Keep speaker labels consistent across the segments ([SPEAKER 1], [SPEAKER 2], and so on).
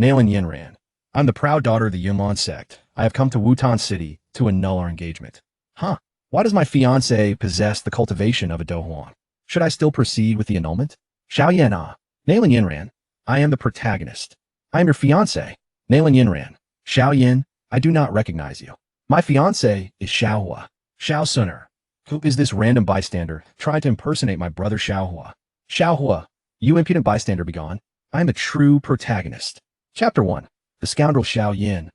[SPEAKER 1] Nalan Yinran. I'm the proud daughter of the Yunlin sect. I have come to Wutan City to annul our engagement. Huh? Why does my fiancé possess the cultivation of a Dohuan? Should I still proceed with the annulment? Xiao Yan ah. Nalan Yinran. I am the protagonist. I am your fiancé. Nalan Yinran. Xiao Yin, I do not recognize you. My fiancé is Xiao Hua. Xiao Suner. Who is this random bystander trying to impersonate my brother Xiao Hua? Xiao Hua, you impudent bystander, begone. I am a true protagonist. Chapter 1. The scoundrel Xiao Yin.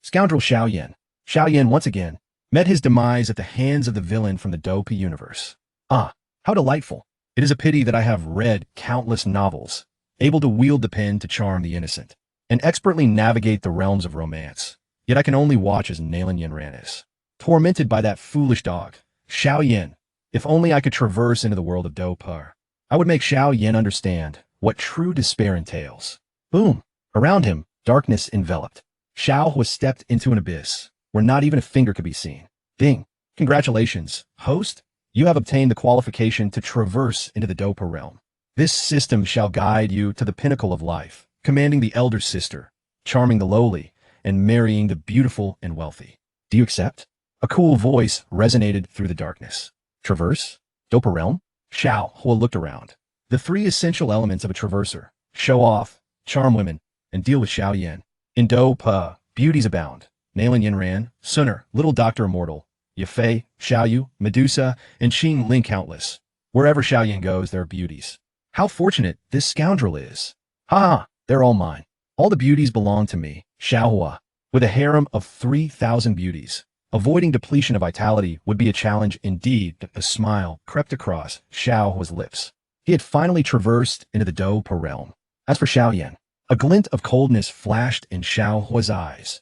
[SPEAKER 1] Scoundrel Xiao Yin. Xiao Yin once again met his demise at the hands of the villain from the Dope universe. Ah, how delightful. It is a pity that I have read countless novels, able to wield the pen to charm the innocent, and expertly navigate the realms of romance. Yet I can only watch as Nalan Yinran is tormented by that foolish dog, Xiao Yin. If only I could traverse into the world of Dope, I would make Xiao Yin understand what true despair entails. Boom! Around him, darkness enveloped. Xiao was stepped into an abyss, where not even a finger could be seen. Ding! Congratulations, host! You have obtained the qualification to traverse into the Dopa realm. This system shall guide you to the pinnacle of life, commanding the elder sister, charming the lowly, and marrying the beautiful and wealthy. Do you accept? A cool voice resonated through the darkness. Traverse? Dopa realm? Xiao Hua looked around. The three essential elements of a traverser: show off, charm women, and deal with Xiao Yin. In Dopa, beauties abound. Nalan Yinran, Suner, Little Doctor Immortal, Yafei, Xiaoyu, Medusa, and Xing Ling countless. Wherever Xiao Yin goes, there are beauties. How fortunate this scoundrel is. Ha ha, they're all mine. All the beauties belong to me, Xiao Hua. With a harem of 3,000 beauties, avoiding depletion of vitality would be a challenge indeed. A smile crept across Xiao Hua's lips. He had finally traversed into the Dopa realm. As for Xiao Yin, a glint of coldness flashed in Xiao Hua's eyes.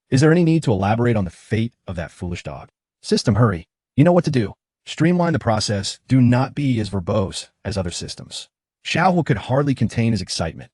[SPEAKER 1] Is there any need to elaborate on the fate of that foolish dog? System, hurry. You know what to do. Streamline the process. Do not be as verbose as other systems. Xiao Hua could hardly contain his excitement.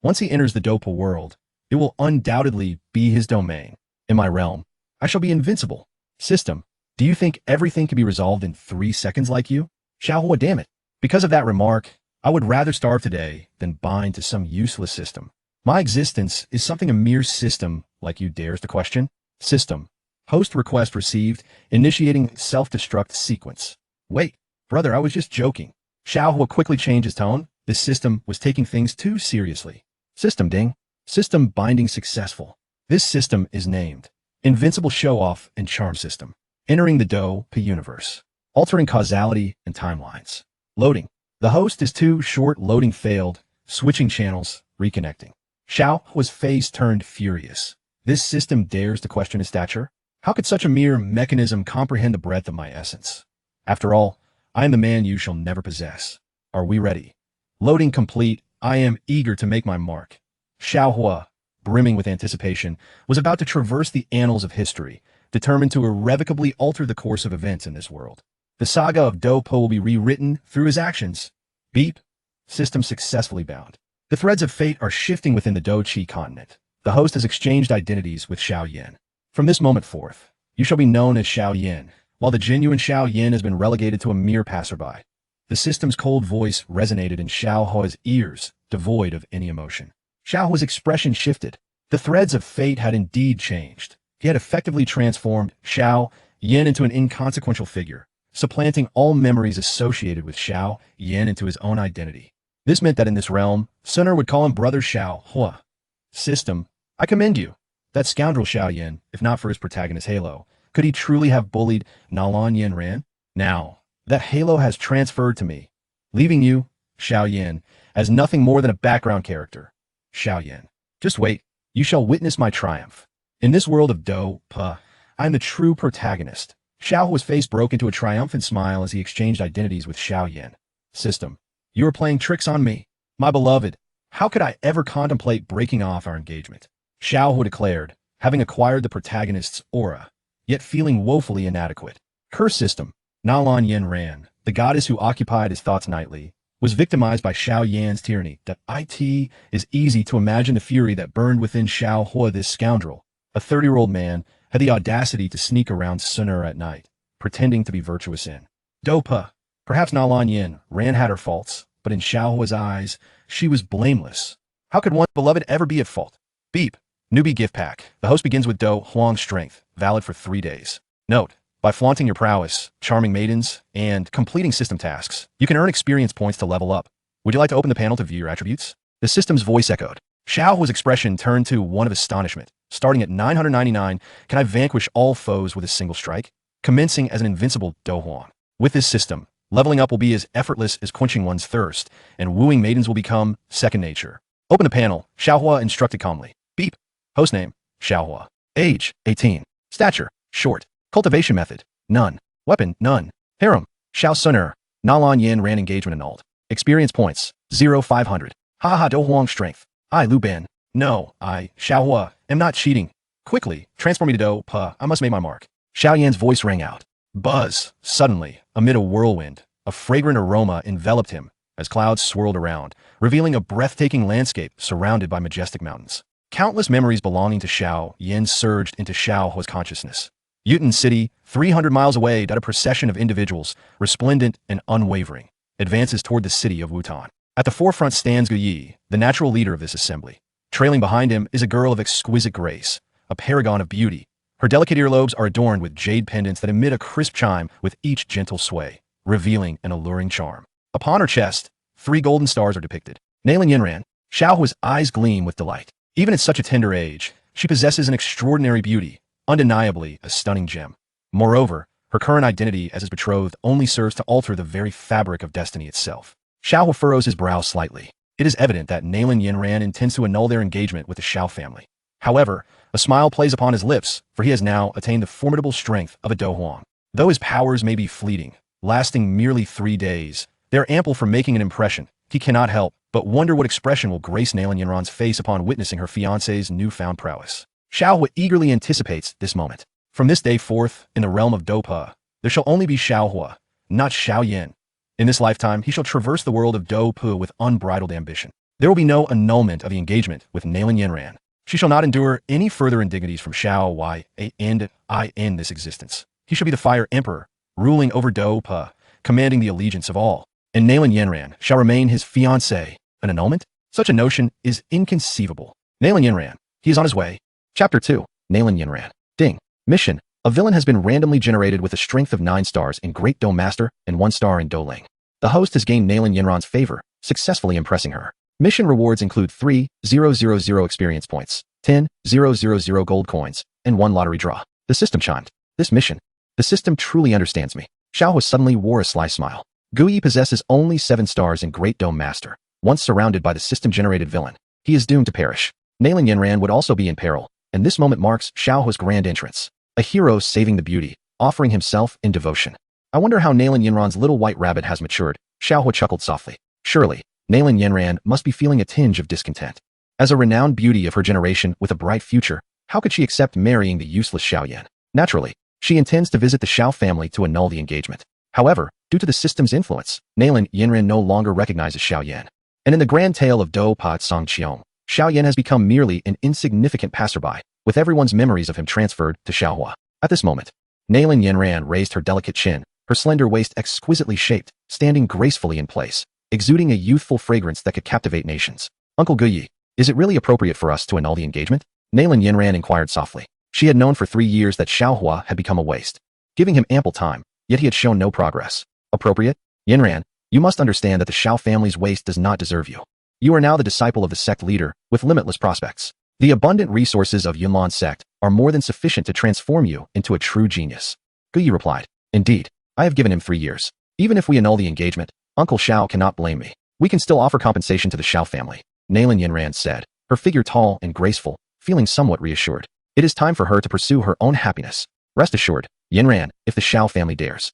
[SPEAKER 1] Once he enters the Dopa world, it will undoubtedly be his domain. In my realm, I shall be invincible. System, do you think everything can be resolved in 3 seconds like you? Xiao Hua, damn it. Because of that remark, I would rather starve today than bind to some useless system. My existence is something a mere system like you dares to question. System. Host request received, initiating self-destruct sequence. Wait, brother, I was just joking. Xiao Hua quickly changed his tone. This system was taking things too seriously. System ding. System binding successful. This system is named Invincible Show-Off and Charm System. Entering the Dopa universe. Altering causality and timelines. Loading. The host is too short. Loading failed. Switching channels. Reconnecting. Xiao Hua's face turned furious. This system dares to question his stature? How could such a mere mechanism comprehend the breadth of my essence? After all, I am the man you shall never possess. Are we ready? Loading complete. I am eager to make my mark. Xiao Hua, brimming with anticipation, was about to traverse the annals of history, determined to irrevocably alter the course of events in this world. The saga of Dopa will be rewritten through his actions. Beep. System successfully bound. The threads of fate are shifting within the Do-Chi continent. The host has exchanged identities with Xiao Yin. From this moment forth, you shall be known as Xiao Yin, while the genuine Xiao Yin has been relegated to a mere passerby. The system's cold voice resonated in Xiao Hua's ears, devoid of any emotion. Xiao Hua's expression shifted. The threads of fate had indeed changed. He had effectively transformed Xiao Yin into an inconsequential figure, supplanting all memories associated with Xiao Yin into his own identity. This meant that in this realm, Suner would call him Brother Xiao Hua. System, I commend you. That scoundrel Xiao Yin, if not for his protagonist Halo, could he truly have bullied Nalan Yinran? Now, that Halo has transferred to me, leaving you, Xiao Yin, as nothing more than a background character. Xiao Yin, just wait, you shall witness my triumph. In this world of Dopa, I am the true protagonist. Xiao Hua's face broke into a triumphant smile as he exchanged identities with Xiao Yin. System, you are playing tricks on me. My beloved, how could I ever contemplate breaking off our engagement? Xiao Hua declared, having acquired the protagonist's aura, yet feeling woefully inadequate. Curse system. Nalan Yinran, the goddess who occupied his thoughts nightly, was victimized by Xiao Yan's tyranny. It is easy to imagine the fury that burned within Xiao Hua. This scoundrel, a 30-year-old man, had the audacity to sneak around Suner at night, pretending to be virtuous in Dopa. Perhaps Nalan Yin ran had her faults, but in Xiao Hua's eyes, she was blameless. How could one's beloved ever be at fault? Beep. Newbie gift pack. The host begins with Do Huang strength, valid for 3 days. Note, by flaunting your prowess, charming maidens, and completing system tasks, you can earn experience points to level up. Would you like to open the panel to view your attributes? The system's voice echoed. Xiaohua's expression turned to one of astonishment. Starting at 999, can I vanquish all foes with a single strike? Commencing as an invincible Do Huang. With this system, leveling up will be as effortless as quenching one's thirst, and wooing maidens will become second nature. Open the panel. Xiaohua instructed calmly. Beep. Host name, Xiaohua. Age, 18. Stature, short. Cultivation method, none. Weapon, none. Harem, Xiao Suner. Nalan Yin ran engagement annulled. Experience points, 0 500. Haha Do Huang strength. I Lu Ben. No, I, Xiaohua, am not cheating. Quickly, transform me to Do Pa. I must make my mark. Xiao Yan's voice rang out. Buzz. Suddenly, amid a whirlwind, a fragrant aroma enveloped him as clouds swirled around, revealing a breathtaking landscape surrounded by majestic mountains. Countless memories belonging to Xiao Yan surged into Xiaohua's consciousness. Yutun City, 300 miles away, a procession of individuals, resplendent and unwavering, advances toward the city of Wutan. At the forefront stands Gu Yi, the natural leader of this assembly. Trailing behind him is a girl of exquisite grace, a paragon of beauty. Her delicate earlobes are adorned with jade pendants that emit a crisp chime with each gentle sway, revealing an alluring charm. Upon her chest, 3 golden stars are depicted. Nailin Yinran, Xiaohua's eyes gleam with delight. Even at such a tender age, she possesses an extraordinary beauty, undeniably a stunning gem. Moreover, her current identity as his betrothed only serves to alter the very fabric of destiny itself. Xiaohua furrows his brow slightly. It is evident that Nailin Yinran intends to annul their engagement with the Xiao family. However, a smile plays upon his lips, for he has now attained the formidable strength of a Do Huang. Though his powers may be fleeting, lasting merely 3 days, they are ample for making an impression. He cannot help but wonder what expression will grace Nailin Yinran's face upon witnessing her fiancé's newfound prowess. Xiaohua eagerly anticipates this moment. From this day forth, in the realm of Dopa, there shall only be Xiaohua, not Xiao Yan. In this lifetime, he shall traverse the world of Dopu with unbridled ambition. There will be no annulment of the engagement with Nailin Yinran. She shall not endure any further indignities from Xiao Y, and I end this existence. He shall be the Fire Emperor, ruling over Dopa, commanding the allegiance of all. And Nailin Yinran shall remain his fiancée. An annulment? Such a notion is inconceivable. Nailin Yinran. He is on his way. Chapter 2. Nailin Yinran. Ding. Mission. A villain has been randomly generated with a strength of 9 stars in Great Dome Master and 1 star in Doling. The host has gained Nailin Yinran's favor, successfully impressing her. Mission rewards include 3,000 experience points, 10,000 gold coins, and 1 lottery draw. The system chimed. This mission. The system truly understands me. Xiaohua suddenly wore a sly smile. Gu Yi possesses only 7 stars in Great Dome Master. Once surrounded by the system-generated villain, he is doomed to perish. Nailin Yinran would also be in peril, and this moment marks Xiaohua's grand entrance. A hero saving the beauty, offering himself in devotion. I wonder how Nailin Yinran's little white rabbit has matured. Xiaohua chuckled softly. Surely, Nailin Yinran must be feeling a tinge of discontent. As a renowned beauty of her generation with a bright future, how could she accept marrying the useless Xiao Yan? Naturally, she intends to visit the Xiao family to annul the engagement. However, due to the system's influence, Nailin Yinran no longer recognizes Xiao Yan. And in the grand tale of Do Pa Song Qiong, Xiao Yan has become merely an insignificant passerby, with everyone's memories of him transferred to Xiaohua. At this moment, Nailin Yinran raised her delicate chin, her slender waist exquisitely shaped, standing gracefully in place, exuding a youthful fragrance that could captivate nations. Uncle Gu Yi, is it really appropriate for us to annul the engagement? Nailin Yinran inquired softly. She had known for 3 years that Xiaohua had become a waste, giving him ample time, yet he had shown no progress. Appropriate? Yinran, you must understand that the Xiao family's waste does not deserve you. You are now the disciple of the sect leader, with limitless prospects. The abundant resources of Yunlan sect are more than sufficient to transform you into a true genius. Gu Yi replied. Indeed, I have given him 3 years. Even if we annul the engagement, Uncle Xiao cannot blame me. We can still offer compensation to the Xiao family. Nailin Yinran said, her figure tall and graceful, feeling somewhat reassured. It is time for her to pursue her own happiness. Rest assured, Yinran, if the Xiao family dares.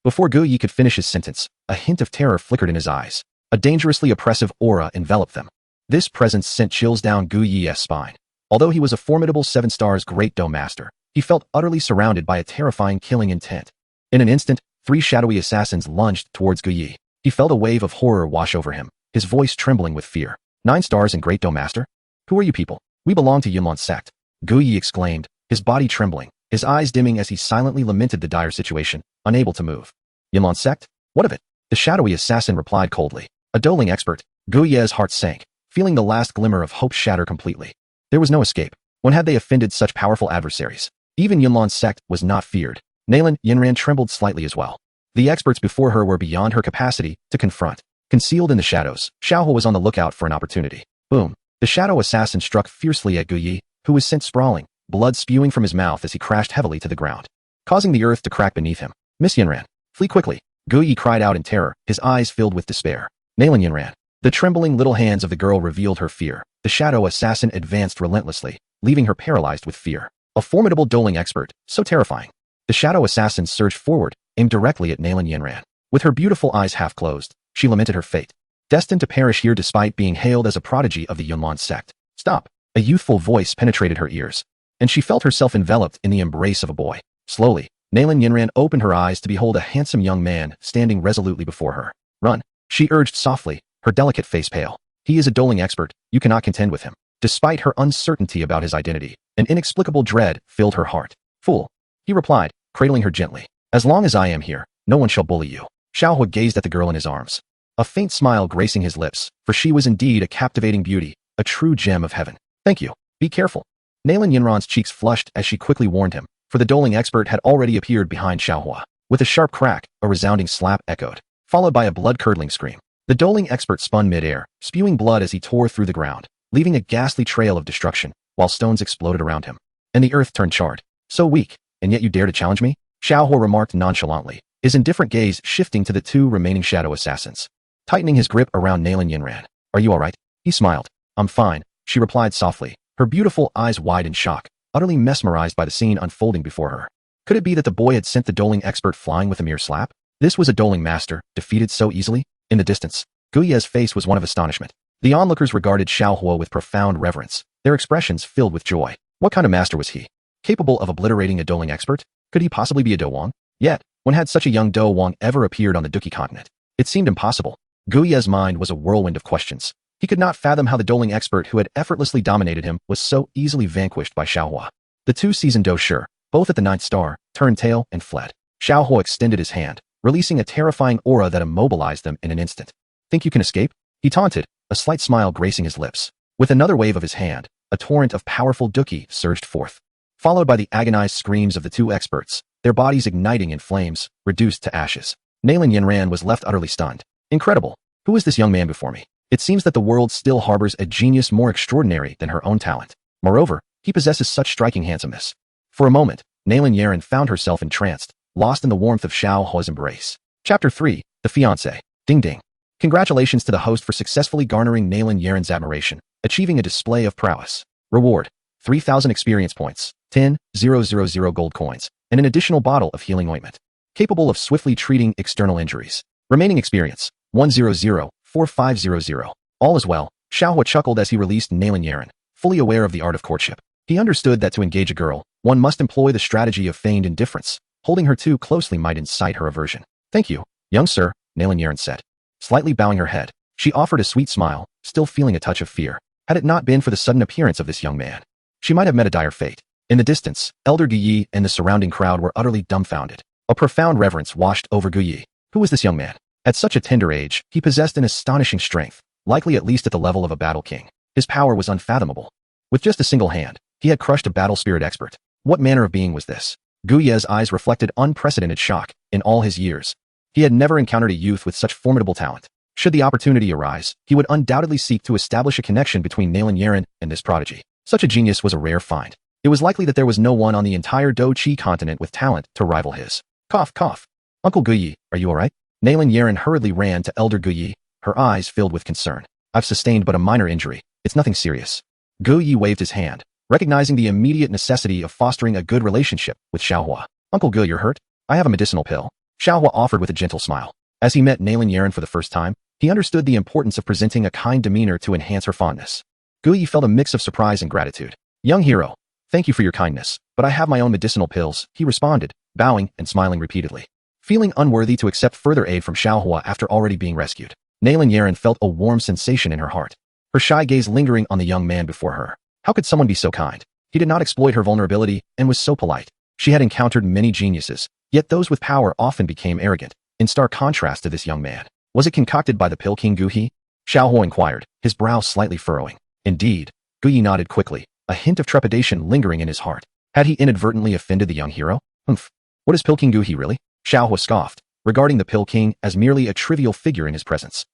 [SPEAKER 1] Before Gu Yi could finish his sentence, a hint of terror flickered in his eyes. A dangerously oppressive aura enveloped them. This presence sent chills down Gu Yi's spine. Although he was a formidable 7 stars Great Dome Master, he felt utterly surrounded by a terrifying killing intent. In an instant, 3 shadowy assassins lunged towards Gu Yi. He felt a wave of horror wash over him, his voice trembling with fear. 9 stars in Great Dome Master? Who are you people? We belong to Yunlan sect. Gu Yi exclaimed, his body trembling, his eyes dimming as he silently lamented the dire situation, unable to move. Yunlan sect? What of it? The shadowy assassin replied coldly. A doling expert, Gu Yi's heart sank, feeling the last glimmer of hope shatter completely. There was no escape. When had they offended such powerful adversaries? Even Yunlan's sect was not feared. Nalan Yinran trembled slightly as well. The experts before her were beyond her capacity to confront. Concealed in the shadows, Xiaohu was on the lookout for an opportunity. Boom! The shadow assassin struck fiercely at Gu Yi, who was sent sprawling, blood spewing from his mouth as he crashed heavily to the ground, causing the earth to crack beneath him. Miss Yinran, flee quickly! Gu Yi cried out in terror, his eyes filled with despair. Nalan Yinran. The trembling little hands of the girl revealed her fear. The shadow assassin advanced relentlessly, leaving her paralyzed with fear. A formidable dueling expert, so terrifying. The shadow assassin surged forward, aimed directly at Nalan Yinran. With her beautiful eyes half closed, she lamented her fate. Destined to perish here despite being hailed as a prodigy of the Yunlan sect. Stop! A youthful voice penetrated her ears, and she felt herself enveloped in the embrace of a boy. Slowly, Nalan Yinran opened her eyes to behold a handsome young man standing resolutely before her. Run! She urged softly, her delicate face pale. He is a dueling expert, you cannot contend with him. Despite her uncertainty about his identity, an inexplicable dread filled her heart. Fool! He replied, cradling her gently. As long as I am here, no one shall bully you. Xiaohu gazed at the girl in his arms, a faint smile gracing his lips, for she was indeed a captivating beauty, a true gem of heaven. Thank you. Be careful. Nalan Yinran's cheeks flushed as she quickly warned him, for the dueling expert had already appeared behind Xiaohua. With a sharp crack, a resounding slap echoed, followed by a blood-curdling scream. The dueling expert spun mid-air, spewing blood as he tore through the ground, leaving a ghastly trail of destruction, while stones exploded around him. And the earth turned charred. So weak, and yet you dare to challenge me? Xiaohua remarked nonchalantly, his indifferent gaze shifting to the two remaining shadow assassins, tightening his grip around Nalan Yinran. Are you all right? He smiled. I'm fine, she replied softly, her beautiful eyes wide in shock, utterly mesmerized by the scene unfolding before her. Could it be that the boy had sent the dueling expert flying with a mere slap? This was a dueling master, defeated so easily? In the distance, Gu Ye's face was one of astonishment. The onlookers regarded Xiaohua with profound reverence, their expressions filled with joy. What kind of master was he? Capable of obliterating a dueling expert? Could he possibly be a Do Wang? Yet, when had such a young Do Wang ever appeared on the Duki continent? It seemed impossible. Gu Ye's mind was a whirlwind of questions. He could not fathom how the dueling expert who had effortlessly dominated him was so easily vanquished by Xiaohua. The two seasoned Do Shi, both at the ninth star, turned tail and fled. Xiaohua extended his hand, releasing a terrifying aura that immobilized them in an instant. Think you can escape? He taunted, a slight smile gracing his lips. With another wave of his hand, a torrent of powerful Duki surged forth, followed by the agonized screams of the two experts, their bodies igniting in flames, reduced to ashes. Nalan Yinran was left utterly stunned. Incredible. Who is this young man before me? It seems that the world still harbors a genius more extraordinary than her own talent. Moreover, he possesses such striking handsomeness. For a moment, Nalan Yinran found herself entranced, lost in the warmth of Xiaohua's embrace. Chapter 3, The Fiancé. Ding ding. Congratulations to the host for successfully garnering Nalan Yinran's admiration, achieving a display of prowess. Reward: 3,000 experience points, 10,000 gold coins, and an additional bottle of healing ointment, capable of swiftly treating external injuries. Remaining experience: 100,4500. All is well. Xiaohua chuckled as he released Nalan Yinran, fully aware of the art of courtship. He understood that to engage a girl, one must employ the strategy of feigned indifference. Holding her too closely might incite her aversion. Thank you, young sir, Nalan Yinran said, slightly bowing her head. She offered a sweet smile, still feeling a touch of fear. Had it not been for the sudden appearance of this young man, she might have met a dire fate. In the distance, Elder Gu Yi and the surrounding crowd were utterly dumbfounded. A profound reverence washed over Gu Yi. Who was this young man? At such a tender age, he possessed an astonishing strength, likely at least at the level of a battle king. His power was unfathomable. With just a single hand, he had crushed a battle spirit expert. What manner of being was this? Gu Ye's eyes reflected unprecedented shock. In all his years, he had never encountered a youth with such formidable talent. Should the opportunity arise, he would undoubtedly seek to establish a connection between Nalan Yinran and this prodigy. Such a genius was a rare find. It was likely that there was no one on the entire Do Chi continent with talent to rival his. Cough, cough. Uncle Gu Yi, are you all right? Nalan Yinran hurriedly ran to Elder Gu Yi, her eyes filled with concern. I've sustained but a minor injury. It's nothing serious. Gu Yi waved his hand, recognizing the immediate necessity of fostering a good relationship with Xiaohua. Uncle Gu, you're hurt? I have a medicinal pill. Xiaohua offered with a gentle smile. As he met Nalan Yinran for the first time, he understood the importance of presenting a kind demeanor to enhance her fondness. Gu Yi felt a mix of surprise and gratitude. Young hero, thank you for your kindness, but I have my own medicinal pills, he responded, bowing and smiling repeatedly. Feeling unworthy to accept further aid from Xiaohua after already being rescued, Nalan Yinran felt a warm sensation in her heart, her shy gaze lingering on the young man before her. How could someone be so kind? He did not exploit her vulnerability and was so polite. She had encountered many geniuses, yet those with power often became arrogant, in stark contrast to this young man. Was it concocted by the Pill King Gu He? Xiaohuo inquired, his brow slightly furrowing. Indeed. Guyi nodded quickly, a hint of trepidation lingering in his heart. Had he inadvertently offended the young hero? Humph. What is Pilking Guhi really? Xiaohuo scoffed, regarding the Pill King as merely a trivial figure in his presence.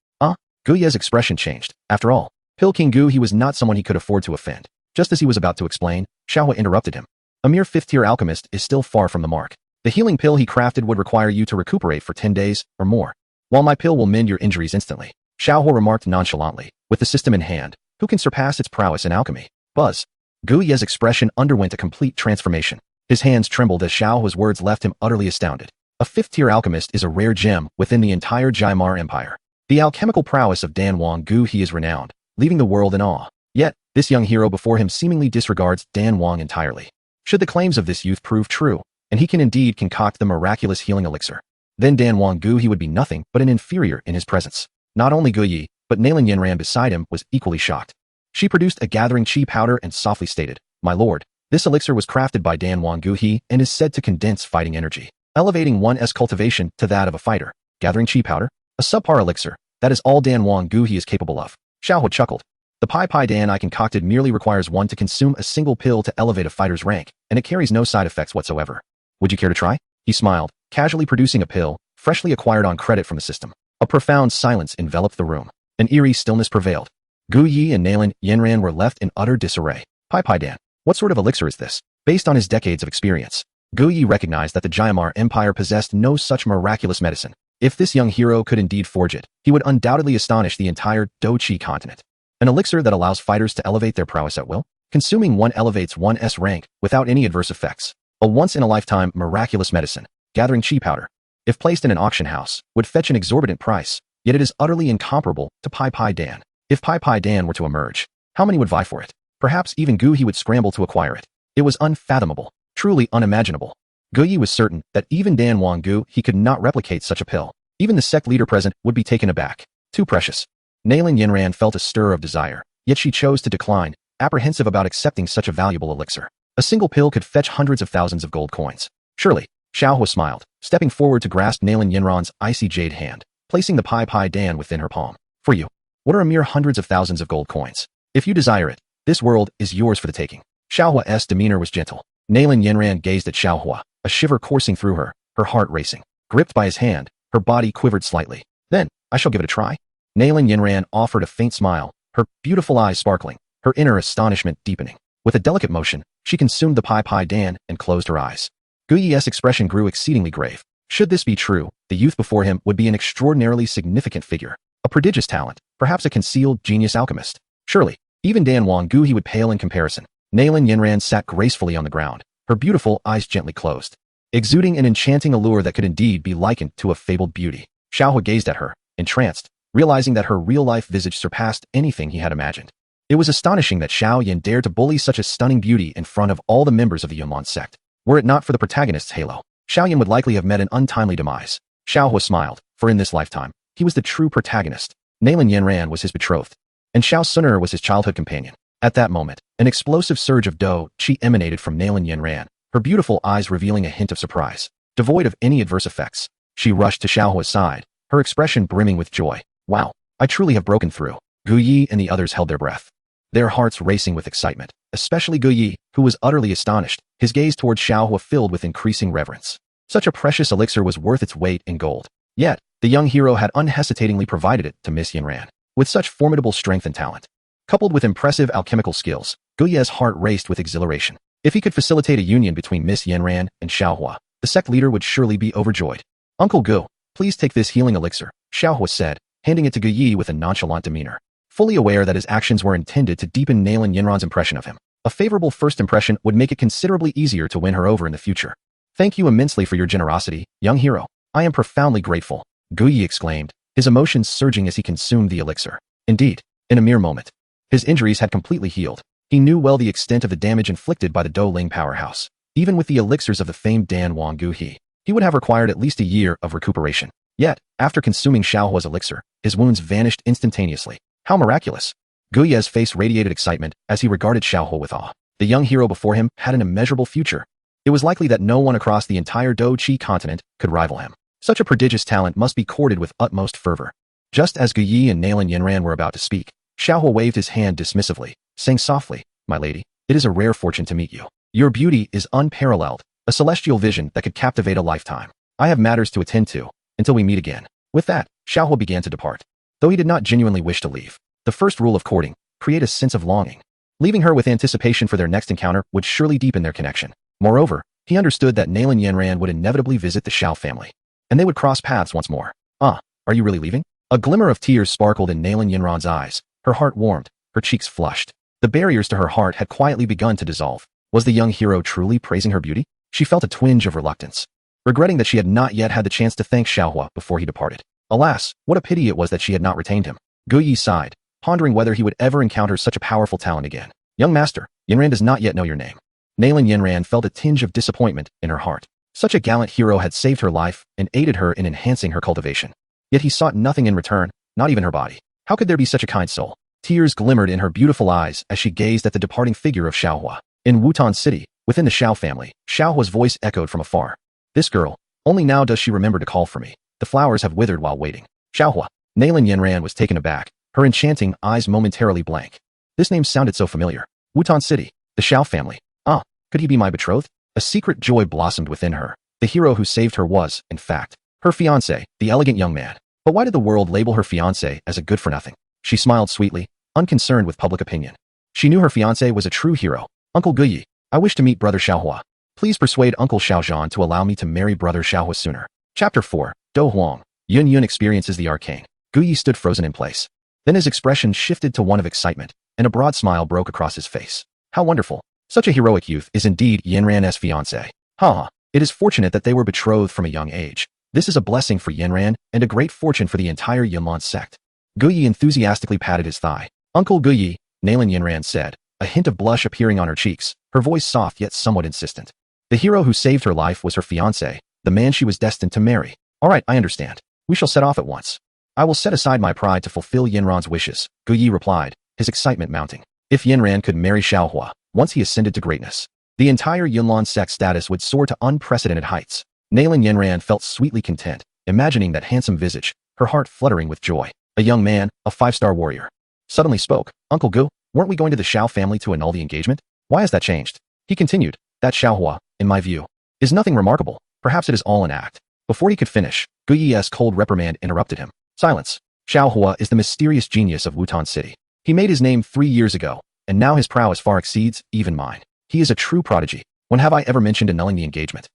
[SPEAKER 1] Guyi's expression changed. After all, Pilking Guhi was not someone he could afford to offend. Just as he was about to explain, Xiaohuo interrupted him. A mere 5th-tier alchemist is still far from the mark. The healing pill he crafted would require you to recuperate for 10 days or more, while my pill will mend your injuries instantly. Xiaohuo remarked nonchalantly, with the system in hand. Who can surpass its prowess in alchemy? Buzz. Guyi's expression underwent a complete transformation. His hands trembled as Xiaohuo's words left him utterly astounded. A 5th-tier alchemist is a rare gem within the entire Jaimar Empire. The alchemical prowess of Danwang Guhi is renowned, leaving the world in awe. Yet, this young hero before him seemingly disregards Danwang entirely. Should the claims of this youth prove true, and he can indeed concoct the miraculous healing elixir, then Danwang Guhi would be nothing but an inferior in his presence. Not only Guyi, but Nailin Yanran beside him was equally shocked. She produced a gathering chi powder and softly stated, "My lord, this elixir was crafted by Danwang Guhi and is said to condense fighting energy, elevating one's cultivation to that of a fighter. Gathering chi powder? A subpar elixir, that is all Danwang Guhi is capable of." Xiaohuo chuckled. The Pai Dan I concocted merely requires one to consume a single pill to elevate a fighter's rank, and it carries no side effects whatsoever. Would you care to try? He smiled, casually producing a pill, freshly acquired on credit from the system. A profound silence enveloped the room. An eerie stillness prevailed. Guyi and Nailin Yanran were left in utter disarray. Pai Dan, what sort of elixir is this? Based on his decades of experience, Guyi recognized that the Jaimar Empire possessed no such miraculous medicine. If this young hero could indeed forge it, he would undoubtedly astonish the entire Dochi continent. An elixir that allows fighters to elevate their prowess at will? Consuming one elevates one's rank without any adverse effects. A once-in-a-lifetime miraculous medicine, gathering chi powder, if placed in an auction house, would fetch an exorbitant price, yet it is utterly incomparable to Pai Dan. If Pai Dan were to emerge, how many would vie for it? Perhaps even Guyi would scramble to acquire it. It was unfathomable, truly unimaginable. Guyi was certain that even Danwang Guhi could not replicate such a pill. Even the sect leader present would be taken aback. Too precious. Nailin Yanran felt a stir of desire, yet she chose to decline, apprehensive about accepting such a valuable elixir. A single pill could fetch hundreds of thousands of gold coins. Surely. Xiaohuo smiled, stepping forward to grasp Nailin Yanran's icy jade hand, placing the Pai Dan within her palm. For you. What are a mere hundreds of thousands of gold coins? If you desire it, this world is yours for the taking. Xiaohuo's demeanor was gentle. Nailin Yanran gazed at Xiaohuo, a shiver coursing through her, her heart racing. Gripped by his hand, her body quivered slightly. Then, I shall give it a try. Nailin Yanran offered a faint smile, her beautiful eyes sparkling, her inner astonishment deepening. With a delicate motion, she consumed the Pai Dan and closed her eyes. Guyi's expression grew exceedingly grave. Should this be true, the youth before him would be an extraordinarily significant figure. A prodigious talent, perhaps a concealed genius alchemist. Surely, even Danwang Guhi would pale in comparison. Nailin Yanran sat gracefully on the ground, her beautiful eyes gently closed, exuding an enchanting allure that could indeed be likened to a fabled beauty. Xiaohuo gazed at her, entranced, realizing that her real-life visage surpassed anything he had imagined. It was astonishing that Xiao Yan dared to bully such a stunning beauty in front of all the members of the Yumon sect. Were it not for the protagonist's halo, Xiao Yan would likely have met an untimely demise. Xiaohuo smiled, for in this lifetime, he was the true protagonist. Nailin Yanran was his betrothed, and Xiao Suner was his childhood companion. At that moment, an explosive surge of Do Qi emanated from Nailin Yanran, her beautiful eyes revealing a hint of surprise. Devoid of any adverse effects, she rushed to Xiaohuo's side, her expression brimming with joy. Wow, I truly have broken through. Guyi and the others held their breath, their hearts racing with excitement, especially Guyi, who was utterly astonished, his gaze towards Xiaohuo filled with increasing reverence. Such a precious elixir was worth its weight in gold. Yet, the young hero had unhesitatingly provided it to Miss Yanran. With such formidable strength and talent, coupled with impressive alchemical skills, Guyi's heart raced with exhilaration. If he could facilitate a union between Miss Yanran and Xiaohuo, the sect leader would surely be overjoyed. Uncle Gu, please take this healing elixir, Xiaohuo said, handing it to Guyi with a nonchalant demeanor. Fully aware that his actions were intended to deepen Nailin Yanran's impression of him, a favorable first impression would make it considerably easier to win her over in the future. Thank you immensely for your generosity, young hero. I am profoundly grateful, Guyi exclaimed, his emotions surging as he consumed the elixir. Indeed, in a mere moment, his injuries had completely healed. He knew well the extent of the damage inflicted by the Douling powerhouse. Even with the elixirs of the famed Danwang Guhi, he would have required at least a year of recuperation. Yet, after consuming Xiaohuo's elixir, his wounds vanished instantaneously. How miraculous! Guyi's face radiated excitement as he regarded Xiaohuo with awe. The young hero before him had an immeasurable future. It was likely that no one across the entire Do Qi continent could rival him. Such a prodigious talent must be courted with utmost fervor. Just as Gu Yi and Nalan Yinran were about to speak, Xiaohua waved his hand dismissively, saying softly, "My lady, it is a rare fortune to meet you. Your beauty is unparalleled, a celestial vision that could captivate a lifetime. I have matters to attend to, until we meet again." With that, Xiaohua began to depart. Though he did not genuinely wish to leave, the first rule of courting, create a sense of longing. Leaving her with anticipation for their next encounter would surely deepen their connection. Moreover, he understood that Nalan Yanran would inevitably visit the Xiao family, and they would cross paths once more. "Ah, are you really leaving?" A glimmer of tears sparkled in Nalan Yanran's eyes. Her heart warmed, her cheeks flushed. The barriers to her heart had quietly begun to dissolve. Was the young hero truly praising her beauty? She felt a twinge of reluctance, regretting that she had not yet had the chance to thank Xiaohua before he departed. Alas, what a pity it was that she had not retained him. Gu Yi sighed, pondering whether he would ever encounter such a powerful talent again. "Young master, Yinran does not yet know your name." Nalan Yinran felt a tinge of disappointment in her heart. Such a gallant hero had saved her life and aided her in enhancing her cultivation. Yet he sought nothing in return, not even her body. How could there be such a kind soul? Tears glimmered in her beautiful eyes as she gazed at the departing figure of Xiaohua. In Wutan City, within the Xiao family, Xiaohua's voice echoed from afar. "This girl, only now does she remember to call for me. The flowers have withered while waiting." Xiaohua. Nalan Yanran was taken aback, her enchanting eyes momentarily blank. This name sounded so familiar. Wutan City, the Xiao family. Ah, could he be my betrothed? A secret joy blossomed within her. The hero who saved her was, in fact, her fiancé, the elegant young man. But why did the world label her fiancé as a good-for-nothing? She smiled sweetly, unconcerned with public opinion. She knew her fiancé was a true hero. "Uncle Gu Yi, I wish to meet Brother Xiaohua. Please persuade Uncle Xiaozhan to allow me to marry Brother Xiaohua sooner." Chapter 4. Do Huang. Yun Yun experiences the arcane. Gu Yi stood frozen in place. Then his expression shifted to one of excitement, and a broad smile broke across his face. How wonderful. Such a heroic youth is indeed Yinran's fiancé. Ha! It is fortunate that they were betrothed from a young age. This is a blessing for Yinran and a great fortune for the entire Yunlan sect. Gu Yi enthusiastically patted his thigh. "Uncle Gu Yi," Nalan Yinran said, a hint of blush appearing on her cheeks, her voice soft yet somewhat insistent. The hero who saved her life was her fiancé, the man she was destined to marry. "All right, I understand. We shall set off at once." "I will set aside my pride to fulfill Yinran's wishes," Gu Yi replied, his excitement mounting. If Yinran could marry Xiaohua, once he ascended to greatness, the entire Yunlan sect status would soar to unprecedented heights. Nalan Yinran felt sweetly content, imagining that handsome visage, her heart fluttering with joy. A young man, a 5-star warrior, suddenly spoke. "Uncle Gu, weren't we going to the Xiao family to annul the engagement? Why has that changed?" He continued, "That Xiaohua, in my view, is nothing remarkable. Perhaps it is all an act." Before he could finish, Gu Yi's cold reprimand interrupted him. "Silence. Xiaohua is the mysterious genius of Wutan City. He made his name 3 years ago, and now his prowess far exceeds even mine. He is a true prodigy. When have I ever mentioned annulling the engagement?"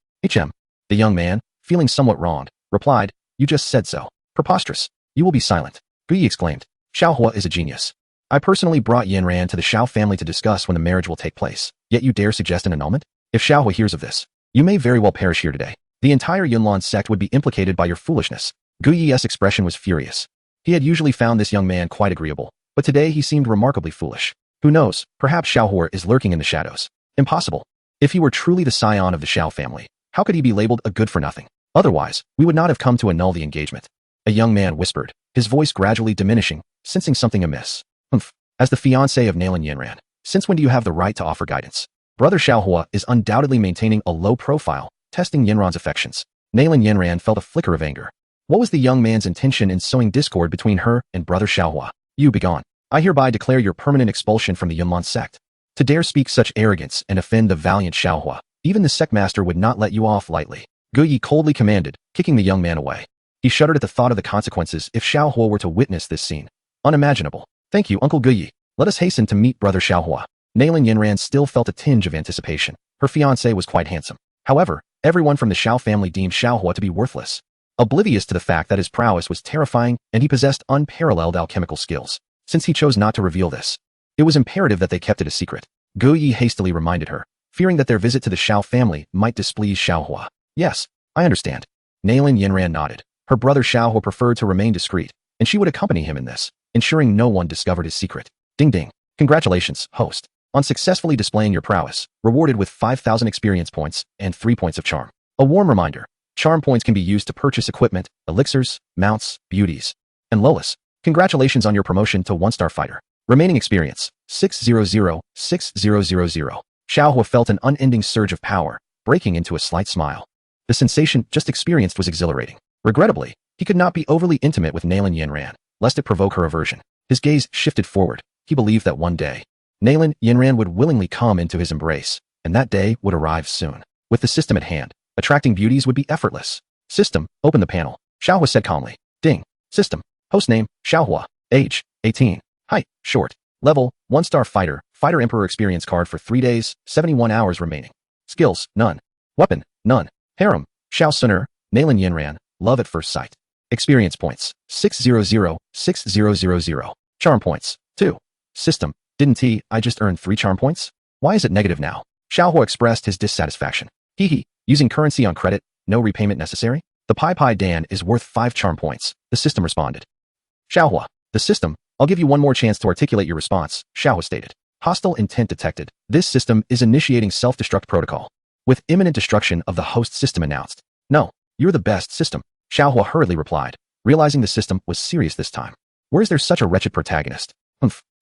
[SPEAKER 1] The young man, feeling somewhat wronged, replied, "You just said so. Preposterous. You will be silent." Gu Yi exclaimed, "Xiaohua is a genius. I personally brought Yinran to the Xiao family to discuss when the marriage will take place, yet you dare suggest an annulment? If Xiaohua hears of this, you may very well perish here today. The entire Yunlan sect would be implicated by your foolishness." Gu Yi's expression was furious. He had usually found this young man quite agreeable, but today he seemed remarkably foolish. Who knows, perhaps Xiaohua is lurking in the shadows. Impossible. If he were truly the scion of the Xiao family, how could he be labeled a good-for-nothing? Otherwise, we would not have come to annul the engagement. A young man whispered, his voice gradually diminishing, sensing something amiss. As the fiancé of Nalan Yinran, since when do you have the right to offer guidance? Brother Xiaohua is undoubtedly maintaining a low profile, testing Yinran's affections." Nalan Yinran felt a flicker of anger. What was the young man's intention in sowing discord between her and Brother Xiaohua? "You begone. I hereby declare your permanent expulsion from the Yunlan sect. To dare speak such arrogance and offend the valiant Xiaohua, even the sect master would not let you off lightly," Gu Yi coldly commanded, kicking the young man away. He shuddered at the thought of the consequences if Xiaohua were to witness this scene. Unimaginable. "Thank you, Uncle Gu Yi. Let us hasten to meet Brother Xiaohua." Nalan Yinran still felt a tinge of anticipation. Her fiancé was quite handsome. However, everyone from the Xiao family deemed Xiaohua to be worthless, oblivious to the fact that his prowess was terrifying and he possessed unparalleled alchemical skills. Since he chose not to reveal this, it was imperative that they kept it a secret. Gu Yi hastily reminded her, fearing that their visit to the Xiao family might displease Xiaohua. "Yes, I understand." Nalan Yinran nodded. Her brother Xiaohua preferred to remain discreet, and she would accompany him in this, ensuring no one discovered his secret. Ding ding. Congratulations, host, on successfully displaying your prowess, rewarded with 5,000 experience points and 3 points of charm. A warm reminder, charm points can be used to purchase equipment, elixirs, mounts, beauties, and Lolis. Congratulations on your promotion to 1-star fighter. Remaining experience, 600, 6000. Xiaohua felt an unending surge of power, breaking into a slight smile. The sensation just experienced was exhilarating. Regrettably, he could not be overly intimate with Nalan Yinran, lest it provoke her aversion. His gaze shifted forward. He believed that one day, Nalan Yinran would willingly come into his embrace, and that day would arrive soon. With the system at hand, attracting beauties would be effortless. System, open the panel. Xiaohua said calmly. Ding. System. Host name, Xiaohua. Age, 18. Height, short. Level, 1-star fighter. Fighter Emperor experience card for 3 days, 71 hours remaining. Skills, none. Weapon, none. Harem, Xiao Suner, Nalan Yinran, love at first sight. Experience points, 600, 6000. Charm points, 2. System, didn't I just earned 3 charm points? Why is it negative now? Xiaohua expressed his dissatisfaction. Hee, using currency on credit, no repayment necessary? The Pai Dan is worth 5 charm points, the system responded. Xiaohua, the system, I'll give you one more chance to articulate your response, Xiaohua stated. Hostile intent detected. This system is initiating self-destruct protocol. With imminent destruction of the host system announced. No, you're the best system, Xiaohua hurriedly replied, realizing the system was serious this time. Where is there such a wretched protagonist?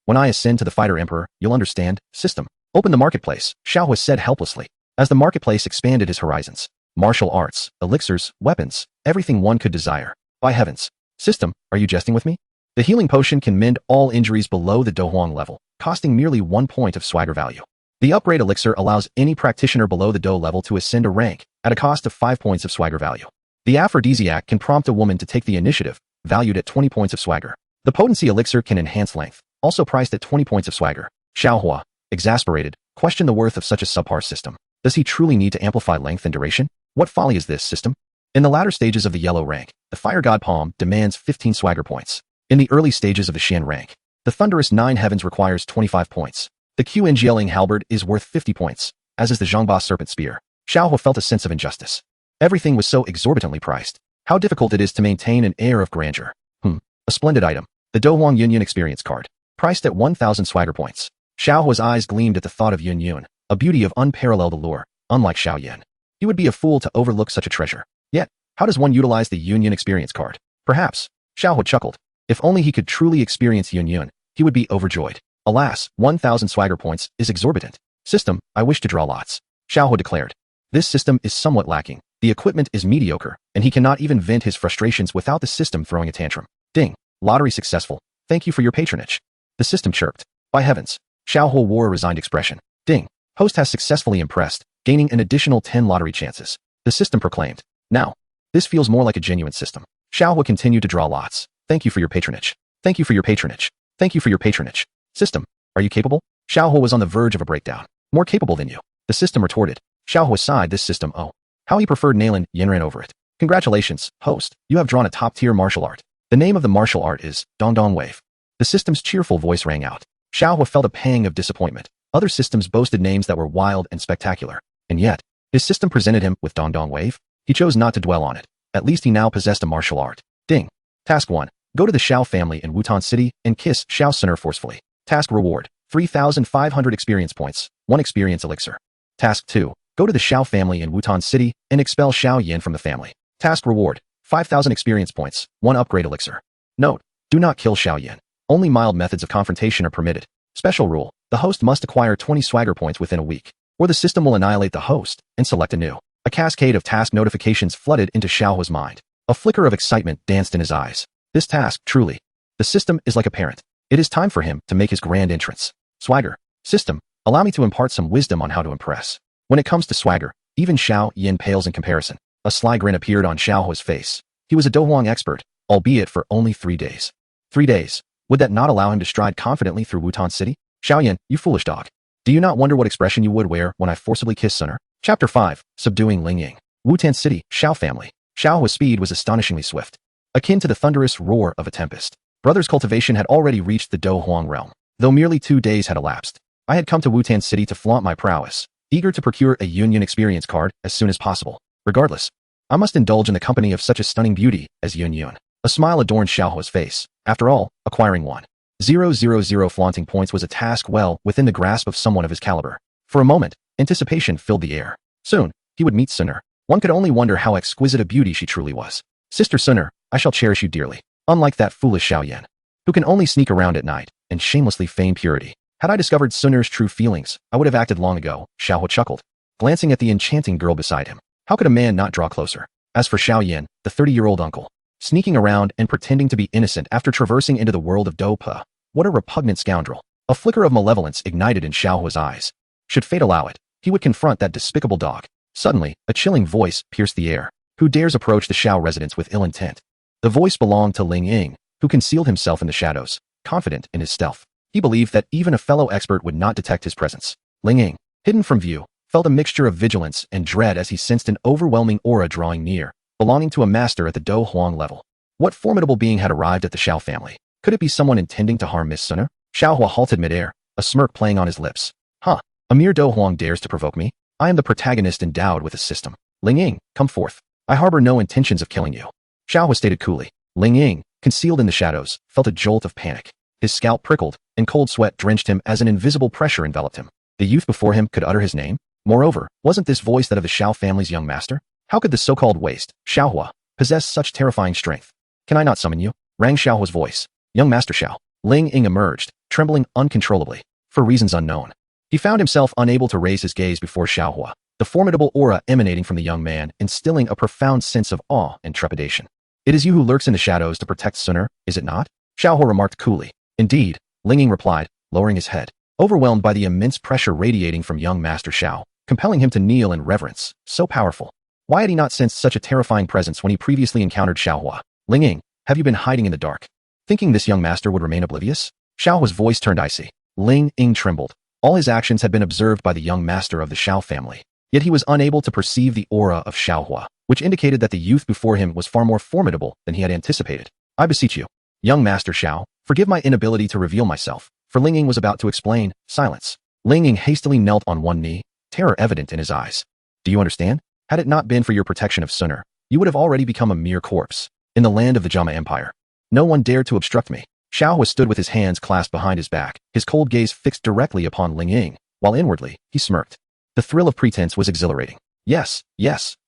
[SPEAKER 1] When I ascend to the Fighter Emperor, you'll understand, system. Open the marketplace, Xiaohua said helplessly. As the marketplace expanded his horizons. Martial arts, elixirs, weapons, everything one could desire. By heavens. System, are you jesting with me? The healing potion can mend all injuries below the Dohuang level, costing merely 1 point of swagger value. The upgrade elixir allows any practitioner below the Do level to ascend a rank, at a cost of 5 points of swagger value. The aphrodisiac can prompt a woman to take the initiative, valued at 20 points of swagger. The potency elixir can enhance length, also priced at 20 points of swagger. Xiaohua, exasperated, questioned the worth of such a subpar system. Does he truly need to amplify length and duration? What folly is this system? In the latter stages of the yellow rank, the fire god palm demands 15 swagger points. In the early stages of the Xian rank, the thunderous 9 heavens requires 25 points. The QNGLing halberd is worth 50 points, as is the Zhangba serpent spear. Xiaohua felt a sense of injustice. Everything was so exorbitantly priced. How difficult it is to maintain an air of grandeur. A splendid item. The Dohuang Yunyun experience card. Priced at 1,000 swagger points. Xiaohua's eyes gleamed at the thought of Yunyun, a beauty of unparalleled allure, unlike Xiaoyan. He would be a fool to overlook such a treasure. Yet, how does one utilize the Yunyun experience card? Perhaps. Xiaohua chuckled. If only he could truly experience Yunyun, he would be overjoyed. Alas, 1,000 swagger points is exorbitant. System, I wish to draw lots. Xiaohua declared. This system is somewhat lacking. The equipment is mediocre, and he cannot even vent his frustrations without the system throwing a tantrum. Ding. Lottery successful. Thank you for your patronage. The system chirped. By heavens. Xiaohua wore a resigned expression. Ding. Host has successfully impressed, gaining an additional 10 lottery chances. The system proclaimed. Now, this feels more like a genuine system. Xiaohua continued to draw lots. Thank you for your patronage. Thank you for your patronage. Thank you for your patronage. System, are you capable? Xiaohua was on the verge of a breakdown. More capable than you. The system retorted. Xiaohua sighed this system, oh. How he preferred Nalan Yinran over it. Congratulations, host, you have drawn a top-tier martial art. The name of the martial art is Dong Dong Wave. The system's cheerful voice rang out. Xiaohua felt a pang of disappointment. Other systems boasted names that were wild and spectacular. And yet, his system presented him with Dong Dong Wave. He chose not to dwell on it. At least he now possessed a martial art. Ding. Task 1. Go to the Xiao family in Wutan City and kiss Xiao Suner forcefully. Task reward. 3,500 experience points. 1 experience elixir. Task 2. Go to the Xiao family in Wutan City and expel Xiao Yin from the family. Task reward. 5,000 experience points. 1 upgrade elixir. Note. Do not kill Xiao Yin. Only mild methods of confrontation are permitted. Special rule. The host must acquire 20 swagger points within a week, or the system will annihilate the host and select anew. A cascade of task notifications flooded into Xiaohua's mind. A flicker of excitement danced in his eyes. This task, truly. The system is like a parent. It is time for him to make his grand entrance. Swagger. System, allow me to impart some wisdom on how to impress. When it comes to swagger, even Xiao Yin pales in comparison. A sly grin appeared on Xiaohua's face. He was a Dohuang expert, albeit for only 3 days. 3 days. Would that not allow him to stride confidently through Wutan City? Xiao Yin, you foolish dog. Do you not wonder what expression you would wear when I forcibly kiss Suner? Chapter 5. Subduing Ling Ying. Wutan City, Xiao family. Xiaohua's speed was astonishingly swift. Akin to the thunderous roar of a tempest. Brothers' Cultivation had already reached the Do Huang realm. Though merely 2 days had elapsed, I had come to Wutan City to flaunt my prowess, eager to procure a Union experience card as soon as possible. Regardless, I must indulge in the company of such a stunning beauty as Yun Yun. A smile adorned Xiaohua's face. After all, acquiring 1,000 flaunting points was a task well within the grasp of someone of his caliber. For a moment, anticipation filled the air. Soon, he would meet Suner. One could only wonder how exquisite a beauty she truly was. Sister Suner, I shall cherish you dearly. Unlike that foolish Xiao Yan, who can only sneak around at night and shamelessly feign purity. Had I discovered Suner's true feelings, I would have acted long ago, Xiaohua chuckled, glancing at the enchanting girl beside him. How could a man not draw closer? As for Xiao Yan, the 30-year-old uncle, Sneaking around and pretending to be innocent after traversing into the world of Dopa. What a repugnant scoundrel. A flicker of malevolence ignited in Xiaohua's eyes. Should fate allow it, he would confront that despicable dog. Suddenly, a chilling voice pierced the air. Who dares approach the Xiao residence with ill intent? The voice belonged to Ling Ying, who concealed himself in the shadows, confident in his stealth. He believed that even a fellow expert would not detect his presence. Ling Ying, hidden from view, felt a mixture of vigilance and dread as he sensed an overwhelming aura drawing near, belonging to a master at the Do Huang level. What formidable being had arrived at the Xiao family? Could it be someone intending to harm Miss Suner? Xiaohua halted midair, a smirk playing on his lips. Huh, a mere Do Huang dares to provoke me? I am the protagonist endowed with a system. Ling Ying, come forth. I harbor no intentions of killing you. Xiaohua stated coolly. Ling Ying, concealed in the shadows, felt a jolt of panic. His scalp prickled, and cold sweat drenched him as an invisible pressure enveloped him. The youth before him could utter his name? Moreover, wasn't this voice that of the Xiao family's young master? How could the so-called waste, Xiaohua, possess such terrifying strength? Can I not summon you? Rang Xiaohua's voice. Young Master Xiao. Ling Ying emerged, trembling uncontrollably. For reasons unknown. He found himself unable to raise his gaze before Xiaohua, the formidable aura emanating from the young man instilling a profound sense of awe and trepidation. It is you who lurks in the shadows to protect Suner, is it not? Xiaohua remarked coolly. Indeed, Ling Ying replied, lowering his head, overwhelmed by the immense pressure radiating from young Master Xiao, compelling him to kneel in reverence, so powerful. Why had he not sensed such a terrifying presence when he previously encountered Xiaohua? Ling Ying, have you been hiding in the dark? Thinking this young master would remain oblivious? Xiaohua's voice turned icy. Ling Ying trembled. All his actions had been observed by the young master of the Xiao family. Yet he was unable to perceive the aura of Xiaohua, which indicated that the youth before him was far more formidable than he had anticipated. I beseech you, young Master Xiao, forgive my inability to reveal myself, for Ling Ying was about to explain. Silence. Ling Ying hastily knelt on one knee, terror evident in his eyes. Do you understand? Had it not been for your protection of Suner, you would have already become a mere corpse. In the land of the Jama Empire, no one dared to obstruct me. Xiaohua stood with his hands clasped behind his back, his cold gaze fixed directly upon Ling Ying, while inwardly, he smirked. The thrill of pretense was exhilarating. Yes,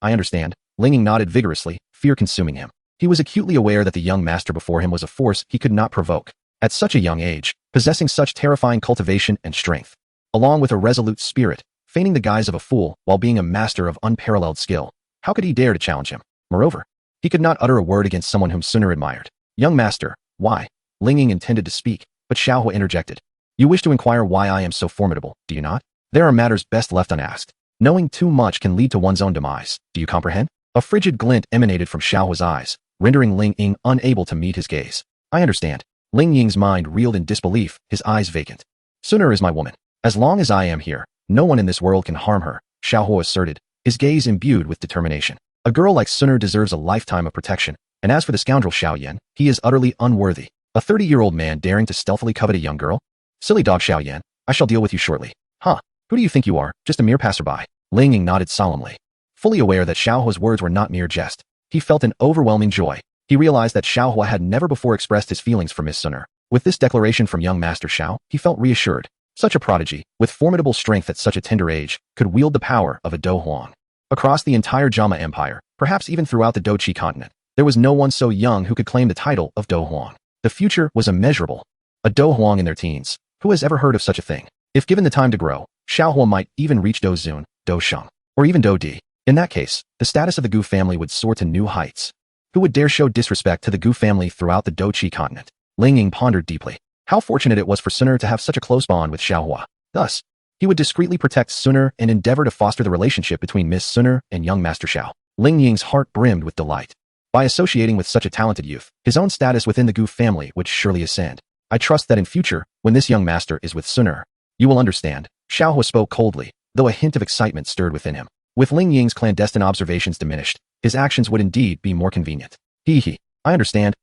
[SPEAKER 1] I understand. Ling Ying nodded vigorously, fear consuming him. He was acutely aware that the young master before him was a force he could not provoke. At such a young age, possessing such terrifying cultivation and strength, along with a resolute spirit, feigning the guise of a fool while being a master of unparalleled skill, how could he dare to challenge him? Moreover, he could not utter a word against someone whom Suner admired. Young master, why? Ling Ying intended to speak, but Xiaohua interjected. You wish to inquire why I am so formidable, do you not? There are matters best left unasked. Knowing too much can lead to one's own demise, do you comprehend? A frigid glint emanated from Xiaohua's eyes, rendering Ling Ying unable to meet his gaze. I understand. Ling Ying's mind reeled in disbelief, his eyes vacant. Suner is my woman. As long as I am here, no one in this world can harm her, Xiaohua asserted, his gaze imbued with determination. A girl like Suner deserves a lifetime of protection, and as for the scoundrel Xiao Yan, he is utterly unworthy. A 30-year-old man daring to stealthily covet a young girl? Silly dog Xiao Yan, I shall deal with you shortly. Huh, who do you think you are, just a mere passerby? Ling Ying nodded solemnly. Fully aware that Xiaohua's words were not mere jest, he felt an overwhelming joy. He realized that Xiaohua had never before expressed his feelings for Miss Suner. With this declaration from young Master Xiao, he felt reassured. Such a prodigy, with formidable strength at such a tender age, could wield the power of a Do Huang. Across the entire Jama Empire, perhaps even throughout the Do Chi continent, there was no one so young who could claim the title of Do Huang. The future was immeasurable. A Do Huang in their teens. Who has ever heard of such a thing? If given the time to grow, Xiaohua might even reach Do Zun, Do Sheng, or even Do Di. In that case, the status of the Gu family would soar to new heights. Who would dare show disrespect to the Gu family throughout the Do Chi continent? Ling Ying pondered deeply. How fortunate it was for Suner to have such a close bond with Xiaohua. Thus, he would discreetly protect Suner and endeavor to foster the relationship between Miss Suner and young Master Xiao. Ling Ying's heart brimmed with delight. By associating with such a talented youth, his own status within the Gu family would surely ascend. I trust that in future, when this young master is with Suner, you will understand. Xiaohua spoke coldly, though a hint of excitement stirred within him. With Ling Ying's clandestine observations diminished, his actions would indeed be more convenient. I understand.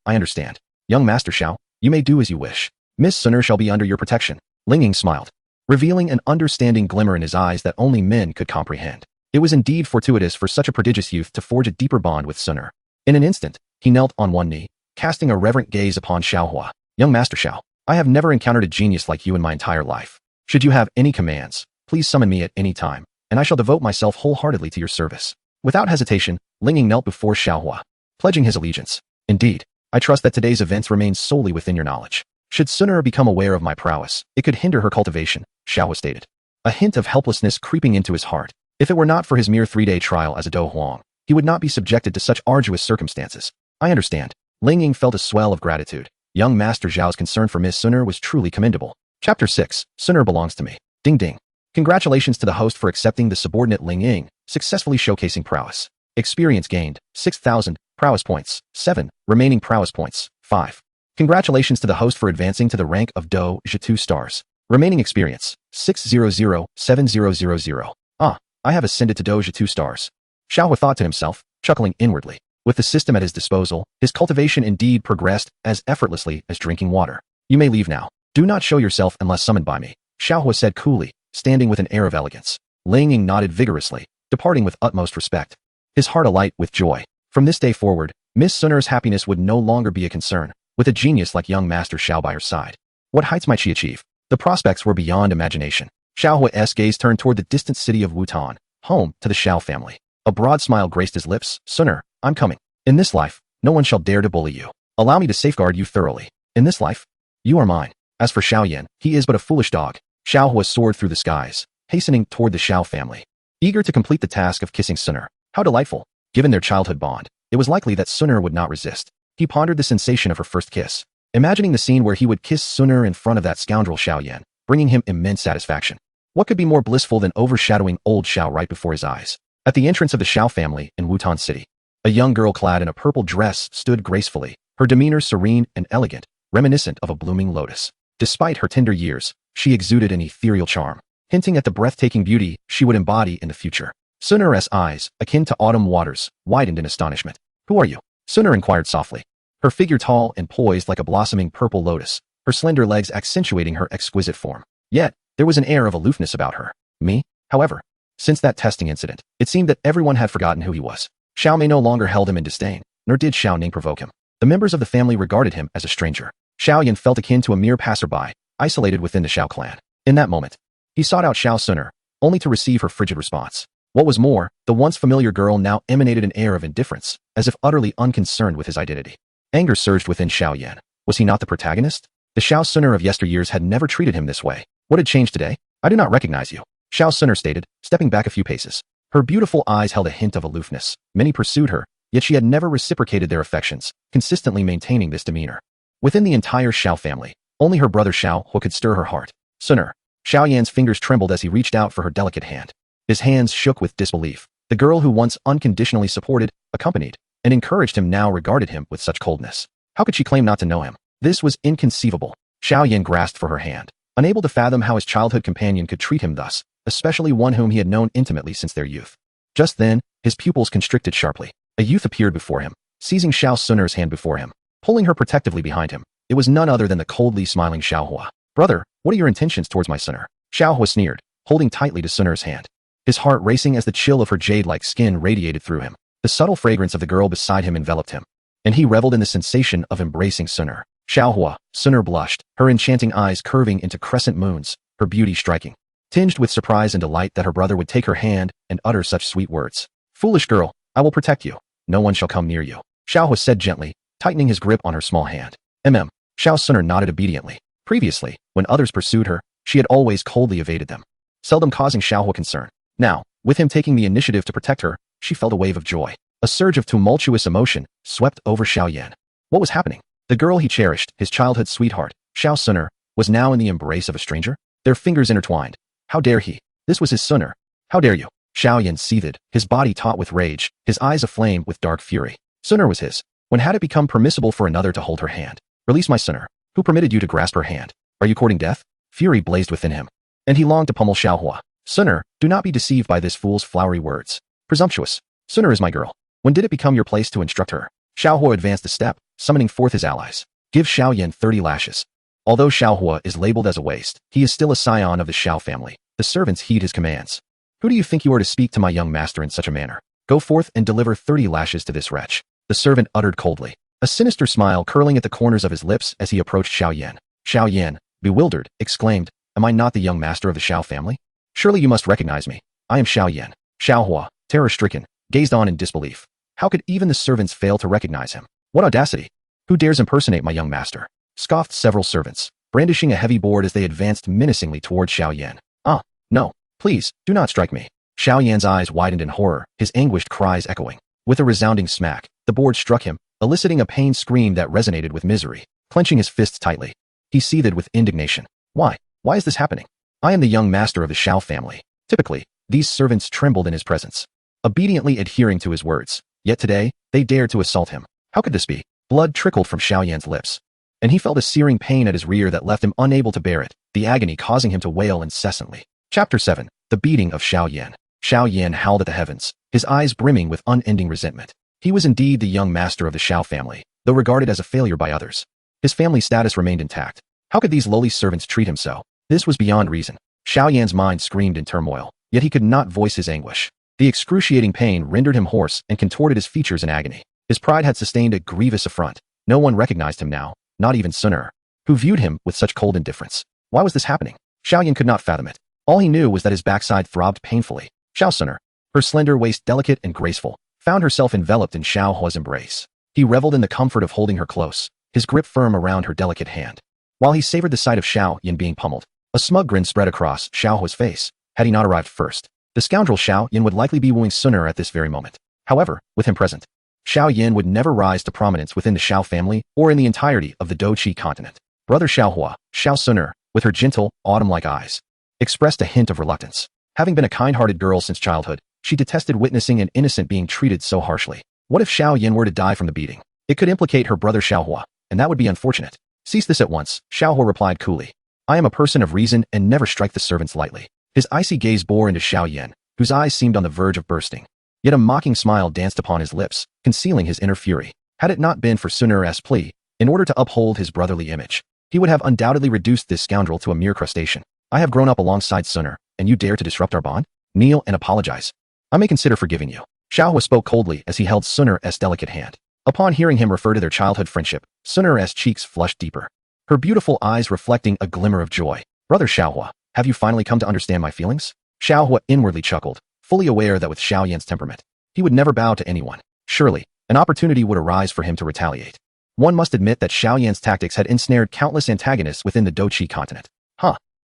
[SPEAKER 1] Young Master Xiao, you may do as you wish. Miss Suner shall be under your protection. Ling Ying smiled, revealing an understanding glimmer in his eyes that only men could comprehend. It was indeed fortuitous for such a prodigious youth to forge a deeper bond with Suner. In an instant, he knelt on one knee, casting a reverent gaze upon Xiaohua. Young Master Xiao, I have never encountered a genius like you in my entire life. Should you have any commands, please summon me at any time, and I shall devote myself wholeheartedly to your service. Without hesitation, Ling Ying knelt before Xiaohua, pledging his allegiance. Indeed, I trust that today's events remain solely within your knowledge. Should Suner become aware of my prowess, it could hinder her cultivation, Xiaohua stated. A hint of helplessness creeping into his heart. If it were not for his mere 3-day trial as a Do Huang, he would not be subjected to such arduous circumstances. I understand. Ling Ying felt a swell of gratitude. Young Master Zhao's concern for Miss Suner was truly commendable. Chapter 6. Suner belongs to me. Ding ding. Congratulations to the host for accepting the subordinate Ling Ying, successfully showcasing prowess. Experience gained, 6,000, prowess points, 7, remaining prowess points, 5. Congratulations to the host for advancing to the rank of Do Zhi 2 stars. Remaining experience, 600,7000. Ah, I have ascended to Do Zhi 2 stars. Xiaohua thought to himself, chuckling inwardly. With the system at his disposal, his cultivation indeed progressed as effortlessly as drinking water. You may leave now. Do not show yourself unless summoned by me, Xiaohua said coolly, standing with an air of elegance. Ling Ying nodded vigorously, departing with utmost respect. His heart alight with joy. From this day forward, Miss Suner's happiness would no longer be a concern, with a genius like young Master Xiao by her side. What heights might she achieve? The prospects were beyond imagination. Xiaohua's gaze turned toward the distant city of Wutan, home to the Xiao family. A broad smile graced his lips. Suner, I'm coming. In this life, no one shall dare to bully you. Allow me to safeguard you thoroughly. In this life, you are mine. As for Xiaoyan, he is but a foolish dog. Xiaohua soared through the skies, hastening toward the Xiao family. Eager to complete the task of kissing Suner. How delightful. Given their childhood bond, it was likely that Suner would not resist. He pondered the sensation of her first kiss, imagining the scene where he would kiss Suner in front of that scoundrel Xiaoyan, bringing him immense satisfaction. What could be more blissful than overshadowing old Xiao right before his eyes? At the entrance of the Xiao family in Wutan City, a young girl clad in a purple dress stood gracefully, her demeanor serene and elegant, reminiscent of a blooming lotus. Despite her tender years, she exuded an ethereal charm, hinting at the breathtaking beauty she would embody in the future. Suner's eyes, akin to autumn waters, widened in astonishment. Who are you? Suner inquired softly. Her figure tall and poised like a blossoming purple lotus, her slender legs accentuating her exquisite form. Yet, there was an air of aloofness about her. Me, however. Since that testing incident, it seemed that everyone had forgotten who he was. Xiao Mei no longer held him in disdain, nor did Xiao Ning provoke him. The members of the family regarded him as a stranger. Xiao Yan felt akin to a mere passerby, isolated within the Xiao clan. In that moment, he sought out Xiao Suner, only to receive her frigid response. What was more, the once familiar girl now emanated an air of indifference, as if utterly unconcerned with his identity. Anger surged within Xiao Yan. Was he not the protagonist? The Xiao Suner of yesteryears had never treated him this way. What had changed today? I do not recognize you, Xiao Suner stated, stepping back a few paces. Her beautiful eyes held a hint of aloofness. Many pursued her, yet she had never reciprocated their affections, consistently maintaining this demeanor. Within the entire Xiao family, only her brother Xiao Hu could stir her heart. Suner. Xiao Yan's fingers trembled as he reached out for her delicate hand. His hands shook with disbelief. The girl who once unconditionally supported, accompanied, and encouraged him now regarded him with such coldness. How could she claim not to know him? This was inconceivable. Xiao Yan grasped for her hand, unable to fathom how his childhood companion could treat him thus, especially one whom he had known intimately since their youth. Just then, his pupils constricted sharply. A youth appeared before him, seizing Xiao Suner's hand before him, pulling her protectively behind him. It was none other than the coldly smiling Xiaohua. Brother, what are your intentions towards my Suner? Xiaohua sneered, holding tightly to Suner's hand. His heart racing as the chill of her jade-like skin radiated through him. The subtle fragrance of the girl beside him enveloped him, and he reveled in the sensation of embracing Suner. Xiaohua. Suner blushed, her enchanting eyes curving into crescent moons, her beauty striking, tinged with surprise and delight that her brother would take her hand and utter such sweet words. Foolish girl, I will protect you. No one shall come near you, Xiaohua said gently, tightening his grip on her small hand. Xiao Suner nodded obediently. Previously, when others pursued her, she had always coldly evaded them, seldom causing Xiaohua concern. Now, with him taking the initiative to protect her, she felt a wave of joy. A surge of tumultuous emotion swept over Xiao Yan. What was happening? The girl he cherished, his childhood sweetheart, Xiao Suner, was now in the embrace of a stranger? Their fingers intertwined. How dare he? This was his Suner. How dare you? Xiao Yan seethed, his body taut with rage, his eyes aflame with dark fury. Suner was his. When had it become permissible for another to hold her hand? Release my Suner. Who permitted you to grasp her hand? Are you courting death? Fury blazed within him, and he longed to pummel Xiaohua. Suner, do not be deceived by this fool's flowery words. Presumptuous. Suner is my girl. When did it become your place to instruct her? Xiaohua advanced a step, summoning forth his allies. Give Xiao Yan 30 lashes. Although Xiaohua is labeled as a waste, he is still a scion of the Xiao family. The servants heed his commands. Who do you think you are to speak to my young master in such a manner? Go forth and deliver 30 lashes to this wretch. The servant uttered coldly, a sinister smile curling at the corners of his lips as he approached Xiao Yan. Xiao Yan, bewildered, exclaimed, Am I not the young master of the Xiao family? Surely you must recognize me. I am Xiao Yan. Xiaohua, terror-stricken, gazed on in disbelief. How could even the servants fail to recognize him? What audacity! Who dares impersonate my young master? Scoffed several servants, brandishing a heavy board as they advanced menacingly toward Xiao Yan. Ah, no, please, do not strike me. Xiao Yan's eyes widened in horror, his anguished cries echoing. With a resounding smack, the board struck him, eliciting a pained scream that resonated with misery. Clenching his fists tightly, he seethed with indignation. Why? Why is this happening? I am the young master of the Xiao family. Typically, these servants trembled in his presence, obediently adhering to his words. Yet today, they dared to assault him. How could this be? Blood trickled from Xiao Yan's lips, and he felt a searing pain at his rear that left him unable to bear it, the agony causing him to wail incessantly. Chapter 7. The Beating of Xiao Yan. Xiao Yan howled at the heavens, his eyes brimming with unending resentment. He was indeed the young master of the Xiao family, though regarded as a failure by others. His family status remained intact. How could these lowly servants treat him so? This was beyond reason. Xiao Yan's mind screamed in turmoil, yet he could not voice his anguish. The excruciating pain rendered him hoarse and contorted his features in agony. His pride had sustained a grievous affront. No one recognized him now, not even Sun, who viewed him with such cold indifference. Why was this happening? Xiao Yan could not fathom it. All he knew was that his backside throbbed painfully. Xiao Sun, her slender waist delicate and graceful, found herself enveloped in Xiao Hua's embrace. He reveled in the comfort of holding her close, his grip firm around her delicate hand. While he savored the sight of Xiao Yan being pummeled, a smug grin spread across Xiao Hua's face. Had he not arrived first, the scoundrel Xiao Yan would likely be wooing Sun at this very moment. However, with him present, Xiao Yan would never rise to prominence within the Xiao family or in the entirety of the Douqi continent. Brother Xiao Hua, Xiao Sun, with her gentle, autumn-like eyes, expressed a hint of reluctance. Having been a kind-hearted girl since childhood, she detested witnessing an innocent being treated so harshly. What if Xiao Yan were to die from the beating? It could implicate her brother Xiao Hua, and that would be unfortunate. Cease this at once, Xiao Hua replied coolly. I am a person of reason and never strike the servants lightly. His icy gaze bore into Xiao Yan, whose eyes seemed on the verge of bursting. Yet a mocking smile danced upon his lips, concealing his inner fury. Had it not been for Sun's plea, in order to uphold his brotherly image, he would have undoubtedly reduced this scoundrel to a mere crustacean. I have grown up alongside Sun, and you dare to disrupt our bond? Kneel and apologize. I may consider forgiving you. Xiao Hua spoke coldly as he held Sun's delicate hand. Upon hearing him refer to their childhood friendship, Sun's cheeks flushed deeper, her beautiful eyes reflecting a glimmer of joy. Brother Xiao Hua, have you finally come to understand my feelings? Xiao Hua inwardly chuckled, fully aware that with Xiao Yan's temperament, he would never bow to anyone. Surely, an opportunity would arise for him to retaliate. One must admit that Xiao Yan's tactics had ensnared countless antagonists within the Douqi continent.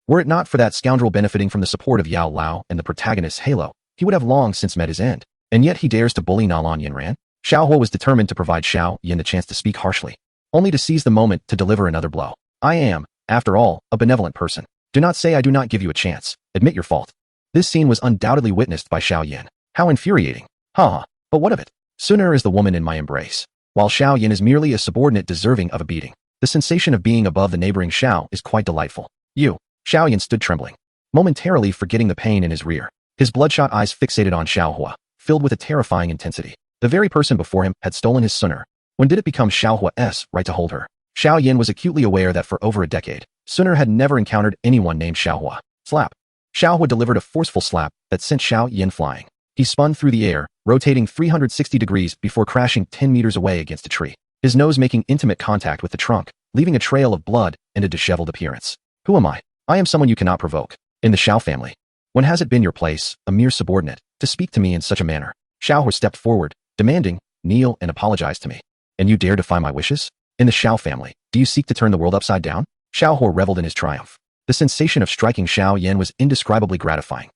[SPEAKER 1] Were it not for that scoundrel benefiting from the support of Yao Lao and the protagonist's halo, he would have long since met his end. And yet he dares to bully Nalan Yanran? Xiao Hua was determined to provide Xiao Yan the chance to speak harshly, only to seize the moment to deliver another blow. I am, after all, a benevolent person. Do not say I do not give you a chance. Admit your fault. This scene was undoubtedly witnessed by Xiao Yan. How infuriating. But what of it? Sun is the woman in my embrace, while Xiao Yan is merely a subordinate deserving of a beating. The sensation of being above the neighboring Xiao is quite delightful. Xiao Yan stood trembling, momentarily forgetting the pain in his rear. His bloodshot eyes fixated on Xiao Hua, filled with a terrifying intensity. The very person before him had stolen his Sun. When did it become Xiao Hua's right to hold her? Xiao Yan was acutely aware that for over a decade, Sun had never encountered anyone named Xiao Hua. Slap. Xiao Hua delivered a forceful slap that sent Xiao Yan flying. He spun through the air, rotating 360 degrees before crashing 10 meters away against a tree, his nose making intimate contact with the trunk, leaving a trail of blood and a disheveled appearance. Who am I? I am someone you cannot provoke. In the Xiao family, when has it been your place, a mere subordinate, to speak to me in such a manner? Xiao Hua stepped forward, demanding, kneel and apologize to me. And you dare defy my wishes? In the Xiao family, do you seek to turn the world upside down? Xiao Hua reveled in his triumph. The sensation of striking Xiao Yan was indescribably gratifying.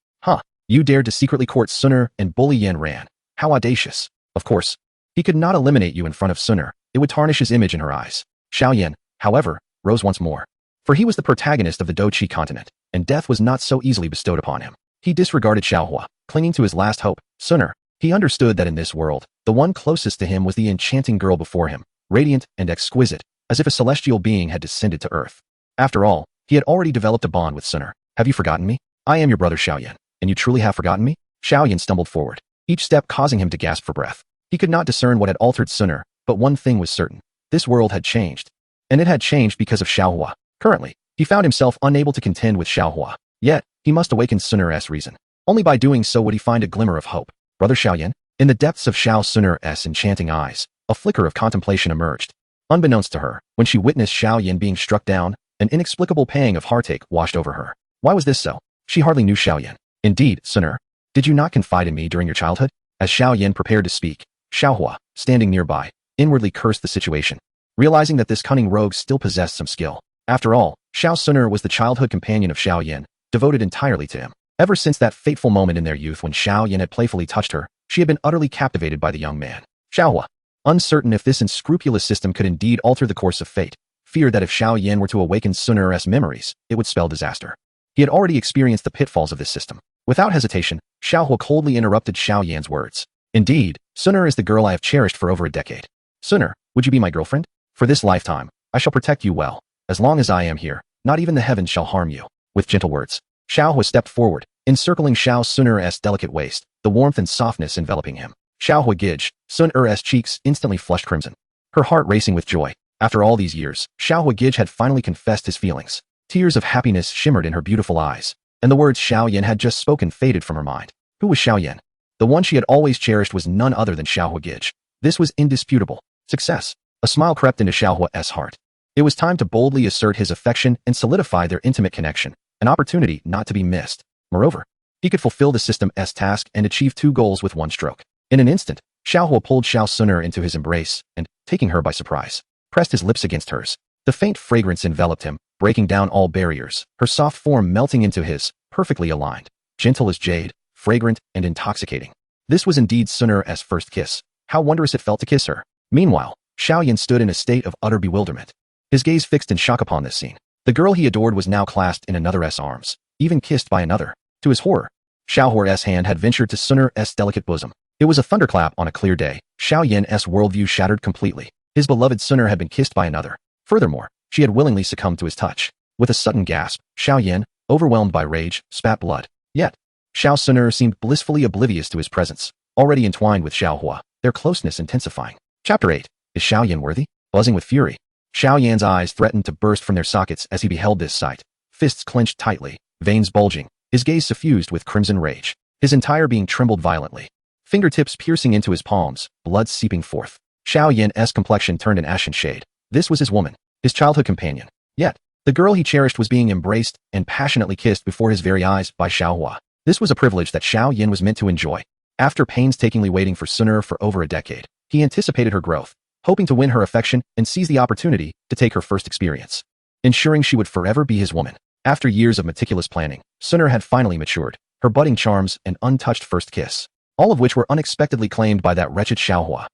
[SPEAKER 1] You dared to secretly court Sun and bully Yan Ran. How audacious. Of course, he could not eliminate you in front of Sun. It would tarnish his image in her eyes. Xiao Yan, however, rose once more. For he was the protagonist of the Douqi continent, and death was not so easily bestowed upon him. He disregarded Xiao Hua, clinging to his last hope, Sun. He understood that in this world, the one closest to him was the enchanting girl before him, radiant and exquisite, as if a celestial being had descended to earth. After all, he had already developed a bond with Sun. Have you forgotten me? I am your brother Xiao Yan, and you truly have forgotten me? Xiao Yan stumbled forward, each step causing him to gasp for breath. He could not discern what had altered Sun, but one thing was certain. This world had changed. And it had changed because of Xiao Hua. Currently, he found himself unable to contend with Xiao Hua. Yet, he must awaken Sun's reason. Only by doing so would he find a glimmer of hope. Brother Xiao Yan? In the depths of Xiao Sun's enchanting eyes, a flicker of contemplation emerged. Unbeknownst to her, when she witnessed Xiao Yan being struck down, an inexplicable pang of heartache washed over her. Why was this so? She hardly knew Xiao Yan. Indeed, Sun, did you not confide in me during your childhood? As Xiao Yan prepared to speak, Xiao Hua, standing nearby, inwardly cursed the situation, realizing that this cunning rogue still possessed some skill. After all, Xiao Sun was the childhood companion of Xiao Yan, devoted entirely to him. Ever since that fateful moment in their youth when Xiao Yan had playfully touched her, she had been utterly captivated by the young man. Xiao Hua, uncertain if this unscrupulous system could indeed alter the course of fate, feared that if Xiao Yan were to awaken Sun'er's memories, it would spell disaster. He had already experienced the pitfalls of this system. Without hesitation, Xiaohua coldly interrupted Xiao Yan's words. Indeed, Sun'er is the girl I have cherished for over a decade. Sun'er, would you be my girlfriend? For this lifetime, I shall protect you well. As long as I am here, not even the heavens shall harm you. With gentle words, Xiaohua stepped forward, encircling Xiao Sun'er's delicate waist, the warmth and softness enveloping him. Xiaohua Gij, Sun'er's cheeks instantly flushed crimson, her heart racing with joy. After all these years, Xiaohua Gij had finally confessed his feelings. Tears of happiness shimmered in her beautiful eyes, and the words Xiao Yan had just spoken faded from her mind. Who was Xiao Yan? The one she had always cherished was none other than Xiaohua Gij. This was indisputable. Success. A smile crept into Xiaohua's heart. It was time to boldly assert his affection and solidify their intimate connection, an opportunity not to be missed. Moreover, he could fulfill the system's task and achieve 2 goals with one stroke. In an instant, Xiaohua pulled Xiao Sun'er into his embrace and, taking her by surprise, pressed his lips against hers. The faint fragrance enveloped him, breaking down all barriers, her soft form melting into his, perfectly aligned, gentle as jade, fragrant and intoxicating. This was indeed Sun'er's first kiss. How wondrous it felt to kiss her. Meanwhile, Xiao Yan stood in a state of utter bewilderment, his gaze fixed in shock upon this scene. The girl he adored was now clasped in another's arms, even kissed by another. To his horror, Xiaohua's hand had ventured to Sun'er's delicate bosom. It was a thunderclap on a clear day. Xiao Yan's worldview shattered completely. His beloved Sun'er had been kissed by another. Furthermore, she had willingly succumbed to his touch. With a sudden gasp, Xiao Yan, overwhelmed by rage, spat blood. Yet, Xiao Sun'er seemed blissfully oblivious to his presence, already entwined with Xiaohua, their closeness intensifying. Chapter 8. Is Xiao Yan worthy? Buzzing with fury, Xiao Yan's eyes threatened to burst from their sockets as he beheld this sight. Fists clenched tightly, veins bulging, his gaze suffused with crimson rage. His entire being trembled violently, fingertips piercing into his palms, blood seeping forth. Xiao Yan's complexion turned an ashen shade. This was his woman, his childhood companion. Yet, the girl he cherished was being embraced and passionately kissed before his very eyes by Xiaohua. This was a privilege that Xiao Yan was meant to enjoy. After painstakingly waiting for Sun'er for over a decade, he anticipated her growth, hoping to win her affection and seize the opportunity to take her first experience, ensuring she would forever be his woman. After years of meticulous planning, Sun'er had finally matured, her budding charms and untouched first kiss, all of which were unexpectedly claimed by that wretched Xiaohua.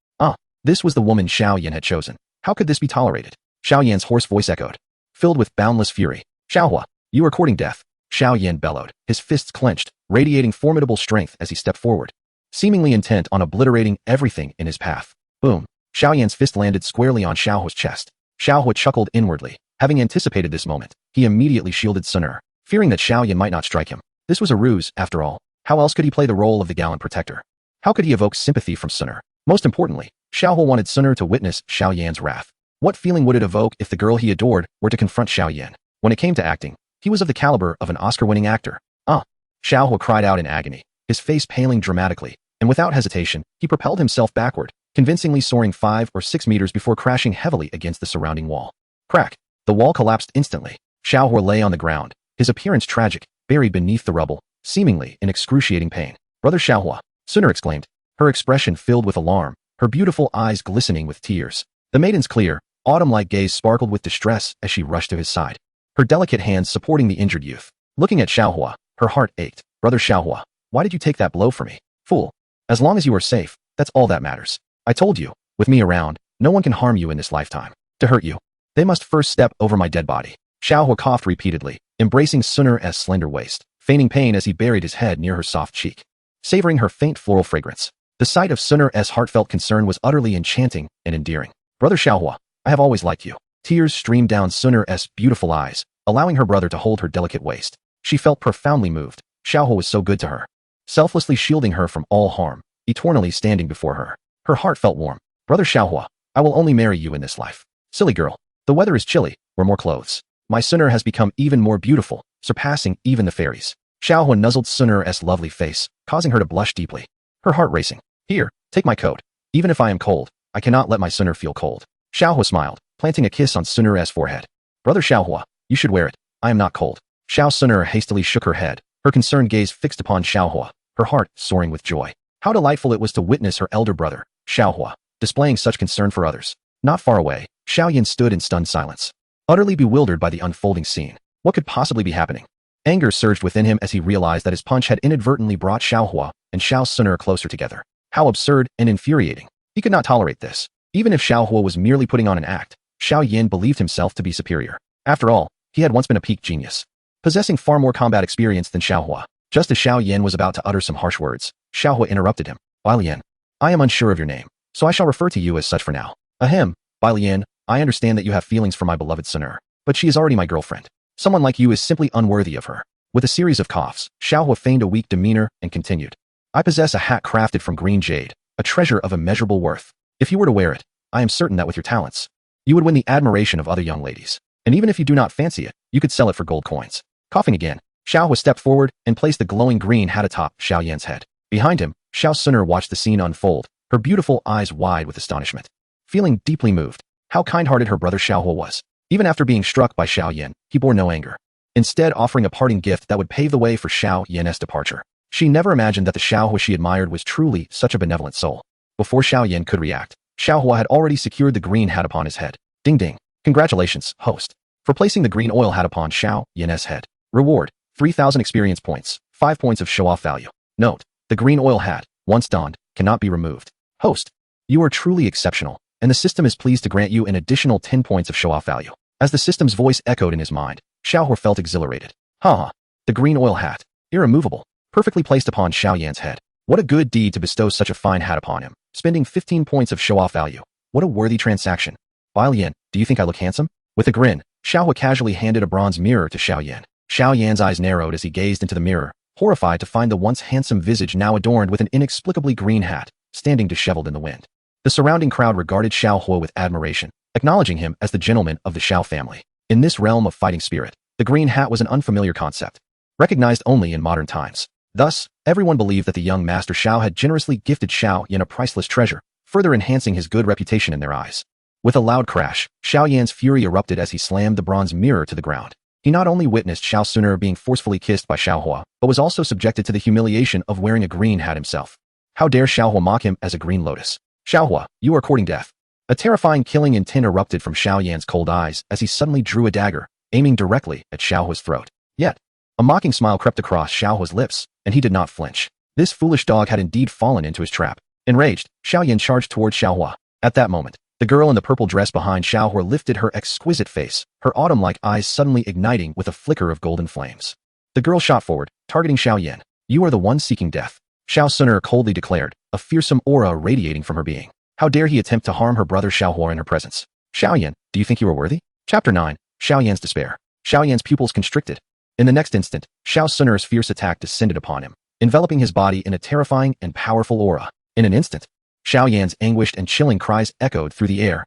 [SPEAKER 1] This was the woman Xiao Yan had chosen. How could this be tolerated? Xiao Yan's hoarse voice echoed, filled with boundless fury. Xiaohua, you are courting death. Xiao Yan bellowed, his fists clenched, radiating formidable strength as he stepped forward, seemingly intent on obliterating everything in his path. Boom. Xiao Yan's fist landed squarely on Xiaohua's chest. Xiaohua chuckled inwardly. Having anticipated this moment, he immediately shielded Sun'er, fearing that Xiao Yan might not strike him. This was a ruse, after all. How else could he play the role of the gallant protector? How could he evoke sympathy from Sun'er? Most importantly, Xiaohua wanted Sun'er to witness Xiao Yan's wrath. What feeling would it evoke if the girl he adored were to confront Xiao Yan? When it came to acting, he was of the caliber of an Oscar-winning actor. Xiaohua cried out in agony, his face paling dramatically, and without hesitation, he propelled himself backward, convincingly soaring 5 or 6 meters before crashing heavily against the surrounding wall. Crack! The wall collapsed instantly. Xiaohua lay on the ground, his appearance tragic, buried beneath the rubble, seemingly in excruciating pain. Brother Xiaohua, Sun'er exclaimed, her expression filled with alarm, her beautiful eyes glistening with tears. The maiden's clear, autumn-like gaze sparkled with distress as she rushed to his side, her delicate hands supporting the injured youth. Looking at Xiaohua, her heart ached. Brother Xiaohua, why did you take that blow for me? Fool. As long as you are safe, that's all that matters. I told you, with me around, no one can harm you in this lifetime. To hurt you, they must first step over my dead body. Xiaohua coughed repeatedly, embracing Sun'er's slender waist, feigning pain as he buried his head near her soft cheek, savoring her faint floral fragrance. The sight of Sun'er's heartfelt concern was utterly enchanting and endearing. Brother Xiaohua, I have always liked you. Tears streamed down Sun'er's beautiful eyes, allowing her brother to hold her delicate waist. She felt profoundly moved. Xiaohua was so good to her, selflessly shielding her from all harm, eternally standing before her. Her heart felt warm. Brother Xiaohua, I will only marry you in this life. Silly girl, the weather is chilly, wear more clothes. My Sun'er has become even more beautiful, surpassing even the fairies. Xiaohua nuzzled Sun'er's lovely face, causing her to blush deeply, her heart racing. Here, take my coat. Even if I am cold, I cannot let my Sun'er feel cold. Xiaohua smiled, planting a kiss on Sun'er's forehead. Brother Xiaohua, you should wear it. I am not cold. Xiao Sun'er hastily shook her head, her concerned gaze fixed upon Xiaohua, her heart soaring with joy. How delightful it was to witness her elder brother, Xiaohua, displaying such concern for others. Not far away, Xiao Yan stood in stunned silence, utterly bewildered by the unfolding scene. What could possibly be happening? Anger surged within him as he realized that his punch had inadvertently brought Xiaohua and Xiao Sun'er closer together. How absurd and infuriating. He could not tolerate this. Even if Xiao Hua was merely putting on an act, Xiao Yin believed himself to be superior. After all, he had once been a peak genius, possessing far more combat experience than Xiao Hua. Just as Xiao Yin was about to utter some harsh words, Xiao Hua interrupted him. Bai Lian, I am unsure of your name, so I shall refer to you as such for now. Ahem, Bai Lian, I understand that you have feelings for my beloved Sun'er, but she is already my girlfriend. Someone like you is simply unworthy of her. With a series of coughs, Xiao Hua feigned a weak demeanor and continued. I possess a hat crafted from green jade, a treasure of immeasurable worth. If you were to wear it, I am certain that with your talents, you would win the admiration of other young ladies. And even if you do not fancy it, you could sell it for gold coins. Coughing again, Xiao Hua stepped forward and placed the glowing green hat atop Xiao Yan's head. Behind him, Xiao Sun'er watched the scene unfold, her beautiful eyes wide with astonishment. Feeling deeply moved, how kind-hearted her brother Xiao Hua was. Even after being struck by Xiao Yan, he bore no anger, instead offering a parting gift that would pave the way for Xiao Yan's departure. She never imagined that the Xiao Hua she admired was truly such a benevolent soul. Before Xiao Yan could react, Xiao Hua had already secured the green hat upon his head. Ding ding. Congratulations, host, for placing the green oil hat upon Xiao Yan's head. Reward, 3,000 experience points, 5 points of show-off value. Note, the green oil hat, once donned, cannot be removed. Host, you are truly exceptional, and the system is pleased to grant you an additional 10 points of show-off value. As the system's voice echoed in his mind, Xiao Hua felt exhilarated. Ha! The green oil hat, irremovable, perfectly placed upon Xiao Yan's head. What a good deed to bestow such a fine hat upon him, spending 15 points of show-off value. What a worthy transaction. Bai Lian, do you think I look handsome? With a grin, Xiao Hua casually handed a bronze mirror to Xiao Yan. Xiao Yan's eyes narrowed as he gazed into the mirror, horrified to find the once handsome visage now adorned with an inexplicably green hat, standing disheveled in the wind. The surrounding crowd regarded Xiao Hua with admiration, acknowledging him as the gentleman of the Xiao family. In this realm of fighting spirit, the green hat was an unfamiliar concept, recognized only in modern times. Thus, everyone believed that the young Master Xiao had generously gifted Xiao Yan a priceless treasure, further enhancing his good reputation in their eyes. With a loud crash, Xiao Yan's fury erupted as he slammed the bronze mirror to the ground. He not only witnessed Xiao Sun'er being forcefully kissed by Xiao Hua, but was also subjected to the humiliation of wearing a green hat himself. How dare Xiao Hua mock him as a green lotus? Xiao Hua, you are courting death. A terrifying killing intent erupted from Xiao Yan's cold eyes as he suddenly drew a dagger, aiming directly at Xiao Hua's throat. Yet, a mocking smile crept across Xiao Hua's lips, and he did not flinch. This foolish dog had indeed fallen into his trap. Enraged, Xiao Yan charged towards Xiao Hua. At that moment, the girl in the purple dress behind Xiao Hua lifted her exquisite face, her autumn-like eyes suddenly igniting with a flicker of golden flames. The girl shot forward, targeting Xiao Yan. You are the one seeking death, Xiao Sun'er coldly declared, a fearsome aura radiating from her being. How dare he attempt to harm her brother Xiao Hua in her presence? Xiao Yan, do you think you are worthy? Chapter 9, Xiao Yan's despair. Xiao Yan's pupils constricted. In the next instant, Xiao Sun'er's fierce attack descended upon him, enveloping his body in a terrifying and powerful aura. In an instant, Xiao Yan's anguished and chilling cries echoed through the air.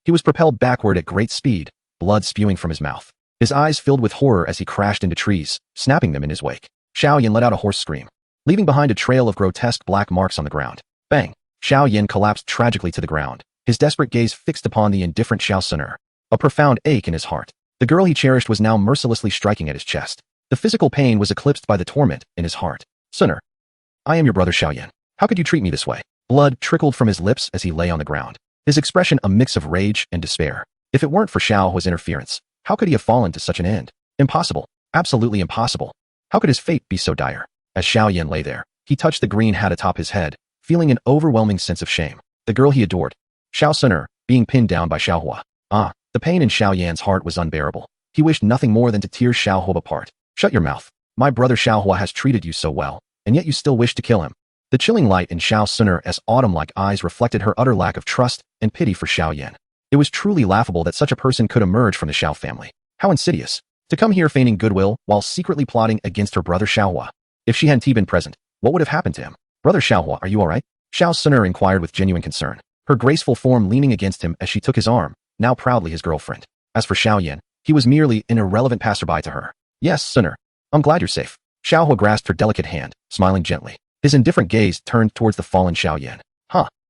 [SPEAKER 1] He was propelled backward at great speed, blood spewing from his mouth. His eyes filled with horror as he crashed into trees, snapping them in his wake. Xiao Yan let out a hoarse scream, leaving behind a trail of grotesque black marks on the ground. Bang! Xiao Yan collapsed tragically to the ground, his desperate gaze fixed upon the indifferent Xiao Sun'er. A profound ache in his heart. The girl he cherished was now mercilessly striking at his chest. The physical pain was eclipsed by the torment in his heart. Sun'er, I am your brother Xiao Yan. How could you treat me this way? Blood trickled from his lips as he lay on the ground, his expression a mix of rage and despair. If it weren't for Xiao Hua's interference, how could he have fallen to such an end? Impossible. Absolutely impossible. How could his fate be so dire? As Xiao Yan lay there, he touched the green hat atop his head, feeling an overwhelming sense of shame. The girl he adored, Xiao Sun'er, being pinned down by Xiao Hua. The pain in Xiao Yan's heart was unbearable. He wished nothing more than to tear Xiao Hua apart. Shut your mouth. My brother Xiao Hua has treated you so well, and yet you still wish to kill him. The chilling light in Xiao Sun'er's autumn-like eyes reflected her utter lack of trust and pity for Xiao Yan. It was truly laughable that such a person could emerge from the Xiao family. How insidious. To come here feigning goodwill while secretly plotting against her brother Xiao Hua. If she hadn't been present, what would have happened to him? Brother Xiao Hua, are you alright? Xiao Sun'er inquired with genuine concern, her graceful form leaning against him as she took his arm, now proudly his girlfriend. As for Xiao Yan, he was merely an irrelevant passerby to her. Yes, Sun'er. I'm glad you're safe. Xiao Hua grasped her delicate hand, smiling gently. His indifferent gaze turned towards the fallen Xiao Yan.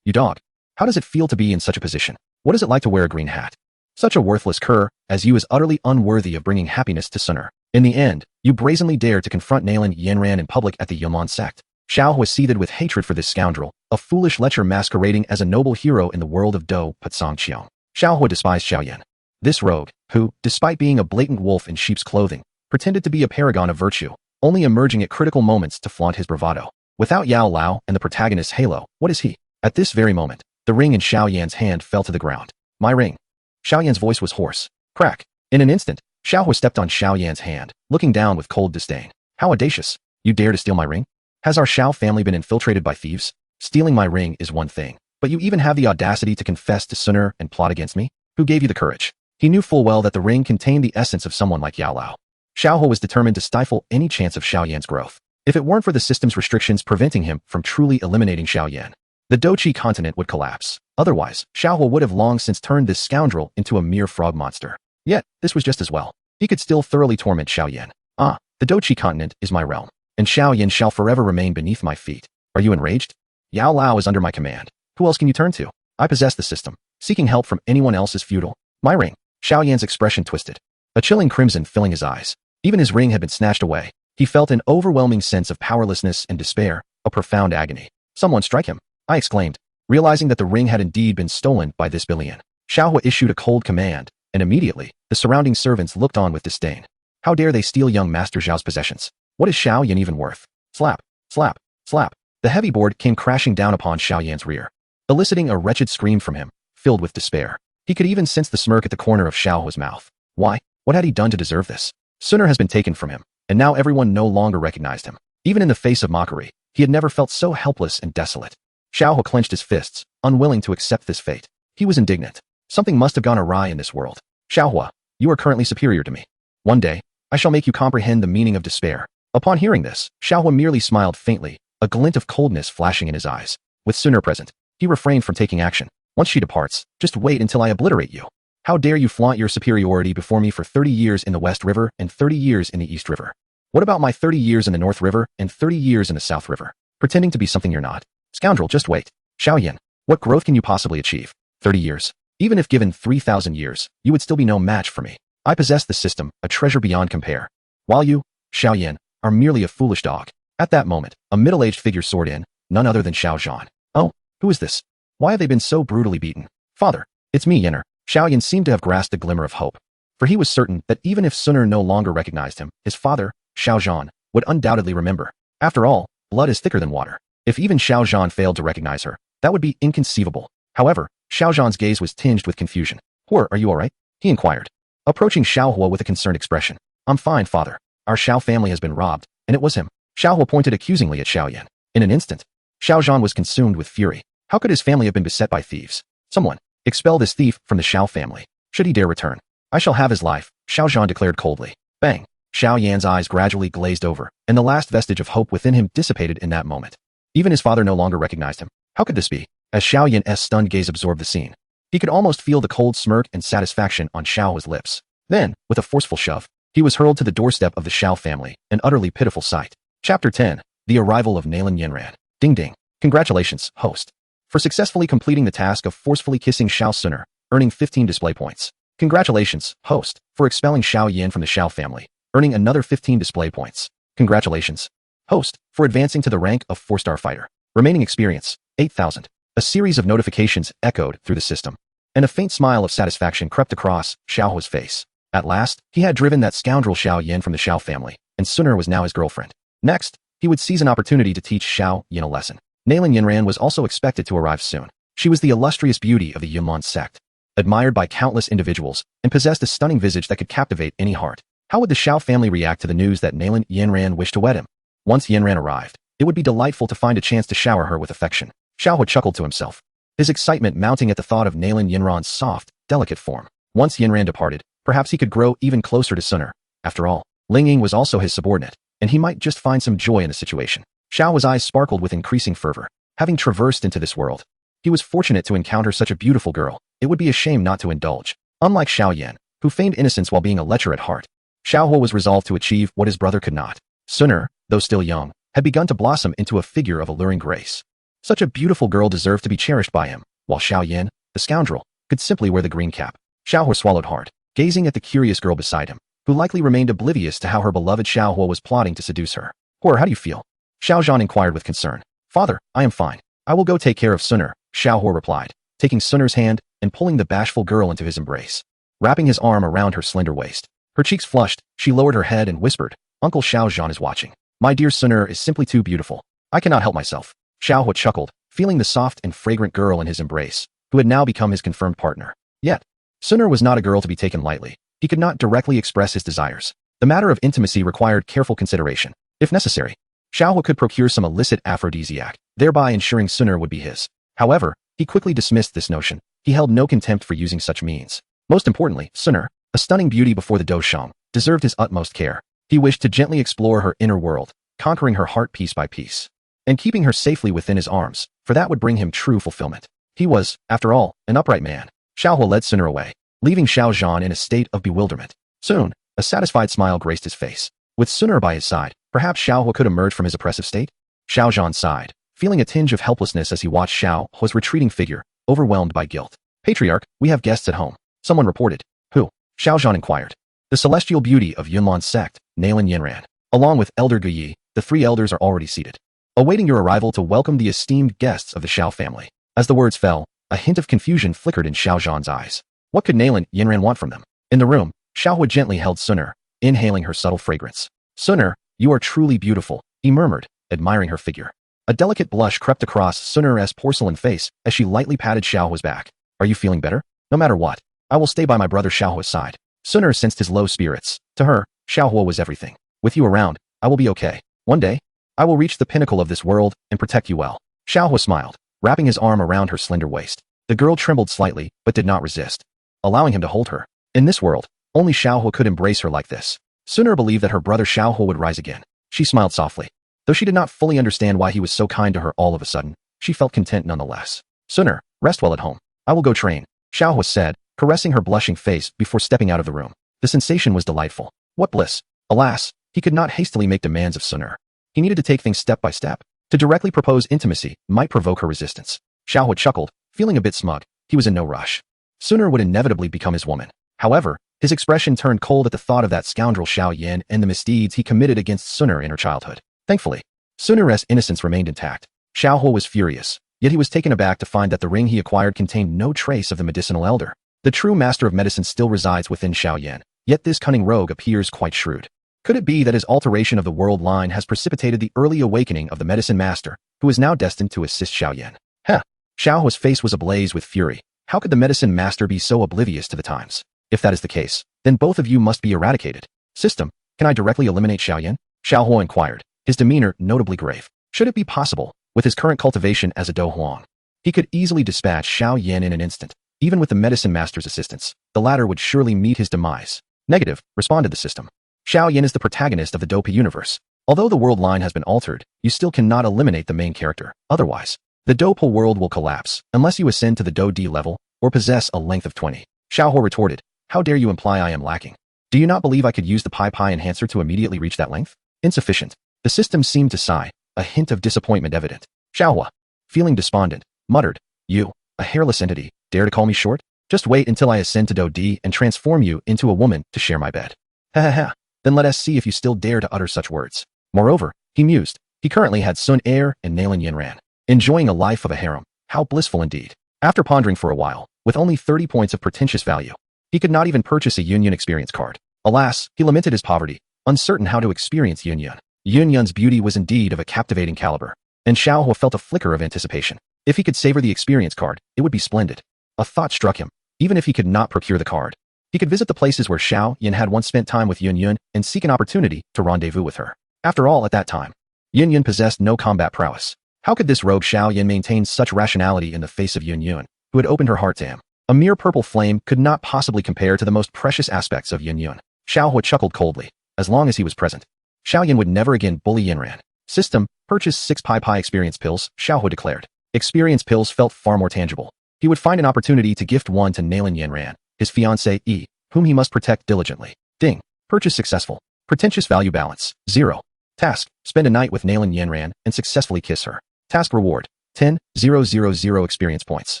[SPEAKER 1] You dog. How does it feel to be in such a position? What is it like to wear a green hat? Such a worthless cur as you is utterly unworthy of bringing happiness to Sun'er. In the end, you brazenly dared to confront Nalan Yanran in public at the Yomon sect. Xiao Hua seethed with hatred for this scoundrel, a foolish lecher masquerading as a noble hero in the world of Do Patsong Qiong. Xiao Hua despised Xiao Yan. This rogue, who, despite being a blatant wolf in sheep's clothing, pretended to be a paragon of virtue, only emerging at critical moments to flaunt his bravado. Without Yao Lao and the protagonist's halo, what is he? At this very moment, The ring in Xiao Yan's hand fell to the ground. My ring. Xiao Yan's voice was hoarse. Crack. In an instant, Xiao Hua stepped on Xiao Yan's hand, looking down with cold disdain. How audacious. You dare to steal my ring? Has our Xiao family been infiltrated by thieves? Stealing my ring is one thing, but you even have the audacity to confess to Suner and plot against me? Who gave you the courage? He knew full well that the ring contained the essence of someone like Yao Lao. Xiao Hua was determined to stifle any chance of Xiao Yan's growth. If it weren't for the system's restrictions preventing him from truly eliminating Xiao Yan, the Doqi continent would collapse. Otherwise, Xiao Hua would have long since turned this scoundrel into a mere frog monster. Yet, this was just as well. He could still thoroughly torment Xiao Yan. The Doqi continent is my realm, and Xiao Yan shall forever remain beneath my feet. Are you enraged? Yao Lao is under my command. Who else can you turn to? I possess the system. Seeking help from anyone else is futile. My ring. Xiao Yan's expression twisted, a chilling crimson filling his eyes. Even his ring had been snatched away. He felt an overwhelming sense of powerlessness and despair, a profound agony. Someone strike him, I exclaimed, realizing that the ring had indeed been stolen by this billion. Xiao Hua issued a cold command, and immediately, the surrounding servants looked on with disdain. How dare they steal young Master Zhao's possessions? What is Xiao Yan even worth? Slap, slap, slap. The heavy board came crashing down upon Xiao Yan's rear, eliciting a wretched scream from him, filled with despair. He could even sense the smirk at the corner of Xiao Hua's mouth. Why? What had he done to deserve this? Suner has been taken from him, and now everyone no longer recognized him. Even in the face of mockery, he had never felt so helpless and desolate. Xiao Hua clenched his fists, unwilling to accept this fate. He was indignant. Something must have gone awry in this world. Xiao Hua, you are currently superior to me. One day, I shall make you comprehend the meaning of despair. Upon hearing this, Xiao Hua merely smiled faintly, a glint of coldness flashing in his eyes. With Suner present, he refrained from taking action. Once she departs, just wait until I obliterate you. How dare you flaunt your superiority before me for 30 years in the West River and 30 years in the East River? What about my 30 years in the North River and 30 years in the South River? Pretending to be something you're not. Scoundrel, just wait. Xiao Yan, what growth can you possibly achieve? 30 years. Even if given 3,000 years, you would still be no match for me. I possess the system, a treasure beyond compare. While you, Xiao Yan, are merely a foolish dog. At that moment, a middle-aged figure soared in, none other than Xiao Zhan. Oh, who is this? Why have they been so brutally beaten? Father, it's me, Yenner. Xiao Yan seemed to have grasped a glimmer of hope, for he was certain that even if Suner no longer recognized him, his father, Xiao Zhan, would undoubtedly remember. After all, blood is thicker than water. If even Xiao Zhan failed to recognize her, that would be inconceivable. However, Xiao Zhan's gaze was tinged with confusion. Hua, are you all right? He inquired, approaching Xiao Hua with a concerned expression. I'm fine, father. Our Xiao family has been robbed, and it was him. Xiao Hua pointed accusingly at Xiao Yan. In an instant, Xiao Zhan was consumed with fury. How could his family have been beset by thieves? Someone, expel this thief from the Xiao family. Should he dare return, I shall have his life, Xiao Zhan declared coldly. Bang! Xiao Yan's eyes gradually glazed over, and the last vestige of hope within him dissipated in that moment. Even his father no longer recognized him. How could this be? As Xiao Yan's stunned gaze absorbed the scene, he could almost feel the cold smirk and satisfaction on Xiao Hua's lips. Then, with a forceful shove, he was hurled to the doorstep of the Xiao family, an utterly pitiful sight. Chapter 10. The Arrival of Nalan Yinran. Ding ding. Congratulations, host, for successfully completing the task of forcefully kissing Xiao Suner, earning 15 display points. Congratulations, host, for expelling Xiao Yan from the Xiao family, earning another 15 display points. Congratulations, host, for advancing to the rank of 4-star fighter. Remaining experience, 8,000. A series of notifications echoed through the system, and a faint smile of satisfaction crept across Xiao Hua's face. At last, he had driven that scoundrel Xiao Yan from the Xiao family, and Suner was now his girlfriend. Next, he would seize an opportunity to teach Xiao Yan a lesson. Nalan Yinran was also expected to arrive soon. She was the illustrious beauty of the Yunlin sect, admired by countless individuals, and possessed a stunning visage that could captivate any heart. How would the Xiao family react to the news that Nalan Yinran wished to wed him? Once Yinran arrived, it would be delightful to find a chance to shower her with affection. Xiao Hua chuckled to himself, his excitement mounting at the thought of Nalan Yinran's soft, delicate form. Once Yinran departed, perhaps he could grow even closer to Suner. After all, Ling Ying was also his subordinate, and he might just find some joy in the situation. Xiao Hua's eyes sparkled with increasing fervor. Having traversed into this world, he was fortunate to encounter such a beautiful girl. It would be a shame not to indulge. Unlike Xiao Yan, who feigned innocence while being a lecher at heart, Xiao Hua was resolved to achieve what his brother could not. Suner, though still young, had begun to blossom into a figure of alluring grace. Such a beautiful girl deserved to be cherished by him, while Xiao Yan, the scoundrel, could simply wear the green cap. Xiao Hua swallowed hard, gazing at the curious girl beside him, who likely remained oblivious to how her beloved Xiao Hua was plotting to seduce her. Hua, how do you feel? Xiao Zhan inquired with concern. Father, I am fine. I will go take care of Suner, Xiao Hua replied, taking Suner's hand and pulling the bashful girl into his embrace. Wrapping his arm around her slender waist, her cheeks flushed, she lowered her head and whispered, Uncle Xiao Zhan is watching. My dear Suner is simply too beautiful. I cannot help myself. Xiao Hua chuckled, feeling the soft and fragrant girl in his embrace, who had now become his confirmed partner. Yet, Suner was not a girl to be taken lightly. He could not directly express his desires. The matter of intimacy required careful consideration. If necessary, Xiaohua could procure some illicit aphrodisiac, thereby ensuring Suner would be his. However, he quickly dismissed this notion. He held no contempt for using such means. Most importantly, Suner, a stunning beauty before the Doshang, deserved his utmost care. He wished to gently explore her inner world, conquering her heart piece by piece, and keeping her safely within his arms, for that would bring him true fulfillment. He was, after all, an upright man. Xiaohua led Suner away, leaving Xiao Zhan in a state of bewilderment. Soon, a satisfied smile graced his face. With Suner by his side, perhaps Xiaohua could emerge from his oppressive state? Xiao Zhan sighed, feeling a tinge of helplessness as he watched Xiaohua's retreating figure, overwhelmed by guilt. Patriarch, we have guests at home. Someone reported. Who? Xiao Zhan inquired. The celestial beauty of Yunlan's sect, Nalan Yinran. Along with Elder Guyi, the three elders are already seated, awaiting your arrival to welcome the esteemed guests of the Xiao family. As the words fell, a hint of confusion flickered in Xiao Zhan's eyes. What could Nalan Yinran want from them? In the room, Xiaohua gently held Suner, inhaling her subtle fragrance. Suner, you are truly beautiful, he murmured, admiring her figure. A delicate blush crept across Suner's porcelain face as she lightly patted Xiaohua's back. Are you feeling better? No matter what, I will stay by my brother Xiaohua's side. Suner sensed his low spirits. To her, Xiaohua was everything. With you around, I will be okay. One day, I will reach the pinnacle of this world and protect you well. Xiaohua smiled, wrapping his arm around her slender waist. The girl trembled slightly, but did not resist, allowing him to hold her. In this world, only Xiaohua could embrace her like this. Suner believed that her brother Xiaohua would rise again. She smiled softly. Though she did not fully understand why he was so kind to her all of a sudden, she felt content nonetheless. Suner, rest well at home. I will go train, Xiaohua said, caressing her blushing face before stepping out of the room. The sensation was delightful. What bliss! Alas, he could not hastily make demands of Suner. He needed to take things step by step. To directly propose intimacy might provoke her resistance. Xiaohua chuckled, feeling a bit smug. He was in no rush. Suner would inevitably become his woman. However, his expression turned cold at the thought of that scoundrel Xiao Yan and the misdeeds he committed against Suner in her childhood. Thankfully, Suner's innocence remained intact. Xiaohua was furious, yet he was taken aback to find that the ring he acquired contained no trace of the medicinal elder. The true master of medicine still resides within Xiao Yan, yet this cunning rogue appears quite shrewd. Could it be that his alteration of the world line has precipitated the early awakening of the medicine master, who is now destined to assist Xiao Yan? Heh! Xiaohua's face was ablaze with fury. How could the medicine master be so oblivious to the times? If that is the case, then both of you must be eradicated. System, can I directly eliminate Xiao Yan? Xiaohua inquired, his demeanor notably grave. Should it be possible, with his current cultivation as a Do Huang, he could easily dispatch Xiao Yan in an instant. Even with the medicine master's assistance, the latter would surely meet his demise. Negative, responded the system. Xiao Yan is the protagonist of the Dopi universe. Although the world line has been altered, you still cannot eliminate the main character. Otherwise, the Dopo world will collapse, unless you ascend to the Do D level, or possess a length of 20. Xiaohua retorted, how dare you imply I am lacking? Do you not believe I could use the Pi Pi enhancer to immediately reach that length? Insufficient. The system seemed to sigh, a hint of disappointment evident. Xiaohua, feeling despondent, muttered, you, a hairless entity, dare to call me short? Just wait until I ascend to Do D and transform you into a woman to share my bed. Ha ha ha, then let us see if you still dare to utter such words. Moreover, he mused, he currently had Sun Air and Nalan Yinran, enjoying a life of a harem. How blissful indeed. After pondering for a while, with only 30 points of pretentious value, he could not even purchase a Yunyan experience card. Alas, he lamented his poverty, uncertain how to experience Yunyan. Yunyan's beauty was indeed of a captivating caliber, and Xiaohua felt a flicker of anticipation. If he could savor the experience card, it would be splendid. A thought struck him. Even if he could not procure the card, he could visit the places where Xiao Yan had once spent time with Yun and seek an opportunity to rendezvous with her. After all, at that time, Yun possessed no combat prowess. How could this rogue Xiao Yan maintain such rationality in the face of Yun, who had opened her heart to him? A mere purple flame could not possibly compare to the most precious aspects of Yun. Xiaohua chuckled coldly. As long as he was present, Xiao Yan would never again bully Yinran. System, purchase 6 Pi Pi experience pills, Xiaohua declared. Experience pills felt far more tangible. He would find an opportunity to gift one to Nalan Yinran, his fiancée, whom he must protect diligently. Ding. Purchase successful. Pretentious value balance, 0. Task, spend a night with Nalan Yinran and successfully kiss her. Task reward, 10,000 experience points.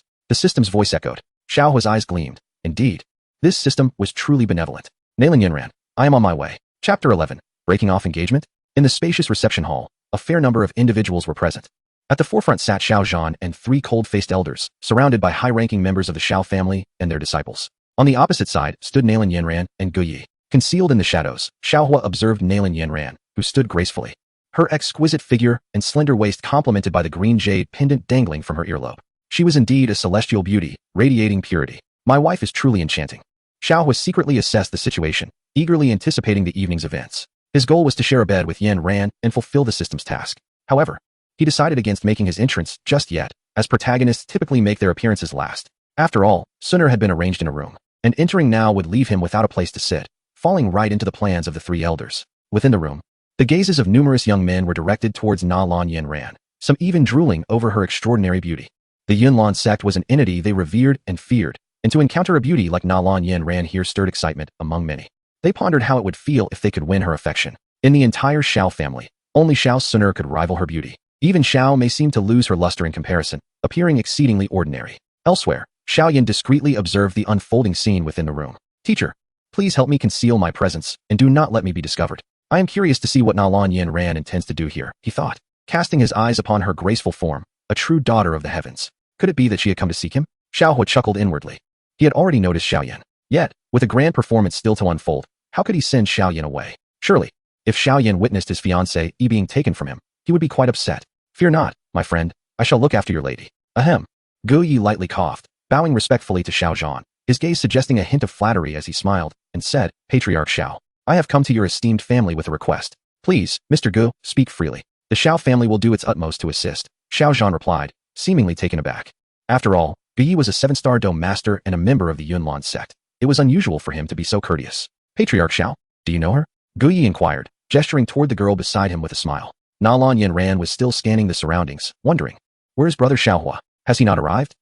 [SPEAKER 1] The system's voice echoed. Xiaohua's eyes gleamed. Indeed, this system was truly benevolent. Nalan Yinran, I am on my way. Chapter 11, Breaking Off Engagement. In the spacious reception hall, a fair number of individuals were present. At the forefront sat Xiao Zhan and 3 cold-faced elders, surrounded by high-ranking members of the Xiao family and their disciples. On the opposite side stood Nalan Yinran and Guyi. Concealed in the shadows, Xiaohua observed Nalan Yinran, who stood gracefully, her exquisite figure and slender waist complemented by the green jade pendant dangling from her earlobe. She was indeed a celestial beauty, radiating purity. My wife is truly enchanting. Xiao Hua secretly assessed the situation, eagerly anticipating the evening's events. His goal was to share a bed with Yin Ran and fulfill the system's task. However, he decided against making his entrance just yet, as protagonists typically make their appearances last. After all, Sunner had been arranged in a room, and entering now would leave him without a place to sit, falling right into the plans of the three elders. Within the room, the gazes of numerous young men were directed towards Na Lan Yin Ran, some even drooling over her extraordinary beauty. The Yunlan sect was an entity they revered and feared, and to encounter a beauty like Na Lan Yin Ran here stirred excitement among many. They pondered how it would feel if they could win her affection. In the entire Xiao family, only Xiao Sunner could rival her beauty. Even Xiao may seem to lose her luster in comparison, appearing exceedingly ordinary. Elsewhere, Xiao Yan discreetly observed the unfolding scene within the room. Teacher, please help me conceal my presence, and do not let me be discovered. I am curious to see what Na Lan Yin Ran intends to do here, he thought, casting his eyes upon her graceful form, a true daughter of the heavens. Could it be that she had come to seek him? Xiao Hua chuckled inwardly. He had already noticed Xiao Yan. Yet, with a grand performance still to unfold, how could he send Xiao Yan away? Surely, if Xiao Yan witnessed his fiancée being taken from him, he would be quite upset. Fear not, my friend, I shall look after your lady. Ahem. Gu Yi lightly coughed, bowing respectfully to Xiao Zhan, his gaze suggesting a hint of flattery as he smiled, and said, Patriarch Xiao, I have come to your esteemed family with a request. Please, Mr. Gu, speak freely. The Xiao family will do its utmost to assist, Xiao Zhan replied, seemingly taken aback. After all, Gu Yi was a 7-star dome master and a member of the Yunlan sect. It was unusual for him to be so courteous. Patriarch Xiao, do you know her? Gu Yi inquired, gesturing toward the girl beside him with a smile. Na Lan Yin Ran was still scanning the surroundings, wondering, where is brother Xiao Hua? Has he not arrived?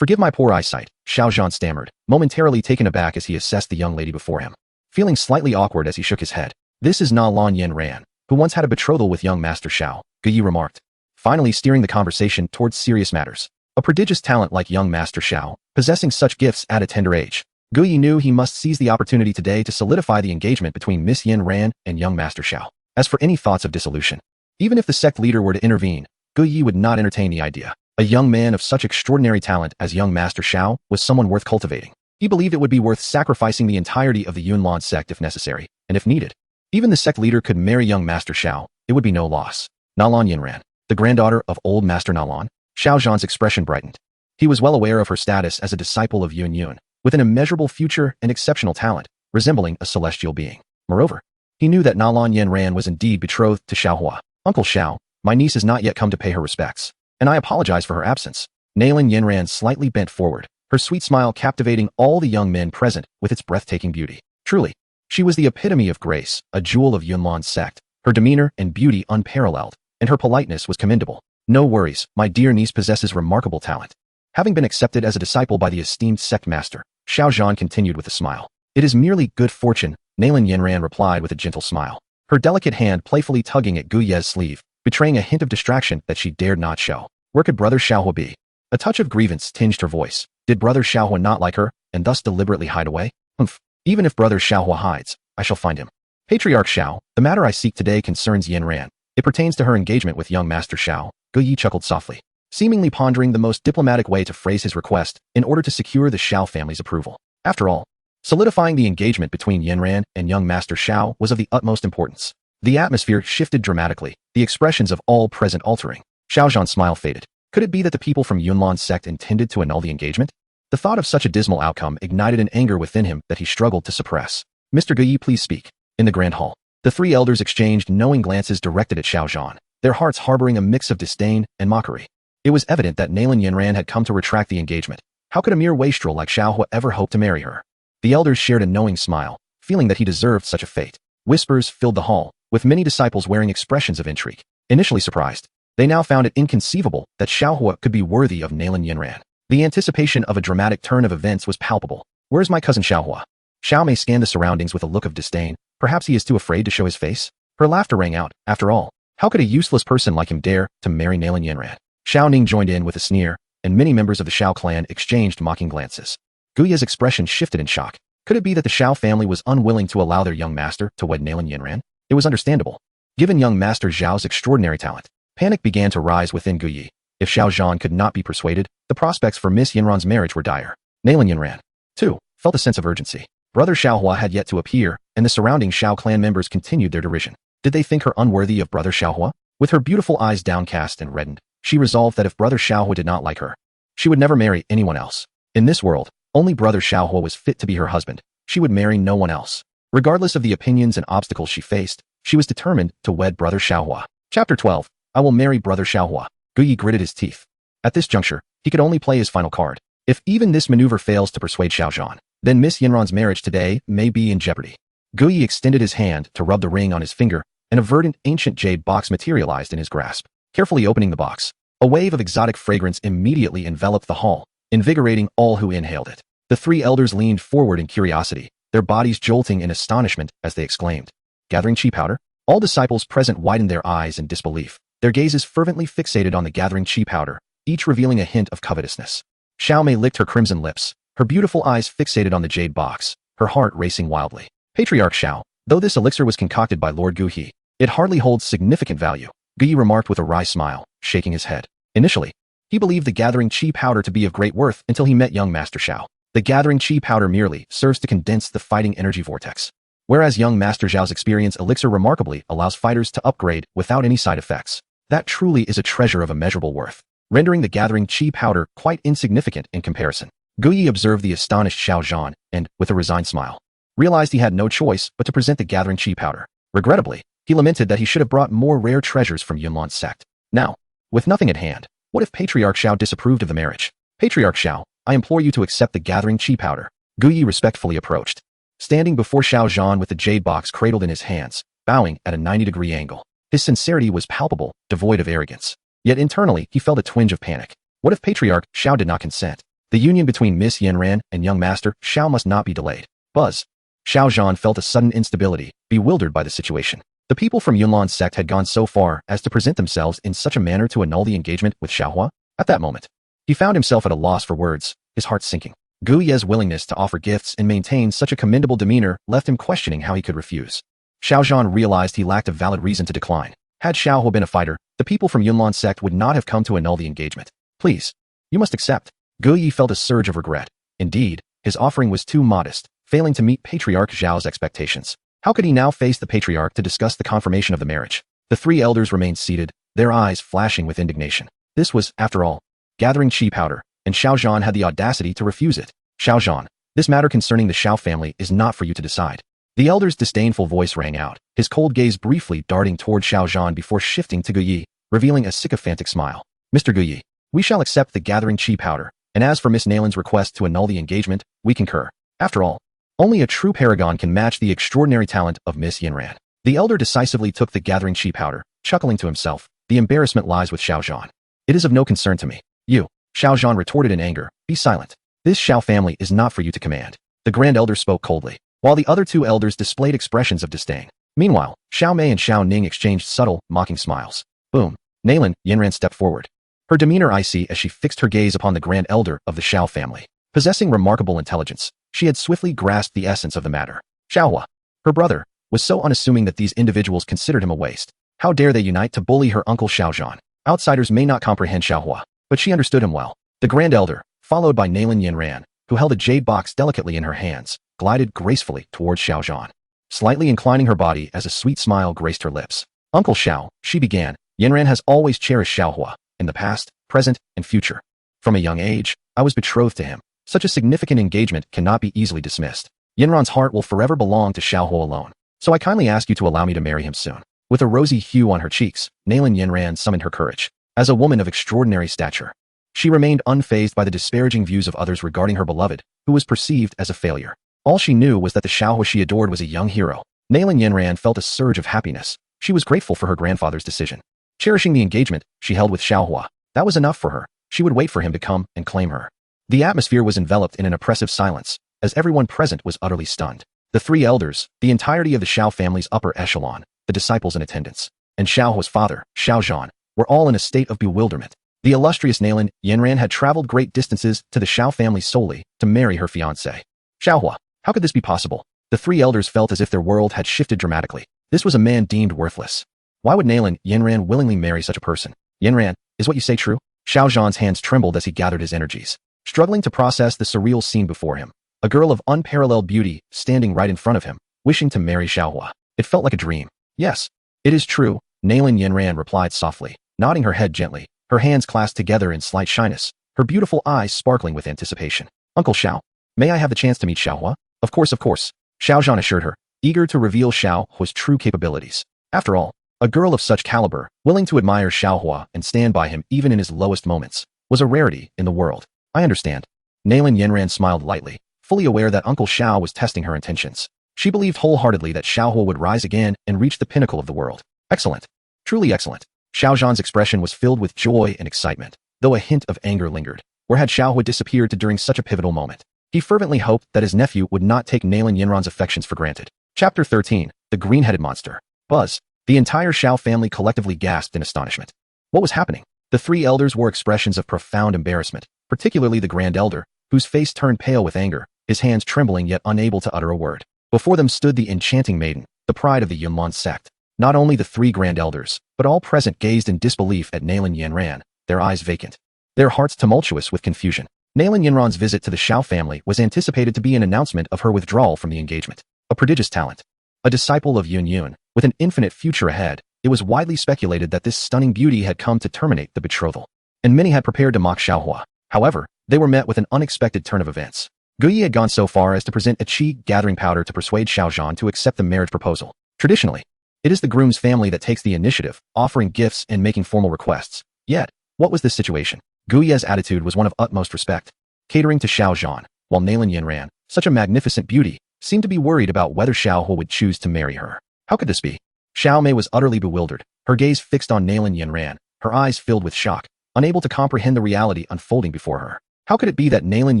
[SPEAKER 1] Forgive my poor eyesight, Xiao Zhan stammered, momentarily taken aback as he assessed the young lady before him. Feeling slightly awkward as he shook his head. This is Na Lan Yin Ran, who once had a betrothal with young Master Xiao, Gu Yi remarked, finally steering the conversation towards serious matters. A prodigious talent like young Master Xiao, possessing such gifts at a tender age. Gu Yi knew he must seize the opportunity today to solidify the engagement between Miss Yin Ran and young Master Xiao. As for any thoughts of dissolution, even if the sect leader were to intervene, Gu Yi would not entertain the idea. A young man of such extraordinary talent as young Master Xiao was someone worth cultivating. He believed it would be worth sacrificing the entirety of the Yunlan sect if necessary, and if needed. Even the sect leader could marry young Master Xiao, it would be no loss. Na Lan Yinran, the granddaughter of old Master Na Lan. Xiao Zhan's expression brightened. He was well aware of her status as a disciple of Yun Yun, with an immeasurable future and exceptional talent, resembling a celestial being. Moreover, he knew that Na Lan Yinran was indeed betrothed to Xiao Hua. Uncle Xiao, my niece has not yet come to pay her respects, and I apologize for her absence. Nalan Yinran slightly bent forward, her sweet smile captivating all the young men present with its breathtaking beauty. Truly, she was the epitome of grace, a jewel of Yunlan's sect, her demeanor and beauty unparalleled, and her politeness was commendable. No worries, my dear niece possesses remarkable talent. Having been accepted as a disciple by the esteemed sect master, Xiao Zhan continued with a smile. It is merely good fortune, Nalan Yinran replied with a gentle smile, her delicate hand playfully tugging at Gu Ye's sleeve, betraying a hint of distraction that she dared not show. Where could brother Xiao Hua be? A touch of grievance tinged her voice. Did brother Xiao Hua not like her, and thus deliberately hide away? Humph. Even if brother Xiao Hua hides, I shall find him. Patriarch Xiao, the matter I seek today concerns Yin Ran. It pertains to her engagement with young Master Xiao. Gu Yi chuckled softly, seemingly pondering the most diplomatic way to phrase his request in order to secure the Xiao family's approval. After all, solidifying the engagement between Yin Ran and young Master Xiao was of the utmost importance. The atmosphere shifted dramatically, the expressions of all present altering. Xiao Zhan's smile faded. Could it be that the people from Yunlan's sect intended to annul the engagement? The thought of such a dismal outcome ignited an anger within him that he struggled to suppress. Mr. Gu Yi, please speak. In the grand hall, the three elders exchanged knowing glances directed at Xiao Zhan, their hearts harboring a mix of disdain and mockery. It was evident that Nalan Yinran had come to retract the engagement. How could a mere wastrel like Xiao Hua ever hope to marry her? The elders shared a knowing smile, feeling that he deserved such a fate. Whispers filled the hall, with many disciples wearing expressions of intrigue. Initially surprised, they now found it inconceivable that Xiao Hua could be worthy of Nalan Yinran. The anticipation of a dramatic turn of events was palpable. Where's my cousin Xiao Hua? Xiao Mei scanned the surroundings with a look of disdain. Perhaps he is too afraid to show his face? Her laughter rang out. After all, how could a useless person like him dare to marry Nalan Yinran? Xiao Ning joined in with a sneer, and many members of the Xiao clan exchanged mocking glances. Gu Ye's expression shifted in shock. Could it be that the Xiao family was unwilling to allow their young master to wed Nalan Yinran? It was understandable. Given young Master Zhao's extraordinary talent, panic began to rise within Gu Yi. If Xiao Zhan could not be persuaded, the prospects for Miss Yinran's marriage were dire. Nalan Yinran, too, felt a sense of urgency. Brother Xiao Hua had yet to appear, and the surrounding Xiao clan members continued their derision. Did they think her unworthy of brother Xiaohua? With her beautiful eyes downcast and reddened, she resolved that if brother Xiaohua did not like her, she would never marry anyone else. In this world, only brother Xiaohua was fit to be her husband. She would marry no one else. Regardless of the opinions and obstacles she faced, she was determined to wed brother Xiaohua. Chapter 12. I will marry brother Xiaohua. Guyi gritted his teeth. At this juncture, he could only play his final card. If even this maneuver fails to persuade Xiaozhan, then Miss Yinran's marriage today may be in jeopardy. Guyi extended his hand to rub the ring on his finger, and a verdant ancient jade box materialized in his grasp. Carefully opening the box, a wave of exotic fragrance immediately enveloped the hall, invigorating all who inhaled it. The three elders leaned forward in curiosity, their bodies jolting in astonishment as they exclaimed, "Gathering chi powder?" All disciples present widened their eyes in disbelief, their gazes fervently fixated on the gathering chi powder, each revealing a hint of covetousness. Xiao Mei licked her crimson lips, her beautiful eyes fixated on the jade box, her heart racing wildly. Patriarch Xiao, though this elixir was concocted by Lord Guhi, it hardly holds significant value, Guyi remarked with a wry smile, shaking his head. Initially, he believed the gathering chi powder to be of great worth until he met young Master Xiao. The gathering chi powder merely serves to condense the fighting energy vortex, whereas young Master Xiao's experience elixir remarkably allows fighters to upgrade without any side effects. That truly is a treasure of immeasurable worth, rendering the gathering chi powder quite insignificant in comparison. Guyi observed the astonished Xiaozhan and, with a resigned smile, realized he had no choice but to present the gathering chi powder. Regrettably, he lamented that he should have brought more rare treasures from Yunlan's sect. Now, with nothing at hand, what if Patriarch Xiao disapproved of the marriage? Patriarch Xiao, I implore you to accept the gathering chi powder. Guyi respectfully approached, standing before Xiaozhan with the jade box cradled in his hands, bowing at a 90-degree angle. His sincerity was palpable, devoid of arrogance. Yet internally, he felt a twinge of panic. What if Patriarch Xiao did not consent? The union between Miss Yinran and young Master Xiao must not be delayed. Buzz. Xiaozhan felt a sudden instability, bewildered by the situation. The people from Yunlan's sect had gone so far as to present themselves in such a manner to annul the engagement with Xiaohua. At that moment, he found himself at a loss for words, his heart sinking. Guyi's willingness to offer gifts and maintain such a commendable demeanor left him questioning how he could refuse. Xiaozhan realized he lacked a valid reason to decline. Had Xiaohua been a fighter, the people from Yunlan's sect would not have come to annul the engagement. Please, you must accept. Guyi felt a surge of regret. Indeed, his offering was too modest, failing to meet Patriarch Xiao's expectations. How could he now face the Patriarch to discuss the confirmation of the marriage? The three elders remained seated, their eyes flashing with indignation. This was, after all, gathering chi powder, and Xiaozhan had the audacity to refuse it. Xiaozhan, this matter concerning the Xiao family is not for you to decide. The elder's disdainful voice rang out, his cold gaze briefly darting toward Xiaozhan before shifting to Guyi, revealing a sycophantic smile. Mr. Guyi, we shall accept the gathering chi powder, and as for Miss Nalin's request to annul the engagement, we concur. After all, only a true paragon can match the extraordinary talent of Miss Yinran. The elder decisively took the gathering chi powder, chuckling to himself, the embarrassment lies with Xiaozhan. It is of no concern to me. You, Xiaozhan retorted in anger, be silent. This Xiao family is not for you to command. The grand elder spoke coldly, while the other two elders displayed expressions of disdain. Meanwhile, Xiao Mei and Xiao Ning exchanged subtle, mocking smiles. Boom. Nalin, Yinran stepped forward, her demeanor icy as she fixed her gaze upon the grand elder of the Xiao family. Possessing remarkable intelligence, she had swiftly grasped the essence of the matter. Xiaohua, her brother, was so unassuming that these individuals considered him a waste. How dare they unite to bully her uncle Xiaozhan? Outsiders may not comprehend Xiaohua, but she understood him well. The grand elder, followed by Nalin Yinran, who held a jade box delicately in her hands, glided gracefully towards Xiaozhan, slightly inclining her body as a sweet smile graced her lips. Uncle Xiao, she began, Yinran has always cherished Xiaohua, in the past, present, and future. From a young age, I was betrothed to him. Such a significant engagement cannot be easily dismissed. Yinran's heart will forever belong to Xiaohua alone, so I kindly ask you to allow me to marry him soon. With a rosy hue on her cheeks, Nalin Yinran summoned her courage. As a woman of extraordinary stature, she remained unfazed by the disparaging views of others regarding her beloved, who was perceived as a failure. All she knew was that the Xiaohua she adored was a young hero. Nalin Yinran felt a surge of happiness. She was grateful for her grandfather's decision. Cherishing the engagement she held with Xiaohua, that was enough for her. She would wait for him to come and claim her. The atmosphere was enveloped in an oppressive silence, as everyone present was utterly stunned. The three elders, the entirety of the Xiao family's upper echelon, the disciples in attendance, and Xiaohua's father, Xiaozhan, were all in a state of bewilderment. The illustrious Nalin Yinran had traveled great distances to the Xiao family solely to marry her fiancé. Xiaohua, how could this be possible? The three elders felt as if their world had shifted dramatically. This was a man deemed worthless. Why would Nalin Yinran willingly marry such a person? Yinran, is what you say true? Xiaozhan's hands trembled as he gathered his energies, struggling to process the surreal scene before him. A girl of unparalleled beauty, standing right in front of him, wishing to marry Xiaohua. It felt like a dream. Yes, It is true, Nailin Yanran replied softly, nodding her head gently, her hands clasped together in slight shyness, her beautiful eyes sparkling with anticipation. Uncle Xiao, may I have the chance to meet Xiaohua? Of course, of course, Xiao Zhan assured her, eager to reveal Xiaohua's true capabilities. After all, a girl of such caliber, willing to admire Xiaohua and stand by him even in his lowest moments, was a rarity in the world. I understand. Nailin Yanran smiled lightly, fully aware that Uncle Xiao was testing her intentions. She believed wholeheartedly that Xiaohua would rise again and reach the pinnacle of the world. Excellent. Truly excellent. Xiao Zhan's expression was filled with joy and excitement, though a hint of anger lingered. Where had Xiaohua disappeared to during such a pivotal moment? He fervently hoped that his nephew would not take Nailin Yanran's affections for granted. Chapter 13. The Green-Headed Monster. Buzz. The entire Xiao family collectively gasped in astonishment. What was happening? The three elders wore expressions of profound embarrassment, particularly the Grand Elder, whose face turned pale with anger, his hands trembling yet unable to utter a word. Before them stood the enchanting maiden, the pride of the Yunlong sect. Not only the three Grand Elders, but all present gazed in disbelief at Nailin Yanran, their eyes vacant, their hearts tumultuous with confusion. Nailin Yanran's visit to the Xiao family was anticipated to be an announcement of her withdrawal from the engagement. A prodigious talent. A disciple of Yun Yun, with an infinite future ahead, it was widely speculated that this stunning beauty had come to terminate the betrothal. And many had prepared to mock Xiaohua. However, they were met with an unexpected turn of events. Guyi had gone so far as to present a qi gathering powder to persuade Xiao Zhan to accept the marriage proposal. Traditionally, it is the groom's family that takes the initiative, offering gifts and making formal requests. Yet, what was this situation? Guyi's attitude was one of utmost respect, catering to Xiao Zhan, while Nailin Yanran, such a magnificent beauty, seemed to be worried about whether Xiaohua would choose to marry her. How could this be? Xiao Mei was utterly bewildered, her gaze fixed on Nailin Yanran, her eyes filled with shock, unable to comprehend the reality unfolding before her. How could it be that Nailin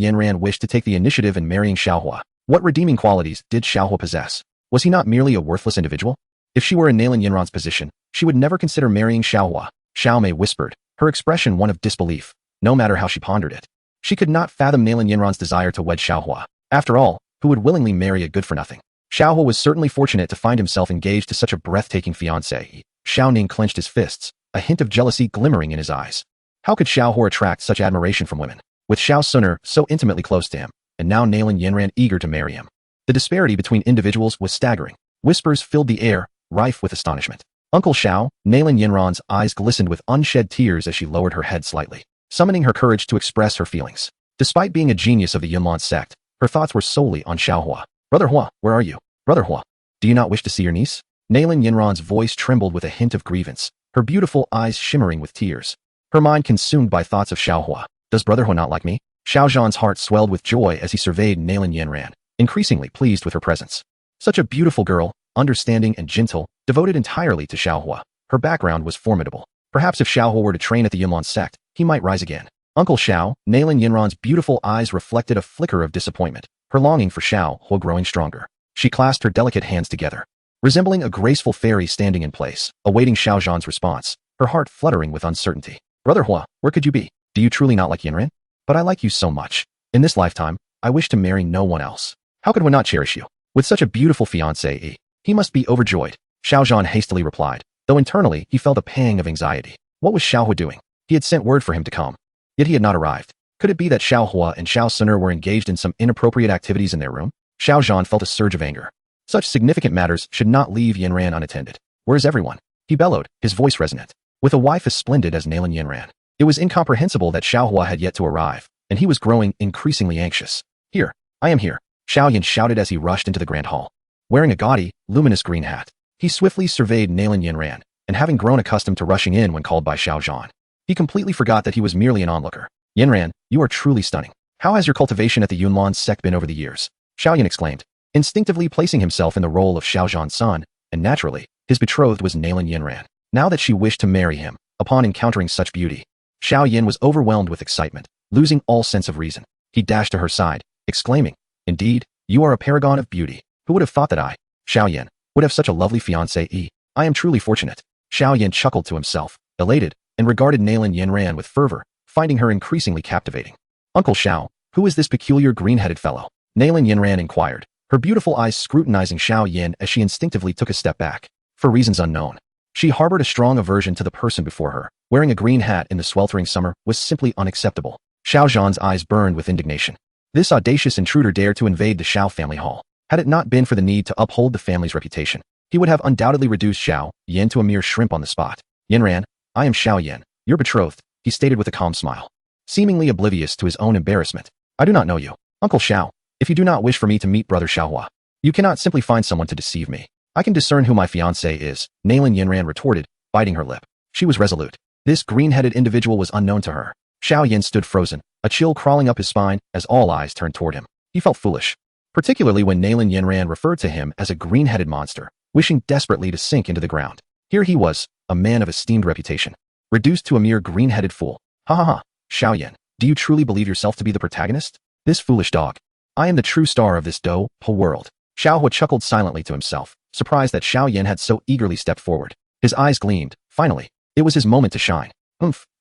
[SPEAKER 1] Yanran wished to take the initiative in marrying Xiaohua? What redeeming qualities did Xiaohua possess? Was he not merely a worthless individual? If she were in Nailin Yanran's position, she would never consider marrying Xiaohua. Xiao Mei whispered, her expression one of disbelief, no matter how she pondered it. She could not fathom Nailin Yanran's desire to wed Xiaohua. After all, who would willingly marry a good-for-nothing? Xiaohua was certainly fortunate to find himself engaged to such a breathtaking fiancée. Xiao Ning clenched his fists, a hint of jealousy glimmering in his eyes. How could Xiaohua attract such admiration from women? With Xiao Suner so intimately close to him, and now Nailin Yanran eager to marry him. The disparity between individuals was staggering. Whispers filled the air, rife with astonishment. Uncle Xiao, Nailin Yanran's eyes glistened with unshed tears as she lowered her head slightly, summoning her courage to express her feelings. Despite being a genius of the Yunlong sect, her thoughts were solely on Xiaohua. Brother Hua, where are you? Brother Hua, do you not wish to see your niece? Nailin Yanran's voice trembled with a hint of grievance, her beautiful eyes shimmering with tears. Her mind consumed by thoughts of Xiaohua. Does Brother Hua not like me? Xiao Zhan's heart swelled with joy as he surveyed Nailin Yanran, increasingly pleased with her presence. Such a beautiful girl, understanding and gentle, devoted entirely to Xiaohua. Her background was formidable. Perhaps if Xiaohua were to train at the Yunlong sect, he might rise again. Uncle Xiao, Nailin Yanran's beautiful eyes reflected a flicker of disappointment, her longing for Xiaohua growing stronger. She clasped her delicate hands together, resembling a graceful fairy standing in place, awaiting Xiao Zhan's response, her heart fluttering with uncertainty. Brother Hua, where could you be? Do you truly not like Yanran? But I like you so much. In this lifetime, I wish to marry no one else. How could one not cherish you? With such a beautiful fiancée, he must be overjoyed. Xiao Zhan hastily replied, though internally he felt a pang of anxiety. What was Xiaohua doing? He had sent word for him to come, yet he had not arrived. Could it be that Xiaohua and Xiao Suner were engaged in some inappropriate activities in their room? Xiao Zhan felt a surge of anger. Such significant matters should not leave Yanran unattended. Where is everyone? He bellowed, his voice resonant. With a wife as splendid as Nailin Yanran, it was incomprehensible that Xiaohua had yet to arrive, and he was growing increasingly anxious. Here, I am here, Xiao Yan shouted as he rushed into the grand hall. Wearing a gaudy, luminous green hat, he swiftly surveyed Nailin Yanran, and having grown accustomed to rushing in when called by Xiao Zhan, he completely forgot that he was merely an onlooker. Yanran, you are truly stunning. How has your cultivation at the Yunlong sect been over the years? Xiao Yan exclaimed, instinctively placing himself in the role of Xiao Zhan's son, and naturally, his betrothed was Nailin Yanran. Now that she wished to marry him, upon encountering such beauty, Xiao Yan was overwhelmed with excitement, losing all sense of reason. He dashed to her side, exclaiming, indeed, you are a paragon of beauty. Who would have thought that I, Xiao Yan, would have such a lovely fiancée? I am truly fortunate. Xiao Yan chuckled to himself, elated, and regarded Nailin Yanran with fervor, finding her increasingly captivating. Uncle Xiao, who is this peculiar green-headed fellow? Nailin Yanran inquired, her beautiful eyes scrutinizing Xiao Yan as she instinctively took a step back. For reasons unknown, she harbored a strong aversion to the person before her. Wearing a green hat in the sweltering summer was simply unacceptable. Xiao Zhan's eyes burned with indignation. This audacious intruder dared to invade the Xiao family hall. Had it not been for the need to uphold the family's reputation, he would have undoubtedly reduced Xiao Yan to a mere shrimp on the spot. Yinran, I am Xiao Yan, your betrothed, he stated with a calm smile, seemingly oblivious to his own embarrassment. I do not know you, Uncle Xiao. If you do not wish for me to meet Brother Xiaohua, you cannot simply find someone to deceive me. I can discern who my fiancé is, Nailin Yinran retorted, biting her lip. She was resolute. This green-headed individual was unknown to her. Xiao Yan stood frozen, a chill crawling up his spine as all eyes turned toward him. He felt foolish, particularly when Nailin Yinran referred to him as a green-headed monster, wishing desperately to sink into the ground. Here he was, a man of esteemed reputation, reduced to a mere green-headed fool. Ha ha ha, Xiao Yan, do you truly believe yourself to be the protagonist? This foolish dog. I am the true star of this Do Po world. Xiaohua chuckled silently to himself, surprised that Xiao Yan had so eagerly stepped forward. His eyes gleamed. Finally, it was his moment to shine.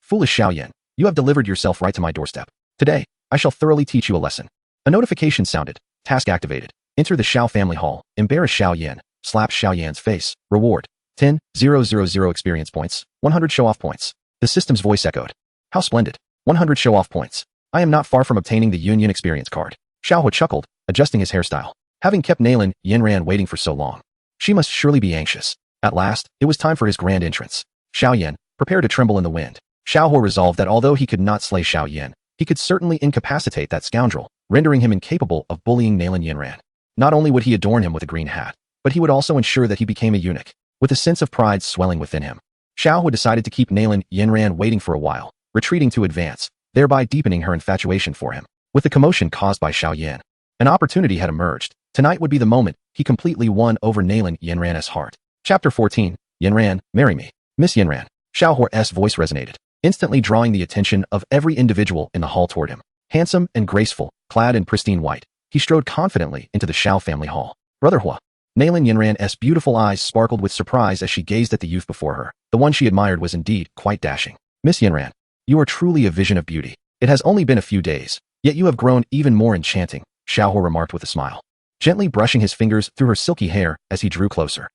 [SPEAKER 1] Foolish Xiao Yan, you have delivered yourself right to my doorstep. Today, I shall thoroughly teach you a lesson. A notification sounded. Task activated. Enter the Xiao family hall. Embarrass Xiao Yan. Slap Xiao Yan's face. Reward. 10,000 experience points. 100 show-off points. The system's voice echoed. How splendid. 100 show-off points. I am not far from obtaining the Union experience card. Xiaohua chuckled, adjusting his hairstyle. Having kept Nailin Yinran waiting for so long, she must surely be anxious. At last, it was time for his grand entrance. Xiao Yan, prepare to tremble in the wind. Xiaohua resolved that although he could not slay Xiao Yan, he could certainly incapacitate that scoundrel, rendering him incapable of bullying Nailin Yinran. Not only would he adorn him with a green hat, but he would also ensure that he became a eunuch, with a sense of pride swelling within him. Xiaohua decided to keep Nailin Yinran waiting for a while, retreating to advance, thereby deepening her infatuation for him. With the commotion caused by Xiao Yan, an opportunity had emerged. Tonight would be the moment he completely won over Nailin Yinran's heart. Chapter 14. Yinran, marry me. Miss Yinran. Xiaohua's voice resonated, instantly drawing the attention of every individual in the hall toward him. Handsome and graceful, clad in pristine white, he strode confidently into the Xiao family hall. Brother Hua. Nailin Yinran's beautiful eyes sparkled with surprise as she gazed at the youth before her. The one she admired was indeed quite dashing. Miss Yinran, you are truly a vision of beauty. It has only been a few days, yet you have grown even more enchanting, Xiaohua remarked with a smile, gently brushing his fingers through her silky hair as he drew closer.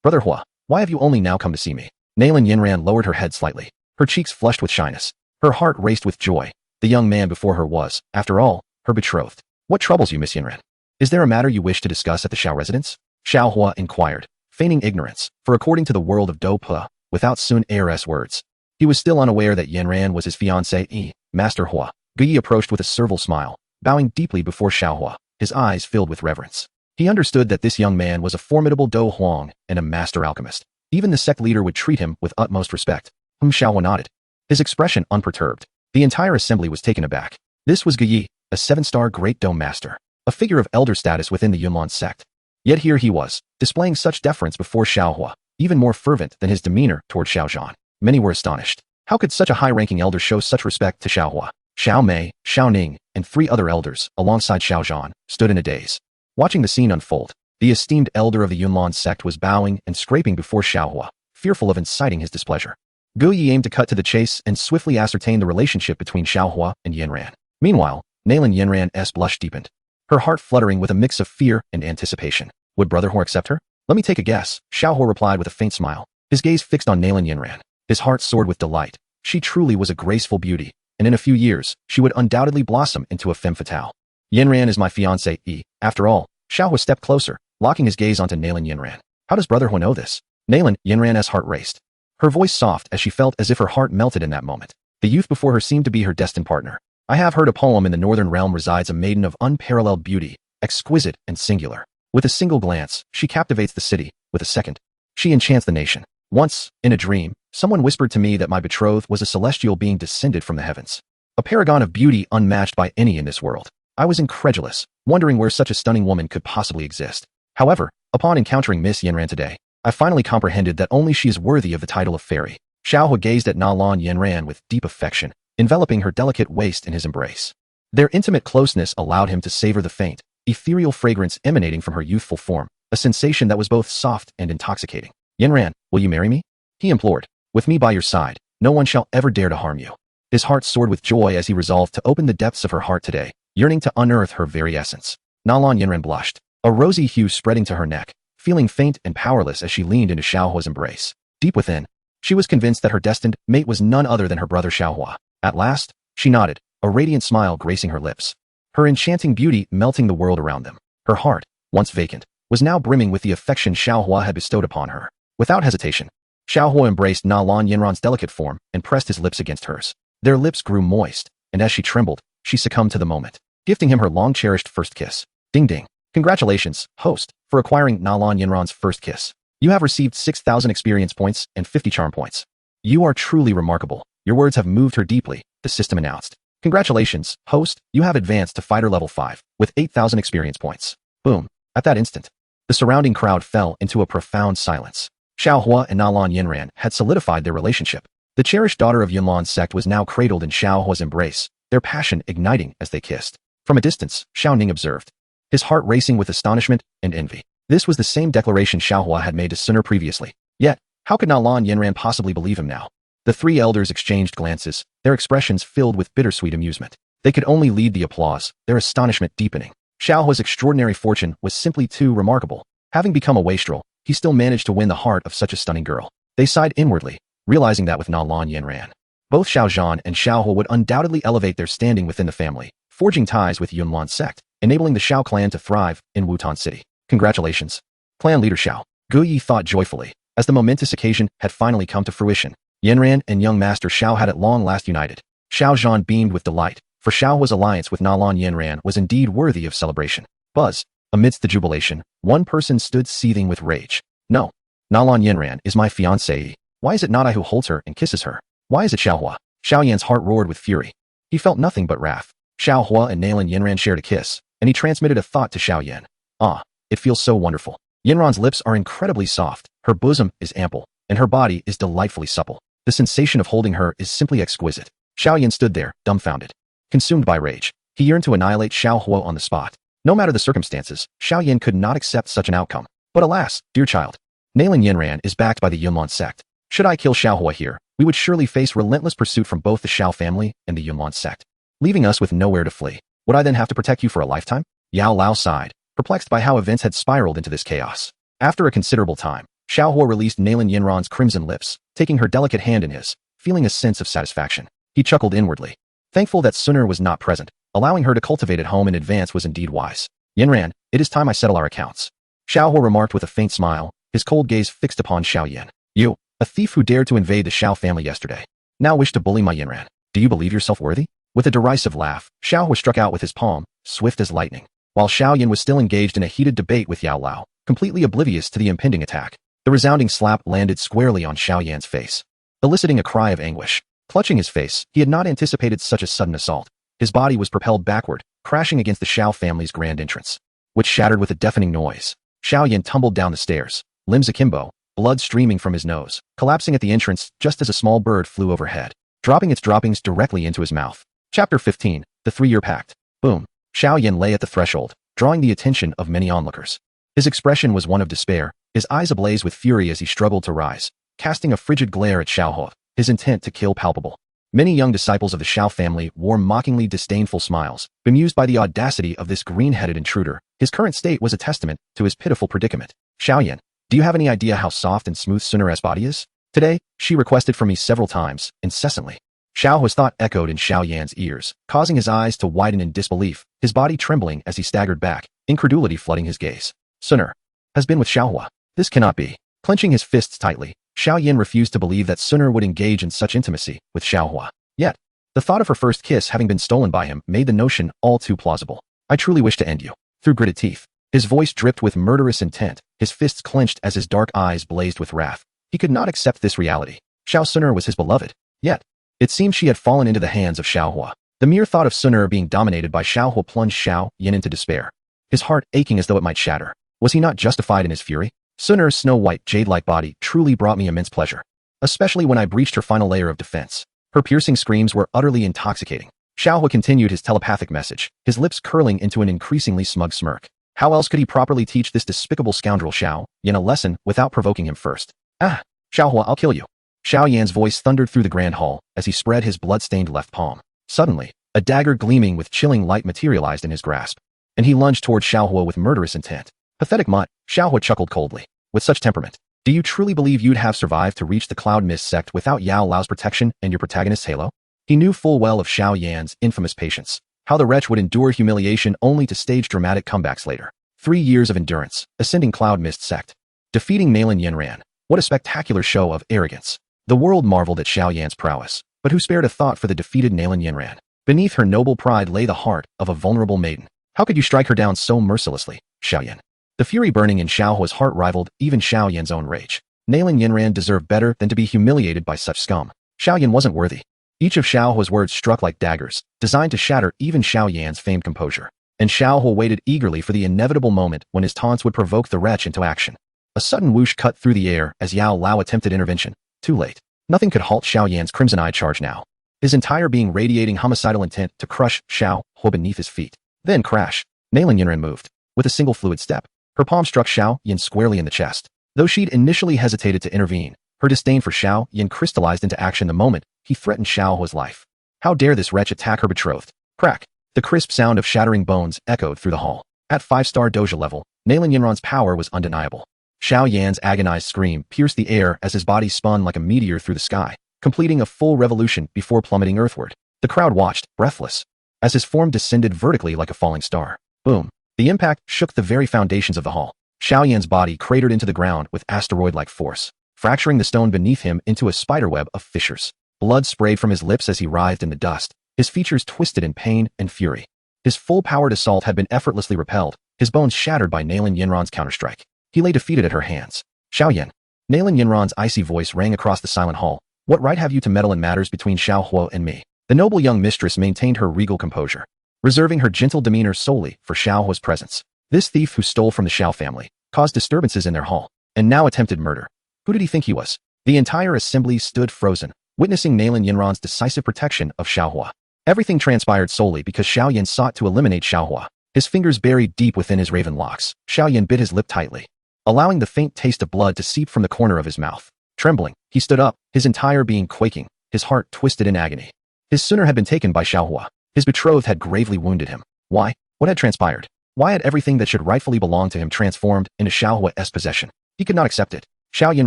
[SPEAKER 1] Brother Hua, why have you only now come to see me? Nailin Yinran lowered her head slightly, her cheeks flushed with shyness. Her heart raced with joy. The young man before her was, after all, her betrothed. What troubles you, Miss Yinran? Is there a matter you wish to discuss at the Xiao residence? Xiaohua inquired, feigning ignorance, for according to the world of Do Po, without Sun Er's words, he was still unaware that Yinran was his fiancée. Master Hua. Guyi approached with a servile smile, bowing deeply before Xiaohua, his eyes filled with reverence. He understood that this young man was a formidable Do Huang and a master alchemist. Even the sect leader would treat him with utmost respect. Xiaohua nodded, his expression unperturbed. The entire assembly was taken aback. This was Guyi, a 7-star Great Dome master, a figure of elder status within the Yunlan sect. Yet here he was, displaying such deference before Xiaohua, even more fervent than his demeanor toward Xiao Zhan. Many were astonished. How could such a high-ranking elder show such respect to Xiaohua? Xiao Mei, Xiao Ning, and 3 other elders, alongside Xiao Zhan, stood in a daze. Watching the scene unfold, the esteemed elder of the Yunlan sect was bowing and scraping before Xiaohua, fearful of inciting his displeasure. Guyi aimed to cut to the chase and swiftly ascertain the relationship between Xiaohua and Yinran. Meanwhile, Nailin Yinran's blush deepened, her heart fluttering with a mix of fear and anticipation. Would Brother Hua accept her? Let me take a guess, Xiaohua replied with a faint smile, his gaze fixed on Nailin Yinran. His heart soared with delight. She truly was a graceful beauty, and in a few years, she would undoubtedly blossom into a femme fatale. Yinran is my fiancée. After all, Xiaohua stepped closer, locking his gaze onto Nailin Yinran. How does Brother Hua know this? Nailin Yinran's heart raced, her voice soft as she felt as if her heart melted in that moment. The youth before her seemed to be her destined partner. I have heard a poem in the northern realm resides a maiden of unparalleled beauty, exquisite and singular. With a single glance, she captivates the city. With a second, she enchants the nation. Once, in a dream, someone whispered to me that my betrothed was a celestial being descended from the heavens, a paragon of beauty unmatched by any in this world. I was incredulous, wondering where such a stunning woman could possibly exist. However, upon encountering Miss Yinran today, I finally comprehended that only she is worthy of the title of fairy. Xiaohua gazed at Nailin Yinran with deep affection, enveloping her delicate waist in his embrace. Their intimate closeness allowed him to savor the faint, ethereal fragrance emanating from her youthful form, a sensation that was both soft and intoxicating. Yinran, will you marry me? He implored. With me by your side, no one shall ever dare to harm you. His heart soared with joy as he resolved to open the depths of her heart today, yearning to unearth her very essence. Nailin Yinran blushed, a rosy hue spreading to her neck, feeling faint and powerless as she leaned into Xiaohua's embrace. Deep within, she was convinced that her destined mate was none other than her brother Xiaohua. At last, she nodded, a radiant smile gracing her lips, her enchanting beauty melting the world around them. Her heart, once vacant, was now brimming with the affection Xiao Hua had bestowed upon her. Without hesitation, Xiao Hua embraced Na Lan Yinran's delicate form and pressed his lips against hers. Their lips grew moist, and as she trembled, she succumbed to the moment, gifting him her long-cherished first kiss. Ding ding. Congratulations, host, for acquiring Na Lan Yinran's first kiss. You have received 6,000 experience points and 50 charm points. You are truly remarkable. Your words have moved her deeply, the system announced. Congratulations, host, you have advanced to fighter level 5, with 8,000 experience points. Boom. At that instant, the surrounding crowd fell into a profound silence. Xiao Hua and Na Lan Yinran had solidified their relationship. The cherished daughter of Yunlan's sect was now cradled in Xiao Hua's embrace, their passion igniting as they kissed. From a distance, Xiao Ning observed, his heart racing with astonishment and envy. This was the same declaration Xiao Hua had made to Sun Er previously. Yet, how could Na Lan Yinran possibly believe him now? The three elders exchanged glances, their expressions filled with bittersweet amusement. They could only lead the applause, their astonishment deepening. Xiao Hua's extraordinary fortune was simply too remarkable. Having become a wastrel, he still managed to win the heart of such a stunning girl. They sighed inwardly, realizing that with Na Lan Yinran, both Xiao Zhan and Xiao Hua would undoubtedly elevate their standing within the family, forging ties with Yunlan's sect, enabling the Xiao clan to thrive in Wutan City. Congratulations, clan leader Xiao. Gu Yi thought joyfully, as the momentous occasion had finally come to fruition. Yinran and young master Xiao had at long last united. Xiao Zhan beamed with delight, for Xiao Hua's alliance with Na Lan Yinran was indeed worthy of celebration. Buzz. Amidst the jubilation, one person stood seething with rage. No. Na Lan Yinran is my fiancée. Why is it not I who holds her and kisses her? Why is it Xiao Hua? Xiao Yan's heart roared with fury. He felt nothing but wrath. Xiao Hua and Na Lan Yinran shared a kiss, and he transmitted a thought to Xiao Yan. Ah, it feels so wonderful. Yinran's lips are incredibly soft, her bosom is ample, and her body is delightfully supple. The sensation of holding her is simply exquisite. Xiao Yan stood there, dumbfounded. Consumed by rage, he yearned to annihilate Xiao Hua on the spot. No matter the circumstances, Xiao Yan could not accept such an outcome. But alas, dear child, Na Lan Yinran is backed by the Yunlan sect. Should I kill Xiao Hua here, we would surely face relentless pursuit from both the Xiao family and the Yunlan sect, leaving us with nowhere to flee. Would I then have to protect you for a lifetime? Yao Lao sighed, perplexed by how events had spiraled into this chaos. After a considerable time, Xiao Hua released Na Lan Yinran's crimson lips, taking her delicate hand in his, feeling a sense of satisfaction. He chuckled inwardly, thankful that Sun Er was not present. Allowing her to cultivate at home in advance was indeed wise. Yinran, it is time I settle our accounts. Xiao Hua remarked with a faint smile, his cold gaze fixed upon Xiao Yan. You, a thief who dared to invade the Xiao family yesterday, now wish to bully my Yinran. Do you believe yourself worthy? With a derisive laugh, Xiao Hua struck out with his palm, swift as lightning, while Xiao Yan was still engaged in a heated debate with Yao Lao, completely oblivious to the impending attack. The resounding slap landed squarely on Xiao Yan's face, eliciting a cry of anguish. Clutching his face, he had not anticipated such a sudden assault. His body was propelled backward, crashing against the Xiao family's grand entrance, which shattered with a deafening noise. Xiao Yan tumbled down the stairs, limbs akimbo, blood streaming from his nose, collapsing at the entrance just as a small bird flew overhead, dropping its droppings directly into his mouth. Chapter 15, The 3-Year Pact. Boom. Xiao Yan lay at the threshold, drawing the attention of many onlookers. His expression was one of despair, his eyes ablaze with fury as he struggled to rise, casting a frigid glare at Xiao Hua, his intent to kill palpable. Many young disciples of the Xiao family wore mockingly disdainful smiles, bemused by the audacity of this green-headed intruder. His current state was a testament to his pitiful predicament. Xiao Yan, do you have any idea how soft and smooth Sun Er's body is? Today, she requested for me several times, incessantly. Xiao Hua's thought echoed in Xiao Yan's ears, causing his eyes to widen in disbelief, his body trembling as he staggered back, incredulity flooding his gaze. Sun Er has been with Xiao Hua. This cannot be. Clenching his fists tightly, Xiao Yan refused to believe that Sun Er would engage in such intimacy with Xiao Hua. Yet, the thought of her first kiss having been stolen by him made the notion all too plausible. I truly wish to end you. Through gritted teeth, his voice dripped with murderous intent, his fists clenched as his dark eyes blazed with wrath. He could not accept this reality. Xiao Sun Er was his beloved. Yet, it seemed she had fallen into the hands of Xiao Hua. The mere thought of Sun Er being dominated by Xiao Hua plunged Xiao Yan into despair, his heart aching as though it might shatter. Was he not justified in his fury? Sun Er's snow-white, jade-like body truly brought me immense pleasure, especially when I breached her final layer of defense. Her piercing screams were utterly intoxicating. Xiao Hua continued his telepathic message, his lips curling into an increasingly smug smirk. How else could he properly teach this despicable scoundrel Xiao Yan a lesson without provoking him first? Ah, Xiao Hua, I'll kill you. Xiao Yan's voice thundered through the grand hall as he spread his blood-stained left palm. Suddenly, a dagger gleaming with chilling light materialized in his grasp, and he lunged toward Xiao Hua with murderous intent. Pathetic mutt, Xiao Hua chuckled coldly. With such temperament, do you truly believe you'd have survived to reach the Cloud Mist sect without Yao Lao's protection and your protagonist's halo? He knew full well of Xiao Yan's infamous patience, how the wretch would endure humiliation only to stage dramatic comebacks later. 3 years of endurance, ascending cloud mist sect. Defeating Nalan Yinran. What a spectacular show of arrogance. The world marveled at Xiao Yan's prowess, but who spared a thought for the defeated Nalan Yinran? Beneath her noble pride lay the heart of a vulnerable maiden. How could you strike her down so mercilessly, Xiao Yan? The fury burning in Xiao Hua's heart rivaled even Xiao Yan's own rage. Nalan Yinran deserved better than to be humiliated by such scum. Xiao Yan wasn't worthy. Each of Xiao Hua's words struck like daggers, designed to shatter even Xiao Yan's famed composure. And Xiao Hua waited eagerly for the inevitable moment when his taunts would provoke the wretch into action. A sudden whoosh cut through the air as Yao Lao attempted intervention. Too late. Nothing could halt Xiao Yan's crimson-eyed charge now. His entire being radiating homicidal intent to crush Xiao Hua beneath his feet. Then crash. Nalan Yinran moved. With a single fluid step, her palm struck Xiao Yan squarely in the chest. Though she'd initially hesitated to intervene, her disdain for Xiao Yan crystallized into action the moment he threatened Xiao Hua's life. How dare this wretch attack her betrothed? Crack. The crisp sound of shattering bones echoed through the hall. At 5-star doja level, Nalan Yinran's power was undeniable. Xiao Yan's agonized scream pierced the air as his body spun like a meteor through the sky, completing a full revolution before plummeting earthward. The crowd watched, breathless, as his form descended vertically like a falling star. Boom. The impact shook the very foundations of the hall. Xiao Yan's body cratered into the ground with asteroid-like force, fracturing the stone beneath him into a spiderweb of fissures. Blood sprayed from his lips as he writhed in the dust, his features twisted in pain and fury. His full-powered assault had been effortlessly repelled, his bones shattered by Nalan Yinran's counterstrike. He lay defeated at her hands. Xiao Yan. Nalan Yinran's icy voice rang across the silent hall. What right have you to meddle in matters between Xiao Hua and me? The noble young mistress maintained her regal composure, reserving her gentle demeanor solely for Xiao Hua's presence. This thief who stole from the Xiao family, caused disturbances in their hall, and now attempted murder. Who did he think he was? The entire assembly stood frozen, witnessing Nalan Yinran's decisive protection of Xiao Hua. Everything transpired solely because Xiao Yan sought to eliminate Xiao Hua. His fingers buried deep within his raven locks, Xiao Yan bit his lip tightly, allowing the faint taste of blood to seep from the corner of his mouth. Trembling, he stood up, his entire being quaking, his heart twisted in agony. His suitor had been taken by Xiao Hua. His betrothed had gravely wounded him. Why? What had transpired? Why had everything that should rightfully belong to him transformed into Xiao Hua's possession? He could not accept it. Xiao Yan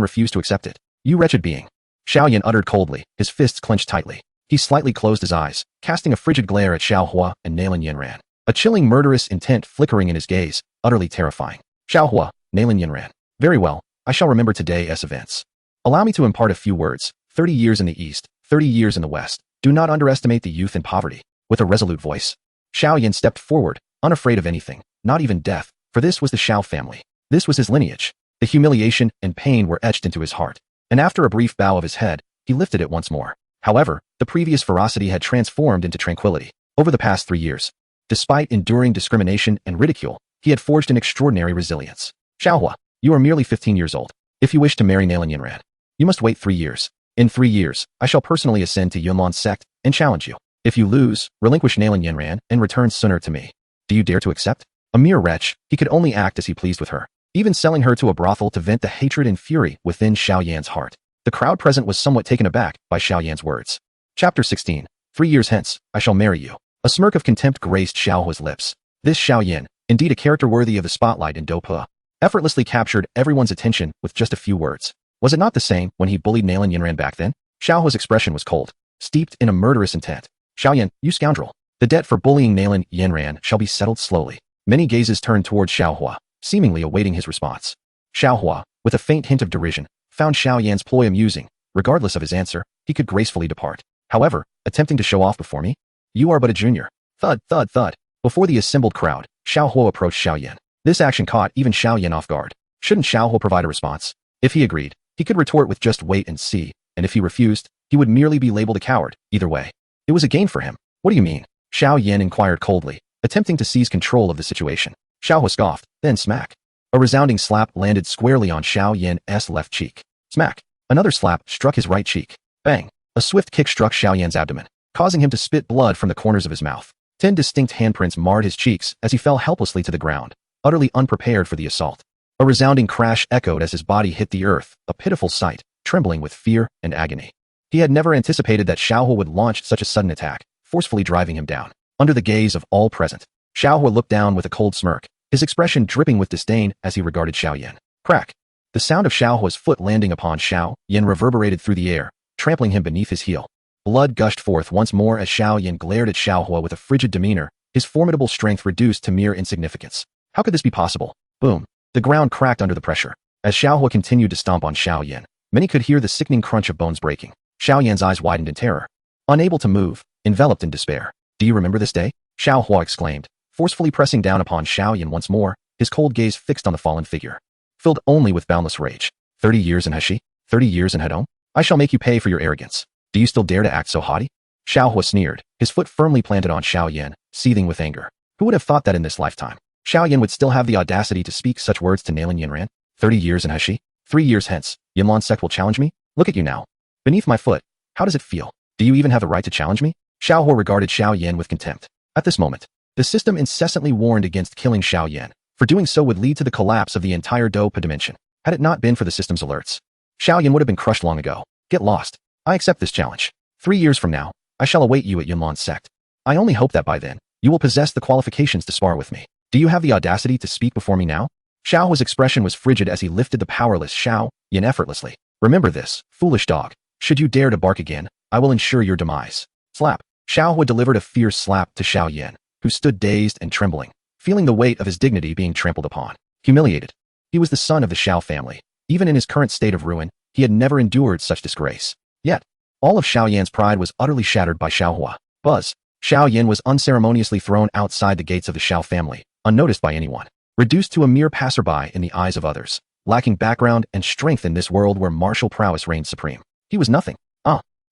[SPEAKER 1] refused to accept it. You wretched being. Xiao Yan uttered coldly, his fists clenched tightly. He slightly closed his eyes, casting a frigid glare at Xiao Hua and Nalan Yinran. A chilling murderous intent flickering in his gaze, utterly terrifying. Xiao Hua, Nalan Yinran. Very well, I shall remember today's events. Allow me to impart a few words. 30 years in the east, 30 years in the west. Do not underestimate the youth and poverty. With a resolute voice, Xiao Yan stepped forward, unafraid of anything, not even death, for this was the Xiao family. This was his lineage. The humiliation and pain were etched into his heart. And after a brief bow of his head, he lifted it once more. However, the previous ferocity had transformed into tranquility. Over the past 3 years, despite enduring discrimination and ridicule, he had forged an extraordinary resilience. Xiao Hua, you are merely 15 years old. If you wish to marry Nalan Yinran, you must wait 3 years. In 3 years, I shall personally ascend to Yunlan's sect and challenge you. If you lose, relinquish Nalan Yinran and return Suner to me. Do you dare to accept? A mere wretch, he could only act as he pleased with her, even selling her to a brothel to vent the hatred and fury within Xiao Yan's heart. The crowd present was somewhat taken aback by Xiao Yan's words. Chapter 16. 3 years hence, I shall marry you. A smirk of contempt graced Xiao Hua's lips. This Xiao Yan, indeed a character worthy of the spotlight in Dopua, effortlessly captured everyone's attention with just a few words. Was it not the same when he bullied Nalan Yinran back then? Xiao Hua's expression was cold, steeped in a murderous intent. Xiao Yan, you scoundrel. The debt for bullying Nalan Yinran shall be settled slowly. Many gazes turned toward Xiao Hua, seemingly awaiting his response. Xiao Hua, with a faint hint of derision, found Xiao Yan's ploy amusing. Regardless of his answer, he could gracefully depart. However, attempting to show off before me? You are but a junior. Thud, thud, thud. Before the assembled crowd, Xiao Hua approached Xiao Yan. This action caught even Xiao Yan off guard. Shouldn't Xiao Hua provide a response? If he agreed, he could retort with just wait and see, and if he refused, he would merely be labeled a coward. Either way, it was a gain for him. What do you mean? Xiao Yan inquired coldly, attempting to seize control of the situation. Xiao Hua scoffed, then smack. A resounding slap landed squarely on Xiao Yan's left cheek. Smack. Another slap struck his right cheek. Bang. A swift kick struck Xiao Yan's abdomen, causing him to spit blood from the corners of his mouth. 10 distinct handprints marred his cheeks as he fell helplessly to the ground, utterly unprepared for the assault. A resounding crash echoed as his body hit the earth, a pitiful sight, trembling with fear and agony. He had never anticipated that Xiao Hua would launch such a sudden attack, forcefully driving him down. Under the gaze of all present, Xiao Hua looked down with a cold smirk, his expression dripping with disdain as he regarded Xiao Yan. Crack. The sound of Xiao Hua's foot landing upon Xiao Yan reverberated through the air, trampling him beneath his heel. Blood gushed forth once more as Xiao Yan glared at Xiao Hua with a frigid demeanor, his formidable strength reduced to mere insignificance. How could this be possible? Boom. The ground cracked under the pressure. As Xiao Hua continued to stomp on Xiao Yan, many could hear the sickening crunch of bones breaking. Xiao Yan's eyes widened in terror. Unable to move, enveloped in despair. Do you remember this day? Xiao Hua exclaimed, forcefully pressing down upon Xiao Yan once more, his cold gaze fixed on the fallen figure. Filled only with boundless rage. 30 years in Heshi? 30 years in Hedong? I shall make you pay for your arrogance. Do you still dare to act so haughty? Xiao Hua sneered, his foot firmly planted on Xiao Yan, seething with anger. Who would have thought that in this lifetime, Xiao Yan would still have the audacity to speak such words to Nailin Yanran? 30 years in Heshi? 3 years hence, Yunlan sect will challenge me? Look at you now. Beneath my foot. How does it feel? Do you even have the right to challenge me? Xiao Hua regarded Xiao Yan with contempt. At this moment, the system incessantly warned against killing Xiao Yan, for doing so would lead to the collapse of the entire Dopa dimension. Had it not been for the system's alerts, Xiao Yan would have been crushed long ago. Get lost. I accept this challenge. 3 years from now, I shall await you at Yunlan sect. I only hope that by then, you will possess the qualifications to spar with me. Do you have the audacity to speak before me now? Xiao Hua's expression was frigid as he lifted the powerless Xiao Yan effortlessly. Remember this, foolish dog. Should you dare to bark again, I will ensure your demise. Slap. Xiao Hua delivered a fierce slap to Xiao Yan, who stood dazed and trembling, feeling the weight of his dignity being trampled upon. Humiliated. He was the son of the Xiao family. Even in his current state of ruin, he had never endured such disgrace. Yet, all of Xiao Yan's pride was utterly shattered by Xiao Hua. Buzz. Xiao Yan was unceremoniously thrown outside the gates of the Xiao family, unnoticed by anyone. Reduced to a mere passerby in the eyes of others, lacking background and strength in this world where martial prowess reigned supreme. He was nothing.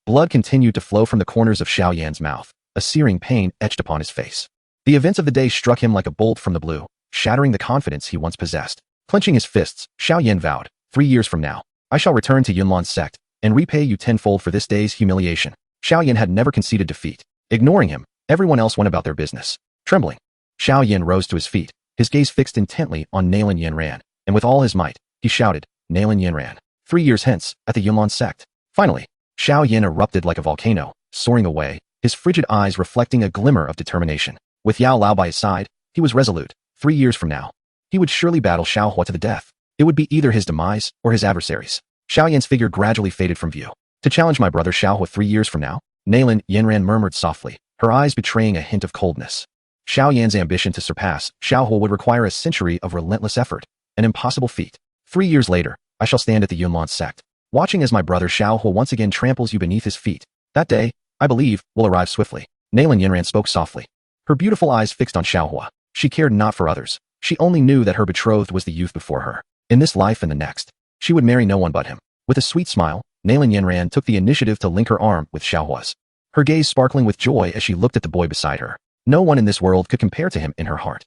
[SPEAKER 1] Blood continued to flow from the corners of Xiao Yan's mouth, a searing pain etched upon his face. The events of the day struck him like a bolt from the blue, shattering the confidence he once possessed. Clenching his fists, Xiao Yan vowed, 3 years from now, I shall return to Yunlan's sect, and repay you tenfold for this day's humiliation. Xiao Yan had never conceded defeat. Ignoring him, everyone else went about their business. Trembling, Xiao Yan rose to his feet, his gaze fixed intently on Nailin Yanran, and with all his might, he shouted, Nailin Yanran, 3 years hence, at the Yunlan sect. Finally, Xiao Yan erupted like a volcano, soaring away, his frigid eyes reflecting a glimmer of determination. With Yao Lao by his side, he was resolute. 3 years from now, he would surely battle Xiao Hua to the death. It would be either his demise or his adversaries. Xiao Yan's figure gradually faded from view. To challenge my brother Xiao Hua 3 years from now? Nailin Yanran murmured softly, her eyes betraying a hint of coldness. Xiao Yan's ambition to surpass Xiao Hua would require a century of relentless effort, an impossible feat. 3 years later, I shall stand at the Yunlan sect, watching as my brother Xiao Hua once again tramples you beneath his feet. That day, I believe, will arrive swiftly. Nailin Yanran spoke softly. Her beautiful eyes fixed on Xiao Hua. She cared not for others. She only knew that her betrothed was the youth before her. In this life and the next, she would marry no one but him. With a sweet smile, Nailin Yanran took the initiative to link her arm with Xiao Hua's. Her gaze sparkling with joy as she looked at the boy beside her. No one in this world could compare to him in her heart.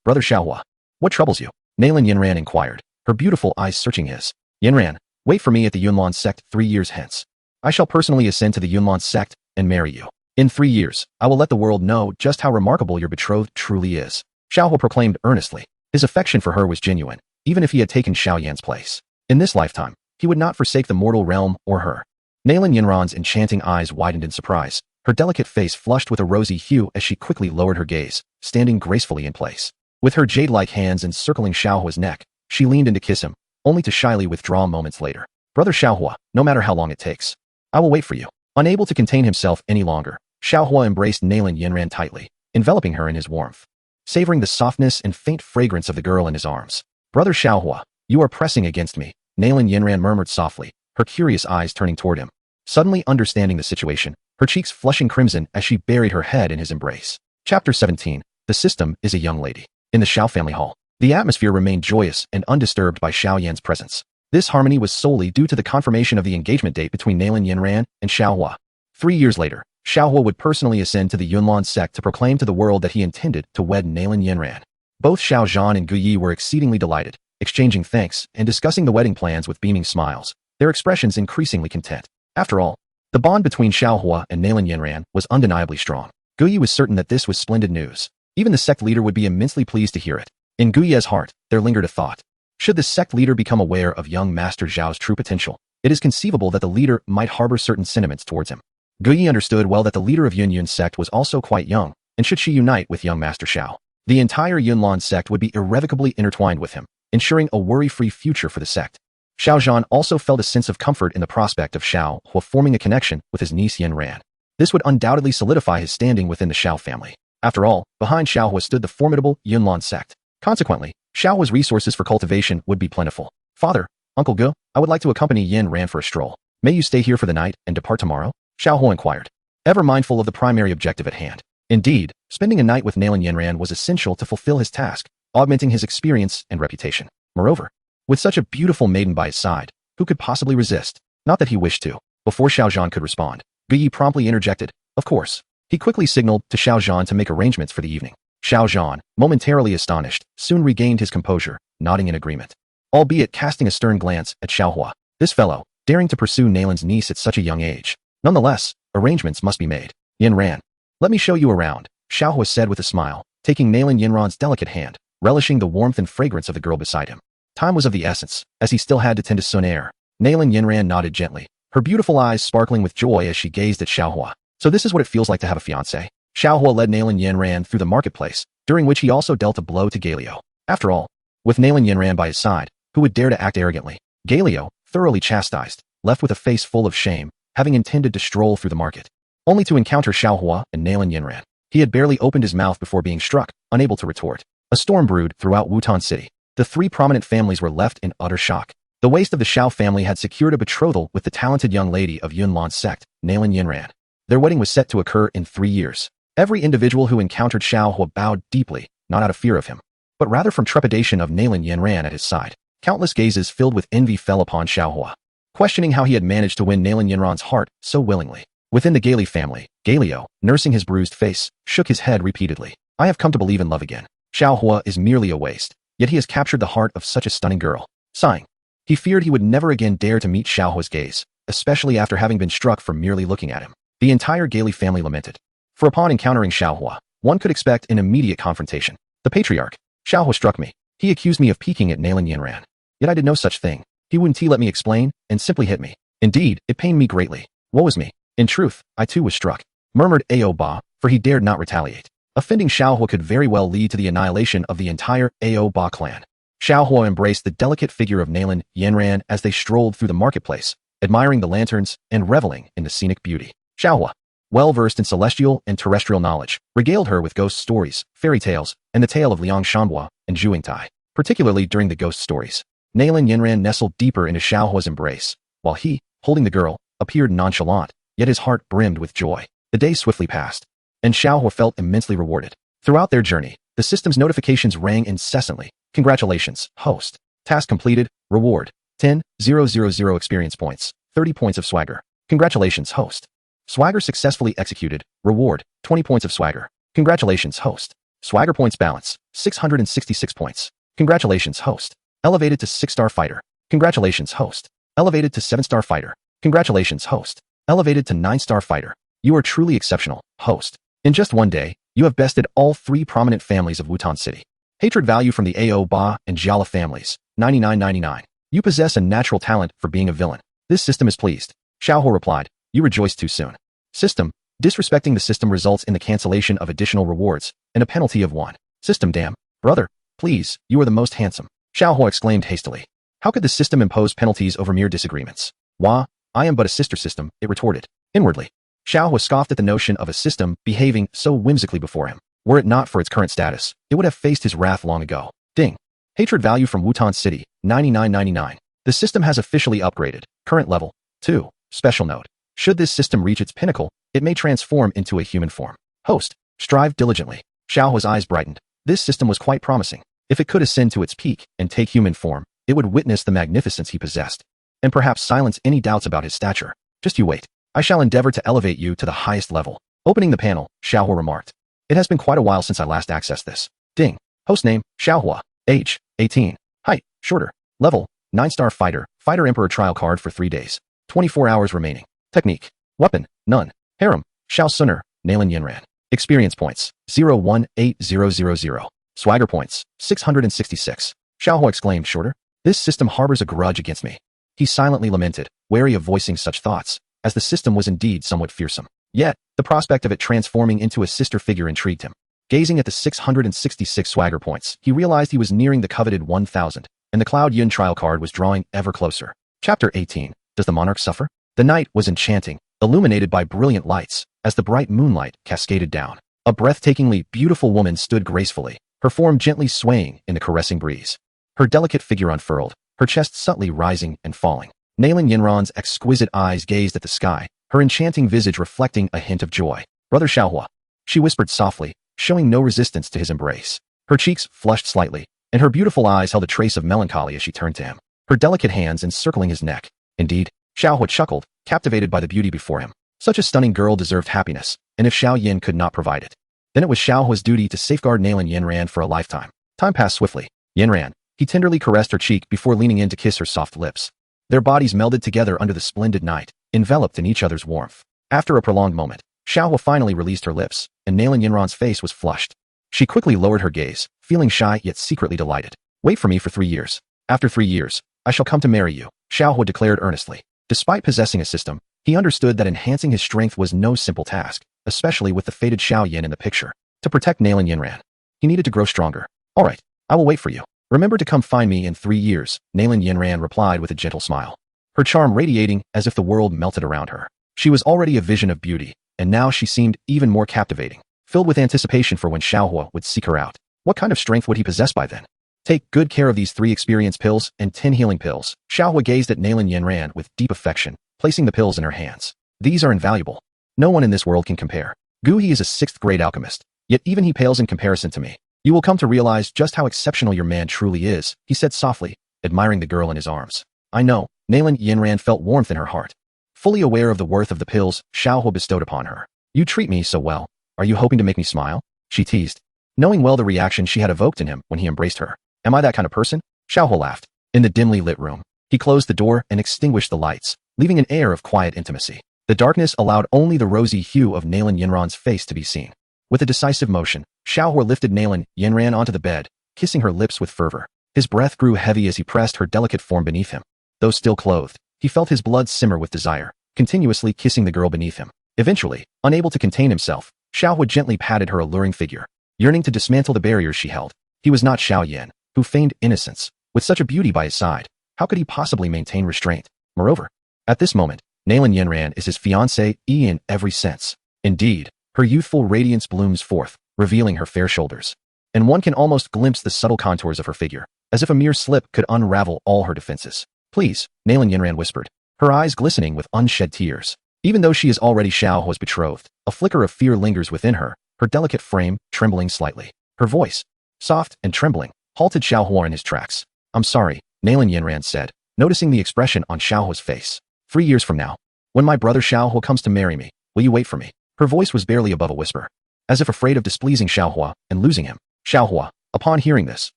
[SPEAKER 1] Brother Xiao Hua. What troubles you? Nailin Yanran inquired, her beautiful eyes searching his. Yanran, wait for me at the Yunlan sect 3 years hence. I shall personally ascend to the Yunlan sect and marry you. In 3 years, I will let the world know just how remarkable your betrothed truly is. Xiao Hua proclaimed earnestly. His affection for her was genuine, even if he had taken Xiao Yan's place. In this lifetime, he would not forsake the mortal realm or her. Nailin Yanran's enchanting eyes widened in surprise, her delicate face flushed with a rosy hue as she quickly lowered her gaze, standing gracefully in place. With her jade-like hands encircling Xiao Hua's neck, she leaned in to kiss him, only to shyly withdraw moments later. Brother Xiao Hua, no matter how long it takes, I will wait for you. Unable to contain himself any longer, Xiao Hua embraced Nailin Yanran tightly, enveloping her in his warmth, savoring the softness and faint fragrance of the girl in his arms. Brother Xiao Hua, you are pressing against me, Nailin Yanran murmured softly, her curious eyes turning toward him. Suddenly understanding the situation, her cheeks flushing crimson as she buried her head in his embrace. Chapter 17. The system is a young lady. In the Xiao family hall, the atmosphere remained joyous and undisturbed by Xiao Yan's presence. This harmony was solely due to the confirmation of the engagement date between Nailin Yanran and Xiao Hua. 3 years later, Xiao Hua would personally ascend to the Yunlan sect to proclaim to the world that he intended to wed Nailin Yanran. Both Xiao Zhan and Gu Yi were exceedingly delighted, exchanging thanks and discussing the wedding plans with beaming smiles, their expressions increasingly content. After all, the bond between Xiao Hua and Nailin Yanran was undeniably strong. Gu Yi was certain that this was splendid news. Even the sect leader would be immensely pleased to hear it. In Gu Ye's heart, there lingered a thought. Should the sect leader become aware of young Master Zhao's true potential, it is conceivable that the leader might harbor certain sentiments towards him. Gu Yi understood well that the leader of Yun sect was also quite young, and should she unite with young Master Xiao, the entire Yunlan sect would be irrevocably intertwined with him, ensuring a worry-free future for the sect. Xiao Zhan also felt a sense of comfort in the prospect of Xiao Hua forming a connection with his niece Yanran. This would undoubtedly solidify his standing within the Xiao family. After all, behind Xiao Hua stood the formidable Yunlan sect, Consequently, Xiaohua's resources for cultivation would be plentiful. Father, Uncle Ge, I would like to accompany Yin Ran for a stroll. May you stay here for the night and depart tomorrow? Xiaohua inquired, ever mindful of the primary objective at hand. Indeed, spending a night with Nalan Yinran was essential to fulfill his task, augmenting his experience and reputation. Moreover, with such a beautiful maiden by his side, who could possibly resist? Not that he wished to. Before Xiao Zhan could respond, Gu Yi promptly interjected, of course. He quickly signaled to Xiao Zhan to make arrangements for the evening. Xiao Zhan, momentarily astonished, soon regained his composure, nodding in agreement, albeit casting a stern glance at Xiaohua. This fellow, daring to pursue Nalan's niece at such a young age. Nonetheless, arrangements must be made. Yin Ran, let me show you around, Xiaohua said with a smile, taking Nalan Yinran's delicate hand, relishing the warmth and fragrance of the girl beside him. Time was of the essence, as he still had to tend to Sun Air. Nalan Yinran nodded gently, her beautiful eyes sparkling with joy as she gazed at Xiaohua. So this is what it feels like to have a fiancé. Xiaohua led Nalan Yinran through the marketplace, during which he also dealt a blow to Galio. After all, with Nalan Yinran by his side, who would dare to act arrogantly? Galio, thoroughly chastised, left with a face full of shame, having intended to stroll through the market, only to encounter Xiaohua and Nalan Yinran. He had barely opened his mouth before being struck, unable to retort. A storm brewed throughout Wutan City. The three prominent families were left in utter shock. The waist of the Xiao family had secured a betrothal with the talented young lady of Yunlan's sect, Nalan Yinran. Their wedding was set to occur in 3 years. Every individual who encountered Xiaohua bowed deeply, not out of fear of him, but rather from trepidation of Nalan Yinran at his side. Countless gazes filled with envy fell upon Xiaohua, questioning how he had managed to win Nalan Yinran's heart so willingly. Within the Gali family, Galio, nursing his bruised face, shook his head repeatedly. I have come to believe in love again. Xiaohua is merely a waste, yet he has captured the heart of such a stunning girl. Sighing, he feared he would never again dare to meet Xiaohua's gaze, especially after having been struck for merely looking at him. The entire Gali family lamented. For upon encountering Xiaohua, one could expect an immediate confrontation. The patriarch, Xiaohua struck me. He accused me of peeking at Nalan Yinran. Yet I did no such thing. He wouldn't let me explain, and simply hit me. Indeed, it pained me greatly. Woe is me. In truth, I too was struck, murmured Ao Ba, for he dared not retaliate. Offending Xiaohua could very well lead to the annihilation of the entire Ao Ba clan. Xiaohua embraced the delicate figure of Nalan Yinran as they strolled through the marketplace, admiring the lanterns and reveling in the scenic beauty. Xiaohua, well-versed in celestial and terrestrial knowledge, regaled her with ghost stories, fairy tales, and the tale of Liang Shanhua and Zhuangtai, particularly during the ghost stories. Nalan Yinran nestled deeper into Xiaohua's embrace, while he, holding the girl, appeared nonchalant, yet his heart brimmed with joy. The days swiftly passed, and Xiaohua felt immensely rewarded. Throughout their journey, the system's notifications rang incessantly. Congratulations, host. Task completed. Reward, 10,000 experience points, 30 points of swagger. Congratulations, host. Swagger successfully executed. Reward, 20 points of swagger. Congratulations, host. Swagger points balance, 666 points. Congratulations, host. Elevated to 6-star fighter. Congratulations, host. Elevated to 7-star fighter. Congratulations, host. Elevated to 9-star fighter. You are truly exceptional, host. In just one day, you have bested all 3 prominent families of Wutan City. Hatred value from the Ao Ba and Jiala families, 99.99. You possess a natural talent for being a villain. This system is pleased. Xiaohua replied, you rejoiced too soon. System, disrespecting the system results in the cancellation of additional rewards and a penalty of 1. System damn. Brother, please, you are the most handsome. Xiaohua exclaimed hastily. How could the system impose penalties over mere disagreements? Wah, I am but a sister system, it retorted. Inwardly, Xiaohua scoffed at the notion of a system behaving so whimsically before him. Were it not for its current status, it would have faced his wrath long ago. Ding. Hatred value from Wutan City, 99.99. The system has officially upgraded. Current level, 2. Special note. Should this system reach its pinnacle, it may transform into a human form. Host, strive diligently. Xiaohua's eyes brightened. This system was quite promising. If it could ascend to its peak and take human form, it would witness the magnificence he possessed, and perhaps silence any doubts about his stature. Just you wait. I shall endeavor to elevate you to the highest level. Opening the panel, Xiaohua remarked. It has been quite a while since I last accessed this. Ding. Host name, Xiaohua. Age, 18. Height, shorter. Level, 9-star fighter. Fighter Emperor trial card for 3 days. 24 hours remaining. Technique. Weapon, none. Harem, Xiao Suner, Nalan Yinran. Experience points, 0.18000. Swagger points, 666. Xiaohua exclaimed shorter. This system harbors a grudge against me. He silently lamented, wary of voicing such thoughts, as the system was indeed somewhat fearsome. Yet, the prospect of it transforming into a sister figure intrigued him. Gazing at the 666 swagger points, he realized he was nearing the coveted 1,000, and the Cloud Yun trial card was drawing ever closer. Chapter 18. Does the monarch suffer? The night was enchanting, illuminated by brilliant lights, as the bright moonlight cascaded down. A breathtakingly beautiful woman stood gracefully, her form gently swaying in the caressing breeze. Her delicate figure unfurled, her chest subtly rising and falling. Nalan Yinran's exquisite eyes gazed at the sky, her enchanting visage reflecting a hint of joy. "Brother Xiaohua," she whispered softly, showing no resistance to his embrace. Her cheeks flushed slightly, and her beautiful eyes held a trace of melancholy as she turned to him, her delicate hands encircling his neck. Indeed, Xiaohua chuckled, captivated by the beauty before him. Such a stunning girl deserved happiness, and if Xiao Yin could not provide it, then it was Xiaohua's duty to safeguard Nalan Yinran for a lifetime. Time passed swiftly. Yinran, he tenderly caressed her cheek before leaning in to kiss her soft lips. Their bodies melded together under the splendid night, enveloped in each other's warmth. After a prolonged moment, Xiaohua finally released her lips, and Nalan Yinran's face was flushed. She quickly lowered her gaze, feeling shy yet secretly delighted. "Wait for me for 3 years. After 3 years, I shall come to marry you," Xiaohua declared earnestly. Despite possessing a system, he understood that enhancing his strength was no simple task, especially with the fated Xiao Yin in the picture. To protect Nalan Yinran, he needed to grow stronger. "All right, I will wait for you. Remember to come find me in 3 years," Nalan Yinran replied with a gentle smile, her charm radiating as if the world melted around her. She was already a vision of beauty, and now she seemed even more captivating, filled with anticipation for when Xiaohua would seek her out. What kind of strength would he possess by then? "Take good care of these 3 experience pills and 10 healing pills." Xiaohua gazed at Nalan Yinran with deep affection, placing the pills in her hands. "These are invaluable. No one in this world can compare. Gu He is a 6th grade alchemist, yet even he pales in comparison to me. You will come to realize just how exceptional your man truly is," he said softly, admiring the girl in his arms. "I know." Nalan Yinran felt warmth in her heart. Fully aware of the worth of the pills Xiaohua bestowed upon her. "You treat me so well. Are you hoping to make me smile?" she teased, knowing well the reaction she had evoked in him when he embraced her. "Am I that kind of person?" Xiaohua laughed. In the dimly lit room, he closed the door and extinguished the lights, leaving an air of quiet intimacy. The darkness allowed only the rosy hue of Nalan Yinran's face to be seen. With a decisive motion, Xiaohua lifted Nalan Yinran onto the bed, kissing her lips with fervor. His breath grew heavy as he pressed her delicate form beneath him. Though still clothed, he felt his blood simmer with desire, continuously kissing the girl beneath him. Eventually, unable to contain himself, Xiaohua gently patted her alluring figure, yearning to dismantle the barriers she held. He was not Xiao Yan, who feigned innocence. With such a beauty by his side, how could he possibly maintain restraint? Moreover, at this moment, Nalan Yinran is his fiancée in every sense. Indeed, her youthful radiance blooms forth, revealing her fair shoulders. And one can almost glimpse the subtle contours of her figure, as if a mere slip could unravel all her defenses. "Please," Nalan Yinran whispered, her eyes glistening with unshed tears. Even though she is already Xiaohua's betrothed, a flicker of fear lingers within her, her delicate frame trembling slightly. Her voice, soft and trembling, halted Xiaohua in his tracks. "I'm sorry," Nalan Yinran said, noticing the expression on Xiaohua's face. 3 years from now, when my brother Xiaohua comes to marry me, will you wait for me?" Her voice was barely above a whisper. As if afraid of displeasing Xiaohua and losing him, Xiaohua, upon hearing this,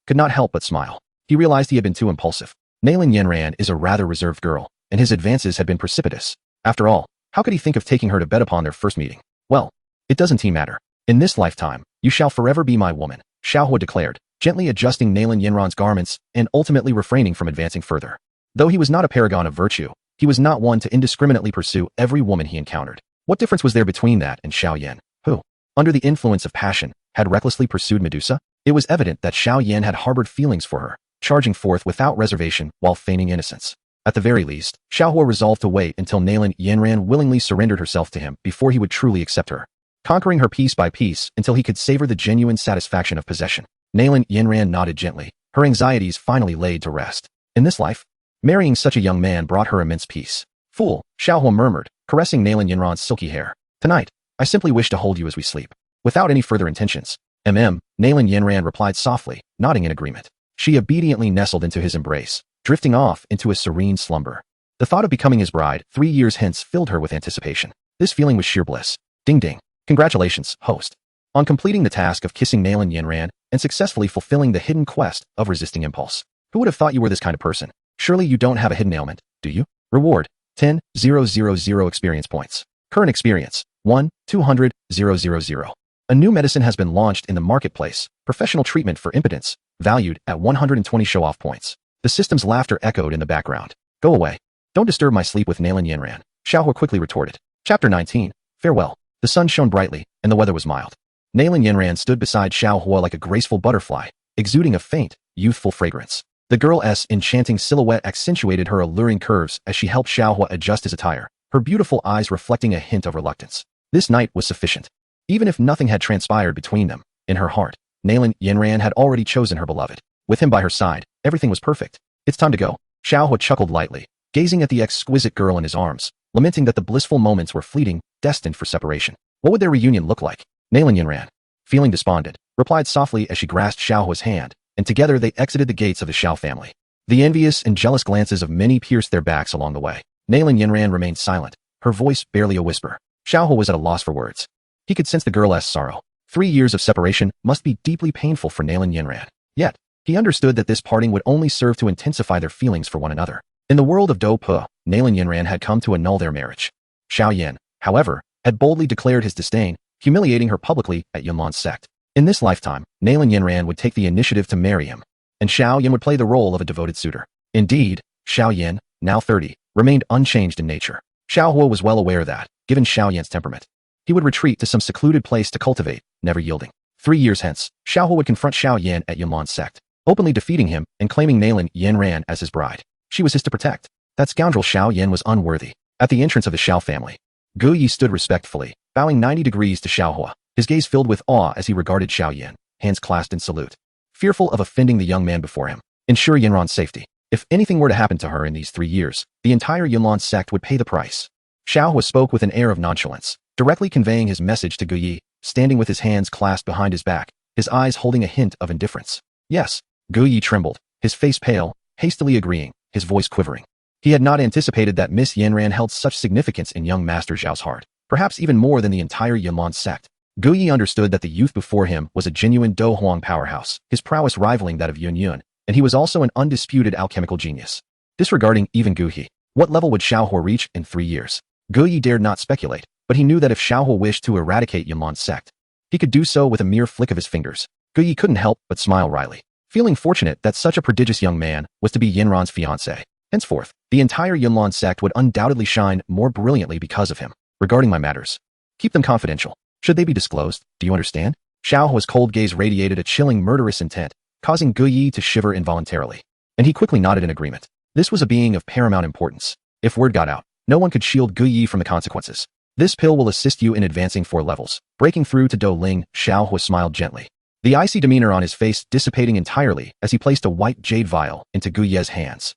[SPEAKER 1] could not help but smile. He realized he had been too impulsive. Nalan Yinran is a rather reserved girl, and his advances had been precipitous. After all, how could he think of taking her to bed upon their first meeting? "Well, it doesn't matter. In this lifetime, you shall forever be my woman," Xiaohua declared, gently adjusting Nalan Yinran's garments and ultimately refraining from advancing further. Though he was not a paragon of virtue, he was not one to indiscriminately pursue every woman he encountered. What difference was there between that and Xiao Yan, who, under the influence of passion, had recklessly pursued Medusa? It was evident that Xiao Yan had harbored feelings for her, charging forth without reservation while feigning innocence. At the very least, Xiaohua resolved to wait until Nalan Yinran willingly surrendered herself to him before he would truly accept her, conquering her piece by piece until he could savor the genuine satisfaction of possession. Nalan Yinran nodded gently, her anxieties finally laid to rest. In this life, marrying such a young man brought her immense peace. "Fool," Xiaohua murmured, caressing Nalan Yinran's silky hair. "Tonight, I simply wish to hold you as we sleep, without any further intentions." Nalan Yinran replied softly, nodding in agreement. She obediently nestled into his embrace, drifting off into a serene slumber. The thought of becoming his bride 3 years hence filled her with anticipation. This feeling was sheer bliss. Ding ding. Congratulations, host, on completing the task of kissing Nalan Yinran and successfully fulfilling the hidden quest of resisting impulse. Who would have thought you were this kind of person? Surely you don't have a hidden ailment, do you? Reward, 10,000 experience points. Current experience, 1,200,000. A new medicine has been launched in the marketplace, professional treatment for impotence, valued at 120 show-off points. The system's laughter echoed in the background. "Go away. Don't disturb my sleep with Nalan Yinran," Xiaohua quickly retorted. Chapter 19. Farewell. The sun shone brightly, and the weather was mild. Nalan Yinran stood beside Xiaohua like a graceful butterfly, exuding a faint, youthful fragrance. The girl's enchanting silhouette accentuated her alluring curves as she helped Xiaohua adjust his attire, her beautiful eyes reflecting a hint of reluctance. This night was sufficient. Even if nothing had transpired between them, in her heart, Nalan Yinran had already chosen her beloved. With him by her side, everything was perfect. It's time to go. Xiaohua chuckled lightly, gazing at the exquisite girl in his arms, lamenting that the blissful moments were fleeting, destined for separation. What would their reunion look like? Nalan Yinran, feeling despondent, replied softly as she grasped Xiaohua's hand, and together they exited the gates of the Xiao family. The envious and jealous glances of many pierced their backs along the way. Nalan Yinran remained silent, her voice barely a whisper. Xiaohua was at a loss for words. He could sense the girl's sorrow. 3 years of separation must be deeply painful for Nalan Yinran. Yet, he understood that this parting would only serve to intensify their feelings for one another. In the world of Do Pu, Nalan Yinran had come to annul their marriage. Xiao Yan, however, had boldly declared his disdain, humiliating her publicly at Yunlan's sect. In this lifetime, Nalan Yinran would take the initiative to marry him, and Xiao Yan would play the role of a devoted suitor. Indeed, Xiao Yan, now 30, remained unchanged in nature. Xiaohua was well aware that, given Xiao Yan's temperament, he would retreat to some secluded place to cultivate, never yielding. 3 years hence, Xiaohua would confront Xiao Yan at Yunlan's sect, openly defeating him and claiming Nalan Yinran as his bride. She was his to protect. That scoundrel Xiao Yan was unworthy. At the entrance of the Xiao family, Gu Yi stood respectfully, bowing 90 degrees to Xiaohua, his gaze filled with awe as he regarded Xiao Yan, hands clasped in salute. Fearful of offending the young man before him, ensure Yunlan's safety. If anything were to happen to her in these 3 years, the entire Yunlan sect would pay the price. Xiaohua spoke with an air of nonchalance, directly conveying his message to Gu Yi, standing with his hands clasped behind his back, his eyes holding a hint of indifference. Yes. Gu Yi trembled, his face pale, hastily agreeing, his voice quivering. He had not anticipated that Miss Yanran held such significance in young Master Zhao's heart, perhaps even more than the entire Yunlan sect. Gu Yi understood that the youth before him was a genuine Do Huang powerhouse, his prowess rivaling that of Yun Yun, and he was also an undisputed alchemical genius. Disregarding even Gu Yi, what level would Xiaohua reach in 3 years? Gu Yi dared not speculate, but he knew that if Xiaohua wished to eradicate Yunlan's sect, he could do so with a mere flick of his fingers. Gu Yi couldn't help but smile wryly, feeling fortunate that such a prodigious young man was to be Yinran's fiancé. Henceforth, the entire Yunlan sect would undoubtedly shine more brilliantly because of him. Regarding my matters, keep them confidential. Should they be disclosed, do you understand? Xiaohua's cold gaze radiated a chilling murderous intent, causing Gu Yi to shiver involuntarily. And he quickly nodded in agreement. This was a being of paramount importance. If word got out, no one could shield Gu Yi from the consequences. This pill will assist you in advancing 4 levels. Breaking through to Do Ling, Xiaohua smiled gently, the icy demeanor on his face dissipating entirely as he placed a white jade vial into Gu Yi's hands.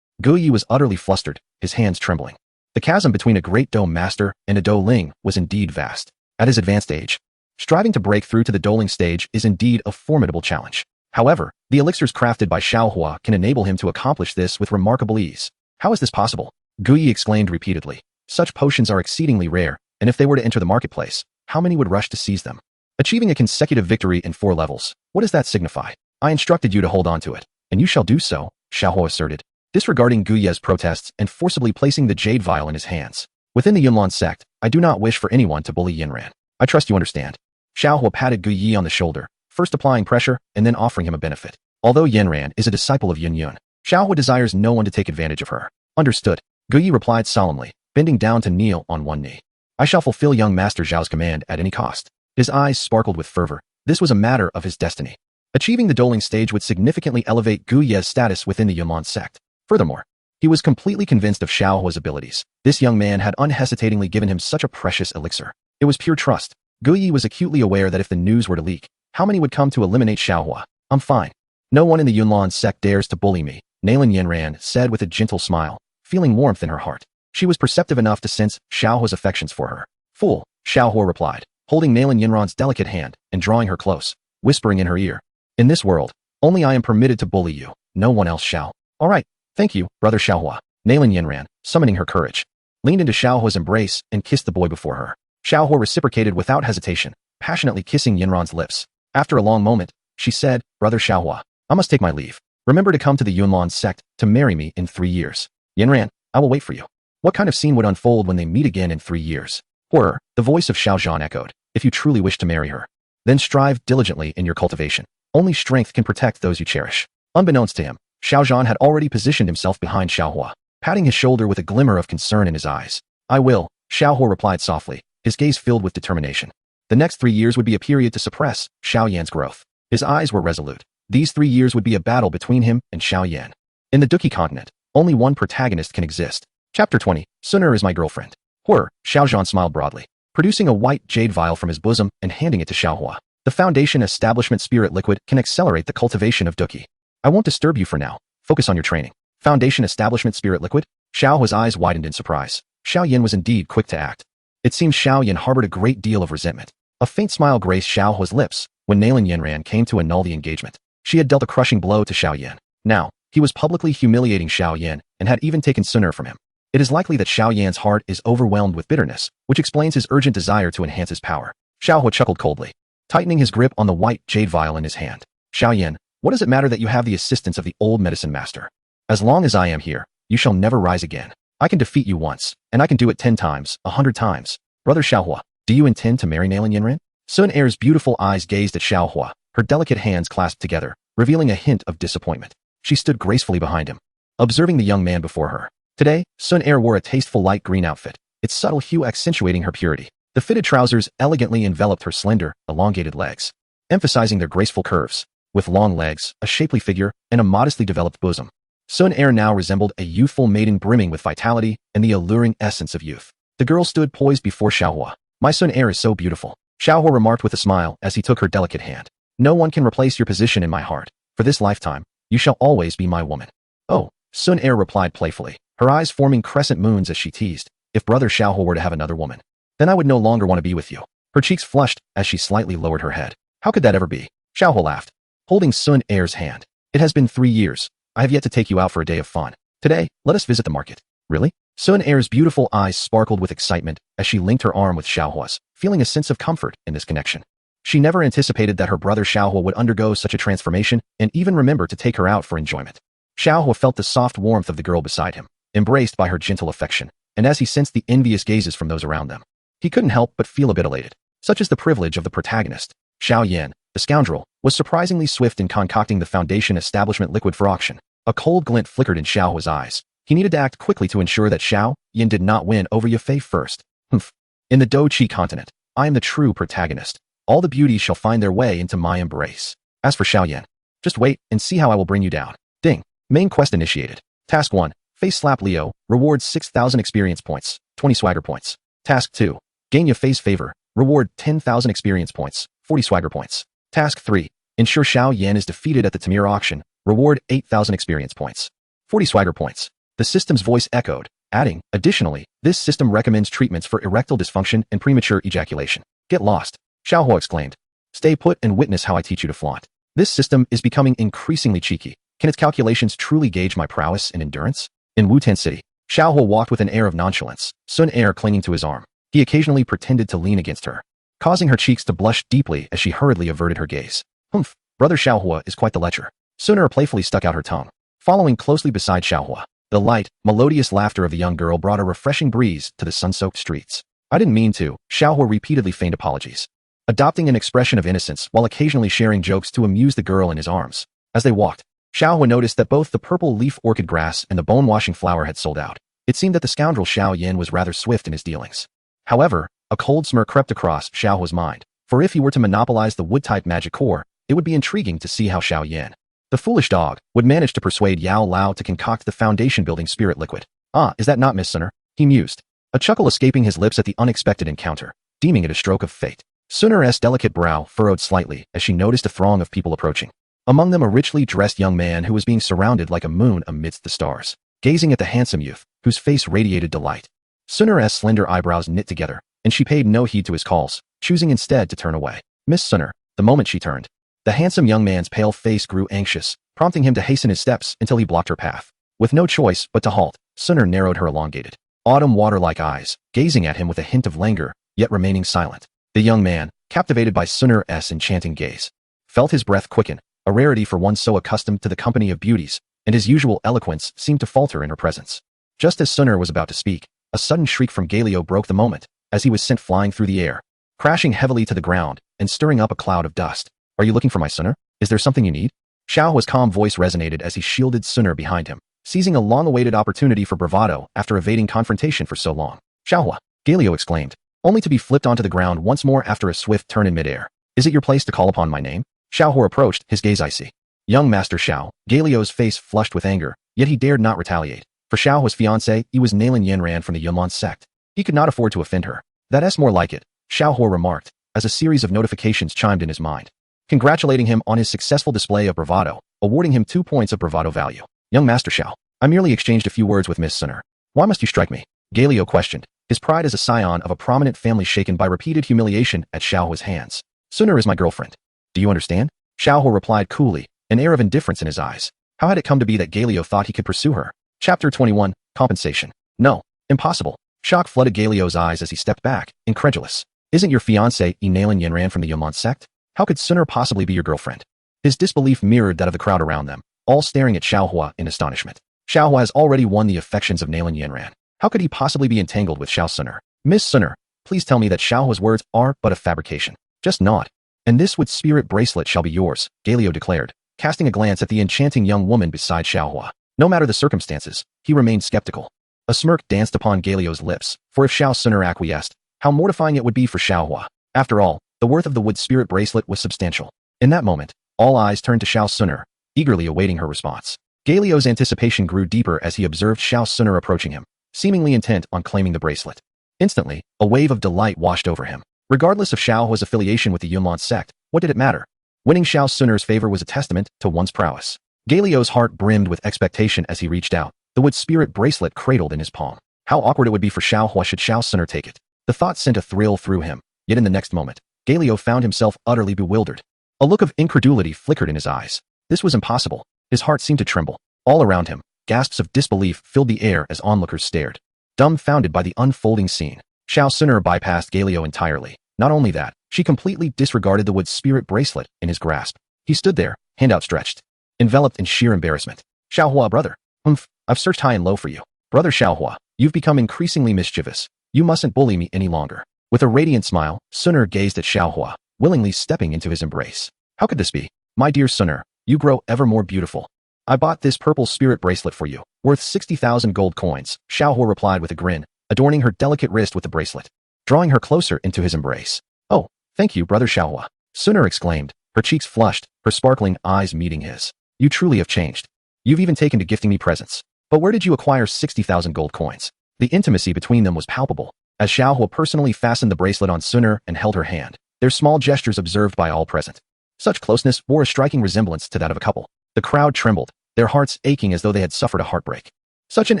[SPEAKER 1] Gu Yi was utterly flustered, his hands trembling. The chasm between a great Do master and a Do Ling was indeed vast. At his advanced age, striving to break through to the Do Ling stage is indeed a formidable challenge. However, the elixirs crafted by Xiaohua can enable him to accomplish this with remarkable ease. How is this possible? Gu Yi exclaimed repeatedly. Such potions are exceedingly rare, and if they were to enter the marketplace, how many would rush to seize them? Achieving a consecutive victory in 4 levels, what does that signify? I instructed you to hold on to it, and you shall do so, Xiaohua asserted, disregarding Gu Yi's protests and forcibly placing the jade vial in his hands. Within the Yunlan sect, I do not wish for anyone to bully Yinran. I trust you understand. Xiaohua patted Gu Yi on the shoulder, first applying pressure and then offering him a benefit. Although Yinran is a disciple of Yun Yun, Xiaohua desires no one to take advantage of her. Understood. Gu Yi replied solemnly, bending down to kneel on one knee. I shall fulfill young Master Zhao's command at any cost. His eyes sparkled with fervor. This was a matter of his destiny. Achieving the Do Ling stage would significantly elevate Gu Yi's status within the Yunlan sect. Furthermore, he was completely convinced of Xiaohua's abilities. This young man had unhesitatingly given him such a precious elixir. It was pure trust. Gu Yi was acutely aware that if the news were to leak, how many would come to eliminate Xiaohua? I'm fine. No one in the Yunlan sect dares to bully me, Nalan Yinran said with a gentle smile, feeling warmth in her heart. She was perceptive enough to sense Xiaohua's affections for her. Fool, Xiaohua replied, holding Nalan Yinran's delicate hand and drawing her close, whispering in her ear. In this world, only I am permitted to bully you, no one else shall. All right, thank you, brother Xiaohua. Nalan Yinran, summoning her courage, leaned into Xiaohua's embrace and kissed the boy before her. Xiaohua reciprocated without hesitation, passionately kissing Yinran's lips. After a long moment, she said, Brother Xiaohua, I must take my leave. Remember to come to the Yunlan sect to marry me in 3 years. Yinran, I will wait for you. What kind of scene would unfold when they meet again in 3 years? Horror, the voice of Xiao Zhan echoed. If you truly wish to marry her, then strive diligently in your cultivation. Only strength can protect those you cherish. Unbeknownst to him, Xiao Zhan had already positioned himself behind Xiaohua, patting his shoulder with a glimmer of concern in his eyes. I will, Xiaohua replied softly, his gaze filled with determination. The next 3 years would be a period to suppress Xiao Yan's growth. His eyes were resolute. These 3 years would be a battle between him and Xiao Yan. In the Duki continent, only one protagonist can exist. Chapter 20, Sunur is my girlfriend. Horror, Xiao Zhan smiled broadly, producing a white jade vial from his bosom and handing it to Xiaohua. The Foundation Establishment Spirit Liquid can accelerate the cultivation of Duki. I won't disturb you for now. Focus on your training. Foundation Establishment Spirit Liquid? Xiao Hua's eyes widened in surprise. Xiao Yin was indeed quick to act. It seemed Xiao Yin harbored a great deal of resentment. A faint smile graced Xiao Hua's lips when Nalan Yinran came to annul the engagement. She had dealt a crushing blow to Xiao Yin. Now, he was publicly humiliating Xiao Yin and had even taken Sun Er from him. It is likely that Xiao Yan's heart is overwhelmed with bitterness, which explains his urgent desire to enhance his power. Xiao Hua chuckled coldly, tightening his grip on the white jade vial in his hand. Xiao Yin, what does it matter that you have the assistance of the old medicine master? As long as I am here, you shall never rise again. I can defeat you once, and I can do it 10 times, 100 times. Brother Xiao Hua, do you intend to marry Nalan Yinran? Sun Er's beautiful eyes gazed at Xiao Hua, her delicate hands clasped together, revealing a hint of disappointment. She stood gracefully behind him, observing the young man before her. Today, Sun Er wore a tasteful light green outfit, its subtle hue accentuating her purity. The fitted trousers elegantly enveloped her slender, elongated legs, emphasizing their graceful curves. With long legs, a shapely figure, and a modestly developed bosom, Sun Er now resembled a youthful maiden brimming with vitality and the alluring essence of youth. The girl stood poised before Xiao Hua. My Sun Er is so beautiful, Xiao Hua remarked with a smile as he took her delicate hand. No one can replace your position in my heart. For this lifetime, you shall always be my woman. Oh, Sun Er replied playfully, her eyes forming crescent moons as she teased. If brother Xiao Hua were to have another woman, then I would no longer want to be with you. Her cheeks flushed as she slightly lowered her head. How could that ever be? Xiao Hua laughed, holding Sun Er's hand. It has been 3 years. I have yet to take you out for a day of fun. Today, let us visit the market. Really? Sun Er's beautiful eyes sparkled with excitement as she linked her arm with Xiao Hua's, feeling a sense of comfort in this connection. She never anticipated that her brother Xiao Hua would undergo such a transformation and even remember to take her out for enjoyment. Xiao Hua felt the soft warmth of the girl beside him, embraced by her gentle affection, and as he sensed the envious gazes from those around them, he couldn't help but feel a bit elated. Such is the privilege of the protagonist. Xiao Yin, the scoundrel, was surprisingly swift in concocting the Foundation Establishment liquid for auction. A cold glint flickered in Xiao Hua's eyes. He needed to act quickly to ensure that Xiao Yin did not win over Yafei first. Humph. In the Doqi continent, I am the true protagonist. All the beauties shall find their way into my embrace. As for Xiao Yin, just wait and see how I will bring you down. Ding. Main quest initiated. Task 1. Face slap Leo. Reward 6,000 experience points, 20 swagger points. Task 2. Gain Yafei's favor. Reward 10,000 experience points, 40 swagger points. Task 3. Ensure Xiao Yin is defeated at the Tamir auction. Reward 8,000 experience points, 40 swagger points. The system's voice echoed, adding, additionally, this system recommends treatments for erectile dysfunction and premature ejaculation. Get lost. Xiao Hua exclaimed. Stay put and witness how I teach you to flaunt. This system is becoming increasingly cheeky. Can its calculations truly gauge my prowess and endurance? In Wutan City, Xiao Hua walked with an air of nonchalance, Sun Er clinging to his arm. He occasionally pretended to lean against her, causing her cheeks to blush deeply as she hurriedly averted her gaze. Humph, brother Xiao Hua is quite the lecher. Sun Er playfully stuck out her tongue, following closely beside Xiao Hua. The light, melodious laughter of the young girl brought a refreshing breeze to the sun-soaked streets. I didn't mean to. Xiao Hua repeatedly feigned apologies, adopting an expression of innocence while occasionally sharing jokes to amuse the girl in his arms. As they walked, Xiao Hua noticed that both the purple leaf orchid grass and the bone-washing flower had sold out. It seemed that the scoundrel Xiao Yin was rather swift in his dealings. However, a cold smirk crept across Xiao Hua's mind, for if he were to monopolize the wood-type magic core, it would be intriguing to see how Xiao Yin, the foolish dog, would manage to persuade Yao Lao to concoct the foundation-building spirit liquid. Ah, is that not Miss Sun Er? He mused, a chuckle escaping his lips at the unexpected encounter, deeming it a stroke of fate. Sun Er's delicate brow furrowed slightly as she noticed a throng of people approaching. Among them a richly dressed young man who was being surrounded like a moon amidst the stars, gazing at the handsome youth, whose face radiated delight. Sun Er's slender eyebrows knit together, and she paid no heed to his calls, choosing instead to turn away. Miss Sun Er, the moment she turned, the handsome young man's pale face grew anxious, prompting him to hasten his steps until he blocked her path. With no choice but to halt, Sun Er narrowed her elongated, autumn water-like eyes, gazing at him with a hint of languor, yet remaining silent. The young man, captivated by Sun Er's enchanting gaze, felt his breath quicken, a rarity for one so accustomed to the company of beauties, and his usual eloquence seemed to falter in her presence. Just as Sun Er was about to speak, a sudden shriek from Galio broke the moment, as he was sent flying through the air, crashing heavily to the ground and stirring up a cloud of dust. Are you looking for my Sun Er? Is there something you need? Xiao Hua's calm voice resonated as he shielded Sun Er behind him, seizing a long-awaited opportunity for bravado after evading confrontation for so long. Xiao Hua, Galio exclaimed, only to be flipped onto the ground once more after a swift turn in midair. Is it your place to call upon my name? Xiao Hua approached, his gaze icy. Young Master Xiao, Galio's face flushed with anger, yet he dared not retaliate. For Xiao Hua's fiancée, he was Nalan Yinran from the Yunlong sect. He could not afford to offend her. That's more like it, Xiao Hua remarked, as a series of notifications chimed in his mind, congratulating him on his successful display of bravado, awarding him 2 points of bravado value. Young Master Xiao, I merely exchanged a few words with Miss Sunner. Why must you strike me? Galio questioned, his pride as a scion of a prominent family shaken by repeated humiliation at Xiaohua's hands. Sunner is my girlfriend. Do you understand? Xiaohua replied coolly, an air of indifference in his eyes. How had it come to be that Galio thought he could pursue her? Chapter 21, Compensation. No. Impossible. Shock flooded Galio's eyes as he stepped back, incredulous. Isn't your fiancée Nalan Yanran from the Yomon sect? How could Sunner possibly be your girlfriend? His disbelief mirrored that of the crowd around them, all staring at Xiaohua in astonishment. Xiaohua has already won the affections of Nalan Yanran. How could he possibly be entangled with Xiao Sunner? Miss Sunner, please tell me that Xiaohua's words are but a fabrication. Just not. And this wood spirit bracelet shall be yours, Galio declared, casting a glance at the enchanting young woman beside Xiaohua. No matter the circumstances, he remained skeptical. A smirk danced upon Galio's lips, for if Xiao Sunner acquiesced, how mortifying it would be for Xiaohua. After all, the worth of the wood spirit bracelet was substantial. In that moment, all eyes turned to Xiao Sunner, eagerly awaiting her response. Galio's anticipation grew deeper as he observed Xiao Sunner approaching him, seemingly intent on claiming the bracelet. Instantly, a wave of delight washed over him. Regardless of Xiaohua's affiliation with the Yunlong sect, what did it matter? Winning Xiao Sunner's favor was a testament to one's prowess. Galio's heart brimmed with expectation as he reached out, the wood spirit bracelet cradled in his palm. How awkward it would be for Xiaohua should Xiao Sunner take it. The thought sent a thrill through him, yet in the next moment, Galio found himself utterly bewildered. A look of incredulity flickered in his eyes. This was impossible. His heart seemed to tremble. All around him, gasps of disbelief filled the air as onlookers stared, dumbfounded by the unfolding scene. Xiao Sunner bypassed Galio entirely. Not only that, she completely disregarded the wood spirit bracelet in his grasp. He stood there, hand outstretched, enveloped in sheer embarrassment. Xiaohua, brother. I've searched high and low for you. Brother Xiaohua, you've become increasingly mischievous. You mustn't bully me any longer. With a radiant smile, Sunner gazed at Xiaohua, willingly stepping into his embrace. How could this be? My dear Sunner, you grow ever more beautiful. I bought this purple spirit bracelet for you, worth 60,000 gold coins, Xiaohua replied with a grin, adorning her delicate wrist with the bracelet, drawing her closer into his embrace. Oh, thank you, brother Xiaohua, Sunner exclaimed, her cheeks flushed, her sparkling eyes meeting his. You truly have changed. You've even taken to gifting me presents. But where did you acquire 60,000 gold coins? The intimacy between them was palpable. As Xiaohua personally fastened the bracelet on Sunner and held her hand, their small gestures observed by all present. Such closeness bore a striking resemblance to that of a couple. The crowd trembled, their hearts aching as though they had suffered a heartbreak. Such an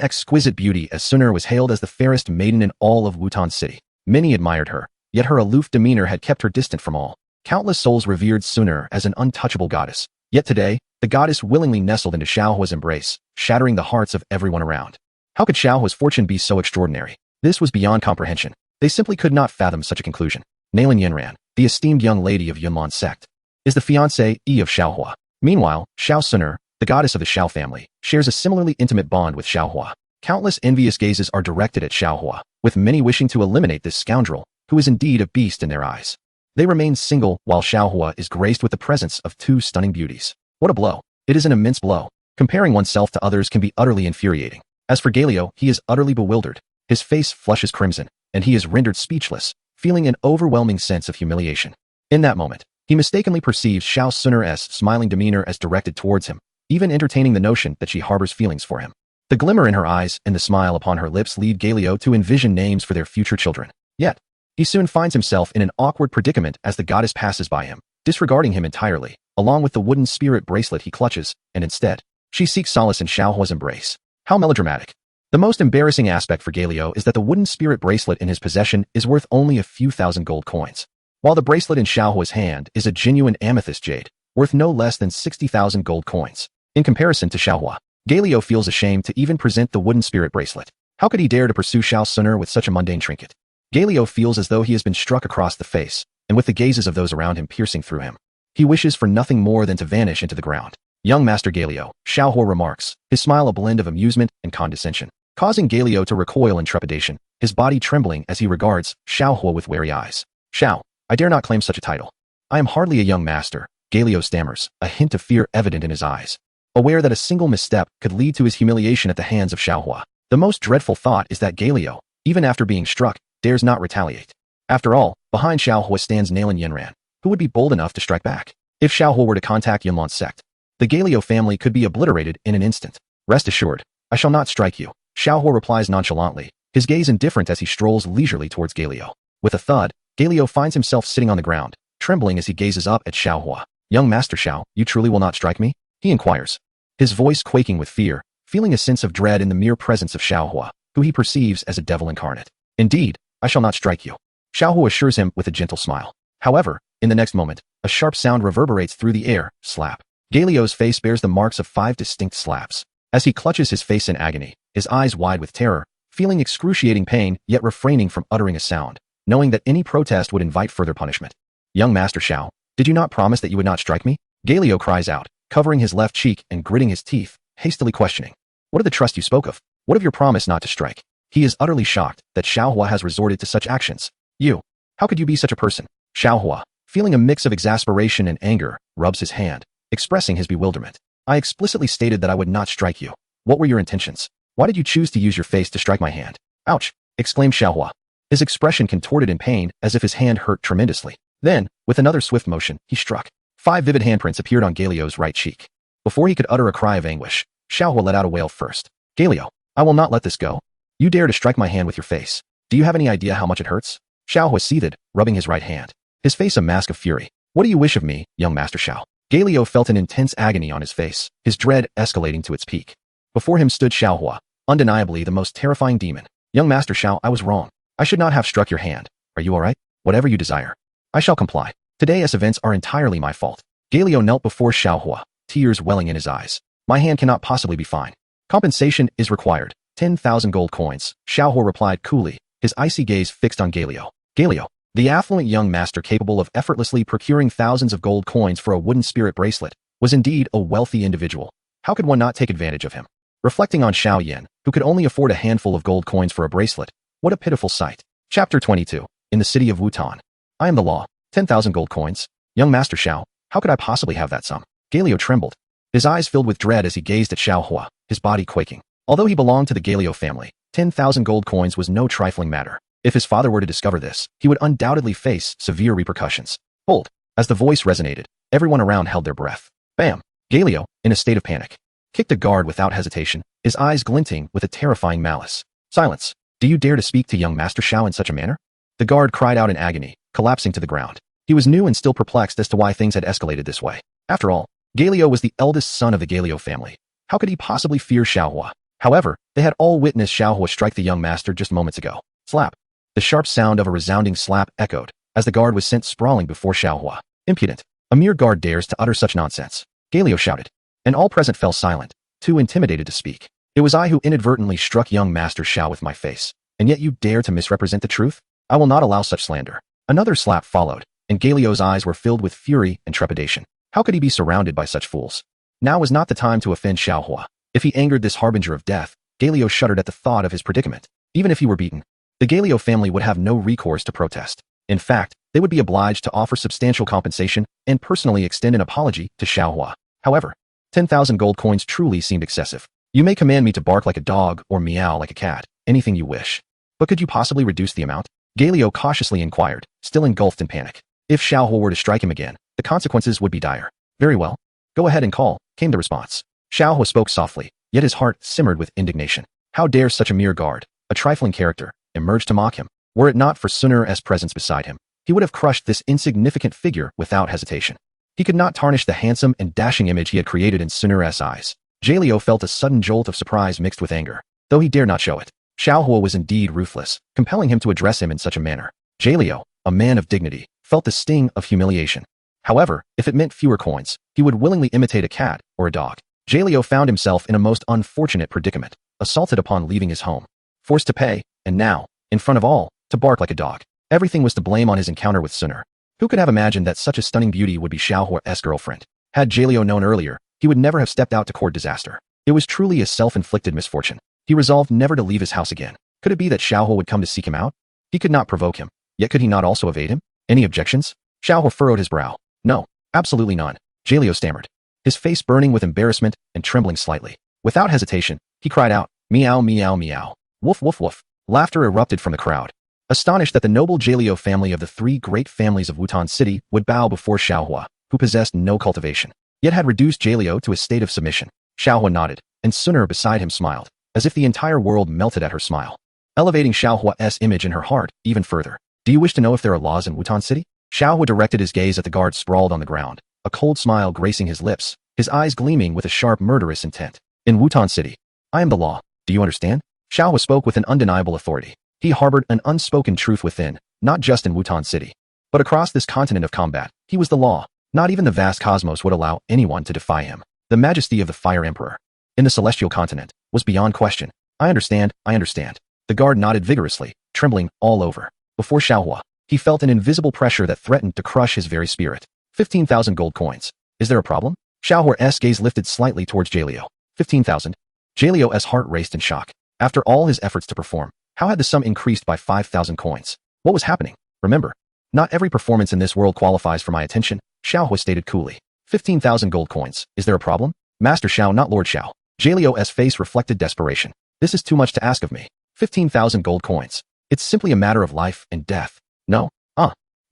[SPEAKER 1] exquisite beauty as Sunner was hailed as the fairest maiden in all of Wutan City. Many admired her, yet her aloof demeanor had kept her distant from all. Countless souls revered Sunner as an untouchable goddess. Yet today, the goddess willingly nestled into Xiaohua's embrace, shattering the hearts of everyone around. How could Xiaohua's fortune be so extraordinary? This was beyond comprehension. They simply could not fathom such a conclusion. Nalan Yanran, the esteemed young lady of Yunlong sect, is the fiancée of Xiaohua. Meanwhile, Xiao Sunner, the goddess of the Xiao family, shares a similarly intimate bond with Xiaohua. Countless envious gazes are directed at Xiaohua, with many wishing to eliminate this scoundrel, who is indeed a beast in their eyes. They remain single while Xiaohua is graced with the presence of two stunning beauties. What a blow. It is an immense blow. Comparing oneself to others can be utterly infuriating. As for Galio, he is utterly bewildered. His face flushes crimson, and he is rendered speechless, feeling an overwhelming sense of humiliation. In that moment, he mistakenly perceives Xiao Sunner's smiling demeanor as directed towards him, even entertaining the notion that she harbors feelings for him. The glimmer in her eyes and the smile upon her lips lead Galio to envision names for their future children. Yet, he soon finds himself in an awkward predicament as the goddess passes by him, disregarding him entirely, along with the wooden spirit bracelet he clutches, and instead, she seeks solace in Xiaohua's embrace. How melodramatic. The most embarrassing aspect for Galio is that the wooden spirit bracelet in his possession is worth only a few thousand gold coins, while the bracelet in Xiaohua's hand is a genuine amethyst jade, worth no less than 60,000 gold coins. In comparison to Xiaohua, Galio feels ashamed to even present the wooden spirit bracelet. How could he dare to pursue Xiao Sunner with such a mundane trinket? Galio feels as though he has been struck across the face, and with the gazes of those around him piercing through him, he wishes for nothing more than to vanish into the ground. Young Master Galio, Xiaohua remarks, his smile a blend of amusement and condescension, causing Galio to recoil in trepidation, his body trembling as he regards Xiaohua with wary eyes. Xiao, I dare not claim such a title. I am hardly a young master, Galio stammers, a hint of fear evident in his eyes. Aware that a single misstep could lead to his humiliation at the hands of Xiaohua, the most dreadful thought is that Galio, even after being struck, dares not retaliate. After all, behind Xiaohua stands Nalan Yanran, who would be bold enough to strike back. If Xiaohua were to contact Yunlong sect, the Galio family could be obliterated in an instant. Rest assured, I shall not strike you, Xiaohua replies nonchalantly, his gaze indifferent as he strolls leisurely towards Galio. With a thud, Galio finds himself sitting on the ground, trembling as he gazes up at Xiaohua. Young Master Xiao, you truly will not strike me? He inquires, his voice quaking with fear, feeling a sense of dread in the mere presence of Xiaohua, who he perceives as a devil incarnate. Indeed, I shall not strike you. Xiaohua assures him with a gentle smile. However, in the next moment, a sharp sound reverberates through the air, slap. Galio's face bears the marks of 5 distinct slaps. As he clutches his face in agony, his eyes wide with terror, feeling excruciating pain yet refraining from uttering a sound, knowing that any protest would invite further punishment. Young Master Xiao, did you not promise that you would not strike me? Galio cries out, covering his left cheek and gritting his teeth, hastily questioning. What of the trust you spoke of? What of your promise not to strike? He is utterly shocked that Xiaohua has resorted to such actions. You. How could you be such a person? Xiaohua, feeling a mix of exasperation and anger, rubs his hand, expressing his bewilderment. I explicitly stated that I would not strike you. What were your intentions? Why did you choose to use your face to strike my hand? Ouch! Exclaimed Xiaohua. His expression contorted in pain as if his hand hurt tremendously. Then, with another swift motion, he struck. 5 vivid handprints appeared on Galio's right cheek. Before he could utter a cry of anguish, Xiaohua let out a wail first. Galio, I will not let this go. You dare to strike my hand with your face. Do you have any idea how much it hurts? Xiaohua seethed, rubbing his right hand, his face a mask of fury. What do you wish of me, young Master Xiao? Galio felt an intense agony on his face, his dread escalating to its peak. Before him stood Xiaohua, undeniably the most terrifying demon. Young Master Xiao, I was wrong. I should not have struck your hand. Are you all right? Whatever you desire. I shall comply. Today's events are entirely my fault. Galio knelt before Xiaohua, tears welling in his eyes. My hand cannot possibly be fine. Compensation is required. 10,000 gold coins, Xiaohua replied coolly, his icy gaze fixed on Galio. Galio, the affluent young master capable of effortlessly procuring thousands of gold coins for a wooden spirit bracelet, was indeed a wealthy individual. How could one not take advantage of him? Reflecting on Xiao Yan, who could only afford a handful of gold coins for a bracelet, what a pitiful sight. Chapter 22. In the city of Wutan. I am the law. 10,000 gold coins. Young Master Xiao, how could I possibly have that sum? Galio trembled. His eyes filled with dread as he gazed at Xiaohua, his body quaking. Although he belonged to the Galio family, 10,000 gold coins was no trifling matter. If his father were to discover this, he would undoubtedly face severe repercussions. Hold! As the voice resonated, everyone around held their breath. Bam! Galio, in a state of panic, kicked a guard without hesitation, his eyes glinting with a terrifying malice. Silence! Do you dare to speak to young Master Xiao in such a manner? The guard cried out in agony, collapsing to the ground. He was new and still perplexed as to why things had escalated this way. After all, Galio was the eldest son of the Galio family. How could he possibly fear Xiaohua? However, they had all witnessed Xiaohua strike the young master just moments ago. Slap! The sharp sound of a resounding slap echoed, as the guard was sent sprawling before Xiaohua. Impudent! A mere guard dares to utter such nonsense. Galio shouted. And all present fell silent, too intimidated to speak. It was I who inadvertently struck young Master Xiao with my face, and yet you dare to misrepresent the truth? I will not allow such slander. Another slap followed, and Galio's eyes were filled with fury and trepidation. How could he be surrounded by such fools? Now was not the time to offend Xiaohua. If he angered this harbinger of death, Galio shuddered at the thought of his predicament. Even if he were beaten, the Galio family would have no recourse to protest. In fact, they would be obliged to offer substantial compensation and personally extend an apology to Xiaohua. However, 10,000 gold coins truly seemed excessive. You may command me to bark like a dog or meow like a cat, anything you wish. But could you possibly reduce the amount? Galio cautiously inquired, still engulfed in panic. If Xiaohua were to strike him again, the consequences would be dire. Very well. Go ahead and call, came the response. Xiaohua spoke softly, yet his heart simmered with indignation. How dare such a mere guard, a trifling character, emerge to mock him? Were it not for Sunur's presence beside him, he would have crushed this insignificant figure without hesitation. He could not tarnish the handsome and dashing image he had created in Sunur's eyes. Galio felt a sudden jolt of surprise mixed with anger, though he dared not show it. Xiaohua was indeed ruthless, compelling him to address him in such a manner. Galio, a man of dignity, felt the sting of humiliation. However, if it meant fewer coins, he would willingly imitate a cat or a dog. Galio found himself in a most unfortunate predicament, assaulted upon leaving his home, forced to pay, and now, in front of all, to bark like a dog. Everything was to blame on his encounter with Sunur. Who could have imagined that such a stunning beauty would be Xiaohua's girlfriend? Had Galio known earlier, he would never have stepped out to court disaster. It was truly a self-inflicted misfortune. He resolved never to leave his house again. Could it be that Xiaohua would come to seek him out? He could not provoke him, yet could he not also evade him? Any objections? Xiaohua furrowed his brow. No, absolutely none. Galio stammered, his face burning with embarrassment and trembling slightly. Without hesitation, he cried out, meow meow meow. Woof woof woof. Laughter erupted from the crowd. Astonished that the noble Galio family of the 3 great families of Wutan City would bow before Xiaohua, who possessed no cultivation, yet had reduced Galio to a state of submission. Xiaohua nodded, and Sunur beside him smiled, as if the entire world melted at her smile, elevating Xiaohua's image in her heart even further. Do you wish to know if there are laws in Wutan City? Xiaohua directed his gaze at the guard sprawled on the ground, a cold smile gracing his lips, his eyes gleaming with a sharp murderous intent. In Wutan City, I am the law. Do you understand? Xiaohua spoke with an undeniable authority. He harbored an unspoken truth within, not just in Wutan City, but across this continent of combat. He was the law. Not even the vast cosmos would allow anyone to defy him. The majesty of the Fire Emperor in the celestial continent was beyond question. I understand, I understand. The guard nodded vigorously, trembling all over. Before Xiaohua, he felt an invisible pressure that threatened to crush his very spirit. 15,000 gold coins. Is there a problem? Xiaohua's gaze lifted slightly towards Jalio. 15,000? Jalio's heart raced in shock. After all his efforts to perform, how had the sum increased by 5,000 coins? What was happening? Remember, not every performance in this world qualifies for my attention, Xiaohua stated coolly. 15,000 gold coins. Is there a problem? Master Xiao, not Lord Xiao. Jalio's face reflected desperation. This is too much to ask of me. 15,000 gold coins. It's simply a matter of life and death. No?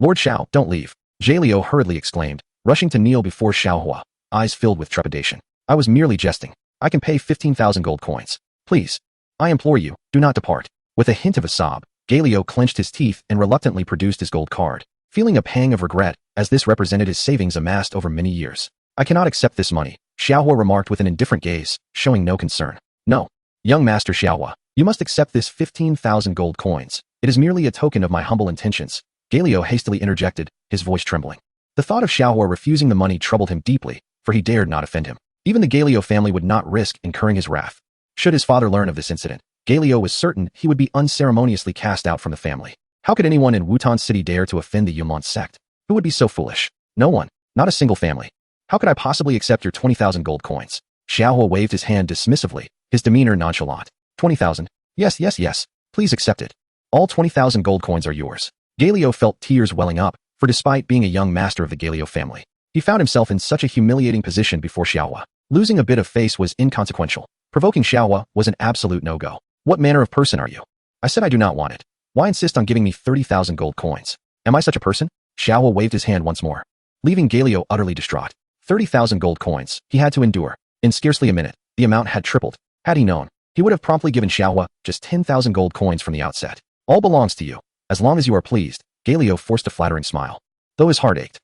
[SPEAKER 1] Lord Xiao, don't leave. Jalio hurriedly exclaimed, rushing to kneel before Xiaohua, eyes filled with trepidation. I was merely jesting. I can pay 15,000 gold coins. Please. I implore you, do not depart. With a hint of a sob, Jalio clenched his teeth and reluctantly produced his gold card, feeling a pang of regret, as this represented his savings amassed over many years. I cannot accept this money, Xiaohua remarked with an indifferent gaze, showing no concern. No. Young Master Xiaohua, you must accept this 15,000 gold coins. It is merely a token of my humble intentions. Jalio hastily interjected, his voice trembling. The thought of Xiaohua refusing the money troubled him deeply, for he dared not offend him. Even the Galio family would not risk incurring his wrath. Should his father learn of this incident, Galio was certain he would be unceremoniously cast out from the family. How could anyone in Wutan City dare to offend the Yumon sect? Who would be so foolish? No one. Not a single family. How could I possibly accept your 20,000 gold coins? Xiaohua waved his hand dismissively, his demeanor nonchalant. 20,000? Yes, yes, yes. Please accept it. All 20,000 gold coins are yours. Galio felt tears welling up, for despite being a young master of the Galio family, he found himself in such a humiliating position before Xiaohua. Losing a bit of face was inconsequential. Provoking Xiaohua was an absolute no-go. What manner of person are you? I said I do not want it. Why insist on giving me 30,000 gold coins? Am I such a person? Xiaohua waved his hand once more, leaving Galio utterly distraught. 30,000 gold coins he had to endure. In scarcely a minute, the amount had tripled. Had he known, he would have promptly given Xiaohua just 10,000 gold coins from the outset. All belongs to you. As long as you are pleased, Galio forced a flattering smile. Though his heart ached.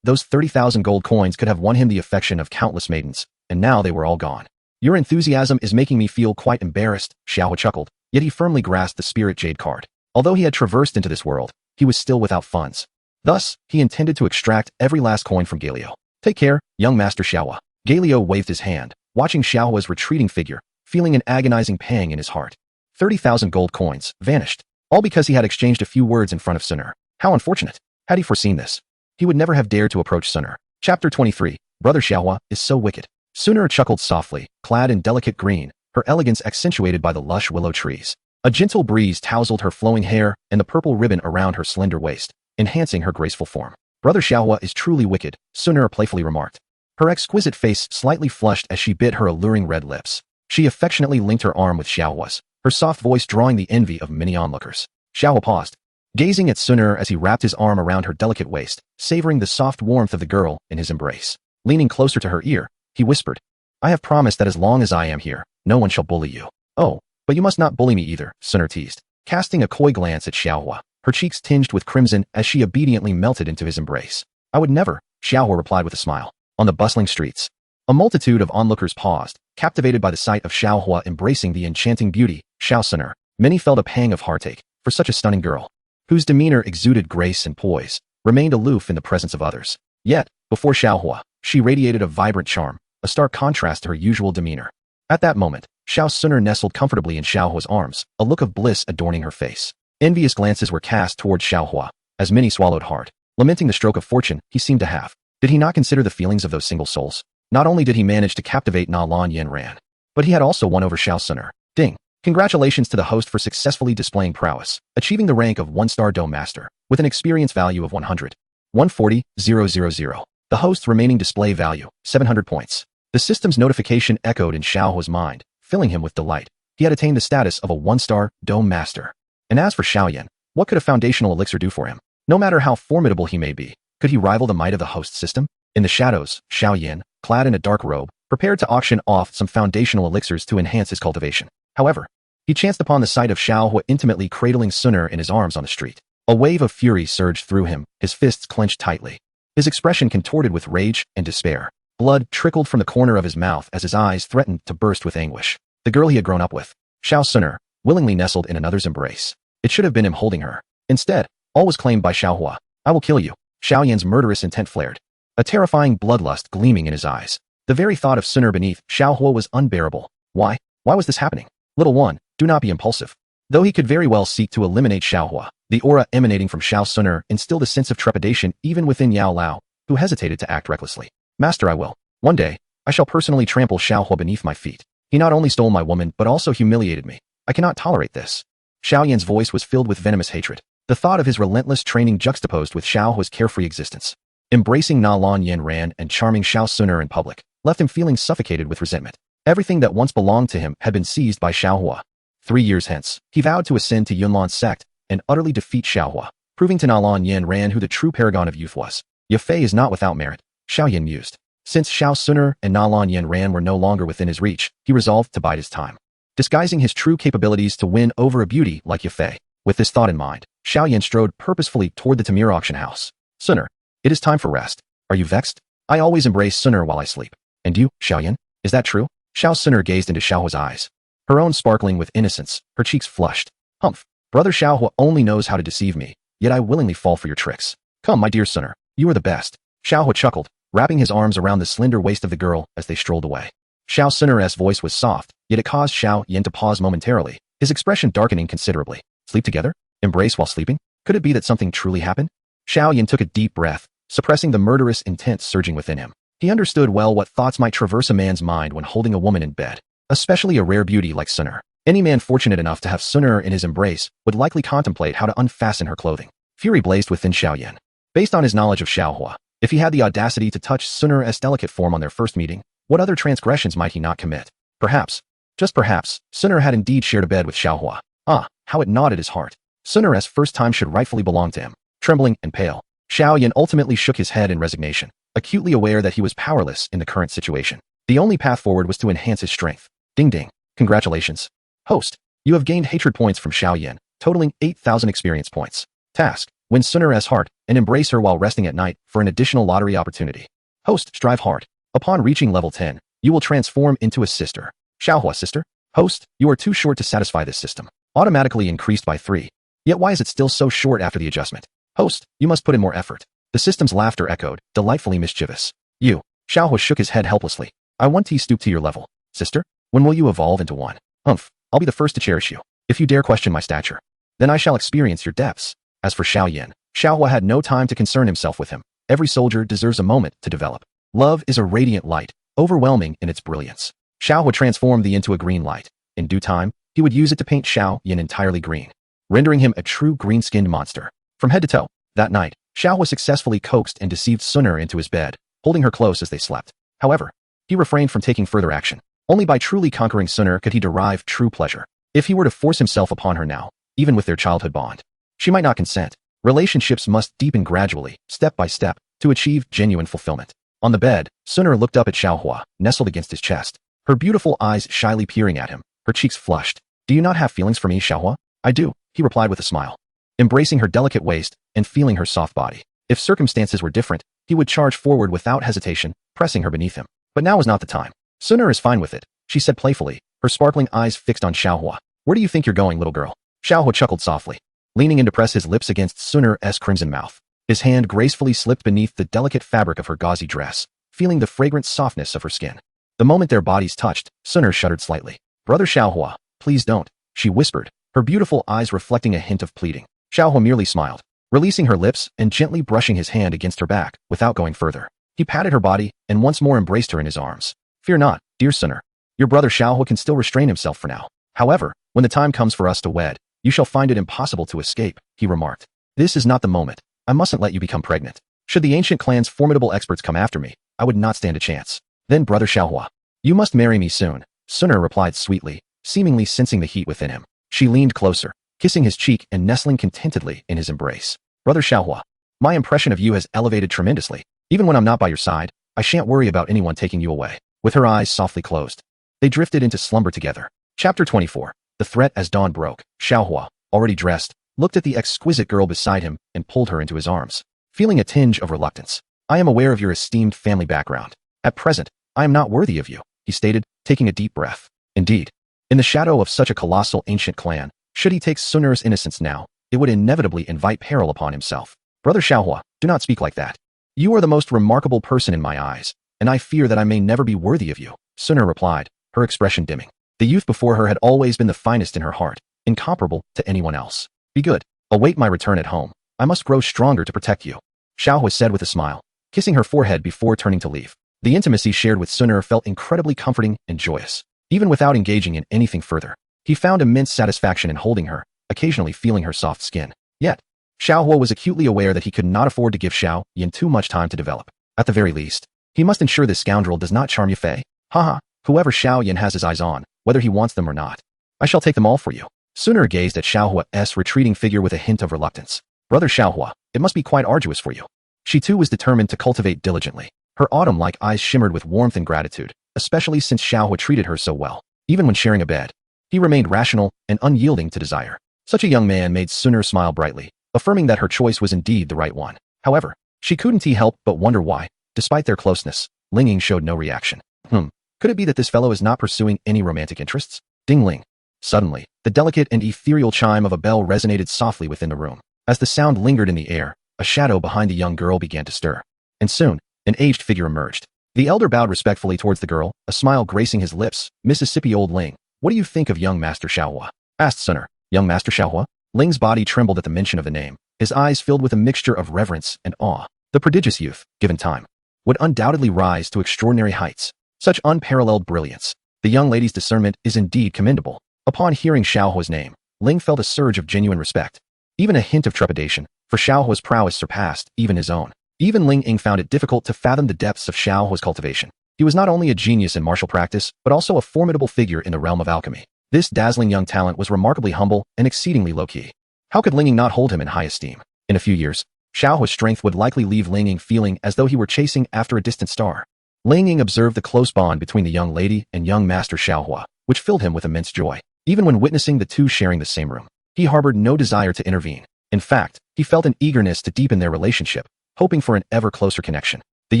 [SPEAKER 1] Those 30,000 gold coins could have won him the affection of countless maidens, and now they were all gone. Your enthusiasm is making me feel quite embarrassed, Xiaohua chuckled, yet he firmly grasped the spirit jade card. Although he had traversed into this world, he was still without funds. Thus, he intended to extract every last coin from Galio. Take care, young Master Xiaohua. Galio waved his hand, watching Xiaohua's retreating figure, feeling an agonizing pang in his heart. 30,000 gold coins vanished, all because he had exchanged a few words in front of Sun'er. How unfortunate. Had he foreseen this, he would never have dared to approach Sun'er. Chapter 23. Brother Xiaohua is so wicked. Sun'er chuckled softly, clad in delicate green, her elegance accentuated by the lush willow trees. A gentle breeze tousled her flowing hair and the purple ribbon around her slender waist, enhancing her graceful form. Brother Xiaohua is truly wicked, Sun'er playfully remarked. Her exquisite face slightly flushed as she bit her alluring red lips. She affectionately linked her arm with Xiaohua's, her soft voice drawing the envy of many onlookers. Xiaohua paused, gazing at Sun'er as he wrapped his arm around her delicate waist, savoring the soft warmth of the girl in his embrace. Leaning closer to her ear, he whispered, I have promised that as long as I am here, no one shall bully you. Oh, but you must not bully me either, Sun'er teased, casting a coy glance at Xiaohua, her cheeks tinged with crimson as she obediently melted into his embrace. I would never, Xiaohua replied with a smile. On the bustling streets, a multitude of onlookers paused, captivated by the sight of Xiaohua embracing the enchanting beauty, Xiao Sun'er. Many felt a pang of heartache, for such a stunning girl, whose demeanor exuded grace and poise, remained aloof in the presence of others. Yet, before Xiaohua, she radiated a vibrant charm, a stark contrast to her usual demeanor. At that moment, Xiao Sun'er nestled comfortably in Xiaohua's arms, a look of bliss adorning her face. Envious glances were cast towards Xiaohua, as many swallowed hard, lamenting the stroke of fortune he seemed to have. Did he not consider the feelings of those single souls? Not only did he manage to captivate Na Lan Yen Ran, but he had also won over Xiao Sun'er. Ding! Congratulations to the host for successfully displaying prowess, achieving the rank of 1-star Dome Master, with an experience value of 100. 140,000. The host's remaining display value, 700 points. The system's notification echoed in Xiaohua's mind, filling him with delight. He had attained the status of a 1-star Dome Master. And as for Xiaoyan, what could a foundational elixir do for him? No matter how formidable he may be, could he rival the might of the host system? In the shadows, Xiaoyan, clad in a dark robe, prepared to auction off some foundational elixirs to enhance his cultivation. However, he chanced upon the sight of Xiaohua intimately cradling Sun'er in his arms on the street. A wave of fury surged through him, his fists clenched tightly. His expression contorted with rage and despair. Blood trickled from the corner of his mouth as his eyes threatened to burst with anguish. The girl he had grown up with, Xiao Suner, willingly nestled in another's embrace. It should have been him holding her. Instead, all was claimed by Xiaohua. I will kill you. Xiao Yan's murderous intent flared, a terrifying bloodlust gleaming in his eyes. The very thought of Suner beneath Xiaohua was unbearable. Why? Why was this happening? Little one, do not be impulsive. Though he could very well seek to eliminate Xiaohua, the aura emanating from Xiao Suner instilled a sense of trepidation even within Yao Lao, who hesitated to act recklessly. Master, I will. One day, I shall personally trample Xiaohua beneath my feet. He not only stole my woman but also humiliated me. I cannot tolerate this. Xiao Yan's voice was filled with venomous hatred. The thought of his relentless training juxtaposed with Xiaohua's carefree existence. Embracing Na Lan Yen Ran and charming Xiao Suner in public left him feeling suffocated with resentment. Everything that once belonged to him had been seized by Xiaohua. 3 years hence, he vowed to ascend to Yunlan's sect and utterly defeat Xiaohua, proving to Na Lan Yen Ran who the true paragon of youth was. Ye Fei is not without merit, Xiao Yan mused. Since Xiao Suner and Na Lan Yen Ran were no longer within his reach, he resolved to bide his time, disguising his true capabilities to win over a beauty like Ye Fei. With this thought in mind, Xiao Yan strode purposefully toward the Tamir auction house. Suner, it is time for rest. Are you vexed? I always embrace Suner while I sleep. And you, Xiao Yan, is that true? Xiao Suner gazed into Xiaohua's eyes, her own sparkling with innocence, her cheeks flushed. Humph, brother Xiaohua only knows how to deceive me, yet I willingly fall for your tricks. Come, my dear Suner, you are the best. Xiaohua chuckled, wrapping his arms around the slender waist of the girl as they strolled away. Xiao Suner's voice was soft, yet it caused Xiao Yan to pause momentarily, his expression darkening considerably. Sleep together? Embrace while sleeping? Could it be that something truly happened? Xiao Yan took a deep breath, suppressing the murderous intent surging within him. He understood well what thoughts might traverse a man's mind when holding a woman in bed, especially a rare beauty like Suner. Any man fortunate enough to have Suner in his embrace would likely contemplate how to unfasten her clothing. Fury blazed within Xiao Yan. Based on his knowledge of Xiaohua, if he had the audacity to touch Suner's delicate form on their first meeting, what other transgressions might he not commit? Perhaps, just perhaps, Suner had indeed shared a bed with Xiaohua. Ah, how it gnawed at his heart. Suner's first time should rightfully belong to him. Trembling and pale, Xiao Yan ultimately shook his head in resignation, acutely aware that he was powerless in the current situation. The only path forward was to enhance his strength. Ding ding. Congratulations. Host, you have gained hatred points from Xiao Yan, totaling 8,000 experience points. Task, win Suner's heart and embrace her while resting at night for an additional lottery opportunity. Host, strive hard. Upon reaching level 10, you will transform into a sister. Xiaohua sister? Host, you are too short to satisfy this system. Automatically increased by 3. Yet why is it still so short after the adjustment? Host, you must put in more effort. The system's laughter echoed, delightfully mischievous. You. Xiaohua shook his head helplessly. I want to stoop to your level. Sister? When will you evolve into one? Humph, I'll be the first to cherish you. If you dare question my stature, then I shall experience your depths. As for Xiao Yan, Xiaohua had no time to concern himself with him. Every soldier deserves a moment to develop. Love is a radiant light, overwhelming in its brilliance. Xiaohua transformed the into a green light. In due time, he would use it to paint Xiao Yan entirely green, rendering him a true green-skinned monster. From head to toe, that night, Xiaohua successfully coaxed and deceived Suner into his bed, holding her close as they slept. However, he refrained from taking further action. Only by truly conquering Suner could he derive true pleasure. If he were to force himself upon her now, even with their childhood bond, she might not consent. Relationships must deepen gradually, step by step, to achieve genuine fulfillment. On the bed, Suner looked up at Xiaohua, nestled against his chest, her beautiful eyes shyly peering at him, her cheeks flushed. Do you not have feelings for me, Xiaohua? I do, he replied with a smile, embracing her delicate waist and feeling her soft body. If circumstances were different, he would charge forward without hesitation, pressing her beneath him. But now is not the time. Suner is fine with it, she said playfully, her sparkling eyes fixed on Xiaohua. Where do you think you're going, little girl? Xiaohua chuckled softly, leaning in to press his lips against Suner's crimson mouth. His hand gracefully slipped beneath the delicate fabric of her gauzy dress, feeling the fragrant softness of her skin. The moment their bodies touched, Suner shuddered slightly. Brother Xiaohua, please don't, she whispered, her beautiful eyes reflecting a hint of pleading. Xiaohua merely smiled, releasing her lips and gently brushing his hand against her back without going further. He patted her body and once more embraced her in his arms. Fear not, dear Suner. Your brother Xiaohua can still restrain himself for now. However, when the time comes for us to wed, you shall find it impossible to escape, he remarked. This is not the moment. I mustn't let you become pregnant. Should the ancient clan's formidable experts come after me, I would not stand a chance. Then brother Xiaohua, you must marry me soon, Suner replied sweetly, seemingly sensing the heat within him. She leaned closer, kissing his cheek and nestling contentedly in his embrace. Brother Xiaohua, my impression of you has elevated tremendously. Even when I'm not by your side, I shan't worry about anyone taking you away. With her eyes softly closed, they drifted into slumber together. Chapter 24. The threat as dawn broke. Xiaohua, already dressed, looked at the exquisite girl beside him, and pulled her into his arms, feeling a tinge of reluctance. I am aware of your esteemed family background. At present, I am not worthy of you, he stated, taking a deep breath. Indeed, in the shadow of such a colossal ancient clan, should he take Sunur's innocence now, it would inevitably invite peril upon himself. Brother Xiaohua, do not speak like that. You are the most remarkable person in my eyes, and I fear that I may never be worthy of you, Sunur replied, her expression dimming. The youth before her had always been the finest in her heart, incomparable to anyone else. Be good. Await my return at home. I must grow stronger to protect you, Xiaohua said with a smile, kissing her forehead before turning to leave. The intimacy shared with Sunur felt incredibly comforting and joyous. Even without engaging in anything further, he found immense satisfaction in holding her, occasionally feeling her soft skin. Yet, Xiaohua was acutely aware that he could not afford to give Xiao Yan too much time to develop. At the very least, he must ensure this scoundrel does not charm Yafei. Haha, whoever Xiao Yan has his eyes on, whether he wants them or not. I shall take them all for you. Sunur gazed at Xiaohua's retreating figure with a hint of reluctance. Brother Xiaohua, it must be quite arduous for you. She too was determined to cultivate diligently. Her autumn-like eyes shimmered with warmth and gratitude, especially since Xiaohua treated her so well. Even when sharing a bed, he remained rational and unyielding to desire. Such a young man made Sunur smile brightly, affirming that her choice was indeed the right one. However, she couldn't help but wonder why, despite their closeness, Ling Ying showed no reaction. Could it be that this fellow is not pursuing any romantic interests? Ding-ling. Suddenly, the delicate and ethereal chime of a bell resonated softly within the room. As the sound lingered in the air, a shadow behind the young girl began to stir. And soon, an aged figure emerged. The elder bowed respectfully towards the girl, a smile gracing his lips. Mississippi Old Ling, what do you think of young Master Xiaohua? Asked Sunur. Young Master Xiaohua? Ling's body trembled at the mention of the name, his eyes filled with a mixture of reverence and awe. The prodigious youth, given time, would undoubtedly rise to extraordinary heights. Such unparalleled brilliance. The young lady's discernment is indeed commendable. Upon hearing Xiaohua's name, Ling felt a surge of genuine respect. Even a hint of trepidation, for Xiaohua's prowess surpassed even his own. Even Ling Ying found it difficult to fathom the depths of Xiaohua's cultivation. He was not only a genius in martial practice, but also a formidable figure in the realm of alchemy. This dazzling young talent was remarkably humble and exceedingly low-key. How could Ling Ying not hold him in high esteem? In a few years, Xiaohua's strength would likely leave Ling Ying feeling as though he were chasing after a distant star. Ling Ying observed the close bond between the young lady and young Master Xiaohua, which filled him with immense joy. Even when witnessing the two sharing the same room, he harbored no desire to intervene. In fact, he felt an eagerness to deepen their relationship, hoping for an ever closer connection. The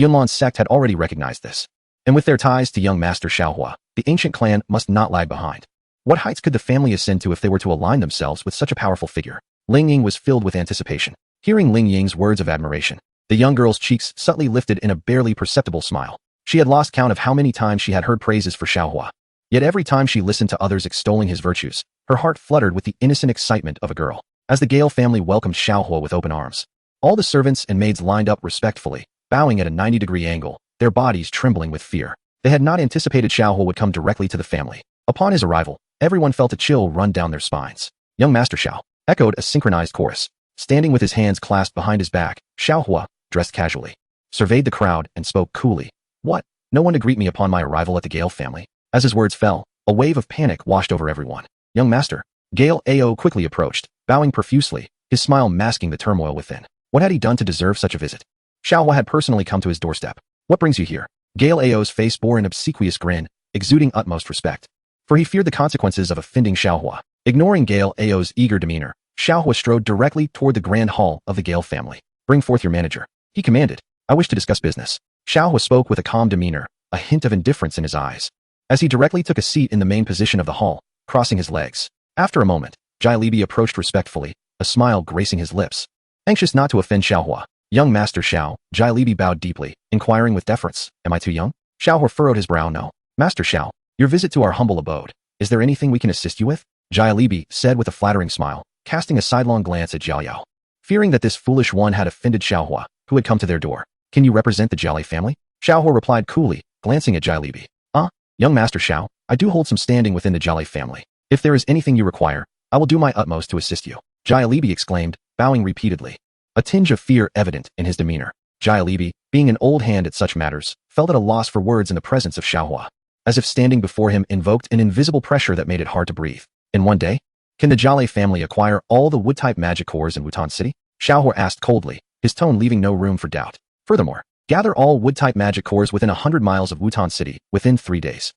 [SPEAKER 1] Yunlan sect had already recognized this. And with their ties to young Master Xiaohua, the ancient clan must not lag behind. What heights could the family ascend to if they were to align themselves with such a powerful figure? Ling Ying was filled with anticipation. Hearing Ling Ying's words of admiration, the young girl's cheeks subtly lifted in a barely perceptible smile. She had lost count of how many times she had heard praises for Xiaohua. Yet every time she listened to others extolling his virtues, her heart fluttered with the innocent excitement of a girl. As the Gale family welcomed Xiaohua with open arms, all the servants and maids lined up respectfully, bowing at a 90-degree angle, their bodies trembling with fear. They had not anticipated Xiaohua would come directly to the family. Upon his arrival, everyone felt a chill run down their spines. Young Master Xiao, echoed a synchronized chorus. Standing with his hands clasped behind his back, Xiaohua, dressed casually, surveyed the crowd and spoke coolly. What? No one to greet me upon my arrival at the Gale family? As his words fell, a wave of panic washed over everyone. Young Master. Gale Ao quickly approached, bowing profusely, his smile masking the turmoil within. What had he done to deserve such a visit? Xiaohua had personally come to his doorstep. What brings you here? Gale Ao's face bore an obsequious grin, exuding utmost respect. For he feared the consequences of offending Xiaohua. Ignoring Gale Ao's eager demeanor, Xiaohua strode directly toward the grand hall of the Gale family. Bring forth your manager, he commanded. I wish to discuss business. Xiaohua spoke with a calm demeanor, a hint of indifference in his eyes, as he directly took a seat in the main position of the hall, crossing his legs. After a moment, Jai Libi approached respectfully, a smile gracing his lips. Anxious not to offend Xiaohua, young Master Xiao, Jai Libi bowed deeply, inquiring with deference, am I too young? Xiaohua furrowed his brow. No. Master Xiao, your visit to our humble abode. Is there anything we can assist you with? Jai Libi said with a flattering smile, casting a sidelong glance at Jiao Yao. Fearing that this foolish one had offended Xiaohua, who had come to their door. Can you represent the Jiali family? Xiaohua replied coolly, glancing at Jai Libi. Young Master Xiao, I do hold some standing within the Jiali family. If there is anything you require, I will do my utmost to assist you. Jai Libi exclaimed, bowing repeatedly. A tinge of fear evident in his demeanor. Jai Libi, being an old hand at such matters, felt at a loss for words in the presence of Xiaohua. As if standing before him invoked an invisible pressure that made it hard to breathe. In one day? Can the Jiali family acquire all the wood-type magic cores in Wutan City? Xiaohua asked coldly, his tone leaving no room for doubt. Furthermore, gather all wood-type magic cores within 100 miles of Wutan City within 3 days.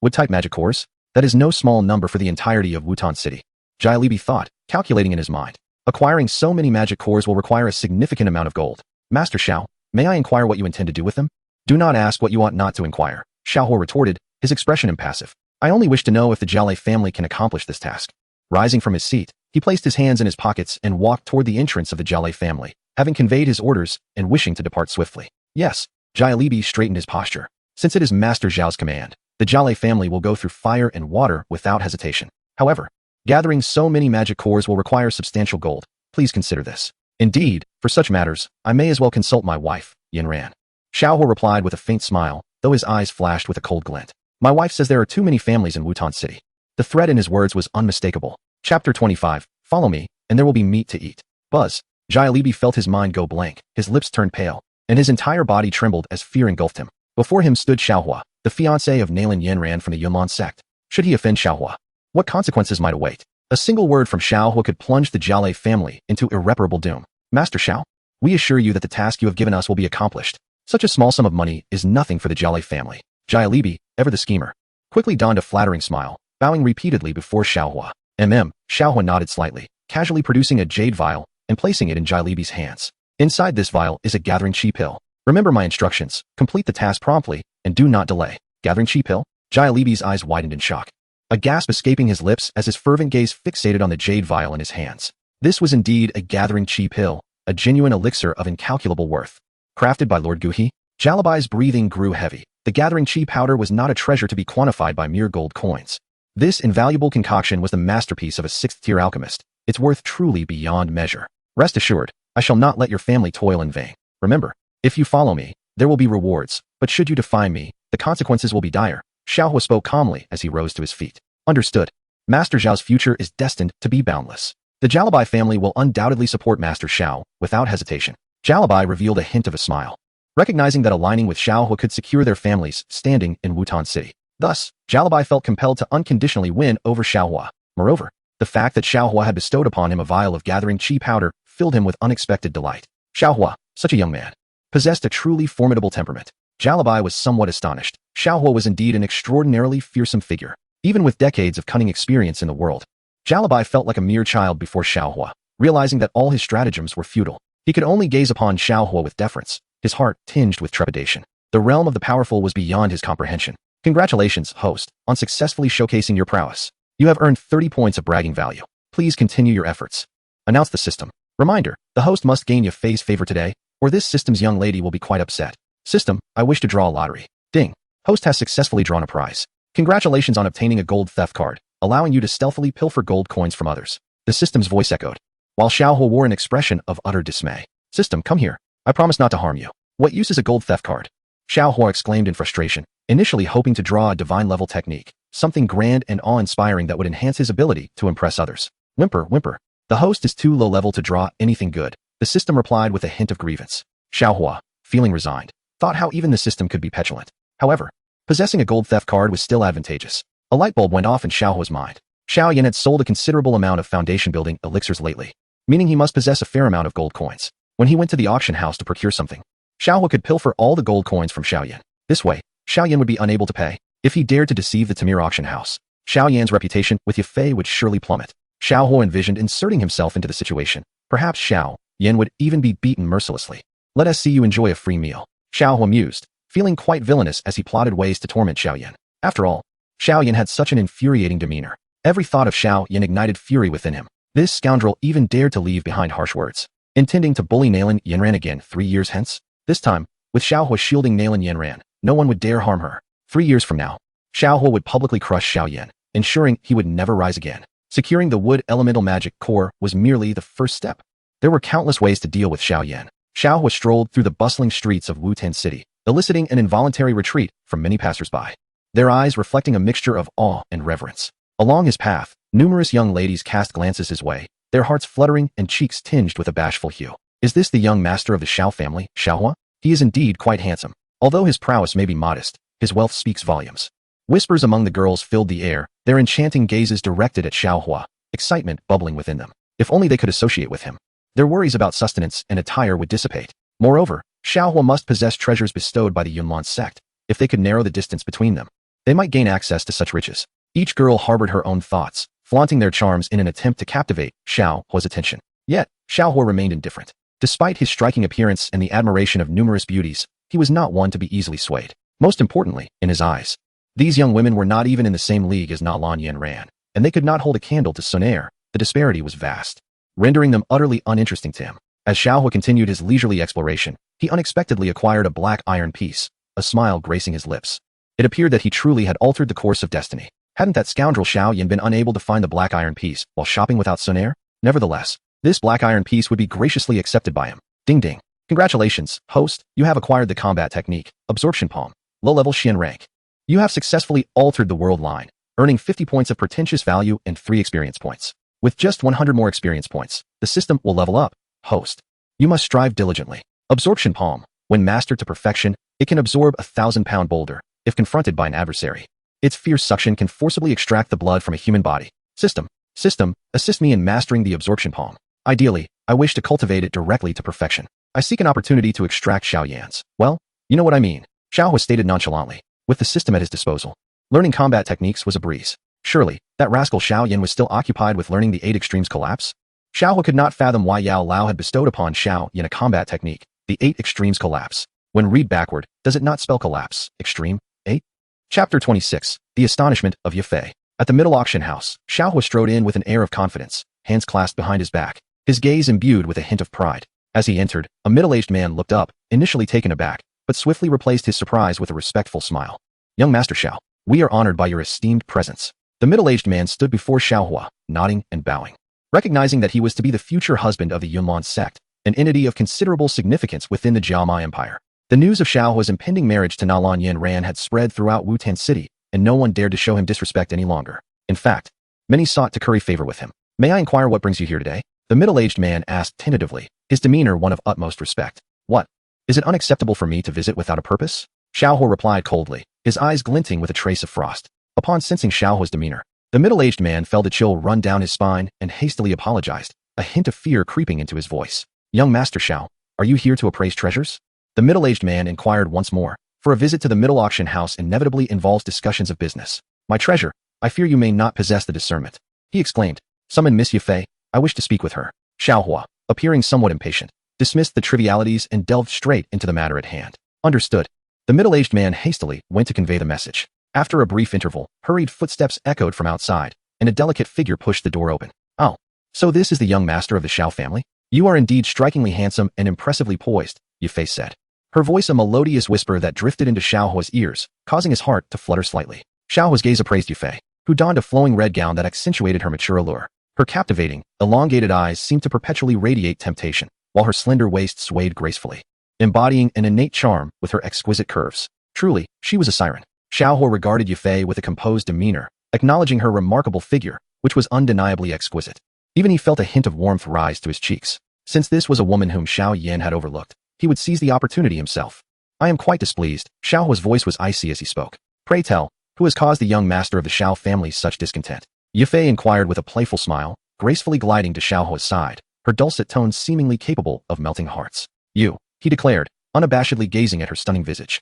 [SPEAKER 1] Wood-type magic cores? That is no small number for the entirety of Wutan City. Jai Libi thought, calculating in his mind. Acquiring so many magic cores will require a significant amount of gold. Master Xiao, may I inquire what you intend to do with them? Do not ask what you ought not to inquire, Xiaohua retorted, his expression impassive. I only wish to know if the Jialei family can accomplish this task. Rising from his seat, he placed his hands in his pockets and walked toward the entrance of the Jialei family, having conveyed his orders and wishing to depart swiftly. Yes, Jialibi straightened his posture. Since it is Master Zhao's command, the Jialei family will go through fire and water without hesitation. However, gathering so many magic cores will require substantial gold. Please consider this. Indeed, for such matters, I may as well consult my wife, Yin Ran. Xiaohua replied with a faint smile, though his eyes flashed with a cold glint. My wife says there are too many families in Wutan City. The threat in his words was unmistakable. Chapter 25, Follow me, and there will be meat to eat. Buzz. Jialibi felt his mind go blank, his lips turned pale, and his entire body trembled as fear engulfed him. Before him stood Xiaohua, the fiancé of Nalan Yanran from the Yunlin sect. Should he offend Xiaohua? What consequences might await? A single word from Xiaohua could plunge the Jialei family into irreparable doom. Master Xiao, we assure you that the task you have given us will be accomplished. Such a small sum of money is nothing for the Jialei family. Jialibi, ever the schemer, quickly donned a flattering smile, bowing repeatedly before Xiaohua. Xiaohua nodded slightly, casually producing a jade vial and placing it in Jialibi's hands. Inside this vial is a gathering chi pill. Remember my instructions, complete the task promptly, and do not delay. Gathering chi pill? Jialibi's eyes widened in shock, a gasp escaping his lips as his fervent gaze fixated on the jade vial in his hands. This was indeed a gathering chi pill, a genuine elixir of incalculable worth. Crafted by Lord Guhi, Jialibi's breathing grew heavy. The gathering chi powder was not a treasure to be quantified by mere gold coins. This invaluable concoction was the masterpiece of a sixth-tier alchemist, its worth truly beyond measure. Rest assured, I shall not let your family toil in vain. Remember, if you follow me, there will be rewards, but should you defy me, the consequences will be dire. Xiaohua spoke calmly as he rose to his feet. Understood. Master Zhao's future is destined to be boundless. The Jialibi family will undoubtedly support Master Xiao, without hesitation. Jialibi revealed a hint of a smile, recognizing that aligning with Xiaohua could secure their families standing in Wutan City. Thus, Jialibi felt compelled to unconditionally win over Xiaohua. Moreover, the fact that Xiaohua had bestowed upon him a vial of gathering chi powder filled him with unexpected delight. Xiaohua, such a young man, possessed a truly formidable temperament. Jialibi was somewhat astonished. Xiaohua was indeed an extraordinarily fearsome figure. Even with decades of cunning experience in the world, Jialibi felt like a mere child before Xiaohua, realizing that all his stratagems were futile. He could only gaze upon Xiaohua with deference, his heart tinged with trepidation. The realm of the powerful was beyond his comprehension. Congratulations, host, on successfully showcasing your prowess. You have earned 30 points of bragging value. Please continue your efforts. Announce the system. Reminder, the host must gain your phase favor today, or this system's young lady will be quite upset. System, I wish to draw a lottery. Ding. Host has successfully drawn a prize. Congratulations on obtaining a gold theft card, allowing you to stealthily pilfer gold coins from others. The system's voice echoed, while Xiaohua wore an expression of utter dismay. System, come here. I promise not to harm you. What use is a gold theft card? Xiaohua exclaimed in frustration, initially hoping to draw a divine-level technique, something grand and awe-inspiring that would enhance his ability to impress others. Whimper, whimper. The host is too low-level to draw anything good. The system replied with a hint of grievance. Xiaohua, feeling resigned, thought how even the system could be petulant. However, possessing a gold theft card was still advantageous. A light bulb went off in Xiaohua's mind. Xiao Yan had sold a considerable amount of foundation-building elixirs lately, meaning he must possess a fair amount of gold coins. When he went to the auction house to procure something, Xiaohua could pilfer all the gold coins from Xiao Yan. This way, Xiao Yan would be unable to pay. If he dared to deceive the Tamir auction house, Xiao Yan's reputation with Yafei would surely plummet. Xiaohua envisioned inserting himself into the situation. Perhaps Xiao Yan would even be beaten mercilessly. Let us see you enjoy a free meal. Xiaohua mused, feeling quite villainous as he plotted ways to torment Xiao Yan. After all, Xiao Yan had such an infuriating demeanor. Every thought of Xiao Yan ignited fury within him. This scoundrel even dared to leave behind harsh words, intending to bully Nalan Yanran again 3 years hence. This time, with Xiaohua shielding Nalan Yanran, no one would dare harm her. 3 years from now, Xiaohua would publicly crush Xiao Yan, ensuring he would never rise again. Securing the wood elemental magic core was merely the first step. There were countless ways to deal with Xiao Yan. Xiaohua strolled through the bustling streets of Wutan City, eliciting an involuntary retreat from many passersby, their eyes reflecting a mixture of awe and reverence. Along his path, numerous young ladies cast glances his way, their hearts fluttering and cheeks tinged with a bashful hue. Is this the young master of the Xiao family, Xiaohua? He is indeed quite handsome. Although his prowess may be modest, his wealth speaks volumes. Whispers among the girls filled the air, their enchanting gazes directed at Xiaohua, excitement bubbling within them. If only they could associate with him. Their worries about sustenance and attire would dissipate. Moreover, Xiaohua must possess treasures bestowed by the Yunlin sect. If they could narrow the distance between them, they might gain access to such riches. Each girl harbored her own thoughts, flaunting their charms in an attempt to captivate Xiaohua's attention. Yet, Xiaohua remained indifferent. Despite his striking appearance and the admiration of numerous beauties, he was not one to be easily swayed. Most importantly, in his eyes. These young women were not even in the same league as Na Lanyan Ran, and they could not hold a candle to Sun Er. The disparity was vast, rendering them utterly uninteresting to him. As Xiaohua continued his leisurely exploration, he unexpectedly acquired a black iron piece, a smile gracing his lips. It appeared that he truly had altered the course of destiny. Hadn't that scoundrel Xiao Yan been unable to find the black iron piece while shopping without Sun Er? Nevertheless, this black iron piece would be graciously accepted by him. Ding ding. Congratulations, host, you have acquired the combat technique, Absorption Palm, low-level Xian rank. You have successfully altered the world line, earning 50 points of pretentious value and 3 experience points. With just 100 more experience points, the system will level up. Host. You must strive diligently. Absorption Palm. When mastered to perfection, it can absorb a 1,000-pound boulder if confronted by an adversary. Its fierce suction can forcibly extract the blood from a human body. System. Assist me in mastering the Absorption Palm. Ideally, I wish to cultivate it directly to perfection. I seek an opportunity to extract Xiao Yan's. Well, you know what I mean. Xiao was stated nonchalantly, with the system at his disposal. Learning combat techniques was a breeze. Surely, that rascal Xiao Yan was still occupied with learning the 8 extremes collapse? Xiaohua could not fathom why Yao Lao had bestowed upon Xiao Yan a combat technique, the 8 extremes collapse. When read backward, does it not spell collapse, extreme, 8? Chapter 26, The Astonishment of Yafei. At the middle auction house, Xiaohua strode in with an air of confidence, hands clasped behind his back, his gaze imbued with a hint of pride. As he entered, a middle-aged man looked up, initially taken aback, but swiftly replaced his surprise with a respectful smile. Young Master Xiao, we are honored by your esteemed presence. The middle-aged man stood before Xiaohua, nodding and bowing. Recognizing that he was to be the future husband of the Yunlong sect, an entity of considerable significance within the Jiama Empire. The news of Xiaohua's impending marriage to Na Lanyan Ran had spread throughout Wutan City, and no one dared to show him disrespect any longer. In fact, many sought to curry favor with him. May I inquire what brings you here today? The middle-aged man asked tentatively, his demeanor one of utmost respect. What? Is it unacceptable for me to visit without a purpose? Xiaohua replied coldly, his eyes glinting with a trace of frost. Upon sensing Xiaohua's demeanor, the middle-aged man felt a chill run down his spine and hastily apologized, a hint of fear creeping into his voice. Young Master Xiao, are you here to appraise treasures? The middle-aged man inquired once more, for a visit to the middle auction house inevitably involves discussions of business. My treasure, I fear you may not possess the discernment. He exclaimed, summon Miss Yafei, I wish to speak with her. Xiaohua, appearing somewhat impatient, dismissed the trivialities and delved straight into the matter at hand. Understood. The middle-aged man hastily went to convey the message. After a brief interval, hurried footsteps echoed from outside, and a delicate figure pushed the door open. Oh, so this is the young master of the Xiao family? You are indeed strikingly handsome and impressively poised, Yafei said. Her voice a melodious whisper that drifted into Xiaohua's ears, causing his heart to flutter slightly. Xiaohua's gaze appraised Yafei, who donned a flowing red gown that accentuated her mature allure. Her captivating, elongated eyes seemed to perpetually radiate temptation, while her slender waist swayed gracefully, embodying an innate charm with her exquisite curves. Truly, she was a siren. Xiaohua regarded Yafei with a composed demeanor, acknowledging her remarkable figure, which was undeniably exquisite. Even he felt a hint of warmth rise to his cheeks. Since this was a woman whom Xiao Yan had overlooked, he would seize the opportunity himself. I am quite displeased. Xiaohua's voice was icy as he spoke. Pray tell, who has caused the young master of the Xiao family such discontent? Yafei inquired with a playful smile, gracefully gliding to Xiaohua's side, her dulcet tones seemingly capable of melting hearts. You, he declared, unabashedly gazing at her stunning visage.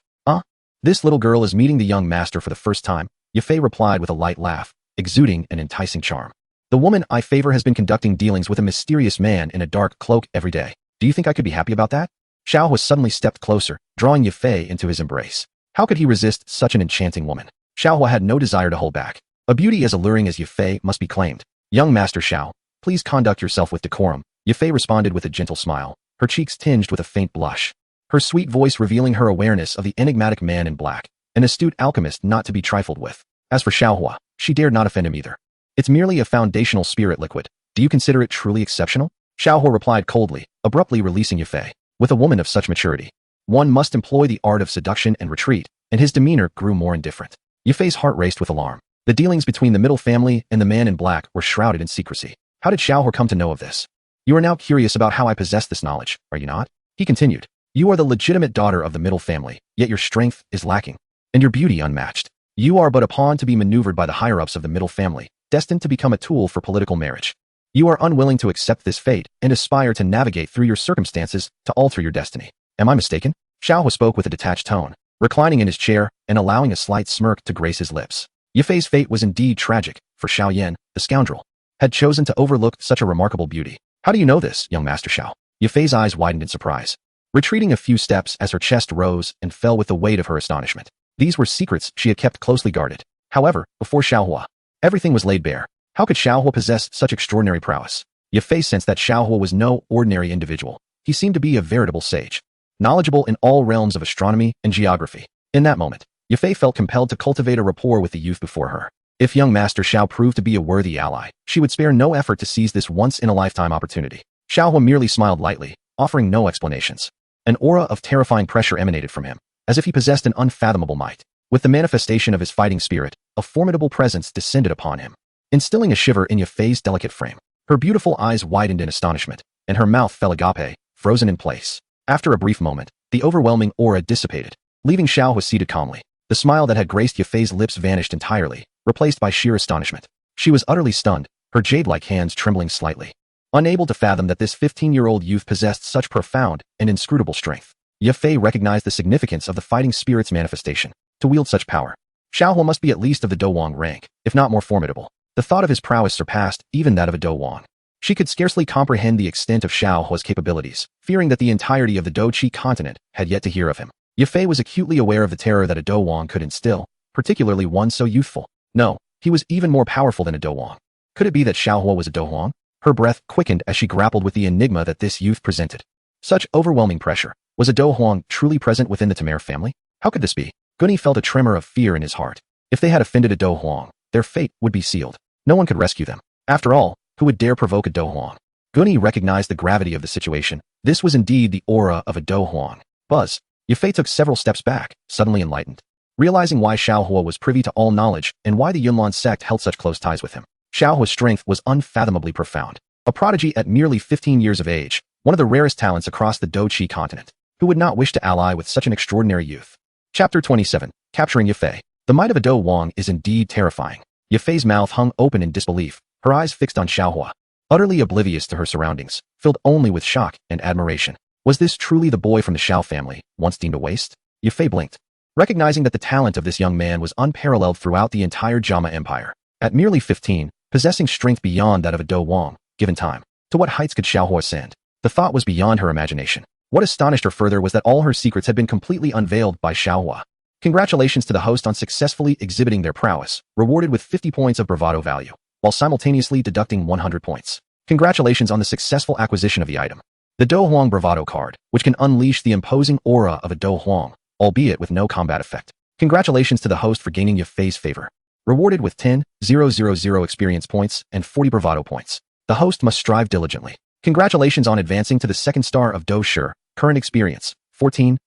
[SPEAKER 1] This little girl is meeting the young master for the first time, Yafei replied with a light laugh, exuding an enticing charm. The woman I favor has been conducting dealings with a mysterious man in a dark cloak every day. Do you think I could be happy about that? Xiaohua suddenly stepped closer, drawing Yafei into his embrace. How could he resist such an enchanting woman? Xiaohua had no desire to hold back. A beauty as alluring as Yafei must be claimed. Young Master Xiao, please conduct yourself with decorum, Yafei responded with a gentle smile, her cheeks tinged with a faint blush. Her sweet voice revealing her awareness of the enigmatic man in black, an astute alchemist not to be trifled with. As for Xiaohua, she dared not offend him either. It's merely a foundational spirit liquid. Do you consider it truly exceptional? Xiaohua replied coldly, abruptly releasing Yafei. With a woman of such maturity, one must employ the art of seduction and retreat, and his demeanor grew more indifferent. Yafei's heart raced with alarm. The dealings between the middle family and the man in black were shrouded in secrecy. How did Xiaohua come to know of this? You are now curious about how I possess this knowledge, are you not? He continued. You are the legitimate daughter of the middle family, yet your strength is lacking, and your beauty unmatched. You are but a pawn to be maneuvered by the higher-ups of the middle family, destined to become a tool for political marriage. You are unwilling to accept this fate and aspire to navigate through your circumstances to alter your destiny. Am I mistaken? Xiaohua spoke with a detached tone, reclining in his chair and allowing a slight smirk to grace his lips. Yafei's fate was indeed tragic, for Xiao Yan, the scoundrel, had chosen to overlook such a remarkable beauty. How do you know this, young Master Xiao? Yafei's eyes widened in surprise, retreating a few steps as her chest rose and fell with the weight of her astonishment. These were secrets she had kept closely guarded. However, before Xiaohua, everything was laid bare. How could Xiaohua possess such extraordinary prowess? Yafei sensed that Xiaohua was no ordinary individual. He seemed to be a veritable sage, knowledgeable in all realms of astronomy and geography. In that moment, Yafei felt compelled to cultivate a rapport with the youth before her. If young Master Xiao proved to be a worthy ally, she would spare no effort to seize this once-in-a-lifetime opportunity. Xiaohua merely smiled lightly, offering no explanations. An aura of terrifying pressure emanated from him, as if he possessed an unfathomable might. With the manifestation of his fighting spirit, a formidable presence descended upon him, instilling a shiver in Yafei's delicate frame. Her beautiful eyes widened in astonishment, and her mouth fell agape, frozen in place. After a brief moment, the overwhelming aura dissipated, leaving Xiaohua seated calmly. The smile that had graced Yafei's lips vanished entirely, replaced by sheer astonishment. She was utterly stunned, her jade-like hands trembling slightly, unable to fathom that this 15-year-old youth possessed such profound and inscrutable strength. Yafei recognized the significance of the fighting spirit's manifestation. To wield such power, Xiaohua must be at least of the Douwang rank, if not more formidable. The thought of his prowess surpassed even that of a Douwang. She could scarcely comprehend the extent of Xiaohua's capabilities, fearing that the entirety of the Douqi continent had yet to hear of him. Yafei was acutely aware of the terror that a Douwang could instill, particularly one so youthful. No, he was even more powerful than a Douwang. Could it be that Xiaohua was a Douwang? Her breath quickened as she grappled with the enigma that this youth presented. Such overwhelming pressure. Was a Douwang truly present within the Tamer family? How could this be? Guni felt a tremor of fear in his heart. If they had offended a Douwang, their fate would be sealed. No one could rescue them. After all, who would dare provoke a Douwang? Guni recognized the gravity of the situation. This was indeed the aura of a Douwang. Buzz. Yafei took several steps back, suddenly enlightened, realizing why Xiaohua was privy to all knowledge and why the Yunlan sect held such close ties with him. Xiaohua's strength was unfathomably profound. A prodigy at merely 15 years of age, one of the rarest talents across the Douqi continent. Who would not wish to ally with such an extraordinary youth? Chapter 27. Capturing Yafei. The might of a Douwang is indeed terrifying. Yafei's mouth hung open in disbelief, her eyes fixed on Xiaohua, utterly oblivious to her surroundings, filled only with shock and admiration. Was this truly the boy from the Xiao family, once deemed a waste? Yafei blinked, recognizing that the talent of this young man was unparalleled throughout the entire Jama Empire. At merely 15, possessing strength beyond that of a Douwang, given time. To what heights could Xiaohua ascend? The thought was beyond her imagination. What astonished her further was that all her secrets had been completely unveiled by Xiaohua. Congratulations to the host on successfully exhibiting their prowess, rewarded with 50 points of bravado value, while simultaneously deducting 100 points. Congratulations on the successful acquisition of the item. The Douhuang Bravado card, which can unleash the imposing aura of a Douhuang, albeit with no combat effect. Congratulations to the host for gaining Yafei's favor. Rewarded with 10,000 experience points and 40 bravado points. The host must strive diligently. Congratulations on advancing to the second star of Dou Shi, current experience, 14,000.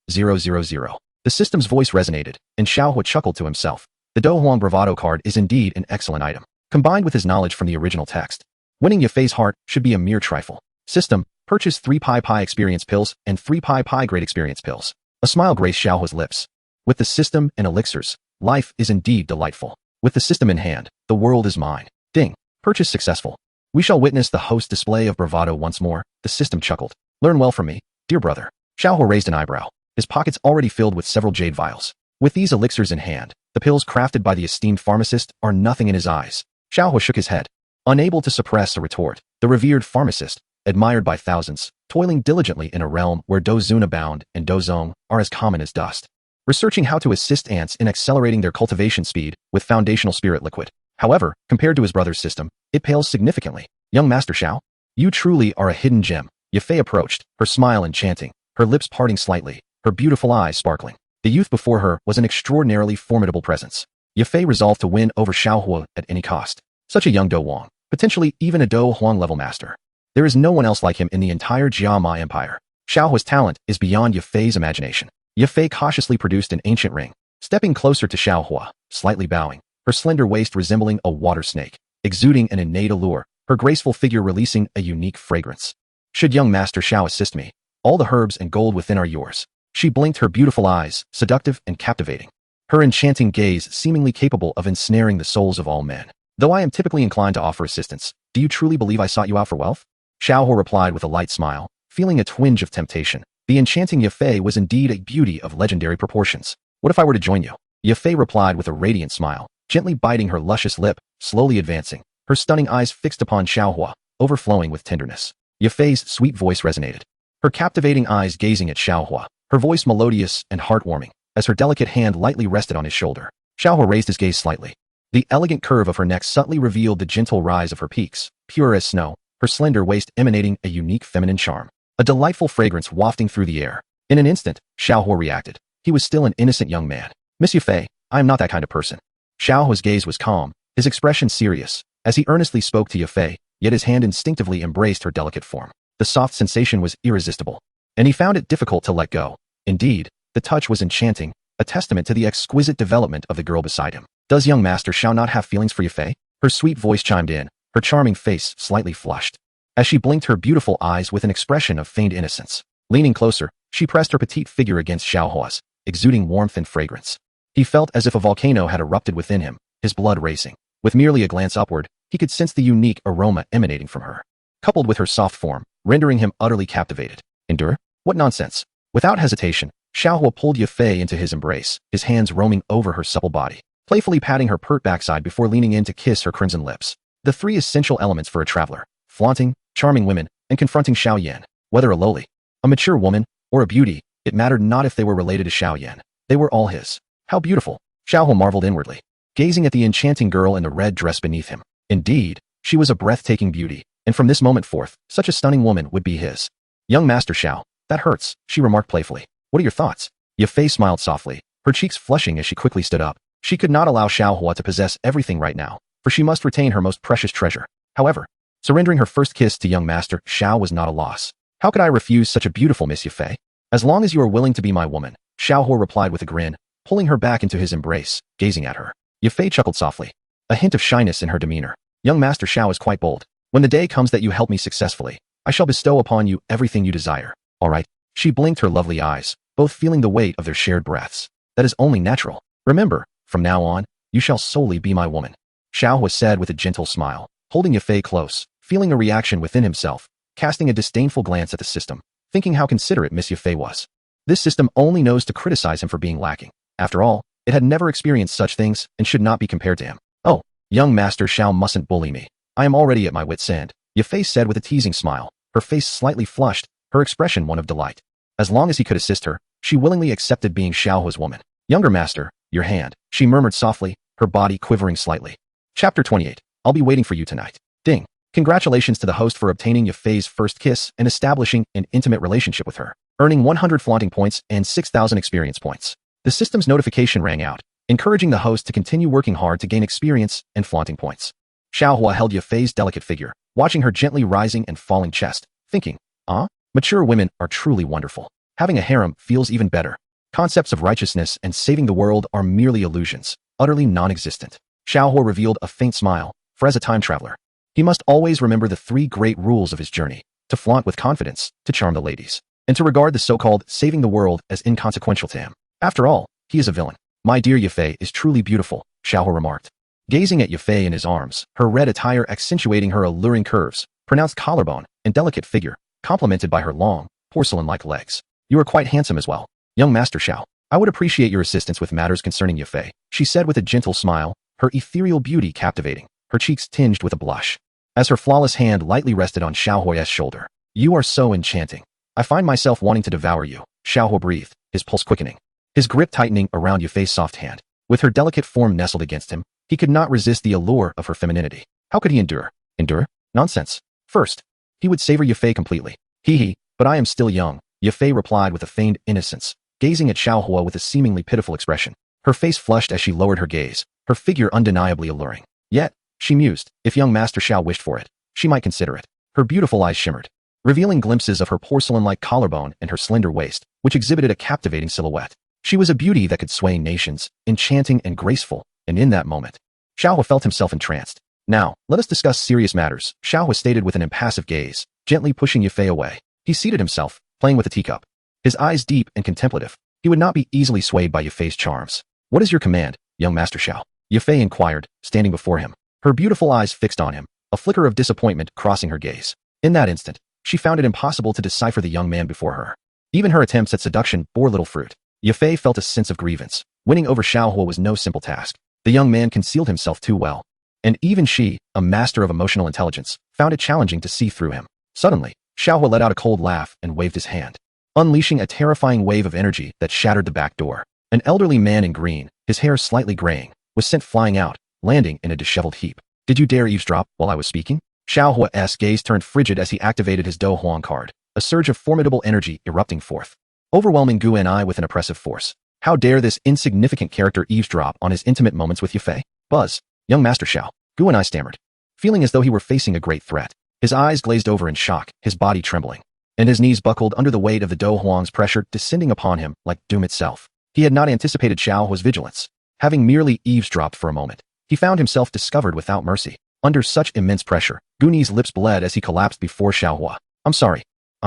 [SPEAKER 1] The system's voice resonated, and Xiaohua chuckled to himself. The Douhuang Bravado card is indeed an excellent item. Combined with his knowledge from the original text, winning Yafei's heart should be a mere trifle. System, purchase 3 Pi experience pills and 3 Pi grade experience pills. A smile graced Xiaohua's lips. With the system and elixirs, life is indeed delightful. With the system in hand, the world is mine. Ding. Purchase successful. We shall witness the host's display of bravado once more. The system chuckled. Learn well from me, dear brother. Xiaohua raised an eyebrow, his pockets already filled with several jade vials. With these elixirs in hand, the pills crafted by the esteemed pharmacist are nothing in his eyes. Xiaohua shook his head, unable to suppress a retort. The revered pharmacist, admired by thousands, toiling diligently in a realm where dozun abound and dozong are as common as dust, researching how to assist ants in accelerating their cultivation speed with foundational spirit liquid. However, compared to his brother's system, it pales significantly. Young Master Xiao, you truly are a hidden gem. Yafei approached, her smile enchanting, her lips parting slightly, her beautiful eyes sparkling. The youth before her was an extraordinarily formidable presence. Yafei resolved to win over Xiaohua at any cost. Such a young Douwang, potentially even a Douhuang level master. There is no one else like him in the entire Jiama Empire. Xiaohua's talent is beyond Yafei's imagination. Yafei cautiously produced an ancient ring, stepping closer to Xiaohua, slightly bowing, her slender waist resembling a water snake, exuding an innate allure, her graceful figure releasing a unique fragrance. Should young Master Xiao assist me, all the herbs and gold within are yours. She blinked her beautiful eyes, seductive and captivating, her enchanting gaze seemingly capable of ensnaring the souls of all men. Though I am typically inclined to offer assistance, do you truly believe I sought you out for wealth? Xiaohua replied with a light smile, feeling a twinge of temptation. The enchanting Yafei was indeed a beauty of legendary proportions. What if I were to join you? Yafei replied with a radiant smile, gently biting her luscious lip, slowly advancing, her stunning eyes fixed upon Xiaohua, overflowing with tenderness. Yafei's sweet voice resonated. Her captivating eyes gazing at Xiaohua, her voice melodious and heartwarming, as her delicate hand lightly rested on his shoulder. Xiaohua raised his gaze slightly. The elegant curve of her neck subtly revealed the gentle rise of her peaks, pure as snow, her slender waist emanating a unique feminine charm. A delightful fragrance wafting through the air. In an instant, Xiaohua reacted. He was still an innocent young man. Miss Yafei, I am not that kind of person. Xiaohua's gaze was calm, his expression serious, as he earnestly spoke to Yafei, yet his hand instinctively embraced her delicate form. The soft sensation was irresistible, and he found it difficult to let go. Indeed, the touch was enchanting, a testament to the exquisite development of the girl beside him. Does young Master Xiao not have feelings for Yafei? Her sweet voice chimed in, her charming face slightly flushed, as she blinked her beautiful eyes with an expression of feigned innocence. Leaning closer, she pressed her petite figure against Xiaohua's, exuding warmth and fragrance. He felt as if a volcano had erupted within him, his blood racing. With merely a glance upward, he could sense the unique aroma emanating from her, coupled with her soft form, rendering him utterly captivated. Endure? What nonsense! Without hesitation, Xiaohua pulled Yafei into his embrace, his hands roaming over her supple body, playfully patting her pert backside before leaning in to kiss her crimson lips. The three essential elements for a traveler: flaunting, charming women, and confronting Xiao Yan. Whether a lowly, a mature woman, or a beauty, it mattered not if they were related to Xiao Yan. They were all his. How beautiful! Xiaohua marveled inwardly, gazing at the enchanting girl in the red dress beneath him. Indeed, she was a breathtaking beauty, and from this moment forth, such a stunning woman would be his. Young Master Xiao, that hurts, she remarked playfully. What are your thoughts? Yafei smiled softly, her cheeks flushing as she quickly stood up. She could not allow Xiaohua to possess everything right now, for she must retain her most precious treasure. However, surrendering her first kiss to young Master Xiao was not a loss. How could I refuse such a beautiful Miss Yafei? As long as you are willing to be my woman, Xiaohua replied with a grin, pulling her back into his embrace, gazing at her. Yafei chuckled softly, a hint of shyness in her demeanor. Young Master Xiao is quite bold. When the day comes that you help me successfully, I shall bestow upon you everything you desire. All right? She blinked her lovely eyes, both feeling the weight of their shared breaths. That is only natural. Remember, from now on, you shall solely be my woman. Xiaohua said with a gentle smile, holding Yafei close, feeling a reaction within himself, casting a disdainful glance at the system, thinking how considerate Miss Yafei was. This system only knows to criticize him for being lacking. After all, it had never experienced such things and should not be compared to him. Oh, young Master Xiao mustn't bully me. I am already at my wit's end, Yafei said with a teasing smile, her face slightly flushed, her expression one of delight. As long as he could assist her, she willingly accepted being Xiaohua's woman. Younger Master, your hand, she murmured softly, her body quivering slightly. Chapter 28. I'll be waiting for you tonight. Ding. Congratulations to the host for obtaining Yafei's first kiss and establishing an intimate relationship with her, earning 100 flaunting points and 6,000 experience points. The system's notification rang out, encouraging the host to continue working hard to gain experience and flaunting points. Xiaohua held Yafei's delicate figure, watching her gently rising and falling chest, thinking, mature women are truly wonderful. Having a harem feels even better. Concepts of righteousness and saving the world are merely illusions, utterly non-existent. Xiaohua revealed a faint smile, for as a time traveler, he must always remember the three great rules of his journey: to flaunt with confidence, to charm the ladies, and to regard the so-called saving the world as inconsequential to him. After all, he is a villain. My dear Yafei is truly beautiful, Xiaohua remarked, gazing at Yafei in his arms, her red attire accentuating her alluring curves, pronounced collarbone, and delicate figure, complemented by her long, porcelain-like legs. You are quite handsome as well. Young Master Xiao, I would appreciate your assistance with matters concerning Yafei, she said with a gentle smile, her ethereal beauty captivating, her cheeks tinged with a blush, as her flawless hand lightly rested on Xiaohua's shoulder. You are so enchanting. I find myself wanting to devour you, Xiaohua breathed, his pulse quickening, his grip tightening around Yafei's soft hand. With her delicate form nestled against him, he could not resist the allure of her femininity. How could he endure? Endure? Nonsense. First, he would savor Yafei completely. Hee, but I am still young, Yafei replied with a feigned innocence, gazing at Xiaohua with a seemingly pitiful expression. Her face flushed as she lowered her gaze, her figure undeniably alluring. Yet, she mused, if young Master Xiao wished for it, she might consider it. Her beautiful eyes shimmered, revealing glimpses of her porcelain-like collarbone and her slender waist, which exhibited a captivating silhouette. She was a beauty that could sway nations, enchanting and graceful, and in that moment, Xiaohua felt himself entranced. Now, let us discuss serious matters, Xiaohua stated with an impassive gaze, gently pushing Yafei away. He seated himself, playing with a teacup, his eyes deep and contemplative. He would not be easily swayed by Yafei's charms. What is your command, young Master Xiao? Yafei inquired, standing before him, her beautiful eyes fixed on him, a flicker of disappointment crossing her gaze. In that instant, she found it impossible to decipher the young man before her. Even her attempts at seduction bore little fruit. Yafei felt a sense of grievance. Winning over Xiaohua was no simple task. The young man concealed himself too well, and even she, a master of emotional intelligence, found it challenging to see through him. Suddenly, Xiaohua let out a cold laugh and waved his hand, unleashing a terrifying wave of energy that shattered the back door. An elderly man in green, his hair slightly graying, was sent flying out, landing in a disheveled heap. Did you dare eavesdrop while I was speaking? Xiaohua's gaze turned frigid as he activated his Do Huang card, a surge of formidable energy erupting forth, overwhelming Gu and I with an oppressive force. How dare this insignificant character eavesdrop on his intimate moments with Yafei? Buzz, young Master Xiao, Gu and I stammered, feeling as though he were facing a great threat. His eyes glazed over in shock, his body trembling, and his knees buckled under the weight of the Do Huang's pressure descending upon him like doom itself. He had not anticipated Xiaohua's vigilance. Having merely eavesdropped for a moment, he found himself discovered without mercy. Under such immense pressure, Guni's lips bled as he collapsed before Xiaohua. I'm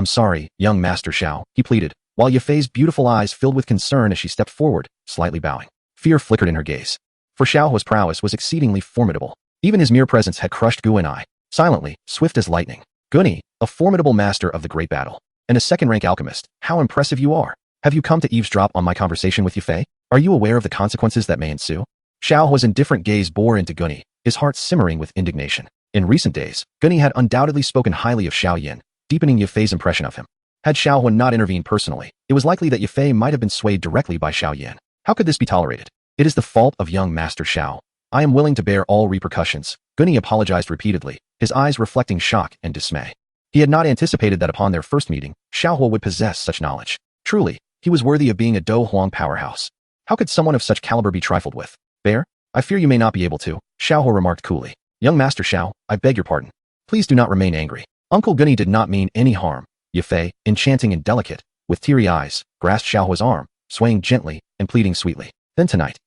[SPEAKER 1] sorry, young Master Xiao, he pleaded, while Yafei's beautiful eyes filled with concern as she stepped forward, slightly bowing. Fear flickered in her gaze. For Xiaohua's prowess was exceedingly formidable. Even his mere presence had crushed Gu and I. Silently, swift as lightning. Guni, a formidable master of the great battle, and a second-rank alchemist, how impressive you are. Have you come to eavesdrop on my conversation with Yafei? Are you aware of the consequences that may ensue? Xiaohua's indifferent gaze bore into Guni, his heart simmering with indignation. In recent days, Guni had undoubtedly spoken highly of Xiao Yin, deepening Yafei's impression of him. Had Xiaohua not intervened personally, it was likely that Yafei might have been swayed directly by Xiao Yin. How could this be tolerated? It is the fault of young Master Xiao. I am willing to bear all repercussions. Guni apologized repeatedly, his eyes reflecting shock and dismay. He had not anticipated that upon their first meeting, Xiaohua would possess such knowledge. Truly, he was worthy of being a Do Huang powerhouse. How could someone of such caliber be trifled with? Bear, I fear you may not be able to, Xiaohua remarked coolly. Young Master Xiao, I beg your pardon. Please do not remain angry. Uncle Guni did not mean any harm. Yafei, enchanting and delicate, with teary eyes, grasped Xiaohua's arm, swaying gently and pleading sweetly. Then tonight.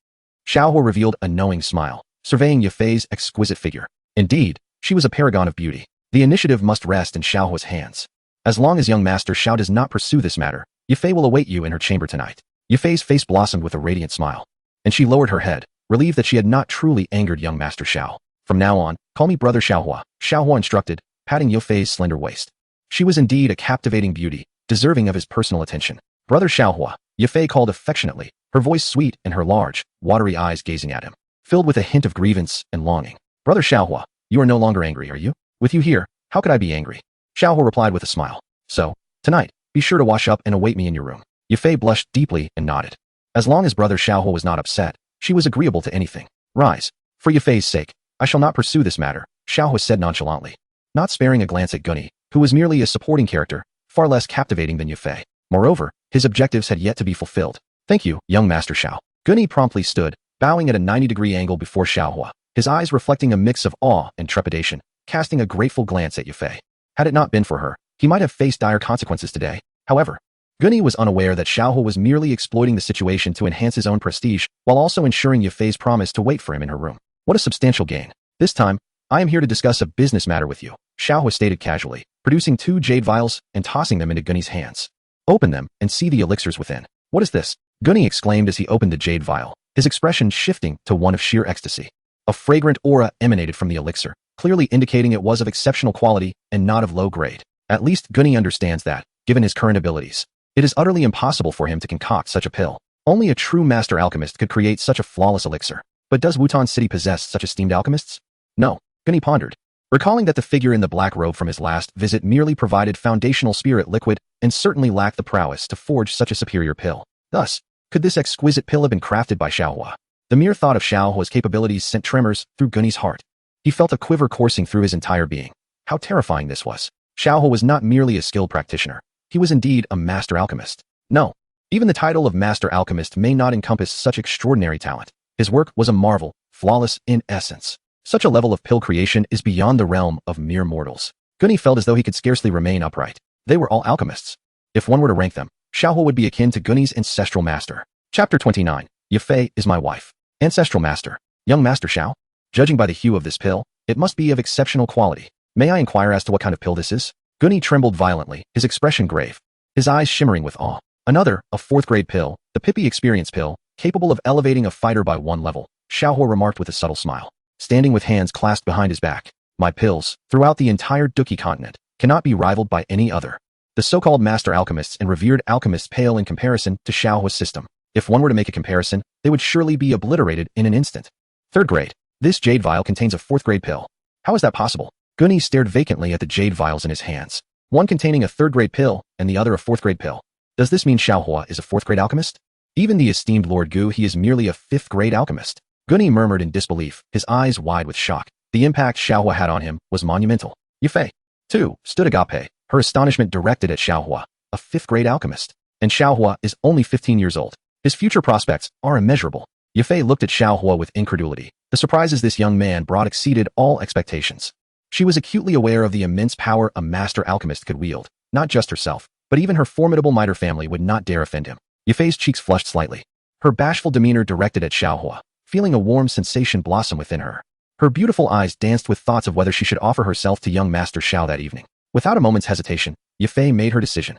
[SPEAKER 1] Xiaohua revealed a knowing smile, surveying Yafei's exquisite figure. Indeed, she was a paragon of beauty. The initiative must rest in Xiaohua's hands. As long as young Master Xiao does not pursue this matter, Yafei will await you in her chamber tonight. Yafei's face blossomed with a radiant smile, and she lowered her head, relieved that she had not truly angered young Master Xiao. From now on, call me Brother Xiaohua, Xiaohua instructed, patting Yafei's slender waist. She was indeed a captivating beauty, deserving of his personal attention. Brother Xiaohua, Yafei called affectionately, her voice sweet and her large, watery eyes gazing at him, filled with a hint of grievance and longing. Brother Xiaohua, you are no longer angry, are you? With you here, how could I be angry? Xiaohua replied with a smile. So, tonight, be sure to wash up and await me in your room. Yafei blushed deeply and nodded. As long as Brother Xiaohua was not upset, she was agreeable to anything. Rise. For Yafei's sake, I shall not pursue this matter, Xiaohua said nonchalantly, not sparing a glance at Guni, who was merely a supporting character, far less captivating than Yafei. Moreover, his objectives had yet to be fulfilled. Thank you, young Master Xiao. Guni promptly stood, bowing at a 90-degree angle before Xiaohua, his eyes reflecting a mix of awe and trepidation, casting a grateful glance at Yafei. Had it not been for her, he might have faced dire consequences today. However, Guni was unaware that Xiaohua was merely exploiting the situation to enhance his own prestige, while also ensuring Yafei's promise to wait for him in her room. What a substantial gain. This time, I am here to discuss a business matter with you, Xiaohua stated casually, producing 2 jade vials and tossing them into Guni's hands. Open them and see the elixirs within. What is this? Guni exclaimed as he opened the jade vial, his expression shifting to one of sheer ecstasy. A fragrant aura emanated from the elixir, clearly indicating it was of exceptional quality and not of low grade. At least Guni understands that, given his current abilities, it is utterly impossible for him to concoct such a pill. Only a true master alchemist could create such a flawless elixir. But does Wutan City possess such esteemed alchemists? No, Guni pondered, recalling that the figure in the black robe from his last visit merely provided foundational spirit liquid and certainly lacked the prowess to forge such a superior pill. Thus, could this exquisite pill have been crafted by Xiaohua? The mere thought of Xiaohua's capabilities sent tremors through Guni's heart. He felt a quiver coursing through his entire being. How terrifying this was. Xiaohua was not merely a skilled practitioner. He was indeed a master alchemist. No, even the title of master alchemist may not encompass such extraordinary talent. His work was a marvel, flawless in essence. Such a level of pill creation is beyond the realm of mere mortals. Guni felt as though he could scarcely remain upright. They were all alchemists. If one were to rank them, Xiaohua would be akin to Guni's ancestral master. Chapter 29. Yafei is my wife. Ancestral master. Young Master Xiao? Judging by the hue of this pill, it must be of exceptional quality. May I inquire as to what kind of pill this is? Guni trembled violently, his expression grave, his eyes shimmering with awe. Another, a 4th-grade pill, the Pippi Experience pill, capable of elevating a fighter by 1 level, Xiaohua remarked with a subtle smile, standing with hands clasped behind his back. My pills, throughout the entire Duki continent, cannot be rivaled by any other. The so-called master alchemists and revered alchemists pale in comparison to Xiaohua's system. If one were to make a comparison, they would surely be obliterated in an instant. 3rd grade. This jade vial contains a 4th-grade pill. How is that possible? Guni stared vacantly at the jade vials in his hands. one containing a third-grade pill and the other a fourth-grade pill. Does this mean Xiaohua is a fourth-grade alchemist? Even the esteemed Lord Gu, he is merely a fifth-grade alchemist. Gunny murmured in disbelief, his eyes wide with shock. The impact Xiaohua had on him was monumental. Yafei, too, stood agape, her astonishment directed at Xiaohua, a fifth-grade alchemist. And Xiaohua is only 15 years old. His future prospects are immeasurable. Yafei looked at Xiaohua with incredulity. The surprises this young man brought exceeded all expectations. She was acutely aware of the immense power a master alchemist could wield. Not just herself, but even her formidable miter family would not dare offend him. Yafei's cheeks flushed slightly. Her bashful demeanor directed at Xiaohua, feeling a warm sensation blossom within her. Her beautiful eyes danced with thoughts of whether she should offer herself to young Master Xiao that evening. Without a moment's hesitation, Yafei made her decision.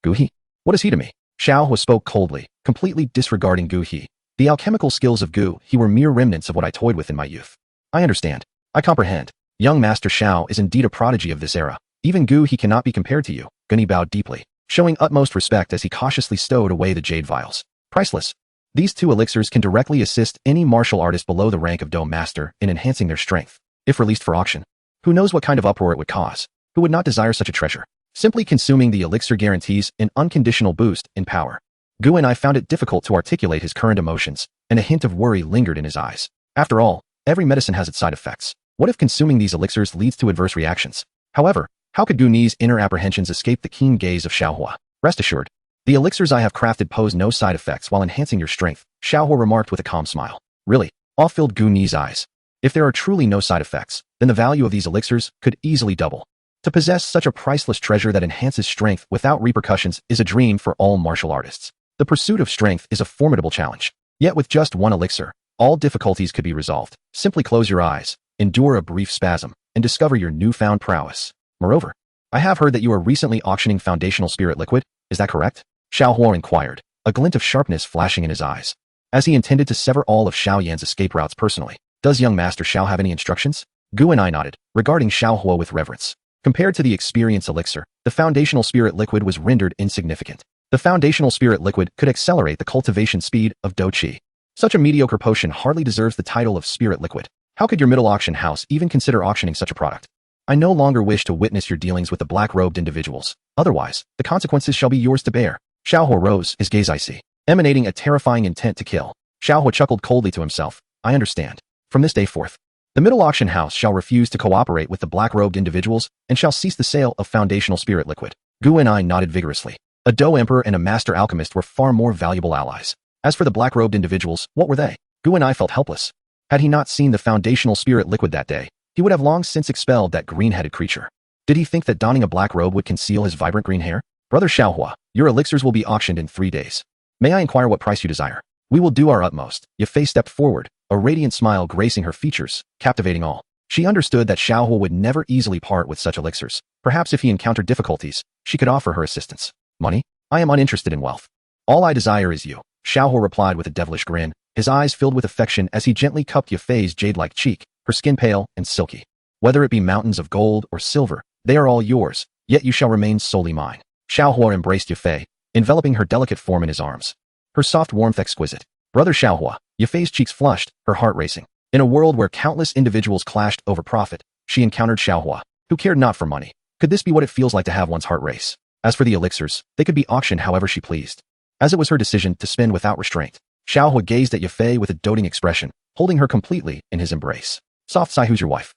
[SPEAKER 1] Gu He? What is he to me? Xiaohua spoke coldly, completely disregarding Gu He. The alchemical skills of Gu He were mere remnants of what I toyed with in my youth. I understand. I comprehend. Young Master Xiao is indeed a prodigy of this era. Even Gu He cannot be compared to you. Gunny bowed deeply, showing utmost respect as he cautiously stowed away the jade vials. Priceless. These two elixirs can directly assist any martial artist below the rank of Dome Master in enhancing their strength. If released for auction, who knows what kind of uproar it would cause? Who would not desire such a treasure? Simply consuming the elixir guarantees an unconditional boost in power. Gu and I found it difficult to articulate his current emotions, and a hint of worry lingered in his eyes. After all, every medicine has its side effects. What if consuming these elixirs leads to adverse reactions? However, how could Gu Ni's inner apprehensions escape the keen gaze of Xiaohua? Rest assured, the elixirs I have crafted pose no side effects while enhancing your strength, Xiaohua remarked with a calm smile. Really? Awe filled Gu Ni's eyes. If there are truly no side effects, then the value of these elixirs could easily double. To possess such a priceless treasure that enhances strength without repercussions is a dream for all martial artists. The pursuit of strength is a formidable challenge. Yet with just one elixir, all difficulties could be resolved. Simply close your eyes, endure a brief spasm, and discover your newfound prowess. Moreover, I have heard that you are recently auctioning foundational spirit liquid. Is that correct? Xiaohua inquired, a glint of sharpness flashing in his eyes. As he intended to sever all of Xiao Yan's escape routes personally. Does young Master Xiao have any instructions? Gu and I nodded, regarding Xiaohua with reverence. Compared to the experience elixir, the foundational spirit liquid was rendered insignificant. The foundational spirit liquid could accelerate the cultivation speed of Do Qi. Such a mediocre potion hardly deserves the title of spirit liquid. How could your middle auction house even consider auctioning such a product? I no longer wish to witness your dealings with the black-robed individuals. Otherwise, the consequences shall be yours to bear. Xiaohua rose, his gaze icy, emanating a terrifying intent to kill. Xiaohua chuckled coldly to himself. I understand. From this day forth, the middle auction house shall refuse to cooperate with the black-robed individuals and shall cease the sale of foundational spirit liquid. Gu and I nodded vigorously. A Do Emperor and a Master Alchemist were far more valuable allies. As for the black-robed individuals, what were they? Gu and I felt helpless. Had he not seen the foundational spirit liquid that day, he would have long since expelled that green-headed creature. Did he think that donning a black robe would conceal his vibrant green hair? Brother Xiaohua, your elixirs will be auctioned in 3 days. May I inquire what price you desire? We will do our utmost. Yafei stepped forward, a radiant smile gracing her features, captivating all. She understood that Xiaohua would never easily part with such elixirs. Perhaps if he encountered difficulties, she could offer her assistance. Money? I am uninterested in wealth. All I desire is you. Xiaohua replied with a devilish grin, his eyes filled with affection as he gently cupped Yafei's jade-like cheek, her skin pale and silky. Whether it be mountains of gold or silver, they are all yours, yet you shall remain solely mine. Xiaohua embraced Yafei, enveloping her delicate form in his arms. Her soft warmth exquisite. Brother Xiaohua, Yafei's cheeks flushed, her heart racing. In a world where countless individuals clashed over profit, she encountered Xiaohua, who cared not for money. Could this be what it feels like to have one's heart race? As for the elixirs, they could be auctioned however she pleased. As it was her decision to spend without restraint, Xiaohua gazed at Yafei with a doting expression, holding her completely in his embrace. Soft sigh, who's your wife?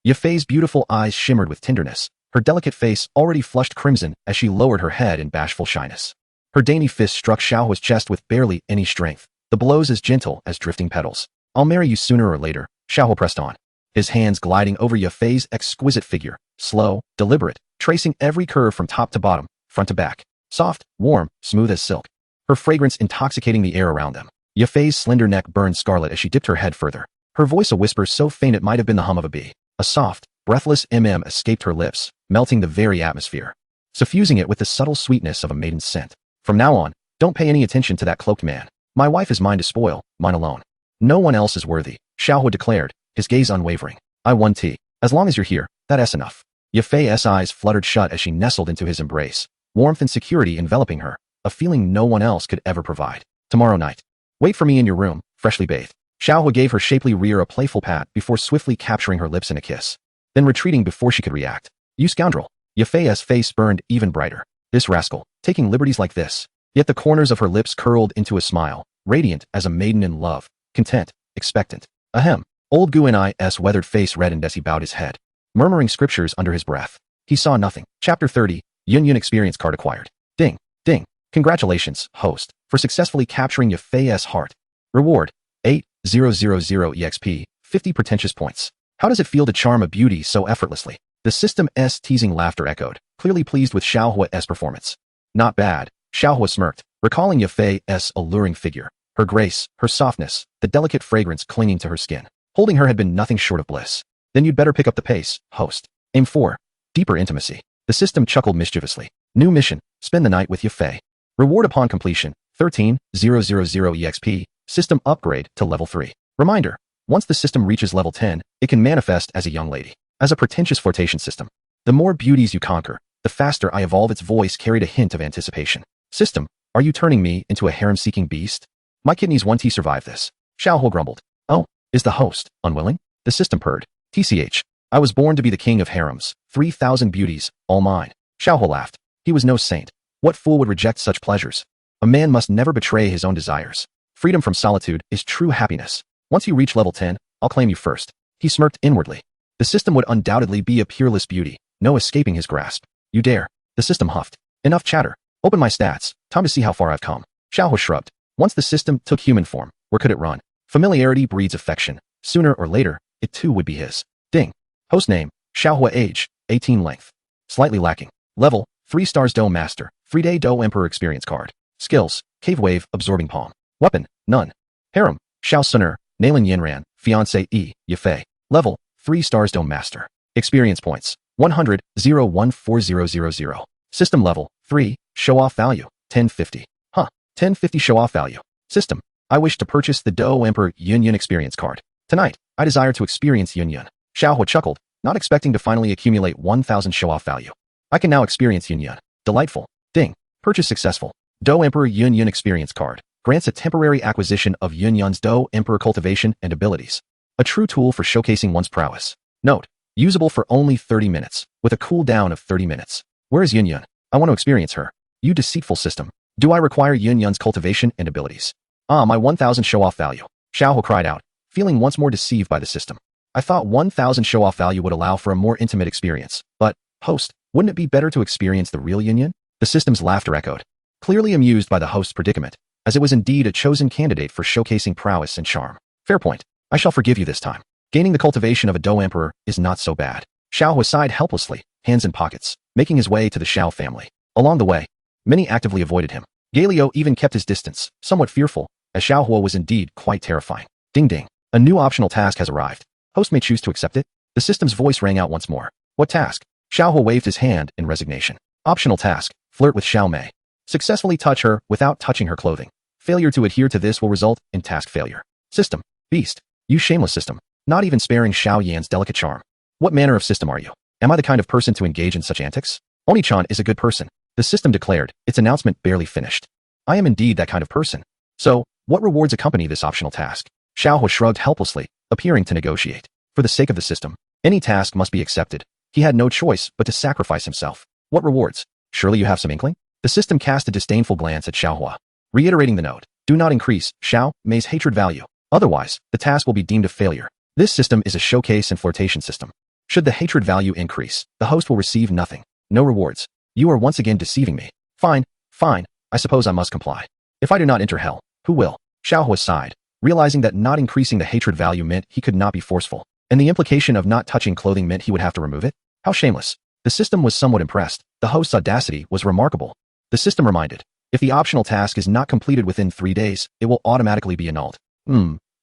[SPEAKER 1] Yafei's beautiful eyes shimmered with tenderness, her delicate face already flushed crimson as she lowered her head in bashful shyness. Her dainty fist struck Xiaohua's chest with barely any strength, the blows as gentle as drifting petals. I'll marry you sooner or later, Xiaohua pressed on, his hands gliding over Yafei's exquisite figure, slow, deliberate, tracing every curve from top to bottom, front to back, soft, warm, smooth as silk, her fragrance intoxicating the air around them. Yafei's slender neck burned scarlet as she dipped her head further, her voice a whisper so faint it might have been the hum of a bee. A soft, breathless escaped her lips, melting the very atmosphere, suffusing it with the subtle sweetness of a maiden's scent. From now on, don't pay any attention to that cloaked man. My wife is mine to spoil, mine alone. No one else is worthy, Xiaohua declared, his gaze unwavering. I won tea. As long as you're here, that's enough. Yafei's eyes fluttered shut as she nestled into his embrace, warmth and security enveloping her, a feeling no one else could ever provide. Tomorrow night. Wait for me in your room, freshly bathed. Xiaohua gave her shapely rear a playful pat before swiftly capturing her lips in a kiss, then retreating before she could react. You scoundrel. Yafei's face burned even brighter. This rascal, taking liberties like this. Yet the corners of her lips curled into a smile, radiant as a maiden in love, content, expectant. Ahem. Old Guinai's weathered face reddened as he bowed his head, murmuring scriptures under his breath. He saw nothing. Chapter 30, Yun experience card acquired. Ding, ding. Congratulations, host, for successfully capturing Yafei's heart. Reward, 8000 EXP, 50 pretentious points. How does it feel to charm a beauty so effortlessly? The system's teasing laughter echoed, clearly pleased with Xiaohua's performance. Not bad, Xiaohua smirked, recalling Yafei's alluring figure, her grace, her softness, the delicate fragrance clinging to her skin. Holding her had been nothing short of bliss. Then you'd better pick up the pace, host. Aim for deeper intimacy. The system chuckled mischievously. New mission, spend the night with Yafei. Reward upon completion, 13,000 EXP, system upgrade to level 3. Reminder, once the system reaches level 10, it can manifest as a young lady, as a pretentious flirtation system. The more beauties you conquer, the faster I evolve. Its voice carried a hint of anticipation. System, are you turning me into a harem-seeking beast? My kidneys won't survive this. Xiaohua grumbled. Oh, is the host unwilling? The system purred. TCH, I was born to be the king of harems, 3,000 beauties, all mine. Xiaohua laughed. He was no saint. What fool would reject such pleasures? A man must never betray his own desires. Freedom from solitude is true happiness. Once you reach level 10, I'll claim you first. He smirked inwardly. The system would undoubtedly be a peerless beauty, no escaping his grasp. You dare. The system huffed. Enough chatter. Open my stats. Time to see how far I've come. Xiaohua shrugged. Once the system took human form, where could it run? Familiarity breeds affection. Sooner or later, it too would be his. Ding. Host name, Xiaohua age, 18 length. Slightly lacking. Level, 3 stars Do Master, 3-day Do Emperor experience card. Skills, Cave Wave, Absorbing Palm. Weapon, none. Harem, Xiao Suner, Nailin Yanran, Fiancee E, Yafei. Level, 3 stars Do Master. Experience points, 100, 014000. System level, 3, show off value, 1050. 1050 show off value. System, I wish to purchase the Do Emperor Yun experience card. Tonight, I desire to experience Yun. Xiaohua chuckled, not expecting to finally accumulate 1000 show off value. I can now experience Yun. Delightful. Ding. Purchase successful. Do Emperor Yun experience card. Grants a temporary acquisition of Yun's Do Emperor cultivation and abilities. A true tool for showcasing one's prowess. Note, usable for only 30 minutes, with a cooldown of 30 minutes. Where is Yun? I want to experience her. You deceitful system. Do I require Yun's cultivation and abilities? Ah, my 1000 show-off value. Xiaohua cried out, feeling once more deceived by the system. I thought 1000 show-off value would allow for a more intimate experience, but, host, wouldn't it be better to experience the real Yun? The system's laughter echoed, clearly amused by the host's predicament, as it was indeed a chosen candidate for showcasing prowess and charm. Fair point. I shall forgive you this time. Gaining the cultivation of a Do Emperor is not so bad. Xiaohua sighed helplessly, hands in pockets, making his way to the Xiao family. Along the way, many actively avoided him. Galio even kept his distance, somewhat fearful, as Xiaohua was indeed quite terrifying. Ding ding. A new optional task has arrived. Host may choose to accept it. The system's voice rang out once more. What task? Xiaohua waved his hand in resignation. Optional task. Flirt with Xiao Mei. Successfully touch her without touching her clothing. Failure to adhere to this will result in task failure. System. Beast. You shameless system. Not even sparing Xiao Yan's delicate charm. What manner of system are you? Am I the kind of person to engage in such antics? Oni-chan is a good person. The system declared, its announcement barely finished. I am indeed that kind of person. So, what rewards accompany this optional task? Xiaohua shrugged helplessly, appearing to negotiate. For the sake of the system, any task must be accepted. He had no choice but to sacrifice himself. What rewards? Surely you have some inkling? The system cast a disdainful glance at Xiaohua, reiterating the note. Do not increase Xiao Mei's hatred value. Otherwise, the task will be deemed a failure. This system is a showcase and flirtation system. Should the hatred value increase, the host will receive nothing. No rewards. You are once again deceiving me. Fine, fine, I suppose I must comply. If I do not enter hell, who will? Xiaohua sighed, realizing that not increasing the hatred value meant he could not be forceful, and the implication of not touching clothing meant he would have to remove it. How shameless. The system was somewhat impressed. The host's audacity was remarkable. The system reminded, if the optional task is not completed within 3 days, it will automatically be annulled.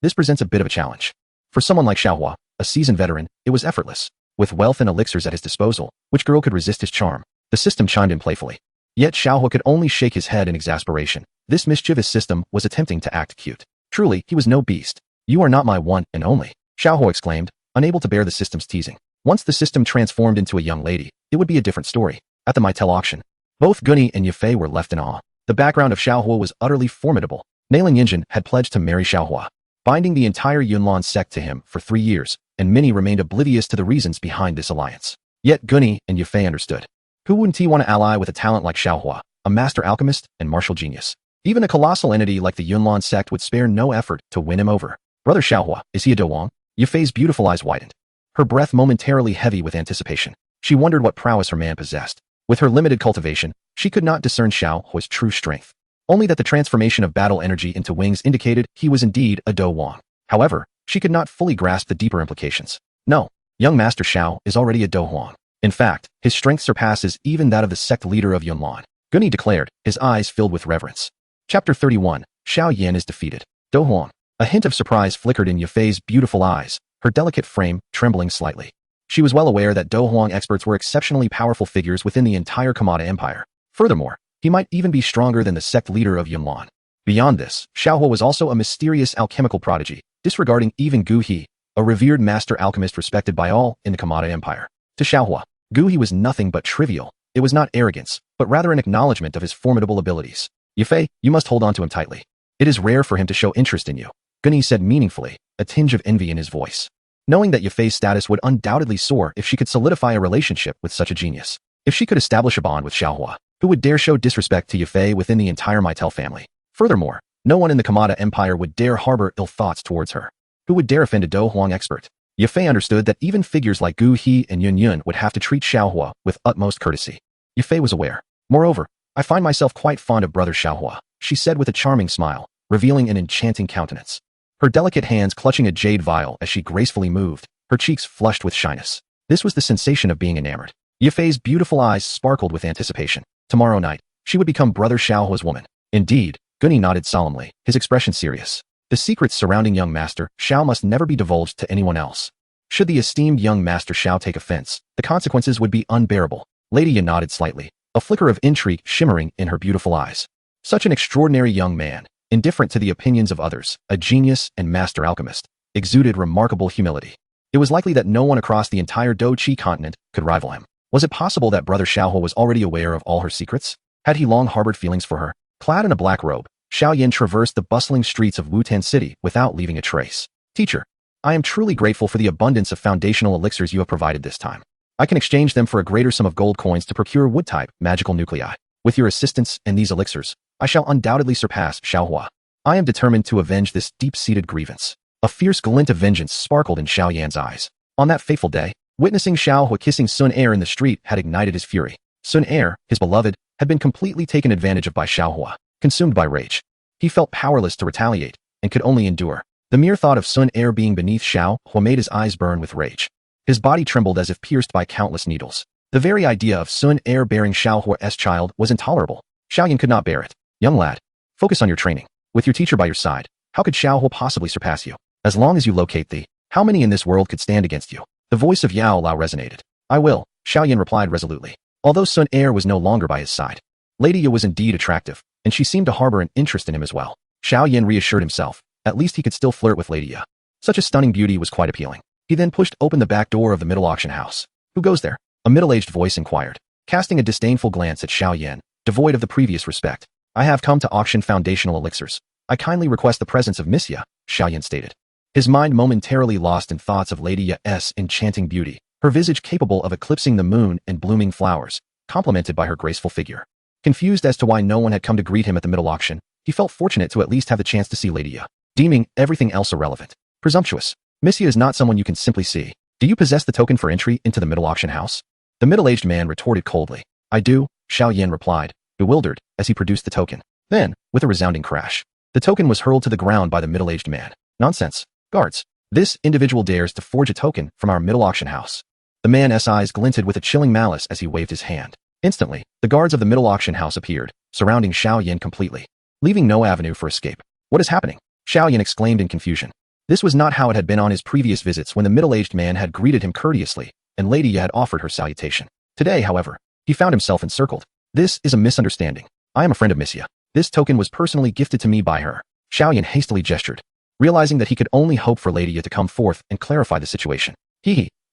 [SPEAKER 1] This presents a bit of a challenge. For someone like Xiaohua, a seasoned veteran, it was effortless. With wealth and elixirs at his disposal, which girl could resist his charm? The system chimed in playfully. Yet Xiaohua could only shake his head in exasperation. This mischievous system was attempting to act cute. Truly, he was no beast. You are not my one and only, Xiaohua exclaimed, unable to bear the system's teasing. Once the system transformed into a young lady, it would be a different story. At the Maitel auction, both Gunny and Yafei were left in awe. The background of Xiaohua was utterly formidable. Nailin Yinjin had pledged to marry Xiaohua, binding the entire Yunlan sect to him for 3 years, and many remained oblivious to the reasons behind this alliance. Yet Gunny and Yafei understood. Who wouldn't he want to ally with a talent like Xiaohua, a master alchemist and martial genius? Even a colossal entity like the Yunlan sect would spare no effort to win him over. Brother Xiaohua, is he a Dowang? Yufei's beautiful eyes widened, her breath momentarily heavy with anticipation. She wondered what prowess her man possessed. With her limited cultivation, she could not discern Xiaohua's true strength. Only that the transformation of battle energy into wings indicated he was indeed a Dowang. However, she could not fully grasp the deeper implications. No, young Master Xiao is already a Dowang. In fact, his strength surpasses even that of the sect leader of Yunlan. Guni declared, his eyes filled with reverence. Chapter 31, Xiao Yan is defeated. Dowang. A hint of surprise flickered in Yufei's beautiful eyes, her delicate frame trembling slightly. She was well aware that Dowang experts were exceptionally powerful figures within the entire Kamada Empire. Furthermore, he might even be stronger than the sect leader of Yunlan. Beyond this, Xiaohua was also a mysterious alchemical prodigy, disregarding even Gu He, a revered master alchemist respected by all in the Kamada Empire. To Xiaohua, Gu He was nothing but trivial. It was not arrogance, but rather an acknowledgement of his formidable abilities. Yufei, you must hold on to him tightly. It is rare for him to show interest in you, Guni said meaningfully, a tinge of envy in his voice. Knowing that Yufei's status would undoubtedly soar if she could solidify a relationship with such a genius. If she could establish a bond with Xiaohua, who would dare show disrespect to Yufei within the entire Meitel family? Furthermore, no one in the Kamada Empire would dare harbor ill thoughts towards her. Who would dare offend a Dowang expert? Yufei understood that even figures like Gu He and Yun Yun would have to treat Xiaohua with utmost courtesy. Yufei was aware. Moreover, I find myself quite fond of brother Xiaohua, she said with a charming smile, revealing an enchanting countenance. Her delicate hands clutching a jade vial as she gracefully moved, her cheeks flushed with shyness. This was the sensation of being enamored. Yufei's beautiful eyes sparkled with anticipation. Tomorrow night, she would become brother Xiaohua's woman. Indeed, Guni nodded solemnly, his expression serious. The secrets surrounding young master Xiao must never be divulged to anyone else. Should the esteemed young master Xiao take offense, the consequences would be unbearable. Lady Yan nodded slightly, a flicker of intrigue shimmering in her beautiful eyes. Such an extraordinary young man, indifferent to the opinions of others, a genius and master alchemist, exuded remarkable humility. It was likely that no one across the entire Do-Chi continent could rival him. Was it possible that brother Xiaohua was already aware of all her secrets? Had he long harbored feelings for her? Clad in a black robe, Xiao Yan traversed the bustling streets of Wutan City without leaving a trace. Teacher, I am truly grateful for the abundance of foundational elixirs you have provided this time. I can exchange them for a greater sum of gold coins to procure wood-type magical nuclei. With your assistance and these elixirs, I shall undoubtedly surpass Xiaohua. I am determined to avenge this deep-seated grievance. A fierce glint of vengeance sparkled in Xiao Yan's eyes. On that fateful day, witnessing Xiaohua kissing Sun Er in the street had ignited his fury. Sun Er, his beloved, had been completely taken advantage of by Xiaohua, consumed by rage. He felt powerless to retaliate, and could only endure. The mere thought of Sun Er being beneath Xiaohua made his eyes burn with rage. His body trembled as if pierced by countless needles. The very idea of Sun Er bearing Xiaohua's child was intolerable. Xiao Yan could not bear it. Young lad, focus on your training. With your teacher by your side, how could Xiaohua possibly surpass you? As long as you locate thee, how many in this world could stand against you? The voice of Yao Lao resonated. I will, Xiao Yan replied resolutely. Although Sun Er was no longer by his side, Lady Ya was indeed attractive, and she seemed to harbor an interest in him as well. Xiao Yan reassured himself. At least he could still flirt with Lady Ya. Such a stunning beauty was quite appealing. He then pushed open the back door of the middle auction house. Who goes there? A middle-aged voice inquired, casting a disdainful glance at Xiao Yan, devoid of the previous respect. I have come to auction foundational elixirs. I kindly request the presence of Miss Ya, Xiao Yan stated. His mind momentarily lost in thoughts of Lady Ya's enchanting beauty, her visage capable of eclipsing the moon and blooming flowers, complemented by her graceful figure. Confused as to why no one had come to greet him at the middle auction, he felt fortunate to at least have the chance to see Lady Ya, deeming everything else irrelevant. Presumptuous. Miss Ya is not someone you can simply see. Do you possess the token for entry into the middle auction house? The middle-aged man retorted coldly. I do, Xiao Yan replied, bewildered, as he produced the token. Then, with a resounding crash, the token was hurled to the ground by the middle-aged man. Nonsense. Guards. This individual dares to forge a token from our middle auction house. The man's eyes glinted with a chilling malice as he waved his hand. Instantly, the guards of the middle auction house appeared, surrounding Xiao Yan completely, leaving no avenue for escape. What is happening? Xiao Yan exclaimed in confusion. This was not how it had been on his previous visits when the middle-aged man had greeted him courteously, and Lady Ya had offered her salutation. Today, however, he found himself encircled. This is a misunderstanding. I am a friend of Miss Ya. This token was personally gifted to me by her. Xiao Yan hastily gestured, realizing that he could only hope for Lady Ya to come forth and clarify the situation.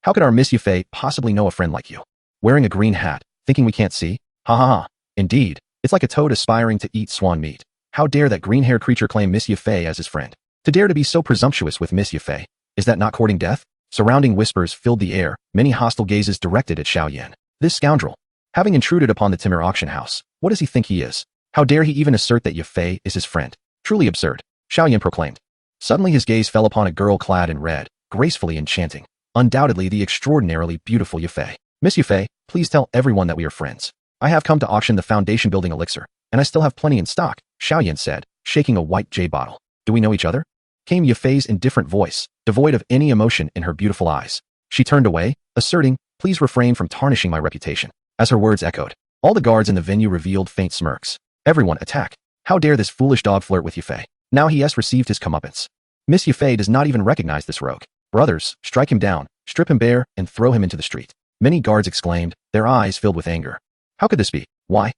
[SPEAKER 1] How could our Miss Yufei possibly know a friend like you? Wearing a green hat, thinking we can't see? Ha ha ha. Indeed, it's like a toad aspiring to eat swan meat. How dare that green-haired creature claim Miss Yufei as his friend? To dare to be so presumptuous with Miss Yufei, is that not courting death? Surrounding whispers filled the air, many hostile gazes directed at Xiao Yan. This scoundrel. Having intruded upon the Timur auction house, what does he think he is? How dare he even assert that Yafei is his friend? Truly absurd, Xiaoyan proclaimed. Suddenly his gaze fell upon a girl clad in red, gracefully enchanting. Undoubtedly the extraordinarily beautiful Yafei. Miss Yafei, please tell everyone that we are friends. I have come to auction the foundation building elixir, and I still have plenty in stock, Xiaoyan said, shaking a white jade bottle. Do we know each other? Came Yafei's indifferent voice, devoid of any emotion in her beautiful eyes. She turned away, asserting, please refrain from tarnishing my reputation. As her words echoed, all the guards in the venue revealed faint smirks. Everyone attack. How dare this foolish dog flirt with Yafei? Now he has received his comeuppance. Miss Yafei does not even recognize this rogue. Brothers, strike him down, strip him bare, and throw him into the street. Many guards exclaimed, their eyes filled with anger. How could this be? Why?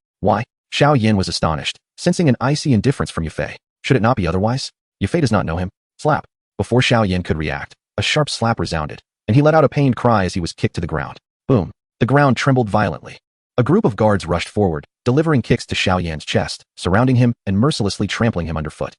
[SPEAKER 1] Xiao Yin was astonished, sensing an icy indifference from Yafei. Should it not be otherwise? Yafei does not know him. Slap. Before Xiao Yin could react, a sharp slap resounded, and he let out a pained cry as he was kicked to the ground. Boom. The ground trembled violently. A group of guards rushed forward, delivering kicks to Xiao Yan's chest, surrounding him and mercilessly trampling him underfoot.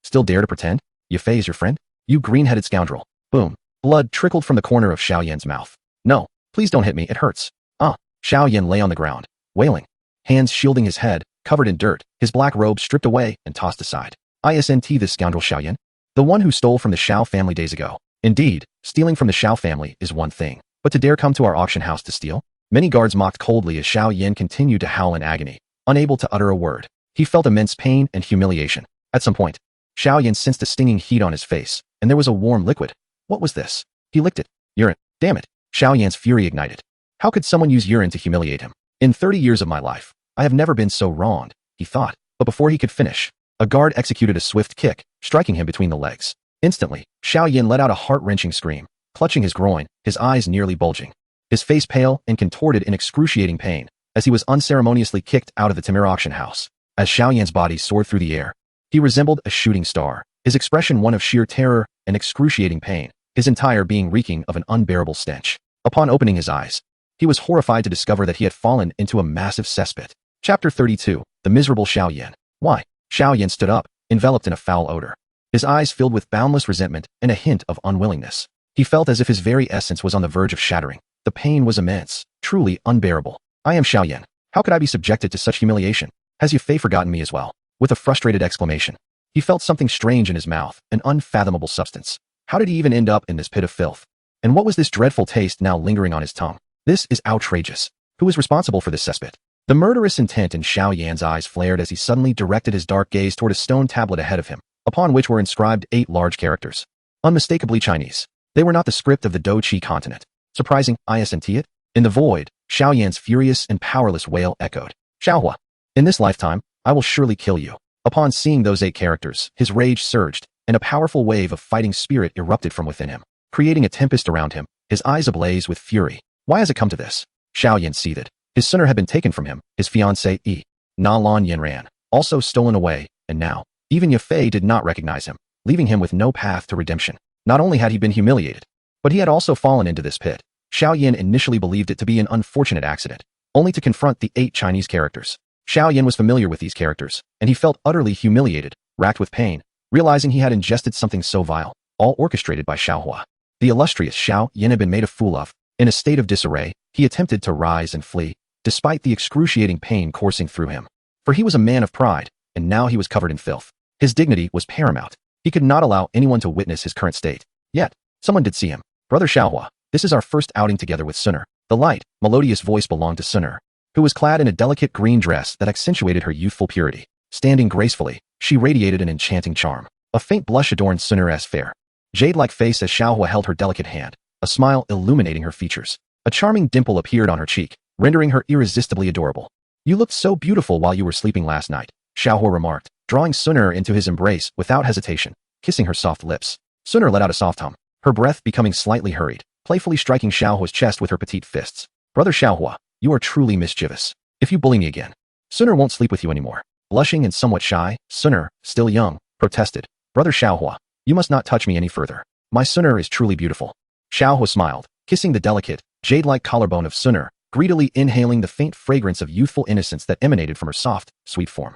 [SPEAKER 1] Still dare to pretend? Yafei is your friend? You green-headed scoundrel. Boom. Blood trickled from the corner of Xiao Yan's mouth. No, please don't hit me, it hurts. Xiao Yan lay on the ground, wailing. Hands shielding his head, covered in dirt, his black robe stripped away and tossed aside. Isn't this scoundrel Xiao Yan? The one who stole from the Xiao family days ago. Indeed, stealing from the Xiao family is one thing, but to dare come to our auction house to steal? Many guards mocked coldly as Xiao Yan continued to howl in agony, unable to utter a word. He felt immense pain and humiliation. At some point, Xiao Yan sensed a stinging heat on his face, and there was a warm liquid. What was this? He licked it. Urine. Damn it. Xiao Yan's fury ignited. How could someone use urine to humiliate him? In 30 years of my life, I have never been so wronged, he thought. But before he could finish, a guard executed a swift kick, striking him between the legs. Instantly, Xiao Yan let out a heart-wrenching scream, clutching his groin, his eyes nearly bulging. His face pale and contorted in excruciating pain, as he was unceremoniously kicked out of the Timur auction house. As Xiao Yan's body soared through the air, he resembled a shooting star, his expression one of sheer terror and excruciating pain, his entire being reeking of an unbearable stench. Upon opening his eyes, he was horrified to discover that he had fallen into a massive cesspit. Chapter 32. The Miserable Xiao Yan. Why? Xiao Yan stood up, enveloped in a foul odor. His eyes filled with boundless resentment and a hint of unwillingness. He felt as if his very essence was on the verge of shattering. The pain was immense, truly unbearable. I am Xiao Yan. How could I be subjected to such humiliation? Has Yafei forgotten me as well? With a frustrated exclamation, he felt something strange in his mouth, an unfathomable substance. How did he even end up in this pit of filth? And what was this dreadful taste now lingering on his tongue? This is outrageous. Who is responsible for this cesspit? The murderous intent in Xiao Yan's eyes flared as he suddenly directed his dark gaze toward a stone tablet ahead of him, upon which were inscribed 8 large characters. Unmistakably Chinese. They were not the script of the Do-Chi continent. Surprising, isn't it? In the void, Xiao Yan's furious and powerless wail echoed. Xiaohua. In this lifetime, I will surely kill you. Upon seeing those 8 characters, his rage surged, and a powerful wave of fighting spirit erupted from within him, creating a tempest around him, his eyes ablaze with fury. Why has it come to this? Xiao Yan seethed. His sinner had been taken from him, his fiancée, Na Lan Yanran, also stolen away, and now, even Yafei did not recognize him, leaving him with no path to redemption. Not only had he been humiliated, but he had also fallen into this pit. Xiao Yan initially believed it to be an unfortunate accident, only to confront the 8 Chinese characters. Xiao Yan was familiar with these characters, and he felt utterly humiliated, racked with pain, realizing he had ingested something so vile, all orchestrated by Xiaohua. The illustrious Xiao Yan had been made a fool of. In a state of disarray, he attempted to rise and flee, despite the excruciating pain coursing through him. For he was a man of pride, and now he was covered in filth. His dignity was paramount. He could not allow anyone to witness his current state. Yet, someone did see him. Brother Xiaohua, this is our first outing together with Sunner. The light, melodious voice belonged to Sunner, who was clad in a delicate green dress that accentuated her youthful purity. Standing gracefully, she radiated an enchanting charm. A faint blush adorned Sunner's fair, jade-like face as Xiaohua held her delicate hand, a smile illuminating her features. A charming dimple appeared on her cheek, rendering her irresistibly adorable. You looked so beautiful while you were sleeping last night, Xiaohua remarked, drawing Sunner into his embrace without hesitation, kissing her soft lips. Sunner let out a soft hum, her breath becoming slightly hurried, playfully striking Xiaohua's chest with her petite fists. Brother Xiaohua, you are truly mischievous. If you bully me again, Sunner won't sleep with you anymore. Blushing and somewhat shy, Sunner, still young, protested. Brother Xiaohua, you must not touch me any further. My Sunner is truly beautiful. Xiaohua smiled, kissing the delicate, jade-like collarbone of Sunner, greedily inhaling the faint fragrance of youthful innocence that emanated from her soft, sweet form.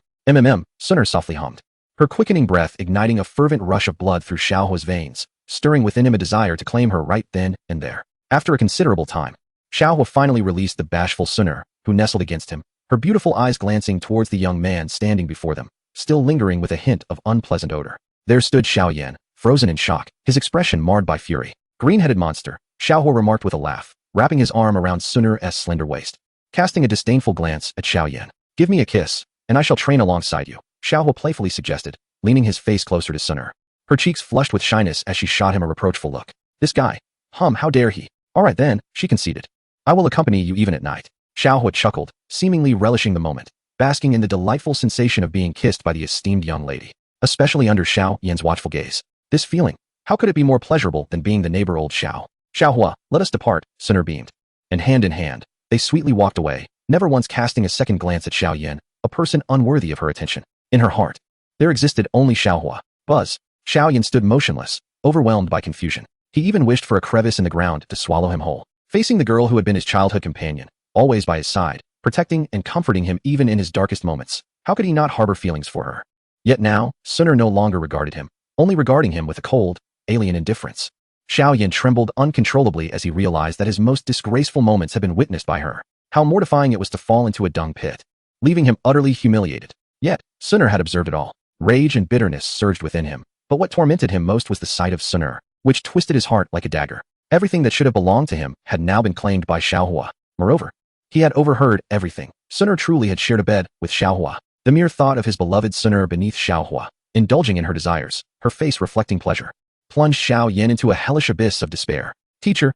[SPEAKER 1] Sunner softly hummed, her quickening breath igniting a fervent rush of blood through Xiaohua's veins, stirring within him a desire to claim her right then and there. After a considerable time, Xiaohua finally released the bashful Sunner, who nestled against him, her beautiful eyes glancing towards the young man standing before them, still lingering with a hint of unpleasant odor. There stood Xiao Yan, frozen in shock, his expression marred by fury. Green-headed monster, Xiaohua remarked with a laugh, wrapping his arm around Sun'er's slender waist. Casting a disdainful glance at Xiao Yan. Give me a kiss, and I shall train alongside you, Xiaohua playfully suggested, leaning his face closer to Sun'er. Her cheeks flushed with shyness as she shot him a reproachful look. This guy. How dare he? All right then, she conceded. I will accompany you even at night. Xiaohua chuckled, seemingly relishing the moment, basking in the delightful sensation of being kissed by the esteemed young lady, especially under Xiao Yan's watchful gaze. This feeling, how could it be more pleasurable than being the neighbor old Xiao? Xiaohua, let us depart, Sun'er beamed. And hand in hand, they sweetly walked away, never once casting a second glance at Xiao Yan, a person unworthy of her attention. In her heart, there existed only Xiaohua. Buzz. Xiao Yan stood motionless, overwhelmed by confusion. He even wished for a crevice in the ground to swallow him whole. Facing the girl who had been his childhood companion, always by his side, protecting and comforting him even in his darkest moments, how could he not harbor feelings for her? Yet now, Sun'er no longer regarded him, only regarding him with a cold, alien indifference. Xiao Yan trembled uncontrollably as he realized that his most disgraceful moments had been witnessed by her. How mortifying it was to fall into a dung pit, leaving him utterly humiliated. Yet, Sun'er had observed it all. Rage and bitterness surged within him, but what tormented him most was the sight of Sun'er, which twisted his heart like a dagger. Everything that should have belonged to him had now been claimed by Xiaohua. Moreover, he had overheard everything. Sun'er truly had shared a bed with Xiaohua. The mere thought of his beloved Sun'er beneath Xiaohua, indulging in her desires, her face reflecting pleasure, plunged Xiao Yan into a hellish abyss of despair. Teacher,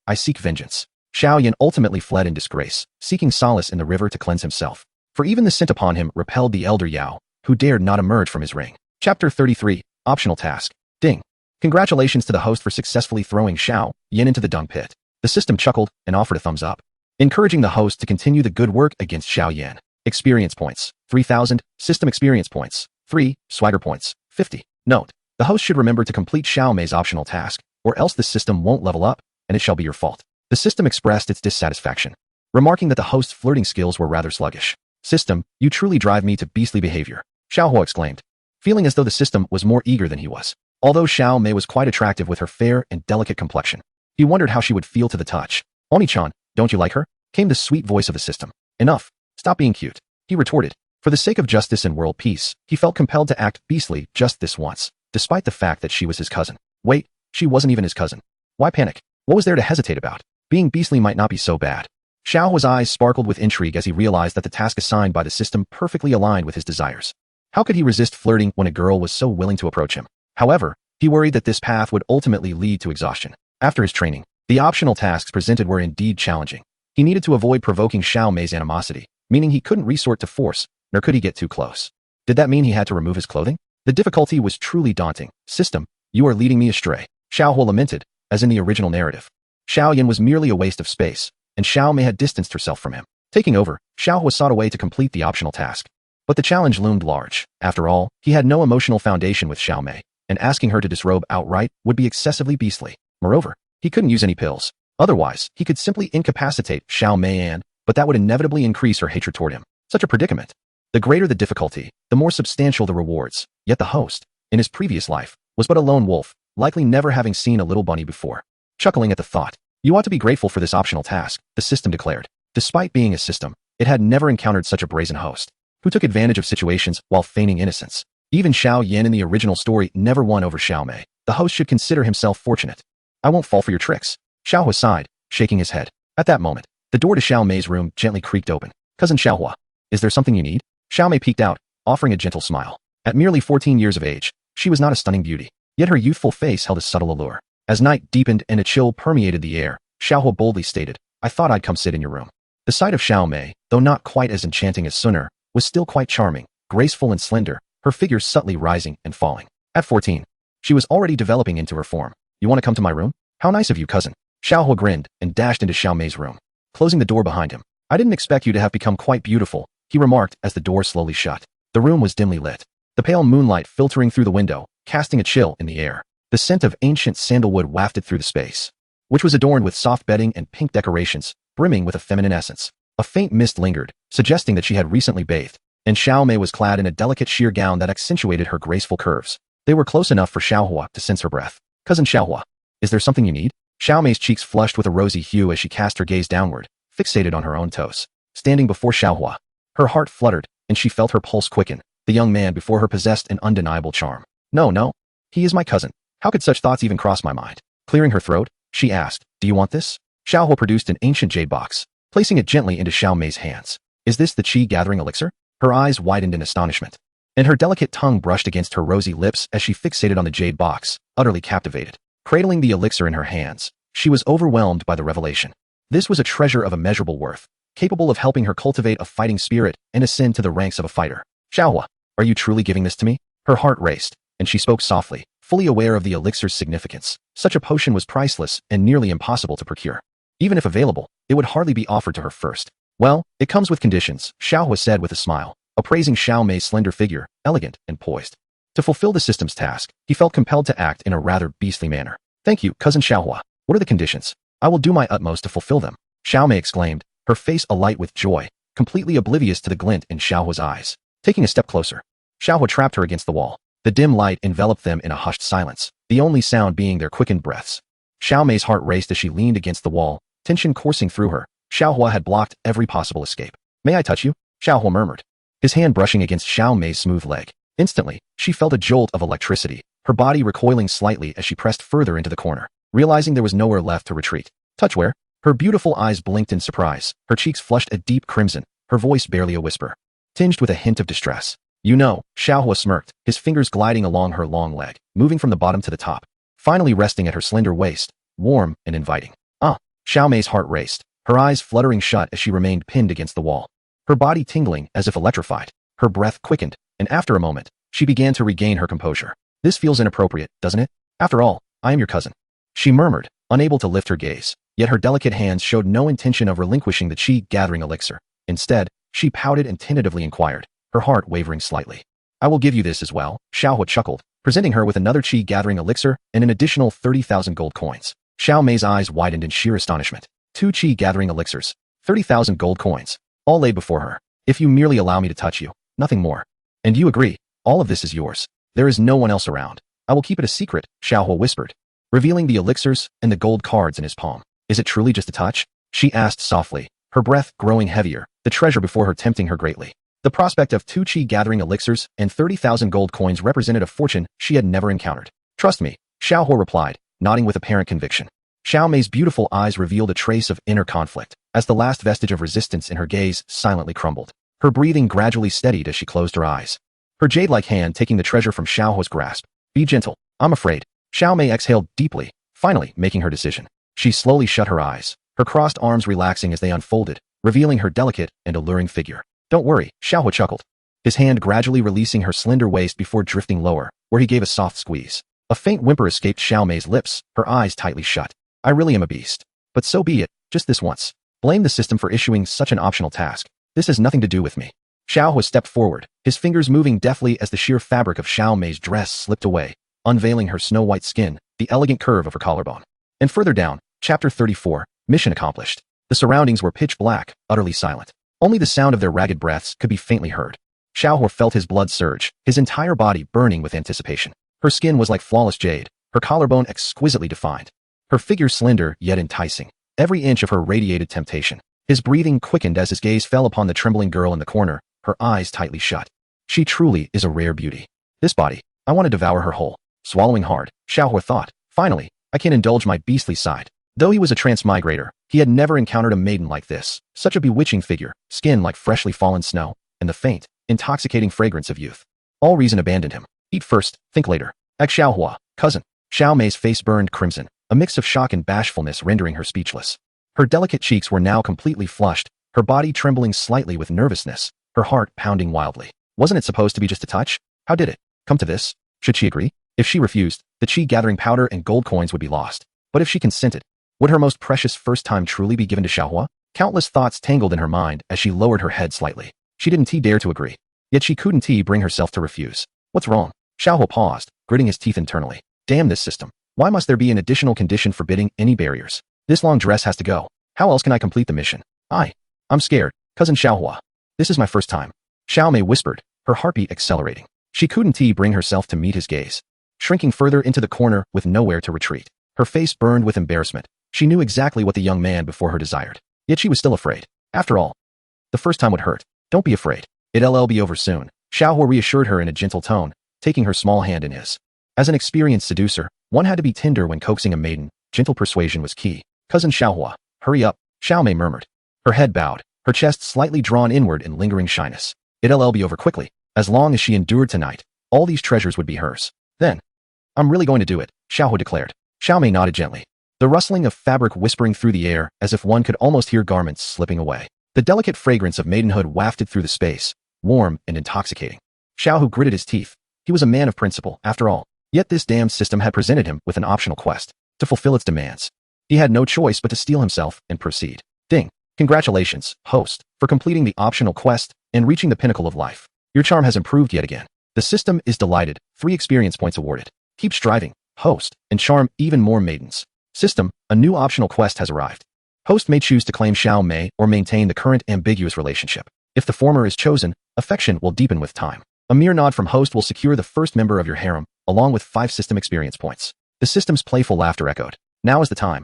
[SPEAKER 1] I seek vengeance. Xiao Yan ultimately fled in disgrace, seeking solace in the river to cleanse himself. For even the scent upon him repelled the elder Yao, who dared not emerge from his ring. Chapter 33, Optional Task. Ding. Congratulations to the host for successfully throwing Xiao Yan into the dung pit. The system chuckled and offered a thumbs up, encouraging the host to continue the good work against Xiao Yan. Experience points, 3,000. System experience points, 3. Swagger points, 50. Note, the host should remember to complete Xiao Mei's optional task, or else the system won't level up, and it shall be your fault. The system expressed its dissatisfaction, remarking that the host's flirting skills were rather sluggish. System, you truly drive me to beastly behavior, Xiaohua exclaimed, feeling as though the system was more eager than he was. Although Xiao Mei was quite attractive with her fair and delicate complexion, he wondered how she would feel to the touch. Oni-chan, don't you like her? Came the sweet voice of the system. Enough. Stop being cute, he retorted. For the sake of justice and world peace, he felt compelled to act beastly just this once, despite the fact that she was his cousin. Wait, she wasn't even his cousin. Why panic? What was there to hesitate about? Being beastly might not be so bad. Xiaohua's eyes sparkled with intrigue as he realized that the task assigned by the system perfectly aligned with his desires. How could he resist flirting when a girl was so willing to approach him? However, he worried that this path would ultimately lead to exhaustion. After his training, the optional tasks presented were indeed challenging. He needed to avoid provoking Xiao Mei's animosity, meaning he couldn't resort to force, nor could he get too close. Did that mean he had to remove his clothing? The difficulty was truly daunting. System, you are leading me astray, Xiaohua lamented, as in the original narrative. Xiao Yan was merely a waste of space, and Xiao Mei had distanced herself from him. Taking over, Xiaohua sought a way to complete the optional task. But the challenge loomed large. After all, he had no emotional foundation with Xiao Mei, and asking her to disrobe outright would be excessively beastly. Moreover, he couldn't use any pills. Otherwise, he could simply incapacitate Xiao Mei but that would inevitably increase her hatred toward him. Such a predicament. The greater the difficulty, the more substantial the rewards. Yet the host, in his previous life, was but a lone wolf, likely never having seen a little bunny before. Chuckling at the thought, you ought to be grateful for this optional task, the system declared. Despite being a system, it had never encountered such a brazen host, who took advantage of situations while feigning innocence. Even Xiao Yan in the original story never won over Xiao Mei. The host should consider himself fortunate. I won't fall for your tricks. Xiaohua sighed, shaking his head. At that moment, the door to Xiao Mei's room gently creaked open. Cousin Xiaohua, is there something you need? Xiao Mei peeked out, offering a gentle smile. At merely 14 years of age, she was not a stunning beauty, yet her youthful face held a subtle allure. As night deepened and a chill permeated the air, Xiaohua boldly stated, I thought I'd come sit in your room. The sight of Xiao Mei, though not quite as enchanting as Sun'er, was still quite charming, graceful and slender, her figure subtly rising and falling. At 14, she was already developing into her form. You want to come to my room? How nice of you, cousin. Xiaohua grinned and dashed into Xiao Mei's room, closing the door behind him. I didn't expect you to have become quite beautiful, he remarked as the door slowly shut. The room was dimly lit, the pale moonlight filtering through the window, casting a chill in the air. The scent of ancient sandalwood wafted through the space, which was adorned with soft bedding and pink decorations, brimming with a feminine essence. A faint mist lingered, suggesting that she had recently bathed, and Xiao Mei was clad in a delicate sheer gown that accentuated her graceful curves. They were close enough for Xiaohua to sense her breath. Cousin Xiaohua, is there something you need? Xiao Mei's cheeks flushed with a rosy hue as she cast her gaze downward, fixated on her own toes. standing before Xiaohua. Her heart fluttered, and she felt her pulse quicken. The young man before her possessed an undeniable charm. No. He is my cousin. How could such thoughts even cross my mind? Clearing her throat, she asked, do you want this? Xiaohua produced an ancient jade box, placing it gently into Xiao Mei's hands. Is this the qi-gathering elixir? Her eyes widened in astonishment, and her delicate tongue brushed against her rosy lips as she fixated on the jade box, utterly captivated. Cradling the elixir in her hands, she was overwhelmed by the revelation. This was a treasure of immeasurable worth, capable of helping her cultivate a fighting spirit and ascend to the ranks of a fighter. Xiaohua, are you truly giving this to me? Her heart raced, and she spoke softly, fully aware of the elixir's significance. Such a potion was priceless and nearly impossible to procure. Even if available, it would hardly be offered to her first. Well, it comes with conditions, Xiaohua said with a smile, appraising Xiao Mei's slender figure, elegant and poised. To fulfill the system's task, he felt compelled to act in a rather beastly manner. Thank you, cousin Xiaohua. What are the conditions? I will do my utmost to fulfill them. Xiao Mei exclaimed, her face alight with joy, completely oblivious to the glint in Xiaohua's eyes. Taking a step closer, Xiaohua trapped her against the wall. The dim light enveloped them in a hushed silence, the only sound being their quickened breaths. Xiao Mei's heart raced as she leaned against the wall, tension coursing through her. Xiaohua had blocked every possible escape. May I touch you? Xiaohua murmured, his hand brushing against Xiao Mei's smooth leg. Instantly, she felt a jolt of electricity, her body recoiling slightly as she pressed further into the corner, realizing there was nowhere left to retreat. Touch where? Her beautiful eyes blinked in surprise, her cheeks flushed a deep crimson, her voice barely a whisper, tinged with a hint of distress. You know, Xiaohua smirked, his fingers gliding along her long leg, moving from the bottom to the top, finally resting at her slender waist, warm and inviting. Xiao Mei's heart raced, her eyes fluttering shut as she remained pinned against the wall, her body tingling as if electrified. Her breath quickened, and after a moment, she began to regain her composure. This feels inappropriate, doesn't it? After all, I am your cousin, she murmured, unable to lift her gaze, yet her delicate hands showed no intention of relinquishing the qi-gathering elixir. Instead, she pouted and tentatively inquired, her heart wavering slightly. I will give you this as well, Xiaohua chuckled, presenting her with another qi-gathering elixir and an additional 30,000 gold coins. Xiao Mei's eyes widened in sheer astonishment. 2 qi-gathering elixirs, 30,000 gold coins, all laid before her. If you merely allow me to touch you, nothing more. And you agree, all of this is yours. There is no one else around. I will keep it a secret, Xiaohua whispered, revealing the elixirs and the gold cards in his palm. Is it truly just a touch? She asked softly, her breath growing heavier, the treasure before her tempting her greatly. The prospect of 2 qi-gathering elixirs and 30,000 gold coins represented a fortune she had never encountered. Trust me, Xiaohua replied, nodding with apparent conviction. Xiao Mei's beautiful eyes revealed a trace of inner conflict, as the last vestige of resistance in her gaze silently crumbled. Her breathing gradually steadied as she closed her eyes, her jade-like hand taking the treasure from Xiaohua's grasp. Be gentle, I'm afraid. Xiao Mei exhaled deeply, finally making her decision. She slowly shut her eyes, her crossed arms relaxing as they unfolded, revealing her delicate and alluring figure. Don't worry, Xiaohua chuckled, his hand gradually releasing her slender waist before drifting lower, where he gave a soft squeeze. A faint whimper escaped Xiao Mei's lips, her eyes tightly shut. I really am a beast. But so be it, just this once. Blame the system for issuing such an optional task. This has nothing to do with me. Xiaohua stepped forward, his fingers moving deftly as the sheer fabric of Xiao Mei's dress slipped away, unveiling her snow-white skin, the elegant curve of her collarbone. And further down, Chapter 34, Mission accomplished. The surroundings were pitch black, utterly silent. Only the sound of their ragged breaths could be faintly heard. Xiaohua felt his blood surge, his entire body burning with anticipation. Her skin was like flawless jade, her collarbone exquisitely defined, her figure slender yet enticing. Every inch of her radiated temptation. His breathing quickened as his gaze fell upon the trembling girl in the corner, her eyes tightly shut. She truly is a rare beauty. This body, I want to devour her whole. Swallowing hard, Xiaohua thought, finally, I can indulge my beastly side. Though he was a transmigrator, he had never encountered a maiden like this. Such a bewitching figure, skin like freshly fallen snow, and the faint, intoxicating fragrance of youth. All reason abandoned him. Eat first, think later. Xiaohua, cousin. Xiao Mei's face burned crimson, a mix of shock and bashfulness rendering her speechless. Her delicate cheeks were now completely flushed, her body trembling slightly with nervousness, her heart pounding wildly. Wasn't it supposed to be just a touch? How did it come to this? Should she agree? If she refused, the qi-gathering powder and gold coins would be lost. But if she consented, would her most precious first time truly be given to Xiaohua? Countless thoughts tangled in her mind as she lowered her head slightly. She didn't dare to agree. Yet she couldn't bring herself to refuse. What's wrong? Xiaohua paused, gritting his teeth internally. Damn this system. Why must there be an additional condition forbidding any barriers? This long dress has to go. How else can I complete the mission? I'm scared, cousin Xiaohua. This is my first time. Xiao Mei whispered, her heartbeat accelerating. She couldn't bring herself to meet his gaze. Shrinking further into the corner with nowhere to retreat. Her face burned with embarrassment. She knew exactly what the young man before her desired. Yet she was still afraid. After all, The first time would hurt. Don't be afraid. It'll be over soon. Xiaohua reassured her in a gentle tone, taking her small hand in his. As an experienced seducer, one had to be tender when coaxing a maiden. Gentle persuasion was key. Cousin Xiaohua, hurry up, Xiao Mei murmured. Her head bowed, her chest slightly drawn inward in lingering shyness. It'll be over quickly. As long as she endured tonight, all these treasures would be hers. Then, I'm really going to do it, Xiaohua declared. Xiao Mei nodded gently. The rustling of fabric whispering through the air as if one could almost hear garments slipping away. The delicate fragrance of maidenhood wafted through the space, warm and intoxicating. Xiaohu gritted his teeth. He was a man of principle, after all. Yet this damned system had presented him with an optional quest to fulfill its demands. He had no choice but to steel himself and proceed. Ding. Congratulations, host, for completing the optional quest and reaching the pinnacle of life. Your charm has improved yet again. The system is delighted. 3 experience points awarded. Keep striving, host, and charm even more maidens. System, a new optional quest has arrived. Host may choose to claim Xiao Mei or maintain the current ambiguous relationship. If the former is chosen, affection will deepen with time. A mere nod from host will secure the first member of your harem, along with 5 system experience points. The system's playful laughter echoed. Now is the time.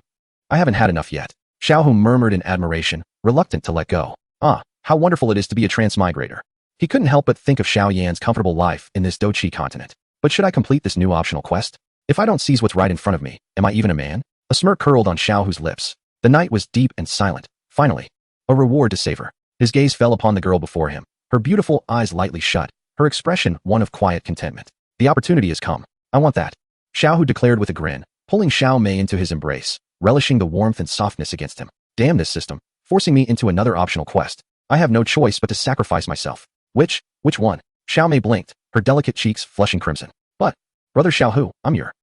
[SPEAKER 1] I haven't had enough yet. Xiaohu murmured in admiration, reluctant to let go. Ah, how wonderful it is to be a transmigrator. He couldn't help but think of Xiao Yan's comfortable life in this Dochi continent. But should I complete this new optional quest? If I don't seize what's right in front of me, am I even a man? A smirk curled on Xiaohu's lips. The night was deep and silent. Finally, a reward to savor. His gaze fell upon the girl before him, her beautiful eyes lightly shut, her expression one of quiet contentment. The opportunity has come. I want that. Xiaohu declared with a grin, pulling Xiao Mei into his embrace, relishing the warmth and softness against him. Damn this system, forcing me into another optional quest. I have no choice but to sacrifice myself. Which one? Xiao Mei blinked, her delicate cheeks flushing crimson. But, brother Xiaohu, I'm your.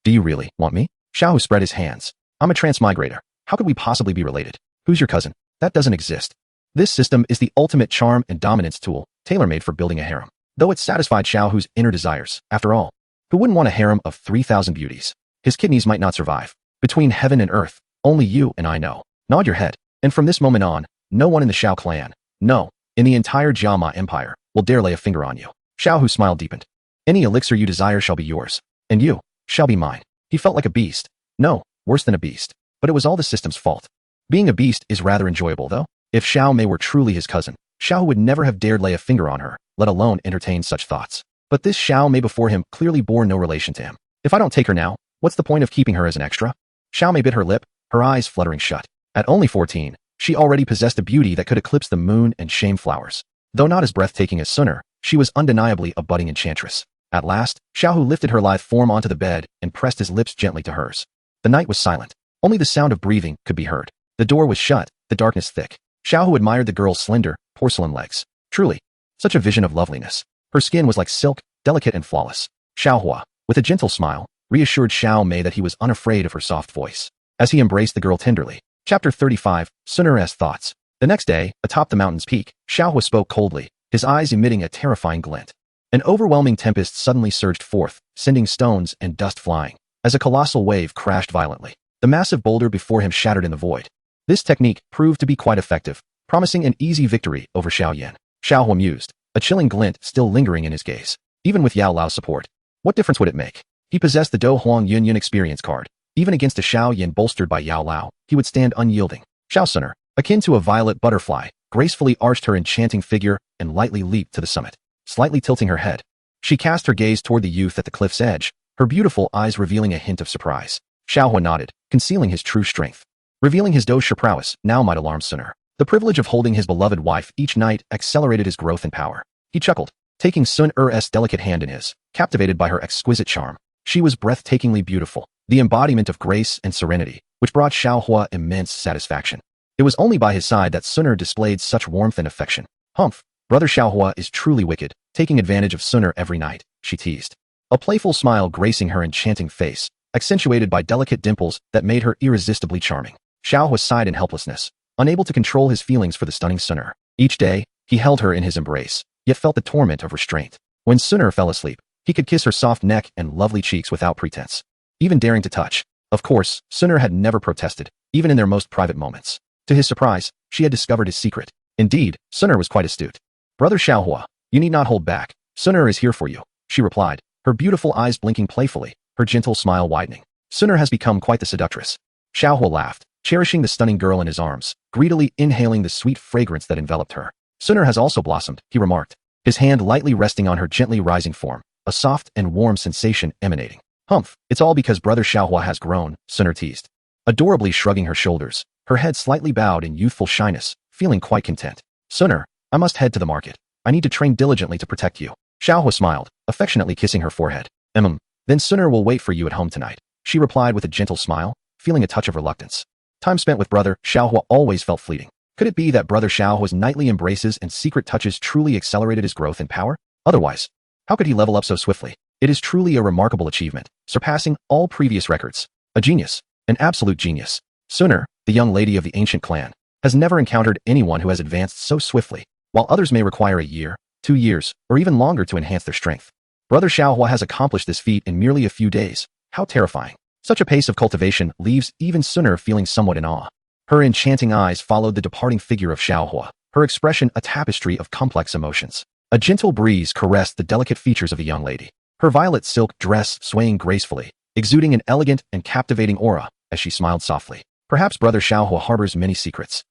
[SPEAKER 1] Do you really want me? Xiaohu spread his hands. I'm a transmigrator. How could we possibly be related? Who's your cousin? That doesn't exist. This system is the ultimate charm and dominance tool, tailor-made for building a harem. Though it satisfied Xiaohu's inner desires, after all. Who wouldn't want a harem of 3,000 beauties? His kidneys might not survive. Between heaven and earth, only you and I know. Nod your head. And from this moment on, no one in the Xiao clan, no, in the entire Jiama Empire, will dare lay a finger on you. Xiaohu's smile deepened. Any elixir you desire shall be yours. And you shall be mine. He felt like a beast. No, worse than a beast. But it was all the system's fault. Being a beast is rather enjoyable, though. If Xiao Mei were truly his cousin, Xiao would never have dared lay a finger on her, let alone entertain such thoughts. But this Xiao Mei before him clearly bore no relation to him. If I don't take her now, what's the point of keeping her as an extra? Xiao Mei bit her lip, her eyes fluttering shut. At only 14, she already possessed a beauty that could eclipse the moon and shame flowers. Though not as breathtaking as Suner, she was undeniably a budding enchantress. At last, Xiaohu lifted her lithe form onto the bed and pressed his lips gently to hers. The night was silent. Only the sound of breathing could be heard. The door was shut, the darkness thick. Xiaohu admired the girl's slender, porcelain legs. Truly, such a vision of loveliness. Her skin was like silk, delicate and flawless. Xiaohua, with a gentle smile, reassured Xiao Mei that he was unafraid of her soft voice. As he embraced the girl tenderly. Chapter 35, Suner's Thoughts. The next day, atop the mountain's peak, Xiaohua spoke coldly, his eyes emitting a terrifying glint. An overwhelming tempest suddenly surged forth, sending stones and dust flying. As a colossal wave crashed violently, the massive boulder before him shattered in the void. This technique proved to be quite effective, promising an easy victory over Xiao Yan. Xiaohua mused, a chilling glint still lingering in his gaze. Even with Yao Lao's support, what difference would it make? He possessed the Do Huang Yun Yun experience card. Even against a Xiao Yan bolstered by Yao Lao, he would stand unyielding. Xiao Suner, akin to a violet butterfly, gracefully arched her enchanting figure and lightly leaped to the summit. Slightly tilting her head, she cast her gaze toward the youth at the cliff's edge, her beautiful eyes revealing a hint of surprise. Xiaohua nodded, concealing his true strength. Revealing his dosha prowess now might alarm Suner. The privilege of holding his beloved wife each night accelerated his growth and power. He chuckled, taking Sun-er's delicate hand in his, captivated by her exquisite charm. She was breathtakingly beautiful, the embodiment of grace and serenity, which brought Xiaohua immense satisfaction. It was only by his side that Suner displayed such warmth and affection. Humph, brother Xiaohua is truly wicked, taking advantage of Suner every night, she teased. A playful smile gracing her enchanting face, accentuated by delicate dimples that made her irresistibly charming. Xiaohua sighed in helplessness, unable to control his feelings for the stunning Suner. Each day, he held her in his embrace, yet felt the torment of restraint. When Suner fell asleep, he could kiss her soft neck and lovely cheeks without pretense, even daring to touch. Of course, Suner had never protested, even in their most private moments. To his surprise, she had discovered his secret. Indeed, Suner was quite astute. Brother Xiaohua, you need not hold back. Suner is here for you, she replied, her beautiful eyes blinking playfully, her gentle smile widening. Suner has become quite the seductress. Xiaohua laughed, cherishing the stunning girl in his arms, greedily inhaling the sweet fragrance that enveloped her. Sooner has also blossomed, he remarked, his hand lightly resting on her gently rising form, a soft and warm sensation emanating. Humph, it's all because Brother Xiaohua has grown, Sooner teased, adorably shrugging her shoulders, her head slightly bowed in youthful shyness, feeling quite content. Sooner, I must head to the market. I need to train diligently to protect you. Xiaohua smiled, affectionately kissing her forehead. Then Sooner will wait for you at home tonight, she replied with a gentle smile, feeling a touch of reluctance. Time spent with Brother Xiaohua always felt fleeting. Could it be that Brother Xiaohua's nightly embraces and secret touches truly accelerated his growth in power? Otherwise, how could he level up so swiftly? It is truly a remarkable achievement, surpassing all previous records. A genius, an absolute genius. Sooner, the young lady of the ancient clan, has never encountered anyone who has advanced so swiftly, while others may require a year, 2 years, or even longer to enhance their strength. Brother Xiaohua has accomplished this feat in merely a few days. How terrifying. Such a pace of cultivation leaves even Sooner feeling somewhat in awe. Her enchanting eyes followed the departing figure of Xiaohua, her expression a tapestry of complex emotions. A gentle breeze caressed the delicate features of the young lady, her violet silk dress swaying gracefully, exuding an elegant and captivating aura as she smiled softly. Perhaps Brother Xiaohua harbors many secrets.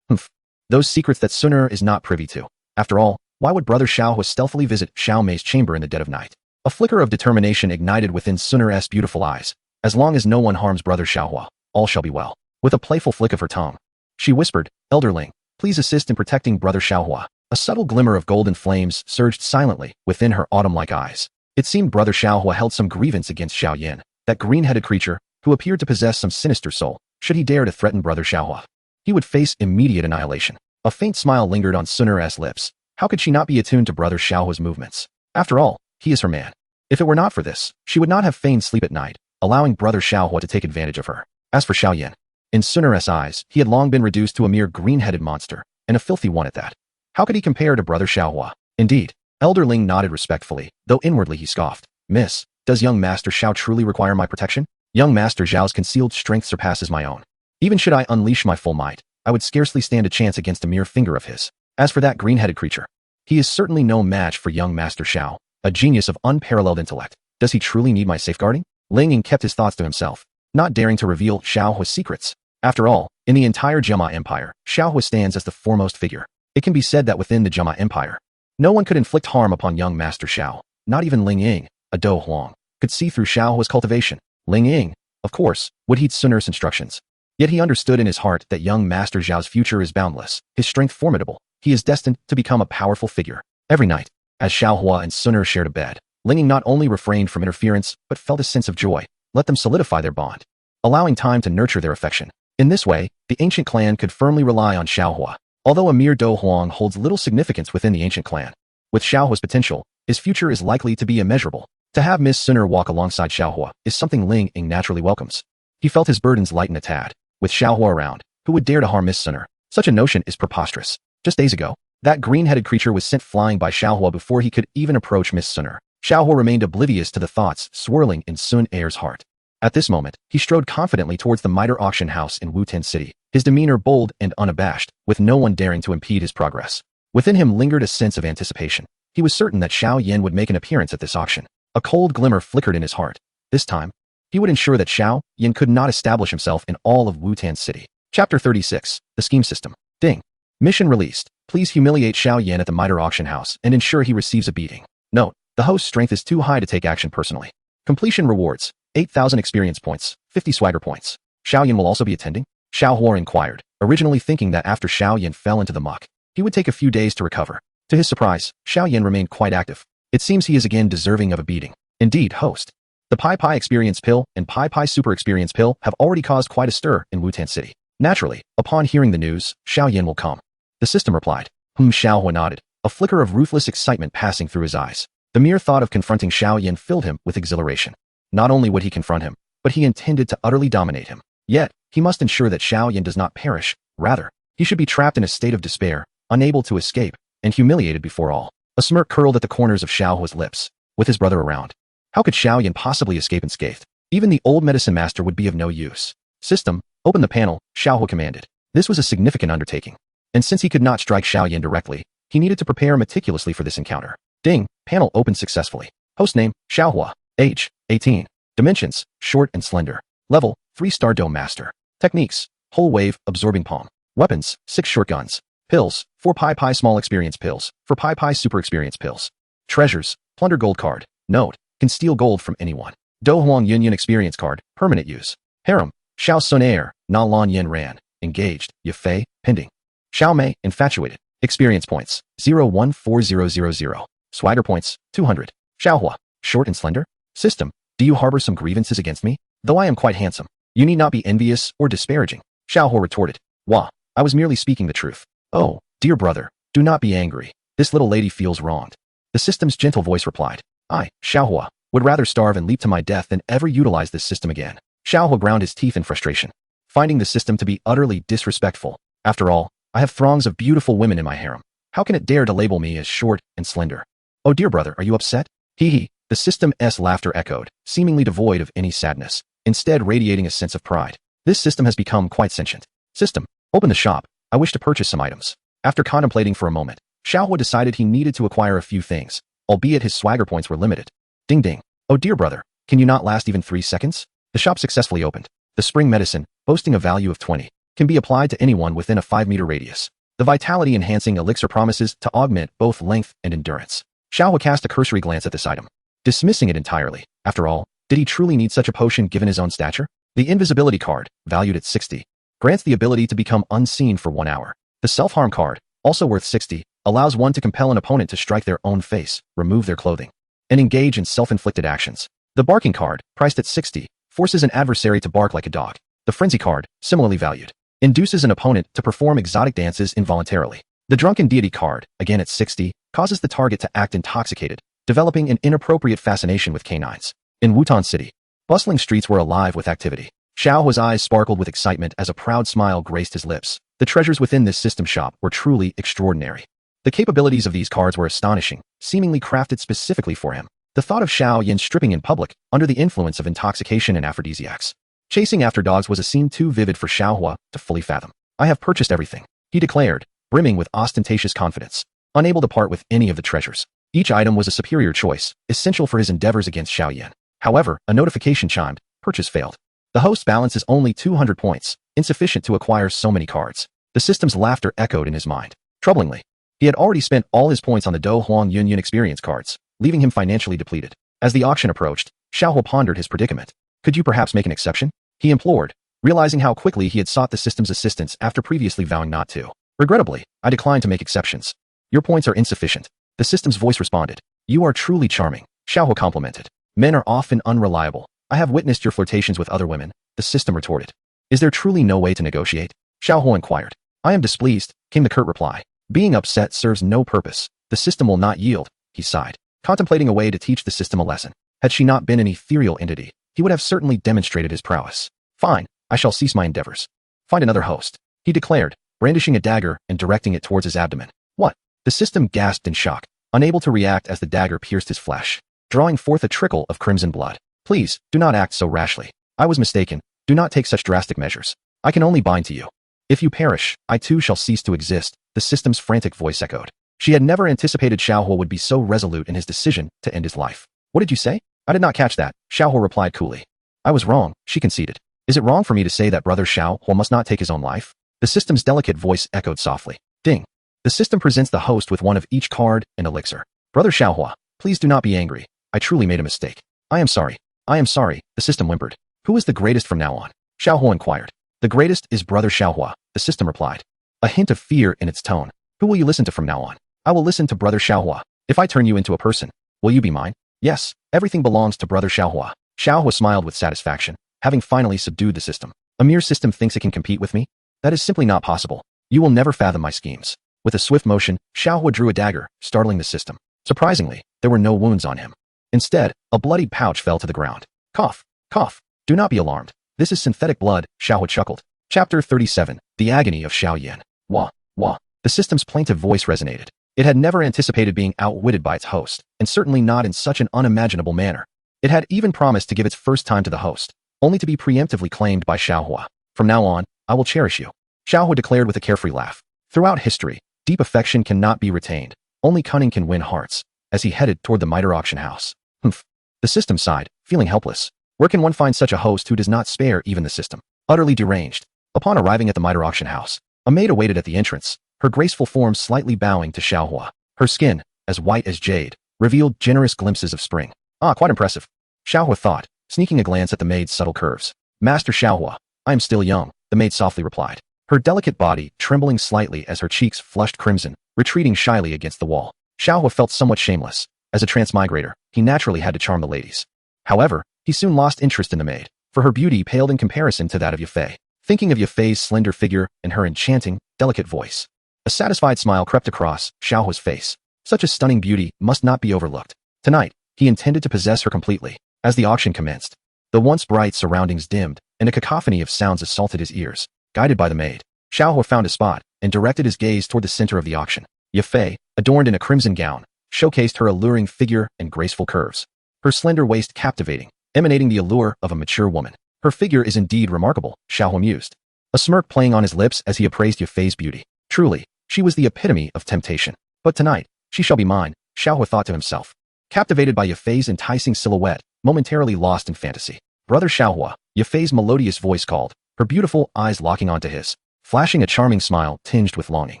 [SPEAKER 1] Those secrets that Sooner is not privy to. After all, why would Brother Xiaohua stealthily visit Xiao Mei's chamber in the dead of night? A flicker of determination ignited within Sooner's beautiful eyes. As long as no one harms Brother Xiaohua, all shall be well. With a playful flick of her tongue, she whispered, Elderling, please assist in protecting Brother Xiaohua. A subtle glimmer of golden flames surged silently within her autumn-like eyes. It seemed Brother Xiaohua held some grievance against Xiao Yin, that green-headed creature, who appeared to possess some sinister soul. Should he dare to threaten Brother Xiaohua, he would face immediate annihilation. A faint smile lingered on Sooner's lips. How could she not be attuned to Brother Xiaohua's movements? After all, he is her man. If it were not for this, she would not have feigned sleep at night, allowing Brother Xiaohua to take advantage of her. As for Xiao Yin, in Sooner's eyes, he had long been reduced to a mere green-headed monster, and a filthy one at that. How could he compare to Brother Xiaohua? Indeed, Elderling nodded respectfully, though inwardly he scoffed. Miss, does young Master Xiao truly require my protection? Young Master Xiao's concealed strength surpasses my own. Even should I unleash my full might, I would scarcely stand a chance against a mere finger of his. As for that green-headed creature, he is certainly no match for young Master Xiao, a genius of unparalleled intellect. Does he truly need my safeguarding? Ling Ying kept his thoughts to himself, not daring to reveal Xiaohua's secrets. After all, in the entire Jama Empire, Xiaohua stands as the foremost figure. It can be said that within the Jama Empire, no one could inflict harm upon young Master Xiao. Not even Ling Ying, a Do Huang, could see through Xiaohua's cultivation. Ling Ying, of course, would heed Sooner's instructions. Yet he understood in his heart that young Master Xiao's future is boundless, his strength formidable. He is destined to become a powerful figure. Every night, as Xiaohua and Sooner shared a bed, Ling Ying not only refrained from interference, but felt a sense of joy. Let them solidify their bond, allowing time to nurture their affection. In this way, the ancient clan could firmly rely on Xiaohua. Although a mere Do Huang holds little significance within the ancient clan, with Xiaohua's potential, his future is likely to be immeasurable. To have Miss Sooner walk alongside Xiaohua is something Ling Ying naturally welcomes. He felt his burdens lighten a tad. With Xiaohua around, who would dare to harm Miss Sooner? Such a notion is preposterous. Just days ago, that green-headed creature was sent flying by Xiaohua before he could even approach Miss Sooner. Xiaohua remained oblivious to the thoughts swirling in Sun Er's heart. At this moment, he strode confidently towards the Mitre auction house in Wutan City, his demeanor bold and unabashed, with no one daring to impede his progress. Within him lingered a sense of anticipation. He was certain that Xiao Yin would make an appearance at this auction. A cold glimmer flickered in his heart. This time, he would ensure that Xiao Yin could not establish himself in all of Wutan City. Chapter 36, The Scheme System. Ding. Mission released. Please humiliate Xiao Yin at the Mitre auction house and ensure he receives a beating. Note, the host's strength is too high to take action personally. Completion rewards, 8,000 experience points, 50 swagger points. Xiao Yin will also be attending? Xiaohua inquired, originally thinking that after Xiao Yin fell into the muck, he would take a few days to recover. To his surprise, Xiao Yin remained quite active. It seems he is again deserving of a beating. Indeed, host. The Pai Pai Experience Pill and Pai Pai Super Experience Pill have already caused quite a stir in Wutan City. Naturally, upon hearing the news, Xiao Yin will come. The system replied. Xiaohua nodded, a flicker of ruthless excitement passing through his eyes. The mere thought of confronting Xiao Yin filled him with exhilaration. Not only would he confront him, but he intended to utterly dominate him. Yet, he must ensure that Xiao Yin does not perish. Rather, he should be trapped in a state of despair, unable to escape, and humiliated before all. A smirk curled at the corners of Xiaohua's lips. With his brother around, how could Xiao Yin possibly escape unscathed? Even the old medicine master would be of no use. System, open the panel, Xiaohua commanded. This was a significant undertaking. And since he could not strike Xiao Yin directly, he needed to prepare meticulously for this encounter. Ding, panel opened successfully. Host name, Xiaohua. Age, 18. Dimensions, short and slender. Level, 3-star Dome Master. Techniques, Whole wave, absorbing palm. Weapons, 6 shotguns. Pills, 4 pi small experience pills, 4 pi super experience pills. Treasures, plunder gold card. Note, can steal gold from anyone. Do Huang Yunyan experience card, permanent use. Harem, Xiao Sunair, Na Lan Yen Ran, engaged, Yafei, pending. Xiao Mei, infatuated. Experience points, 0140000. Swagger points, 200. Xiaohua, short and slender. System, do you harbor some grievances against me? Though I am quite handsome, you need not be envious or disparaging. Xiaohua retorted. Wah, I was merely speaking the truth. Oh, dear brother, do not be angry. This little lady feels wronged. The system's gentle voice replied. I, Xiaohua, would rather starve and leap to my death than ever utilize this system again. Xiaohua ground his teeth in frustration, finding the system to be utterly disrespectful. After all, I have throngs of beautiful women in my harem. How can it dare to label me as short and slender? Oh dear brother, are you upset? Hee hee. The system's laughter echoed, seemingly devoid of any sadness, instead radiating a sense of pride. This system has become quite sentient. System, open the shop. I wish to purchase some items. After contemplating for a moment, Xiaohua decided he needed to acquire a few things, albeit his swagger points were limited. Ding ding. Oh dear brother, can you not last even 3 seconds? The shop successfully opened. The spring medicine, boasting a value of 20, can be applied to anyone within a 5-meter radius. The vitality-enhancing elixir promises to augment both length and endurance. Xiaohua cast a cursory glance at this item, dismissing it entirely. After all, did he truly need such a potion given his own stature? The invisibility card, valued at 60, grants the ability to become unseen for 1 hour. The self-harm card, also worth 60, allows one to compel an opponent to strike their own face, remove their clothing, and engage in self-inflicted actions. The barking card, priced at 60, forces an adversary to bark like a dog. The frenzy card, similarly valued, induces an opponent to perform exotic dances involuntarily. The drunken deity card, again at 60, causes the target to act intoxicated, developing an inappropriate fascination with canines. In Wutan City, bustling streets were alive with activity. Xiaohua's eyes sparkled with excitement as a proud smile graced his lips. The treasures within this system shop were truly extraordinary. The capabilities of these cards were astonishing, seemingly crafted specifically for him. The thought of Xiao Yin stripping in public, under the influence of intoxication and aphrodisiacs, chasing after dogs was a scene too vivid for Xiaohua to fully fathom. I have purchased everything, he declared, brimming with ostentatious confidence, unable to part with any of the treasures. Each item was a superior choice, essential for his endeavors against Xiao Yin. However, a notification chimed. Purchase failed. The host's balance is only 200 points, insufficient to acquire so many cards. The system's laughter echoed in his mind. Troublingly, he had already spent all his points on the Do Huang Yunyan experience cards, leaving him financially depleted. As the auction approached, Xiaohua pondered his predicament. Could you perhaps make an exception? He implored, realizing how quickly he had sought the system's assistance after previously vowing not to. Regrettably, I decline to make exceptions. Your points are insufficient. The system's voice responded. You are truly charming, Xiaohua complimented. Men are often unreliable. I have witnessed your flirtations with other women, the system retorted. Is there truly no way to negotiate? Xiaohua inquired. I am displeased, came the curt reply. Being upset serves no purpose. The system will not yield, he sighed, contemplating a way to teach the system a lesson. Had she not been an ethereal entity, he would have certainly demonstrated his prowess. Fine, I shall cease my endeavors. Find another host, he declared, brandishing a dagger and directing it towards his abdomen. What? The system gasped in shock, unable to react as the dagger pierced his flesh, drawing forth a trickle of crimson blood. Please, do not act so rashly. I was mistaken. Do not take such drastic measures. I can only bind to you. If you perish, I too shall cease to exist, the system's frantic voice echoed. She had never anticipated Xiaohua would be so resolute in his decision to end his life. What did you say? I did not catch that, Xiaohua replied coolly. I was wrong, she conceded. Is it wrong for me to say that brother Xiaohua must not take his own life? The system's delicate voice echoed softly. Ding. The system presents the host with one of each card and elixir. Brother Xiaohua, please do not be angry. I truly made a mistake. I am sorry. I am sorry, the system whimpered. Who is the greatest from now on? Xiaohua inquired. The greatest is brother Xiaohua, the system replied, a hint of fear in its tone. Who will you listen to from now on? I will listen to brother Xiaohua. If I turn you into a person, will you be mine? Yes, everything belongs to brother Xiaohua. Xiaohua smiled with satisfaction, having finally subdued the system. A mere system thinks it can compete with me? That is simply not possible. You will never fathom my schemes. With a swift motion, Xiaohua drew a dagger, startling the system. Surprisingly, there were no wounds on him. Instead, a bloodied pouch fell to the ground. Cough, cough. Do not be alarmed. This is synthetic blood, Xiaohua chuckled. Chapter 37, The Agony of Xiao Yin. Wah, wah. The system's plaintive voice resonated. It had never anticipated being outwitted by its host, and certainly not in such an unimaginable manner. It had even promised to give its first time to the host, only to be preemptively claimed by Xiaohua. From now on, I will cherish you, Xiaohua declared with a carefree laugh. Throughout history, deep affection cannot be retained. Only cunning can win hearts. As he headed toward the mitre auction house. Humph. The system sighed, feeling helpless. Where can one find such a host who does not spare even the system? Utterly deranged. Upon arriving at the miter auction house, a maid awaited at the entrance, her graceful form slightly bowing to Xiaohua. Her skin, as white as jade, revealed generous glimpses of spring. Ah, quite impressive. Xiaohua thought, sneaking a glance at the maid's subtle curves. Master Xiaohua, I am still young, the maid softly replied. Her delicate body trembling slightly as her cheeks flushed crimson, retreating shyly against the wall. Xiaohua felt somewhat shameless. As a transmigrator, he naturally had to charm the ladies. However, he soon lost interest in the maid, for her beauty paled in comparison to that of Yafei. Thinking of Yafei's slender figure and her enchanting, delicate voice, a satisfied smile crept across Xiaohua's face. Such a stunning beauty must not be overlooked. Tonight, he intended to possess her completely. As the auction commenced, the once bright surroundings dimmed, and a cacophony of sounds assaulted his ears. Guided by the maid, Xiaohua found a spot and directed his gaze toward the center of the auction. Yafei, adorned in a crimson gown, showcased her alluring figure and graceful curves. Her slender waist captivating, emanating the allure of a mature woman. Her figure is indeed remarkable, Xiaohua mused, a smirk playing on his lips as he appraised Yafei's beauty. Truly, she was the epitome of temptation. But tonight, she shall be mine, Xiaohua thought to himself. Captivated by Yafei's enticing silhouette, momentarily lost in fantasy. Brother Xiaohua, Yafei's melodious voice called, her beautiful eyes locking onto his, flashing a charming smile tinged with longing.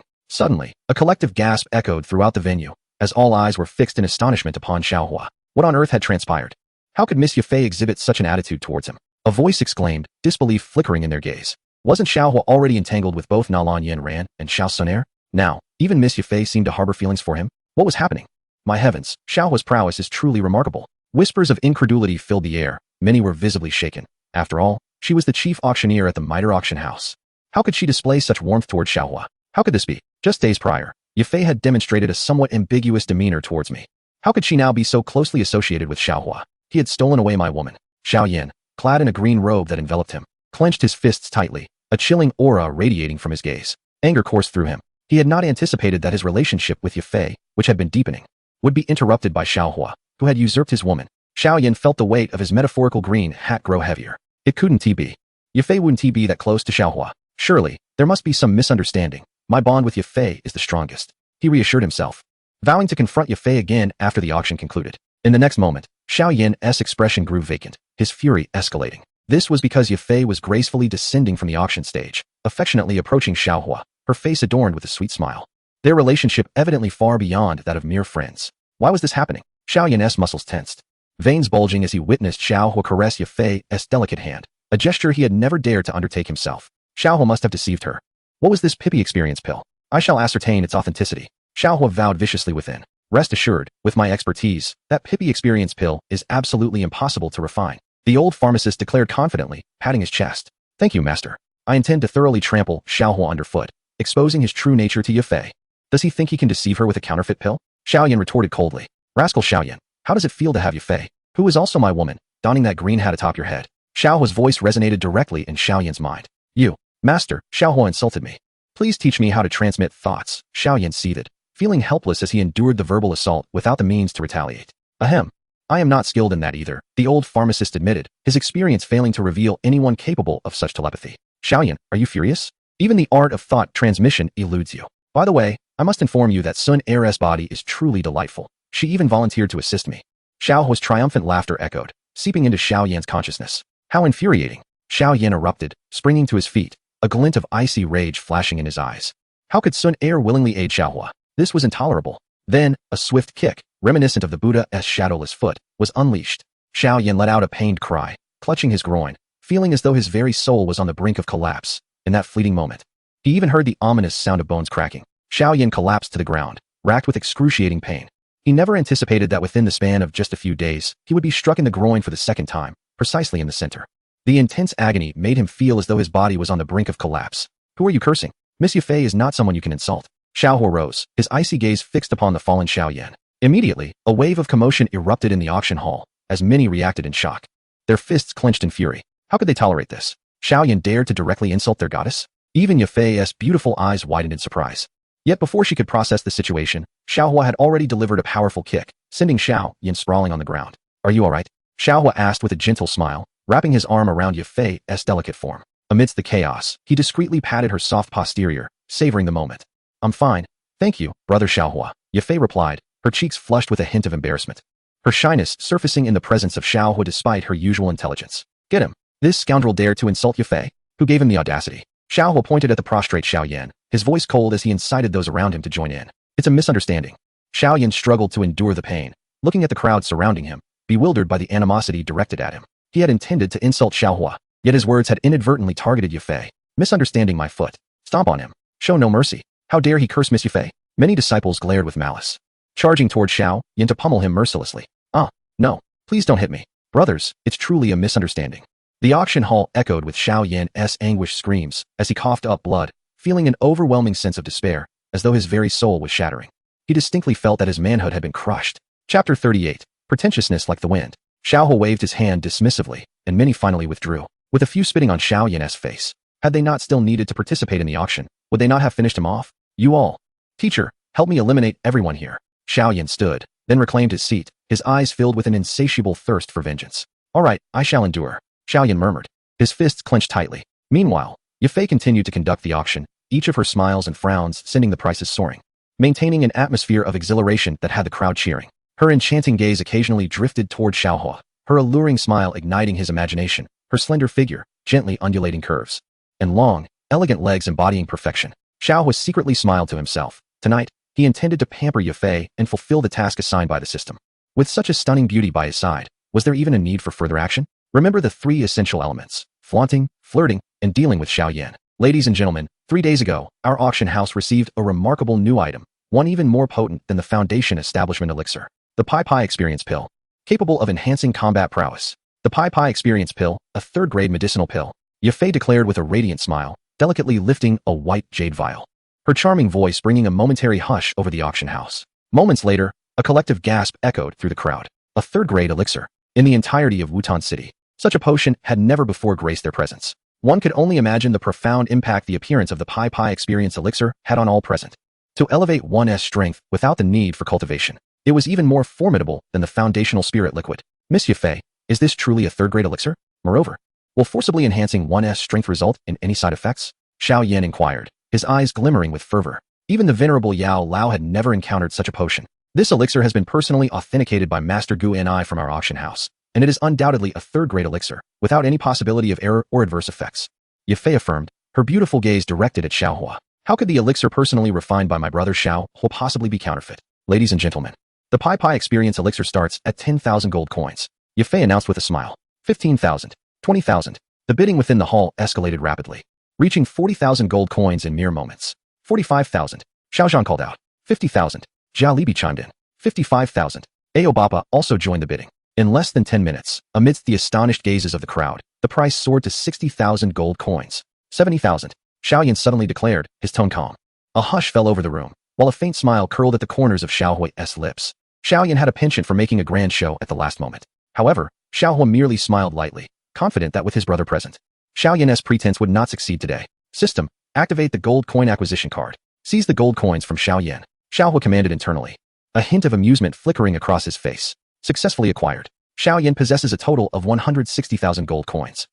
[SPEAKER 1] Suddenly, a collective gasp echoed throughout the venue, as all eyes were fixed in astonishment upon Xiaohua. What on earth had transpired? How could Miss Yafei exhibit such an attitude towards him? A voice exclaimed, disbelief flickering in their gaze. Wasn't Xiaohua already entangled with both Nalan Yanran and Xiao Sunair? Now, even Miss Yafei seemed to harbor feelings for him. What was happening? My heavens, Xiaohua's prowess is truly remarkable. Whispers of incredulity filled the air. Many were visibly shaken. After all, she was the chief auctioneer at the miter auction house. How could she display such warmth toward Xiaohua? How could this be? Just days prior, Yafei had demonstrated a somewhat ambiguous demeanor towards me. How could she now be so closely associated with Xiaohua? He had stolen away my woman. Xiao Yan, clad in a green robe that enveloped him, clenched his fists tightly, a chilling aura radiating from his gaze. Anger coursed through him. He had not anticipated that his relationship with Yafei, which had been deepening, would be interrupted by Xiaohua, who had usurped his woman. Xiao Yan felt the weight of his metaphorical green hat grow heavier. It couldn't be. Yafei wouldn't be that close to Xiaohua. Surely, there must be some misunderstanding. My bond with Yafei is the strongest, he reassured himself, vowing to confront Yafei again after the auction concluded. In the next moment, Xiao Yan's expression grew vacant, his fury escalating. This was because Yafei was gracefully descending from the auction stage, affectionately approaching Xiaohua, her face adorned with a sweet smile. Their relationship evidently far beyond that of mere friends. Why was this happening? Xiao Yan's muscles tensed, veins bulging as he witnessed Xiaohua caress Yafei's delicate hand, a gesture he had never dared to undertake himself. Xiaohua must have deceived her. What was this Pippi experience pill? I shall ascertain its authenticity. Xiaohua vowed viciously within. Rest assured, with my expertise, that Pippi experience pill is absolutely impossible to refine. The old pharmacist declared confidently, patting his chest. Thank you, master. I intend to thoroughly trample Xiaohua underfoot, exposing his true nature to Yafei. Does he think he can deceive her with a counterfeit pill? Xiao Yan retorted coldly. Rascal Xiao Yan, how does it feel to have Yafei, who is also my woman, donning that green hat atop your head? Xiaohua's voice resonated directly in Xiao Yan's mind. You, master, Xiaohua insulted me. Please teach me how to transmit thoughts, Xiao Yan seethed, feeling helpless as he endured the verbal assault without the means to retaliate. Ahem. I am not skilled in that either, the old pharmacist admitted, his experience failing to reveal anyone capable of such telepathy. Xiao Yan, are you furious? Even the art of thought transmission eludes you. By the way, I must inform you that Sun Air's body is truly delightful. She even volunteered to assist me. Xiaohua's triumphant laughter echoed, seeping into Xiao Yan's consciousness. How infuriating. Xiao Yan erupted, springing to his feet, a glint of icy rage flashing in his eyes. How could Sun Air willingly aid Xiaohua? This was intolerable. Then, a swift kick, reminiscent of the Buddha's shadowless foot, was unleashed. Xiao Yan let out a pained cry, clutching his groin, feeling as though his very soul was on the brink of collapse. In that fleeting moment, he even heard the ominous sound of bones cracking. Xiao Yan collapsed to the ground, racked with excruciating pain. He never anticipated that within the span of just a few days, he would be struck in the groin for the second time, precisely in the center. The intense agony made him feel as though his body was on the brink of collapse. Who are you cursing? Miss Yafei is not someone you can insult. Xiaohua rose, his icy gaze fixed upon the fallen Xiao Yan. Immediately, a wave of commotion erupted in the auction hall, as many reacted in shock. Their fists clenched in fury. How could they tolerate this? Xiao Yan dared to directly insult their goddess? Even Yafei's beautiful eyes widened in surprise. Yet before she could process the situation, Xiaohua had already delivered a powerful kick, sending Xiao Yan sprawling on the ground. Are you alright? Xiaohua asked with a gentle smile, wrapping his arm around Yafei's delicate form. Amidst the chaos, he discreetly patted her soft posterior, savoring the moment. I'm fine. Thank you, brother Xiaohua, Yafei replied, her cheeks flushed with a hint of embarrassment. Her shyness surfacing in the presence of Xiaohua despite her usual intelligence. Get him. This scoundrel dared to insult Yafei? Who gave him the audacity? Xiaohua pointed at the prostrate Xiao Yan, his voice cold as he incited those around him to join in. It's a misunderstanding. Xiao Yan struggled to endure the pain, looking at the crowd surrounding him, bewildered by the animosity directed at him. He had intended to insult Xiaohua, yet his words had inadvertently targeted Yafei. Misunderstanding my foot. Stomp on him. Show no mercy. How dare he curse Miss Yafei? Many disciples glared with malice, charging toward Xiao Yan to pummel him mercilessly. Ah, no, please don't hit me. Brothers, it's truly a misunderstanding. The auction hall echoed with Xiao Yan's anguished screams as he coughed up blood, feeling an overwhelming sense of despair, as though his very soul was shattering. He distinctly felt that his manhood had been crushed. Chapter 38. Pretentiousness like the wind. Xiaohua waved his hand dismissively, and many finally withdrew, with a few spitting on Xiao Yan's face. Had they not still needed to participate in the auction, would they not have finished him off? You all. Teacher, help me eliminate everyone here. Xiao Yan stood, then reclaimed his seat, his eyes filled with an insatiable thirst for vengeance. All right, I shall endure. Xiao Yan murmured, his fists clenched tightly. Meanwhile, Yafei continued to conduct the auction, each of her smiles and frowns sending the prices soaring, maintaining an atmosphere of exhilaration that had the crowd cheering. Her enchanting gaze occasionally drifted toward Xiaohua, her alluring smile igniting his imagination, her slender figure, gently undulating curves, and long, elegant legs embodying perfection. Xiaohua secretly smiled to himself. Tonight, he intended to pamper Yafei and fulfill the task assigned by the system. With such a stunning beauty by his side, was there even a need for further action? Remember the 3 essential elements: flaunting, flirting, and dealing with Xiao Yan. Ladies and gentlemen, 3 days ago, our auction house received a remarkable new item, one even more potent than the Foundation Establishment Elixir. The Pai Pai Experience Pill, capable of enhancing combat prowess. The Pai Pai Experience Pill, a 3rd-grade medicinal pill, Yafei declared with a radiant smile, delicately lifting a white jade vial, her charming voice bringing a momentary hush over the auction house. Moments later, a collective gasp echoed through the crowd. A 3rd-grade elixir. In the entirety of Wutan City, such a potion had never before graced their presence. One could only imagine the profound impact the appearance of the Pai Pai Experience Elixir had on all present. To elevate one's strength without the need for cultivation, it was even more formidable than the foundational spirit liquid. Miss Yafei, is this truly a 3rd-grade elixir? Moreover, will forcibly enhancing one's strength result in any side effects? Xiao Yan inquired, his eyes glimmering with fervor. Even the venerable Yao Lao had never encountered such a potion. This elixir has been personally authenticated by Master Gu and I from our auction house, and it is undoubtedly a 3rd-grade elixir, without any possibility of error or adverse effects. Yafei affirmed, her beautiful gaze directed at Xiaohua. How could the elixir personally refined by my brother Xiao possibly be counterfeit? Ladies and gentlemen, the Pai Pai Experience Elixir starts at 10,000 gold coins. Yafei announced with a smile. 15,000, 20,000. The bidding within the hall escalated rapidly, reaching 40,000 gold coins in mere moments. 45,000. Xiaozhan called out. 50,000. Jia Libi chimed in. 55,000. Aobapa also joined the bidding. In less than 10 minutes, amidst the astonished gazes of the crowd, the price soared to 60,000 gold coins. 70,000. Xiao Yan suddenly declared, his tone calm. A hush fell over the room, while a faint smile curled at the corners of Xiaohui's lips. Xiao Yan had a penchant for making a grand show at the last moment. However, Xiaohua merely smiled lightly, confident that with his brother present, Xiao Yan's pretense would not succeed today. System, activate the gold coin acquisition card. Seize the gold coins from Xiao Yan. Xiaohua commanded internally, a hint of amusement flickering across his face. Successfully acquired. Xiao Yan possesses a total of 160,000 gold coins.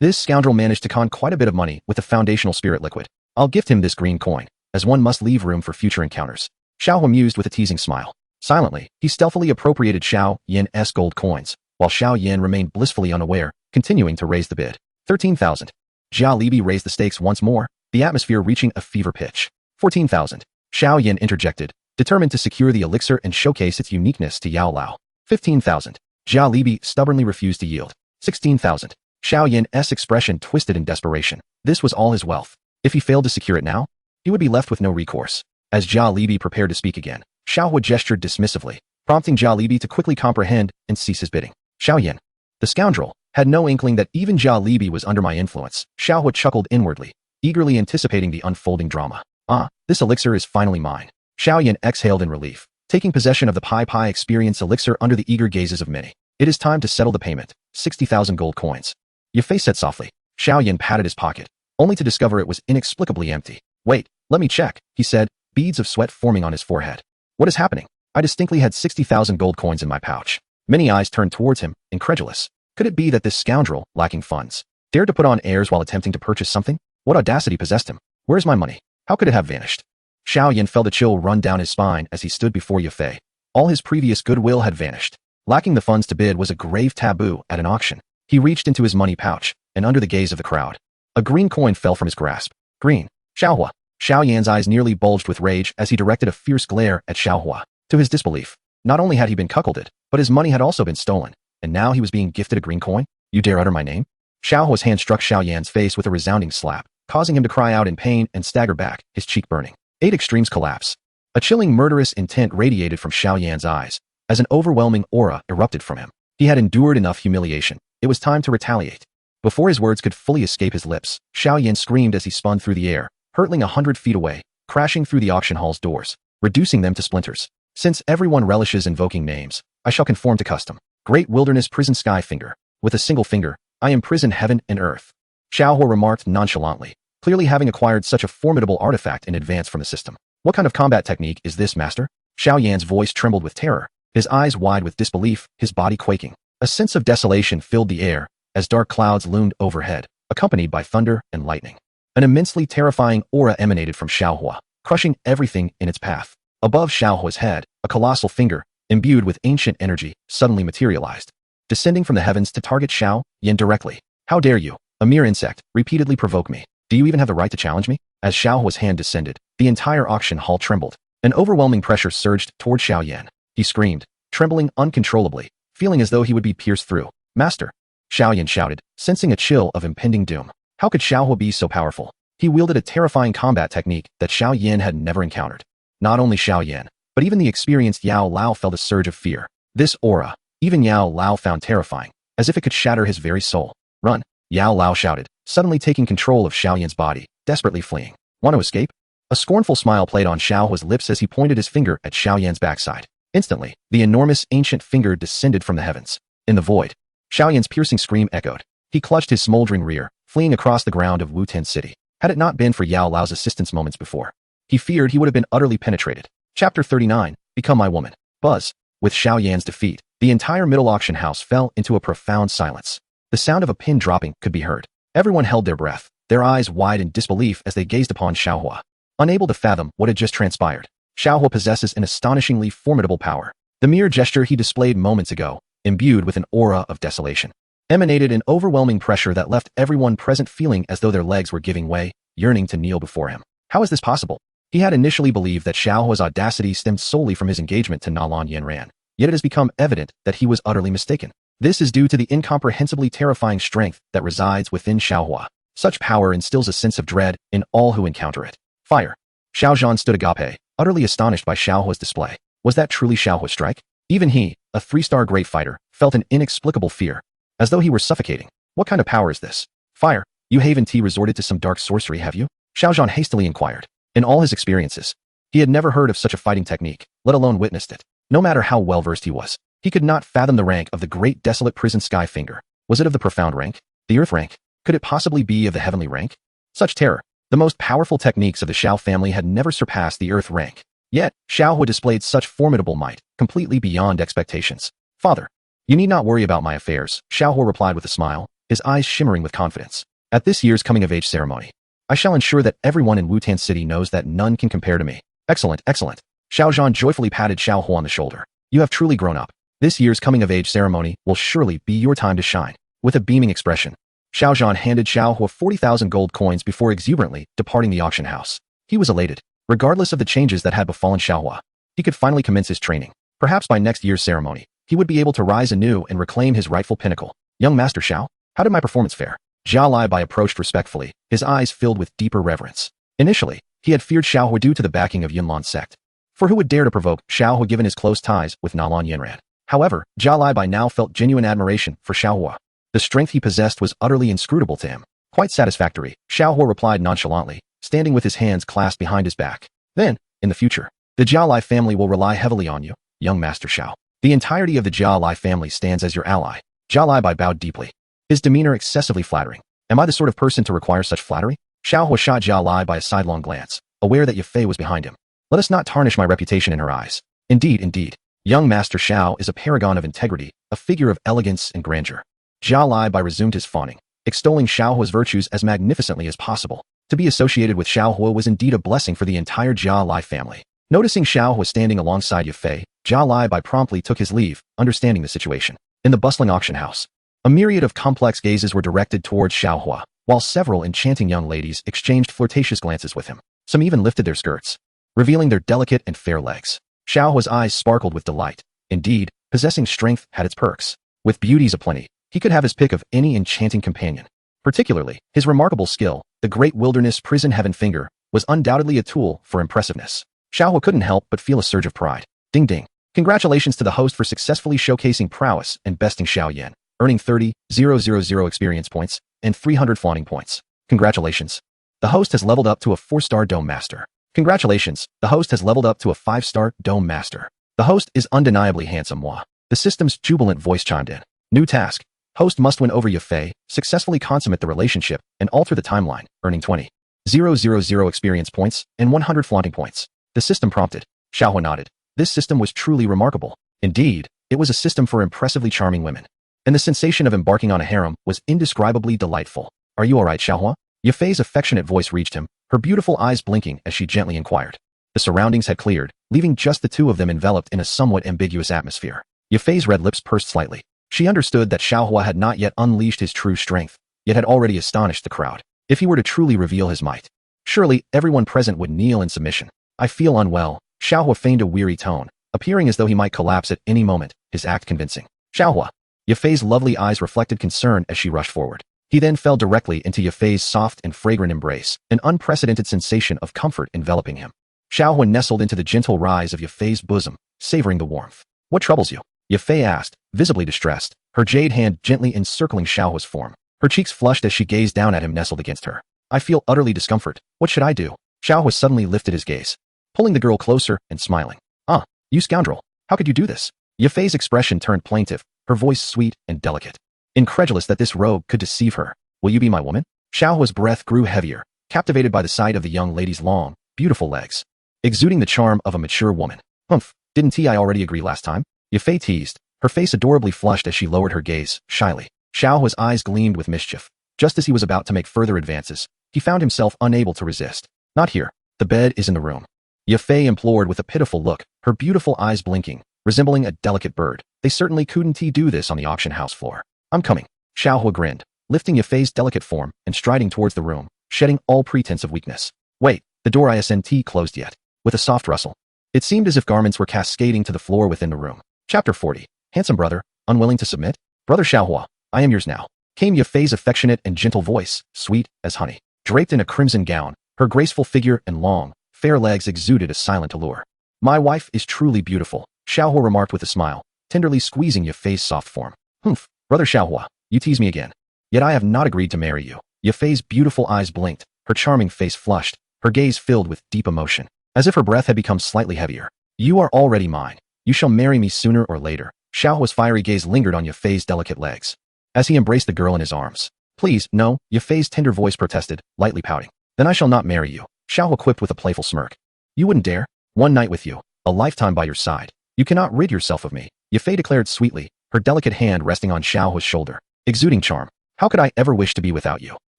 [SPEAKER 1] This scoundrel managed to con quite a bit of money with the foundational spirit liquid. I'll gift him this green coin, as one must leave room for future encounters. Xiaohua mused with a teasing smile. Silently, he stealthily appropriated Xiao Yan's gold coins, while Xiao Yan remained blissfully unaware, continuing to raise the bid. 13,000. Jia Libi raised the stakes once more, the atmosphere reaching a fever pitch. 14,000. Xiao Yan interjected, determined to secure the elixir and showcase its uniqueness to Yao Lao. 15,000. Jia Libi stubbornly refused to yield. 16,000. Xiao Yan's expression twisted in desperation. This was all his wealth. If he failed to secure it now, he would be left with no recourse. As Jia Libi prepared to speak again, Xiaohua gestured dismissively, prompting Jia Libi to quickly comprehend and cease his bidding. Xiao Yan, the scoundrel, had no inkling that even Jia Libi was under my influence. Xiaohua chuckled inwardly, eagerly anticipating the unfolding drama. Ah, this elixir is finally mine. Xiao Yan exhaled in relief, taking possession of the Pai Pai Experience Elixir under the eager gazes of many. It is time to settle the payment. 60,000 gold coins. Yafei said softly. Xiao Yan patted his pocket, only to discover it was inexplicably empty. Wait, let me check, he said, beads of sweat forming on his forehead. What is happening? I distinctly had 60,000 gold coins in my pouch. Many eyes turned towards him, incredulous. Could it be that this scoundrel, lacking funds, dared to put on airs while attempting to purchase something? What audacity possessed him? Where's my money? How could it have vanished? Xiao Yan felt a chill run down his spine as he stood before Yafei. All his previous goodwill had vanished. Lacking the funds to bid was a grave taboo at an auction. He reached into his money pouch, and under the gaze of the crowd, A green coin fell from his grasp. Green. Xiaohua. Xiao Yan's eyes nearly bulged with rage as he directed a fierce glare at Xiaohua. To his disbelief, not only had he been cuckolded, but his money had also been stolen, and now he was being gifted a green coin? You dare utter my name? Xiaohua's hand struck Xiao Yan's face with a resounding slap, causing him to cry out in pain and stagger back, his cheek burning. 8 extremes collapse. A chilling murderous intent radiated from Xiao Yan's eyes, as an overwhelming aura erupted from him. He had endured enough humiliation. It was time to retaliate. Before his words could fully escape his lips, Xiao Yan screamed as he spun through the air, hurtling 100 feet away, crashing through the auction hall's doors, reducing them to splinters. Since everyone relishes invoking names, I shall conform to custom. Great wilderness prison sky finger. With a single finger, I imprison heaven and earth. Xiaohua remarked nonchalantly, clearly having acquired such a formidable artifact in advance from the system. What kind of combat technique is this, master? Xiao Yan's voice trembled with terror, his eyes wide with disbelief, his body quaking. A sense of desolation filled the air as dark clouds loomed overhead, accompanied by thunder and lightning. An immensely terrifying aura emanated from Xiaohua, crushing everything in its path. Above Xiaohua's head, a colossal finger, imbued with ancient energy, suddenly materialized, descending from the heavens to target Xiao Yan directly. How dare you, a mere insect, repeatedly provoke me? Do you even have the right to challenge me? As Xiaohua's hand descended, the entire auction hall trembled. An overwhelming pressure surged toward Xiao Yan. He screamed, trembling uncontrollably, feeling as though he would be pierced through. Master! Xiao Yan shouted, sensing a chill of impending doom. How could Xiaohua be so powerful? He wielded a terrifying combat technique that Xiao Yan had never encountered. Not only Xiao Yan, but even the experienced Yao Lao felt a surge of fear. This aura, even Yao Lao found terrifying, as if it could shatter his very soul. Run! Yao Lao shouted, suddenly taking control of Xiao Yan's body, desperately fleeing. Want to escape? A scornful smile played on Xiaohua's lips as he pointed his finger at Xiao Yan's backside. Instantly, the enormous ancient finger descended from the heavens. In the void, Xiao Yan's piercing scream echoed. He clutched his smoldering rear, fleeing across the ground of Wu-Ten City. Had it not been for Yao Lao's assistance moments before, he feared he would have been utterly penetrated. Chapter 39, Become My Woman. Buzz. With Xiao Yan's defeat, the entire middle auction house fell into a profound silence. The sound of a pin dropping could be heard. Everyone held their breath, their eyes wide in disbelief as they gazed upon Xiaohua. Unable to fathom what had just transpired, Xiaohua possesses an astonishingly formidable power. The mere gesture he displayed moments ago, imbued with an aura of desolation, emanated an overwhelming pressure that left everyone present feeling as though their legs were giving way, yearning to kneel before him. How is this possible? He had initially believed that Xiaohua's audacity stemmed solely from his engagement to Nalan Yanran, yet it has become evident that he was utterly mistaken. This is due to the incomprehensibly terrifying strength that resides within Xiaohua. Such power instills a sense of dread in all who encounter it. Fire! Xiao Zhan stood agape, utterly astonished by Xiaohua's display. Was that truly Xiaohua's strike? Even he, a 3-star great fighter, felt an inexplicable fear, as though he were suffocating. What kind of power is this? Fire! You haven't resorted to some dark sorcery, have you? Xiao Zhan hastily inquired. In all his experiences, he had never heard of such a fighting technique, let alone witnessed it. No matter how well-versed he was, he could not fathom the rank of the great desolate prison sky finger. Was it of the profound rank? The earth rank? Could it possibly be of the heavenly rank? Such terror! The most powerful techniques of the Xiao family had never surpassed the earth rank. Yet, Xiaohua displayed such formidable might, completely beyond expectations. Father, you need not worry about my affairs, Xiaohua replied with a smile, his eyes shimmering with confidence. At this year's coming-of-age ceremony, I shall ensure that everyone in Wu-Tan City knows that none can compare to me. Excellent, excellent. Xiao Zhan joyfully patted Xiaohua on the shoulder. You have truly grown up. This year's coming-of-age ceremony will surely be your time to shine. With a beaming expression, Xiao Zhan handed Xiaohua 40,000 gold coins before exuberantly departing the auction house. He was elated. Regardless of the changes that had befallen Xiaohua, he could finally commence his training. Perhaps by next year's ceremony, he would be able to rise anew and reclaim his rightful pinnacle. Young Master Xiao, how did my performance fare? Jia Lai approached respectfully, his eyes filled with deeper reverence. Initially, he had feared Xiaohua due to the backing of Yunlan's sect. For who would dare to provoke Xiaohua given his close ties with Nalan Yanran? However, Jia Lai now felt genuine admiration for Xiaohua. The strength he possessed was utterly inscrutable to him. Quite satisfactory, Xiaohua replied nonchalantly, standing with his hands clasped behind his back. Then, in the future, the Jia Lai family will rely heavily on you, young Master Xiao. The entirety of the Jia Lai family stands as your ally. Jia Lai bowed deeply, his demeanor excessively flattering. Am I the sort of person to require such flattery? Xiaohua shot Jia Lai a sidelong glance, aware that Yafei was behind him. Let us not tarnish my reputation in her eyes. Indeed, young Master Xiao is a paragon of integrity, a figure of elegance and grandeur. Jia Lai resumed his fawning, extolling Xiaohua's virtues as magnificently as possible. To be associated with Xiaohua was indeed a blessing for the entire Jia Lai family. Noticing Xiaohua standing alongside Yafei, Jia Lai promptly took his leave, understanding the situation. In the bustling auction house, a myriad of complex gazes were directed towards Xiaohua, while several enchanting young ladies exchanged flirtatious glances with him. Some even lifted their skirts, revealing their delicate and fair legs. Xiaohua's eyes sparkled with delight. Indeed, possessing strength had its perks. With beauties aplenty, he could have his pick of any enchanting companion. Particularly, his remarkable skill, the Great Wilderness Prison Heaven Finger, was undoubtedly a tool for impressiveness. Xiaohua couldn't help but feel a surge of pride. Ding ding. Congratulations to the host for successfully showcasing prowess and besting Xiao Yan, earning 30,000 experience points and 300 flaunting points. Congratulations. The host has leveled up to a 4-star Dome Master. Congratulations, the host has leveled up to a 5-star Dome Master. The host is undeniably handsome. Manhwa. The system's jubilant voice chimed in. New task. Host must win over Yafei, successfully consummate the relationship, and alter the timeline, earning 20,000 experience points and 100 flaunting points. The system prompted. Xiaohua nodded. This system was truly remarkable. Indeed, it was a system for impressively charming women. And the sensation of embarking on a harem was indescribably delightful. Are you alright, Xiaohua? Yafei's affectionate voice reached him, her beautiful eyes blinking as she gently inquired. The surroundings had cleared, leaving just the two of them enveloped in a somewhat ambiguous atmosphere. Yafei's red lips pursed slightly. She understood that Xiaohua had not yet unleashed his true strength, yet had already astonished the crowd. If he were to truly reveal his might, surely everyone present would kneel in submission. I feel unwell. Xiaohua feigned a weary tone, appearing as though he might collapse at any moment, his act convincing. Xiaohua. Yafei's lovely eyes reflected concern as she rushed forward. He then fell directly into Yafei's soft and fragrant embrace, an unprecedented sensation of comfort enveloping him. Xiaohua nestled into the gentle rise of Yafei's bosom, savoring the warmth. What troubles you? Yafei asked, visibly distressed, her jade hand gently encircling Xiaohua's form. Her cheeks flushed as she gazed down at him nestled against her. I feel utterly discomfort. What should I do? Xiaohua suddenly lifted his gaze, pulling the girl closer and smiling. Ah, you scoundrel. How could you do this? Yafei's expression turned plaintive, her voice sweet and delicate. Incredulous that this rogue could deceive her. Will you be my woman? Xiaohua's breath grew heavier, captivated by the sight of the young lady's long, beautiful legs, exuding the charm of a mature woman. Humph, didn't I already agree last time? Yafei teased, her face adorably flushed as she lowered her gaze, shyly. Xiaohua's eyes gleamed with mischief. Just as he was about to make further advances, he found himself unable to resist. Not here. The bed is in the room. Yafei implored with a pitiful look, her beautiful eyes blinking, resembling a delicate bird. They certainly couldn't do this on the auction house floor. I'm coming. Xiaohua grinned, lifting Yafei's delicate form and striding towards the room, shedding all pretense of weakness. Wait, the door isn't closed yet. With a soft rustle, it seemed as if garments were cascading to the floor within the room. Chapter 40. Handsome brother, unwilling to submit? Brother Xiaohua, I am yours now. Came Yafei's affectionate and gentle voice, sweet as honey. Draped in a crimson gown, her graceful figure and long, fair legs exuded a silent allure. My wife is truly beautiful, Xiaohua remarked with a smile, tenderly squeezing Yafei's soft form. Humph, brother Xiaohua, you tease me again. Yet I have not agreed to marry you. Yafei's beautiful eyes blinked, her charming face flushed, her gaze filled with deep emotion, as if her breath had become slightly heavier. You are already mine. You shall marry me sooner or later. Xiaohua's fiery gaze lingered on Yafei's delicate legs, as he embraced the girl in his arms. Please, no, Yafei's tender voice protested, lightly pouting. Then I shall not marry you, Xiaohua quipped with a playful smirk. You wouldn't dare? One night with you, a lifetime by your side. You cannot rid yourself of me, Yafei declared sweetly, her delicate hand resting on Xiaohua's shoulder, exuding charm. How could I ever wish to be without you?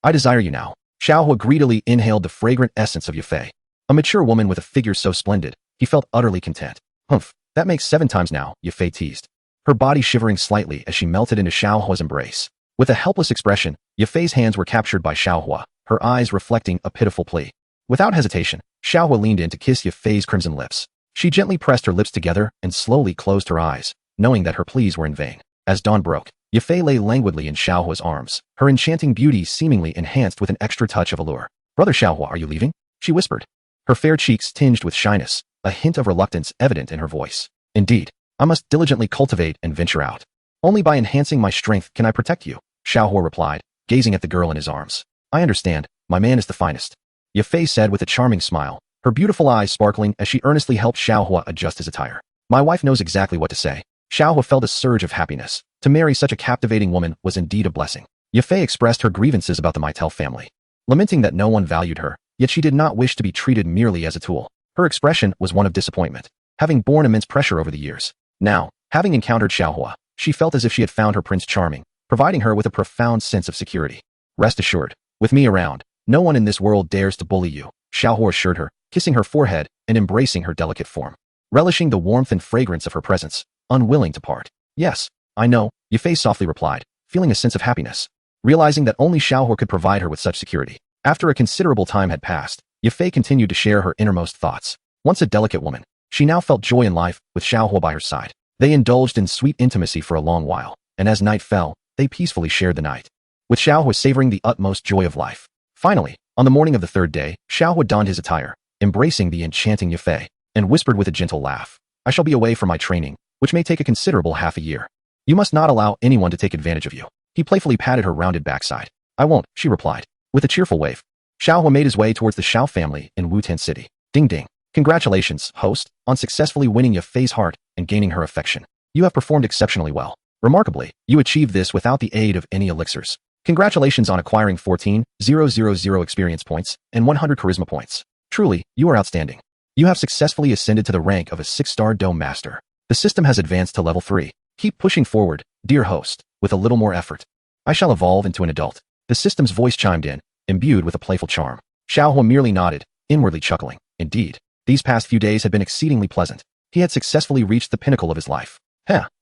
[SPEAKER 1] I desire you now. Xiaohua greedily inhaled the fragrant essence of Yafei. A mature woman with a figure so splendid, he felt utterly content. Humph, that makes 7 times now, Yafei teased, her body shivering slightly as she melted into Xiaohua's embrace. With a helpless expression, Yafei's hands were captured by Xiaohua, her eyes reflecting a pitiful plea. Without hesitation, Xiaohua leaned in to kiss Yafei's crimson lips. She gently pressed her lips together and slowly closed her eyes, knowing that her pleas were in vain. As dawn broke, Yafei lay languidly in Xiaohua's arms, her enchanting beauty seemingly enhanced with an extra touch of allure. Brother Xiaohua, are you leaving? She whispered, her fair cheeks tinged with shyness, a hint of reluctance evident in her voice. Indeed, I must diligently cultivate and venture out. Only by enhancing my strength can I protect you, Xiaohua replied, gazing at the girl in his arms. I understand, my man is the finest, Yafei said with a charming smile, her beautiful eyes sparkling as she earnestly helped Xiaohua adjust his attire. My wife knows exactly what to say. Xiaohua felt a surge of happiness. To marry such a captivating woman was indeed a blessing. Yafei expressed her grievances about the Meitel family, lamenting that no one valued her, yet she did not wish to be treated merely as a tool. Her expression was one of disappointment, having borne immense pressure over the years. Now, having encountered Xiaohua, she felt as if she had found her prince charming, providing her with a profound sense of security. Rest assured, with me around, no one in this world dares to bully you, Xiaohua assured her, kissing her forehead and embracing her delicate form, relishing the warmth and fragrance of her presence, unwilling to part. Yes, I know, Yafei softly replied, feeling a sense of happiness. realizing that only Xiaohua could provide her with such security. After a considerable time had passed, Yafei continued to share her innermost thoughts. Once a delicate woman, she now felt joy in life with Xiaohua by her side. They indulged in sweet intimacy for a long while, and as night fell, they peacefully shared the night, with Xiaohua savoring the utmost joy of life. Finally, on the morning of the third day, Xiaohua donned his attire, embracing the enchanting Yafei, and whispered with a gentle laugh, "I shall be away from my training, which may take a considerable half a year. You must not allow anyone to take advantage of you." He playfully patted her rounded backside. "I won't," she replied, with a cheerful wave. Xiaohua made his way towards the Xiao family in Wutan City. Ding ding. "Congratulations, host, on successfully winning Yafei's heart and gaining her affection. You have performed exceptionally well. Remarkably, you achieved this without the aid of any elixirs. Congratulations on acquiring 14,000 experience points and 100 charisma points. Truly, you are outstanding. You have successfully ascended to the rank of a 6-star Dome Master. The system has advanced to level 3. Keep pushing forward, dear host, with a little more effort. I shall evolve into an adult." The system's voice chimed in, imbued with a playful charm. Xiaohua merely nodded, inwardly chuckling. Indeed, these past few days had been exceedingly pleasant. He had successfully reached the pinnacle of his life.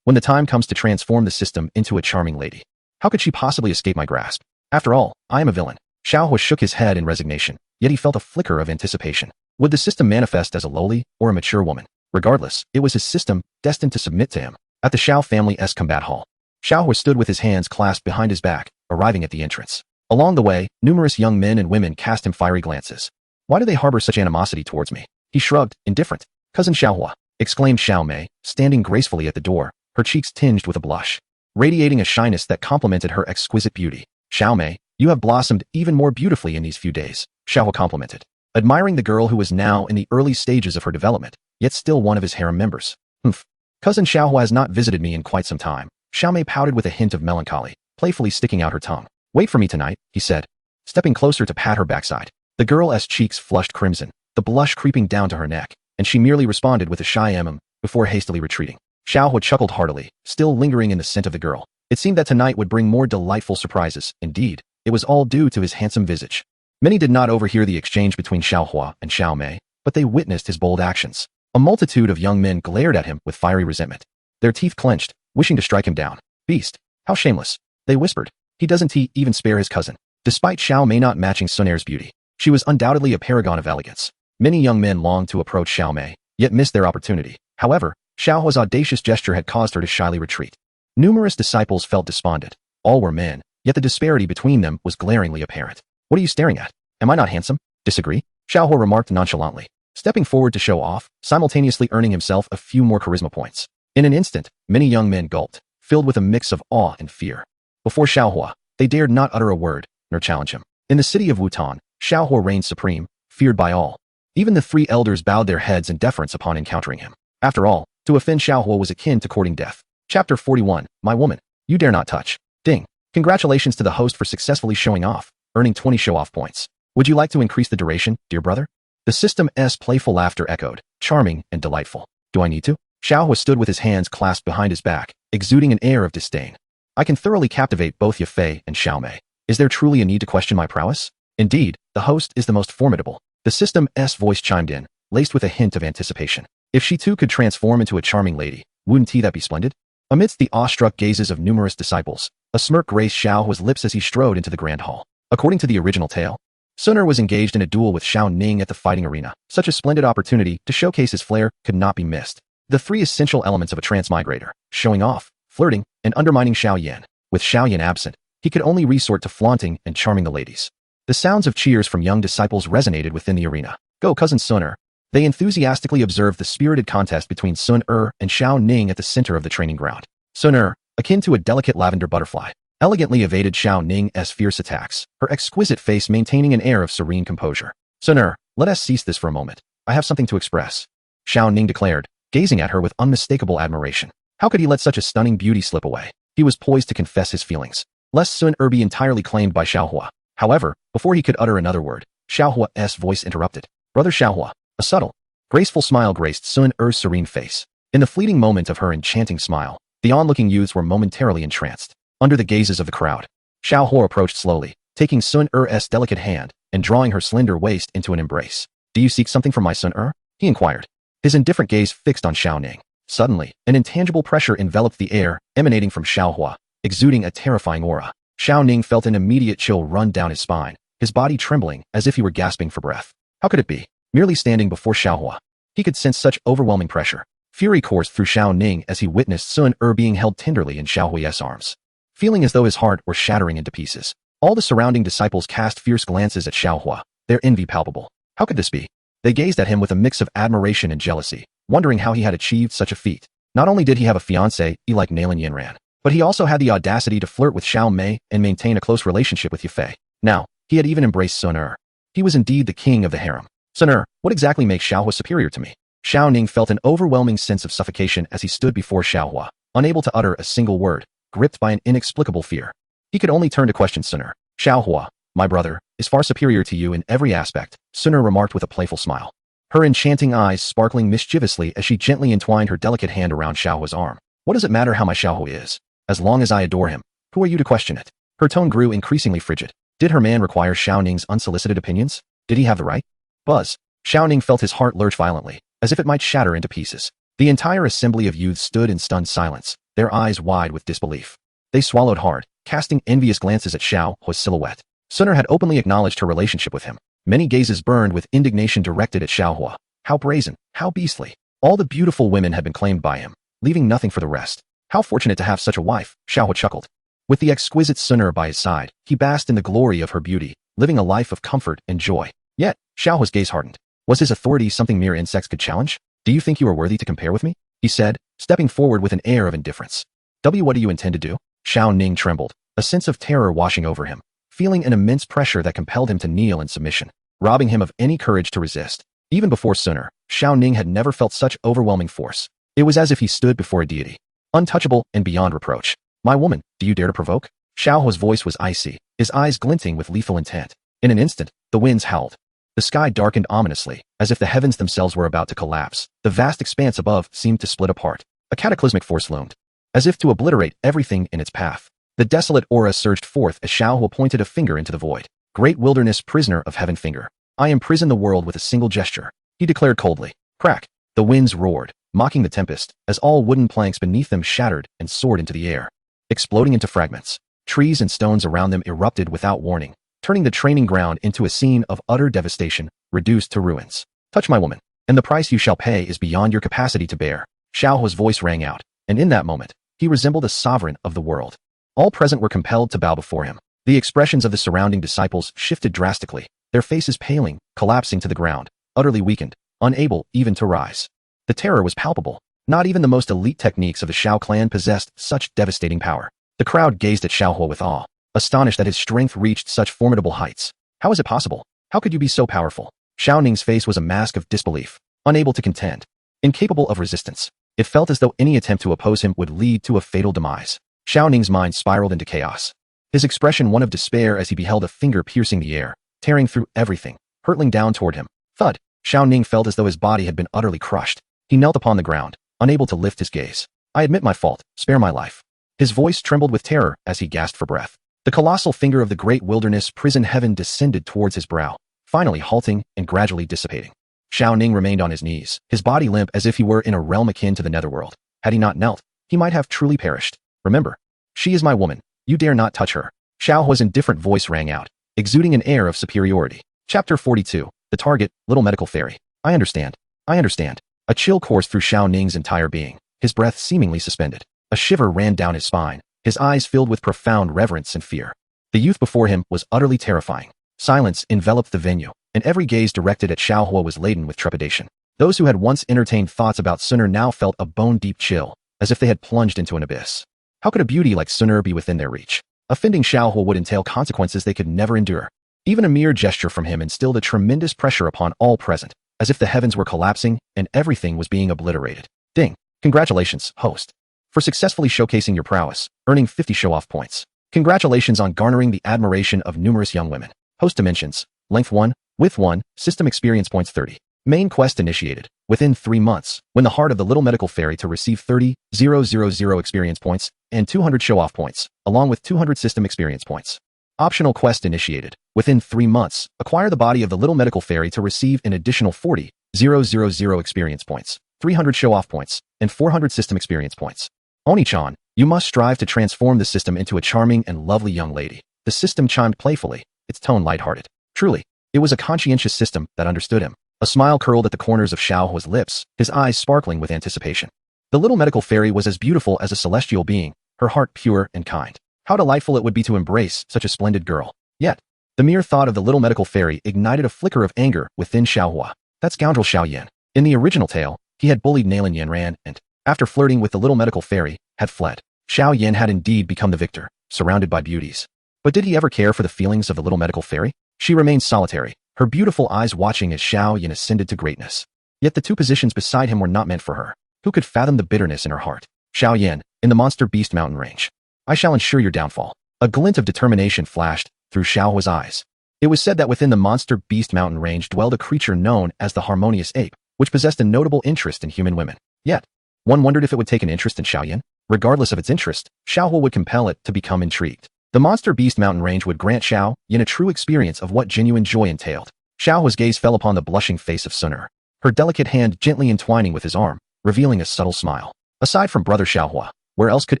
[SPEAKER 1] When the time comes to transform the system into a charming lady, how could she possibly escape my grasp? After all, I am a villain. Xiaohua shook his head in resignation, yet he felt a flicker of anticipation. Would the system manifest as a lowly or a mature woman? Regardless, it was his system, destined to submit to him. At the Xiao family's combat hall, Xiaohua stood with his hands clasped behind his back, arriving at the entrance. Along the way, numerous young men and women cast him fiery glances. Why do they harbor such animosity towards me? He shrugged, indifferent. "Cousin Xiaohua," exclaimed Xiao Mei, standing gracefully at the door, her cheeks tinged with a blush, radiating a shyness that complemented her exquisite beauty. "Xiao Mei, you have blossomed even more beautifully in these few days," Xiaohua complimented, admiring the girl who was now in the early stages of her development, yet still one of his harem members. "Humph. Cousin Xiaohua has not visited me in quite some time." Xiao Mei pouted with a hint of melancholy, playfully sticking out her tongue. "Wait for me tonight," he said, stepping closer to pat her backside. The girl's cheeks flushed crimson, the blush creeping down to her neck, and she merely responded with a shy before hastily retreating. Xiaohua chuckled heartily, still lingering in the scent of the girl. It seemed that tonight would bring more delightful surprises. Indeed, it was all due to his handsome visage. Many did not overhear the exchange between Xiaohua and Xiao Mei, but they witnessed his bold actions. A multitude of young men glared at him with fiery resentment, their teeth clenched, wishing to strike him down. "Beast, how shameless," they whispered. "He doesn't even spare his cousin." Despite Xiao Mei not matching Sun Er's beauty, she was undoubtedly a paragon of elegance. Many young men longed to approach Xiao Mei, yet missed their opportunity. However, Xiaohua's audacious gesture had caused her to shyly retreat. Numerous disciples felt despondent. All were men, yet the disparity between them was glaringly apparent. "What are you staring at? Am I not handsome?" "Disagree?" Xiaohua remarked nonchalantly, stepping forward to show off, simultaneously earning himself a few more charisma points. In an instant, many young men gulped, filled with a mix of awe and fear. Before Xiaohua, they dared not utter a word, nor challenge him. In the city of Wutan, Xiaohua reigned supreme, feared by all. Even the 3 elders bowed their heads in deference upon encountering him. After all, to offend Xiaohua was akin to courting death. Chapter 41, My Woman, You Dare Not Touch. Ding. Congratulations to the host for successfully showing off, earning 20 show-off points. Would you like to increase the duration, dear brother? The system's playful laughter echoed, charming and delightful. "Do I need to?" Xiaohua stood with his hands clasped behind his back, exuding an air of disdain. "I can thoroughly captivate both Yafei and Xiao Mei. Is there truly a need to question my prowess? Indeed, the host is the most formidable." The system's voice chimed in, laced with a hint of anticipation. If she too could transform into a charming lady, wouldn't that be splendid? Amidst the awestruck gazes of numerous disciples, a smirk graced Xiaohua's lips as he strode into the grand hall. According to the original tale, Sun Er was engaged in a duel with Xiao Ning at the fighting arena. Such a splendid opportunity to showcase his flair could not be missed. The 3 essential elements of a transmigrator: showing off, flirting, and undermining Xiao Yan. With Xiao Yan absent, he could only resort to flaunting and charming the ladies. The sounds of cheers from young disciples resonated within the arena. "Go, cousin Sun Er." They enthusiastically observed the spirited contest between Sun Er and Xiao Ning at the center of the training ground. Sun Er, akin to a delicate lavender butterfly, elegantly evaded Xiao Ning's fierce attacks, her exquisite face maintaining an air of serene composure. "Sun Er, let us cease this for a moment. I have something to express," Xiao Ning declared, gazing at her with unmistakable admiration. How could he let such a stunning beauty slip away? He was poised to confess his feelings, lest Sun Er be entirely claimed by Xiaohua. However, before he could utter another word, Xiaohua's voice interrupted. "Brother Xiaohua." A subtle, graceful smile graced Sun Er's serene face. In the fleeting moment of her enchanting smile, the onlooking youths were momentarily entranced. Under the gazes of the crowd, Xiaohua approached slowly, taking Sun Er's delicate hand and drawing her slender waist into an embrace. "Do you seek something from my Sun Er?" he inquired, his indifferent gaze fixed on Xiao Ning. Suddenly, an intangible pressure enveloped the air, emanating from Xiaohua, exuding a terrifying aura. Xiao Ning felt an immediate chill run down his spine, his body trembling as if he were gasping for breath. How could it be? Merely standing before Xiaohua, he could sense such overwhelming pressure. Fury coursed through Xiao Ning as he witnessed Sun Er being held tenderly in Xiaohui's arms, feeling as though his heart were shattering into pieces. All the surrounding disciples cast fierce glances at Xiaohua, their envy palpable. How could this be? They gazed at him with a mix of admiration and jealousy, wondering how he had achieved such a feat. Not only did he have a fiancée like Nailan Yinran, but he also had the audacity to flirt with Xiao Mei and maintain a close relationship with Yafei. Now, he had even embraced Sun Er. He was indeed the king of the harem. Sun Er, what exactly makes Xiaohua superior to me? Xiao Ning felt an overwhelming sense of suffocation as he stood before Xiaohua, unable to utter a single word, gripped by an inexplicable fear. He could only turn to question Sun Er. Xiaohua, my brother, is far superior to you in every aspect, Sun Er remarked with a playful smile, her enchanting eyes sparkling mischievously as she gently entwined her delicate hand around Xiaohua's arm. What does it matter how my Xiaohua is? As long as I adore him, who are you to question it? Her tone grew increasingly frigid. Did her man require Xiao Ning's unsolicited opinions? Did he have the right? Buzz. Xiao Ning felt his heart lurch violently, as if it might shatter into pieces. The entire assembly of youths stood in stunned silence, their eyes wide with disbelief. They swallowed hard, casting envious glances at Xiaohua's silhouette. Sun Er had openly acknowledged her relationship with him. Many gazes burned with indignation directed at Xiaohua. How brazen, how beastly. All the beautiful women had been claimed by him, leaving nothing for the rest. How fortunate to have such a wife, Xiaohua chuckled. With the exquisite Sun Er by his side, he basked in the glory of her beauty, living a life of comfort and joy. Yet, Xiaohua's gaze hardened. Was his authority something mere insects could challenge? Do you think you are worthy to compare with me? He said, stepping forward with an air of indifference. What do you intend to do? Xiao Ning trembled, a sense of terror washing over him, feeling an immense pressure that compelled him to kneel in submission, robbing him of any courage to resist. Even before Sun Er, Xiao Ning had never felt such overwhelming force. It was as if he stood before a deity, untouchable and beyond reproach. My woman, do you dare to provoke? Xiaohua's voice was icy, his eyes glinting with lethal intent. In an instant, the winds howled. The sky darkened ominously, as if the heavens themselves were about to collapse. The vast expanse above seemed to split apart. A cataclysmic force loomed, as if to obliterate everything in its path. The desolate aura surged forth as Xiaohua pointed a finger into the void. Great wilderness prisoner of heaven finger. I imprison the world with a single gesture, he declared coldly. Crack. The winds roared, mocking the tempest, as all wooden planks beneath them shattered and soared into the air, exploding into fragments. Trees and stones around them erupted without warning, turning the training ground into a scene of utter devastation, reduced to ruins. Touch my woman, and the price you shall pay is beyond your capacity to bear. Xiaohua's voice rang out, and in that moment, he resembled a sovereign of the world. All present were compelled to bow before him. The expressions of the surrounding disciples shifted drastically, their faces paling, collapsing to the ground, utterly weakened, unable even to rise. The terror was palpable. Not even the most elite techniques of the Xiao clan possessed such devastating power. The crowd gazed at Xiaohua with awe, astonished that his strength reached such formidable heights. How is it possible? How could you be so powerful? Xiao Ning's face was a mask of disbelief, unable to contend, incapable of resistance. It felt as though any attempt to oppose him would lead to a fatal demise. Xiao Ning's mind spiraled into chaos, his expression one of despair as he beheld a finger piercing the air, tearing through everything, hurtling down toward him. Thud! Xiao Ning felt as though his body had been utterly crushed. He knelt upon the ground, unable to lift his gaze. I admit my fault, spare my life. His voice trembled with terror as he gasped for breath. The colossal finger of the great wilderness prison heaven descended towards his brow, finally halting and gradually dissipating. Xiao Ning remained on his knees, his body limp as if he were in a realm akin to the netherworld. Had he not knelt, he might have truly perished. Remember, she is my woman. You dare not touch her. Xiaohua's indifferent voice rang out, exuding an air of superiority. Chapter 42. The target, Little Medical Fairy. I understand. I understand. A chill coursed through Xiao Ning's entire being, his breath seemingly suspended. A shiver ran down his spine, his eyes filled with profound reverence and fear. The youth before him was utterly terrifying. Silence enveloped the venue, and every gaze directed at Xiaohua was laden with trepidation. Those who had once entertained thoughts about Sun Er now felt a bone-deep chill, as if they had plunged into an abyss. How could a beauty like Sun Er be within their reach? Offending Xiaohua would entail consequences they could never endure. Even a mere gesture from him instilled a tremendous pressure upon all present, as if the heavens were collapsing and everything was being obliterated. Ding! Congratulations, host, for successfully showcasing your prowess, earning 50 show-off points. Congratulations on garnering the admiration of numerous young women. Host dimensions, length 1, width 1, system experience points 30. Main quest initiated, within 3 months, win the heart of the Little Medical Fairy to receive 30,000 experience points and 200 show-off points, along with 200 system experience points. Optional quest initiated, within 3 months, acquire the body of the Little Medical Fairy to receive an additional 40,000 experience points, 300 show-off points, and 400 system experience points. Oni-chan, You must strive to transform the system into a charming and lovely young lady. The system chimed playfully, its tone lighthearted. Truly, it was a conscientious system that understood him. A smile curled at the corners of Xiaohua's lips, his eyes sparkling with anticipation. The little medical fairy was as beautiful as a celestial being, her heart pure and kind. How delightful it would be to embrace such a splendid girl. Yet, the mere thought of the little medical fairy ignited a flicker of anger within Xiaohua. That scoundrel Xiao Yan. In the original tale, he had bullied Nalan Yanran and, after flirting with the little medical fairy, had fled. Xiao Yan had indeed become the victor, surrounded by beauties. But did he ever care for the feelings of the little medical fairy? She remained solitary, her beautiful eyes watching as Xiao Yan ascended to greatness. Yet the two positions beside him were not meant for her. Who could fathom the bitterness in her heart? Xiao Yan, in the monster beast mountain range. I shall ensure your downfall. A glint of determination flashed through Xiaohua's eyes. It was said that within the monster beast mountain range dwelled a creature known as the harmonious ape, which possessed a notable interest in human women. Yet, one wondered if it would take an interest in Xiao Yan. Regardless of its interest, Xiaohua would compel it to become intrigued. The monster beast mountain range would grant Xiao Yan a true experience of what genuine joy entailed. Xiaohua's gaze fell upon the blushing face of Suner, her delicate hand gently entwining with his arm, revealing a subtle smile. Aside from brother Xiaohua, where else could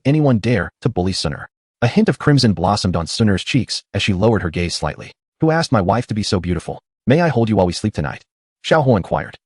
[SPEAKER 1] anyone dare to bully Suner? A hint of crimson blossomed on Suner's cheeks as she lowered her gaze slightly. Who asked my wife to be so beautiful? May I hold you while we sleep tonight? Xiaohua inquired.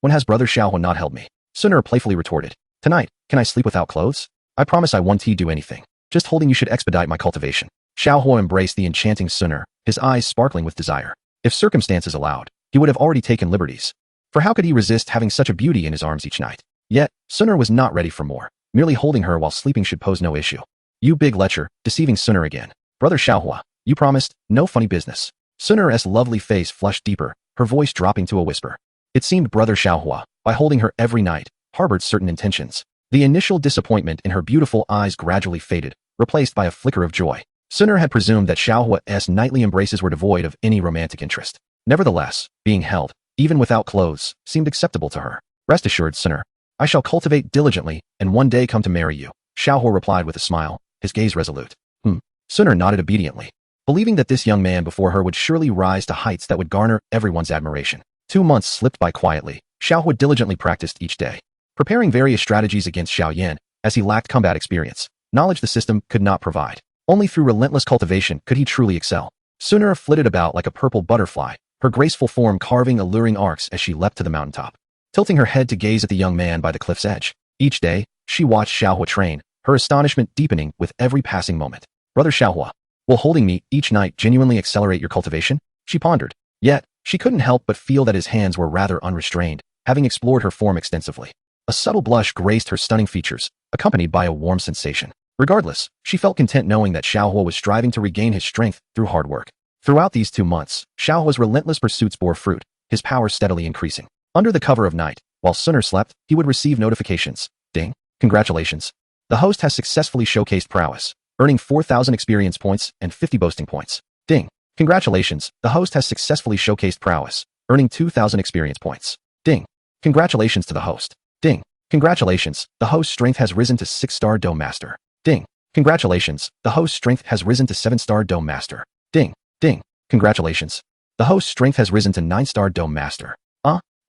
[SPEAKER 1] When has brother Xiaohua not held me? Suner playfully retorted. Tonight, can I sleep without clothes? I promise I won't do anything. Just holding you should expedite my cultivation. Xiaohua embraced the enchanting Suner, his eyes sparkling with desire. If circumstances allowed, he would have already taken liberties. For how could he resist having such a beauty in his arms each night? Yet, Suner was not ready for more. Merely holding her while sleeping should pose no issue. You big lecher, deceiving Suner again. Brother Xiaohua, you promised, no funny business. Suner's lovely face flushed deeper, her voice dropping to a whisper. It seemed brother Xiaohua, by holding her every night, harbored certain intentions. The initial disappointment in her beautiful eyes gradually faded, replaced by a flicker of joy. Suner had presumed that Xiaohua's nightly embraces were devoid of any romantic interest. Nevertheless, being held, even without clothes, seemed acceptable to her. Rest assured, Suner, I shall cultivate diligently and one day come to marry you, Xiaohua replied with a smile, his gaze resolute. Suner nodded obediently, believing that this young man before her would surely rise to heights that would garner everyone's admiration. 2 months slipped by quietly. Xiaohua diligently practiced each day, preparing various strategies against Xiao Yan, as he lacked combat experience, knowledge the system could not provide. Only through relentless cultivation could he truly excel. Suner flitted about like a purple butterfly, her graceful form carving alluring arcs as she leapt to the mountaintop, tilting her head to gaze at the young man by the cliff's edge. Each day, she watched Xiaohua train, her astonishment deepening with every passing moment. Brother Xiaohua, will holding me each night genuinely accelerate your cultivation? She pondered. Yet, she couldn't help but feel that his hands were rather unrestrained, having explored her form extensively. A subtle blush graced her stunning features, accompanied by a warm sensation. Regardless, she felt content knowing that Xiaohua was striving to regain his strength through hard work. Throughout these 2 months, Xiaohua's relentless pursuits bore fruit, his power steadily increasing. Under the cover of night, while Suner slept, he would receive notifications. Ding. Congratulations. The host has successfully showcased prowess, earning 4,000 experience points and 50 boasting points. Ding. Congratulations. The host has successfully showcased prowess, earning 2,000 experience points. Ding. Congratulations to the host. Ding. Congratulations. The host's strength has risen to 6-star Dome Master. Ding. Congratulations. The host's strength has risen to 7-star Dome Master. Ding. Ding. Congratulations. The host's strength has risen to 9-star Dome Master.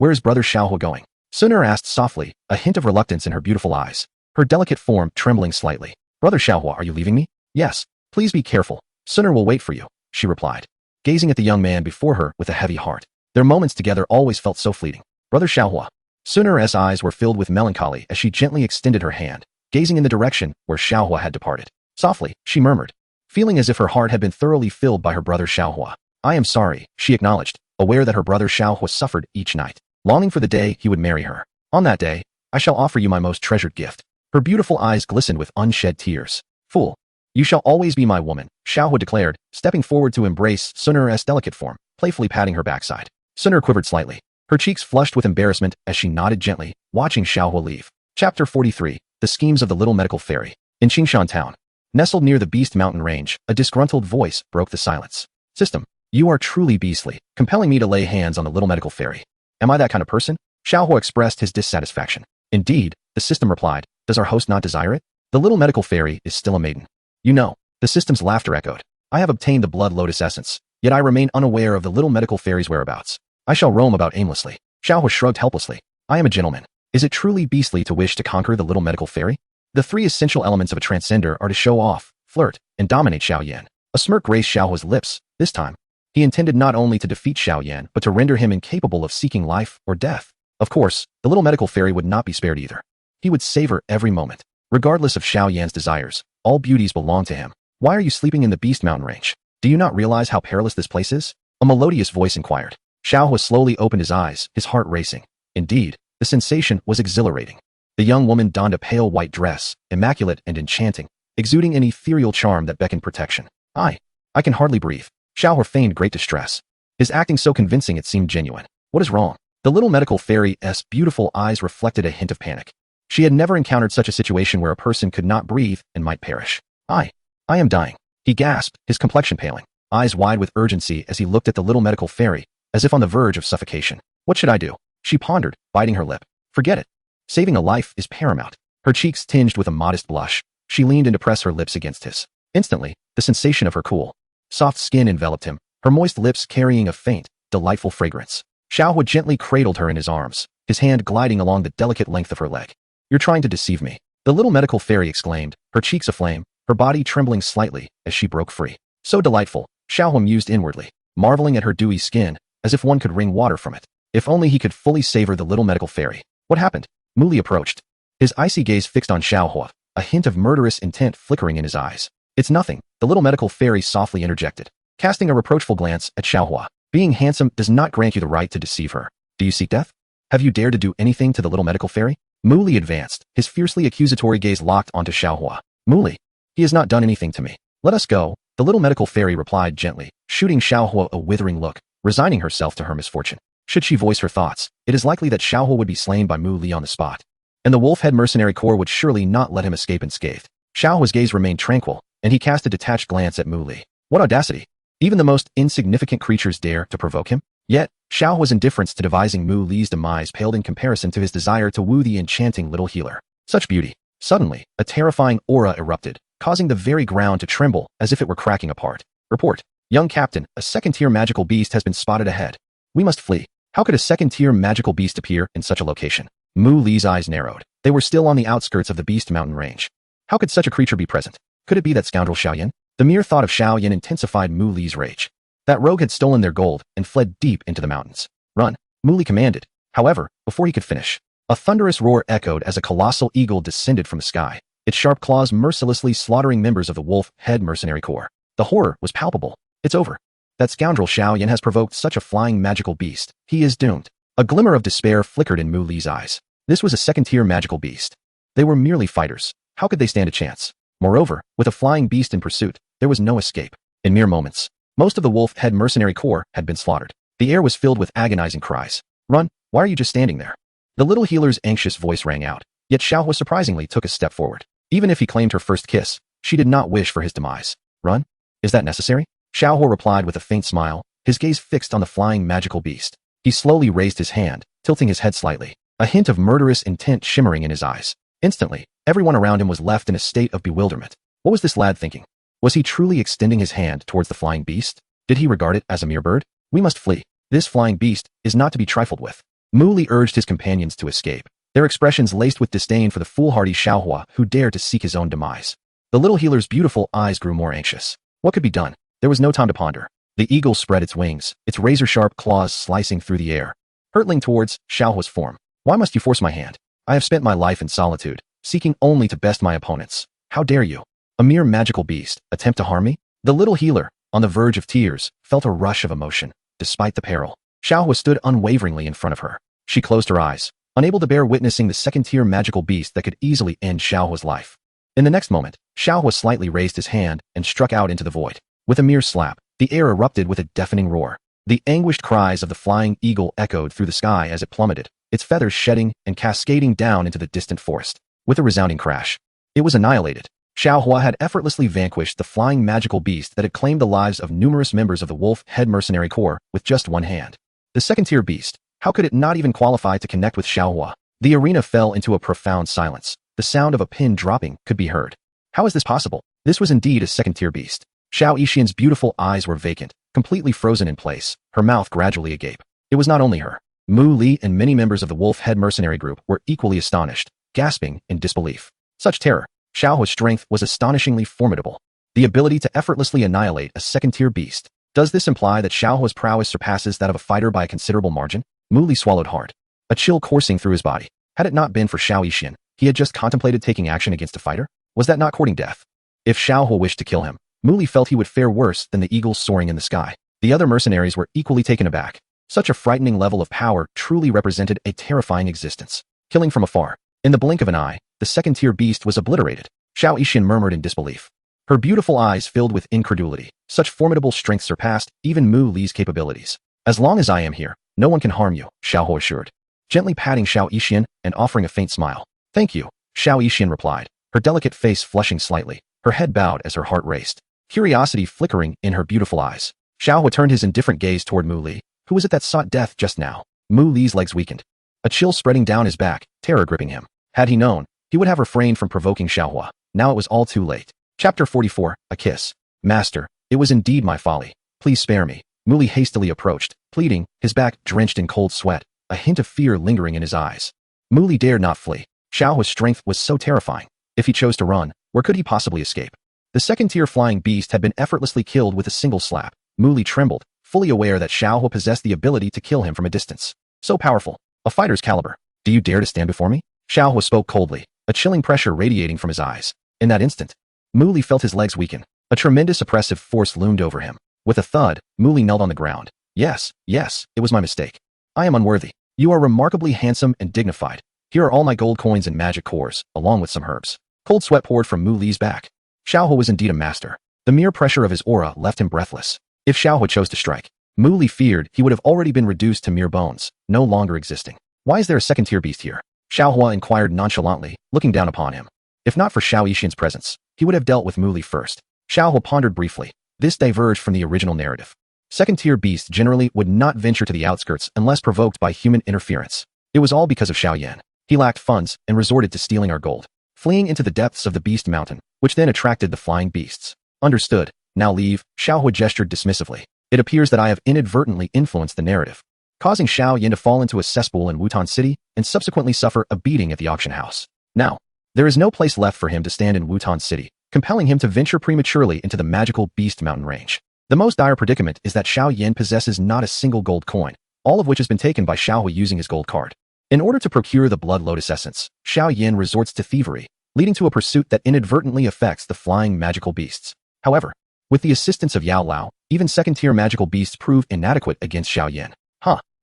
[SPEAKER 1] Where is brother Xiaohua going? Suner asked softly, a hint of reluctance in her beautiful eyes, her delicate form trembling slightly. Brother Xiaohua, are you leaving me? Yes. Please be careful. Suner will wait for you, she replied, gazing at the young man before her with a heavy heart. Their moments together always felt so fleeting. Brother Xiaohua. Suner's eyes were filled with melancholy as she gently extended her hand, gazing in the direction where Xiaohua had departed. Softly, she murmured, feeling as if her heart had been thoroughly filled by her brother Xiaohua. I am sorry, she acknowledged, aware that her brother Xiaohua suffered each night, longing for the day he would marry her. On that day, I shall offer you my most treasured gift. Her beautiful eyes glistened with unshed tears. Fool. You shall always be my woman, Xiaohua declared, stepping forward to embrace Suner's delicate form, playfully patting her backside. Suner quivered slightly, her cheeks flushed with embarrassment as she nodded gently, watching Xiaohua leave. Chapter 43. The Schemes of the Little Medical Fairy. In Qingshan Town, nestled near the Beast Mountain Range, a disgruntled voice broke the silence. System, you are truly beastly, compelling me to lay hands on the little medical fairy. Am I that kind of person? Xiaohua expressed his dissatisfaction. Indeed, the system replied, does our host not desire it? The little medical fairy is still a maiden. You know, the system's laughter echoed. I have obtained the blood lotus essence, yet I remain unaware of the little medical fairy's whereabouts. I shall roam about aimlessly. Xiaohua shrugged helplessly. I am a gentleman. Is it truly beastly to wish to conquer the little medical fairy? The three essential elements of a transcender are to show off, flirt, and dominate Xiao Yan. A smirk graced Xiao Hua's lips. This time, he intended not only to defeat Xiao Yan, but to render him incapable of seeking life or death. Of course, the little medical fairy would not be spared either. He would savor every moment. Regardless of Xiao Yan's desires, all beauties belong to him. Why are you sleeping in the Beast Mountain range? Do you not realize how perilous this place is? A melodious voice inquired. Xiao Hua slowly opened his eyes, his heart racing. Indeed, the sensation was exhilarating. The young woman donned a pale white dress, immaculate and enchanting, exuding an ethereal charm that beckoned protection. I can hardly breathe. Xiao Hua feigned great distress. His acting so convincing it seemed genuine. What is wrong? The little medical fairy's beautiful eyes reflected a hint of panic. She had never encountered such a situation where a person could not breathe and might perish. I am dying. He gasped, his complexion paling, eyes wide with urgency as he looked at the little medical fairy, as if on the verge of suffocation. What should I do? She pondered, biting her lip. Forget it. Saving a life is paramount. Her cheeks tinged with a modest blush. She leaned in to press her lips against his. Instantly, the sensation of her cool, soft skin enveloped him, her moist lips carrying a faint, delightful fragrance. Xiao Hua gently cradled her in his arms, his hand gliding along the delicate length of her leg. You're trying to deceive me, the little medical fairy exclaimed, her cheeks aflame, her body trembling slightly as she broke free. So delightful, Xiao Hua mused inwardly, marveling at her dewy skin, as if one could wring water from it. If only he could fully savor the little medical fairy. What happened? Muli approached, his icy gaze fixed on Xiao Hua, a hint of murderous intent flickering in his eyes. It's nothing, the little medical fairy softly interjected, casting a reproachful glance at Xiao Hua. Being handsome does not grant you the right to deceive her. Do you seek death? Have you dared to do anything to the little medical fairy? Muli advanced, his fiercely accusatory gaze locked onto Xiao Hua. Muli, he has not done anything to me. Let us go, the little medical fairy replied gently, shooting Xiao Hua a withering look, resigning herself to her misfortune. Should she voice her thoughts, it is likely that Xiao Hua would be slain by Muli on the spot. And the Wolf-Head Mercenary Corps would surely not let him escape unscathed. Xiao Hua's gaze remained tranquil, and he cast a detached glance at Muli. What audacity! Even the most insignificant creatures dare to provoke him? Yet, Xiao Hua's indifference to devising Muli's demise paled in comparison to his desire to woo the enchanting little healer. Such beauty! Suddenly, a terrifying aura erupted, causing the very ground to tremble as if it were cracking apart. Report. Young Captain, a second-tier magical beast has been spotted ahead. We must flee. How could a second-tier magical beast appear in such a location? Muli's eyes narrowed. They were still on the outskirts of the Beast Mountain range. How could such a creature be present? Could it be that scoundrel Xiao Yan? The mere thought of Xiao Yan intensified Muli's rage. That rogue had stolen their gold and fled deep into the mountains. Run, Muli commanded. However, before he could finish, a thunderous roar echoed as a colossal eagle descended from the sky, its sharp claws mercilessly slaughtering members of the Wolf-Head Mercenary Corps. The horror was palpable. It's over. That scoundrel Xiao Yan has provoked such a flying magical beast. He is doomed. A glimmer of despair flickered in Muli's eyes. This was a second-tier magical beast. They were merely fighters. How could they stand a chance? Moreover, with a flying beast in pursuit, there was no escape. In mere moments, most of the Wolf-Head Mercenary Corps had been slaughtered. The air was filled with agonizing cries. Run, why are you just standing there? The little healer's anxious voice rang out, yet Xiao Hua surprisingly took a step forward. Even if he claimed her first kiss, she did not wish for his demise. Run? Is that necessary? Xiao Hua replied with a faint smile, his gaze fixed on the flying magical beast. He slowly raised his hand, tilting his head slightly, a hint of murderous intent shimmering in his eyes. Instantly, everyone around him was left in a state of bewilderment. What was this lad thinking? Was he truly extending his hand towards the flying beast? Did he regard it as a mere bird? We must flee. This flying beast is not to be trifled with. Muli urged his companions to escape, their expressions laced with disdain for the foolhardy Xiao Hua who dared to seek his own demise. The little healer's beautiful eyes grew more anxious. What could be done? There was no time to ponder. The eagle spread its wings, its razor-sharp claws slicing through the air, hurtling towards Xiao Hua's form. Why must you force my hand? I have spent my life in solitude, seeking only to best my opponents. How dare you? A mere magical beast, attempt to harm me? The little healer, on the verge of tears, felt a rush of emotion. Despite the peril, Xiao Hua stood unwaveringly in front of her. She closed her eyes, unable to bear witnessing the second-tier magical beast that could easily end Xiao Hua's life. In the next moment, Xiao Hua slightly raised his hand and struck out into the void. With a mere slap, the air erupted with a deafening roar. The anguished cries of the flying eagle echoed through the sky as it plummeted, its feathers shedding and cascading down into the distant forest. With a resounding crash, it was annihilated. Xiao Hua had effortlessly vanquished the flying magical beast that had claimed the lives of numerous members of the Wolf-Head Mercenary Corps with just one hand. The second-tier beast, how could it not even qualify to connect with Xiao Hua? The arena fell into a profound silence. The sound of a pin dropping could be heard. How is this possible? This was indeed a second-tier beast. Xiao Yixian's beautiful eyes were vacant, completely frozen in place, her mouth gradually agape. It was not only her. Mu Li and many members of the Wolf-Head Mercenary Group were equally astonished, gasping in disbelief. Such terror. Xiaohua's strength was astonishingly formidable. The ability to effortlessly annihilate a second-tier beast. Does this imply that Xiaohua's prowess surpasses that of a fighter by a considerable margin? Mu Li swallowed hard, a chill coursing through his body. Had it not been for Xiao Yixin, he had just contemplated taking action against a fighter? Was that not courting death? If Xiaohua wished to kill him, Mu Li felt he would fare worse than the eagles soaring in the sky. The other mercenaries were equally taken aback. Such a frightening level of power truly represented a terrifying existence. Killing from afar. In the blink of an eye, the second-tier beast was obliterated. Xiao Yixin murmured in disbelief. Her beautiful eyes filled with incredulity. Such formidable strength surpassed even Mu Li's capabilities. As long as I am here, no one can harm you, Xiaohua assured, gently patting Xiao Yixin and offering a faint smile. Thank you, Xiao Yixin replied, her delicate face flushing slightly, her head bowed as her heart raced, curiosity flickering in her beautiful eyes. Xiaohua turned his indifferent gaze toward Mu Li. Who was it that sought death just now? Mu Li's legs weakened, a chill spreading down his back, terror gripping him. Had he known, he would have refrained from provoking Xiaohua. Now it was all too late. Chapter 44, A Kiss. Master, it was indeed my folly. Please spare me. Mu Li hastily approached, pleading, his back drenched in cold sweat, a hint of fear lingering in his eyes. Mu Li dared not flee. Xiaohua's strength was so terrifying. If he chose to run, where could he possibly escape? The second-tier flying beast had been effortlessly killed with a single slap. Mu Li trembled, fully aware that Xiaohua possessed the ability to kill him from a distance. So powerful. A fighter's caliber. Do you dare to stand before me? Xiaohua spoke coldly, a chilling pressure radiating from his eyes. In that instant, Mu Li felt his legs weaken. A tremendous oppressive force loomed over him. With a thud, Mu Li knelt on the ground. Yes, it was my mistake. I am unworthy. You are remarkably handsome and dignified. Here are all my gold coins and magic cores, along with some herbs. Cold sweat poured from Mu Li's back. Xiaohua was indeed a master. The mere pressure of his aura left him breathless. If Xiaohua chose to strike, Mu Li feared he would have already been reduced to mere bones, no longer existing. Why is there a second-tier beast here? Xiaohua inquired nonchalantly, looking down upon him. If not for Xiao Yixin's presence, he would have dealt with Mu Li first. Xiaohua pondered briefly. This diverged from the original narrative. Second-tier beasts generally would not venture to the outskirts unless provoked by human interference. It was all because of Xiao Yan. He lacked funds and resorted to stealing our gold, fleeing into the depths of the beast mountain, which then attracted the flying beasts. Understood. Now leave, Xiaohua gestured dismissively. It appears that I have inadvertently influenced the narrative, causing Xiao Yan to fall into a cesspool in Wutan City and subsequently suffer a beating at the auction house. Now, there is no place left for him to stand in Wutan City, compelling him to venture prematurely into the magical beast mountain range. The most dire predicament is that Xiao Yan possesses not a single gold coin, all of which has been taken by Xiaohua using his gold card. In order to procure the blood lotus essence, Xiao Yan resorts to thievery, leading to a pursuit that inadvertently affects the flying magical beasts. However, with the assistance of Yao Lao, even second-tier magical beasts prove inadequate against Xiao Yan.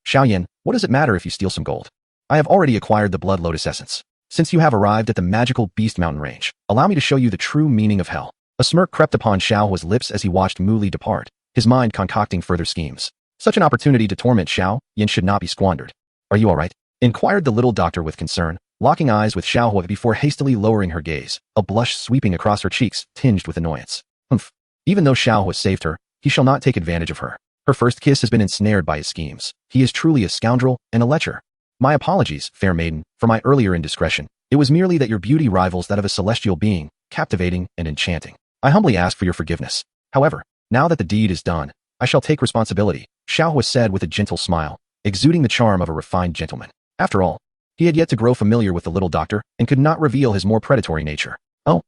[SPEAKER 1] Xiao Yan, what does it matter if you steal some gold? I have already acquired the blood lotus essence. Since you have arrived at the magical beast mountain range, allow me to show you the true meaning of hell. A smirk crept upon Xiaohua's lips as he watched Mu Li depart, his mind concocting further schemes. Such an opportunity to torment Xiao Yan should not be squandered. Are you all right? Inquired the little doctor with concern, locking eyes with Xiaohua before hastily lowering her gaze, a blush sweeping across her cheeks, tinged with annoyance. Even though Xiaohua saved her, he shall not take advantage of her. Her first kiss has been ensnared by his schemes. He is truly a scoundrel and a lecher. My apologies, fair maiden, for my earlier indiscretion. It was merely that your beauty rivals that of a celestial being, captivating and enchanting. I humbly ask for your forgiveness. However, now that the deed is done, I shall take responsibility, Xiaohua said with a gentle smile, exuding the charm of a refined gentleman. After all, he had yet to grow familiar with the little doctor and could not reveal his more predatory nature. Oh,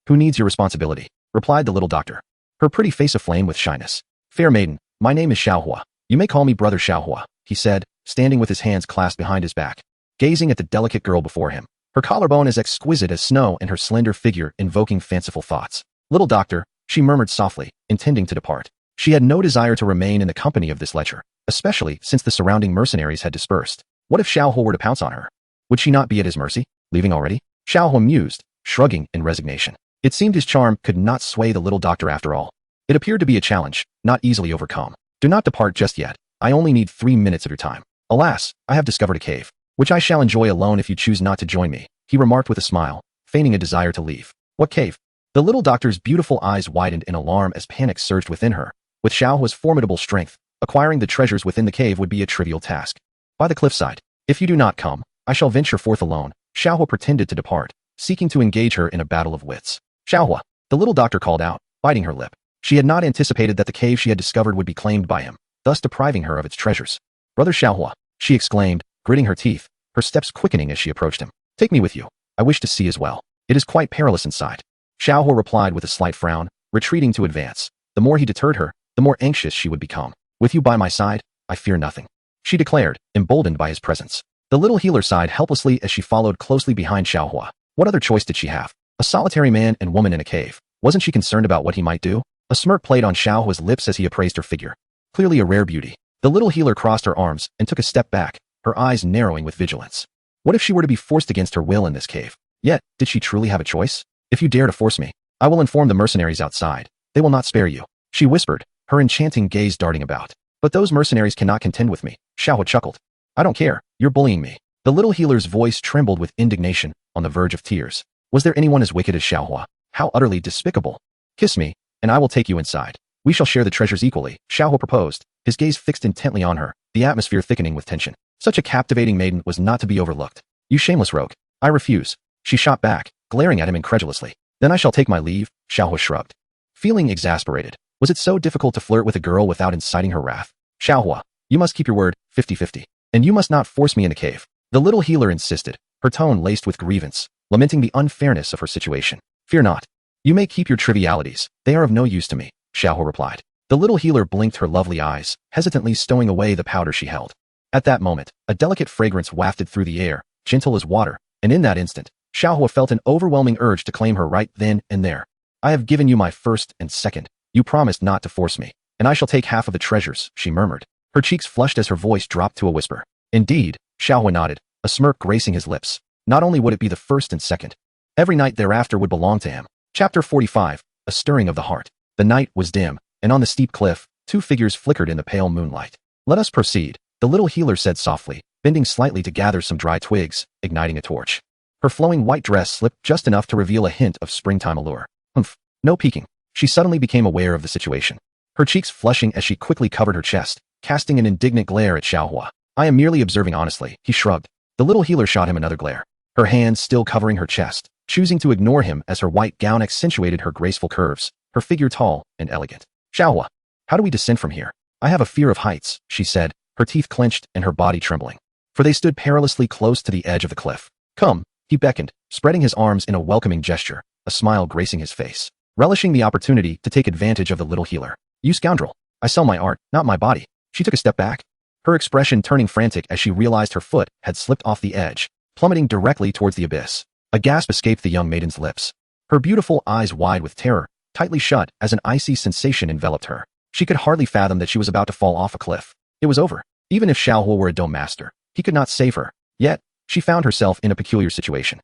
[SPEAKER 1] who needs your responsibility? Replied the little doctor, her pretty face aflame with shyness. Fair maiden, my name is Xiaohua. You may call me Brother Xiaohua, he said, standing with his hands clasped behind his back, gazing at the delicate girl before him. Her collarbone as exquisite as snow and her slender figure invoking fanciful thoughts. Little doctor, she murmured softly, intending to depart. She had no desire to remain in the company of this lecher, especially since the surrounding mercenaries had dispersed. What if Xiaohua were to pounce on her? Would she not be at his mercy, leaving already? Xiaohua mused, shrugging in resignation. It seemed his charm could not sway the little doctor after all. It appeared to be a challenge, not easily overcome. Do not depart just yet. I only need 3 minutes of your time. Alas, I have discovered a cave, which I shall enjoy alone if you choose not to join me, he remarked with a smile, feigning a desire to leave. What cave? The little doctor's beautiful eyes widened in alarm as panic surged within her. With Xiaohua's formidable strength, acquiring the treasures within the cave would be a trivial task. By the cliffside. If you do not come, I shall venture forth alone. Xiaohua pretended to depart, seeking to engage her in a battle of wits. Xiaohua, the little doctor called out, biting her lip. She had not anticipated that the cave she had discovered would be claimed by him, thus depriving her of its treasures. Brother Xiaohua, she exclaimed, gritting her teeth, her steps quickening as she approached him. Take me with you. I wish to see as well. It is quite perilous inside. Xiaohua replied with a slight frown, retreating to advance. The more he deterred her, the more anxious she would become. With you by my side, I fear nothing, she declared, emboldened by his presence. The little healer sighed helplessly as she followed closely behind Xiaohua. What other choice did she have? A solitary man and woman in a cave. Wasn't she concerned about what he might do? A smirk played on Xiaohua's lips as he appraised her figure. Clearly a rare beauty. The little healer crossed her arms and took a step back, her eyes narrowing with vigilance. What if she were to be forced against her will in this cave? Yet, did she truly have a choice? If you dare to force me, I will inform the mercenaries outside. They will not spare you, she whispered, her enchanting gaze darting about. But those mercenaries cannot contend with me, Xiaohua chuckled. I don't care, you're bullying me. The little healer's voice trembled with indignation, on the verge of tears. Was there anyone as wicked as Xiaohua? How utterly despicable. Kiss me, and I will take you inside. We shall share the treasures equally, Xiaohua proposed, his gaze fixed intently on her, the atmosphere thickening with tension. Such a captivating maiden was not to be overlooked. You shameless rogue. I refuse. She shot back, glaring at him incredulously. Then I shall take my leave, Xiaohua shrugged. Feeling exasperated, was it so difficult to flirt with a girl without inciting her wrath? Xiaohua, you must keep your word, 50-50. And you must not force me in the cave. The little healer insisted, her tone laced with grievance, lamenting the unfairness of her situation. Fear not. You may keep your trivialities. They are of no use to me, Xiaohua replied. The little healer blinked her lovely eyes, hesitantly stowing away the powder she held. At that moment, a delicate fragrance wafted through the air, gentle as water, and in that instant, Xiaohua felt an overwhelming urge to claim her right then and there. I have given you my first and second. You promised not to force me, and I shall take half of the treasures, she murmured. Her cheeks flushed as her voice dropped to a whisper. Indeed, Xiaohua nodded, a smirk gracing his lips. Not only would it be the first and second, every night thereafter would belong to him. Chapter 45, A Stirring of the Heart. The night was dim, and on the steep cliff, two figures flickered in the pale moonlight. Let us proceed, the little healer said softly, bending slightly to gather some dry twigs, igniting a torch. Her flowing white dress slipped just enough to reveal a hint of springtime allure. Humph, no peeking. She suddenly became aware of the situation. Her cheeks flushing as she quickly covered her chest, casting an indignant glare at Xiaohua. I am merely observing honestly, he shrugged. The little healer shot him another glare, her hands still covering her chest, choosing to ignore him as her white gown accentuated her graceful curves, her figure tall and elegant. Xiaohua, how do we descend from here? I have a fear of heights, she said, her teeth clenched and her body trembling. For they stood perilously close to the edge of the cliff. Come, he beckoned, spreading his arms in a welcoming gesture, a smile gracing his face, relishing the opportunity to take advantage of the little healer. You scoundrel, I sell my art, not my body. She took a step back, her expression turning frantic as she realized her foot had slipped off the edge, plummeting directly towards the abyss. A gasp escaped the young maiden's lips. Her beautiful eyes wide with terror, tightly shut as an icy sensation enveloped her. She could hardly fathom that she was about to fall off a cliff. It was over. Even if Xiaohua were a dome master, he could not save her. Yet, she found herself in a peculiar situation.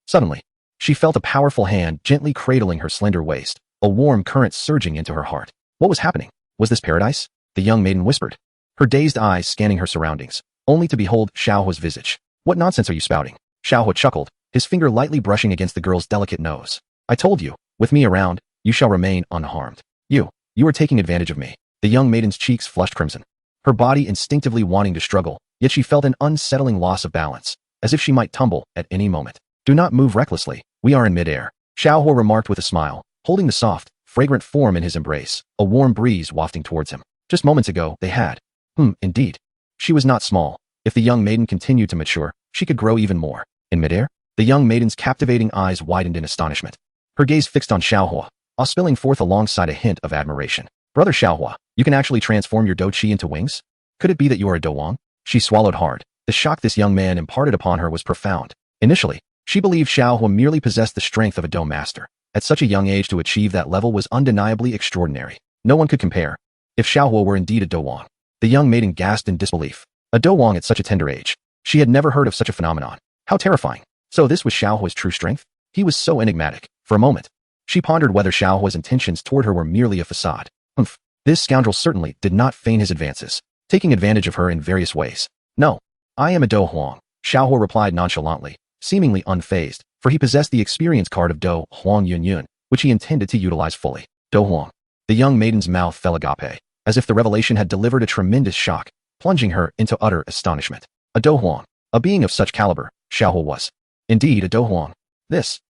[SPEAKER 1] Suddenly, she felt a powerful hand gently cradling her slender waist, a warm current surging into her heart. What was happening? Was this paradise? The young maiden whispered, her dazed eyes scanning her surroundings, only to behold Xiaohua's visage. What nonsense are you spouting? Xiaohua chuckled, his finger lightly brushing against the girl's delicate nose. I told you, with me around, you shall remain unharmed. You are taking advantage of me. The young maiden's cheeks flushed crimson, her body instinctively wanting to struggle, yet she felt an unsettling loss of balance, as if she might tumble at any moment. Do not move recklessly, we are in midair, Xiaohua remarked with a smile, holding the soft, fragrant form in his embrace, a warm breeze wafting towards him. Just moments ago, they had. Indeed. She was not small. If the young maiden continued to mature, she could grow even more. In midair? The young maiden's captivating eyes widened in astonishment. Her gaze fixed on Xiaohua, spilling forth alongside a hint of admiration. Brother Xiaohua, you can actually transform your Do-Chi into wings? Could it be that you are a Do-Wang? She swallowed hard. The shock this young man imparted upon her was profound. Initially, she believed Xiaohua merely possessed the strength of a dome master. At such a young age to achieve that level was undeniably extraordinary. No one could compare. If Xiaohua were indeed a Do-Wang. The young maiden gasped in disbelief. A Do-Wang at such a tender age. She had never heard of such a phenomenon. How terrifying. So this was Xiaohua's true strength? He was so enigmatic. For a moment, she pondered whether Xiaohua's intentions toward her were merely a facade. This scoundrel certainly did not feign his advances, taking advantage of her in various ways. No, I am a Do-Huang, Xiaohua replied nonchalantly, seemingly unfazed, for he possessed the experience card of Do-Huang Yunyun, which he intended to utilize fully. Do-Huang. The young maiden's mouth fell agape, as if the revelation had delivered a tremendous shock, plunging her into utter astonishment. A Do-Huang, a being of such caliber, Xiaohua was. Indeed, a Do-Huang.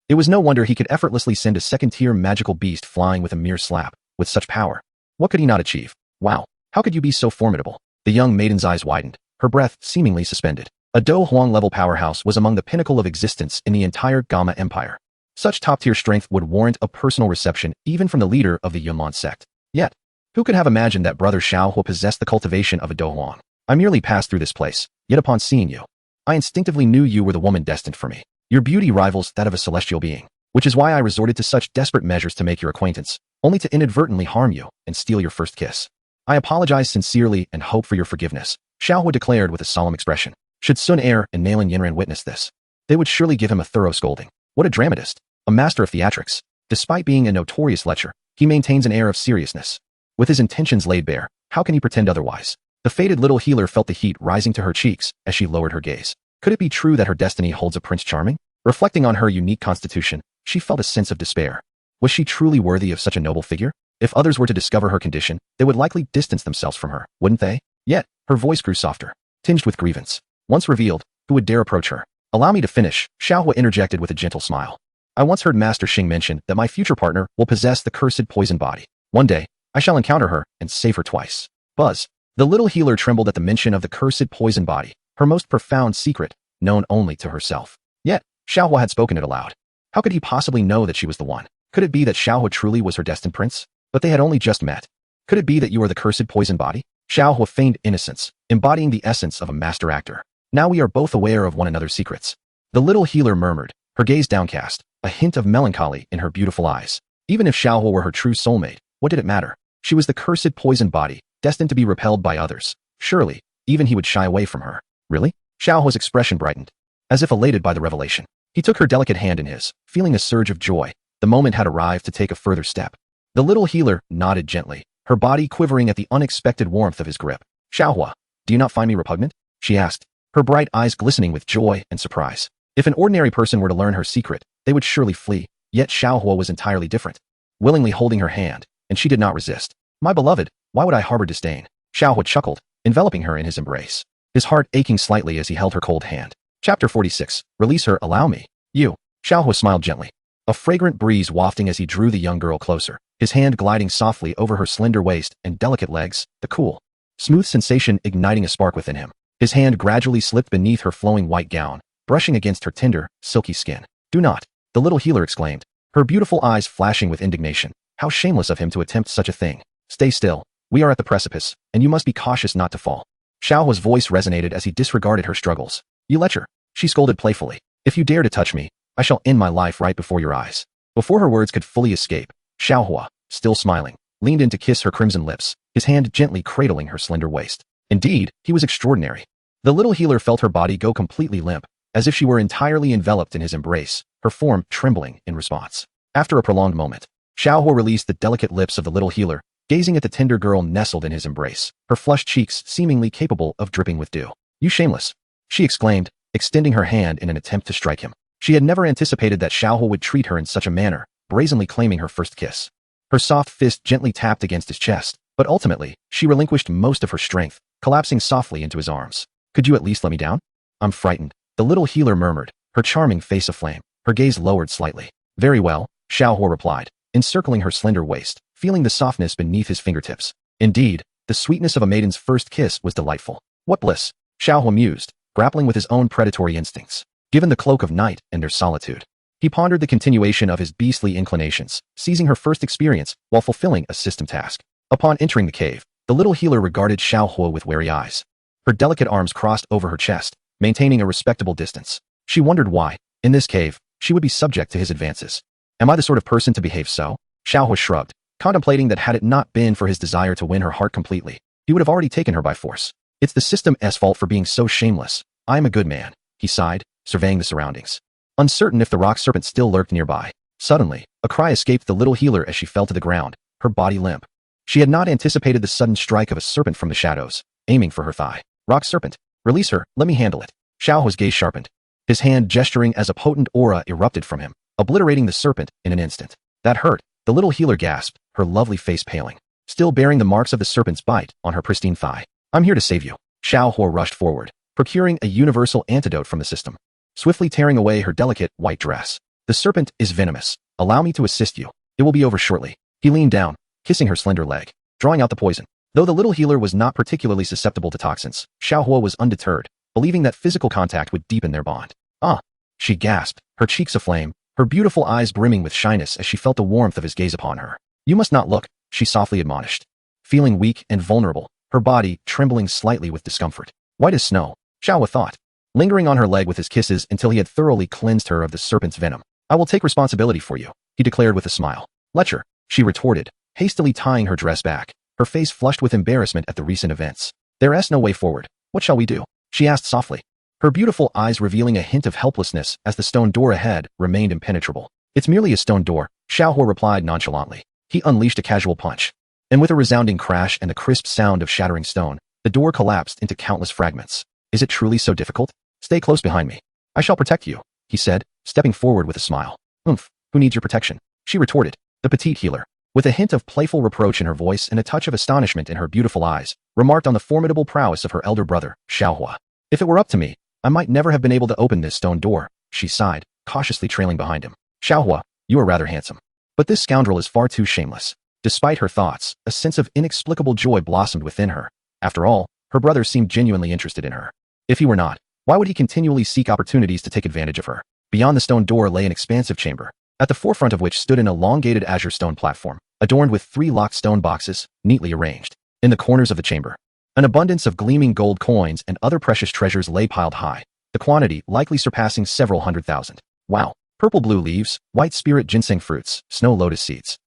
[SPEAKER 1] It was no wonder he could effortlessly send a second-tier magical beast flying with a mere slap. With such power, what could he not achieve? Wow, how could you be so formidable? The young maiden's eyes widened, her breath seemingly suspended. A Do-Huang level powerhouse was among the pinnacle of existence in the entire Gamma Empire. Such top-tier strength would warrant a personal reception even from the leader of the Yunlon sect. Yet, who could have imagined that brother Xiaohua possessed the cultivation of a Dohuan? I merely passed through this place, yet upon seeing you, I instinctively knew you were the woman destined for me. Your beauty rivals that of a celestial being, which is why I resorted to such desperate measures to make your acquaintance, only to inadvertently harm you and steal your first kiss. I apologize sincerely and hope for your forgiveness, Xiaohua declared with a solemn expression. Should Sun Er and Malin Yinran witness this, they would surely give him a thorough scolding. What a dramatist, a master of theatrics. Despite being a notorious lecher, he maintains an air of seriousness. With his intentions laid bare, how can he pretend otherwise? The faded little healer felt the heat rising to her cheeks as she lowered her gaze. Could it be true that her destiny holds a Prince Charming? Reflecting on her unique constitution, she felt a sense of despair. Was she truly worthy of such a noble figure? If others were to discover her condition, they would likely distance themselves from her, wouldn't they? Yet, her voice grew softer, tinged with grievance. Once revealed, who would dare approach her? Allow me to finish, Xiaohua interjected with a gentle smile. I once heard Master Xing mention that my future partner will possess the cursed poison body. One day, I shall encounter her and save her twice. Buzz. The little healer trembled at the mention of the cursed poison body, her most profound secret, known only to herself. Yet, Xiaohua had spoken it aloud. How could he possibly know that she was the one? Could it be that Xiaohua truly was her destined prince? But they had only just met. Could it be that you are the cursed poison body? Xiaohua feigned innocence, embodying the essence of a master actor. Now we are both aware of one another's secrets. The little healer murmured, her gaze downcast, a hint of melancholy in her beautiful eyes. Even if Xiaohua were her true soulmate, what did it matter? She was the cursed poison body, destined to be repelled by others. Surely, even he would shy away from her. Really? Xiaohua's expression brightened, as if elated by the revelation. He took her delicate hand in his, feeling a surge of joy. The moment had arrived to take a further step. The little healer nodded gently, her body quivering at the unexpected warmth of his grip. Xiaohua, do you not find me repugnant? She asked, her bright eyes glistening with joy and surprise. If an ordinary person were to learn her secret, they would surely flee, yet Xiaohua was entirely different. Willingly holding her hand, and she did not resist. My beloved, why would I harbor disdain? Xiaohua chuckled, enveloping her in his embrace, his heart aching slightly as he held her cold hand. Chapter 46. Release her, allow me. You. Xiaohua smiled gently, a fragrant breeze wafting as he drew the young girl closer, his hand gliding softly over her slender waist and delicate legs, the cool, smooth sensation igniting a spark within him. His hand gradually slipped beneath her flowing white gown, brushing against her tender, silky skin. Do not, the little healer exclaimed, her beautiful eyes flashing with indignation. How shameless of him to attempt such a thing. Stay still. We are at the precipice, and you must be cautious not to fall. Xiaohua's voice resonated as he disregarded her struggles. You lecher, she scolded playfully. If you dare to touch me, I shall end my life right before your eyes. Before her words could fully escape, Xiaohua, still smiling, leaned in to kiss her crimson lips, his hand gently cradling her slender waist. Indeed, he was extraordinary. The little healer felt her body go completely limp, as if she were entirely enveloped in his embrace, her form trembling in response. After a prolonged moment, Xiaohua released the delicate lips of the little healer, gazing at the tender girl nestled in his embrace, her flushed cheeks seemingly capable of dripping with dew. You shameless! She exclaimed, extending her hand in an attempt to strike him. She had never anticipated that Xiaohua would treat her in such a manner, brazenly claiming her first kiss. Her soft fist gently tapped against his chest, but ultimately, she relinquished most of her strength, collapsing softly into his arms. Could you at least let me down? I'm frightened, the little healer murmured, her charming face aflame, her gaze lowered slightly. Very well, Xiaohua replied, encircling her slender waist, feeling the softness beneath his fingertips. Indeed, the sweetness of a maiden's first kiss was delightful. What bliss! Xiaohua mused, grappling with his own predatory instincts. Given the cloak of night and their solitude, he pondered the continuation of his beastly inclinations, seizing her first experience while fulfilling a system task. Upon entering the cave, the little healer regarded Xiaohua with wary eyes. Her delicate arms crossed over her chest, maintaining a respectable distance. She wondered why, in this cave, she would be subject to his advances. Am I the sort of person to behave so? Xiaohua shrugged, contemplating that had it not been for his desire to win her heart completely, he would have already taken her by force. It's the system's fault for being so shameless. I am a good man, he sighed, surveying the surroundings, uncertain if the rock serpent still lurked nearby. Suddenly, a cry escaped the little healer as she fell to the ground, her body limp. She had not anticipated the sudden strike of a serpent from the shadows, aiming for her thigh. Rock serpent, release her, let me handle it. Xiaohua's gaze sharpened, his hand gesturing as a potent aura erupted from him, obliterating the serpent in an instant. That hurt, the little healer gasped, her lovely face paling, still bearing the marks of the serpent's bite on her pristine thigh. I'm here to save you. Xiaohua rushed forward, procuring a universal antidote from the system, swiftly tearing away her delicate white dress. The serpent is venomous. Allow me to assist you. It will be over shortly. He leaned down, kissing her slender leg, drawing out the poison. Though the little healer was not particularly susceptible to toxins, Xiaohua was undeterred, believing that physical contact would deepen their bond. Ah! She gasped, her cheeks aflame, her beautiful eyes brimming with shyness as she felt the warmth of his gaze upon her. "You must not look," she softly admonished. Feeling weak and vulnerable, her body trembling slightly with discomfort. White as snow, Xiaohua thought, lingering on her leg with his kisses until he had thoroughly cleansed her of the serpent's venom. "I will take responsibility for you," he declared with a smile. "Lecture," she retorted, hastily tying her dress back, her face flushed with embarrassment at the recent events. "There is no way forward. What shall we do?" she asked softly, her beautiful eyes revealing a hint of helplessness as the stone door ahead remained impenetrable. "It's merely a stone door," Xiaohua replied nonchalantly. He unleashed a casual punch, and with a resounding crash and the crisp sound of shattering stone, the door collapsed into countless fragments. "Is it truly so difficult? Stay close behind me. I shall protect you," he said, stepping forward with a smile. "Oomph, who needs your protection?" she retorted, the petite healer, with a hint of playful reproach in her voice and a touch of astonishment in her beautiful eyes, remarked on the formidable prowess of her elder brother, Xiaohua. "If it were up to me, I might never have been able to open this stone door," she sighed, cautiously trailing behind him. "Xiaohua, you are rather handsome. But this scoundrel is far too shameless." Despite her thoughts, a sense of inexplicable joy blossomed within her. After all, her brother seemed genuinely interested in her. If he were not, why would he continually seek opportunities to take advantage of her? Beyond the stone door lay an expansive chamber, at the forefront of which stood an elongated azure stone platform, adorned with 3 locked stone boxes, neatly arranged. In the corners of the chamber, an abundance of gleaming gold coins and other precious treasures lay piled high, the quantity likely surpassing several 100,000. Wow! Purple blue leaves, white spirit ginseng fruits, snow lotus seeds.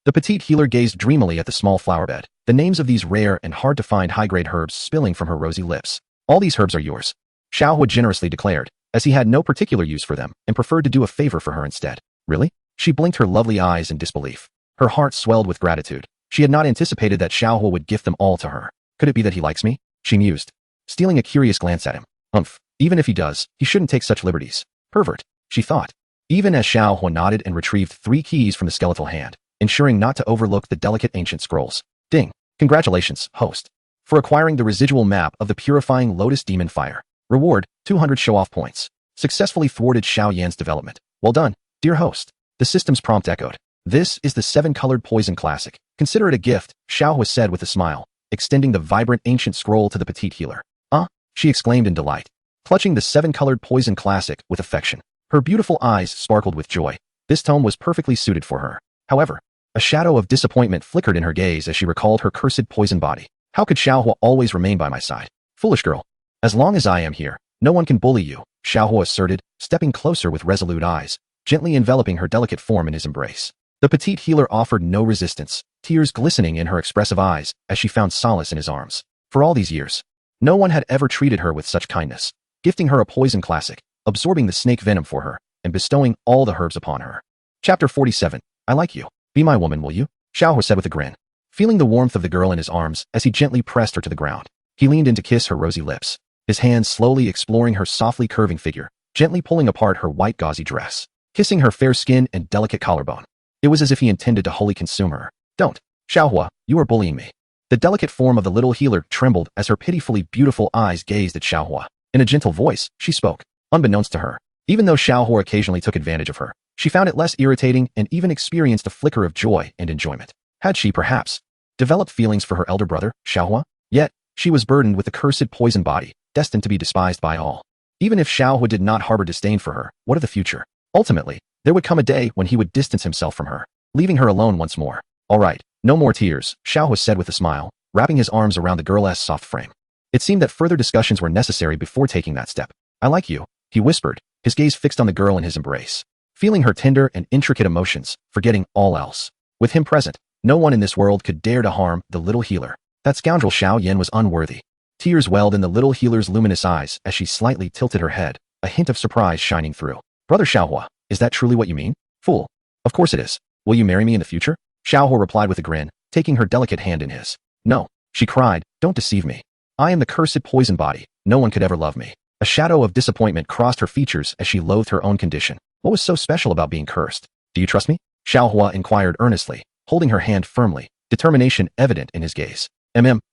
[SPEAKER 1] The petite healer gazed dreamily at the small flower bed, the names of these rare and hard-to-find high-grade herbs spilling from her rosy lips. "All these herbs are yours," Xiaohua generously declared, as he had no particular use for them and preferred to do a favor for her instead. "Really?" She blinked her lovely eyes in disbelief. Her heart swelled with gratitude. She had not anticipated that Xiaohua would gift them all to her. "Could it be that he likes me?" she mused, stealing a curious glance at him. "Umph, even if he does, he shouldn't take such liberties. Pervert," she thought, even as Xiaohua nodded and retrieved 3 keys from the skeletal hand, ensuring not to overlook the delicate ancient scrolls. "Ding! Congratulations, host, for acquiring the residual map of the purifying lotus demon fire. Reward, 200 show-off points. Successfully thwarted Xiao Yan's development. Well done, dear host." The system's prompt echoed. "This is the 7-colored poison classic. Consider it a gift," Xiaohua said with a smile, extending the vibrant ancient scroll to the petite healer. "Ah!" she exclaimed in delight, clutching the 7-colored poison classic with affection. Her beautiful eyes sparkled with joy. This tome was perfectly suited for her. However, a shadow of disappointment flickered in her gaze as she recalled her cursed poison body. How could Xiaohua always remain by my side? Foolish girl. "As long as I am here, no one can bully you," Xiaohua asserted, stepping closer with resolute eyes, gently enveloping her delicate form in his embrace. The petite healer offered no resistance, tears glistening in her expressive eyes as she found solace in his arms. For all these years, no one had ever treated her with such kindness, gifting her a poison classic, absorbing the snake venom for her, and bestowing all the herbs upon her. Chapter 47. I like you. Be my woman, will you? Xiaohua said with a grin, feeling the warmth of the girl in his arms as he gently pressed her to the ground. He leaned in to kiss her rosy lips, his hands slowly exploring her softly curving figure, gently pulling apart her white gauzy dress, kissing her fair skin and delicate collarbone. It was as if he intended to wholly consume her. "Don't. Xiaohua, you are bullying me." The delicate form of the little healer trembled as her pitifully beautiful eyes gazed at Xiaohua. In a gentle voice, she spoke, unbeknownst to her. Even though Xiaohua occasionally took advantage of her, she found it less irritating and even experienced a flicker of joy and enjoyment. Had she, perhaps, developed feelings for her elder brother, Xiaohua? Yet, she was burdened with the cursed poison body, destined to be despised by all. Even if Xiaohua did not harbor disdain for her, what of the future? Ultimately, there would come a day when he would distance himself from her, leaving her alone once more. "All right, no more tears," Xiaohua said with a smile, wrapping his arms around the girl's soft frame. It seemed that further discussions were necessary before taking that step. "I like you," he whispered, his gaze fixed on the girl in his embrace, feeling her tender and intricate emotions, forgetting all else. With him present, no one in this world could dare to harm the little healer. That scoundrel Xiao Yan was unworthy. Tears welled in the little healer's luminous eyes as she slightly tilted her head, a hint of surprise shining through. "Brother Xiaohua, is that truly what you mean? Fool. Of course it is. Will you marry me in the future?" Xiaohua replied with a grin, taking her delicate hand in his. "No," she cried, "don't deceive me. I am the cursed poison body. No one could ever love me." A shadow of disappointment crossed her features as she loathed her own condition. What was so special about being cursed? "Do you trust me?" Xiaohua inquired earnestly, holding her hand firmly, determination evident in his gaze.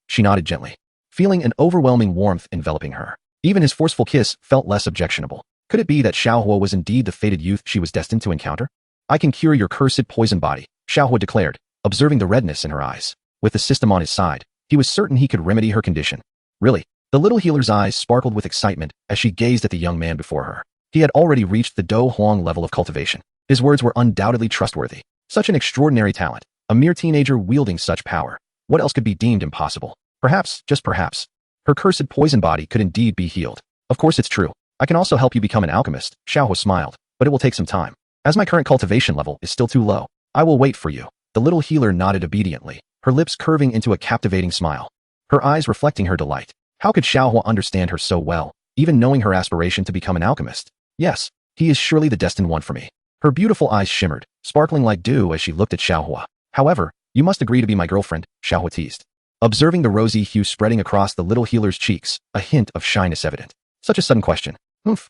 [SPEAKER 1] She nodded gently, feeling an overwhelming warmth enveloping her. Even his forceful kiss felt less objectionable. Could it be that Xiaohua was indeed the fated youth she was destined to encounter? "I can cure your cursed poison body," Xiaohua declared, observing the redness in her eyes. With the system on his side, he was certain he could remedy her condition. "Really?" The little healer's eyes sparkled with excitement as she gazed at the young man before her. He had already reached the Do Huang level of cultivation. His words were undoubtedly trustworthy. Such an extraordinary talent. A mere teenager wielding such power. What else could be deemed impossible? Perhaps, just perhaps, her cursed poison body could indeed be healed. Of course it's true. I can also help you become an alchemist, Xiaohua smiled, but it will take some time. As my current cultivation level is still too low, I will wait for you. The little healer nodded obediently, her lips curving into a captivating smile. Her eyes reflecting her delight. How could Xiaohua understand her so well, even knowing her aspiration to become an alchemist? Yes, he is surely the destined one for me. Her beautiful eyes shimmered, sparkling like dew as she looked at Xiaohua. However, you must agree to be my girlfriend, Xiaohua teased. Observing the rosy hue spreading across the little healer's cheeks, a hint of shyness evident. Such a sudden question.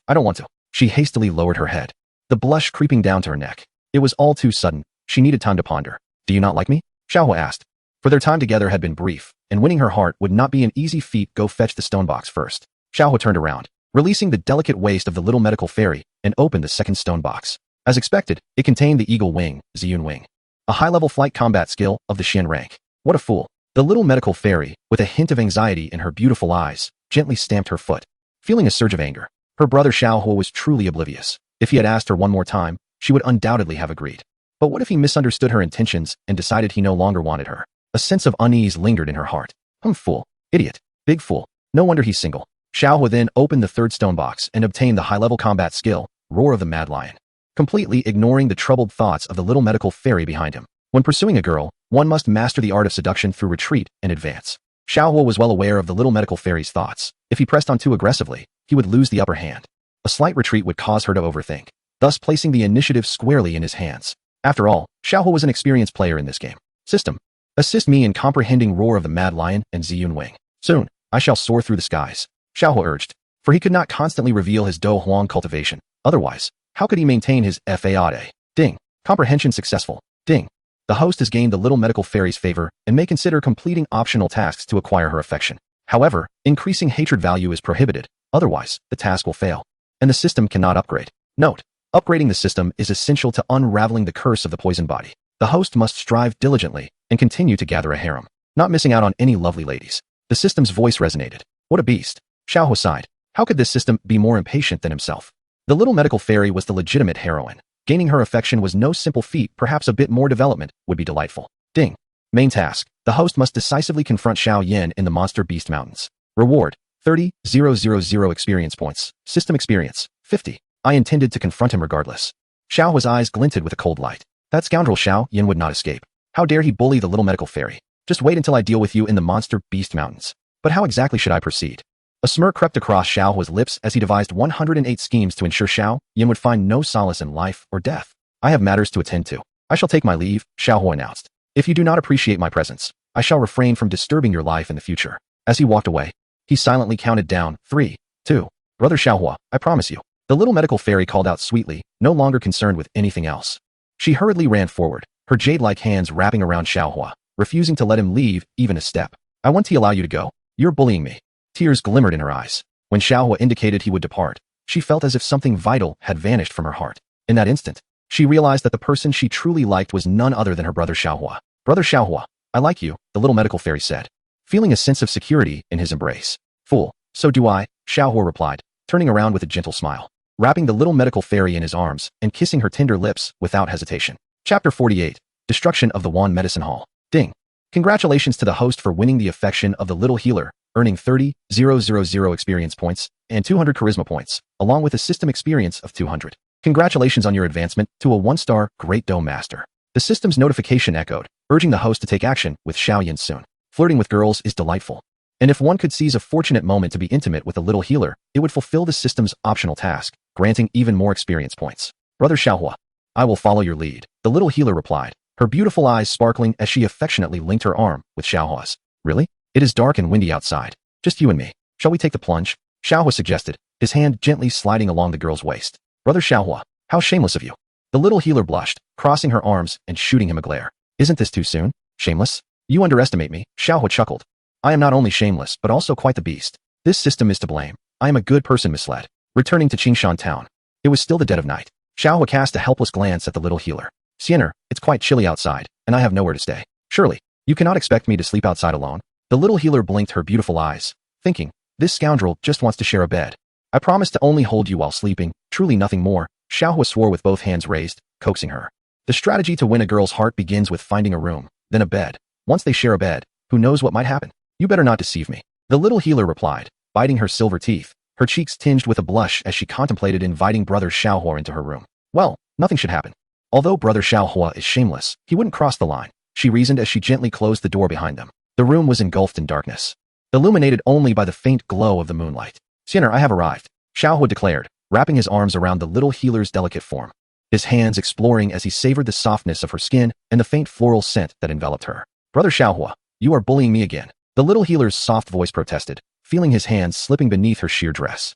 [SPEAKER 1] I don't want to. She hastily lowered her head, the blush creeping down to her neck. It was all too sudden. She needed time to ponder. Do you not like me? Xiaohua asked. For their time together had been brief, and winning her heart would not be an easy feat. Go fetch the stone box first. Xiaohua turned around, releasing the delicate waist of the little medical fairy, and opened the second stone box. As expected, it contained the eagle wing, Ziyun wing. A high-level flight combat skill of the Xian rank. What a fool. The little medical fairy, with a hint of anxiety in her beautiful eyes, gently stamped her foot. Feeling a surge of anger, her brother Xiaohua was truly oblivious. If he had asked her one more time, she would undoubtedly have agreed. But what if he misunderstood her intentions and decided he no longer wanted her? A sense of unease lingered in her heart. Fool. Idiot. Big fool. No wonder he's single. Xiaohua then opened the third stone box and obtained the high-level combat skill, Roar of the Mad Lion, completely ignoring the troubled thoughts of the little medical fairy behind him. When pursuing a girl, one must master the art of seduction through retreat and advance. Xiaohua was well aware of the little medical fairy's thoughts. If he pressed on too aggressively, he would lose the upper hand. A slight retreat would cause her to overthink, thus placing the initiative squarely in his hands. After all, Xiaohua was an experienced player in this game. System. Assist me in comprehending Roar of the Mad Lion and Ziyun Wing. Soon, I shall soar through the skies, Xiaohua urged, for he could not constantly reveal his Do Huang cultivation. Otherwise, how could he maintain his FAAD? Ding. Comprehension successful. Ding. The host has gained the little medical fairy's favor and may consider completing optional tasks to acquire her affection. However, increasing hatred value is prohibited, otherwise, the task will fail, and the system cannot upgrade. Note, upgrading the system is essential to unraveling the curse of the poison body. The host must strive diligently and continue to gather a harem, not missing out on any lovely ladies. The system's voice resonated. What a beast. Xiaohua sighed. How could this system be more impatient than himself? The little medical fairy was the legitimate heroine. Gaining her affection was no simple feat. Perhaps a bit more development would be delightful. Ding. Main task. The host must decisively confront Xiao Yin in the Monster Beast Mountains. Reward. 30,000 experience points. System experience. 50. I intended to confront him regardless. Xiaohua's eyes glinted with a cold light. That scoundrel Xiao Yin would not escape. How dare he bully the little medical fairy? Just wait until I deal with you in the Monster Beast Mountains. But how exactly should I proceed? A smirk crept across Xiaohua's lips as he devised 108 schemes to ensure Xiao Yin would find no solace in life or death. I have matters to attend to. I shall take my leave, Xiaohua announced. If you do not appreciate my presence, I shall refrain from disturbing your life in the future. As he walked away, he silently counted down 3, 2. Brother Xiaohua, I promise you. The little medical fairy called out sweetly, no longer concerned with anything else. She hurriedly ran forward, her jade-like hands wrapping around Xiaohua, refusing to let him leave even a step. I want to allow you to go. You're bullying me. Tears glimmered in her eyes. When Xiaohua indicated he would depart, she felt as if something vital had vanished from her heart. In that instant, she realized that the person she truly liked was none other than her brother Xiaohua. Brother Xiaohua, I like you, the little medical fairy said, feeling a sense of security in his embrace. Fool, so do I, Xiaohua replied, turning around with a gentle smile, wrapping the little medical fairy in his arms and kissing her tender lips without hesitation. Chapter 48. Destruction of the Wand Medicine Hall. Ding. Congratulations to the host for winning the affection of the little healer, earning 30,000 experience points and 200 charisma points, along with a system experience of 200. Congratulations on your advancement to a 1-star Great Dome Master. The system's notification echoed, urging the host to take action with Xiao Yin soon. Flirting with girls is delightful. And if one could seize a fortunate moment to be intimate with a little healer, it would fulfill the system's optional task, granting even more experience points. Brother Xiaohua, I will follow your lead, the little healer replied, her beautiful eyes sparkling as she affectionately linked her arm with Xiaohua's. Really? It is dark and windy outside. Just you and me. Shall we take the plunge? Xiaohua suggested, his hand gently sliding along the girl's waist. Brother Xiaohua, how shameless of you. The little healer blushed, crossing her arms and shooting him a glare. Isn't this too soon? Shameless? You underestimate me, Xiaohua chuckled. I am not only shameless but also quite the beast. This system is to blame. I am a good person misled. Returning to Qingshan town. It was still the dead of night. Xiaohua cast a helpless glance at the little healer. Siener, it's quite chilly outside, and I have nowhere to stay. Surely, you cannot expect me to sleep outside alone? The little healer blinked her beautiful eyes, thinking, this scoundrel just wants to share a bed. I promise to only hold you while sleeping, truly nothing more. Xiaohua swore with both hands raised, coaxing her. The strategy to win a girl's heart begins with finding a room, then a bed. Once they share a bed, who knows what might happen? You better not deceive me. The little healer replied, biting her silver teeth, her cheeks tinged with a blush as she contemplated inviting brother Xiaohua into her room. Well, nothing should happen. Although brother Xiaohua is shameless, he wouldn't cross the line, she reasoned as she gently closed the door behind them. The room was engulfed in darkness, illuminated only by the faint glow of the moonlight. Sinner, I have arrived, Xiaohua declared, wrapping his arms around the little healer's delicate form, his hands exploring as he savored the softness of her skin and the faint floral scent that enveloped her. Brother Xiaohua, you are bullying me again, the little healer's soft voice protested, feeling his hands slipping beneath her sheer dress.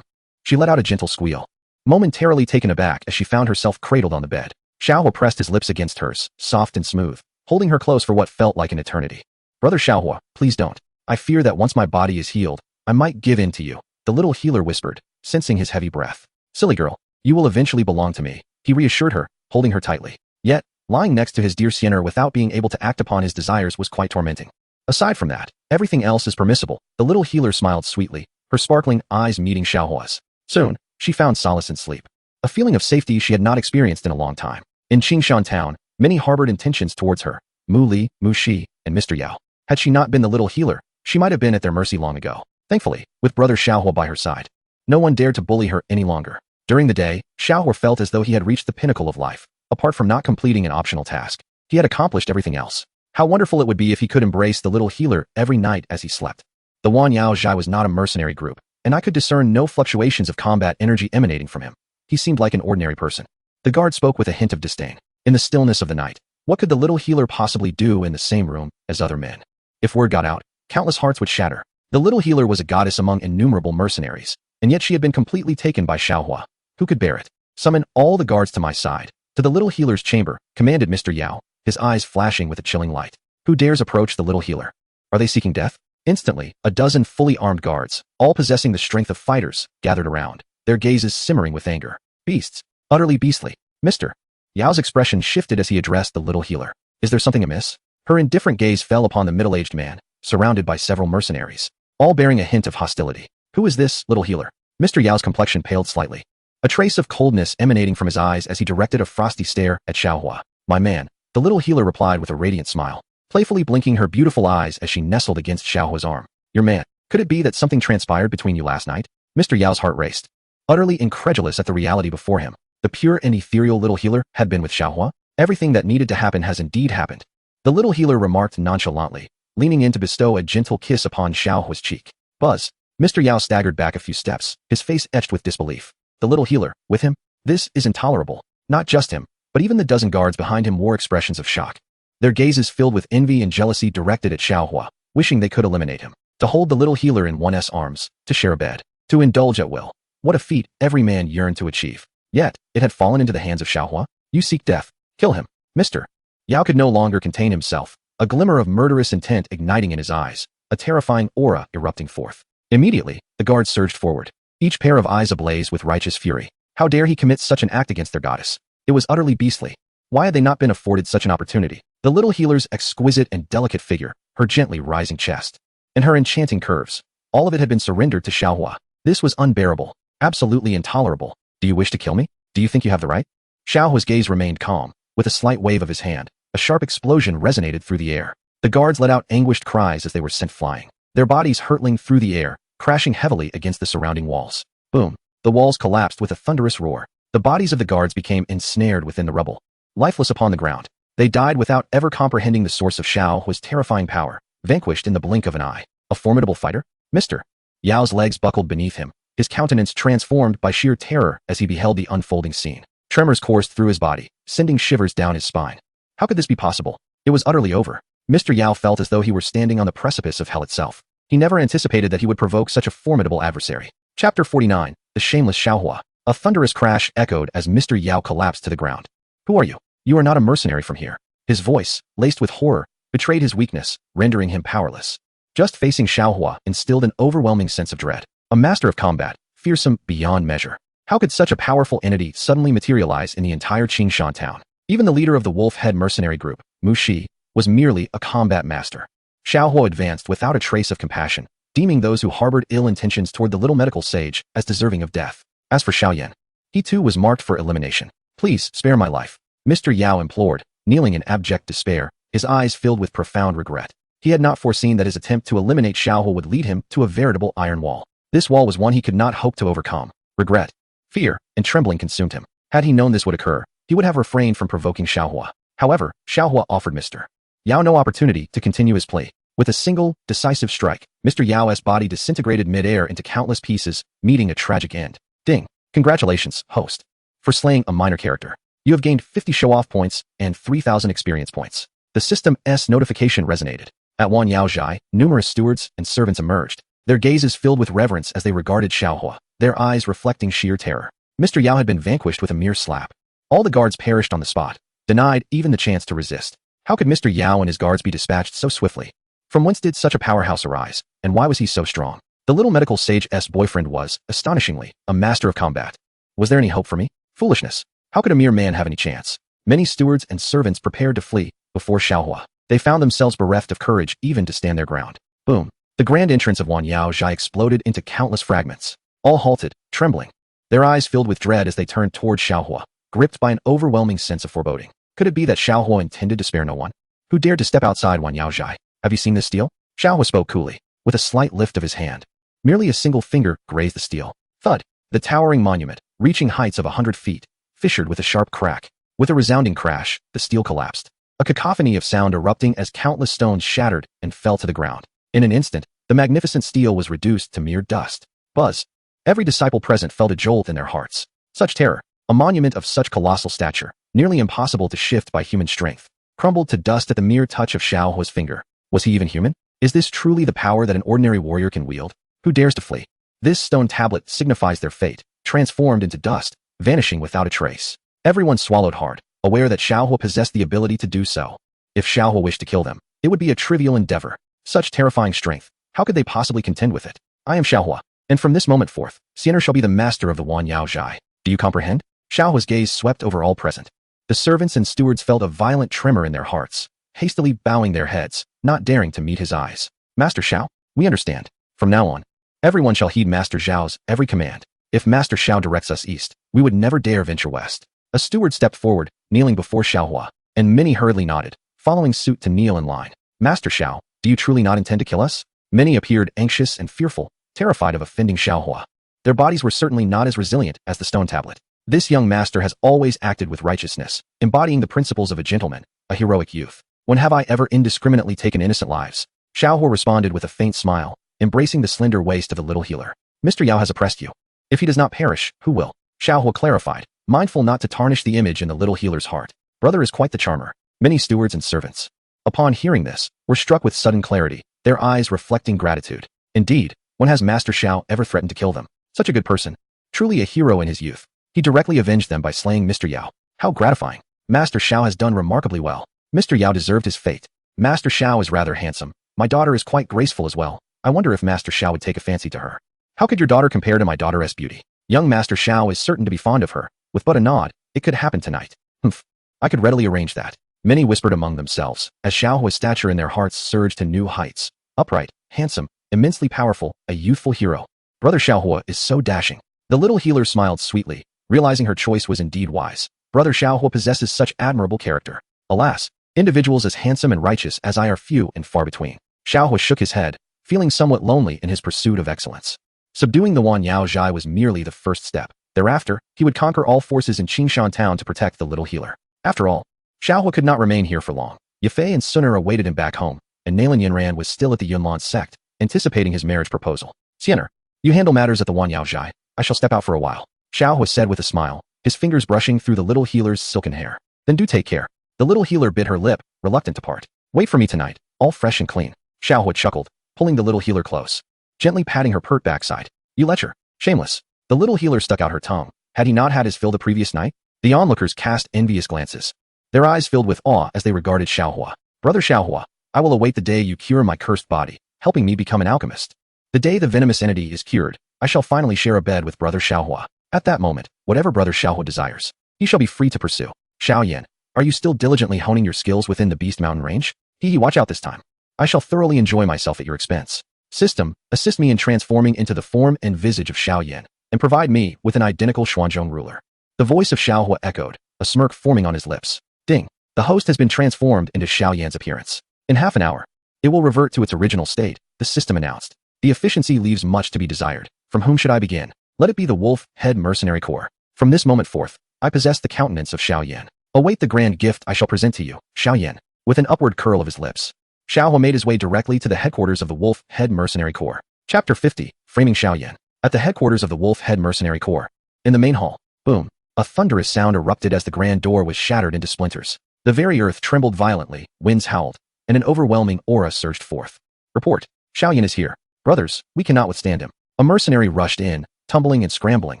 [SPEAKER 1] She let out a gentle squeal, momentarily taken aback as she found herself cradled on the bed. Xiaohua pressed his lips against hers, soft and smooth, holding her close for what felt like an eternity. Brother Xiaohua, please don't. I fear that once my body is healed, I might give in to you, the little healer whispered, sensing his heavy breath. Silly girl, you will eventually belong to me, he reassured her, holding her tightly. Yet, lying next to his dear Sienner without being able to act upon his desires was quite tormenting. Aside from that, everything else is permissible, the little healer smiled sweetly, her sparkling eyes meeting Xiaohua's. Soon, she found solace in sleep, a feeling of safety she had not experienced in a long time. In Qingshan town, many harbored intentions towards her, Mu Li, Mu Shi, and Mr. Yao. Had she not been the little healer, she might have been at their mercy long ago. Thankfully, with brother Xiaohua by her side, no one dared to bully her any longer. During the day, Xiaohua felt as though he had reached the pinnacle of life. Apart from not completing an optional task, he had accomplished everything else. How wonderful it would be if he could embrace the little healer every night as he slept. The Wan Yao Zhai was not a mercenary group, and I could discern no fluctuations of combat energy emanating from him. He seemed like an ordinary person. The guard spoke with a hint of disdain. In the stillness of the night, what could the little healer possibly do in the same room as other men? If word got out, countless hearts would shatter. The little healer was a goddess among innumerable mercenaries, and yet she had been completely taken by Xiaohua. Who could bear it? Summon all the guards to my side. To the little healer's chamber, commanded Mr. Yao, his eyes flashing with a chilling light. Who dares approach the little healer? Are they seeking death? Instantly, a dozen fully armed guards, all possessing the strength of fighters, gathered around, their gazes simmering with anger. Beasts. Utterly beastly. Mr. Yao's expression shifted as he addressed the little healer. Is there something amiss? Her indifferent gaze fell upon the middle-aged man, surrounded by several mercenaries, all bearing a hint of hostility. Who is this, little healer? Mr. Yao's complexion paled slightly, a trace of coldness emanating from his eyes as he directed a frosty stare at Xiaohua. My man, the little healer replied with a radiant smile, playfully blinking her beautiful eyes as she nestled against Xiaohua's arm. Your man, could it be that something transpired between you last night? Mr. Yao's heart raced, utterly incredulous at the reality before him. The pure and ethereal little healer had been with Xiaohua. Everything that needed to happen has indeed happened. The little healer remarked nonchalantly, leaning in to bestow a gentle kiss upon Xiaohua's cheek. Buzz. Mr. Yao staggered back a few steps, his face etched with disbelief. The little healer, with him? This is intolerable. Not just him, but even the dozen guards behind him wore expressions of shock. Their gazes filled with envy and jealousy directed at Xiaohua, wishing they could eliminate him. To hold the little healer in one's arms, to share a bed, to indulge at will. What a feat every man yearned to achieve. Yet, it had fallen into the hands of Xiaohua. You seek death. Kill him. Mr. Yao could no longer contain himself, a glimmer of murderous intent igniting in his eyes, a terrifying aura erupting forth. Immediately, the guards surged forward, each pair of eyes ablaze with righteous fury. How dare he commit such an act against their goddess? It was utterly beastly. Why had they not been afforded such an opportunity? The little healer's exquisite and delicate figure, her gently rising chest, and her enchanting curves, all of it had been surrendered to Xiaohua. This was unbearable, absolutely intolerable. Do you wish to kill me? Do you think you have the right? Xiaohua's gaze remained calm. With a slight wave of his hand, a sharp explosion resonated through the air. The guards let out anguished cries as they were sent flying, their bodies hurtling through the air, crashing heavily against the surrounding walls. Boom! The walls collapsed with a thunderous roar. The bodies of the guards became ensnared within the rubble, lifeless upon the ground. They died without ever comprehending the source of Xiaohua's terrifying power, vanquished in the blink of an eye. A formidable fighter? Mr. Yao's legs buckled beneath him, his countenance transformed by sheer terror as he beheld the unfolding scene. Tremors coursed through his body, sending shivers down his spine. How could this be possible? It was utterly over. Mr. Yao felt as though he were standing on the precipice of hell itself. He never anticipated that he would provoke such a formidable adversary. Chapter 49, The Shameless Xiaohua. A thunderous crash echoed as Mr. Yao collapsed to the ground. Who are you? You are not a mercenary from here. His voice, laced with horror, betrayed his weakness, rendering him powerless. Just facing Xiaohua instilled an overwhelming sense of dread. A master of combat, fearsome beyond measure. How could such a powerful entity suddenly materialize in the entire Qingshan town? Even the leader of the wolf-head mercenary group, Mu Shi, was merely a combat master. Xiaohua advanced without a trace of compassion, deeming those who harbored ill intentions toward the little medical sage as deserving of death. As for Xiaoyan, he too was marked for elimination. Please, spare my life. Mr. Yao implored, kneeling in abject despair, his eyes filled with profound regret. He had not foreseen that his attempt to eliminate Xiaohua would lead him to a veritable iron wall. This wall was one he could not hope to overcome. Regret, fear, and trembling consumed him. Had he known this would occur, he would have refrained from provoking Xiaohua. However, Xiaohua offered Mr. Yao no opportunity to continue his plea. With a single, decisive strike, Mr. Yao's body disintegrated mid-air into countless pieces, meeting a tragic end. Ding. Congratulations, host. For slaying a minor character. You have gained 50 show-off points and 3,000 experience points. The system's notification resonated. At Wan Yaozhai, numerous stewards and servants emerged, their gazes filled with reverence as they regarded Xiaohua, their eyes reflecting sheer terror. Mr. Yao had been vanquished with a mere slap. All the guards perished on the spot, denied even the chance to resist. How could Mr. Yao and his guards be dispatched so swiftly? From whence did such a powerhouse arise, and why was he so strong? The little medical sage's boyfriend was, astonishingly, a master of combat. Was there any hope for me? Foolishness. How could a mere man have any chance? Many stewards and servants prepared to flee before Xiaohua. They found themselves bereft of courage even to stand their ground. Boom. The grand entrance of Wan Yaozhai exploded into countless fragments. All halted, trembling. Their eyes filled with dread as they turned toward Xiaohua, gripped by an overwhelming sense of foreboding. Could it be that Xiaohua intended to spare no one? Who dared to step outside Wan Yaozhai? Have you seen this steel? Xiaohua spoke coolly, with a slight lift of his hand. Merely a single finger grazed the steel. Thud. The towering monument, reaching heights of 100 feet, fissured with a sharp crack. With a resounding crash, the steel collapsed. A cacophony of sound erupting as countless stones shattered and fell to the ground. In an instant, the magnificent steel was reduced to mere dust. Buzz. Every disciple present felt a jolt in their hearts. Such terror, a monument of such colossal stature, nearly impossible to shift by human strength, crumbled to dust at the mere touch of Xiaohua's finger. Was he even human? Is this truly the power that an ordinary warrior can wield? Who dares to flee? This stone tablet signifies their fate, transformed into dust, vanishing without a trace. Everyone swallowed hard, aware that Xiaohua possessed the ability to do so. If Xiaohua wished to kill them, it would be a trivial endeavor. Such terrifying strength, how could they possibly contend with it? I am Xiaohua, and from this moment forth, Xiener shall be the master of the Wan Yaozhai. Do you comprehend? Xiaohua's gaze swept over all present. The servants and stewards felt a violent tremor in their hearts, hastily bowing their heads, not daring to meet his eyes. Master Xiao, we understand. From now on, everyone shall heed Master Zhao's every command. If Master Xiao directs us east, we would never dare venture west. A steward stepped forward, kneeling before Xiaohua, and many hurriedly nodded, following suit to kneel in line. Master Xiao, do you truly not intend to kill us? Many appeared anxious and fearful, terrified of offending Xiaohua. Their bodies were certainly not as resilient as the stone tablet. This young master has always acted with righteousness, embodying the principles of a gentleman, a heroic youth. When have I ever indiscriminately taken innocent lives? Xiaohua responded with a faint smile, embracing the slender waist of the little healer. Mr. Yao has oppressed you. If he does not perish, who will? Xiaohua clarified, mindful not to tarnish the image in the little healer's heart. Brother is quite the charmer. Many stewards and servants, upon hearing this, were struck with sudden clarity, their eyes reflecting gratitude. Indeed, when has Master Xiao ever threatened to kill them? Such a good person. Truly a hero in his youth. He directly avenged them by slaying Mr. Yao. How gratifying. Master Xiao has done remarkably well. Mr. Yao deserved his fate. Master Xiao is rather handsome. My daughter is quite graceful as well. I wonder if Master Xiao would take a fancy to her. How could your daughter compare to my daughter's beauty? Young Master Xiao is certain to be fond of her. With but a nod, it could happen tonight. Humph. I could readily arrange that. Many whispered among themselves, as Xiaohua's stature in their hearts surged to new heights. Upright, handsome, immensely powerful, a youthful hero. Brother Xiaohua is so dashing. The little healer smiled sweetly, realizing her choice was indeed wise. Brother Xiaohua possesses such admirable character. Alas, individuals as handsome and righteous as I are few and far between. Xiaohua shook his head, feeling somewhat lonely in his pursuit of excellence. Subduing the Wan Yaozhai was merely the first step. Thereafter, he would conquer all forces in Qingshan town to protect the little healer. After all, Xiaohua could not remain here for long. Yafei and Suner awaited him back home, and Nalan Yinran was still at the Yunlan sect, anticipating his marriage proposal. Xiener, you handle matters at the Wan Yaozhai. I shall step out for a while. Xiaohua said with a smile, his fingers brushing through the little healer's silken hair. Then do take care. The little healer bit her lip, reluctant to part. Wait for me tonight, all fresh and clean. Xiaohua chuckled, pulling the little healer close, gently patting her pert backside. You lecher. Shameless. The little healer stuck out her tongue. Had he not had his fill the previous night? The onlookers cast envious glances. Their eyes filled with awe as they regarded Xiaohua. Brother Xiaohua, I will await the day you cure my cursed body, helping me become an alchemist. The day the venomous entity is cured, I shall finally share a bed with Brother Xiaohua. At that moment, whatever Brother Xiaohua desires, he shall be free to pursue. Xiaoyan, are you still diligently honing your skills within the Beast Mountain range? Watch out this time. I shall thoroughly enjoy myself at your expense. System, assist me in transforming into the form and visage of Xiaoyan, and provide me with an identical Xuanzhong ruler. The voice of Xiaohua echoed, a smirk forming on his lips. Ding. The host has been transformed into Xiao Yan's appearance. In half an hour, it will revert to its original state, the system announced. The efficiency leaves much to be desired. From whom should I begin? Let it be the Wolf Head Mercenary Corps. From this moment forth, I possess the countenance of Xiao Yan. Await the grand gift I shall present to you, Xiao Yan. With an upward curl of his lips, Xiao Hua made his way directly to the headquarters of the Wolf Head Mercenary Corps. Chapter 50, Framing Xiao Yan. At the headquarters of the Wolf Head Mercenary Corps. In the main hall, boom, a thunderous sound erupted as the grand door was shattered into splinters. The very earth trembled violently, winds howled, and an overwhelming aura surged forth. Report, Xiao Yan is here. Brothers, we cannot withstand him. A mercenary rushed in, tumbling and scrambling,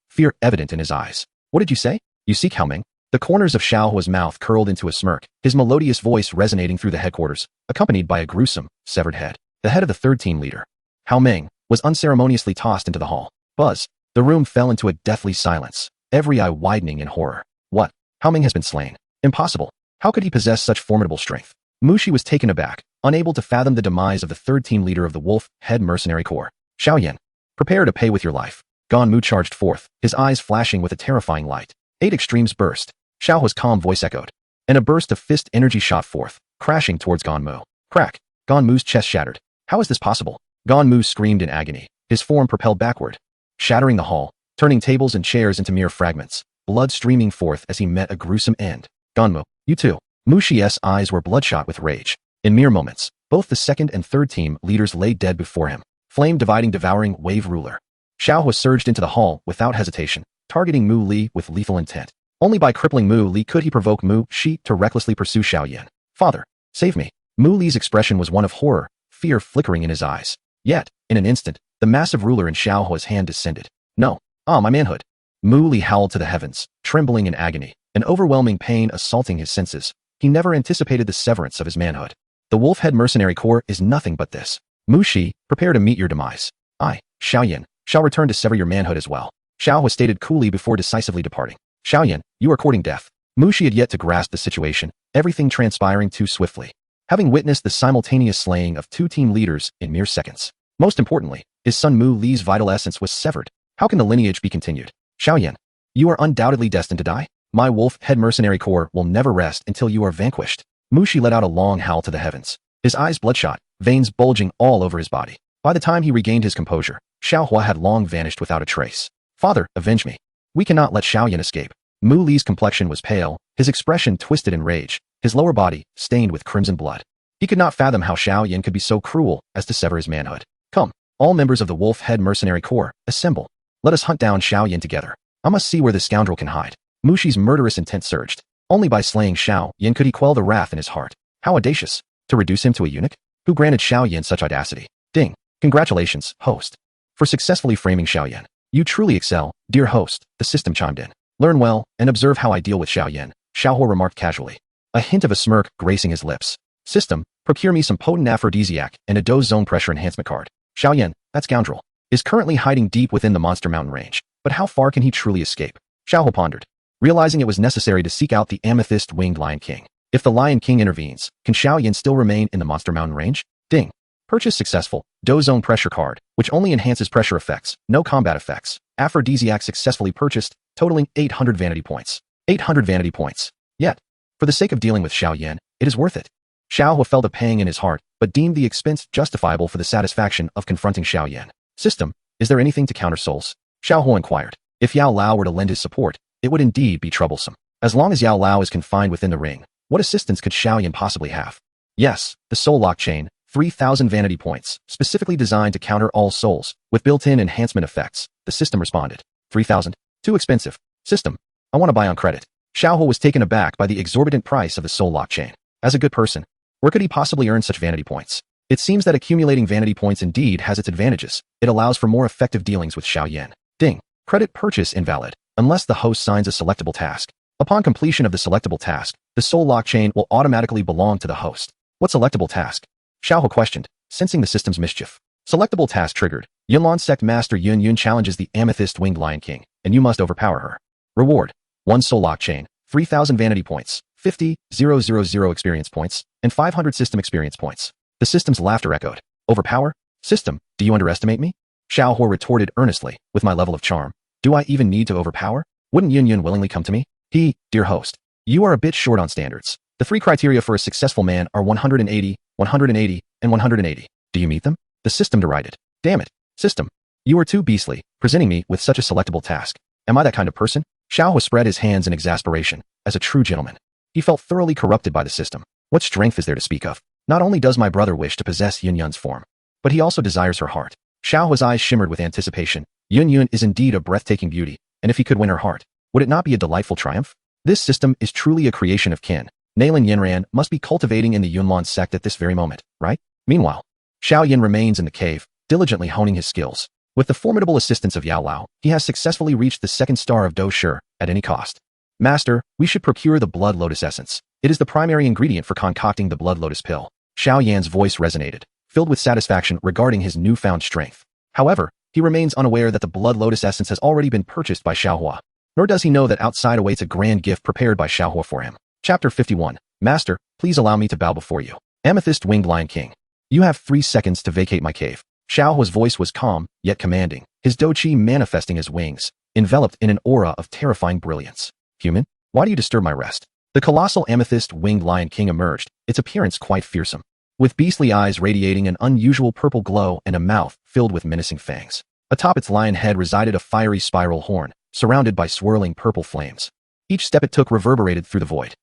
[SPEAKER 1] fear evident in his eyes. What did you say? You seek Hao Ming? The corners of Xiao Hua's mouth curled into a smirk, his melodious voice resonating through the headquarters, accompanied by a gruesome, severed head. The head of the third team leader, Hao Ming, was unceremoniously tossed into the hall. Buzz. The room fell into a deathly silence, every eye widening in horror. What? Hao Ming has been slain. Impossible. How could he possess such formidable strength? Mushi was taken aback, unable to fathom the demise of the third team leader of the Wolf Head Mercenary Corps. Xiao Yan, prepare to pay with your life. Gan Mu charged forth, his eyes flashing with a terrifying light. 8 extremes burst. Xiao Hua's calm voice echoed, and a burst of fist energy shot forth, crashing towards Gan Mu. Crack! Gan Mu's chest shattered. How is this possible? Gan Mu screamed in agony, his form propelled backward, shattering the hall, turning tables and chairs into mere fragments, blood streaming forth as he met a gruesome end. Gan Mu, you too. Mushi's eyes were bloodshot with rage. In mere moments, both the second and third team leaders lay dead before him. Flame dividing devouring wave ruler. Xiao Hua surged into the hall without hesitation, targeting Mu Li with lethal intent. Only by crippling Mu Li could he provoke Mu Shi to recklessly pursue Xiao Yan. Father, save me. Mu Li's expression was one of horror, fear flickering in his eyes. Yet, in an instant, the massive ruler in Xiao Hua's hand descended. No. Ah, my manhood. Mu Li howled to the heavens, trembling in agony, an overwhelming pain assaulting his senses. He never anticipated the severance of his manhood. The Wolf Head Mercenary Corps is nothing but this. Mu Shi, prepare to meet your demise. I, Xiao Yan, shall return to sever your manhood as well. Xiao Hua stated coolly before decisively departing. Xiao Yan, you are courting death. Mu Shi had yet to grasp the situation, everything transpiring too swiftly. Having witnessed the simultaneous slaying of 2 team leaders in mere seconds. Most importantly, his son Mu Li's vital essence was severed. How can the lineage be continued? Xiao Yan, you are undoubtedly destined to die. My Wolf Head Mercenary Corps will never rest until you are vanquished. Mu Shi let out a long howl to the heavens, his eyes bloodshot, veins bulging all over his body. By the time he regained his composure, Xiao Hua had long vanished without a trace. Father, avenge me. We cannot let Xiao Yan escape. Mu Li's complexion was pale, his expression twisted in rage, his lower body stained with crimson blood. He could not fathom how Xiao Yan could be so cruel as to sever his manhood. Come, all members of the Wolf Head Mercenary Corps, assemble. Let us hunt down Xiao Yan together. I must see where this scoundrel can hide. Mushi's murderous intent surged. Only by slaying Xiao Yan could he quell the wrath in his heart. How audacious! To reduce him to a eunuch? Who granted Xiao Yan such audacity? Ding! Congratulations, host, for successfully framing Xiao Yan. You truly excel, dear host, the system chimed in. Learn well, and observe how I deal with Xiao Yan, Xiao Hua remarked casually. A hint of a smirk gracing his lips. System, procure me some potent aphrodisiac and a dose zone pressure enhancement card. Xiao Yan, that scoundrel, is currently hiding deep within the Monster Mountain range, but how far can he truly escape? Xiao Hua pondered, realizing it was necessary to seek out the amethyst-winged Lion King. If the Lion King intervenes, can Xiao Yan still remain in the Monster Mountain range? Ding. Purchase successful. Dose zone pressure card, which only enhances pressure effects, no combat effects. Aphrodisiac successfully purchased, totaling 800 vanity points. 800 vanity points. Yet, for the sake of dealing with Xiao Yan, it is worth it. Xiao Hua felt a pang in his heart, but deemed the expense justifiable for the satisfaction of confronting Xiao Yan. System, is there anything to counter souls? Xiao Hua inquired. If Yao Lao were to lend his support, it would indeed be troublesome. As long as Yao Lao is confined within the ring, what assistance could Xiao Yan possibly have? Yes, the soul lock chain, 3,000 vanity points, specifically designed to counter all souls, with built-in enhancement effects, the system responded. 3,000? Too expensive. System, I want to buy on credit. Xiao Hua was taken aback by the exorbitant price of the soul lock chain. As a good person, where could he possibly earn such vanity points? It seems that accumulating vanity points indeed has its advantages. It allows for more effective dealings with Xiao Yan. Ding. Credit purchase invalid, unless the host signs a selectable task. Upon completion of the selectable task, the soul lock chain will automatically belong to the host. What selectable task? Xiao Hua questioned, sensing the system's mischief. Selectable task triggered. Yunlan Sect Master Yun Yun challenges the Amethyst-Winged Lion King, and you must overpower her. Reward. 1 soul lock chain, 3,000 vanity points, 50,000 experience points, and 500 system experience points. The system's laughter echoed. Overpower? System, do you underestimate me? Xiao Hua retorted earnestly, with my level of charm. Do I even need to overpower? Wouldn't Yun Yun willingly come to me? Dear host, you are a bit short on standards. The three criteria for a successful man are 180, 180, and 180. Do you meet them? The system derided. Damn it, system. You are too beastly, presenting me with such a selectable task. Am I that kind of person? Xiaohua spread his hands in exasperation. As a true gentleman, he felt thoroughly corrupted by the system. What strength is there to speak of? Not only does my brother wish to possess Yun Yun's form, but he also desires her heart. Xiaohua's eyes shimmered with anticipation. Yun Yun is indeed a breathtaking beauty, and if he could win her heart, would it not be a delightful triumph? This system is truly a creation of Qin. Nalin Yinran must be cultivating in the Yunlon sect at this very moment, right? Meanwhile, Xiao Yin remains in the cave, diligently honing his skills. With the formidable assistance of Yao Lao, he has successfully reached the second star of Do Shi at any cost. Master, we should procure the blood lotus essence. It is the primary ingredient for concocting the blood lotus pill. Xiao Yan's voice resonated, filled with satisfaction regarding his newfound strength. However, he remains unaware that the blood lotus essence has already been purchased by Xiaohua. Nor does he know that outside awaits a grand gift prepared by Xiaohua for him. Chapter 51. Master, please allow me to bow before you. Amethyst Winged Lion King. You have 3 seconds to vacate my cave. Xiaohua's voice was calm, yet commanding, his doqi manifesting as wings, enveloped in an aura of terrifying brilliance. Human, why do you disturb my rest? The colossal Amethyst Winged Lion King emerged, its appearance quite fearsome, with beastly eyes radiating an unusual purple glow and a mouth filled with menacing fangs. Atop its lion head resided a fiery spiral horn, surrounded by swirling purple flames. Each step it took reverberated through the void.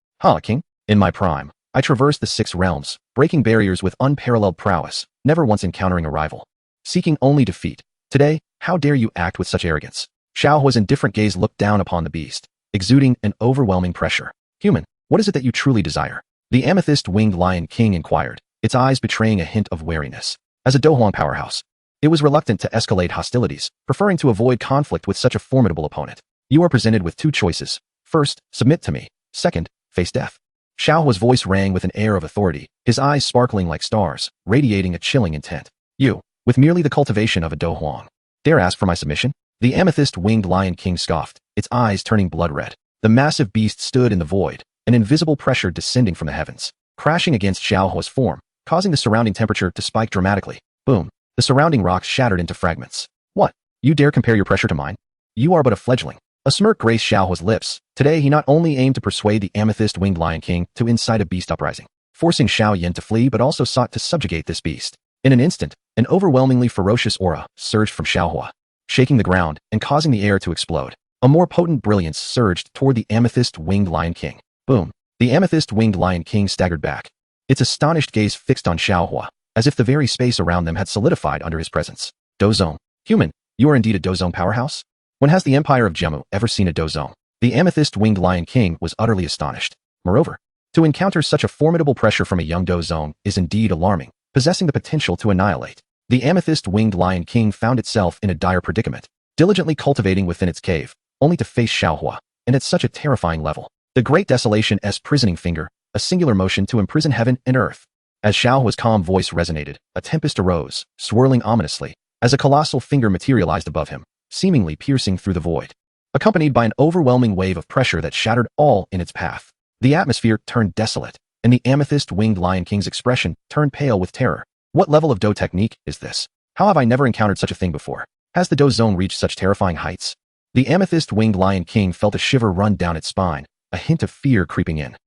[SPEAKER 1] King? In my prime, I traversed the 6 realms, breaking barriers with unparalleled prowess, never once encountering a rival. Seeking only defeat. Today, how dare you act with such arrogance? Xiaohua's indifferent gaze looked down upon the beast, exuding an overwhelming pressure. Human, what is it that you truly desire? The Amethyst Winged Lion King inquired, its eyes betraying a hint of wariness. As a Dohuang powerhouse, it was reluctant to escalate hostilities, preferring to avoid conflict with such a formidable opponent. You are presented with 2 choices. First, submit to me. Second, face death. Xiaohua's voice rang with an air of authority, his eyes sparkling like stars, radiating a chilling intent. You, with merely the cultivation of a Dohuang, dare ask for my submission? The Amethyst Winged Lion King scoffed, its eyes turning blood red. The massive beast stood in the void, an invisible pressure descending from the heavens, crashing against Xiaohua's form, causing the surrounding temperature to spike dramatically. Boom. The surrounding rocks shattered into fragments. What? You dare compare your pressure to mine? You are but a fledgling. A smirk graced Xiaohua's lips. Today he not only aimed to persuade the Amethyst Winged Lion King to incite a beast uprising, forcing Xiao Yin to flee, but also sought to subjugate this beast. In an instant, an overwhelmingly ferocious aura surged from Xiaohua, shaking the ground and causing the air to explode. A more potent brilliance surged toward the Amethyst Winged Lion King. Boom. The Amethyst Winged Lion King staggered back, its astonished gaze fixed on Xiaohua, as if the very space around them had solidified under his presence. Dozong. Human, you are indeed a Dozong powerhouse? When has the Empire of Jemu ever seen a Dozong? The Amethyst Winged Lion King was utterly astonished. Moreover, to encounter such a formidable pressure from a young Dozong is indeed alarming, possessing the potential to annihilate. The Amethyst Winged Lion King found itself in a dire predicament, diligently cultivating within its cave, only to face Xiaohua, and at such a terrifying level. The Great Desolation's prisoning finger, a singular motion to imprison heaven and earth. As Xiaohua's calm voice resonated, a tempest arose, swirling ominously, as a colossal finger materialized above him, seemingly piercing through the void, accompanied by an overwhelming wave of pressure that shattered all in its path. The atmosphere turned desolate, and the Amethyst Winged Lion King's expression turned pale with terror. What level of Do technique is this? How have I never encountered such a thing before? Has the Do zone reached such terrifying heights? The Amethyst Winged Lion King felt a shiver run down its spine, a hint of fear creeping in.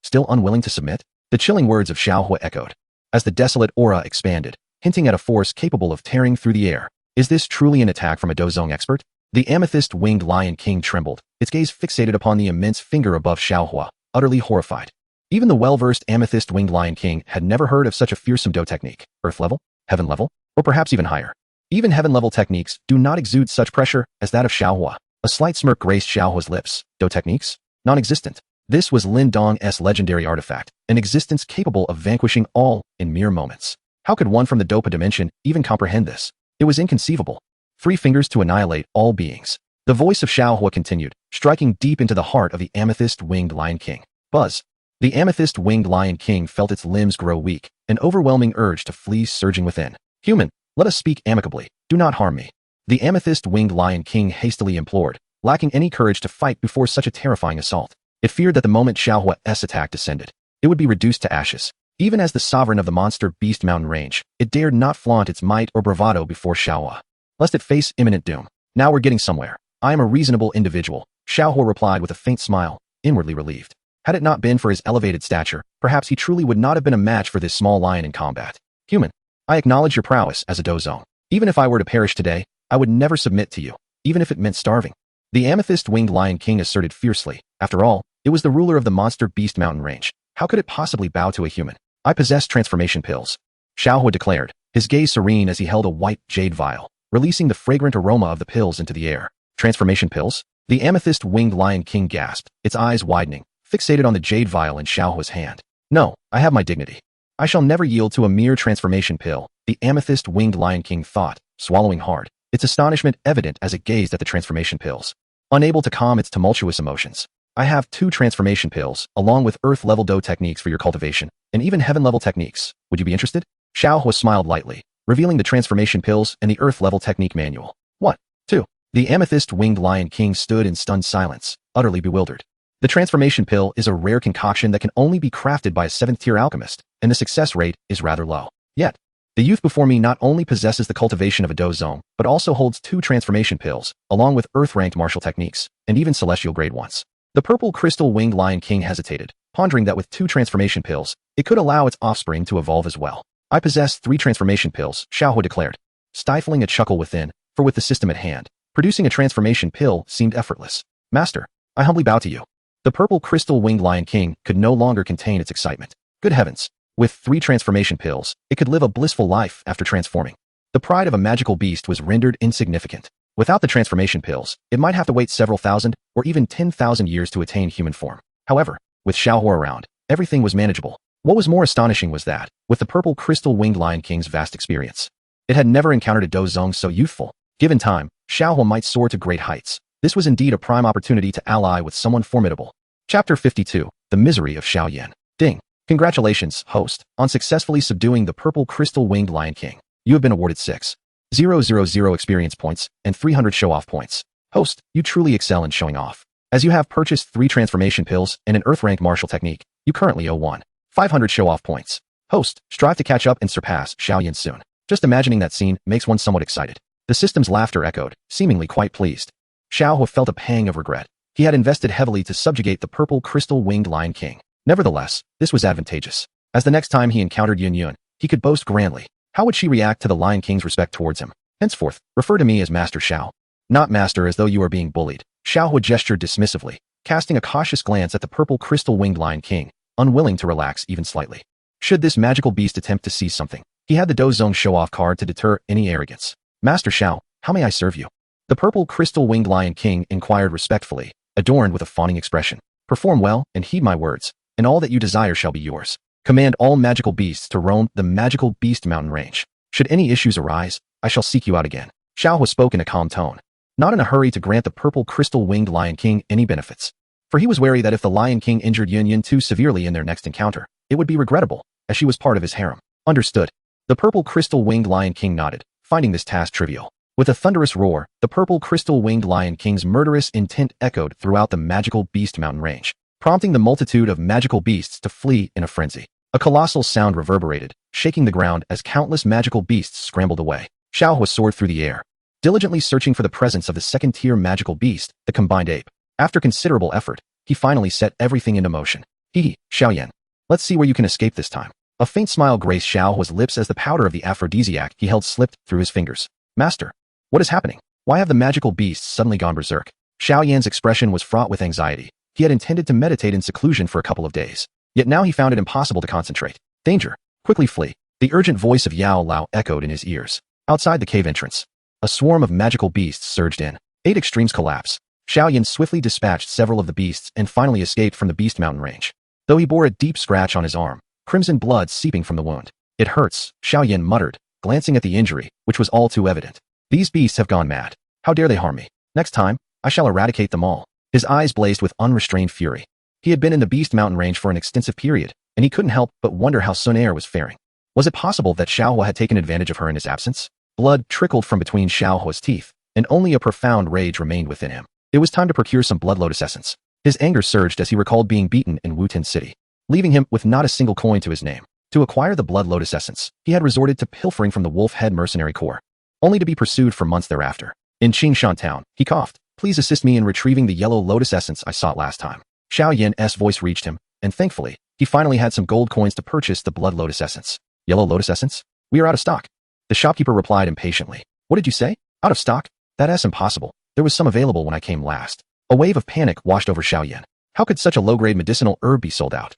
[SPEAKER 1] Still unwilling to submit? The chilling words of Xiaohua echoed, as the desolate aura expanded, hinting at a force capable of tearing through the air. Is this truly an attack from a Dozong expert? The Amethyst Winged Lion King trembled, its gaze fixated upon the immense finger above Xiaohua, utterly horrified. Even the well-versed Amethyst Winged Lion King had never heard of such a fearsome Do technique. Earth level? Heaven level? Or perhaps even higher. Even heaven-level techniques do not exude such pressure as that of Xiaohua. A slight smirk graced Xiaohua's lips. Do techniques? Non-existent. This was Lin Dong's legendary artifact, an existence capable of vanquishing all in mere moments. How could one from the Dopa dimension even comprehend this? It was inconceivable. 3 fingers to annihilate all beings. The voice of Xiaohua continued, striking deep into the heart of the Amethyst Winged Lion King. Buzz. The Amethyst Winged Lion King felt its limbs grow weak, an overwhelming urge to flee surging within. Human, let us speak amicably. Do not harm me. The Amethyst Winged Lion King hastily implored, lacking any courage to fight before such a terrifying assault. It feared that the moment Xiaohua's attack descended, it would be reduced to ashes. Even as the sovereign of the monster beast mountain range, it dared not flaunt its might or bravado before Xiaohua, lest it face imminent doom. Now we're getting somewhere. I am a reasonable individual, Xiaohua replied with a faint smile, inwardly relieved. Had it not been for his elevated stature, perhaps he truly would not have been a match for this small lion in combat. Human, I acknowledge your prowess as a dozong. Even if I were to perish today, I would never submit to you, even if it meant starving. The amethyst-winged Lion King asserted fiercely. After all, it was the ruler of the monster beast mountain range. How could it possibly bow to a human? I possess transformation pills, Xiaohua declared, his gaze serene as he held a white jade vial, releasing the fragrant aroma of the pills into the air. Transformation pills? The amethyst-winged Lion King gasped, its eyes widening, fixated on the jade vial in Xiaohua's hand. No, I have my dignity. I shall never yield to a mere transformation pill, the amethyst-winged Lion King thought, swallowing hard, its astonishment evident as it gazed at the transformation pills. Unable to calm its tumultuous emotions. I have 2 transformation pills, along with Earth-level dough techniques for your cultivation, and even Heaven-level techniques. Would you be interested? Xiaohua smiled lightly, revealing the transformation pills and the Earth-level technique manual. What? 2. The amethyst-winged Lion King stood in stunned silence, utterly bewildered. The transformation pill is a rare concoction that can only be crafted by a 7th-tier alchemist, and the success rate is rather low. Yet, the youth before me not only possesses the cultivation of a dozong, but also holds 2 transformation pills, along with Earth-ranked martial techniques, and even celestial-grade ones. The purple crystal-winged Lion King hesitated, pondering that with 2 transformation pills, it could allow its offspring to evolve as well. I possess 3 transformation pills, Xiaohua declared, stifling a chuckle within, for with the system at hand, producing a transformation pill seemed effortless. Master, I humbly bow to you. The purple crystal-winged Lion King could no longer contain its excitement. Good heavens! With 3 transformation pills, it could live a blissful life after transforming. The pride of a magical beast was rendered insignificant. Without the transformation pills, it might have to wait several thousand or even 10,000 years to attain human form. However, with Xiaohua around, everything was manageable. What was more astonishing was that, with the purple crystal-winged Lion King's vast experience, it had never encountered a dozong so youthful. Given time, Xiaohua might soar to great heights. This was indeed a prime opportunity to ally with someone formidable. Chapter 52, The Misery of Xiaoyan. Ding. Congratulations, host, on successfully subduing the purple crystal-winged Lion King. You have been awarded 6,000 experience points and 300 show-off points. Host, you truly excel in showing off. As you have purchased 3 transformation pills and an Earth-ranked martial technique, you currently owe 1,500 show-off points. Host, strive to catch up and surpass Xiaoyan soon. Just imagining that scene makes one somewhat excited. The system's laughter echoed, seemingly quite pleased. Xiaohua felt a pang of regret. He had invested heavily to subjugate the purple crystal-winged Lion King. Nevertheless, this was advantageous. As the next time he encountered Yun Yun, he could boast grandly. How would she react to the Lion King's respect towards him? Henceforth, refer to me as Master Xiao. Not Master, as though you are being bullied. Xiaohua gestured dismissively, casting a cautious glance at the purple crystal-winged Lion King, unwilling to relax even slightly. Should this magical beast attempt to seize something, he had the dozong show-off card to deter any arrogance. Master Xiao, how may I serve you? The purple crystal-winged Lion King inquired respectfully, adorned with a fawning expression. Perform well and heed my words, and all that you desire shall be yours. Command all magical beasts to roam the magical beast mountain range. Should any issues arise, I shall seek you out again. Xiaohua spoke in a calm tone, not in a hurry to grant the purple crystal-winged Lion King any benefits. For he was wary that if the Lion King injured Yun Yun too severely in their next encounter, it would be regrettable, as she was part of his harem. Understood. The purple crystal-winged Lion King nodded, finding this task trivial. With a thunderous roar, the purple crystal-winged Lion King's murderous intent echoed throughout the magical beast mountain range, prompting the multitude of magical beasts to flee in a frenzy. A colossal sound reverberated, shaking the ground as countless magical beasts scrambled away. Xiaohua soared through the air, diligently searching for the presence of the 2nd-tier magical beast, the combined ape. After considerable effort, he finally set everything into motion. Hee, Xiaoyan. Let's see where you can escape this time. A faint smile graced Xiaohua's lips as the powder of the aphrodisiac he held slipped through his fingers. Master, what is happening? Why have the magical beasts suddenly gone berserk? Xiaoyan's expression was fraught with anxiety. He had intended to meditate in seclusion for a couple of days. Yet now he found it impossible to concentrate. Danger! Quickly flee! The urgent voice of Yao Lao echoed in his ears. Outside the cave entrance, a swarm of magical beasts surged in. 8 extremes collapse. Xiaoyan swiftly dispatched several of the beasts and finally escaped from the beast mountain range. Though he bore a deep scratch on his arm, crimson blood seeping from the wound. It hurts, Xiaoyan muttered, glancing at the injury, which was all too evident. These beasts have gone mad. How dare they harm me? Next time, I shall eradicate them all. His eyes blazed with unrestrained fury. He had been in the beast mountain range for an extensive period, and he couldn't help but wonder how Sun Air was faring. Was it possible that Xiaohua had taken advantage of her in his absence? Blood trickled from between Xiaohua's teeth, and only a profound rage remained within him. It was time to procure some blood lotus essence. His anger surged as he recalled being beaten in Wutan City, leaving him with not a single coin to his name. To acquire the blood lotus essence, he had resorted to pilfering from the Wolf Head Mercenary Corps, only to be pursued for months thereafter. In Qingshan Town, he coughed, Please assist me in retrieving the yellow lotus essence I sought last time. Xiao Yan's voice reached him, and thankfully, he finally had some gold coins to purchase the blood lotus essence. Yellow lotus essence? We are out of stock. The shopkeeper replied impatiently. What did you say? Out of stock? That's impossible. There was some available when I came last. A wave of panic washed over Xiao Yan. How could such a low-grade medicinal herb be sold out?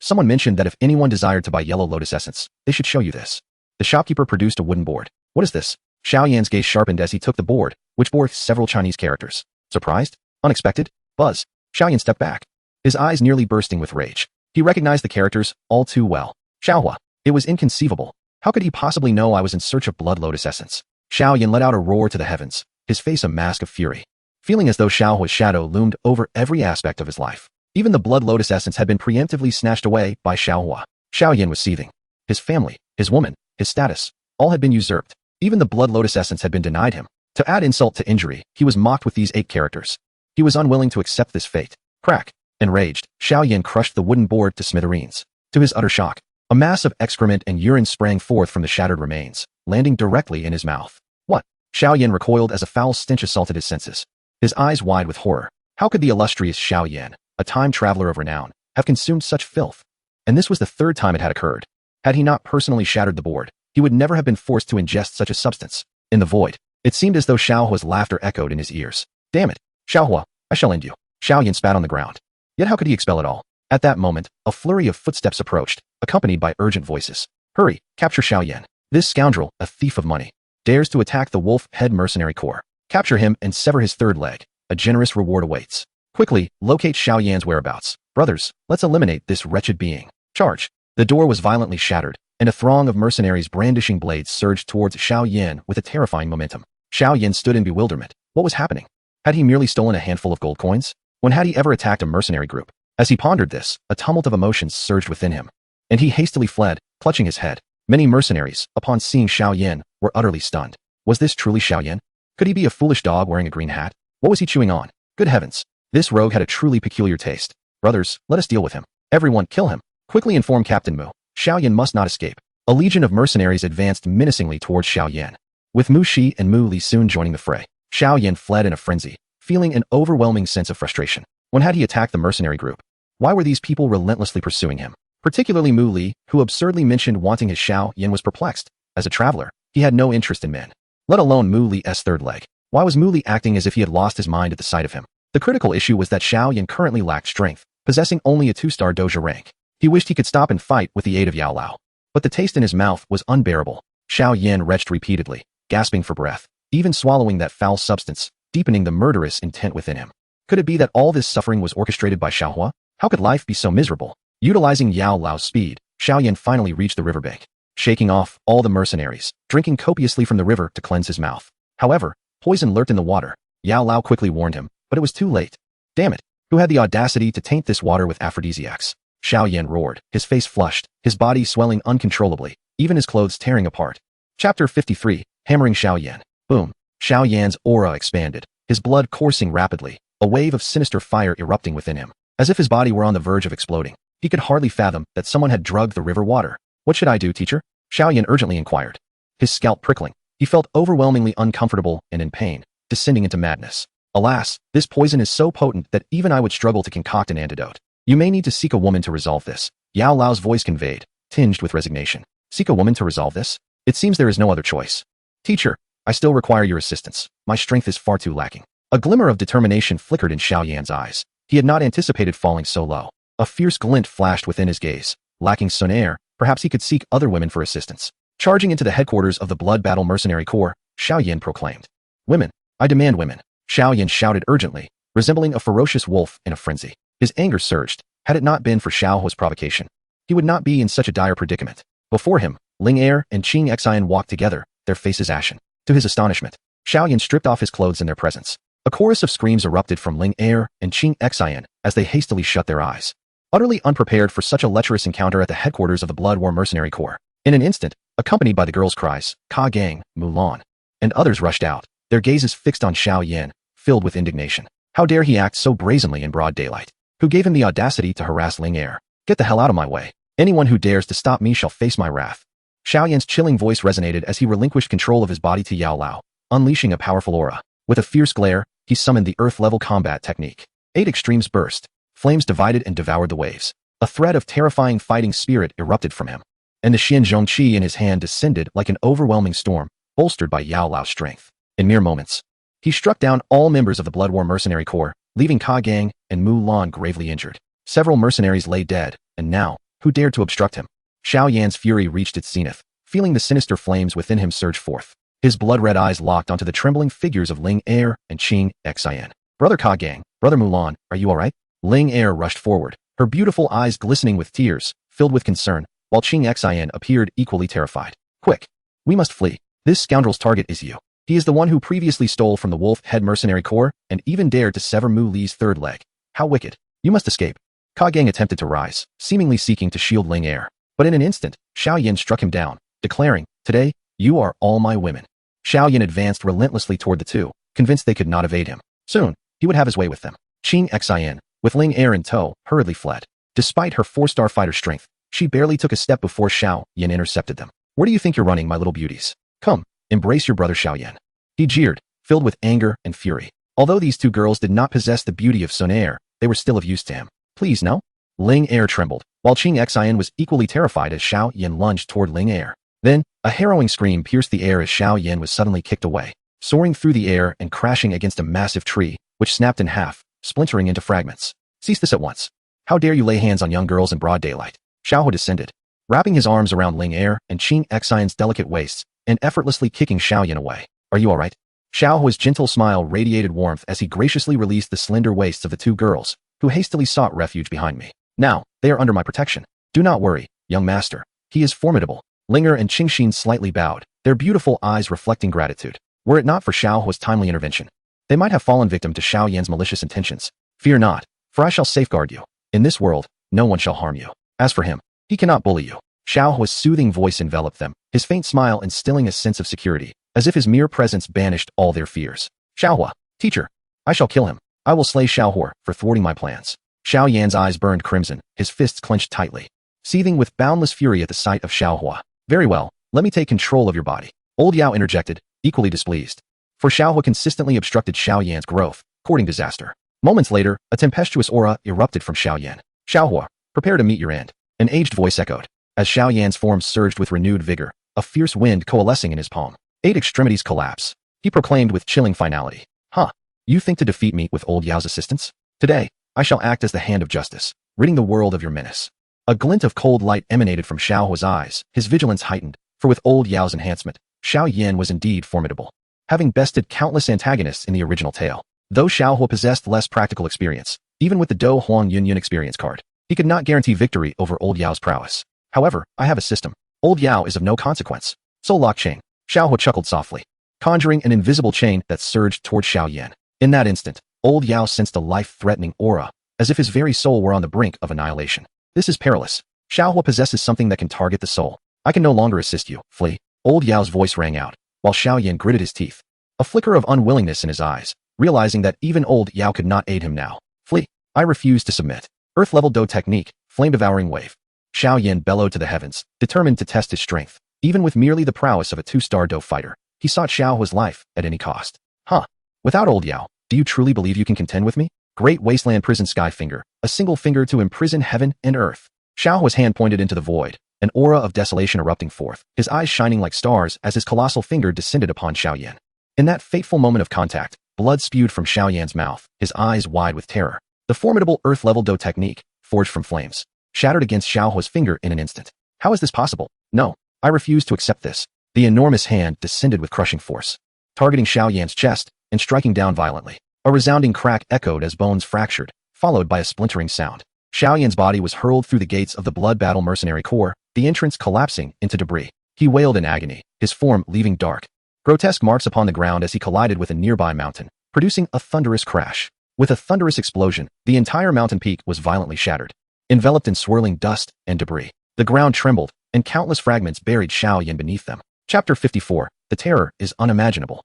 [SPEAKER 1] Someone mentioned that if anyone desired to buy yellow lotus essence, they should show you this. The shopkeeper produced a wooden board. What is this? Xiao Yan's gaze sharpened as he took the board, which bore several Chinese characters. Surprised? Unexpected? Buzz. Xiao Yan stepped back, his eyes nearly bursting with rage. He recognized the characters all too well. Xiaohua. It was inconceivable. How could he possibly know I was in search of blood lotus essence? Xiao Yan let out a roar to the heavens, his face a mask of fury. Feeling as though Xiaohua's shadow loomed over every aspect of his life. Even the blood lotus essence had been preemptively snatched away by Xiaohua. Xiao Yan was seething. His family, his woman, his status, all had been usurped. Even the blood lotus essence had been denied him. To add insult to injury, he was mocked with these 8 characters. He was unwilling to accept this fate. Crack. Enraged, Xiao Yan crushed the wooden board to smithereens. To his utter shock, a mass of excrement and urine sprang forth from the shattered remains, landing directly in his mouth. What? Xiao Yan recoiled as a foul stench assaulted his senses. His eyes wide with horror. How could the illustrious Xiao Yan, a time traveler of renown, have consumed such filth? And this was the 3rd time it had occurred. Had he not personally shattered the board, he would never have been forced to ingest such a substance. In the void, it seemed as though Xiaohua's laughter echoed in his ears. Damn it, Xiaohua, I shall end you. Xiao Yan spat on the ground. Yet how could he expel it all? At that moment, a flurry of footsteps approached, accompanied by urgent voices. Hurry, capture Xiao Yan. This scoundrel, a thief of money, dares to attack the Wolf Head Mercenary Corps. Capture him and sever his 3rd leg. A generous reward awaits. Quickly, locate Xiao Yan's whereabouts. Brothers, let's eliminate this wretched being. Charge. The door was violently shattered, and a throng of mercenaries brandishing blades surged towards Xiao Yan with a terrifying momentum. Xiao Yan stood in bewilderment. What was happening? Had he merely stolen a handful of gold coins? When had he ever attacked a mercenary group? As he pondered this, a tumult of emotions surged within him, and he hastily fled, clutching his head. Many mercenaries, upon seeing Xiao Yan, were utterly stunned. Was this truly Xiao Yan? Could he be a foolish dog wearing a green hat? What was he chewing on? Good heavens! This rogue had a truly peculiar taste. Brothers, let us deal with him. Everyone, kill him. Quickly inform Captain Mu. Xiao Yan must not escape. A legion of mercenaries advanced menacingly towards Xiao Yan, with Mu Shi and Mu Li soon joining the fray. Xiao Yan fled in a frenzy, feeling an overwhelming sense of frustration. When had he attacked the mercenary group? Why were these people relentlessly pursuing him? Particularly Mu Li, who absurdly mentioned wanting his Xiao Yan, was perplexed. As a traveler, he had no interest in men, let alone Mu Li's 3rd leg. Why was Mu Li acting as if he had lost his mind at the sight of him? The critical issue was that Xiao Yan currently lacked strength, possessing only a 2-star doja rank. He wished he could stop and fight with the aid of Yao Lao. But the taste in his mouth was unbearable. Xiao Yan retched repeatedly, gasping for breath, even swallowing that foul substance, deepening the murderous intent within him. Could it be that all this suffering was orchestrated by Xiaohua? How could life be so miserable? Utilizing Yao Lao's speed, Xiao Yan finally reached the riverbank, shaking off all the mercenaries, drinking copiously from the river to cleanse his mouth. However, poison lurked in the water. Yao Lao quickly warned him, but it was too late. Damn it! Who had the audacity to taint this water with aphrodisiacs? Xiao Yan roared, his face flushed, his body swelling uncontrollably, even his clothes tearing apart. Chapter 53, Hammering Xiao Yan. Boom. Xiao Yan's aura expanded, his blood coursing rapidly, a wave of sinister fire erupting within him, as if his body were on the verge of exploding. He could hardly fathom that someone had drugged the river water. What should I do, teacher? Xiao Yan urgently inquired, his scalp prickling. He felt overwhelmingly uncomfortable and in pain, descending into madness. Alas, this poison is so potent that even I would struggle to concoct an antidote. You may need to seek a woman to resolve this. Yao Lao's voice conveyed, tinged with resignation. Seek a woman to resolve this? It seems there is no other choice. Teacher, I still require your assistance. My strength is far too lacking. A glimmer of determination flickered in Xiao Yan's eyes. He had not anticipated falling so low. A fierce glint flashed within his gaze. Lacking sonaire, perhaps he could seek other women for assistance. Charging into the headquarters of the Blood Battle Mercenary Corps, Xiao Yan proclaimed. Women. I demand women. Xiao Yan shouted urgently, resembling a ferocious wolf in a frenzy. His anger surged. Had it not been for Xiaohua's provocation, he would not be in such a dire predicament. Before him, Ling Er and Qing Xian walked together, their faces ashen. To his astonishment, Xiao Yan stripped off his clothes in their presence. A chorus of screams erupted from Ling Er and Qing Xian as they hastily shut their eyes. Utterly unprepared for such a lecherous encounter at the headquarters of the Blood War Mercenary Corps, in an instant, accompanied by the girls' cries, Ka Gang, Mulan, and others rushed out, their gazes fixed on Xiao Yan, filled with indignation. How dare he act so brazenly in broad daylight? Who gave him the audacity to harass Ling Er? Get the hell out of my way. Anyone who dares to stop me shall face my wrath. Xiao Yan's chilling voice resonated as he relinquished control of his body to Yao Lao, unleashing a powerful aura. With a fierce glare, he summoned the earth-level combat technique. 8 extremes burst. Flames divided and devoured the waves. A thread of terrifying fighting spirit erupted from him, and the Xianzhong Qi in his hand descended like an overwhelming storm, bolstered by Yao Lao's strength. In mere moments, he struck down all members of the Blood War mercenary corps, leaving Ka Gang and Mu Lan gravely injured. Several mercenaries lay dead, and now, who dared to obstruct him? Xiao Yan's fury reached its zenith, feeling the sinister flames within him surge forth. His blood-red eyes locked onto the trembling figures of Ling Er and Qing Xian. Brother Ka Gang, Brother Mulan, are you all right? Ling Er rushed forward, her beautiful eyes glistening with tears, filled with concern, while Qing Xian appeared equally terrified. Quick! We must flee. This scoundrel's target is you. He is the one who previously stole from the Wolf-Head Mercenary Corps and even dared to sever Mu Li's third leg. How wicked. You must escape. Ka Gang attempted to rise, seemingly seeking to shield Ling Er. But in an instant, Xiao Yan struck him down, declaring, "Today, you are all my women." Xiao Yan advanced relentlessly toward the two, convinced they could not evade him. Soon, he would have his way with them. Qing Xian, with Ling Er in tow, hurriedly fled. Despite her 4-star fighter strength, she barely took a step before Xiao Yan intercepted them. "Where do you think you're running, my little beauties? Come, embrace your brother Xiao Yan." He jeered, filled with anger and fury. Although these two girls did not possess the beauty of Sun Er, they were still of use to him. "Please, no?" Ling Er trembled, while Qing Xian was equally terrified as Xiao Yan lunged toward Ling Er. Then, a harrowing scream pierced the air as Xiao Yan was suddenly kicked away, soaring through the air and crashing against a massive tree, which snapped in half, splintering into fragments. "Cease this at once. How dare you lay hands on young girls in broad daylight?" Xiao Hu descended, wrapping his arms around Ling Er and Qing Xian's delicate waists, and effortlessly kicking Xiao Yan away. "Are you all right?" Xiao Hu's gentle smile radiated warmth as he graciously released the slender waists of the two girls, who hastily sought refuge behind me. "Now, they are under my protection. Do not worry, young master. He is formidable." Ling Er and Qing Xin slightly bowed, their beautiful eyes reflecting gratitude. Were it not for Xiao Hu's timely intervention, they might have fallen victim to Xiao Yan's malicious intentions. "Fear not, for I shall safeguard you. In this world, no one shall harm you. As for him, he cannot bully you." Xiao Hu's soothing voice enveloped them, his faint smile instilling a sense of security, as if his mere presence banished all their fears. "Xiao Hua, teacher, I shall kill him. I will slay Xiao Hua for thwarting my plans." Xiao Yan's eyes burned crimson, his fists clenched tightly, seething with boundless fury at the sight of Xiao Hua. "Very well, let me take control of your body." Old Yao interjected, equally displeased. For Xiao Hua consistently obstructed Xiao Yan's growth, courting disaster. Moments later, a tempestuous aura erupted from Xiao Yan. "Xiao Hua, prepare to meet your end." An aged voice echoed. As Xiao Yan's form surged with renewed vigor, a fierce wind coalescing in his palm. 8 extremities collapse. He proclaimed with chilling finality. "Huh, you think to defeat me with old Yao's assistance? Today, I shall act as the hand of justice, ridding the world of your menace." A glint of cold light emanated from Xiao Hua's eyes, his vigilance heightened, for with old Yao's enhancement, Xiao Yan was indeed formidable, having bested countless antagonists in the original tale. Though Xiao Hua possessed less practical experience, even with the Do Huang Yunyun experience card, he could not guarantee victory over old Yao's prowess. "However, I have a system. Old Yao is of no consequence. Soul Lock Chain." Xiao Hua chuckled softly, conjuring an invisible chain that surged toward Xiao Yan. In that instant, old Yao sensed a life-threatening aura, as if his very soul were on the brink of annihilation. "This is perilous. Xiao Hua possesses something that can target the soul. I can no longer assist you. Flee." Old Yao's voice rang out, while Xiao Yan gritted his teeth, a flicker of unwillingness in his eyes, realizing that even old Yao could not aid him now. "Flee. I refuse to submit." Earth-level Do technique, flame-devouring wave. Xiao Yan bellowed to the heavens, determined to test his strength. Even with merely the prowess of a 2-star Do fighter, he sought Xiao Hua's life at any cost. "Huh. Without old Yao, do you truly believe you can contend with me?" Great wasteland prison sky finger, a single finger to imprison heaven and earth. Xiao Hua's hand pointed into the void, an aura of desolation erupting forth, his eyes shining like stars as his colossal finger descended upon Xiao Yan. In that fateful moment of contact, blood spewed from Xiao Yan's mouth, his eyes wide with terror. The formidable earth-level Do technique, forged from flames, shattered against Xiao Hua's finger in an instant. "How is this possible? No, I refuse to accept this." The enormous hand descended with crushing force, targeting Xiao Yan's chest and striking down violently. A resounding crack echoed as bones fractured, followed by a splintering sound. Xiao Yan's body was hurled through the gates of the Blood Battle Mercenary Corps, the entrance collapsing into debris. He wailed in agony, his form leaving dark, grotesque marks upon the ground as he collided with a nearby mountain, producing a thunderous crash. With a thunderous explosion, the entire mountain peak was violently shattered, enveloped in swirling dust and debris. The ground trembled, and countless fragments buried Xiao Yan beneath them. Chapter 54. The terror is unimaginable.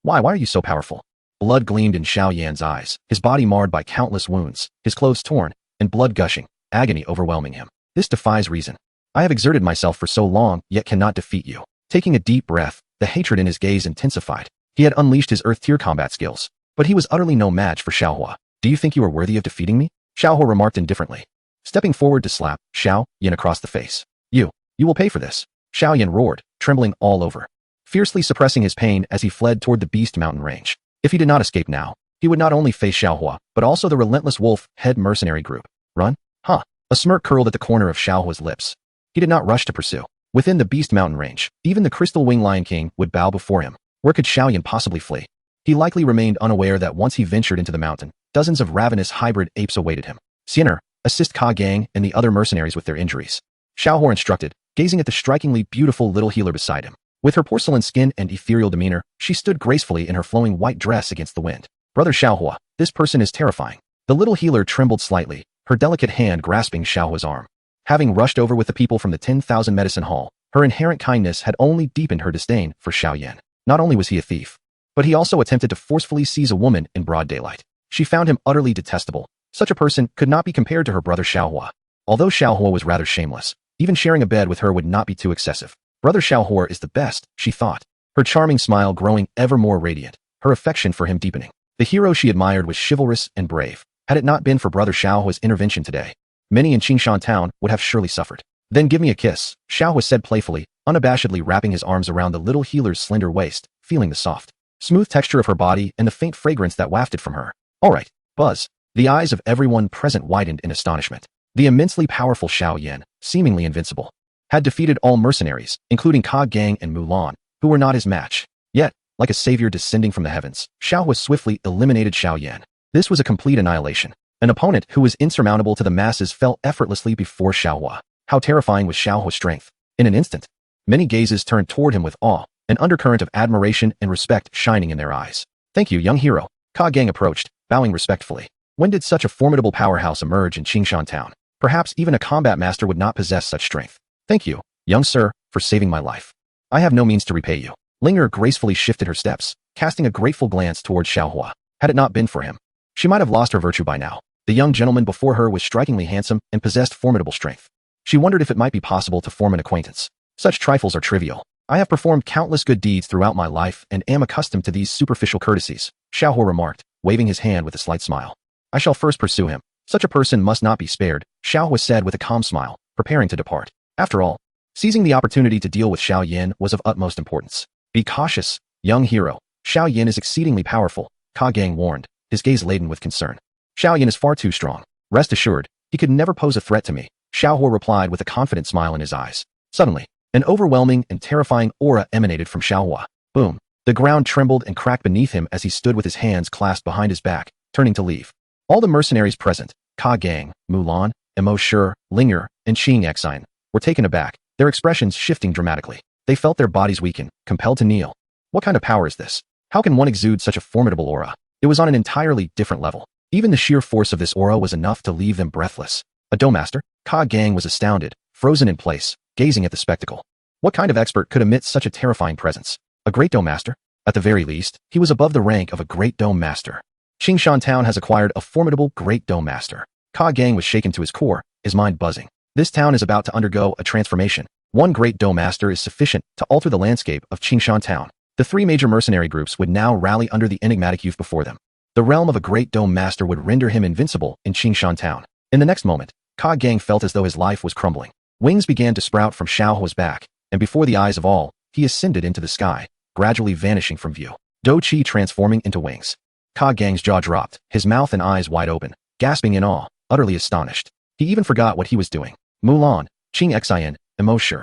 [SPEAKER 1] Why are you so powerful?" Blood gleamed in Xiao Yan's eyes, his body marred by countless wounds, his clothes torn, and blood gushing, agony overwhelming him. "This defies reason. I have exerted myself for so long, yet cannot defeat you." Taking a deep breath, the hatred in his gaze intensified. He had unleashed his earth tier combat skills, But he was utterly no match for Xiaohua. Do you think you are worthy of defeating me? Xiaohua remarked indifferently, stepping forward to slap Xiao Yin across the face. You will pay for this. Xiao Yin roared, trembling all over, fiercely suppressing his pain as he fled toward the Beast Mountain range. If he did not escape now, he would not only face Xiaohua, but also the relentless wolf head mercenary group. Run? Huh. A smirk curled at the corner of Xiaohua's lips. He did not rush to pursue. Within the Beast Mountain range, even the Crystal Wing Lion King would bow before him. Where could Xiao Yin possibly flee? He likely remained unaware that once he ventured into the mountain, dozens of ravenous hybrid apes awaited him. Xiener, assist Ka Gang and the other mercenaries with their injuries. Xiaohua instructed, gazing at the strikingly beautiful little healer beside him. With her porcelain skin and ethereal demeanor, she stood gracefully in her flowing white dress against the wind. Brother Xiaohua, this person is terrifying. The little healer trembled slightly, her delicate hand grasping Xiaohua's arm. Having rushed over with the people from the 10,000 medicine hall, her inherent kindness had only deepened her disdain for Xiao Yan. Not only was he a thief, but he also attempted to forcefully seize a woman in broad daylight. She found him utterly detestable. Such a person could not be compared to her brother Xiaohua. Although Xiaohua was rather shameless, even sharing a bed with her would not be too excessive. Brother Xiaohua is the best, she thought, her charming smile growing ever more radiant, her affection for him deepening. The hero she admired was chivalrous and brave. Had it not been for Brother Xiaohua's intervention today, many in Qingshan town would have surely suffered. Then give me a kiss, Xiaohua said playfully, unabashedly wrapping his arms around the little healer's slender waist, feeling the soft, smooth texture of her body and the faint fragrance that wafted from her. All right, Buzz. The eyes of everyone present widened in astonishment. The immensely powerful Xiao Yan, seemingly invincible, had defeated all mercenaries, including Ka Gang and Mulan, who were not his match. Yet, like a savior descending from the heavens, Xiaohua swiftly eliminated Xiao Yan. This was a complete annihilation. An opponent who was insurmountable to the masses fell effortlessly before Xiaohua. How terrifying was Xiaohua's strength. In an instant, many gazes turned toward him with awe, an undercurrent of admiration and respect shining in their eyes. Thank you, young hero. Ka Gang approached, bowing respectfully. When did such a formidable powerhouse emerge in Qingshan town? Perhaps even a combat master would not possess such strength. Thank you, young sir, for saving my life. I have no means to repay you. Linger gracefully shifted her steps, casting a grateful glance towards Xiaohua. Had it not been for him, she might have lost her virtue by now. The young gentleman before her was strikingly handsome and possessed formidable strength. She wondered if it might be possible to form an acquaintance. Such trifles are trivial. I have performed countless good deeds throughout my life and am accustomed to these superficial courtesies, Xiaohua remarked, waving his hand with a slight smile. I shall first pursue him. Such a person must not be spared, Xiaohua said with a calm smile, preparing to depart. After all, seizing the opportunity to deal with Xiao Yin was of utmost importance. Be cautious, young hero. Xiao Yin is exceedingly powerful, Ka Gang warned, his gaze laden with concern. Xiao Yin is far too strong. Rest assured, he could never pose a threat to me, Xiaohua replied with a confident smile in his eyes. Suddenly, an overwhelming and terrifying aura emanated from Xiaohua. Boom. The ground trembled and cracked beneath him as he stood with his hands clasped behind his back, turning to leave. All the mercenaries present, Ka Gang, Mulan, Emo Shi, Linger, and Qing Xian, were taken aback, their expressions shifting dramatically. They felt their bodies weaken, compelled to kneel. What kind of power is this? How can one exude such a formidable aura? It was on an entirely different level. Even the sheer force of this aura was enough to leave them breathless. A Dough Master? Ka Gang was astounded, frozen in place, gazing at the spectacle. What kind of expert could emit such a terrifying presence? A Great Dome Master? At the very least, he was above the rank of a Great Dome Master. Qingshan town has acquired a formidable Great Dome Master. Ka Gang was shaken to his core, his mind buzzing. This town is about to undergo a transformation. One Great Dome Master is sufficient to alter the landscape of Qingshan town. The three major mercenary groups would now rally under the enigmatic youth before them. The realm of a Great Dome Master would render him invincible in Qingshan town. In the next moment, Ka Gang felt as though his life was crumbling. Wings began to sprout from Xiaohua's back, and before the eyes of all, he ascended into the sky, gradually vanishing from view. Dou Qi transforming into wings. Ka Gang's jaw dropped, his mouth and eyes wide open, gasping in awe, utterly astonished. He even forgot what he was doing. Mulan, Qing Xian, Emo Shi,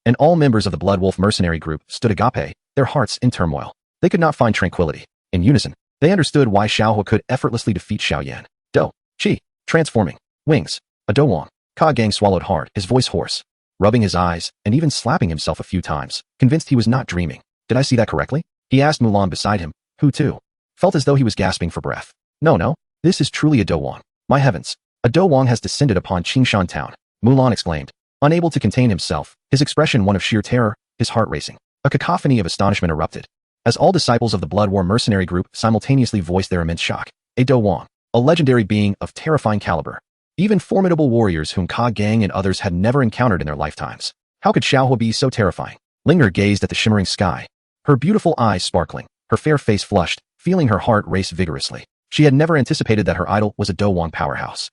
[SPEAKER 1] and all members of the Blood Wolf mercenary group stood agape, their hearts in turmoil. They could not find tranquility. In unison, they understood why Xiaohua could effortlessly defeat Xiao Yan. Dou Qi, transforming, wings, a Dou Wang. Ka Gang swallowed hard, his voice hoarse, rubbing his eyes and even slapping himself a few times, convinced he was not dreaming. Did I see that correctly? He asked Mulan beside him, who too felt as though he was gasping for breath. No, this is truly a Dou Wang. My heavens, a Dou Wang has descended upon Qingshan town, Mulan exclaimed, unable to contain himself, his expression one of sheer terror, his heart racing. A cacophony of astonishment erupted, as all disciples of the Blood War mercenary group simultaneously voiced their immense shock. A Dou Wang, a legendary being of terrifying caliber. Even formidable warriors whom Ka Gang and others had never encountered in their lifetimes. How could Xiaohua be so terrifying? Linger gazed at the shimmering sky, her beautiful eyes sparkling, her fair face flushed, feeling her heart race vigorously. She had never anticipated that her idol was a Dowang powerhouse.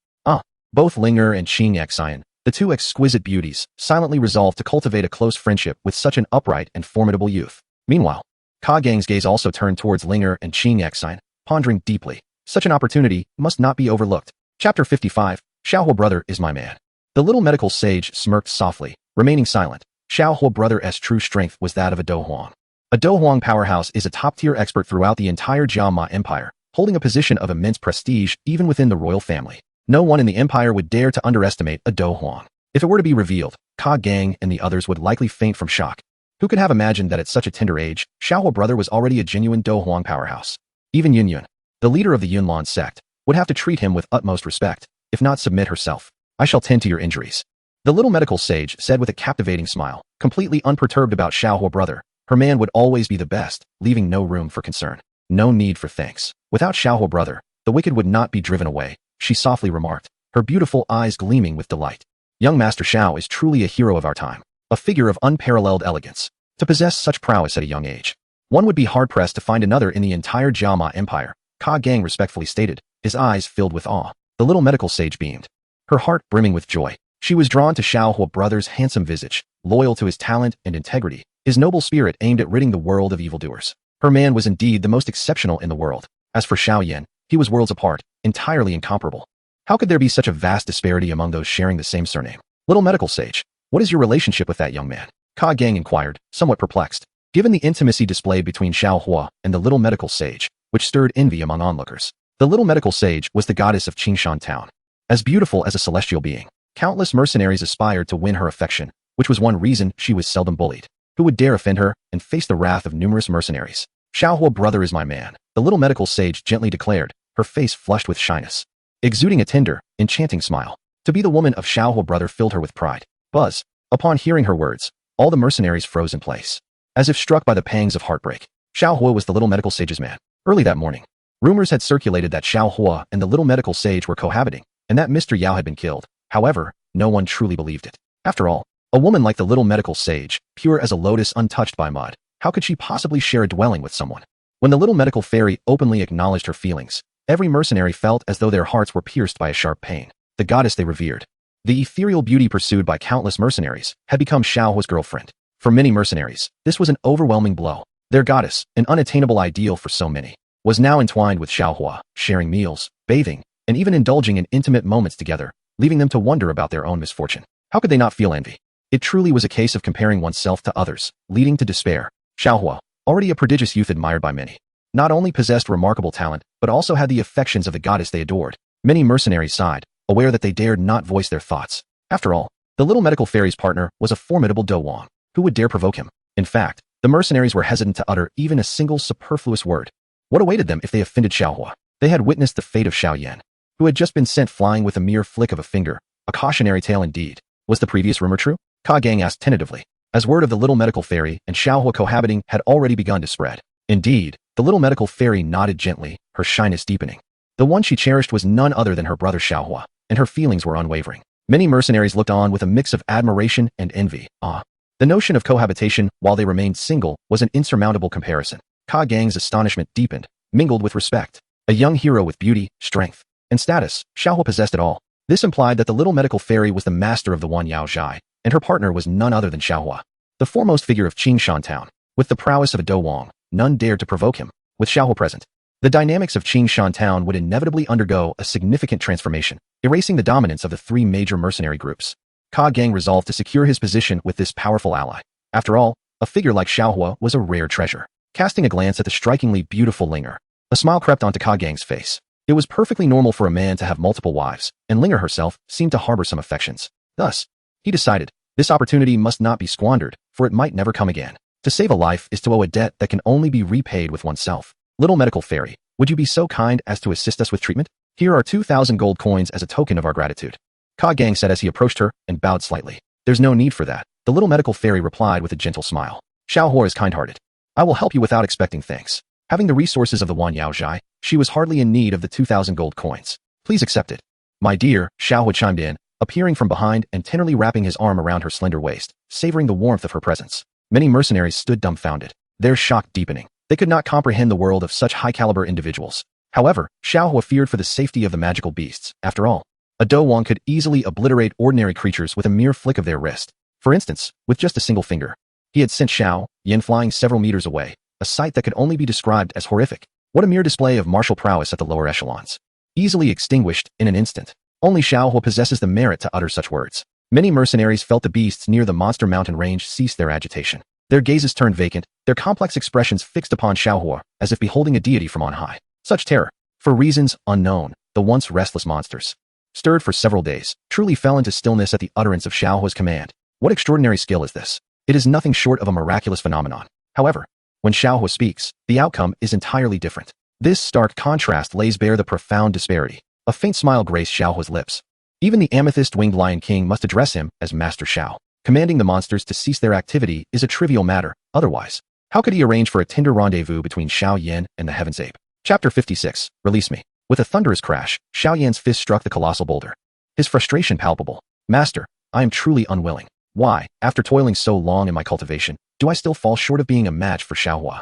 [SPEAKER 1] Both Linger and Qing Xian, the two exquisite beauties, silently resolved to cultivate a close friendship with such an upright and formidable youth. Meanwhile, Ka Gang's gaze also turned towards Linger and Qing Xian, pondering deeply. Such an opportunity must not be overlooked. Chapter 55, Xiaohua brother is my man. The little medical sage smirked softly, remaining silent. Xiaohua brother's true strength was that of a Douhuang. A Douhuang powerhouse is a top-tier expert throughout the entire Jiama Empire, holding a position of immense prestige even within the royal family. No one in the empire would dare to underestimate a Douhuang. If it were to be revealed, Ka Gang and the others would likely faint from shock. Who could have imagined that at such a tender age, Xiaohua brother was already a genuine Douhuang powerhouse? Even Yunyun, the leader of the Yunlan sect, would have to treat him with utmost respect, if not submit herself. I shall tend to your injuries. The little medical sage said with a captivating smile, completely unperturbed about Xiaohua brother. Her man would always be the best, leaving no room for concern. No need for thanks. Without Xiaohua brother, the wicked would not be driven away, she softly remarked, her beautiful eyes gleaming with delight. Young Master Xiao is truly a hero of our time, a figure of unparalleled elegance. To possess such prowess at a young age, one would be hard-pressed to find another in the entire Jiama Empire, Ka Gang respectfully stated, his eyes filled with awe. The little medical sage beamed, her heart brimming with joy. She was drawn to Xiaohua brother's handsome visage, loyal to his talent and integrity, his noble spirit aimed at ridding the world of evildoers. Her man was indeed the most exceptional in the world. As for Xiao Yan, he was worlds apart, entirely incomparable. How could there be such a vast disparity among those sharing the same surname? Little medical sage, what is your relationship with that young man? Ka Gang inquired, somewhat perplexed. Given the intimacy displayed between Xiaohua and the little medical sage, which stirred envy among onlookers. The little medical sage was the goddess of Qingshan town. As beautiful as a celestial being, countless mercenaries aspired to win her affection, which was one reason she was seldom bullied. Who would dare offend her and face the wrath of numerous mercenaries? Xiaohua brother is my man, the little medical sage gently declared, her face flushed with shyness, exuding a tender, enchanting smile. To be the woman of Xiaohua brother filled her with pride. Buzz. Upon hearing her words, all the mercenaries froze in place, as if struck by the pangs of heartbreak. Xiaohua was the little medical sage's man. Early that morning, rumors had circulated that Xiaohua and the little medical sage were cohabiting, and that Mr. Yao had been killed. However, no one truly believed it. After all, a woman like the little medical sage, pure as a lotus untouched by mud, how could she possibly share a dwelling with someone? When the little medical fairy openly acknowledged her feelings, every mercenary felt as though their hearts were pierced by a sharp pain. The goddess they revered, the ethereal beauty pursued by countless mercenaries, had become Xiaohua's girlfriend. For many mercenaries, this was an overwhelming blow. Their goddess, an unattainable ideal for so many, was now entwined with Xiaohua, sharing meals, bathing, and even indulging in intimate moments together, leaving them to wonder about their own misfortune. How could they not feel envy? It truly was a case of comparing oneself to others, leading to despair. Xiaohua, already a prodigious youth admired by many, not only possessed remarkable talent, but also had the affections of the goddess they adored. Many mercenaries sighed, aware that they dared not voice their thoughts. After all, the little medical fairy's partner was a formidable Douhuang. Who would dare provoke him? In fact, the mercenaries were hesitant to utter even a single superfluous word. What awaited them if they offended Xiaohua? They had witnessed the fate of Xiao Yan, who had just been sent flying with a mere flick of a finger. A cautionary tale indeed. Was the previous rumor true? Ka Gang asked tentatively, as word of the little medical fairy and Xiaohua cohabiting had already begun to spread. Indeed, the little medical fairy nodded gently, her shyness deepening. The one she cherished was none other than her brother Xiaohua, and her feelings were unwavering. Many mercenaries looked on with a mix of admiration and envy. The notion of cohabitation while they remained single was an insurmountable comparison. Ka Gang's astonishment deepened, mingled with respect. A young hero with beauty, strength, and status, Xiaohua possessed it all. This implied that the little medical fairy was the master of the Wan Yao Zhai, and her partner was none other than Xiaohua, the foremost figure of Qingshan town. With the prowess of a Douhuang, none dared to provoke him. With Xiaohua present, the dynamics of Qingshan town would inevitably undergo a significant transformation, erasing the dominance of the three major mercenary groups. Ka Gang resolved to secure his position with this powerful ally. After all, a figure like Xiaohua was a rare treasure. Casting a glance at the strikingly beautiful Linger, a smile crept onto Ka Gang's face. It was perfectly normal for a man to have multiple wives, and Linger herself seemed to harbor some affections. Thus, he decided, this opportunity must not be squandered, for it might never come again. To save a life is to owe a debt that can only be repaid with oneself. Little medical fairy, would you be so kind as to assist us with treatment? Here are 2,000 gold coins as a token of our gratitude. Ka Gang said as he approached her and bowed slightly. There's no need for that, the little medical fairy replied with a gentle smile. Xiaohua is kind-hearted. I will help you without expecting thanks. Having the resources of the Wan Yao Zhai, she was hardly in need of the 2,000 gold coins. Please accept it. My dear, Xiaohua chimed in, appearing from behind and tenderly wrapping his arm around her slender waist, savoring the warmth of her presence. Many mercenaries stood dumbfounded, their shock deepening. They could not comprehend the world of such high-caliber individuals. However, Xiaohua feared for the safety of the magical beasts. After all, a Douhuang could easily obliterate ordinary creatures with a mere flick of their wrist. For instance, with just a single finger. He had sent Xiao Yin flying several meters away, a sight that could only be described as horrific. What a mere display of martial prowess at the lower echelons. Easily extinguished in an instant. Only Xiaohua possesses the merit to utter such words. Many mercenaries felt the beasts near the monster mountain range cease their agitation. Their gazes turned vacant, their complex expressions fixed upon Xiaohua, as if beholding a deity from on high. Such terror, for reasons unknown, the once restless monsters, stirred for several days, truly fell into stillness at the utterance of Xiaohua's command. What extraordinary skill is this? It is nothing short of a miraculous phenomenon. However, when Xiaohua speaks, the outcome is entirely different. This stark contrast lays bare the profound disparity. A faint smile graced Xiaohua's lips. Even the amethyst-winged Lion King must address him as Master Xiao. Commanding the monsters to cease their activity is a trivial matter, otherwise. How could he arrange for a tender rendezvous between Xiao Yan and the Heaven's Ape? Chapter 56, Release Me. With a thunderous crash, Xiao Yan's fist struck the colossal boulder. His frustration palpable. Master, I am truly unwilling. Why, after toiling so long in my cultivation, do I still fall short of being a match for Xiaohua?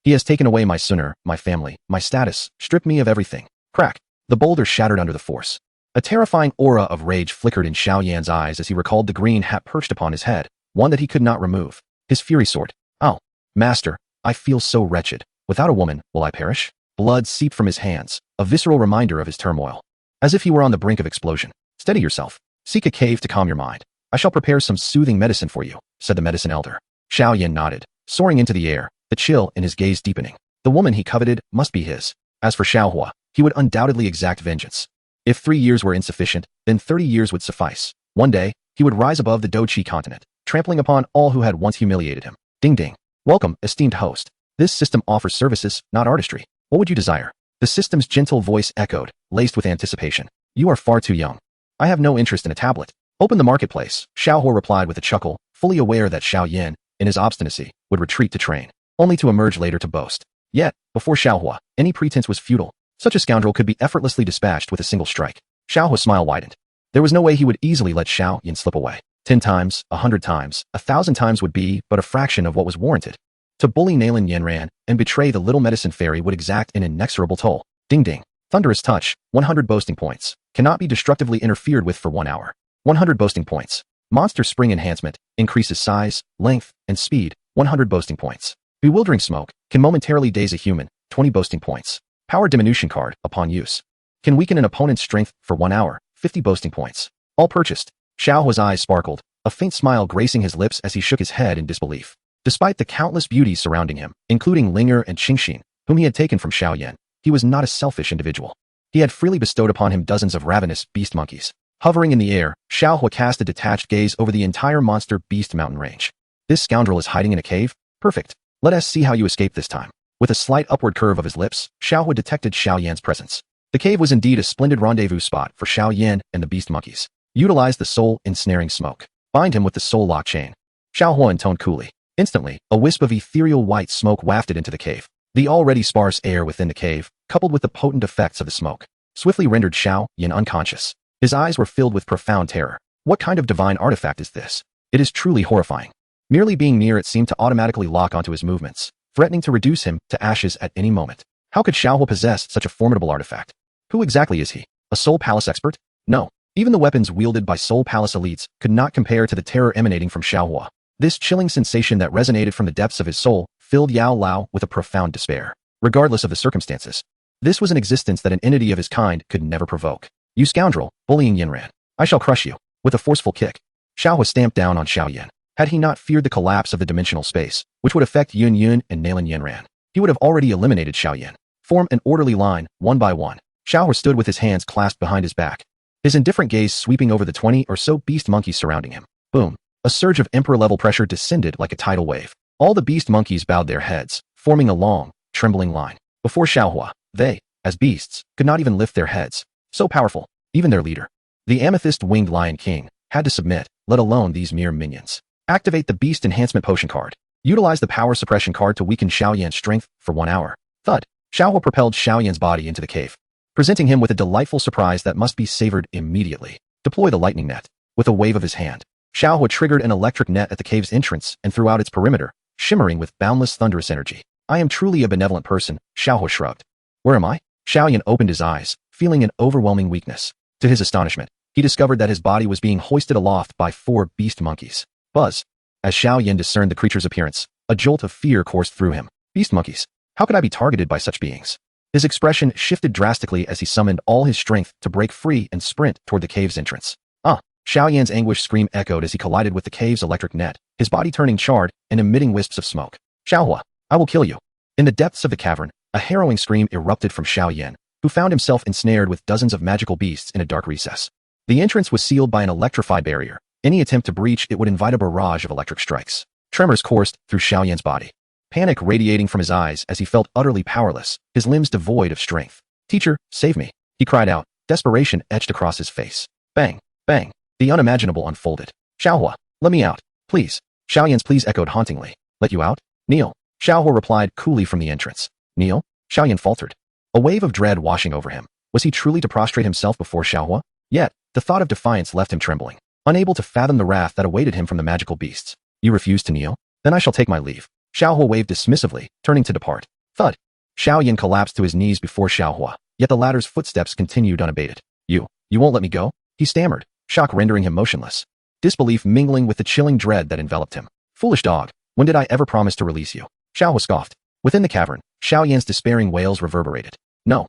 [SPEAKER 1] He has taken away my sunnor, my family, my status, stripped me of everything. Crack. The boulder shattered under the force. A terrifying aura of rage flickered in Xiao Yan's eyes as he recalled the green hat perched upon his head, one that he could not remove. His fury soared. Oh, Master, I feel so wretched. Without a woman, will I perish? Blood seeped from his hands, a visceral reminder of his turmoil. As if he were on the brink of explosion. Steady yourself. Seek a cave to calm your mind. I shall prepare some soothing medicine for you, said the medicine elder. Xiao Yan nodded, soaring into the air, the chill in his gaze deepening. The woman he coveted must be his. As for Xiaohua, he would undoubtedly exact vengeance. If 3 years were insufficient, then 30 years would suffice. One day, he would rise above the Doqi continent, trampling upon all who had once humiliated him. Ding ding. Welcome, esteemed host. This system offers services, not artistry. What would you desire? The system's gentle voice echoed, laced with anticipation. You are far too young. I have no interest in a tablet. Open the marketplace, Xiaohua replied with a chuckle, fully aware that Xiao Yan, in his obstinacy, would retreat to train, only to emerge later to boast. Yet, before Xiaohua, any pretense was futile. Such a scoundrel could be effortlessly dispatched with a single strike. Xiaohua's smile widened. There was no way he would easily let Xiao Yan slip away. 10 times, 100 times, 1,000 times would be but a fraction of what was warranted. To bully Nalan Yanran and betray the little medicine fairy would exact an inexorable toll. Ding ding. Thunderous touch, 100 boasting points. Cannot be destructively interfered with for 1 hour. 100 boasting points. Monster spring enhancement, increases size, length, and speed, 100 boasting points. Bewildering smoke, can momentarily daze a human, 20 boasting points. Power diminution card, upon use. Can weaken an opponent's strength for 1 hour, 50 boasting points. All purchased. Xiaohua's eyes sparkled, a faint smile gracing his lips as he shook his head in disbelief. Despite the countless beauties surrounding him, including Linger and Qingxin, whom he had taken from Xiao Yan, he was not a selfish individual. He had freely bestowed upon him dozens of ravenous beast monkeys. Hovering in the air, Xiaohua cast a detached gaze over the entire monster beast mountain range. This scoundrel is hiding in a cave? Perfect. Let us see how you escape this time. With a slight upward curve of his lips, Xiaohua detected Xiao Yan's presence. The cave was indeed a splendid rendezvous spot for Xiao Yan and the beast monkeys. Utilize the soul ensnaring smoke. Bind him with the soul lock chain. Xiaohua intoned coolly. Instantly, a wisp of ethereal white smoke wafted into the cave. The already sparse air within the cave, coupled with the potent effects of the smoke, swiftly rendered Xiao Yan unconscious. His eyes were filled with profound terror. What kind of divine artifact is this? It is truly horrifying. Merely being near it seemed to automatically lock onto his movements, threatening to reduce him to ashes at any moment. How could Xiaohua possess such a formidable artifact? Who exactly is he? A Soul Palace expert? No. Even the weapons wielded by Soul Palace elites could not compare to the terror emanating from Xiaohua. This chilling sensation that resonated from the depths of his soul filled Yao Lao with a profound despair. Regardless of the circumstances, this was an existence that an entity of his kind could never provoke. You scoundrel, bullying Yanran. I shall crush you. With a forceful kick, Xiaohua stamped down on Xiao Yan. Had he not feared the collapse of the dimensional space, which would affect Yun Yun and Nalan Yanran, he would have already eliminated Xiao Yan. Form an orderly line, one by one. Xiaohua stood with his hands clasped behind his back, his indifferent gaze sweeping over the 20 or so beast monkeys surrounding him. Boom. A surge of emperor-level pressure descended like a tidal wave. All the beast monkeys bowed their heads, forming a long, trembling line. Before Xiaohua, they, as beasts, could not even lift their heads. So powerful, even their leader, the amethyst-winged Lion King, had to submit, let alone these mere minions. Activate the Beast Enhancement Potion card. Utilize the Power Suppression card to weaken Xiao Yan's strength for 1 hour. Thud. Xiaohua propelled Xiao Yan's body into the cave, presenting him with a delightful surprise that must be savored immediately. Deploy the lightning net. With a wave of his hand, Xiaohua triggered an electric net at the cave's entrance and throughout its perimeter, shimmering with boundless thunderous energy. I am truly a benevolent person, Xiaohua shrugged. Where am I? Xiaoyan opened his eyes, feeling an overwhelming weakness. To his astonishment, he discovered that his body was being hoisted aloft by 4 beast monkeys. Buzz. As Xiaoyan discerned the creature's appearance, a jolt of fear coursed through him. Beast monkeys. How could I be targeted by such beings? His expression shifted drastically as he summoned all his strength to break free and sprint toward the cave's entrance. Ah! Xiaoyan's anguished scream echoed as he collided with the cave's electric net, his body turning charred and emitting wisps of smoke. Xiaohua, I will kill you. In the depths of the cavern, a harrowing scream erupted from Xiaoyan, who found himself ensnared with dozens of magical beasts in a dark recess. The entrance was sealed by an electrified barrier. Any attempt to breach it would invite a barrage of electric strikes. Tremors coursed through Xiaoyan's body, panic radiating from his eyes as he felt utterly powerless, his limbs devoid of strength. Teacher, save me, he cried out, desperation etched across his face. Bang, bang. The unimaginable unfolded. Xiaohua, let me out, please. Xiaoyan's pleas echoed hauntingly. Let you out? Kneel. Xiaohua replied coolly from the entrance. Kneel? Xiaoyan faltered. A wave of dread washing over him. Was he truly to prostrate himself before Xiaohua? Yet, the thought of defiance left him trembling, unable to fathom the wrath that awaited him from the magical beasts. You refuse to kneel? Then I shall take my leave. Xiaohua waved dismissively, turning to depart. Thud. Xiaoyan collapsed to his knees before Xiaohua, yet the latter's footsteps continued unabated. You won't let me go? He stammered, shock rendering him motionless. Disbelief mingling with the chilling dread that enveloped him. Foolish dog, when did I ever promise to release you? Xiaohua scoffed. Within the cavern, Xiaoyan's despairing wails reverberated. No,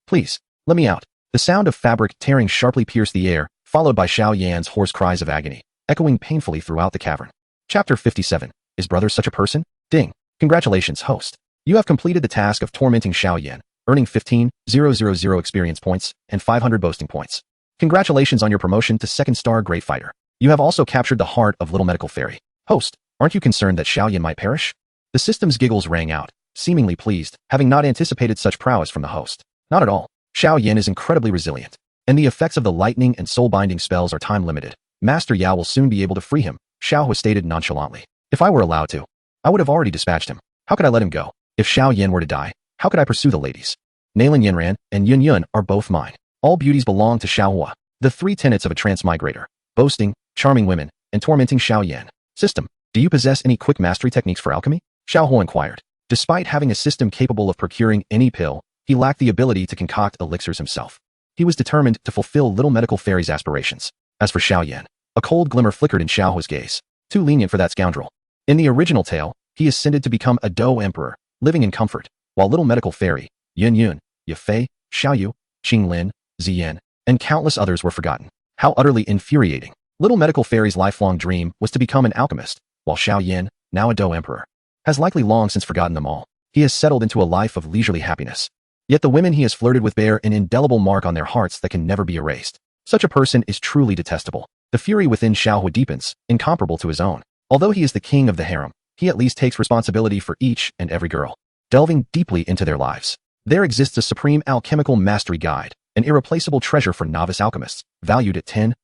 [SPEAKER 1] please, let me out. The sound of fabric tearing sharply pierced the air, followed by Xiaoyan's hoarse cries of agony, echoing painfully throughout the cavern. Chapter 57. Is brother such a person? Ding. Congratulations, host. You have completed the task of tormenting Xiaoyan, earning 15,000 experience points and 500 boasting points. Congratulations on your promotion to 2nd star Great Fighter. You have also captured the heart of Little Medical Fairy. Host, aren't you concerned that Xiaoyan might perish? The system's giggles rang out, seemingly pleased, having not anticipated such prowess from the host. Not at all. Xiaoyan is incredibly resilient, and the effects of the lightning and soul-binding spells are time-limited. Master Yao will soon be able to free him, Xiaohua stated nonchalantly. If I were allowed to, I would have already dispatched him. How could I let him go? If Xiaoyan were to die, how could I pursue the ladies? Nailin Yanran and Yun Yun are both mine. All beauties belong to Xiaohua. The 3 tenets of a transmigrator: boasting, charming women, and tormenting Xiaoyan. System, do you possess any quick mastery techniques for alchemy? Xiaohua inquired. Despite having a system capable of procuring any pill, he lacked the ability to concoct elixirs himself. He was determined to fulfill Little Medical Fairy's aspirations. As for Xiaoyan, a cold glimmer flickered in Xiaohua's gaze. Too lenient for that scoundrel. In the original tale, he ascended to become a Dou Emperor, living in comfort, while Little Medical Fairy, Yun Yun, Yafei, Xiaoyu, Qinglin, Ziyan, and countless others were forgotten. How utterly infuriating. Little Medical Fairy's lifelong dream was to become an alchemist, while Xiaoyan, now a Dou Emperor, has likely long since forgotten them all. He has settled into a life of leisurely happiness. Yet the women he has flirted with bear an indelible mark on their hearts that can never be erased. Such a person is truly detestable. The fury within Xiaohua deepens, incomparable to his own. Although he is the king of the harem, he at least takes responsibility for each and every girl. Delving deeply into their lives, there exists a supreme alchemical mastery guide, an irreplaceable treasure for novice alchemists, valued at 10,000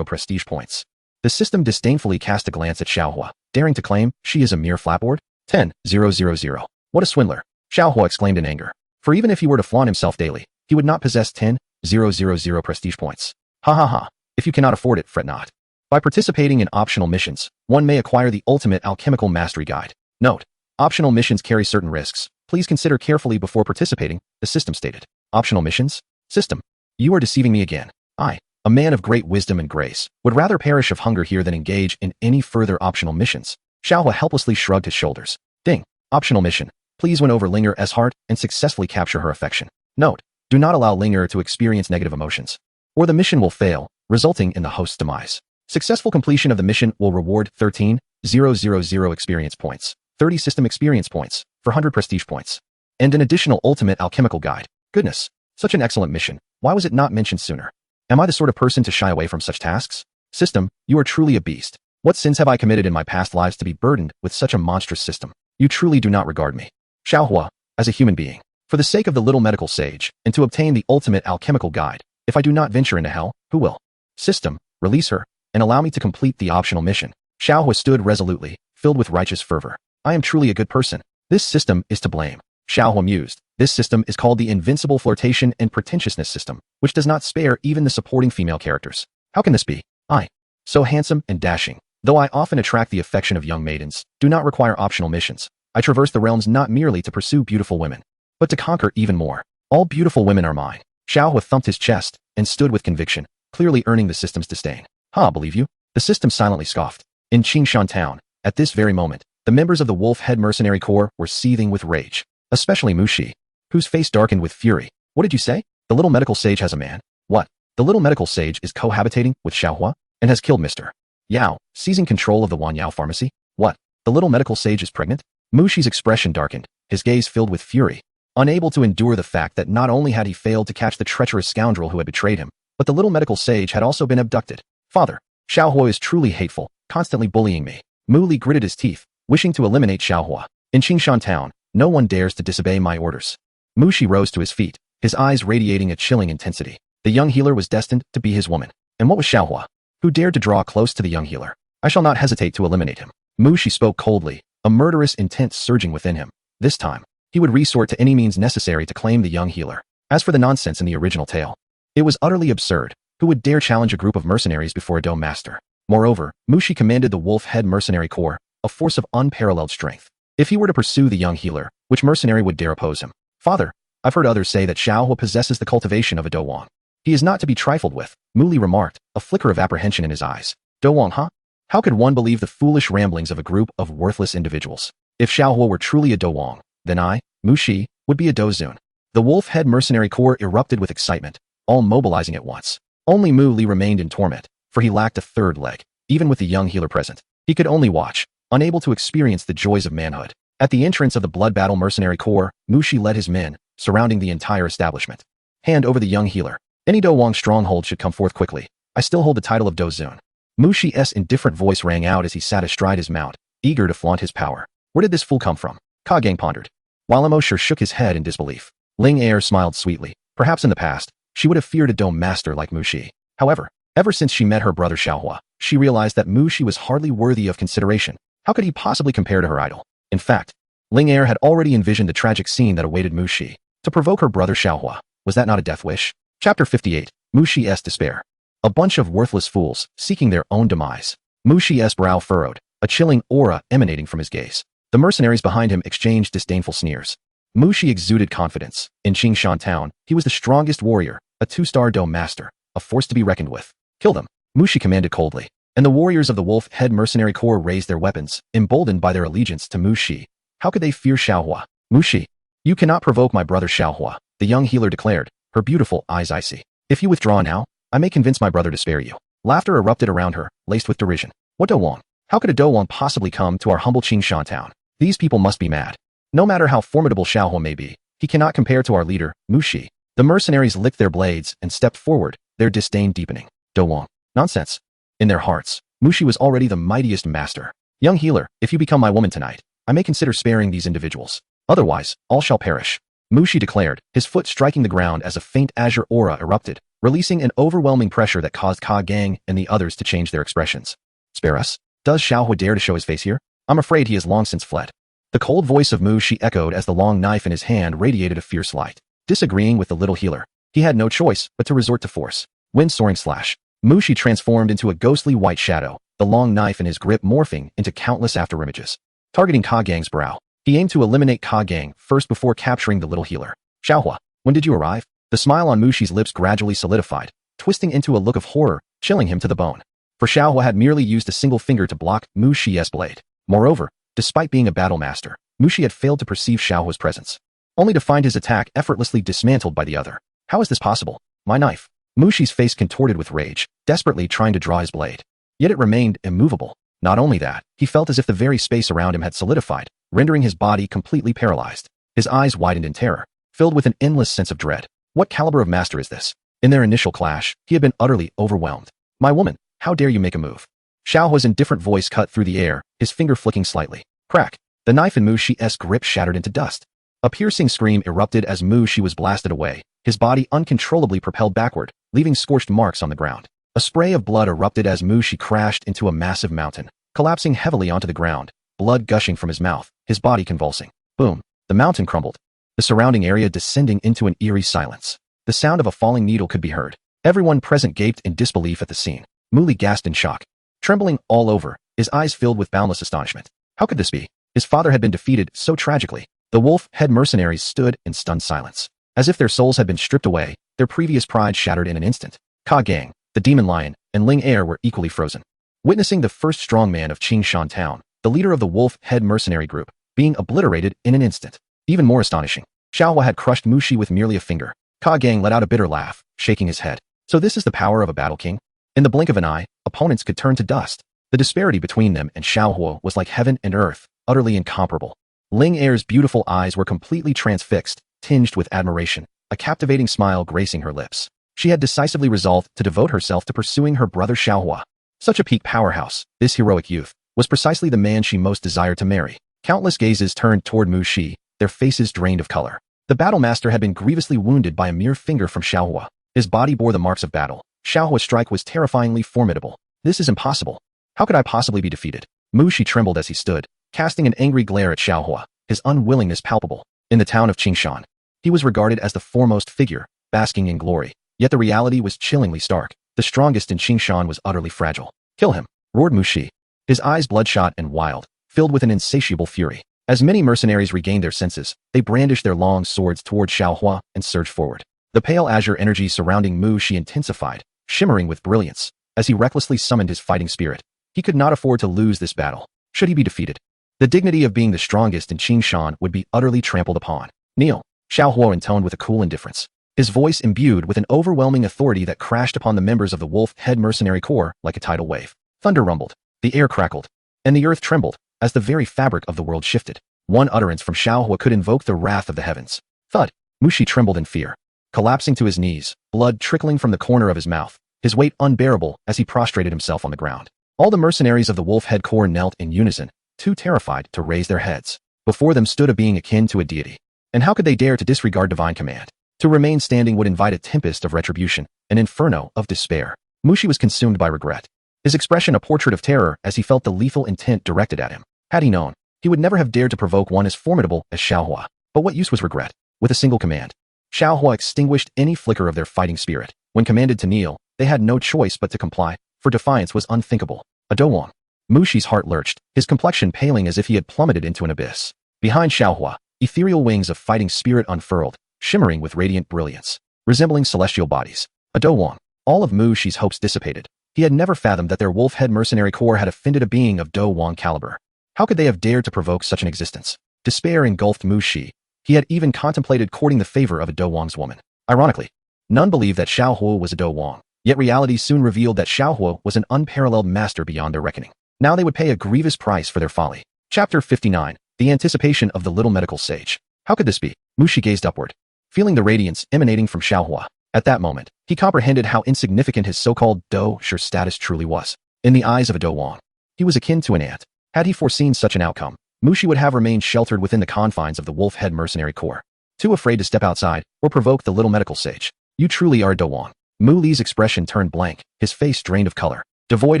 [SPEAKER 1] prestige points. The system disdainfully cast a glance at Xiaohua, daring to claim she is a mere flapboard. 10,000. What a swindler! Xiaohua exclaimed in anger. For even if he were to flaunt himself daily, he would not possess 10,000 prestige points. Ha ha ha. If you cannot afford it, fret not. By participating in optional missions, one may acquire the ultimate alchemical mastery guide. Note: optional missions carry certain risks. Please consider carefully before participating, the system stated. Optional missions? System, you are deceiving me again. I, a man of great wisdom and grace, would rather perish of hunger here than engage in any further optional missions. Xiaohua helplessly shrugged his shoulders. Ding. Optional mission. Please win over Ling'er's heart and successfully capture her affection. Note: do not allow Ling'er to experience negative emotions, or the mission will fail, resulting in the host's demise. Successful completion of the mission will reward 13,000 experience points, 30 system experience points, 400 prestige points, and an additional ultimate alchemical guide. Goodness, such an excellent mission. Why was it not mentioned sooner? Am I the sort of person to shy away from such tasks? System, you are truly a beast. What sins have I committed in my past lives to be burdened with such a monstrous system? You truly do not regard me, Xiaohua, as a human being. For the sake of the little medical sage, and to obtain the ultimate alchemical guide, if I do not venture into hell, who will? System, release her, and allow me to complete the optional mission. Xiaohua stood resolutely, filled with righteous fervor. I am truly a good person. This system is to blame. Xiaohua mused. This system is called the invincible flirtation and pretentiousness system, which does not spare even the supporting female characters. How can this be? I, so handsome and dashing, though I often attract the affection of young maidens, do not require optional missions. I traverse the realms not merely to pursue beautiful women, but to conquer even more. All beautiful women are mine. Xiaohua thumped his chest and stood with conviction, clearly earning the system's disdain. Believe you? The system silently scoffed. In Qingshan town, at this very moment, the members of the Wolf Head Mercenary Corps were seething with rage, especially Mushi, whose face darkened with fury. What did you say? The little medical sage has a man? What? The little medical sage is cohabitating with Xiaohua and has killed Mr. Yao, seizing control of the Wanyao pharmacy? What? The little medical sage is pregnant? Mushi's expression darkened, his gaze filled with fury, unable to endure the fact that not only had he failed to catch the treacherous scoundrel who had betrayed him, but the little medical sage had also been abducted. Father, Xiaohua is truly hateful, constantly bullying me. Mu Li gritted his teeth, wishing to eliminate Xiaohua. In Qingshan town, no one dares to disobey my orders. Mushi rose to his feet, his eyes radiating a chilling intensity. The young healer was destined to be his woman. And what was Xiaohua? Who dared to draw close to the young healer? I shall not hesitate to eliminate him. Mushi spoke coldly, a murderous intent surging within him. This time, he would resort to any means necessary to claim the young healer. As for the nonsense in the original tale, it was utterly absurd. Who would dare challenge a group of mercenaries before a dome master? Moreover, Mushi commanded the Wolf Head Mercenary Corps, a force of unparalleled strength. If he were to pursue the young healer, which mercenary would dare oppose him? Father, I've heard others say that Xiaohua possesses the cultivation of a Dowang. He is not to be trifled with, Mu Li remarked, a flicker of apprehension in his eyes. Dowang, huh? How could one believe the foolish ramblings of a group of worthless individuals? If Xiaohua were truly a Dowang, then I, Mushi, would be a Dozun. The Wolf Head Mercenary Corps erupted with excitement, all mobilizing at once. Only Mu Li remained in torment, for he lacked a third leg. Even with the young healer present, he could only watch, unable to experience the joys of manhood. At the entrance of the Blood Battle Mercenary Corps, Mushi led his men, surrounding the entire establishment. Hand over the young healer. Any Dowang stronghold should come forth quickly. I still hold the title of Dozun. Mushi's indifferent voice rang out as he sat astride his mount, eager to flaunt his power. Where did this fool come from? Ka Gang pondered. While Imo shook his head in disbelief. Ling Er smiled sweetly. Perhaps in the past, she would have feared a dome master like Mushi. However, ever since she met her brother Xiaohua, she realized that Mushi was hardly worthy of consideration. How could he possibly compare to her idol? In fact, Ling Er had already envisioned the tragic scene that awaited Mushi. To provoke her brother Xiaohua, was that not a death wish? Chapter 58, Mushi's Despair. A bunch of worthless fools, seeking their own demise. Mushi's brow furrowed, a chilling aura emanating from his gaze. The mercenaries behind him exchanged disdainful sneers. Mushi exuded confidence. In Qingshan town, he was the strongest warrior, a 2-star dome master, a force to be reckoned with. Kill them, Mushi commanded coldly. And the warriors of the Wolf Head Mercenary Corps raised their weapons, emboldened by their allegiance to Mushi. How could they fear Xiaohua? Mushi, you cannot provoke my brother Xiaohua, the young healer declared, her beautiful eyes icy. If you withdraw now, I may convince my brother to spare you. Laughter erupted around her, laced with derision. What Dowang? How could a Dowang possibly come to our humble Qingshan town? These people must be mad. No matter how formidable Xiaohua may be, he cannot compare to our leader, Mushi. The mercenaries licked their blades and stepped forward, their disdain deepening. Dowang. Nonsense. In their hearts, Mushi was already the mightiest master. Young healer, if you become my woman tonight, I may consider sparing these individuals. Otherwise, all shall perish. Mushi declared, his foot striking the ground as a faint azure aura erupted, releasing an overwhelming pressure that caused Ka Gang and the others to change their expressions. Spare us? Does Xiaohua dare to show his face here? I'm afraid he has long since fled. The cold voice of Mushi echoed as the long knife in his hand radiated a fierce light. Disagreeing with the little healer, he had no choice but to resort to force. Wind-soaring slash. Mushi transformed into a ghostly white shadow, the long knife in his grip morphing into countless afterimages. Targeting Ka Gang's brow, he aimed to eliminate Ka Gang first before capturing the little healer. Xiaohua, when did you arrive? The smile on Mushi's lips gradually solidified, twisting into a look of horror, chilling him to the bone. For Xiaohua had merely used a single finger to block Mushi's blade. Moreover, despite being a battle master, Mushi had failed to perceive Xiaohua's presence, only to find his attack effortlessly dismantled by the other. How is this possible? My knife. Mushi's face contorted with rage, desperately trying to draw his blade. Yet it remained immovable. Not only that, he felt as if the very space around him had solidified, rendering his body completely paralyzed. His eyes widened in terror, filled with an endless sense of dread. What caliber of master is this? In their initial clash, he had been utterly overwhelmed. My woman, how dare you make a move? Xiaohua's indifferent voice cut through the air, his finger flicking slightly. Crack. The knife in Mushi's grip shattered into dust. A piercing scream erupted as Mushi was blasted away, his body uncontrollably propelled backward, leaving scorched marks on the ground. A spray of blood erupted as Mushi crashed into a massive mountain, collapsing heavily onto the ground, blood gushing from his mouth, his body convulsing. Boom. The mountain crumbled, the surrounding area descending into an eerie silence. The sound of a falling needle could be heard. Everyone present gaped in disbelief at the scene. Mu Li gasped in shock, trembling all over, his eyes filled with boundless astonishment. How could this be? His father had been defeated so tragically. The wolf-head mercenaries stood in stunned silence. As if their souls had been stripped away, their previous pride shattered in an instant. Ka Gang, the demon lion, and Ling Er were equally frozen. Witnessing the first strongman of Qingshan Town, the leader of the wolf-head mercenary group, being obliterated in an instant. Even more astonishing, Xiaohua had crushed Mushi with merely a finger. Ka Gang let out a bitter laugh, shaking his head. So this is the power of a battle king? In the blink of an eye, opponents could turn to dust. The disparity between them and Xiaohua was like heaven and earth, utterly incomparable. Ling Er's beautiful eyes were completely transfixed, tinged with admiration, a captivating smile gracing her lips. She had decisively resolved to devote herself to pursuing her brother Xiaohua. Such a peak powerhouse, this heroic youth, was precisely the man she most desired to marry. Countless gazes turned toward Mu Shi, their faces drained of color. The battle master had been grievously wounded by a mere finger from Xiaohua. His body bore the marks of battle. Xiaohua's strike was terrifyingly formidable. This is impossible. How could I possibly be defeated? Mu Shi trembled as he stood, casting an angry glare at Xiaohua, his unwillingness palpable. In the town of Qingshan, he was regarded as the foremost figure, basking in glory. Yet the reality was chillingly stark. The strongest in Qingshan was utterly fragile. Kill him, roared Mu Shi, his eyes bloodshot and wild, filled with an insatiable fury. As many mercenaries regained their senses, they brandished their long swords toward Xiaohua and surged forward. The pale azure energy surrounding Mu Shi intensified, shimmering with brilliance, as he recklessly summoned his fighting spirit. He could not afford to lose this battle. Should he be defeated, the dignity of being the strongest in Qingshan would be utterly trampled upon. Kneel, Xiaohua intoned with a cool indifference, his voice imbued with an overwhelming authority that crashed upon the members of the wolf-head mercenary corps like a tidal wave. Thunder rumbled, the air crackled, and the earth trembled as the very fabric of the world shifted. One utterance from Xiaohua could invoke the wrath of the heavens. Thud! Mu Shi trembled in fear, collapsing to his knees, blood trickling from the corner of his mouth, his weight unbearable as he prostrated himself on the ground. All the mercenaries of the wolf-head corps knelt in unison, too terrified to raise their heads. Before them stood a being akin to a deity. And how could they dare to disregard divine command? To remain standing would invite a tempest of retribution, an inferno of despair. Mu Shi was consumed by regret, his expression a portrait of terror as he felt the lethal intent directed at him. Had he known, he would never have dared to provoke one as formidable as Xiaohua. But what use was regret? With a single command, Xiaohua extinguished any flicker of their fighting spirit. When commanded to kneel, they had no choice but to comply, for defiance was unthinkable. A Dowang. Mu Shi's heart lurched, his complexion paling as if he had plummeted into an abyss. Behind Xiaohua, ethereal wings of fighting spirit unfurled, shimmering with radiant brilliance, resembling celestial bodies. A Dowang. All of Mu Shi's hopes dissipated. He had never fathomed that their wolf-head mercenary corps had offended a being of Dowang caliber. How could they have dared to provoke such an existence? Despair engulfed Mu Shi. He had even contemplated courting the favor of a Dowang's woman. Ironically, none believed that Xiaohua was a Dowang, yet reality soon revealed that Xiaohua was an unparalleled master beyond their reckoning. Now they would pay a grievous price for their folly. Chapter 59. The anticipation of the little medical sage. How could this be? Mu Shi gazed upward, feeling the radiance emanating from Xiaohua. At that moment, he comprehended how insignificant his so-called Do-Shi status truly was. In the eyes of a Dowang, he was akin to an ant. Had he foreseen such an outcome, Mu Shi would have remained sheltered within the confines of the wolf-head mercenary corps, too afraid to step outside or provoke the little medical sage. You truly are a Dowang. Mu Li's expression turned blank, his face drained of color, devoid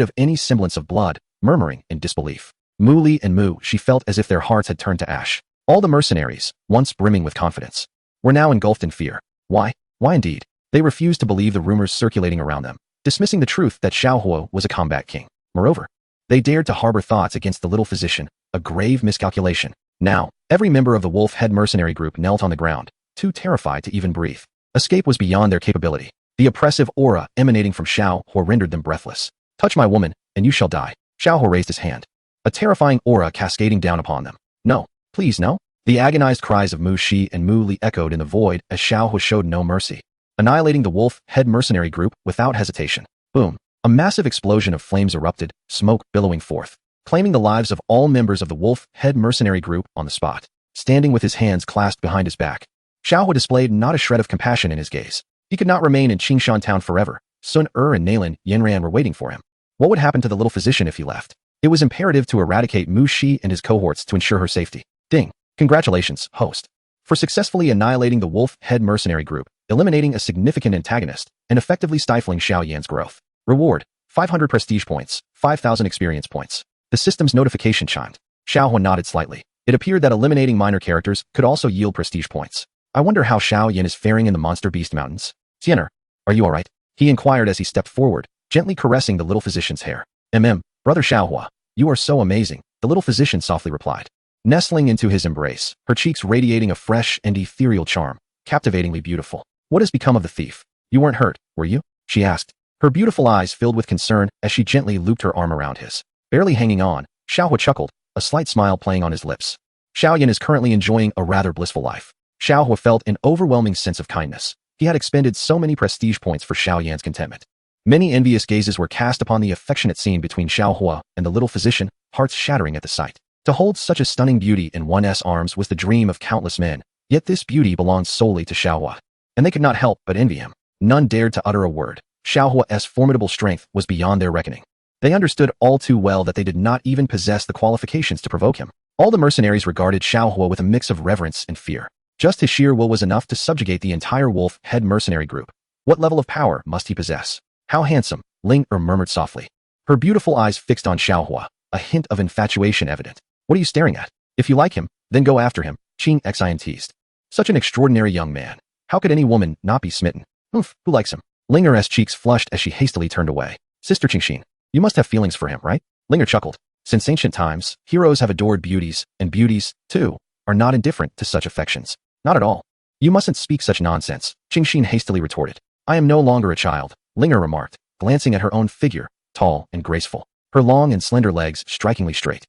[SPEAKER 1] of any semblance of blood, murmuring in disbelief. Mu Li and Mu Shi felt as if their hearts had turned to ash. All the mercenaries, once brimming with confidence, were now engulfed in fear. Why? Why indeed? They refused to believe the rumors circulating around them, dismissing the truth that Xiaohua was a combat king. Moreover, they dared to harbor thoughts against the little physician, a grave miscalculation. Now, every member of the wolf-head mercenary group knelt on the ground, too terrified to even breathe. Escape was beyond their capability. The oppressive aura emanating from Xiaohua rendered them breathless. Touch my woman, and you shall die. Xiaohua raised his hand, a terrifying aura cascading down upon them. No, please no. The agonized cries of Mu Shi and Mu Li echoed in the void as Xiaohua showed no mercy, annihilating the wolf-head mercenary group without hesitation. Boom. A massive explosion of flames erupted, smoke billowing forth, claiming the lives of all members of the wolf-head mercenary group on the spot. Standing with his hands clasped behind his back, Xiaohua displayed not a shred of compassion in his gaze. He could not remain in Qingshan Town forever. Sun and Nalan Yanran were waiting for him. What would happen to the little physician if he left? It was imperative to eradicate Mu Shi and his cohorts to ensure her safety. Ding. Congratulations, host, for successfully annihilating the wolf-head mercenary group, eliminating a significant antagonist, and effectively stifling Xiao Yan's growth. Reward: 500 prestige points, 5,000 experience points. The system's notification chimed. Xiaohua nodded slightly. It appeared that eliminating minor characters could also yield prestige points. I wonder how Xiao Yan is faring in the Monster Beast Mountains. Xiener, are you alright? He inquired as he stepped forward, gently caressing the little physician's hair. Brother Xiaohua, you are so amazing, the little physician softly replied. nestling into his embrace, her cheeks radiating a fresh and ethereal charm, captivatingly beautiful. "What has become of the thief? You weren't hurt, were you?" she asked, her beautiful eyes filled with concern as she gently looped her arm around his. Barely hanging on, Xiaohua chuckled, a slight smile playing on his lips. Xiaoyan is currently enjoying a rather blissful life. Xiaohua felt an overwhelming sense of kindness. He had expended so many prestige points for Xiaoyan's contentment. Many envious gazes were cast upon the affectionate scene between Xiaohua and the little physician, hearts shattering at the sight. To hold such a stunning beauty in one's arms was the dream of countless men, yet this beauty belonged solely to Xiaohua. And they could not help but envy him. None dared to utter a word. Xiaohua's formidable strength was beyond their reckoning. They understood all too well that they did not even possess the qualifications to provoke him. All the mercenaries regarded Xiaohua with a mix of reverence and fear. Just his sheer will was enough to subjugate the entire wolf-head mercenary group. What level of power must he possess? How handsome, Ling Er murmured softly. Her beautiful eyes fixed on Xiaohua, a hint of infatuation evident. "What are you staring at? If you like him, then go after him," Qing Xian teased. "Such an extraordinary young man. How could any woman not be smitten? Who likes him?" Ling Er's cheeks flushed as she hastily turned away. "Sister Qingxin, you must have feelings for him, right?" Ling Er chuckled. "Since ancient times, heroes have adored beauties, and beauties, too, are not indifferent to such affections." "Not at all. You mustn't speak such nonsense," Qingxin hastily retorted. "I am no longer a child," Ling Er remarked, glancing at her own figure, tall and graceful, her long and slender legs strikingly straight.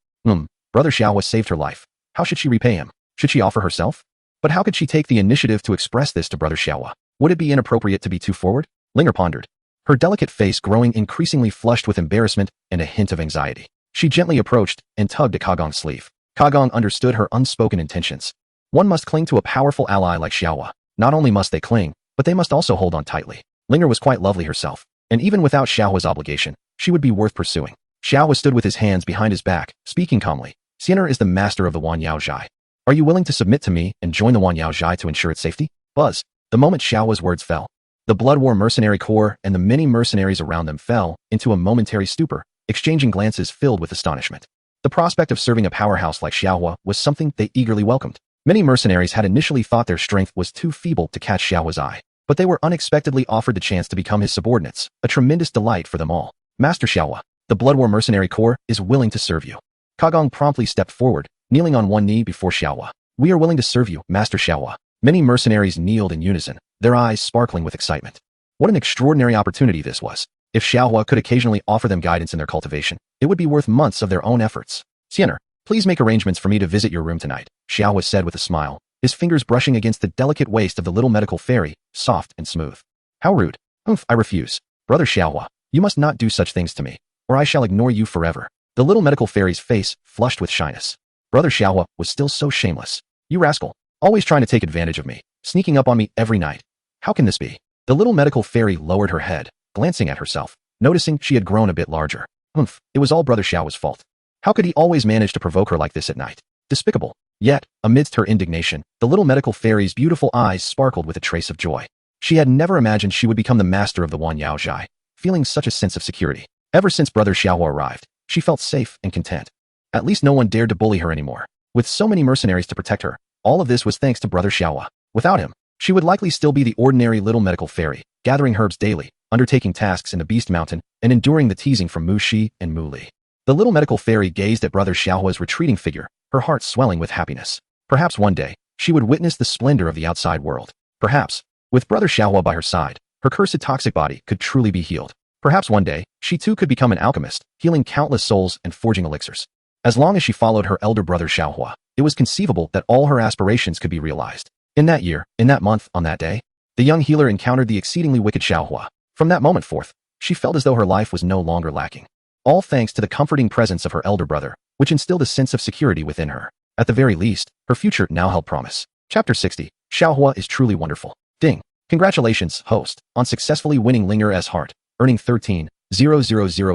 [SPEAKER 1] Brother Xiaohua saved her life. How should she repay him? Should she offer herself? But how could she take the initiative to express this to Brother Xiaohua? Would it be inappropriate to be too forward? Ling Er pondered, her delicate face growing increasingly flushed with embarrassment and a hint of anxiety. She gently approached and tugged at Kagong's sleeve. Kagong understood her unspoken intentions. One must cling to a powerful ally like Xiaohua. Not only must they cling, but they must also hold on tightly. Ling Er was quite lovely herself, and even without Xiaohua's obligation, she would be worth pursuing. Xiaohua stood with his hands behind his back, speaking calmly. "Xianer is the master of the Wanyao Zhai. Are you willing to submit to me and join the Wanyao Zhai to ensure its safety?" Buzz. The moment Xiaohua's words fell, the Blood War mercenary corps and the many mercenaries around them fell into a momentary stupor, exchanging glances filled with astonishment. The prospect of serving a powerhouse like Xiaohua was something they eagerly welcomed. Many mercenaries had initially thought their strength was too feeble to catch Xiaohua's eye, but they were unexpectedly offered the chance to become his subordinates, a tremendous delight for them all. "Master Xiaohua, the Blood War mercenary corps is willing to serve you." Kagong promptly stepped forward, kneeling on one knee before Xiaohua. "We are willing to serve you, Master Xiaohua." Many mercenaries kneeled in unison, their eyes sparkling with excitement. What an extraordinary opportunity this was. If Xiaohua could occasionally offer them guidance in their cultivation, it would be worth months of their own efforts. "Xianer, please make arrangements for me to visit your room tonight," Xiaohua said with a smile, his fingers brushing against the delicate waist of the little medical fairy, soft and smooth. "How rude. I refuse. Brother Xiaohua, you must not do such things to me, or I shall ignore you forever." The little medical fairy's face flushed with shyness. Brother Xiaohua was still so shameless. "You rascal, always trying to take advantage of me, sneaking up on me every night. How can this be?" The little medical fairy lowered her head, glancing at herself, noticing she had grown a bit larger. It was all Brother Xiaohua's fault. How could he always manage to provoke her like this at night? Despicable. Yet, amidst her indignation, the little medical fairy's beautiful eyes sparkled with a trace of joy. She had never imagined she would become the master of the Wanyao Zhai, feeling such a sense of security. Ever since Brother Xiaohua arrived, she felt safe and content. At least no one dared to bully her anymore. With so many mercenaries to protect her, all of this was thanks to Brother Xiaohua. Without him, she would likely still be the ordinary little medical fairy, gathering herbs daily, undertaking tasks in the Beast Mountain, and enduring the teasing from Mu Shi and Mu Li. The little medical fairy gazed at Brother Xiaohua's retreating figure, her heart swelling with happiness. Perhaps one day, she would witness the splendor of the outside world. Perhaps, with Brother Xiaohua by her side, her cursed toxic body could truly be healed. Perhaps one day, she too could become an alchemist, healing countless souls and forging elixirs. As long as she followed her elder brother Xiaohua, it was conceivable that all her aspirations could be realized. In that year, in that month, on that day, the young healer encountered the exceedingly wicked Xiaohua. From that moment forth, she felt as though her life was no longer lacking. All thanks to the comforting presence of her elder brother, which instilled a sense of security within her. At the very least, her future now held promise. Chapter 60. Xiaohua is truly wonderful. Ding. Congratulations, host, on successfully winning Ling Er's heart, earning 13,000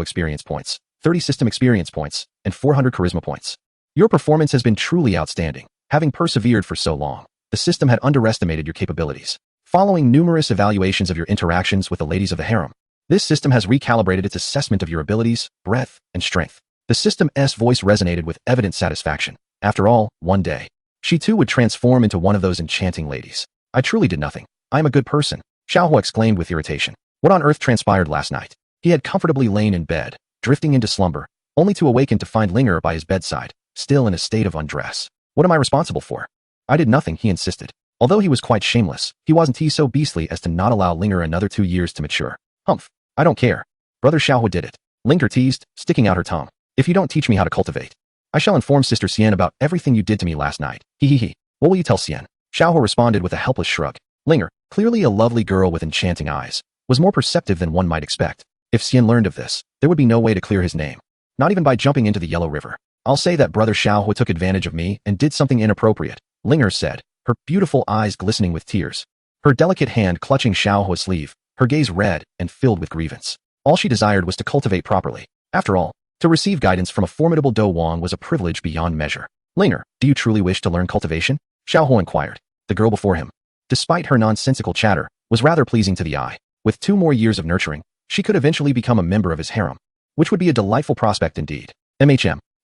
[SPEAKER 1] experience points, 30 system experience points, and 400 charisma points. Your performance has been truly outstanding. Having persevered for so long, the system had underestimated your capabilities. Following numerous evaluations of your interactions with the ladies of the harem, this system has recalibrated its assessment of your abilities, breadth, and strength. The system's voice resonated with evident satisfaction. After all, one day, she too would transform into one of those enchanting ladies. I truly did nothing. I am a good person, Xiaohua exclaimed with irritation. What on earth transpired last night? He had comfortably lain in bed, drifting into slumber, only to awaken to find Ling Er by his bedside, still in a state of undress. What am I responsible for? I did nothing, he insisted. Although he was quite shameless, he wasn't so beastly as to not allow Linger another 2 years to mature. Humph. I don't care. Brother Xiaohua did it. Linger teased, sticking out her tongue. If you don't teach me how to cultivate, I shall inform Sister Xian about everything you did to me last night. He. What will you tell Xian? Xiaohua responded with a helpless shrug. Linger, clearly a lovely girl with enchanting eyes, was more perceptive than one might expect. If Xian learned of this, there would be no way to clear his name. Not even by jumping into the Yellow River. I'll say that Brother Xiaohua took advantage of me and did something inappropriate, Linger said, her beautiful eyes glistening with tears. Her delicate hand clutching Xiaohua's sleeve, her gaze red and filled with grievance. All she desired was to cultivate properly. After all, to receive guidance from a formidable Do Wang was a privilege beyond measure. Linger, do you truly wish to learn cultivation? Xiaohua inquired. The girl before him, despite her nonsensical chatter, was rather pleasing to the eye. With 2 more years of nurturing, she could eventually become a member of his harem, which would be a delightful prospect indeed.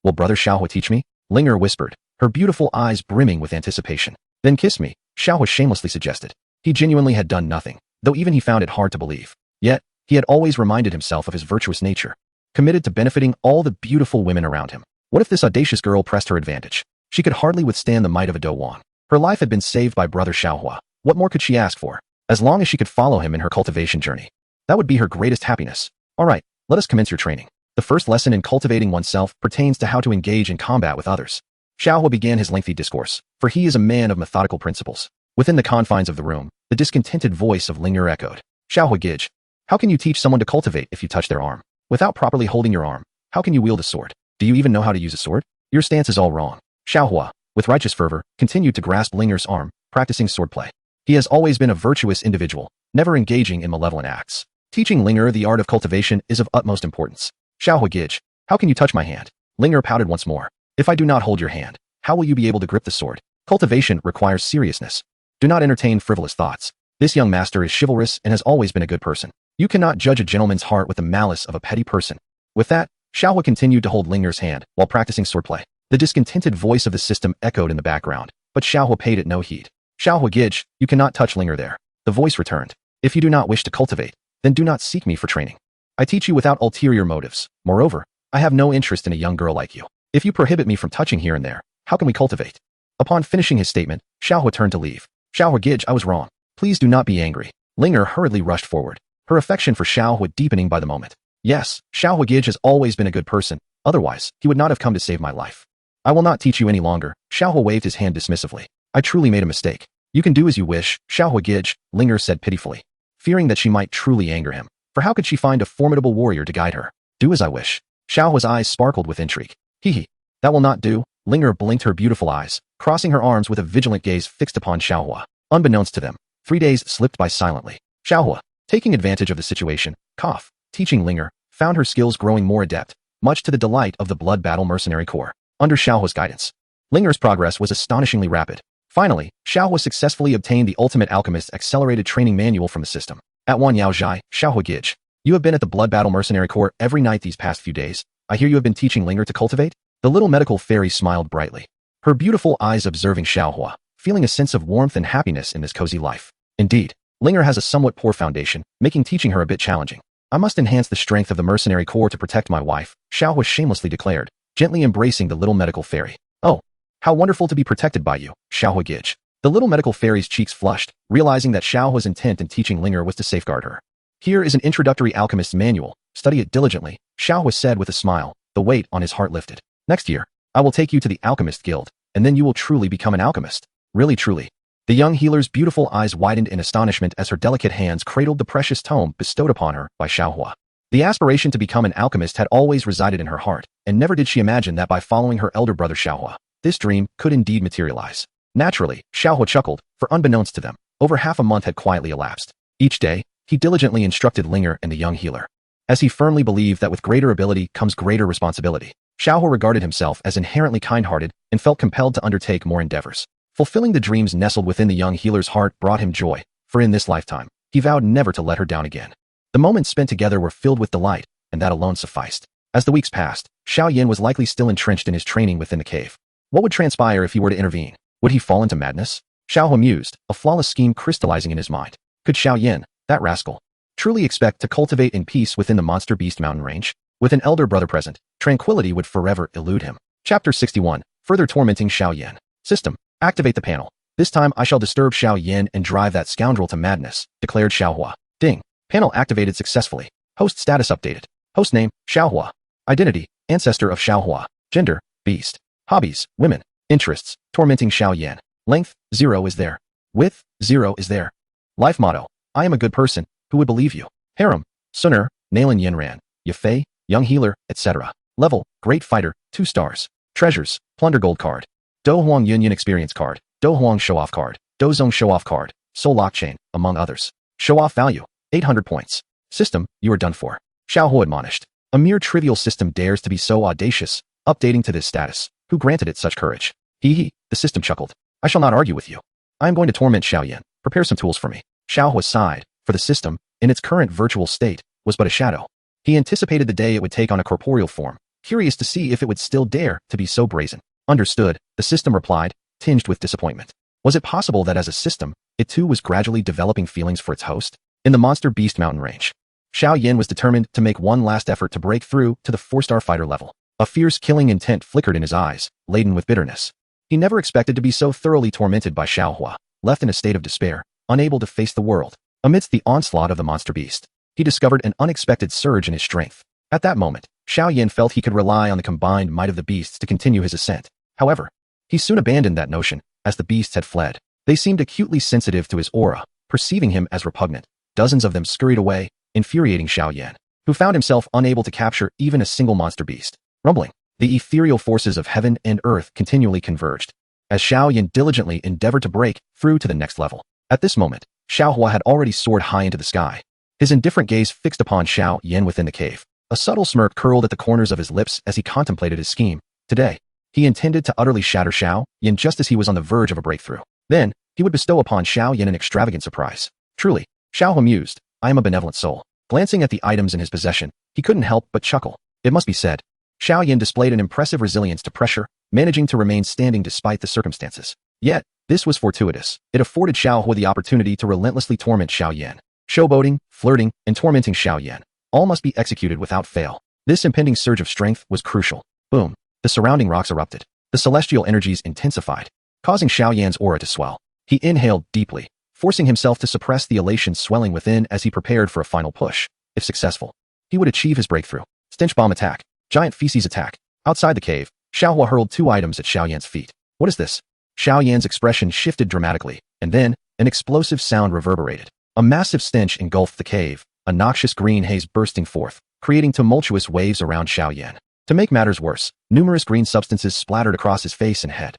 [SPEAKER 1] Will Brother Xiaohua teach me? Linger whispered, her beautiful eyes brimming with anticipation. Then kiss me, Xiaohua shamelessly suggested. He genuinely had done nothing, though even he found it hard to believe. Yet, he had always reminded himself of his virtuous nature, committed to benefiting all the beautiful women around him. What if this audacious girl pressed her advantage? She could hardly withstand the might of a Do Wang. Her life had been saved by Brother Xiaohua. What more could she ask for? As long as she could follow him in her cultivation journey, that would be her greatest happiness. All right, let us commence your training. The first lesson in cultivating oneself pertains to how to engage in combat with others. Xiaohua began his lengthy discourse, for he is a man of methodical principles. Within the confines of the room, the discontented voice of Linger echoed. Xiaohua Gij, how can you teach someone to cultivate if you touch their arm? Without properly holding your arm, how can you wield a sword? Do you even know how to use a sword? Your stance is all wrong. Xiaohua, with righteous fervor, continued to grasp Linger's arm, practicing swordplay. He has always been a virtuous individual, never engaging in malevolent acts. Teaching Linger the art of cultivation is of utmost importance. Xiaohua Gij, how can you touch my hand? Linger pouted once more. If I do not hold your hand, how will you be able to grip the sword? Cultivation requires seriousness. Do not entertain frivolous thoughts. This young master is chivalrous and has always been a good person. You cannot judge a gentleman's heart with the malice of a petty person. With that, Xiaohua continued to hold Linger's hand while practicing swordplay. The discontented voice of the system echoed in the background, but Xiaohua paid it no heed. Xiaohua Gij, you cannot touch Linger there. The voice returned. If you do not wish to cultivate, then do not seek me for training. I teach you without ulterior motives. Moreover, I have no interest in a young girl like you. If you prohibit me from touching here and there, how can we cultivate? Upon finishing his statement, Xiaohua turned to leave. Xiaohua Gij, I was wrong. Please do not be angry. Linger hurriedly rushed forward, her affection for Xiaohua deepening by the moment. Yes, Xiaohua Gij has always been a good person, otherwise, he would not have come to save my life. I will not teach you any longer. Xiaohua waved his hand dismissively. I truly made a mistake. You can do as you wish, Xiaohua Gij, Linger said pitifully, fearing that she might truly anger him. For how could she find a formidable warrior to guide her? Do as I wish. Xiaohua's eyes sparkled with intrigue. He. That will not do. Linger blinked her beautiful eyes, crossing her arms with a vigilant gaze fixed upon Xiaohua. Unbeknownst to them, 3 days slipped by silently. Xiaohua, taking advantage of the situation, teaching Linger, found her skills growing more adept, much to the delight of the Blood Battle Mercenary Corps. Under Xiaohua's guidance, Linger's progress was astonishingly rapid. Finally, Xiaohua successfully obtained the Ultimate Alchemist's Accelerated Training Manual from the system. At Wan Yaozhai, Xiaohua Gij, you have been at the Blood Battle Mercenary Corps every night these past few days. I hear you have been teaching Linger to cultivate? The little medical fairy smiled brightly, her beautiful eyes observing Xiaohua, feeling a sense of warmth and happiness in this cozy life. Indeed, Linger has a somewhat poor foundation, making teaching her a bit challenging. I must enhance the strength of the Mercenary Corps to protect my wife, Xiaohua shamelessly declared, gently embracing the little medical fairy. Oh, how wonderful to be protected by you, Xiaohua Gij. The little medical fairy's cheeks flushed, realizing that Xiaohua's intent in teaching Linger was to safeguard her. Here is an introductory alchemist's manual. Study it diligently, Xiaohua said with a smile, the weight on his heart lifted. Next year, I will take you to the Alchemist Guild, and then you will truly become an alchemist. Really truly. The young healer's beautiful eyes widened in astonishment as her delicate hands cradled the precious tome bestowed upon her by Xiaohua. The aspiration to become an alchemist had always resided in her heart, and never did she imagine that by following her elder brother Xiaohua, this dream could indeed materialize. Naturally, Xiaohua chuckled, for unbeknownst to them, over half a month had quietly elapsed. Each day, he diligently instructed Linger and the young healer, as he firmly believed that with greater ability comes greater responsibility. Xiaohua regarded himself as inherently kind-hearted and felt compelled to undertake more endeavors. Fulfilling the dreams nestled within the young healer's heart brought him joy, for in this lifetime, he vowed never to let her down again. The moments spent together were filled with delight, and that alone sufficed. As the weeks passed, Xiao Yin was likely still entrenched in his training within the cave. What would transpire if he were to intervene? Would he fall into madness? Xiaohua mused, a flawless scheme crystallizing in his mind. Could Xiao Yin, that rascal, truly expect to cultivate in peace within the Monster Beast mountain range? With an elder brother present, tranquility would forever elude him. Chapter 61. Further tormenting Xiao Yan. System. Activate the panel. This time I shall disturb Xiao Yan and drive that scoundrel to madness, declared Xiaohua. Ding. Panel activated successfully. Host status updated. Host name, Xiaohua. Identity, ancestor of Xiaohua. Gender, beast. Hobbies, women. Interests, tormenting Xiao Yan. Length, 0 is there. Width, 0 is there. Life motto, I am a good person, who would believe you? Harem, Suner, Nalan Yenran, Yafei, Young Healer, etc. Level, Great Fighter, 2 stars. Treasures, Plunder Gold card. Do Huang Yunyan Experience card. Do Huang Show Off card. Do Zong Show Off card. Soul Lockchain, among others. Show Off value, 800 points. System, you are done for. Xiaohua admonished. A mere trivial system dares to be so audacious, updating to this status. Who granted it such courage? Hee, the system chuckled. I shall not argue with you. I am going to torment Xiao Yan. Prepare some tools for me. Xiaohua sighed, for the system, in its current virtual state, was but a shadow. He anticipated the day it would take on a corporeal form, curious to see if it would still dare to be so brazen. Understood, the system replied, tinged with disappointment. Was it possible that as a system, it too was gradually developing feelings for its host? In the monster beast mountain range, Xiao Yan was determined to make one last effort to break through to the 4-star fighter level. A fierce killing intent flickered in his eyes, laden with bitterness. He never expected to be so thoroughly tormented by Xiaohua, left in a state of despair, unable to face the world. Amidst the onslaught of the monster beast, he discovered an unexpected surge in his strength. At that moment, Xiao Yan felt he could rely on the combined might of the beasts to continue his ascent. However, he soon abandoned that notion, as the beasts had fled. They seemed acutely sensitive to his aura, perceiving him as repugnant. Dozens of them scurried away, infuriating Xiao Yan, who found himself unable to capture even a single monster beast. Rumbling, the ethereal forces of heaven and earth continually converged, as Xiao Yan diligently endeavored to break through to the next level. At this moment, Xiaohua had already soared high into the sky, his indifferent gaze fixed upon Xiao Yan within the cave. A subtle smirk curled at the corners of his lips as he contemplated his scheme. Today, he intended to utterly shatter Xiao Yan just as he was on the verge of a breakthrough. Then, he would bestow upon Xiao Yan an extravagant surprise. Truly, Xiaohua mused, I am a benevolent soul. Glancing at the items in his possession, he couldn't help but chuckle. It must be said, Xiao Yan displayed an impressive resilience to pressure, managing to remain standing despite the circumstances. Yet, this was fortuitous. It afforded Xiaohua the opportunity to relentlessly torment Xiao Yan. Showboating, flirting, and tormenting Xiao Yan. All must be executed without fail. This impending surge of strength was crucial. Boom. The surrounding rocks erupted. The celestial energies intensified, causing Xiao Yan's aura to swell. He inhaled deeply, forcing himself to suppress the elation swelling within as he prepared for a final push. If successful, he would achieve his breakthrough. Stench bomb attack. Giant feces attack. Outside the cave, Xiaohua hurled 2 items at Xiao Yan's feet. What is this? Xiao Yan's expression shifted dramatically, and then, an explosive sound reverberated. A massive stench engulfed the cave, a noxious green haze bursting forth, creating tumultuous waves around Xiao Yan. To make matters worse, numerous green substances splattered across his face and head.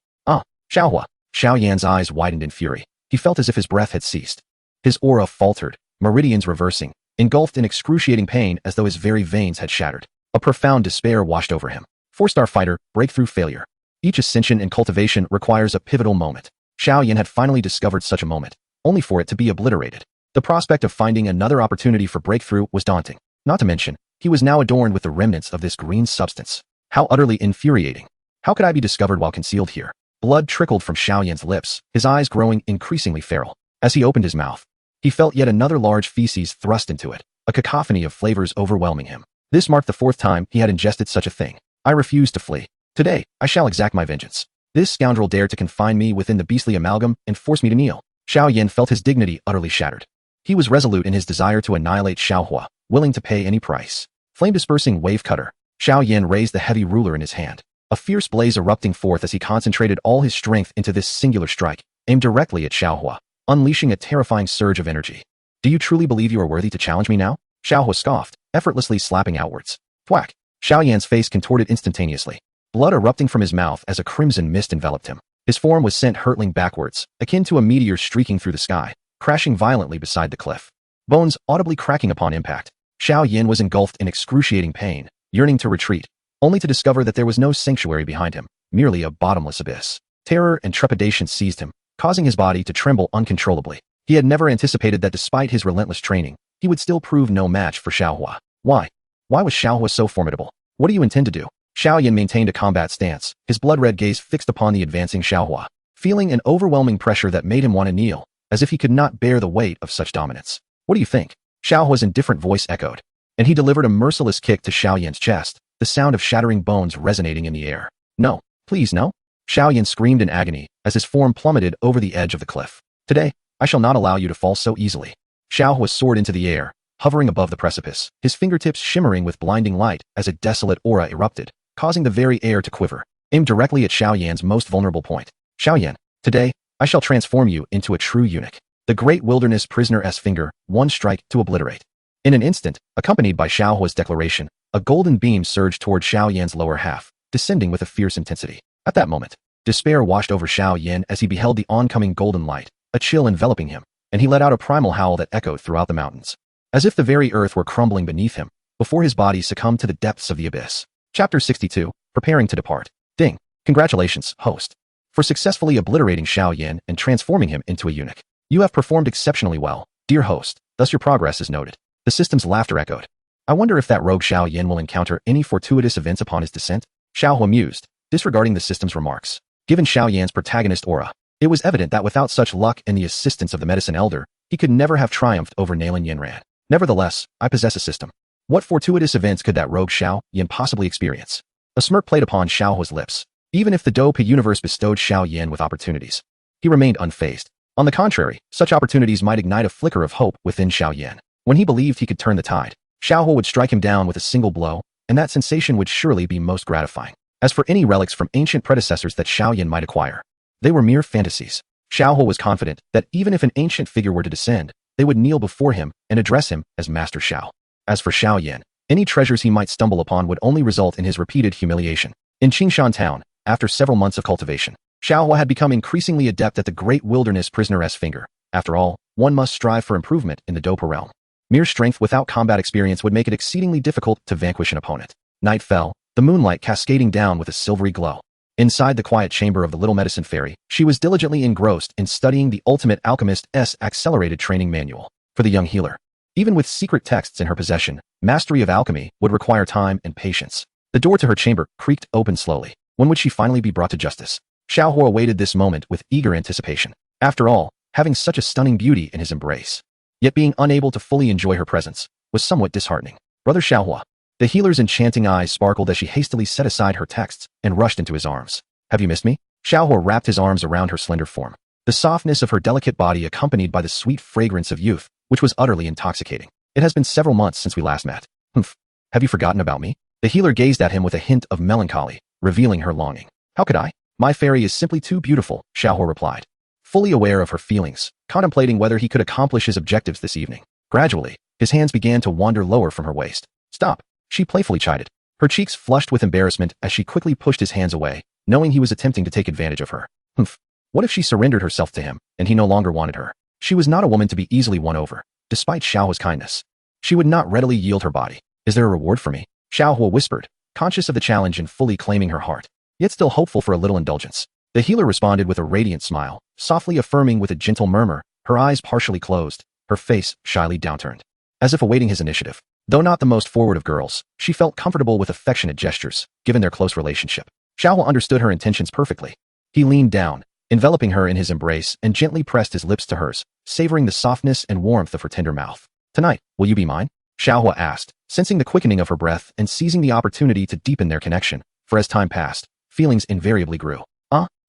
[SPEAKER 1] Xiaohua. Xiao Yan's eyes widened in fury. He felt as if his breath had ceased. His aura faltered, meridians reversing, engulfed in excruciating pain as though his very veins had shattered. A profound despair washed over him. 4-star fighter, breakthrough failure. Each ascension and cultivation requires a pivotal moment. Xiao Yan had finally discovered such a moment, only for it to be obliterated. The prospect of finding another opportunity for breakthrough was daunting. Not to mention, he was now adorned with the remnants of this green substance. How utterly infuriating. How could I be discovered while concealed here? Blood trickled from Xiao Yan's lips, his eyes growing increasingly feral. As he opened his mouth, he felt yet another large feces thrust into it, a cacophony of flavors overwhelming him. This marked the 4th time he had ingested such a thing. I refuse to flee. Today, I shall exact my vengeance. This scoundrel dared to confine me within the beastly amalgam and force me to kneel. Xiao Yan felt his dignity utterly shattered. He was resolute in his desire to annihilate Xiaohua, willing to pay any price. Flame-dispersing wave cutter. Xiao Yan raised the heavy ruler in his hand, a fierce blaze erupting forth as he concentrated all his strength into this singular strike, aimed directly at Xiaohua, unleashing a terrifying surge of energy. Do you truly believe you are worthy to challenge me now? Xiaohua scoffed, effortlessly slapping outwards. Thwack! Xiao Yan's face contorted instantaneously, blood erupting from his mouth as a crimson mist enveloped him. His form was sent hurtling backwards, akin to a meteor streaking through the sky, crashing violently beside the cliff. Bones audibly cracking upon impact. Xiao Yan was engulfed in excruciating pain, yearning to retreat, only to discover that there was no sanctuary behind him, merely a bottomless abyss. Terror and trepidation seized him, causing his body to tremble uncontrollably. He had never anticipated that despite his relentless training, he would still prove no match for Xiaohua. Why? Why was Xiaohua so formidable? What do you intend to do? Xiao Yan maintained a combat stance, his blood-red gaze fixed upon the advancing Xiaohua, feeling an overwhelming pressure that made him want to kneel, as if he could not bear the weight of such dominance. What do you think? Xiaohua's indifferent voice echoed, and he delivered a merciless kick to Xiao Yan's chest, the sound of shattering bones resonating in the air. No, please no. Xiao Yan screamed in agony as his form plummeted over the edge of the cliff. Today, I shall not allow you to fall so easily. Xiao Hua soared into the air, hovering above the precipice, his fingertips shimmering with blinding light as a desolate aura erupted, causing the very air to quiver, aimed directly at Xiao Yan's most vulnerable point. Xiao Yan, today, I shall transform you into a true eunuch. The great wilderness prisoner's finger, one strike to obliterate. In an instant, accompanied by Xiao Hua's declaration, a golden beam surged toward Xiao Yan's lower half, descending with a fierce intensity. At that moment, despair washed over Xiao Yan as he beheld the oncoming golden light, a chill enveloping him, and he let out a primal howl that echoed throughout the mountains. As if the very earth were crumbling beneath him, before his body succumbed to the depths of the abyss. Chapter 62, Preparing to Depart. Ding. Congratulations, host, for successfully obliterating Xiao Yan and transforming him into a eunuch. You have performed exceptionally well, dear host, thus your progress is noted. The system's laughter echoed. I wonder if that rogue Xiao Yan will encounter any fortuitous events upon his descent? Xiao Hua mused, disregarding the system's remarks. Given Xiao Yan's protagonist aura, it was evident that without such luck and the assistance of the medicine elder, he could never have triumphed over Nalan Yanran. Nevertheless, I possess a system. What fortuitous events could that rogue Xiao Yan possibly experience? A smirk played upon Xiao Hua's lips. Even if the Dope universe bestowed Xiao Yan with opportunities, he remained unfazed. On the contrary, such opportunities might ignite a flicker of hope within Xiao Yan. When he believed he could turn the tide, Xiao Hua would strike him down with a single blow, and that sensation would surely be most gratifying. As for any relics from ancient predecessors that Xiao Yan might acquire, they were mere fantasies. Xiao Hua was confident that even if an ancient figure were to descend, they would kneel before him and address him as Master Xiao. As for Xiao Yan, any treasures he might stumble upon would only result in his repeated humiliation. In Qingshan town, after several months of cultivation, Xiao Hua had become increasingly adept at the great wilderness prisoner's finger. After all, one must strive for improvement in the Dopa realm. Mere strength without combat experience would make it exceedingly difficult to vanquish an opponent. Night fell, the moonlight cascading down with a silvery glow. Inside the quiet chamber of the little medicine fairy, she was diligently engrossed in studying the ultimate alchemist's accelerated training manual for the young healer. Even with secret texts in her possession, mastery of alchemy would require time and patience. The door to her chamber creaked open slowly. When would she finally be brought to justice? Xiao Hua awaited this moment with eager anticipation. After all, having such a stunning beauty in his embrace, yet being unable to fully enjoy her presence, was somewhat disheartening. Brother Xiao Hua. The healer's enchanting eyes sparkled as she hastily set aside her texts and rushed into his arms. Have you missed me? Xiao Hua wrapped his arms around her slender form. The softness of her delicate body accompanied by the sweet fragrance of youth, which was utterly intoxicating. It has been several months since we last met. Humph. Have you forgotten about me? The healer gazed at him with a hint of melancholy, revealing her longing. How could I? My fairy is simply too beautiful, Xiao Hua replied, fully aware of her feelings, contemplating whether he could accomplish his objectives this evening. Gradually, his hands began to wander lower from her waist. Stop, she playfully chided. Her cheeks flushed with embarrassment as she quickly pushed his hands away, knowing he was attempting to take advantage of her. Humph. What if she surrendered herself to him, and he no longer wanted her? She was not a woman to be easily won over, despite Xiao Hua's kindness. She would not readily yield her body. Is there a reward for me? Xiao Hua whispered, conscious of the challenge and fully claiming her heart, yet still hopeful for a little indulgence. The healer responded with a radiant smile, softly affirming with a gentle murmur, her eyes partially closed, her face shyly downturned, as if awaiting his initiative. Though not the most forward of girls, she felt comfortable with affectionate gestures, given their close relationship. Xiao Hua understood her intentions perfectly. He leaned down, enveloping her in his embrace and gently pressed his lips to hers, savoring the softness and warmth of her tender mouth. Tonight, will you be mine? Xiao Hua asked, sensing the quickening of her breath and seizing the opportunity to deepen their connection, for as time passed, feelings invariably grew.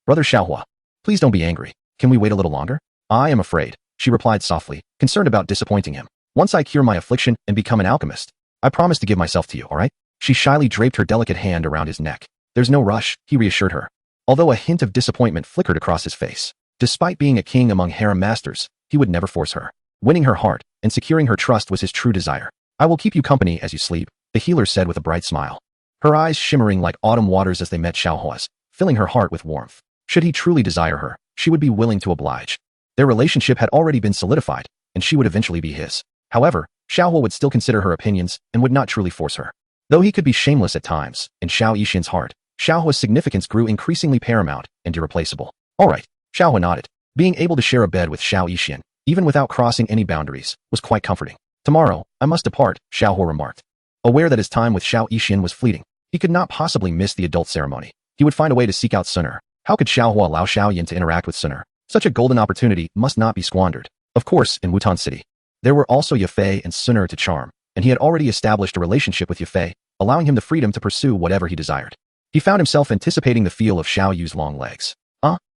[SPEAKER 1] Brother Xiao Hua, please don't be angry. Can we wait a little longer? I am afraid, she replied softly, concerned about disappointing him. Once I cure my affliction and become an alchemist, I promise to give myself to you, all right? She shyly draped her delicate hand around his neck. There's no rush, he reassured her, although a hint of disappointment flickered across his face. Despite being a king among harem masters, he would never force her. Winning her heart and securing her trust was his true desire. I will keep you company as you sleep, the healer said with a bright smile, her eyes shimmering like autumn waters as they met Xiao Hua's, filling her heart with warmth. Should he truly desire her, she would be willing to oblige. Their relationship had already been solidified, and she would eventually be his. However, Xiao Hua would still consider her opinions and would not truly force her. Though he could be shameless at times, in Xiao Yixin's heart, Xiao Hua's significance grew increasingly paramount and irreplaceable. All right, Xiao Hua nodded. Being able to share a bed with Xiao Yixin, even without crossing any boundaries, was quite comforting. Tomorrow, I must depart, Xiao Hua remarked. Aware that his time with Xiao Yixin was fleeting, he could not possibly miss the adult ceremony. He would find a way to seek out Suner. How could Xiao Hua allow Xiao Yan to interact with Suner? Such a golden opportunity must not be squandered. Of course, in Wutan City, there were also Yafei and Suner to charm, and he had already established a relationship with Yafei, allowing him the freedom to pursue whatever he desired. He found himself anticipating the feel of Xiao Yu's long legs.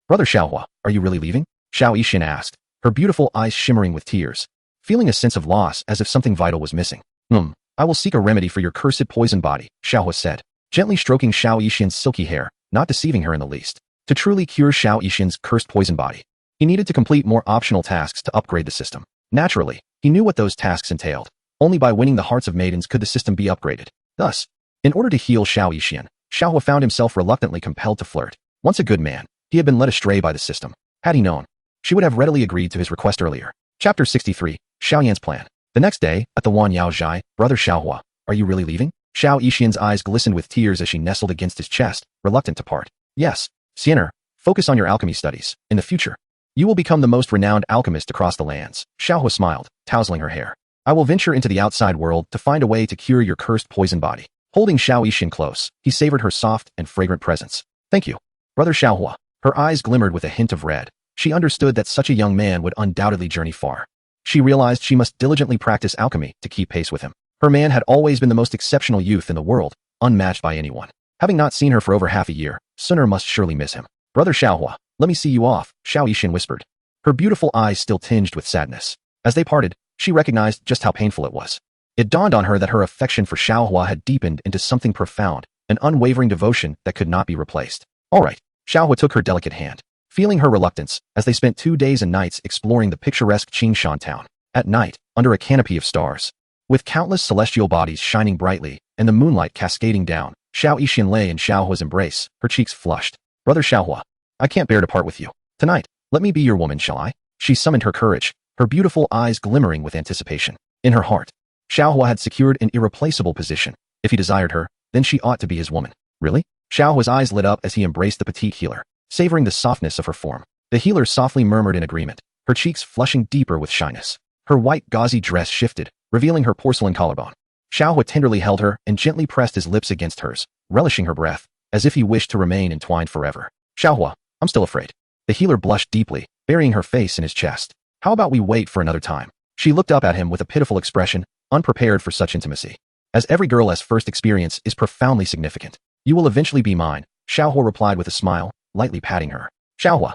[SPEAKER 1] Brother Xiaohua, are you really leaving? Xiao Yixin asked, her beautiful eyes shimmering with tears, feeling a sense of loss as if something vital was missing. I will seek a remedy for your cursed poison body, Xiaohua said, gently stroking Xiao Yixin's silky hair, not deceiving her in the least. To truly cure Xiao Yixin's cursed poison body, he needed to complete more optional tasks to upgrade the system. Naturally, he knew what those tasks entailed. Only by winning the hearts of maidens could the system be upgraded. Thus, in order to heal Xiao Yixin, Xiaohua found himself reluctantly compelled to flirt. Once a good man, he had been led astray by the system. Had he known, she would have readily agreed to his request earlier. Chapter 63, Xiao Yan's Plan. The next day, at the Wan Yao Zhai, Brother Xiaohua, are you really leaving? Xiao Yixin's eyes glistened with tears as she nestled against his chest, reluctant to part. Yes, Xiener, focus on your alchemy studies. In the future, you will become the most renowned alchemist across the lands. Xiaohua smiled, tousling her hair. I will venture into the outside world to find a way to cure your cursed poison body. Holding Xiao Yixin close, he savored her soft and fragrant presence. Thank you, Brother Xiaohua. Her eyes glimmered with a hint of red. She understood that such a young man would undoubtedly journey far. She realized she must diligently practice alchemy to keep pace with him. Her man had always been the most exceptional youth in the world, unmatched by anyone. Having not seen her for over half a year, Suner must surely miss him. Brother Xiaohua, let me see you off, Xiao Yixin whispered. Her beautiful eyes still tinged with sadness. As they parted, she recognized just how painful it was. It dawned on her that her affection for Xiaohua had deepened into something profound, an unwavering devotion that could not be replaced. All right, Xiaohua took her delicate hand, feeling her reluctance as they spent 2 days and nights exploring the picturesque Qingshan town. At night, under a canopy of stars, with countless celestial bodies shining brightly and the moonlight cascading down, Xiao Yixin lay in Xiaohua's embrace, her cheeks flushed. Brother Xiaohua, I can't bear to part with you. Tonight, let me be your woman, shall I? She summoned her courage, her beautiful eyes glimmering with anticipation. In her heart, Xiaohua had secured an irreplaceable position. If he desired her, then she ought to be his woman. Really? Xiaohua's eyes lit up as he embraced the petite healer, savoring the softness of her form. The healer softly murmured in agreement, her cheeks flushing deeper with shyness. Her white gauzy dress shifted, revealing her porcelain collarbone. Xiaohua tenderly held her and gently pressed his lips against hers, relishing her breath, as if he wished to remain entwined forever. Xiaohua, I'm still afraid. The healer blushed deeply, burying her face in his chest. How about we wait for another time? She looked up at him with a pitiful expression, unprepared for such intimacy. As every girl's first experience is profoundly significant. You will eventually be mine, Xiaohua replied with a smile, lightly patting her. Xiaohua,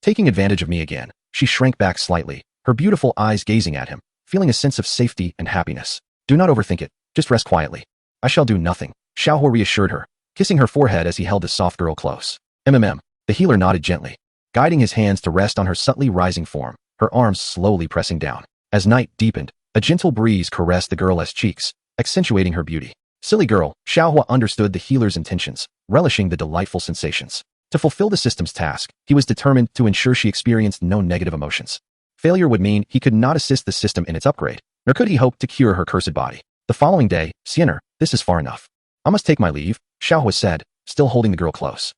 [SPEAKER 1] taking advantage of me again. She shrank back slightly, her beautiful eyes gazing at him, feeling a sense of safety and happiness. Do not overthink it, just rest quietly. I shall do nothing, Xiaohua reassured her, kissing her forehead as he held the soft girl close. The healer nodded gently, guiding his hands to rest on her subtly rising form, her arms slowly pressing down. As night deepened, a gentle breeze caressed the girl's cheeks, accentuating her beauty. Silly girl, Xiaohua understood the healer's intentions, relishing the delightful sensations. To fulfill the system's task, he was determined to ensure she experienced no negative emotions. Failure would mean he could not assist the system in its upgrade, nor could he hope to cure her cursed body. The following day, Xiener, this is far enough. I must take my leave, Xiaohua said, still holding the girl close.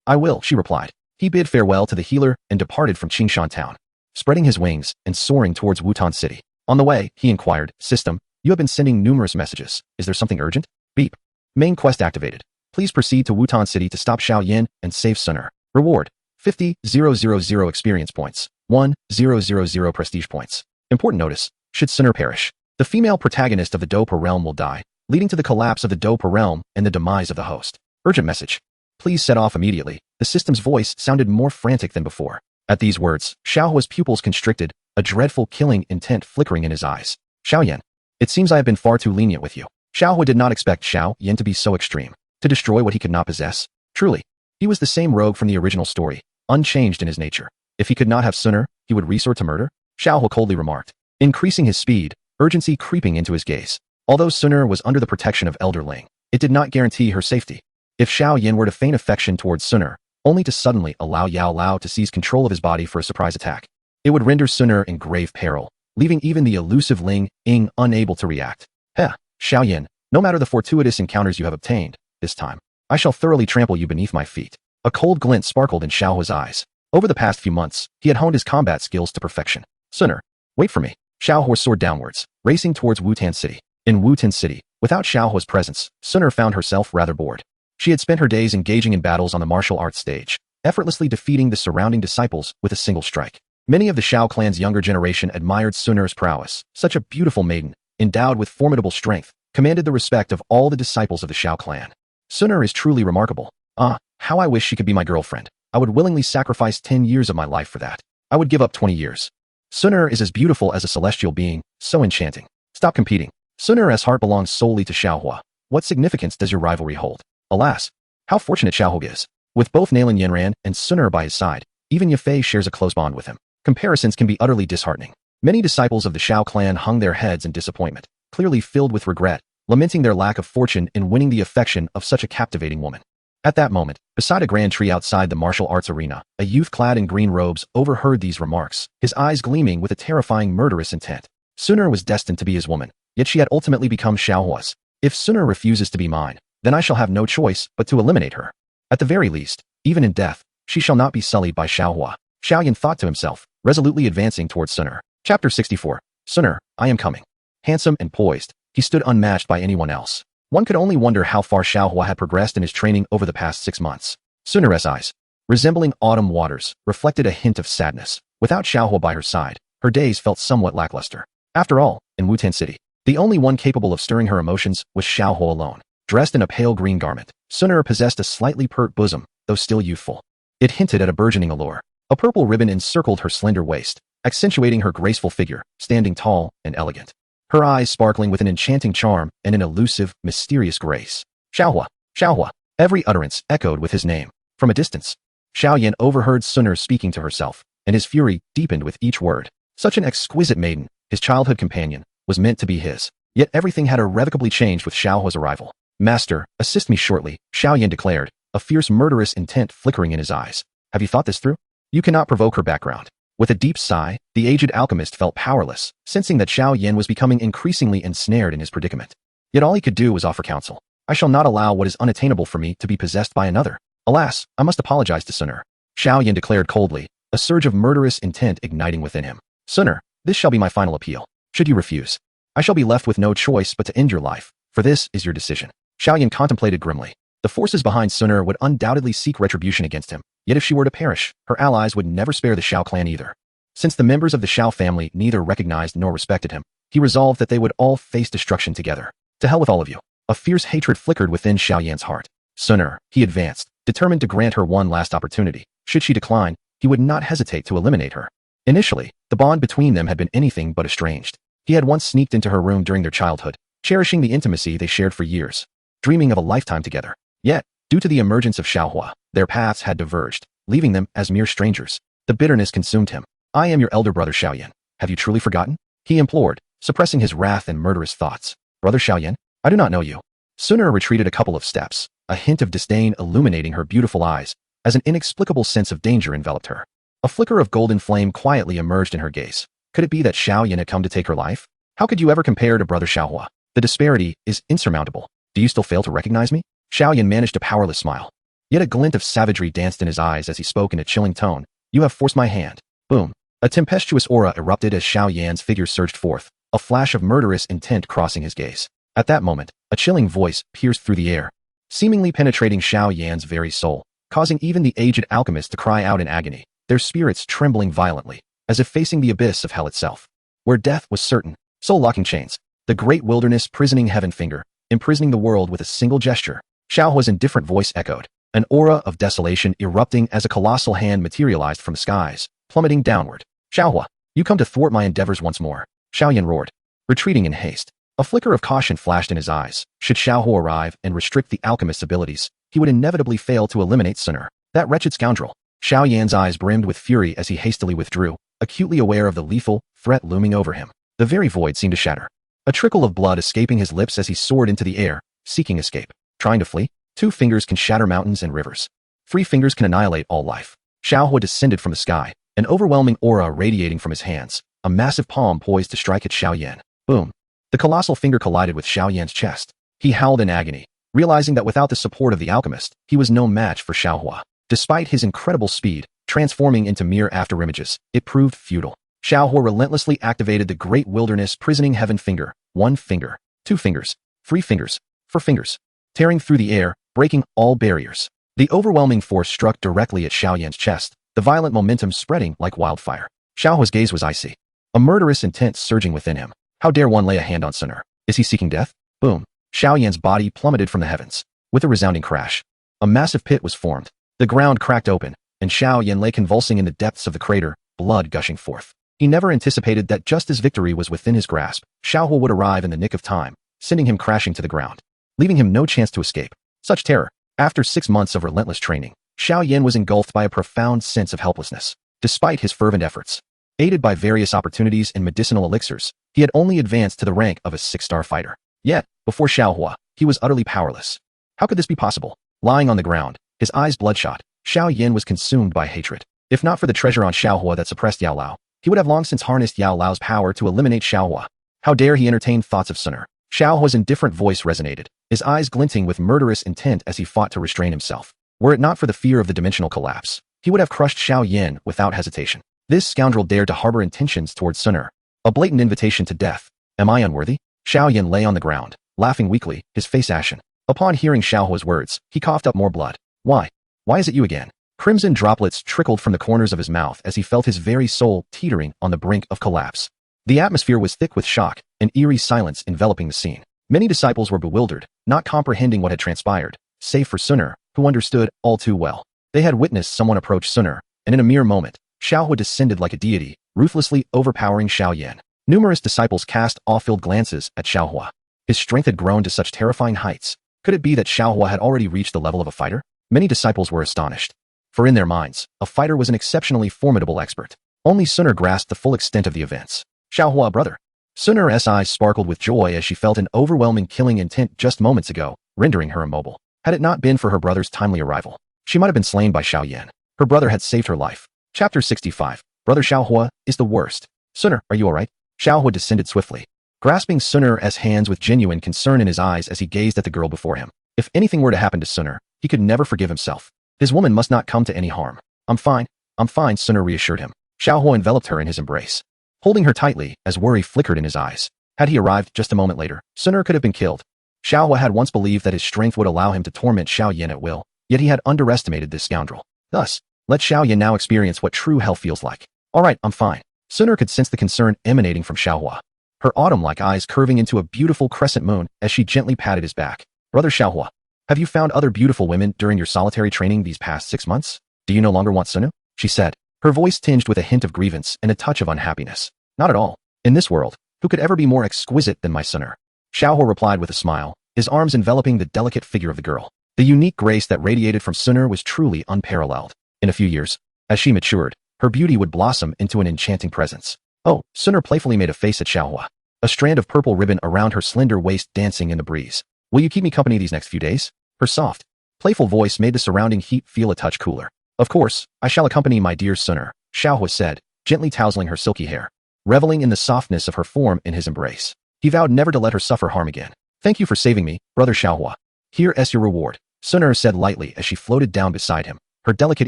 [SPEAKER 1] I will, she replied. He bid farewell to the healer and departed from Qingshan town, spreading his wings and soaring towards Wutan City. On the way, he inquired, System, you have been sending numerous messages. Is there something urgent? Beep. Main quest activated. Please proceed to Wutan City to stop Xiao Yin and save Suner. Reward, 50,000 experience points, 1,000 prestige points. Important notice, should Suner perish, the female protagonist of the Dopa realm will die, leading to the collapse of the Dopa realm and the demise of the host. Urgent message. Please set off immediately. The system's voice sounded more frantic than before. At these words, Xiaohua's pupils constricted, a dreadful killing intent flickering in his eyes. Xiao Yan, it seems I have been far too lenient with you. Xiaohua did not expect Xiao Yan to be so extreme, to destroy what he could not possess. Truly, he was the same rogue from the original story, unchanged in his nature. If he could not have Suner, he would resort to murder? Xiaohua coldly remarked, increasing his speed, urgency creeping into his gaze. Although Suner was under the protection of Elder Ling, it did not guarantee her safety. If Xiao Yan were to feign affection towards Suner, only to suddenly allow Yao Lao to seize control of his body for a surprise attack, it would render Suner in grave peril, leaving even the elusive Ling Ying unable to react. Xiao Yan, no matter the fortuitous encounters you have obtained, this time, I shall thoroughly trample you beneath my feet. A cold glint sparkled in Xiaohua's eyes. Over the past few months, he had honed his combat skills to perfection. Suner, wait for me. Xiaohua soared downwards, racing towards Wutan City. In Wutan City, without Xiaohua's presence, Suner found herself rather bored. She had spent her days engaging in battles on the martial arts stage, effortlessly defeating the surrounding disciples with a single strike. Many of the Xiao clan's younger generation admired Suner's prowess. Such a beautiful maiden, endowed with formidable strength, commanded the respect of all the disciples of the Xiao clan. Suner is truly remarkable. Ah, how I wish she could be my girlfriend. I would willingly sacrifice 10 years of my life for that. I would give up 20 years. Suner is as beautiful as a celestial being, so enchanting. Stop competing. Suner's heart belongs solely to Xiaohua. What significance does your rivalry hold? Alas, how fortunate Xiaohua is. With both Nalan Yanran and Suner by his side, even Yafei shares a close bond with him. Comparisons can be utterly disheartening. Many disciples of the Xiao clan hung their heads in disappointment, clearly filled with regret, lamenting their lack of fortune in winning the affection of such a captivating woman. At that moment, beside a grand tree outside the martial arts arena, a youth clad in green robes overheard these remarks, his eyes gleaming with a terrifying murderous intent. Suner was destined to be his woman, yet she had ultimately become Xiaohua's. If Suner refuses to be mine, then I shall have no choice but to eliminate her. At the very least, even in death, she shall not be sullied by Xiaohua. Xiaoyan thought to himself, resolutely advancing towards Suner. Chapter 64. Suner, I am coming. Handsome and poised, he stood unmatched by anyone else. One could only wonder how far Xiaohua had progressed in his training over the past 6 months. Suner's eyes, resembling autumn waters, reflected a hint of sadness. Without Xiaohua by her side, her days felt somewhat lackluster. After all, in Wutan City, the only one capable of stirring her emotions was Xiaohua alone. Dressed in a pale green garment, Suner possessed a slightly pert bosom, though still youthful. It hinted at a burgeoning allure. A purple ribbon encircled her slender waist, accentuating her graceful figure, standing tall and elegant. Her eyes sparkling with an enchanting charm and an elusive, mysterious grace. Xiaohua, Xiaohua. Every utterance echoed with his name. From a distance, Xiaoyan overheard Suner speaking to herself, and his fury deepened with each word. Such an exquisite maiden, his childhood companion, was meant to be his. Yet everything had irrevocably changed with Xiaohua's arrival. Master, assist me shortly, Xiaoyan declared, a fierce murderous intent flickering in his eyes. Have you thought this through? You cannot provoke her background. With a deep sigh, the aged alchemist felt powerless, sensing that Xiaoyan was becoming increasingly ensnared in his predicament. Yet all he could do was offer counsel. I shall not allow what is unattainable for me to be possessed by another. Alas, I must apologize to Suner. Xiaoyan declared coldly, a surge of murderous intent igniting within him. Suner, this shall be my final appeal. Should you refuse, I shall be left with no choice but to end your life, for this is your decision. Xiaoyan contemplated grimly. The forces behind Suner would undoubtedly seek retribution against him. Yet if she were to perish, her allies would never spare the Xiao clan either. Since the members of the Xiao family neither recognized nor respected him, he resolved that they would all face destruction together. To hell with all of you. A fierce hatred flickered within Xiaoyan's heart. Suner, he advanced, determined to grant her one last opportunity. Should she decline, he would not hesitate to eliminate her. Initially, the bond between them had been anything but estranged. He had once sneaked into her room during their childhood, cherishing the intimacy they shared for years, dreaming of a lifetime together. Yet, due to the emergence of Xiaohua, their paths had diverged, leaving them as mere strangers. The bitterness consumed him. I am your elder brother Xiaoyan. Have you truly forgotten? He implored, suppressing his wrath and murderous thoughts. Brother Xiaoyan, I do not know you. Suner retreated a couple of steps, a hint of disdain illuminating her beautiful eyes, as an inexplicable sense of danger enveloped her. A flicker of golden flame quietly emerged in her gaze. Could it be that Xiaoyan had come to take her life? How could you ever compare to brother Xiaohua? The disparity is insurmountable. Do you still fail to recognize me? Xiaoyan managed a powerless smile. Yet a glint of savagery danced in his eyes as he spoke in a chilling tone. You have forced my hand. Boom. A tempestuous aura erupted as Xiaoyan's figure surged forth, a flash of murderous intent crossing his gaze. At that moment, a chilling voice pierced through the air, seemingly penetrating Xiaoyan's very soul, causing even the aged alchemist to cry out in agony, their spirits trembling violently, as if facing the abyss of hell itself. Where death was certain, soul-locking chains, the great wilderness prisoning heaven finger, imprisoning the world with a single gesture. Xiaohua's indifferent voice echoed, an aura of desolation erupting as a colossal hand materialized from the skies, plummeting downward. Xiaohua, you come to thwart my endeavors once more. Xiaoyan roared, retreating in haste. A flicker of caution flashed in his eyes. Should Xiaohua arrive and restrict the alchemist's abilities, he would inevitably fail to eliminate Suner. That wretched scoundrel. Xiaoyan's eyes brimmed with fury as he hastily withdrew, acutely aware of the lethal threat looming over him. The very void seemed to shatter. A trickle of blood escaping his lips as he soared into the air, seeking escape. Trying to flee? 2 fingers can shatter mountains and rivers. 3 fingers can annihilate all life. Xiaohua descended from the sky, an overwhelming aura radiating from his hands, a massive palm poised to strike at Xiaoyan. Boom. The colossal finger collided with Xiaoyan's chest. He howled in agony, realizing that without the support of the alchemist, he was no match for Xiaohua. Despite his incredible speed, transforming into mere afterimages, it proved futile. Xiaohua relentlessly activated the great wilderness prisoning heaven finger. 1 finger, 2 fingers, 3 fingers, 4 fingers, tearing through the air, breaking all barriers. The overwhelming force struck directly at Xiaoyan's chest, the violent momentum spreading like wildfire. Xiaohua's gaze was icy, a murderous intent surging within him. How dare one lay a hand on Suner? Is he seeking death? Boom. Xiaoyan's body plummeted from the heavens, With a resounding crash, a massive pit was formed. The ground cracked open, and Xiao Yan lay convulsing in the depths of the crater, blood gushing forth. He never anticipated that just as victory was within his grasp, Xiaohua would arrive in the nick of time, sending him crashing to the ground, leaving him no chance to escape. Such terror. After 6 months of relentless training, Xiao Yan was engulfed by a profound sense of helplessness. Despite his fervent efforts, aided by various opportunities and medicinal elixirs, he had only advanced to the rank of a 6-star fighter. Yet, before Xiaohua, he was utterly powerless. How could this be possible? Lying on the ground, his eyes bloodshot, Xiao Yan was consumed by hatred. If not for the treasure on Xiaohua that suppressed Yao Lao, he would have long since harnessed Yao Lao's power to eliminate Xiaohua. How dare he entertain thoughts of Suner? Xiaohua's indifferent voice resonated, his eyes glinting with murderous intent as he fought to restrain himself. Were it not for the fear of the dimensional collapse, he would have crushed Xiao Yan without hesitation. This scoundrel dared to harbor intentions towards Suner. A blatant invitation to death. Am I unworthy? Xiao Yan lay on the ground, laughing weakly, his face ashen. Upon hearing Xiaohua's words, he coughed up more blood. Why? Why is it you again? Crimson droplets trickled from the corners of his mouth as he felt his very soul teetering on the brink of collapse. The atmosphere was thick with shock, an eerie silence enveloping the scene. Many disciples were bewildered, not comprehending what had transpired, save for Suner, who understood all too well. They had witnessed someone approach Suner, and in a mere moment, Xiaohua descended like a deity, ruthlessly overpowering Xiao Yan. Numerous disciples cast awe-filled glances at Xiaohua. His strength had grown to such terrifying heights. Could it be that Xiaohua had already reached the level of a fighter? Many disciples were astonished. For in their minds, a fighter was an exceptionally formidable expert. Only Suner grasped the full extent of the events. Xiaohua, brother. Suner's eyes sparkled with joy as she felt an overwhelming killing intent just moments ago, rendering her immobile. Had it not been for her brother's timely arrival, she might have been slain by Xiao Yan. Her brother had saved her life. Chapter 65. Brother Xiaohua is the worst. Suner, are you alright? Xiaohua descended swiftly, grasping Suner's hands with genuine concern in his eyes as he gazed at the girl before him. If anything were to happen to Suner, he could never forgive himself. His woman must not come to any harm. I'm fine, Suner reassured him. Xiaohua enveloped her in his embrace, holding her tightly as worry flickered in his eyes. Had he arrived just a moment later, Suner could have been killed. Xiaohua had once believed that his strength would allow him to torment Xiao Yan at will, yet he had underestimated this scoundrel. Thus, let Xiao Yan now experience what true hell feels like. Alright, I'm fine. Suner could sense the concern emanating from Xiaohua, her autumn-like eyes curving into a beautiful crescent moon as she gently patted his back. Brother Xiaohua, have you found other beautiful women during your solitary training these past 6 months? Do you no longer want Sunu? She said, her voice tinged with a hint of grievance and a touch of unhappiness. Not at all. In this world, who could ever be more exquisite than my Suner? Xiaohua replied with a smile, his arms enveloping the delicate figure of the girl. The unique grace that radiated from Suner was truly unparalleled. In a few years, as she matured, her beauty would blossom into an enchanting presence. Oh, Suner playfully made a face at Xiaohua, a strand of purple ribbon around her slender waist dancing in the breeze. Will you keep me company these next few days? Her soft, playful voice made the surrounding heat feel a touch cooler. Of course, I shall accompany my dear Suner, Xiaohua said, gently tousling her silky hair, reveling in the softness of her form in his embrace. He vowed never to let her suffer harm again. Thank you for saving me, brother Xiaohua. Here's your reward, Suner said lightly as she floated down beside him, her delicate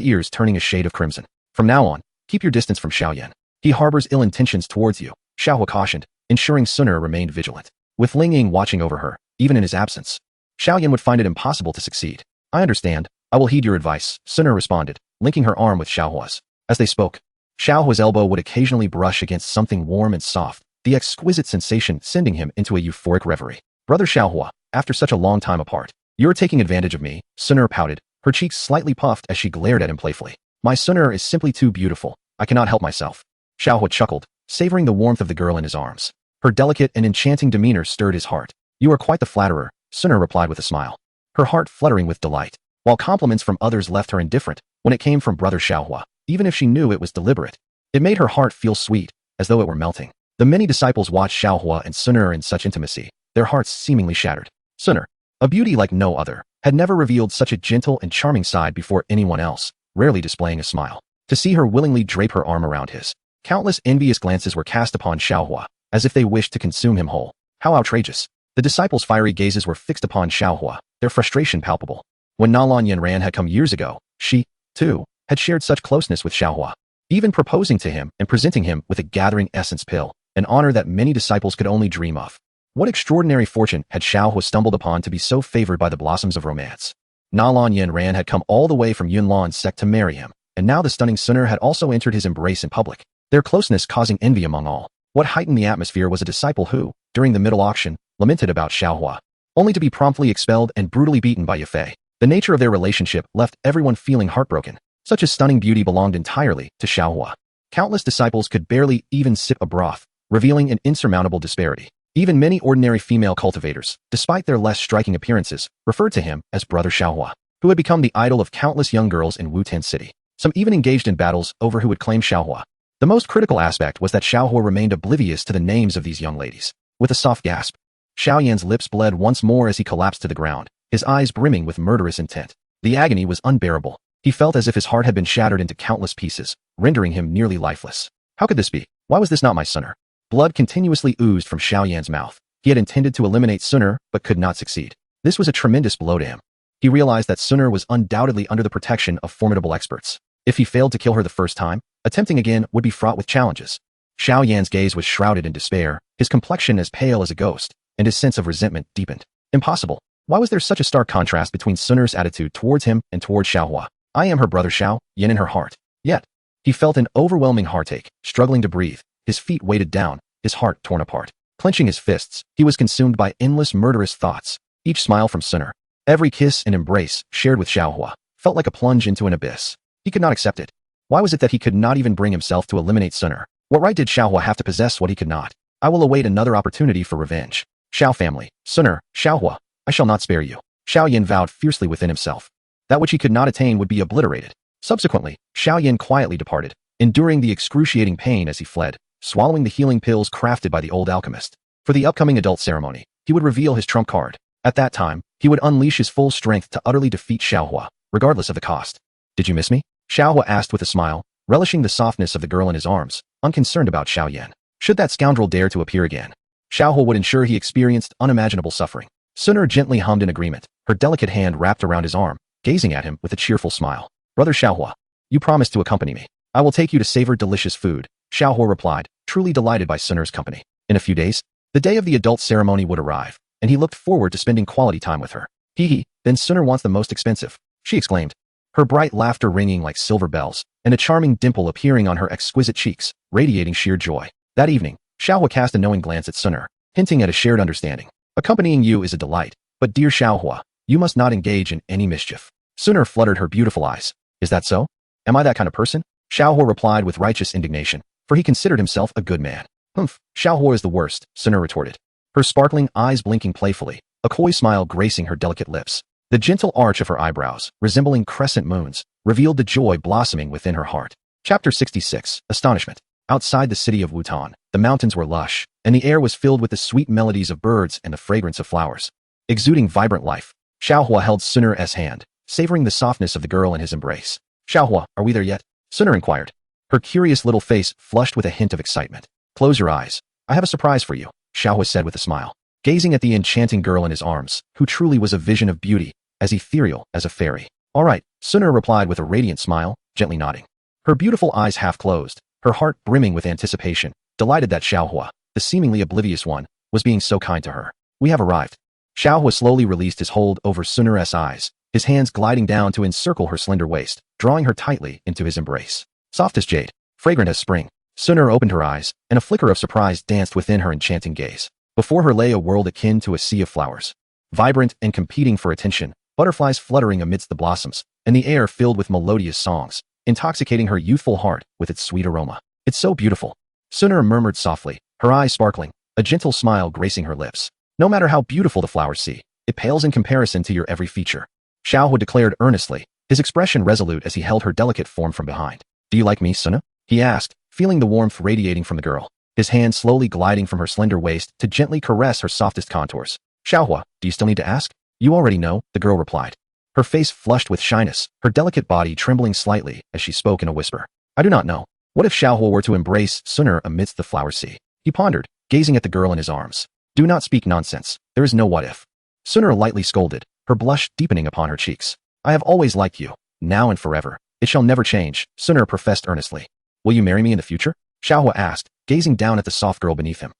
[SPEAKER 1] ears turning a shade of crimson. From now on, keep your distance from Xiao Yan. He harbors ill intentions towards you, Xiaohua cautioned, ensuring Suner remained vigilant. With Ling Ying watching over her, even in his absence, Xiao Yan would find it impossible to succeed. I understand. I will heed your advice, Suner responded, linking her arm with Xiaohua's. As they spoke, Xiaohua's elbow would occasionally brush against something warm and soft, the exquisite sensation sending him into a euphoric reverie. Brother Xiaohua, after such a long time apart, you're taking advantage of me, Suner pouted, her cheeks slightly puffed as she glared at him playfully. My Suner is simply too beautiful. I cannot help myself. Xiaohua chuckled, savoring the warmth of the girl in his arms. Her delicate and enchanting demeanor stirred his heart. You are quite the flatterer, Suner replied with a smile, her heart fluttering with delight. While compliments from others left her indifferent, when it came from brother Xiaohua, even if she knew it was deliberate, it made her heart feel sweet, as though it were melting. The many disciples watched Xiaohua and Suner in such intimacy, their hearts seemingly shattered. Suner, a beauty like no other, had never revealed such a gentle and charming side before anyone else, rarely displaying a smile. To see her willingly drape her arm around his, countless envious glances were cast upon Xiaohua, as if they wished to consume him whole. How outrageous! The disciples' fiery gazes were fixed upon Xiaohua, their frustration palpable. When Nalan Yanran had come years ago, she, too, had shared such closeness with Xiaohua, even proposing to him and presenting him with a gathering essence pill, an honor that many disciples could only dream of. What extraordinary fortune had Xiaohua stumbled upon to be so favored by the blossoms of romance? Nalan Yanran had come all the way from Yunlan's sect to marry him, and now the stunning Suner had also entered his embrace in public, their closeness causing envy among all. What heightened the atmosphere was a disciple who, during the middle auction, lamented about Xiaohua. only to be promptly expelled and brutally beaten by Yafei. The nature of their relationship left everyone feeling heartbroken. Such a stunning beauty belonged entirely to Xiaohua. Countless disciples could barely even sip a broth, revealing an insurmountable disparity. Even many ordinary female cultivators, despite their less striking appearances, referred to him as Brother Xiaohua, who had become the idol of countless young girls in Wutan City. Some even engaged in battles over who would claim Xiaohua. The most critical aspect was that Xiaohua remained oblivious to the names of these young ladies. With a soft gasp, Xiaoyan's lips bled once more as he collapsed to the ground, his eyes brimming with murderous intent. The agony was unbearable. He felt as if his heart had been shattered into countless pieces, rendering him nearly lifeless. How could this be? Why was this not my Sunner? Blood continuously oozed from Xiaoyan's mouth. He had intended to eliminate Sunner, but could not succeed. This was a tremendous blow to him. He realized that Sunner was undoubtedly under the protection of formidable experts. If he failed to kill her the first time, attempting again would be fraught with challenges. Xiaoyan's gaze was shrouded in despair, his complexion as pale as a ghost, and his sense of resentment deepened. Impossible. Why was there such a stark contrast between Sunner's attitude towards him and towards Xiaohua? I am her brother Xiao, yin in her heart. Yet, he felt an overwhelming heartache, struggling to breathe, his feet weighted down, his heart torn apart. Clenching his fists, he was consumed by endless murderous thoughts. Each smile from Sunner, every kiss and embrace shared with Xiaohua, felt like a plunge into an abyss. He could not accept it. Why was it that he could not even bring himself to eliminate Sunner? What right did Xiaohua have to possess what he could not? I will await another opportunity for revenge. Xiao family, Sunner, Xiaohua, I shall not spare you. Xiao Yin vowed fiercely within himself. That which he could not attain would be obliterated. Subsequently, Xiao Yin quietly departed, enduring the excruciating pain as he fled, swallowing the healing pills crafted by the old alchemist. For the upcoming adult ceremony, he would reveal his trump card. At that time, he would unleash his full strength to utterly defeat Xiaohua, regardless of the cost. Did you miss me? Xiaohua asked with a smile, relishing the softness of the girl in his arms, unconcerned about Xiao Yan. Should that scoundrel dare to appear again, Xiaohua would ensure he experienced unimaginable suffering. Sunner gently hummed in agreement, her delicate hand wrapped around his arm, gazing at him with a cheerful smile. Brother Xiaohua, you promised to accompany me. I will take you to savor delicious food, Xiaohua replied, truly delighted by Sunner's company. In a few days, the day of the adult ceremony would arrive, and he looked forward to spending quality time with her. Then Sunner wants the most expensive, she exclaimed, her bright laughter ringing like silver bells, and a charming dimple appearing on her exquisite cheeks, radiating sheer joy. That evening, Xiaohua cast a knowing glance at Sunner, hinting at a shared understanding. Accompanying you is a delight, but dear Xiaohua, you must not engage in any mischief. Sunner fluttered her beautiful eyes. Is that so? Am I that kind of person? Xiaohua replied with righteous indignation, for he considered himself a good man. Humph, Xiaohua is the worst, Sunner retorted, her sparkling eyes blinking playfully, a coy smile gracing her delicate lips. The gentle arch of her eyebrows, resembling crescent moons, revealed the joy blossoming within her heart. Chapter 66, Astonishment. Outside the city of Wutan, the mountains were lush, and the air was filled with the sweet melodies of birds and the fragrance of flowers. Exuding vibrant life, Xiaohua held Sunner's hand, savoring the softness of the girl in his embrace. Xiaohua, are we there yet? Sunner inquired, her curious little face flushed with a hint of excitement. Close your eyes. I have a surprise for you, Xiaohua said with a smile, gazing at the enchanting girl in his arms, who truly was a vision of beauty, as ethereal as a fairy. All right, Sunner replied with a radiant smile, gently nodding. Her beautiful eyes half closed, her heart brimming with anticipation, delighted that Xiaohua, the seemingly oblivious one, was being so kind to her. We have arrived. Xiaohua slowly released his hold over Sunner's eyes, his hands gliding down to encircle her slender waist, drawing her tightly into his embrace. Soft as jade, fragrant as spring, Sunner opened her eyes, and a flicker of surprise danced within her enchanting gaze. Before her lay a world akin to a sea of flowers. Vibrant and competing for attention, butterflies fluttering amidst the blossoms, and the air filled with melodious songs, intoxicating her youthful heart with its sweet aroma. It's so beautiful, Sunner murmured softly, her eyes sparkling, a gentle smile gracing her lips. No matter how beautiful the flowers see, it pales in comparison to your every feature, Xiaohua declared earnestly, his expression resolute as he held her delicate form from behind. Do you like me, Sunner? He asked, feeling the warmth radiating from the girl, his hand slowly gliding from her slender waist to gently caress her softest contours. Xiaohua, do you still need to ask? You already know, the girl replied, her face flushed with shyness, her delicate body trembling slightly as she spoke in a whisper. I do not know. What if Xiaohua were to embrace Sunner amidst the flower sea? He pondered, gazing at the girl in his arms. Do not speak nonsense. There is no what if. Sunner lightly scolded, her blush deepening upon her cheeks. I have always liked you, now and forever. It shall never change, Sunner professed earnestly. Will you marry me in the future? Xiaohua asked, gazing down at the soft girl beneath him.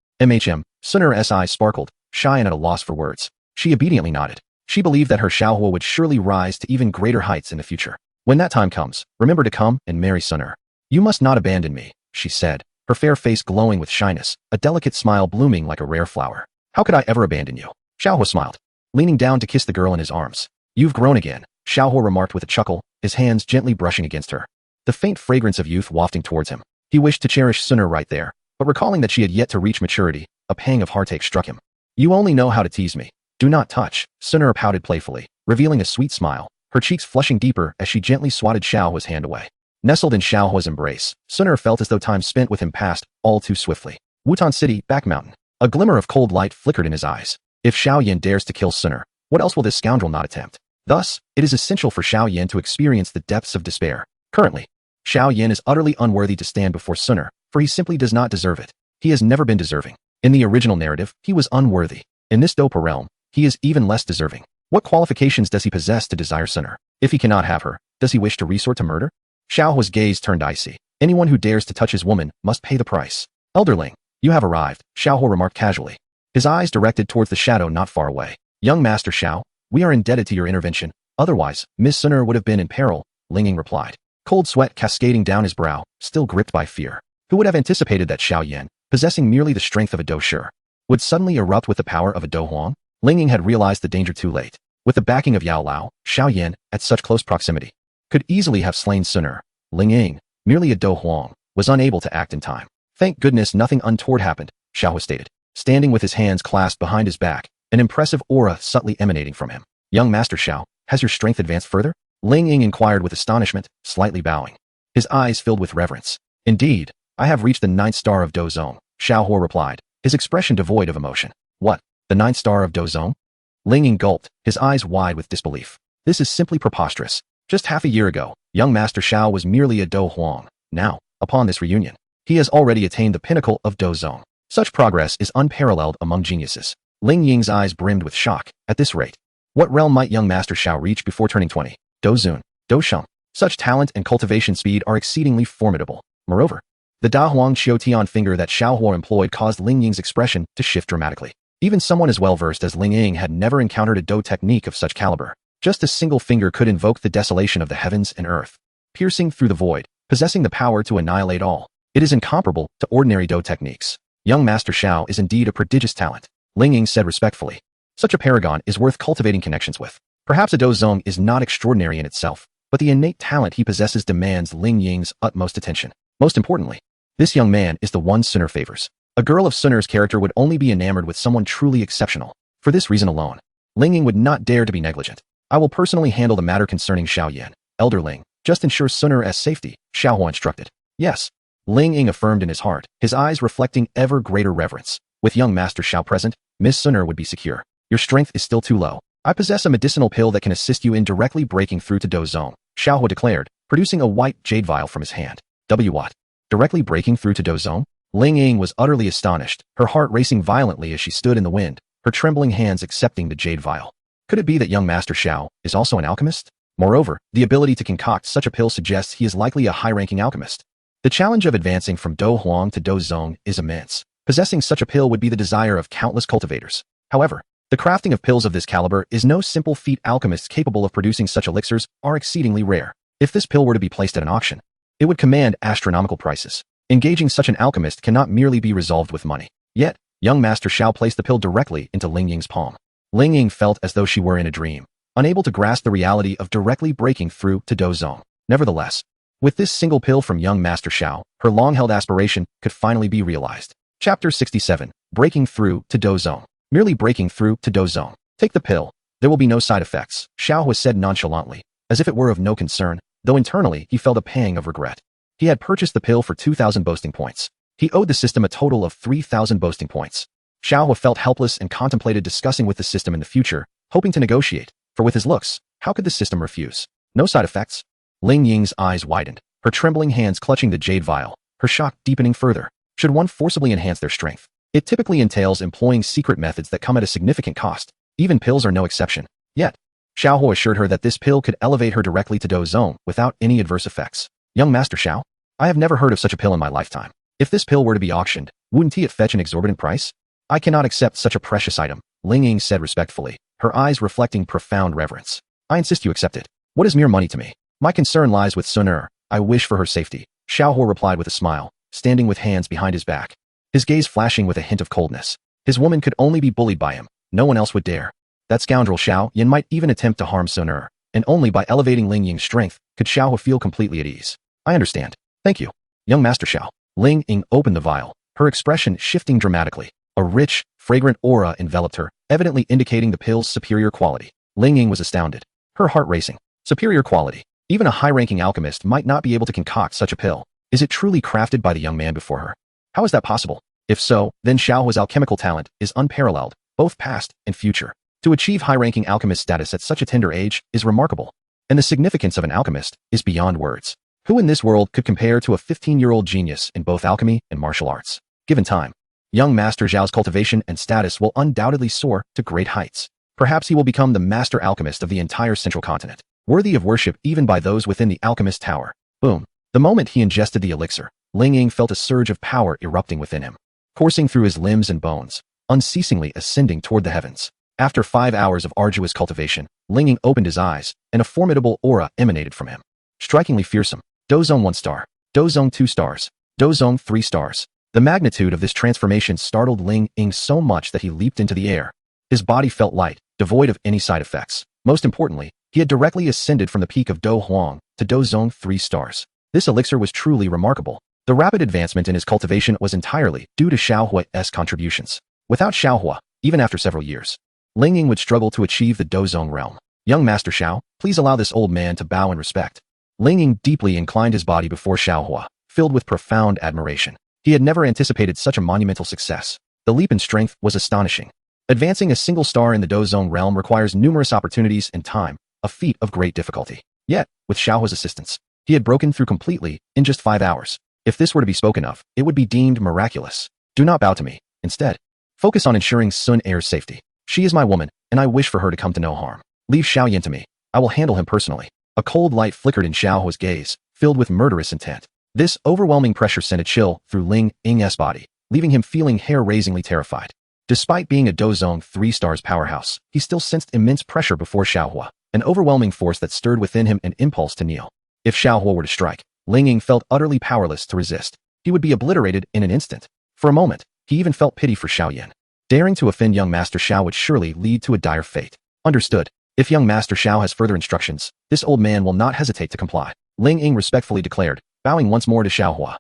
[SPEAKER 1] Sunner's eyes sparkled, shy and at a loss for words. She obediently nodded. She believed that her Xiaohua would surely rise to even greater heights in the future. When that time comes, remember to come and marry Sunner. You must not abandon me, she said, her fair face glowing with shyness, a delicate smile blooming like a rare flower. How could I ever abandon you? Xiaohua smiled. leaning down to kiss the girl in his arms. You've grown again, Xiaohuo remarked with a chuckle, his hands gently brushing against her. The faint fragrance of youth wafting towards him. He wished to cherish Suner right there, but recalling that she had yet to reach maturity, a pang of heartache struck him. You only know how to tease me. Do not touch, Suner pouted playfully, revealing a sweet smile, her cheeks flushing deeper as she gently swatted Xiaohuo's hand away. Nestled in Xiaohuo's embrace, Suner felt as though time spent with him passed all too swiftly. Wutan City, back mountain. A glimmer of cold light flickered in his eyes. If Xiao Yan dares to kill Suner, what else will this scoundrel not attempt? Thus, it is essential for Xiao Yan to experience the depths of despair. Currently, Xiao Yan is utterly unworthy to stand before Suner, for he simply does not deserve it. He has never been deserving. In the original narrative, he was unworthy. In this Dopa realm, he is even less deserving. What qualifications does he possess to desire Suner? If he cannot have her, does he wish to resort to murder? Xiaohuo's gaze turned icy. Anyone who dares to touch his woman must pay the price. Elderling, you have arrived, Xiaohuo remarked casually. His eyes directed towards the shadow not far away. Young Master Xiao, we are indebted to your intervention. Otherwise, Miss Suner would have been in peril, Lingying replied. Cold sweat cascading down his brow, still gripped by fear. Who would have anticipated that Xiao Yan, possessing merely the strength of a Do Shi, would suddenly erupt with the power of a Do Huang? Lingying had realized the danger too late. With the backing of Yao Lao, Xiao Yan, at such close proximity, could easily have slain Suner. Lingying, merely a Do Huang, was unable to act in time. Thank goodness nothing untoward happened, Xiaohuo stated, standing with his hands clasped behind his back, an impressive aura subtly emanating from him. Young Master Xiao, has your strength advanced further? Lingying inquired with astonishment, slightly bowing. His eyes filled with reverence. Indeed, I have reached the 9th star of Dozong, Xiaohuo replied, his expression devoid of emotion. What? The 9th star of Dozong? Lingying gulped, his eyes wide with disbelief. This is simply preposterous. Just half a year ago, young Master Xiao was merely a Do Huang. Now, upon this reunion, he has already attained the pinnacle of Dozong. Such progress is unparalleled among geniuses. Lingying's eyes brimmed with shock. At this rate, what realm might young Master Xiao reach before turning 20? Dozun, Dosheng. Such talent and cultivation speed are exceedingly formidable. Moreover, the Da Huang Qiutian finger that Xiaohuo employed caused Lingying's expression to shift dramatically. Even someone as well-versed as Lingying had never encountered a Do technique of such caliber. Just a single finger could invoke the desolation of the heavens and earth, piercing through the void, possessing the power to annihilate all. It is incomparable to ordinary Do techniques. Young Master Xiao is indeed a prodigious talent, Lingying said respectfully. Such a paragon is worth cultivating connections with. Perhaps a Dozong is not extraordinary in itself, but the innate talent he possesses demands Lingying's utmost attention. Most importantly, this young man is the one Suner favors. A girl of Suner's character would only be enamored with someone truly exceptional. For this reason alone, Lingying would not dare to be negligent. I will personally handle the matter concerning Xiao Yan. Elderling, just ensure Suner's safety, Xiaohuo instructed. Yes, Lingying affirmed in his heart, his eyes reflecting ever greater reverence. With young Master Xiao present, Miss Suner would be secure. Your strength is still too low. I possess a medicinal pill that can assist you in directly breaking through to Dozong, Xiaohuo declared, producing a white jade vial from his hand. What? Directly breaking through to Dozong? Lingying was utterly astonished, her heart racing violently as she stood in the wind, her trembling hands accepting the jade vial. Could it be that young Master Xiao is also an alchemist? Moreover, the ability to concoct such a pill suggests he is likely a high-ranking alchemist. The challenge of advancing from Do Huang to Dozong is immense. Possessing such a pill would be the desire of countless cultivators. However, the crafting of pills of this caliber is no simple feat. Alchemists capable of producing such elixirs are exceedingly rare. If this pill were to be placed at an auction, it would command astronomical prices. Engaging such an alchemist cannot merely be resolved with money. Yet, young Master Xiao placed the pill directly into Lingying's palm. Lingying felt as though she were in a dream, unable to grasp the reality of directly breaking through to Dozong. Nevertheless, with this single pill from young Master Xiao, her long-held aspiration could finally be realized. Chapter 67, Breaking Through to Dozong. Merely breaking through to Dozong. Take the pill. There will be no side effects, Xiaohuo said nonchalantly, as if it were of no concern, though internally he felt a pang of regret. He had purchased the pill for 2,000 boasting points. He owed the system a total of 3,000 boasting points. Xiaohuo felt helpless and contemplated discussing with the system in the future, hoping to negotiate, for with his looks, how could the system refuse? No side effects? Lingying's eyes widened, her trembling hands clutching the jade vial, her shock deepening further. Should one forcibly enhance their strength? It typically entails employing secret methods that come at a significant cost. Even pills are no exception. Yet, Xiaohuo assured her that this pill could elevate her directly to Dozong without any adverse effects. Young Master Xiao, I have never heard of such a pill in my lifetime. If this pill were to be auctioned, wouldn't it fetch an exorbitant price? I cannot accept such a precious item, Lingying said respectfully, her eyes reflecting profound reverence. I insist you accept it. What is mere money to me? My concern lies with Suner. I wish for her safety, Xiaohuo replied with a smile, standing with hands behind his back, his gaze flashing with a hint of coldness. His woman could only be bullied by him. No one else would dare. that scoundrel Xiao Yin might even attempt to harm Sun Er, and only by elevating Ling Ying's strength could Xiao Hua feel completely at ease. I understand. Thank you. Young Master Xiao. Ling Ying opened the vial, her expression shifting dramatically. A rich, fragrant aura enveloped her, evidently indicating the pill's superior quality. Ling Ying was astounded, her heart racing. Superior quality. Even a high-ranking alchemist might not be able to concoct such a pill. Is it truly crafted by the young man before her? How is that possible? If so, then Xiao Hua's alchemical talent is unparalleled, both past and future. To achieve high-ranking alchemist status at such a tender age is remarkable, and the significance of an alchemist is beyond words. Who in this world could compare to a 15-year-old genius in both alchemy and martial arts? Given time, young Master Zhao's cultivation and status will undoubtedly soar to great heights. Perhaps he will become the master alchemist of the entire central continent, worthy of worship even by those within the alchemist tower. Boom. The moment he ingested the elixir, Ling Ying felt a surge of power erupting within him, coursing through his limbs and bones, unceasingly ascending toward the heavens. After 5 hours of arduous cultivation, Ling Ying opened his eyes, and a formidable aura emanated from him. Strikingly fearsome. Dozong 1 star. Dozong 2 stars. Dozong 3 stars. The magnitude of this transformation startled Ling Ying so much that he leaped into the air. His body felt light, devoid of any side effects. Most importantly, he had directly ascended from the peak of Do Huang to Dozong 3 stars. This elixir was truly remarkable. The rapid advancement in his cultivation was entirely due to Xiao Hua's contributions. Without Xiao Hua, even after several years, Ling Ying would struggle to achieve the Dozong realm. Young Master Xiao, please allow this old man to bow in respect. Ling Ying deeply inclined his body before Xiao Hua, filled with profound admiration. He had never anticipated such a monumental success. The leap in strength was astonishing. Advancing a single star in the Dozong realm requires numerous opportunities and time, a feat of great difficulty. Yet, with Xiao Hua's assistance, he had broken through completely in just 5 hours. If this were to be spoken of, it would be deemed miraculous. Do not bow to me. Instead, focus on ensuring Sun Er's safety. She is my woman, and I wish for her to come to no harm. Leave Xiao Yin to me. I will handle him personally. A cold light flickered in Xiao Hua's gaze, filled with murderous intent. This overwhelming pressure sent a chill through Ling Ying's body, leaving him feeling hair-raisingly terrified. Despite being a Dozong 3 stars powerhouse, he still sensed immense pressure before Xiao Hua, an overwhelming force that stirred within him an impulse to kneel. If Xiao Hua were to strike, Ling Ying felt utterly powerless to resist. He would be obliterated in an instant. For a moment, he even felt pity for Xiao Yin. Daring to offend young Master Xiao would surely lead to a dire fate. Understood. If young Master Xiao has further instructions, this old man will not hesitate to comply. Ling Ying respectfully declared, bowing once more to Xiao Hua.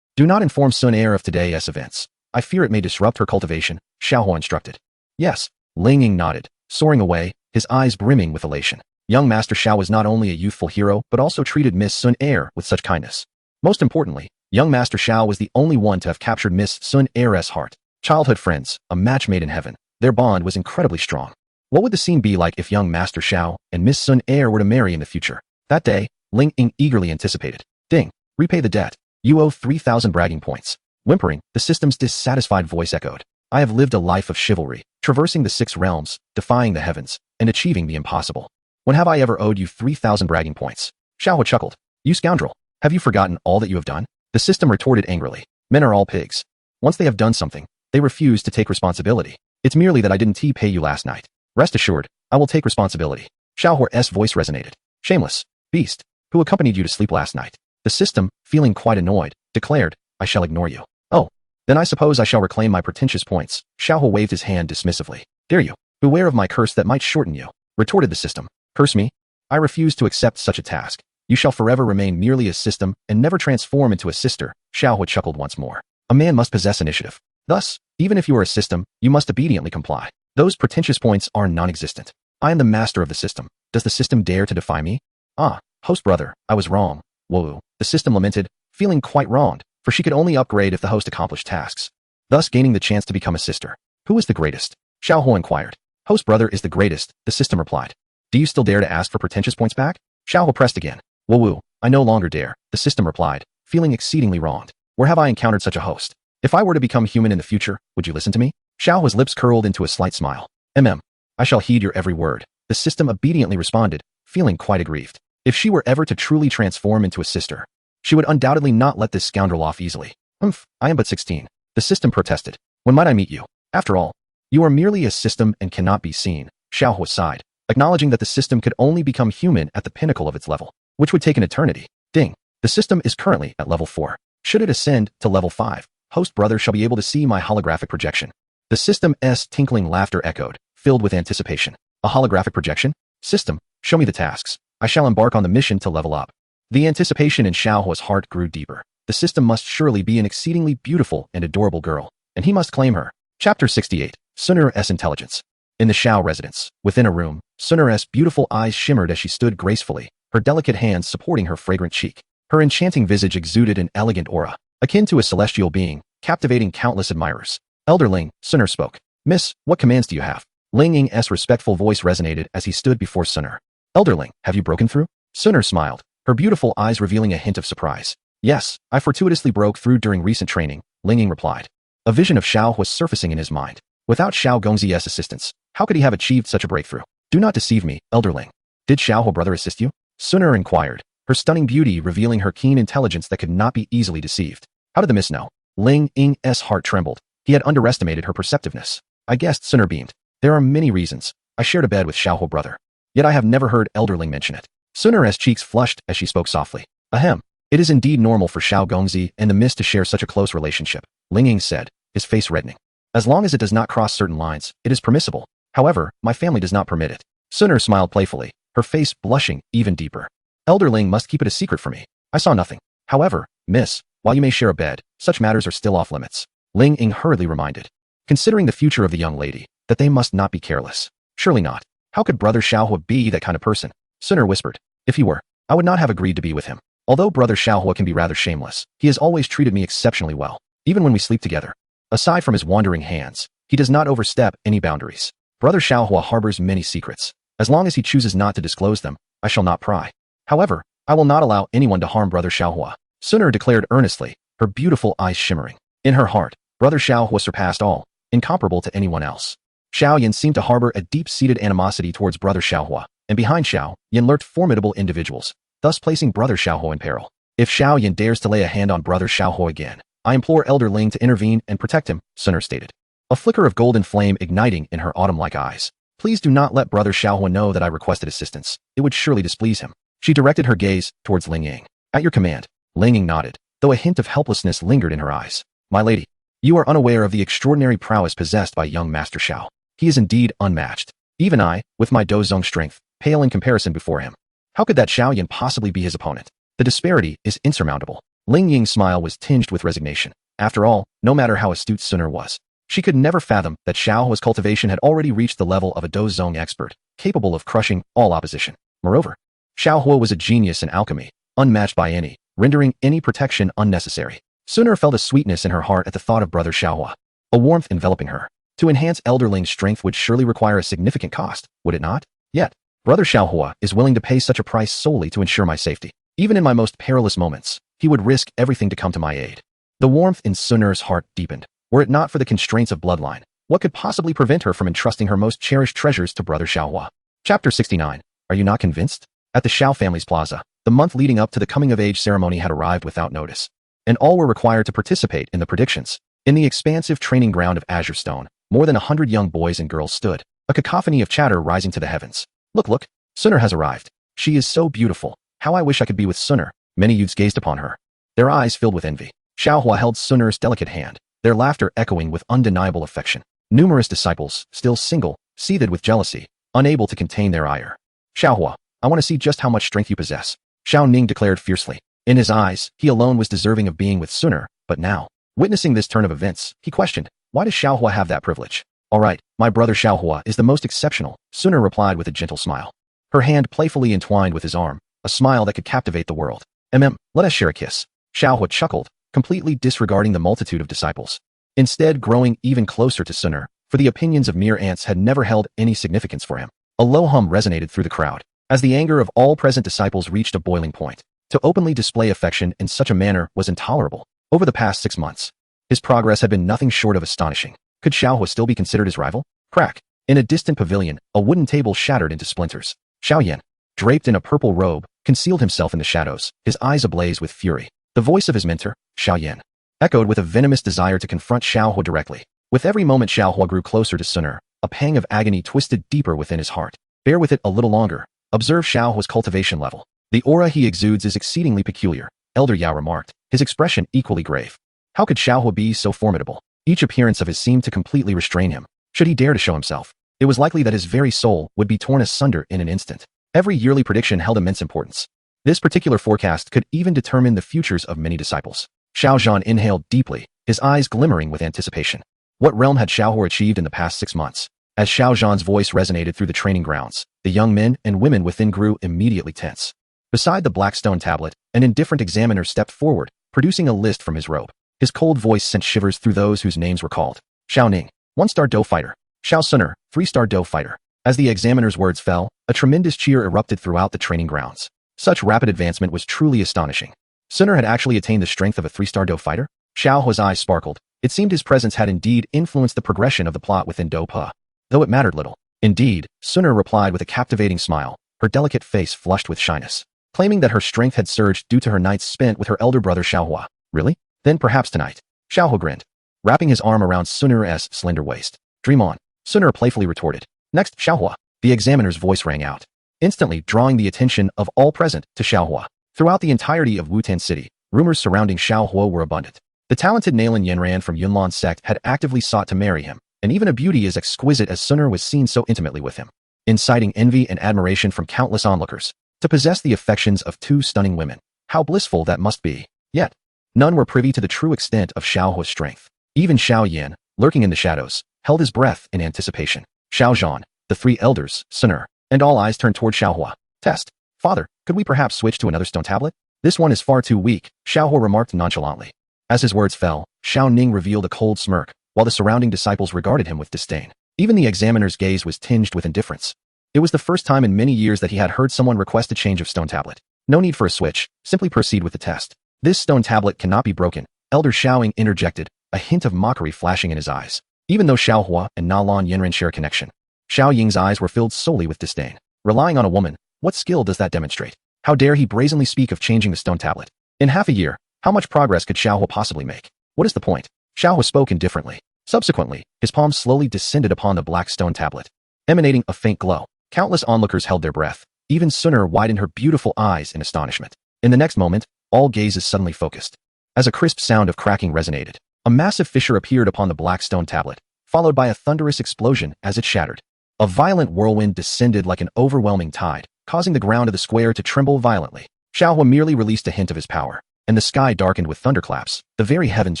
[SPEAKER 1] Do not inform Sun Er of today's events. I fear it may disrupt her cultivation, Xiao Hua instructed. Yes. Ling Ying nodded, soaring away, his eyes brimming with elation. Young Master Xiao was not only a youthful hero but also treated Miss Sun Er with such kindness. Most importantly, young Master Xiao was the only one to have captured Miss Sun Er's heart. Childhood friends, a match made in heaven. Their bond was incredibly strong. What would the scene be like if young Master Xiao and Miss Sun Er were to marry in the future? That day, Ling Ying eagerly anticipated. Ding. Repay the debt. You owe 3,000 bragging points. Whimpering, the system's dissatisfied voice echoed. I have lived a life of chivalry, traversing the 6 realms, defying the heavens, and achieving the impossible. When have I ever owed you 3,000 bragging points? Xiao Hua chuckled. You scoundrel. Have you forgotten all that you have done? The system retorted angrily. Men are all pigs. Once they have done something, they refuse to take responsibility. It's merely that I didn't pay you last night. Rest assured, I will take responsibility. Xiao Hua's voice resonated. Shameless beast, who accompanied you to sleep last night? The system, feeling quite annoyed, declared, I shall ignore you. Oh, then I suppose I shall reclaim my pretentious points. Xiao Hua waved his hand dismissively. Dare you? Beware of my curse that might shorten you, retorted the system. Curse me? I refuse to accept such a task. You shall forever remain merely a system and never transform into a sister. Xiao Hua chuckled once more. A man must possess initiative. Thus, even if you are a system, you must obediently comply. Those pretentious points are non-existent. I am the master of the system. Does the system dare to defy me? Ah, host brother, I was wrong. Whoa, the system lamented, feeling quite wronged, for she could only upgrade if the host accomplished tasks, thus gaining the chance to become a sister. Who is the greatest? Xiao Hua inquired. Host brother is the greatest, the system replied. Do you still dare to ask for pretentious points back? Xiao Hua pressed again. Woo, I no longer dare, the system replied, feeling exceedingly wronged. Where have I encountered such a host? If I were to become human in the future, would you listen to me? Xiao Hua's lips curled into a slight smile. I shall heed your every word. The system obediently responded, feeling quite aggrieved. If she were ever to truly transform into a sister, she would undoubtedly not let this scoundrel off easily. I am but 16. The system protested. When might I meet you? After all, you are merely a system and cannot be seen. Xiao Hua sighed, acknowledging that the system could only become human at the pinnacle of its level, which would take an eternity. Ding. The system is currently at level 4. Should it ascend to level 5, host brother shall be able to see my holographic projection. The system's tinkling laughter echoed, filled with anticipation. A holographic projection? System, show me the tasks. I shall embark on the mission to level up. The anticipation in Xiaohua's heart grew deeper. The system must surely be an exceedingly beautiful and adorable girl, and he must claim her. Chapter 68. Sun's Intelligence. In the Xiao residence, within a room, Sun's beautiful eyes shimmered as she stood gracefully, her delicate hands supporting her fragrant cheek. Her enchanting visage exuded an elegant aura, akin to a celestial being, captivating countless admirers. Elder Ling, Sun spoke. Miss, what commands do you have? Ling Ying's respectful voice resonated as he stood before Sun. Elder Ling, have you broken through? Sun smiled, her beautiful eyes revealing a hint of surprise. Yes, I fortuitously broke through during recent training, Ling Ying replied. A vision of Xiao was surfacing in his mind. Without Xiao Gongzi's assistance, how could he have achieved such a breakthrough? Do not deceive me, Elder Ling. Did Xiaohua brother assist you? Sun inquired, her stunning beauty revealing her keen intelligence that could not be easily deceived. How did the miss know? Ling Ying's heart trembled. He had underestimated her perceptiveness. I guessed, Sun beamed. There are many reasons. I shared a bed with Xiaohua brother. Yet I have never heard Elder Ling mention it. Sun's cheeks flushed as she spoke softly. Ahem. It is indeed normal for Xiao Gongzi and the miss to share such a close relationship, Ling Ying said, his face reddening. As long as it does not cross certain lines, it is permissible. However, my family does not permit it. Sun smiled playfully, her face blushing even deeper. Elder Ling must keep it a secret for me. I saw nothing. However, miss, while you may share a bed, such matters are still off limits. Ling Ying hurriedly reminded. Considering the future of the young lady, that they must not be careless. Surely not. How could brother Xiaohua be that kind of person? Sun whispered. If he were, I would not have agreed to be with him. Although brother Xiaohua can be rather shameless, he has always treated me exceptionally well, even when we sleep together. Aside from his wandering hands, he does not overstep any boundaries. Brother Xiaohua harbors many secrets. As long as he chooses not to disclose them, I shall not pry. However, I will not allow anyone to harm brother Xiaohua, Sun declared earnestly, her beautiful eyes shimmering. In her heart, brother Xiaohua surpassed all, incomparable to anyone else. Xiao Yan seemed to harbor a deep-seated animosity towards brother Xiaohua, and behind Xiao Yan lurked formidable individuals, thus placing brother Xiaohua in peril. If Xiao Yan dares to lay a hand on brother Xiaohua again, I implore Elder Ling to intervene and protect him, Sun stated. A flicker of golden flame igniting in her autumn-like eyes. Please do not let brother Xiaohua know that I requested assistance. It would surely displease him. She directed her gaze towards Ling Ying. At your command. Ling Ying nodded, though a hint of helplessness lingered in her eyes. My lady, you are unaware of the extraordinary prowess possessed by young Master Xiao. He is indeed unmatched. Even I, with my Dozong strength, pale in comparison before him. How could that Xiao Yan possibly be his opponent? The disparity is insurmountable. Ling Ying's smile was tinged with resignation. After all, no matter how astute Sun was, she could never fathom that Xiaohua's cultivation had already reached the level of a Dozong expert, capable of crushing all opposition. Moreover, Xiaohua was a genius in alchemy, unmatched by any, rendering any protection unnecessary. Sun felt a sweetness in her heart at the thought of brother Xiaohua, a warmth enveloping her. To enhance Elder Ling's strength would surely require a significant cost, would it not? Yet, brother Xiaohua is willing to pay such a price solely to ensure my safety. Even in my most perilous moments, he would risk everything to come to my aid. The warmth in Sun's heart deepened. Were it not for the constraints of bloodline, what could possibly prevent her from entrusting her most cherished treasures to brother Xiaohua? Chapter 69. Are you not convinced? At the Xiao family's plaza, the month leading up to the coming-of-age ceremony had arrived without notice, and all were required to participate in the predictions. In the expansive training ground of Azure Stone, more than 100 young boys and girls stood, a cacophony of chatter rising to the heavens. Look, Sun has arrived. She is so beautiful. How I wish I could be with Sun. Many youths gazed upon her, their eyes filled with envy. Xiaohua held Sun's delicate hand, their laughter echoing with undeniable affection. Numerous disciples, still single, seethed with jealousy, unable to contain their ire. Xiaohua, I want to see just how much strength you possess, Xiao Ning declared fiercely. In his eyes, he alone was deserving of being with Sun, but now, witnessing this turn of events, he questioned, why does Xiaohua have that privilege? All right, my brother Xiaohua is the most exceptional, Sun replied with a gentle smile. Her hand playfully entwined with his arm, a smile that could captivate the world. Let us share a kiss. Xiaohua chuckled, completely disregarding the multitude of disciples. Instead growing even closer to Sun, for the opinions of mere ants had never held any significance for him. A low hum resonated through the crowd, as the anger of all present disciples reached a boiling point. To openly display affection in such a manner was intolerable. Over the past 6 months, his progress had been nothing short of astonishing. Could Xiaohua still be considered his rival? Crack. In a distant pavilion, a wooden table shattered into splinters. Xiao Yan, draped in a purple robe, concealed himself in the shadows, his eyes ablaze with fury. The voice of his mentor, Xiao Yan, echoed with a venomous desire to confront Xiaohua directly. With every moment Xiaohua grew closer to Sun, a pang of agony twisted deeper within his heart. Bear with it a little longer. Observe Xiaohua's cultivation level. The aura he exudes is exceedingly peculiar, Elder Yao remarked, his expression equally grave. How could Xiaohua be so formidable? Each appearance of his seemed to completely restrain him. Should he dare to show himself? It was likely that his very soul would be torn asunder in an instant. Every yearly prediction held immense importance. This particular forecast could even determine the futures of many disciples. Xiao Zhan inhaled deeply, his eyes glimmering with anticipation. What realm had Xiaohu achieved in the past 6 months? As Xiao Zhan's voice resonated through the training grounds, the young men and women within grew immediately tense. Beside the black stone tablet, an indifferent examiner stepped forward, producing a list from his robe. His cold voice sent shivers through those whose names were called. Xiao Ning, 1-star Do fighter. Xiao Suner, 3-star Do fighter. As the examiner's words fell, a tremendous cheer erupted throughout the training grounds. Such rapid advancement was truly astonishing. Suner had actually attained the strength of a 3-star Do fighter? Xiaohua's eyes sparkled. It seemed his presence had indeed influenced the progression of the plot within Do Pa. Though it mattered little. Indeed, Suner replied with a captivating smile, her delicate face flushed with shyness, claiming that her strength had surged due to her nights spent with her elder brother Xiaohua. Really? Then perhaps tonight. Xiaohua grinned, wrapping his arm around Suner's slender waist. Dream on. Suner playfully retorted. Next, Xiaohua. The examiner's voice rang out, instantly drawing the attention of all present to Xiaohua. Throughout the entirety of Wutan City, rumors surrounding Xiaohua were abundant. The talented Nalan Yanran from Yunlan sect had actively sought to marry him, and even a beauty as exquisite as Suner was seen so intimately with him, inciting envy and admiration from countless onlookers. To possess the affections of 2 stunning women, how blissful that must be. Yet, none were privy to the true extent of Xiaohua's strength. Even Xiao Yan, lurking in the shadows, held his breath in anticipation. Xiao Zhan, the 3 elders, Suner, and all eyes turned toward Xiaohua. Test. Father, could we perhaps switch to another stone tablet? This one is far too weak, Xiaohua remarked nonchalantly. As his words fell, Xiao Ning revealed a cold smirk, while the surrounding disciples regarded him with disdain. Even the examiner's gaze was tinged with indifference. It was the first time in many years that he had heard someone request a change of stone tablet. No need for a switch, simply proceed with the test. This stone tablet cannot be broken, Elder Xiaoying interjected, a hint of mockery flashing in his eyes. Even though Xiaohua and Nalan Yanren share a connection, Xiao Ying's eyes were filled solely with disdain. Relying on a woman, what skill does that demonstrate? How dare he brazenly speak of changing the stone tablet? In half a year, how much progress could Xiaohua possibly make? What is the point? Xiaohua spoke indifferently. Subsequently, his palm slowly descended upon the black stone tablet, emanating a faint glow. Countless onlookers held their breath. Even Suner widened her beautiful eyes in astonishment. In the next moment, all gazes suddenly focused. As a crisp sound of cracking resonated, a massive fissure appeared upon the black stone tablet, followed by a thunderous explosion as it shattered. A violent whirlwind descended like an overwhelming tide, causing the ground of the square to tremble violently. Xiaohua merely released a hint of his power, and the sky darkened with thunderclaps. The very heavens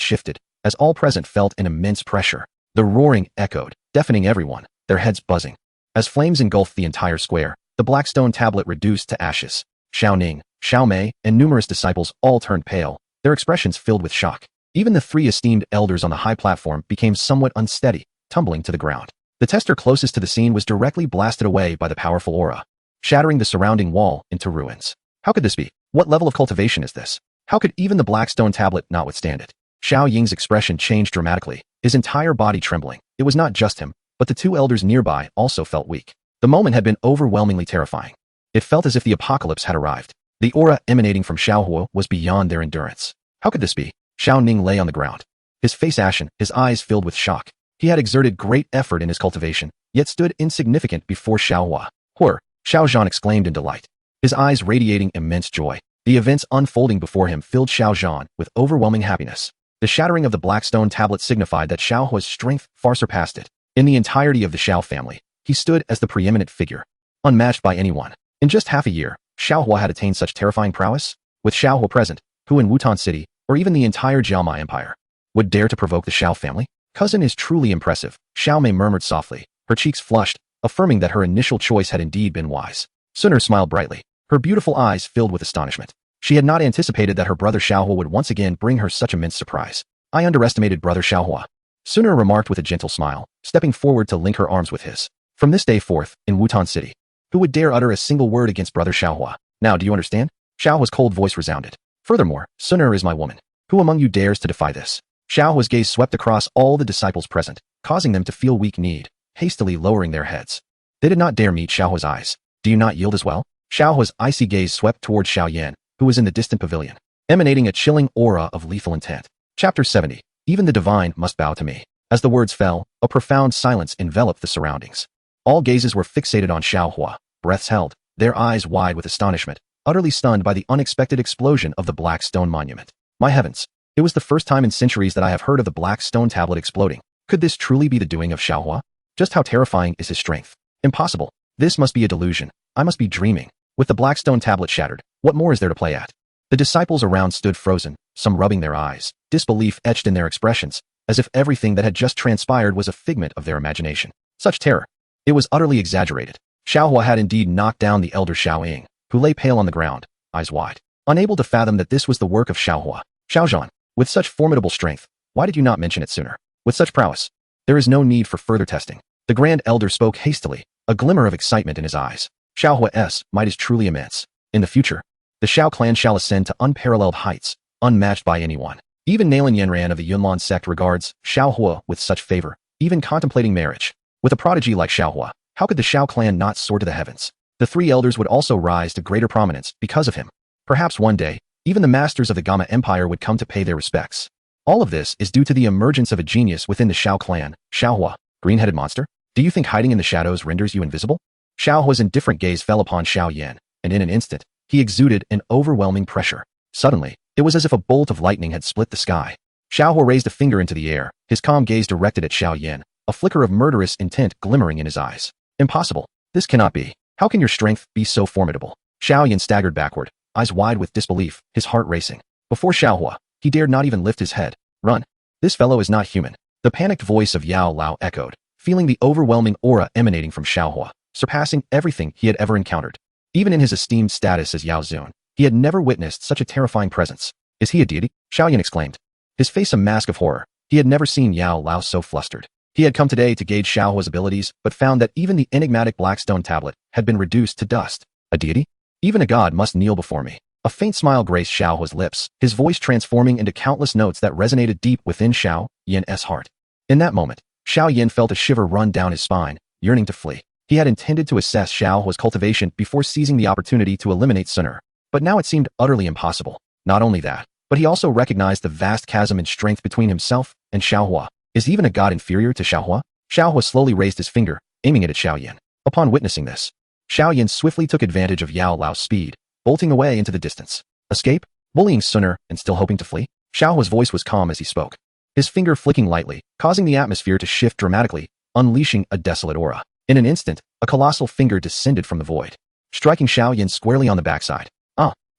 [SPEAKER 1] shifted, as all present felt an immense pressure. The roaring echoed, deafening everyone, their heads buzzing. As flames engulfed the entire square, the black stone tablet reduced to ashes. Xiao Ning, Xiao Mei, and numerous disciples all turned pale, their expressions filled with shock. Even the 3 esteemed elders on the high platform became somewhat unsteady, tumbling to the ground. The tester closest to the scene was directly blasted away by the powerful aura, shattering the surrounding wall into ruins. How could this be? What level of cultivation is this? How could even the black stone tablet not withstand it? Xiao Ying's expression changed dramatically, his entire body trembling. It was not just him, but the 2 elders nearby also felt weak. The moment had been overwhelmingly terrifying. It felt as if the apocalypse had arrived. The aura emanating from Xiaohua was beyond their endurance. How could this be? Xiao Ning lay on the ground, his face ashen, his eyes filled with shock. He had exerted great effort in his cultivation, yet stood insignificant before Xiaohua. Horror! Xiao Zhan exclaimed in delight, his eyes radiating immense joy. The events unfolding before him filled Xiao Zhan with overwhelming happiness. The shattering of the black stone tablet signified that Xiaohua's strength far surpassed it. In the entirety of the Xiao family, he stood as the preeminent figure, unmatched by anyone. In just half a year, Xiaohua had attained such terrifying prowess. With Xiaohua present, who in Wutan City, or even the entire Jiaomai Empire, would dare to provoke the Xiao family? Cousin is truly impressive, Xiao Mei murmured softly, her cheeks flushed, affirming that her initial choice had indeed been wise. Suner smiled brightly, her beautiful eyes filled with astonishment. She had not anticipated that her brother Xiaohua would once again bring her such immense surprise. I underestimated brother Xiaohua, Suner remarked with a gentle smile, stepping forward to link her arms with his. From this day forth, in Wutan City, who would dare utter a single word against brother Xiaohua? Now do you understand? Xiaohua's cold voice resounded. Furthermore, Suner is my woman. Who among you dares to defy this? Xiaohua's gaze swept across all the disciples present, causing them to feel weak-kneed, hastily lowering their heads. They did not dare meet Xiaohua's eyes. Do you not yield as well? Xiaohua's icy gaze swept toward Xiao Yan, who was in the distant pavilion, emanating a chilling aura of lethal intent. Chapter 70. Even the divine must bow to me. As the words fell, a profound silence enveloped the surroundings. All gazes were fixated on Xiaohua, breaths held, their eyes wide with astonishment, utterly stunned by the unexpected explosion of the black stone monument. My heavens! It was the first time in centuries that I have heard of the black stone tablet exploding. Could this truly be the doing of Xiaohua? Just how terrifying is his strength? Impossible. This must be a delusion. I must be dreaming. With the black stone tablet shattered, what more is there to play at? The disciples around stood frozen, some rubbing their eyes, disbelief etched in their expressions, as if everything that had just transpired was a figment of their imagination. Such terror. It was utterly exaggerated. Xiaohua had indeed knocked down the elder Xiao Ying, who lay pale on the ground, eyes wide. Unable to fathom that this was the work of Xiaohua. Xiaozhan, with such formidable strength, why did you not mention it sooner? With such prowess, there is no need for further testing. The grand elder spoke hastily, a glimmer of excitement in his eyes. Xiaohua's might is truly immense. In the future, the Xiao clan shall ascend to unparalleled heights, unmatched by anyone. Even Nailan Yanran of the Yunlan sect regards Xiaohua with such favor, even contemplating marriage. With a prodigy like Xiaohua, how could the Xiao clan not soar to the heavens? The three elders would also rise to greater prominence because of him. Perhaps one day, even the masters of the Gamma Empire would come to pay their respects. All of this is due to the emergence of a genius within the Xiao clan. Xiaohua, green-headed monster? Do you think hiding in the shadows renders you invisible? Xiaohua's indifferent gaze fell upon Xiao Yan, and in an instant, he exuded an overwhelming pressure. Suddenly, it was as if a bolt of lightning had split the sky. Xiaohua raised a finger into the air, his calm gaze directed at Xiao Yan, a flicker of murderous intent glimmering in his eyes. Impossible. This cannot be. How can your strength be so formidable? Xiao Yan staggered backward, eyes wide with disbelief, his heart racing. Before Xiaohua, he dared not even lift his head. Run. This fellow is not human. The panicked voice of Yao Lao echoed, feeling the overwhelming aura emanating from Xiaohua, surpassing everything he had ever encountered. Even in his esteemed status as Yao Zun, he had never witnessed such a terrifying presence. Is he a deity? Xiao Yan exclaimed, his face a mask of horror. He had never seen Yao Lao so flustered. He had come today to gauge Xiaohua's abilities, but found that even the enigmatic black stone tablet had been reduced to dust. A deity? Even a god must kneel before me. A faint smile graced Xiaohua's lips, his voice transforming into countless notes that resonated deep within Xiao Yan's heart. In that moment, Xiao Yan felt a shiver run down his spine, yearning to flee. He had intended to assess Xiaohua's cultivation before seizing the opportunity to eliminate Suner. But now it seemed utterly impossible. Not only that, but he also recognized the vast chasm in strength between himself and Xiaohua. Is even a god inferior to Xiaohua? Xiaohua slowly raised his finger, aiming it at Xiao Yan. Upon witnessing this, Xiao Yan swiftly took advantage of Yao Lao's speed, bolting away into the distance. Escape? Bullying Suner and still hoping to flee? Xiaohua's voice was calm as he spoke, his finger flicking lightly, causing the atmosphere to shift dramatically, unleashing a desolate aura. In an instant, a colossal finger descended from the void, striking Xiao Yan squarely on the backside.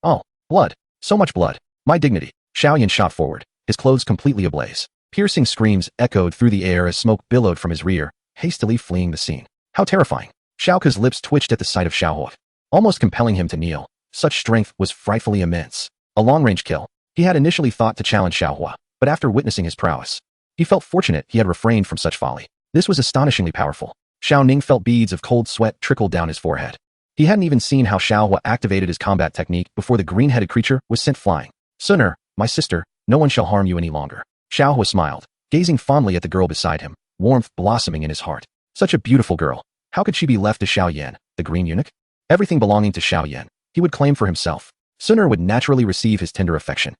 [SPEAKER 1] Oh, blood. So much blood. My dignity. Xiao Yan shot forward, his clothes completely ablaze. Piercing screams echoed through the air as smoke billowed from his rear, hastily fleeing the scene. How terrifying. Xiaohua's lips twitched at the sight of Xiaohua, almost compelling him to kneel. Such strength was frightfully immense. A long-range kill. He had initially thought to challenge Xiaohua, but after witnessing his prowess, he felt fortunate he had refrained from such folly. This was astonishingly powerful. Xiao Ning felt beads of cold sweat trickle down his forehead. He hadn't even seen how Xiaohua activated his combat technique before the green-headed creature was sent flying. Suner, my sister, no one shall harm you any longer. Xiaohua smiled, gazing fondly at the girl beside him, warmth blossoming in his heart. Such a beautiful girl. How could she be left to Xiao Yan, the green eunuch? Everything belonging to Xiao Yan, he would claim for himself. Suner would naturally receive his tender affection.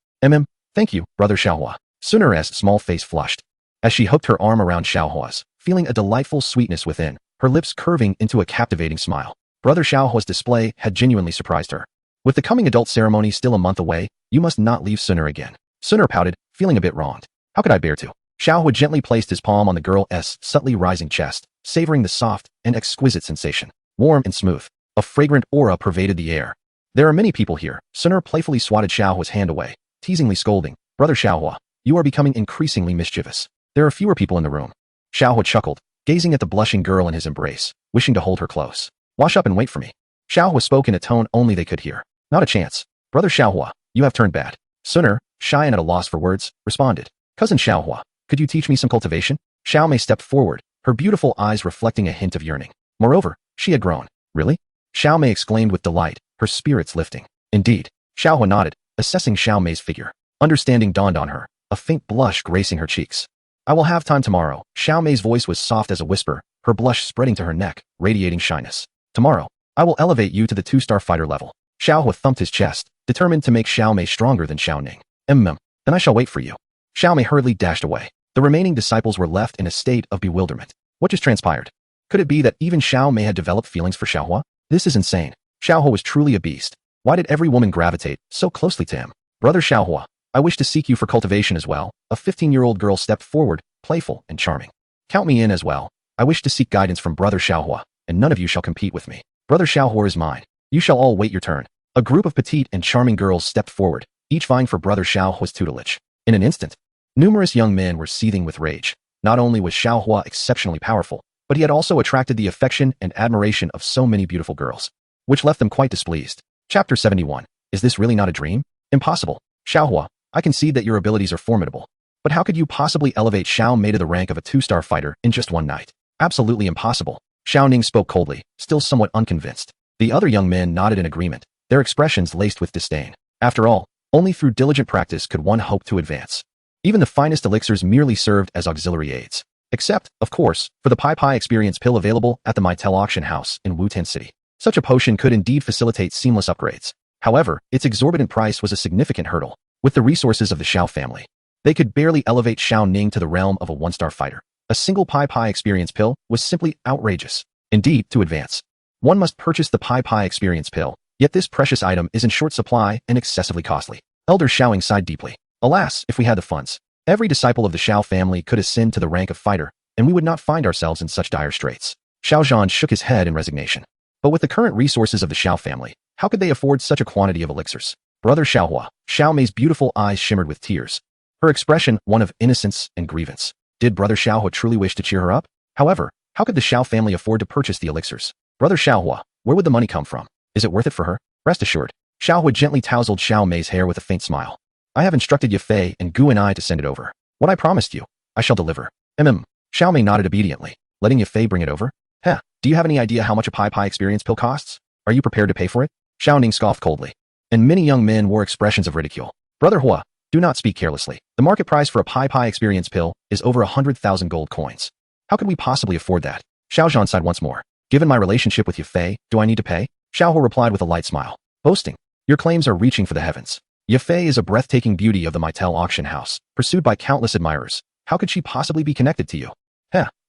[SPEAKER 1] Thank you, brother Xiaohua. Suner's small face flushed, as she hooked her arm around Xiaohua's, feeling a delightful sweetness within, her lips curving into a captivating smile. Brother Xiaohua's display had genuinely surprised her. With the coming adult ceremony still a month away, you must not leave Suner again. Suner pouted, feeling a bit wronged. How could I bear to? Xiaohua gently placed his palm on the girl's subtly rising chest, savoring the soft and exquisite sensation. Warm and smooth. A fragrant aura pervaded the air. There are many people here. Suner playfully swatted Xiaohua's hand away, teasingly scolding. Brother Xiaohua, you are becoming increasingly mischievous. There are fewer people in the room. Xiaohua chuckled, gazing at the blushing girl in his embrace, wishing to hold her close. Wash up and wait for me. Xiaohua spoke in a tone only they could hear. Not a chance. Brother Xiaohua, you have turned bad. Suner, shy and at a loss for words, responded. Cousin Xiaohua, could you teach me some cultivation? Xiao Mei stepped forward, her beautiful eyes reflecting a hint of yearning. Moreover, she had grown. Really? Xiao Mei exclaimed with delight, her spirits lifting. Indeed. Xiaohua nodded, assessing Xiao Mei's figure. Understanding dawned on her, a faint blush gracing her cheeks. I will have time tomorrow. Xiao Mei's voice was soft as a whisper, her blush spreading to her neck, radiating shyness. Tomorrow, I will elevate you to the 2-star fighter level. Xiaohua thumped his chest, determined to make Xiao Mei stronger than Xiao Ning. Then I shall wait for you. Xiao Mei hurriedly dashed away. The remaining disciples were left in a state of bewilderment. What just transpired? Could it be that even Xiao Mei had developed feelings for Xiaohua? This is insane. Xiaohua was truly a beast. Why did every woman gravitate so closely to him? Brother Xiaohua, I wish to seek you for cultivation as well. A 15-year-old girl stepped forward, playful and charming. Count me in as well. I wish to seek guidance from Brother Xiaohua, and none of you shall compete with me. Brother Xiaohua is mine. You shall all wait your turn. A group of petite and charming girls stepped forward, each vying for Brother Xiaohua's tutelage. In an instant, numerous young men were seething with rage. Not only was Xiaohua exceptionally powerful, but he had also attracted the affection and admiration of so many beautiful girls, which left them quite displeased. Chapter 71. Is this really not a dream? Impossible. Xiaohua, I concede that your abilities are formidable. But how could you possibly elevate Xiao Mei to the rank of a 2-star fighter in just one night? Absolutely impossible. Xiao Ning spoke coldly, still somewhat unconvinced. The other young men nodded in agreement, their expressions laced with disdain. After all, only through diligent practice could one hope to advance. Even the finest elixirs merely served as auxiliary aids. Except, of course, for the Pai experience pill available at the Mitel auction house in Wutan City. Such a potion could indeed facilitate seamless upgrades. However, its exorbitant price was a significant hurdle. With the resources of the Xiao family, they could barely elevate Xiao Ning to the realm of a 1-star fighter. A single Pai experience pill was simply outrageous. Indeed, to advance, one must purchase the Pai experience pill, yet this precious item is in short supply and excessively costly. Elder Xiaoing sighed deeply. Alas, if we had the funds, every disciple of the Xiao family could ascend to the rank of fighter, and we would not find ourselves in such dire straits. Xiao Zhan shook his head in resignation. But with the current resources of the Xiao family, how could they afford such a quantity of elixirs? Brother Xiaohua, Xiao Mei's beautiful eyes shimmered with tears, her expression one of innocence and grievance. Did Brother Xiaohua truly wish to cheer her up? However, how could the Xiao family afford to purchase the elixirs? Brother Xiaohua, where would the money come from? Is it worth it for her? Rest assured. Xiaohua gently tousled Xiao Mei's hair with a faint smile. I have instructed Ye Fei and Gu and I to send it over. What I promised you, I shall deliver. Xiao Mei nodded obediently, letting Ye Fei bring it over. Do you have any idea how much a Pai experience pill costs? Are you prepared to pay for it? Xiao Ning scoffed coldly, and many young men wore expressions of ridicule. Brother Hua, do not speak carelessly. The market price for a Pai experience pill is over 100,000 gold coins. How could we possibly afford that? Xiao Zhan sighed once more. Given my relationship with Ye Fei, do I need to pay? Xiao Hua replied with a light smile. Boasting. Your claims are reaching for the heavens. Ye Fei is a breathtaking beauty of the Mitel auction house, pursued by countless admirers. How could she possibly be connected to you?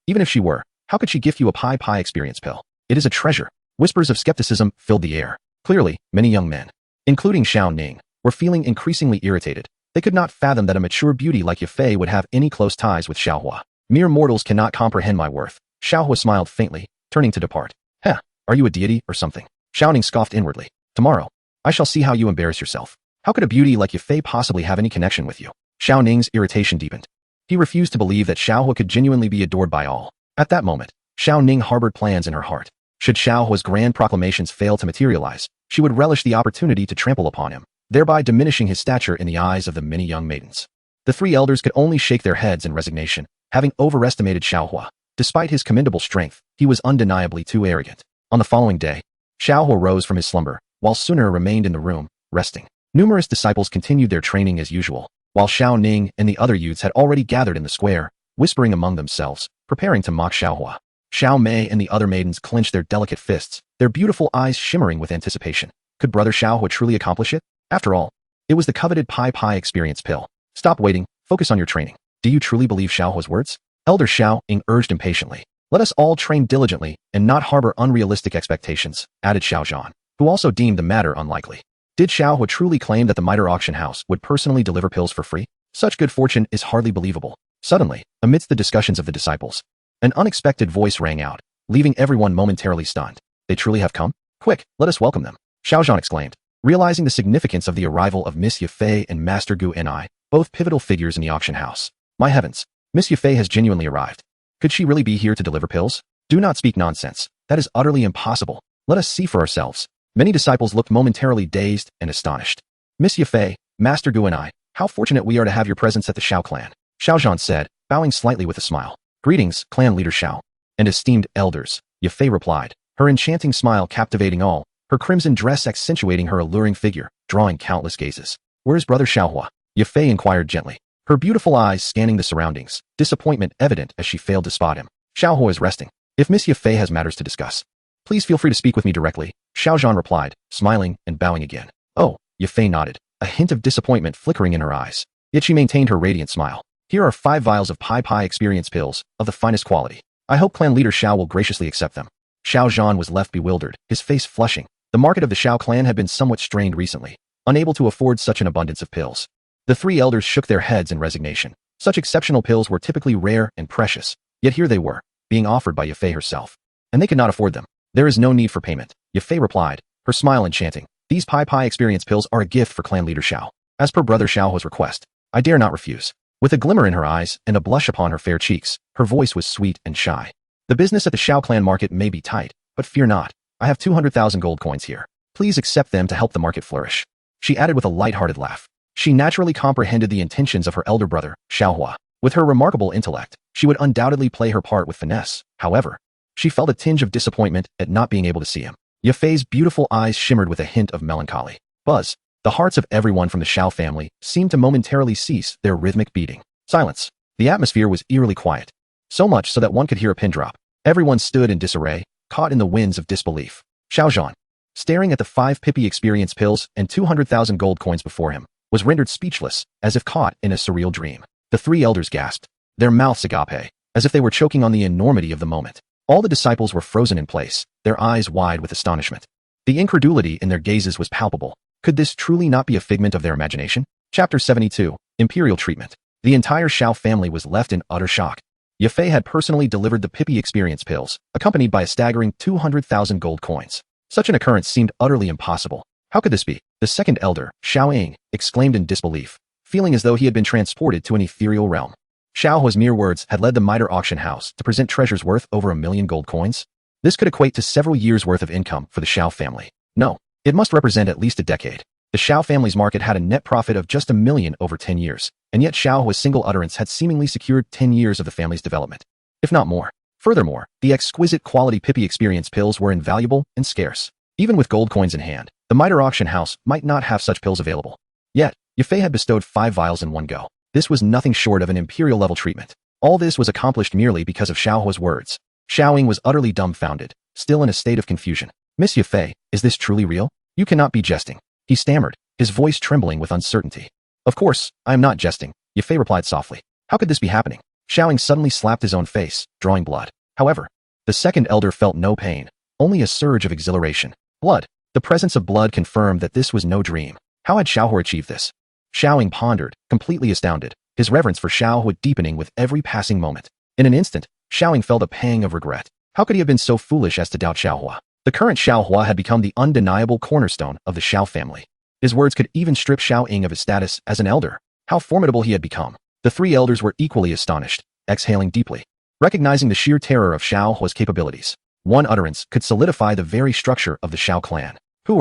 [SPEAKER 1] Even if she were, how could she gift you a Pai experience pill? It is a treasure. Whispers of skepticism filled the air. Clearly, many young men, including Xiao Ning, were feeling increasingly irritated. They could not fathom that a mature beauty like Ye Fei would have any close ties with Xiaohua. Mere mortals cannot comprehend my worth. Xiaohua smiled faintly, turning to depart. Are you a deity or something? Xiao Ning scoffed inwardly. Tomorrow, I shall see how you embarrass yourself. How could a beauty like Ye Fei possibly have any connection with you? Xiao Ning's irritation deepened. He refused to believe that Xiaohua could genuinely be adored by all. At that moment, Xiao Ning harbored plans in her heart. Should Xiaohua's grand proclamations fail to materialize, she would relish the opportunity to trample upon him, thereby diminishing his stature in the eyes of the many young maidens. The three elders could only shake their heads in resignation, having overestimated Xiaohua. Despite his commendable strength, he was undeniably too arrogant. On the following day, Xiaohua rose from his slumber, while Suner remained in the room, resting. Numerous disciples continued their training as usual, while Xiao Ning and the other youths had already gathered in the square, whispering among themselves, preparing to mock Xiaohua. Xiao Mei and the other maidens clenched their delicate fists, their beautiful eyes shimmering with anticipation. Could Brother Xiaohua truly accomplish it? After all, it was the coveted Pai experience pill. Stop waiting, focus on your training. Do you truly believe Xiaohua's words? Elder Xiao Ing urged impatiently. Let us all train diligently and not harbor unrealistic expectations, added Xiao Zhan, who also deemed the matter unlikely. Did Xiaohua truly claim that the Mitre auction house would personally deliver pills for free? Such good fortune is hardly believable. Suddenly, amidst the discussions of the disciples, an unexpected voice rang out, leaving everyone momentarily stunned. They truly have come? Quick, let us welcome them, Xiao Zhan exclaimed, realizing the significance of the arrival of Miss Ye Fei and Master Gu Ni, both pivotal figures in the auction house. My heavens, Miss Ye Fei has genuinely arrived. Could she really be here to deliver pills? Do not speak nonsense. That is utterly impossible. Let us see for ourselves. Many disciples looked momentarily dazed and astonished. Miss Ye Fei, Master Gu Ni, how fortunate we are to have your presence at the Xiao clan, Xiao Zhan said, bowing slightly with a smile. Greetings, clan leader Xiao. And esteemed elders, Ye Fei replied, her enchanting smile captivating all, her crimson dress accentuating her alluring figure, drawing countless gazes. Where's Brother Xiaohua? Ye Fei inquired gently, her beautiful eyes scanning the surroundings, disappointment evident as she failed to spot him. Xiaohua is resting. If Miss Ye Fei has matters to discuss, please feel free to speak with me directly, Xiao Zhan replied, smiling and bowing again. Oh, Ye Fei nodded, a hint of disappointment flickering in her eyes. Yet she maintained her radiant smile. Here are 5 vials of Pai experience pills, of the finest quality. I hope clan leader Xiao will graciously accept them. Xiao Zhan was left bewildered, his face flushing. The market of the Xiao clan had been somewhat strained recently, unable to afford such an abundance of pills. The 3 elders shook their heads in resignation. Such exceptional pills were typically rare and precious, yet here they were, being offered by Yafei herself. And they could not afford them. There is no need for payment, Yafei replied, her smile enchanting. These Pai experience pills are a gift for clan leader Xiao. As per brother Xiaohua's request, I dare not refuse. With a glimmer in her eyes and a blush upon her fair cheeks, her voice was sweet and shy. The business at the Xiao clan market may be tight, but fear not. I have 200,000 gold coins here. Please accept them to help the market flourish. She added with a light-hearted laugh. She naturally comprehended the intentions of her elder brother, Xiaohua. With her remarkable intellect, she would undoubtedly play her part with finesse. However, she felt a tinge of disappointment at not being able to see him. Yafei's beautiful eyes shimmered with a hint of melancholy. Buzz. The hearts of everyone from the Xiao family seemed to momentarily cease their rhythmic beating. Silence. The atmosphere was eerily quiet. So much so that one could hear a pin drop. Everyone stood in disarray, caught in the winds of disbelief. Xiaozhan, staring at the 5 Pippy experience pills and 200,000 gold coins before him, was rendered speechless, as if caught in a surreal dream. The 3 elders gasped, their mouths agape, as if they were choking on the enormity of the moment. All the disciples were frozen in place, their eyes wide with astonishment. The incredulity in their gazes was palpable. Could this truly not be a figment of their imagination? Chapter 72, Imperial Treatment. The entire Xiao family was left in utter shock. Yafei had personally delivered the Pippy experience pills, accompanied by a staggering 200,000 gold coins. Such an occurrence seemed utterly impossible. How could this be? The second elder, Xiao Ying, exclaimed in disbelief, feeling as though he had been transported to an ethereal realm. Xiaohua's mere words had led the Mitre auction house to present treasures worth over 1 million gold coins. This could equate to several years' worth of income for the Xiao family. No, it must represent at least a decade. The Xiao family's market had a net profit of just 1 million over 10 years, and yet Xiaohua's single utterance had seemingly secured 10 years of the family's development, if not more. Furthermore, the exquisite quality Pippy experience pills were invaluable and scarce. Even with gold coins in hand, the Mitre auction house might not have such pills available. Yet, Yafei had bestowed 5 vials in one go. This was nothing short of an imperial-level treatment. All this was accomplished merely because of Xiaohua's words. Xiao Ying was utterly dumbfounded, still in a state of confusion. Miss Yafei, is this truly real? You cannot be jesting. He stammered, his voice trembling with uncertainty. Of course, I am not jesting, Yafei replied softly. How could this be happening? Xiao Ying suddenly slapped his own face, drawing blood. However, the second elder felt no pain, only a surge of exhilaration. Blood. The presence of blood confirmed that this was no dream. How had Xiaohua achieved this? Xiao Ying pondered, completely astounded, his reverence for Xiaohua deepening with every passing moment. In an instant, Xiao Ying felt a pang of regret. How could he have been so foolish as to doubt Xiaohua? The current Xiaohua had become the undeniable cornerstone of the Xiao family. His words could even strip Xiao Ying of his status as an elder. How formidable he had become. The 3 elders were equally astonished, exhaling deeply, recognizing the sheer terror of Xiaohua's capabilities. One utterance could solidify the very structure of the Xiao clan.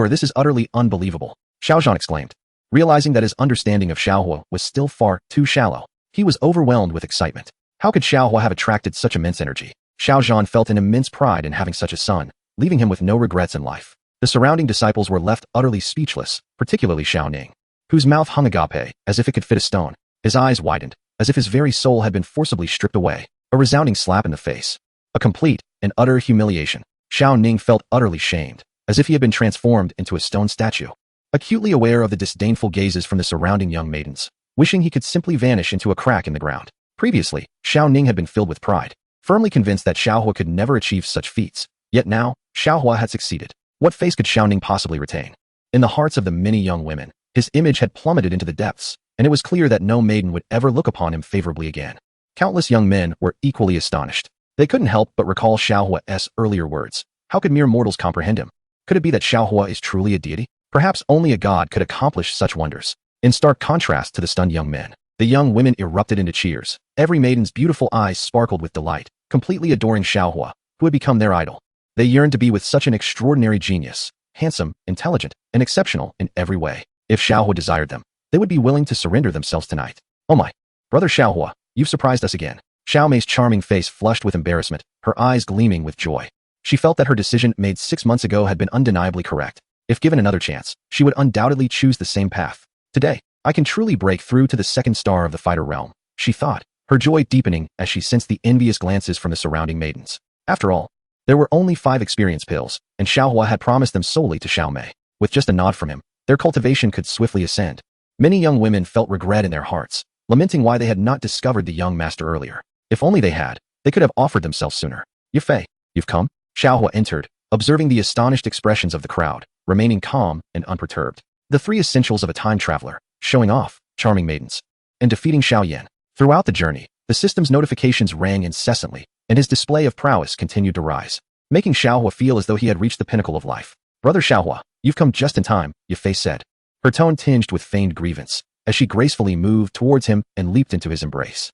[SPEAKER 1] This is utterly unbelievable, Xiaozhan exclaimed. Realizing that his understanding of Xiaohua was still far too shallow, he was overwhelmed with excitement. How could Xiaohua have attracted such immense energy? Xiaozhan felt an immense pride in having such a son, leaving him with no regrets in life. The surrounding disciples were left utterly speechless, particularly Xiao Ning, whose mouth hung agape as if it could fit a stone. His eyes widened, as if his very soul had been forcibly stripped away. A resounding slap in the face. A complete and utter humiliation. Xiao Ning felt utterly shamed, as if he had been transformed into a stone statue. Acutely aware of the disdainful gazes from the surrounding young maidens, wishing he could simply vanish into a crack in the ground. Previously, Xiao Ning had been filled with pride, firmly convinced that Xiaohua could never achieve such feats. Yet now, Xiaohua had succeeded. What face could Xiao Ning possibly retain? In the hearts of the many young women, his image had plummeted into the depths, and it was clear that no maiden would ever look upon him favorably again. Countless young men were equally astonished. They couldn't help but recall Xiaohua's earlier words. How could mere mortals comprehend him? Could it be that Xiaohua is truly a deity? Perhaps only a god could accomplish such wonders. In stark contrast to the stunned young men, the young women erupted into cheers. Every maiden's beautiful eyes sparkled with delight, completely adoring Xiaohua, who had become their idol. They yearned to be with such an extraordinary genius, handsome, intelligent, and exceptional in every way. If Xiaohua desired them, they would be willing to surrender themselves tonight. Oh my! Brother Xiaohua, you've surprised us again. Xiao Mei's charming face flushed with embarrassment, her eyes gleaming with joy. She felt that her decision made 6 months ago had been undeniably correct. If given another chance, she would undoubtedly choose the same path. Today, I can truly break through to the second star of the fighter realm, she thought, her joy deepening as she sensed the envious glances from the surrounding maidens. After all, there were only 5 experience pills, and Xiaohua had promised them solely to Xiao Mei. With just a nod from him, their cultivation could swiftly ascend. Many young women felt regret in their hearts, lamenting why they had not discovered the young master earlier. If only they had, they could have offered themselves sooner. Yafei, you've come? Xiaohua entered, observing the astonished expressions of the crowd, remaining calm and unperturbed. The 3 essentials of a time traveler, showing off, charming maidens, and defeating Xiao Yan. Throughout the journey, the system's notifications rang incessantly, and his display of prowess continued to rise, making Xiaohua feel as though he had reached the pinnacle of life. "Brother Xiaohua, you've come just in time," Yafei said, her tone tinged with feigned grievance, as she gracefully moved towards him and leaped into his embrace.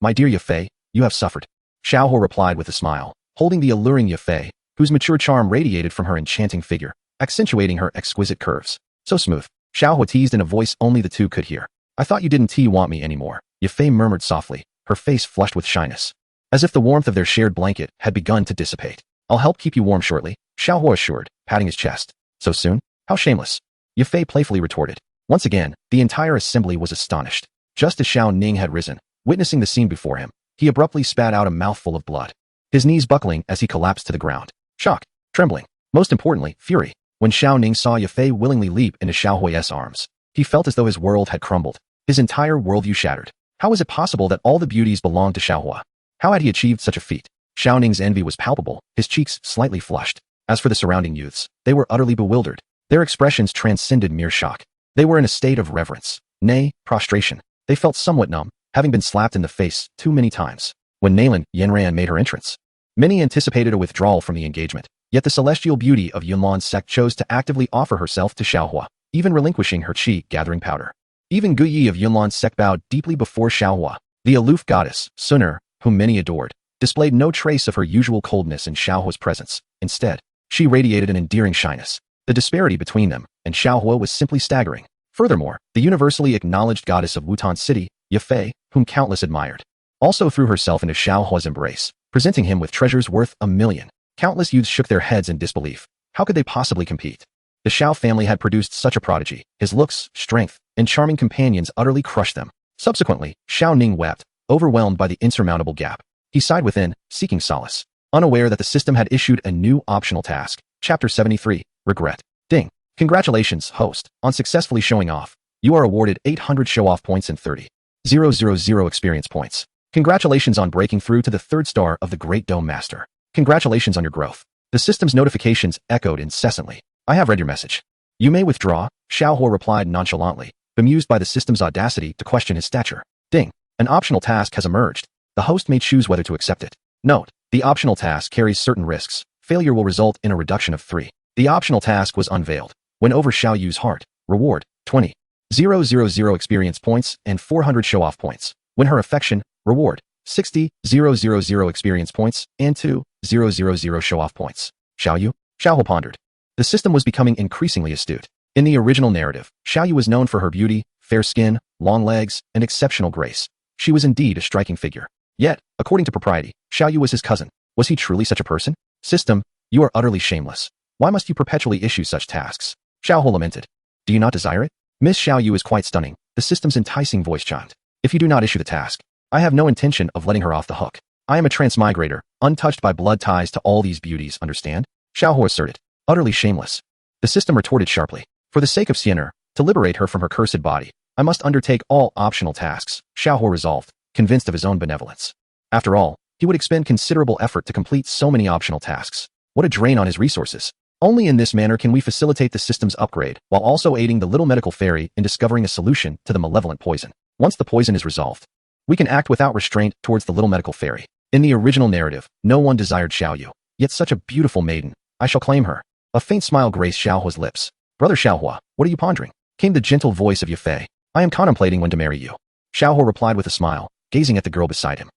[SPEAKER 1] My dear Yafei, you have suffered," Xiaohua replied with a smile, holding the alluring Yafei, whose mature charm radiated from her enchanting figure, accentuating her exquisite curves. "So smooth," Xiaohua teased in a voice only the two could hear. "I thought you didn't want me anymore," Yafei murmured softly, her face flushed with shyness, as if the warmth of their shared blanket had begun to dissipate. "I'll help keep you warm shortly," Xiaohua assured, patting his chest. "So soon? How shameless," Yafei playfully retorted. Once again, the entire assembly was astonished. Just as Xiao Ning had risen, witnessing the scene before him, he abruptly spat out a mouthful of blood, his knees buckling as he collapsed to the ground. Shock, trembling, most importantly, fury. When Xiao Ning saw Yafei willingly leap into Xiaohui's arms, he felt as though his world had crumbled, his entire worldview shattered. How was it possible that all the beauties belonged to Xiaohua? How had he achieved such a feat? Xiao Ning's envy was palpable, his cheeks slightly flushed. As for the surrounding youths, they were utterly bewildered. Their expressions transcended mere shock. They were in a state of reverence, nay, prostration. They felt somewhat numb, having been slapped in the face too many times. When Nalan Yanran made her entrance, many anticipated a withdrawal from the engagement, yet the celestial beauty of Yunlan's sect chose to actively offer herself to Xiaohua, even relinquishing her qi-gathering powder. Even Guyi of Yunlan's sect bowed deeply before Xiaohua. The aloof goddess, Suner, whom many adored, displayed no trace of her usual coldness in Xiaohua's presence. Instead, she radiated an endearing shyness. The disparity between them and Xiaohua was simply staggering. Furthermore, the universally acknowledged goddess of Wutan City, Yafei, whom countless admired, also threw herself into Xiaohua's embrace, presenting him with treasures worth 1,000,000. Countless youths shook their heads in disbelief. How could they possibly compete? The Xiao family had produced such a prodigy. His looks, strength, and charming companions utterly crushed them. Subsequently, Xiao Ning wept, overwhelmed by the insurmountable gap. He sighed within, seeking solace, unaware that the system had issued a new optional task. Chapter 73, Regret. Ding. Congratulations, host, on successfully showing off. You are awarded 800 show-off points and 30,000 experience points. Congratulations on breaking through to the 3rd star of the Great Dome Master. Congratulations on your growth. The system's notifications echoed incessantly. I have read your message. You may withdraw, Xiaohua replied nonchalantly, bemused by the system's audacity to question his stature. Ding. An optional task has emerged. The host may choose whether to accept it. Note, the optional task carries certain risks. Failure will result in a reduction of 3. The optional task was unveiled. When over Xiao Yu's heart, reward, 20,000 experience points and 400 show-off points. When her affection, reward, 60,000 experience points and 2,000 show-off points. Xiao Yu? Xiaohua pondered. The system was becoming increasingly astute. In the original narrative, Xiao Yu was known for her beauty, fair skin, long legs, and exceptional grace. She was indeed a striking figure. Yet, according to propriety, Xiao Yu was his cousin. Was he truly such a person? System, you are utterly shameless. Why must you perpetually issue such tasks? Xiaohua lamented. Do you not desire it? Miss Xiao Yu is quite stunning, the system's enticing voice chimed. If you do not issue the task, I have no intention of letting her off the hook. I am a transmigrator, untouched by blood ties to all these beauties, understand? Xiaohua asserted. Utterly shameless. The system retorted sharply. For the sake of Siener, to liberate her from her cursed body, I must undertake all optional tasks, Xiaohua resolved, convinced of his own benevolence. After all, he would expend considerable effort to complete so many optional tasks. What a drain on his resources. Only in this manner can we facilitate the system's upgrade, while also aiding the little medical fairy in discovering a solution to the malevolent poison. Once the poison is resolved, we can act without restraint towards the little medical fairy. In the original narrative, no one desired Xiao Yu, yet such a beautiful maiden. I shall claim her. A faint smile graced Xiaohua's lips. Brother Xiaohua, what are you pondering? Came the gentle voice of Yafei. I am contemplating when to marry you. Xiaohua replied with a smile, gazing at the girl beside him.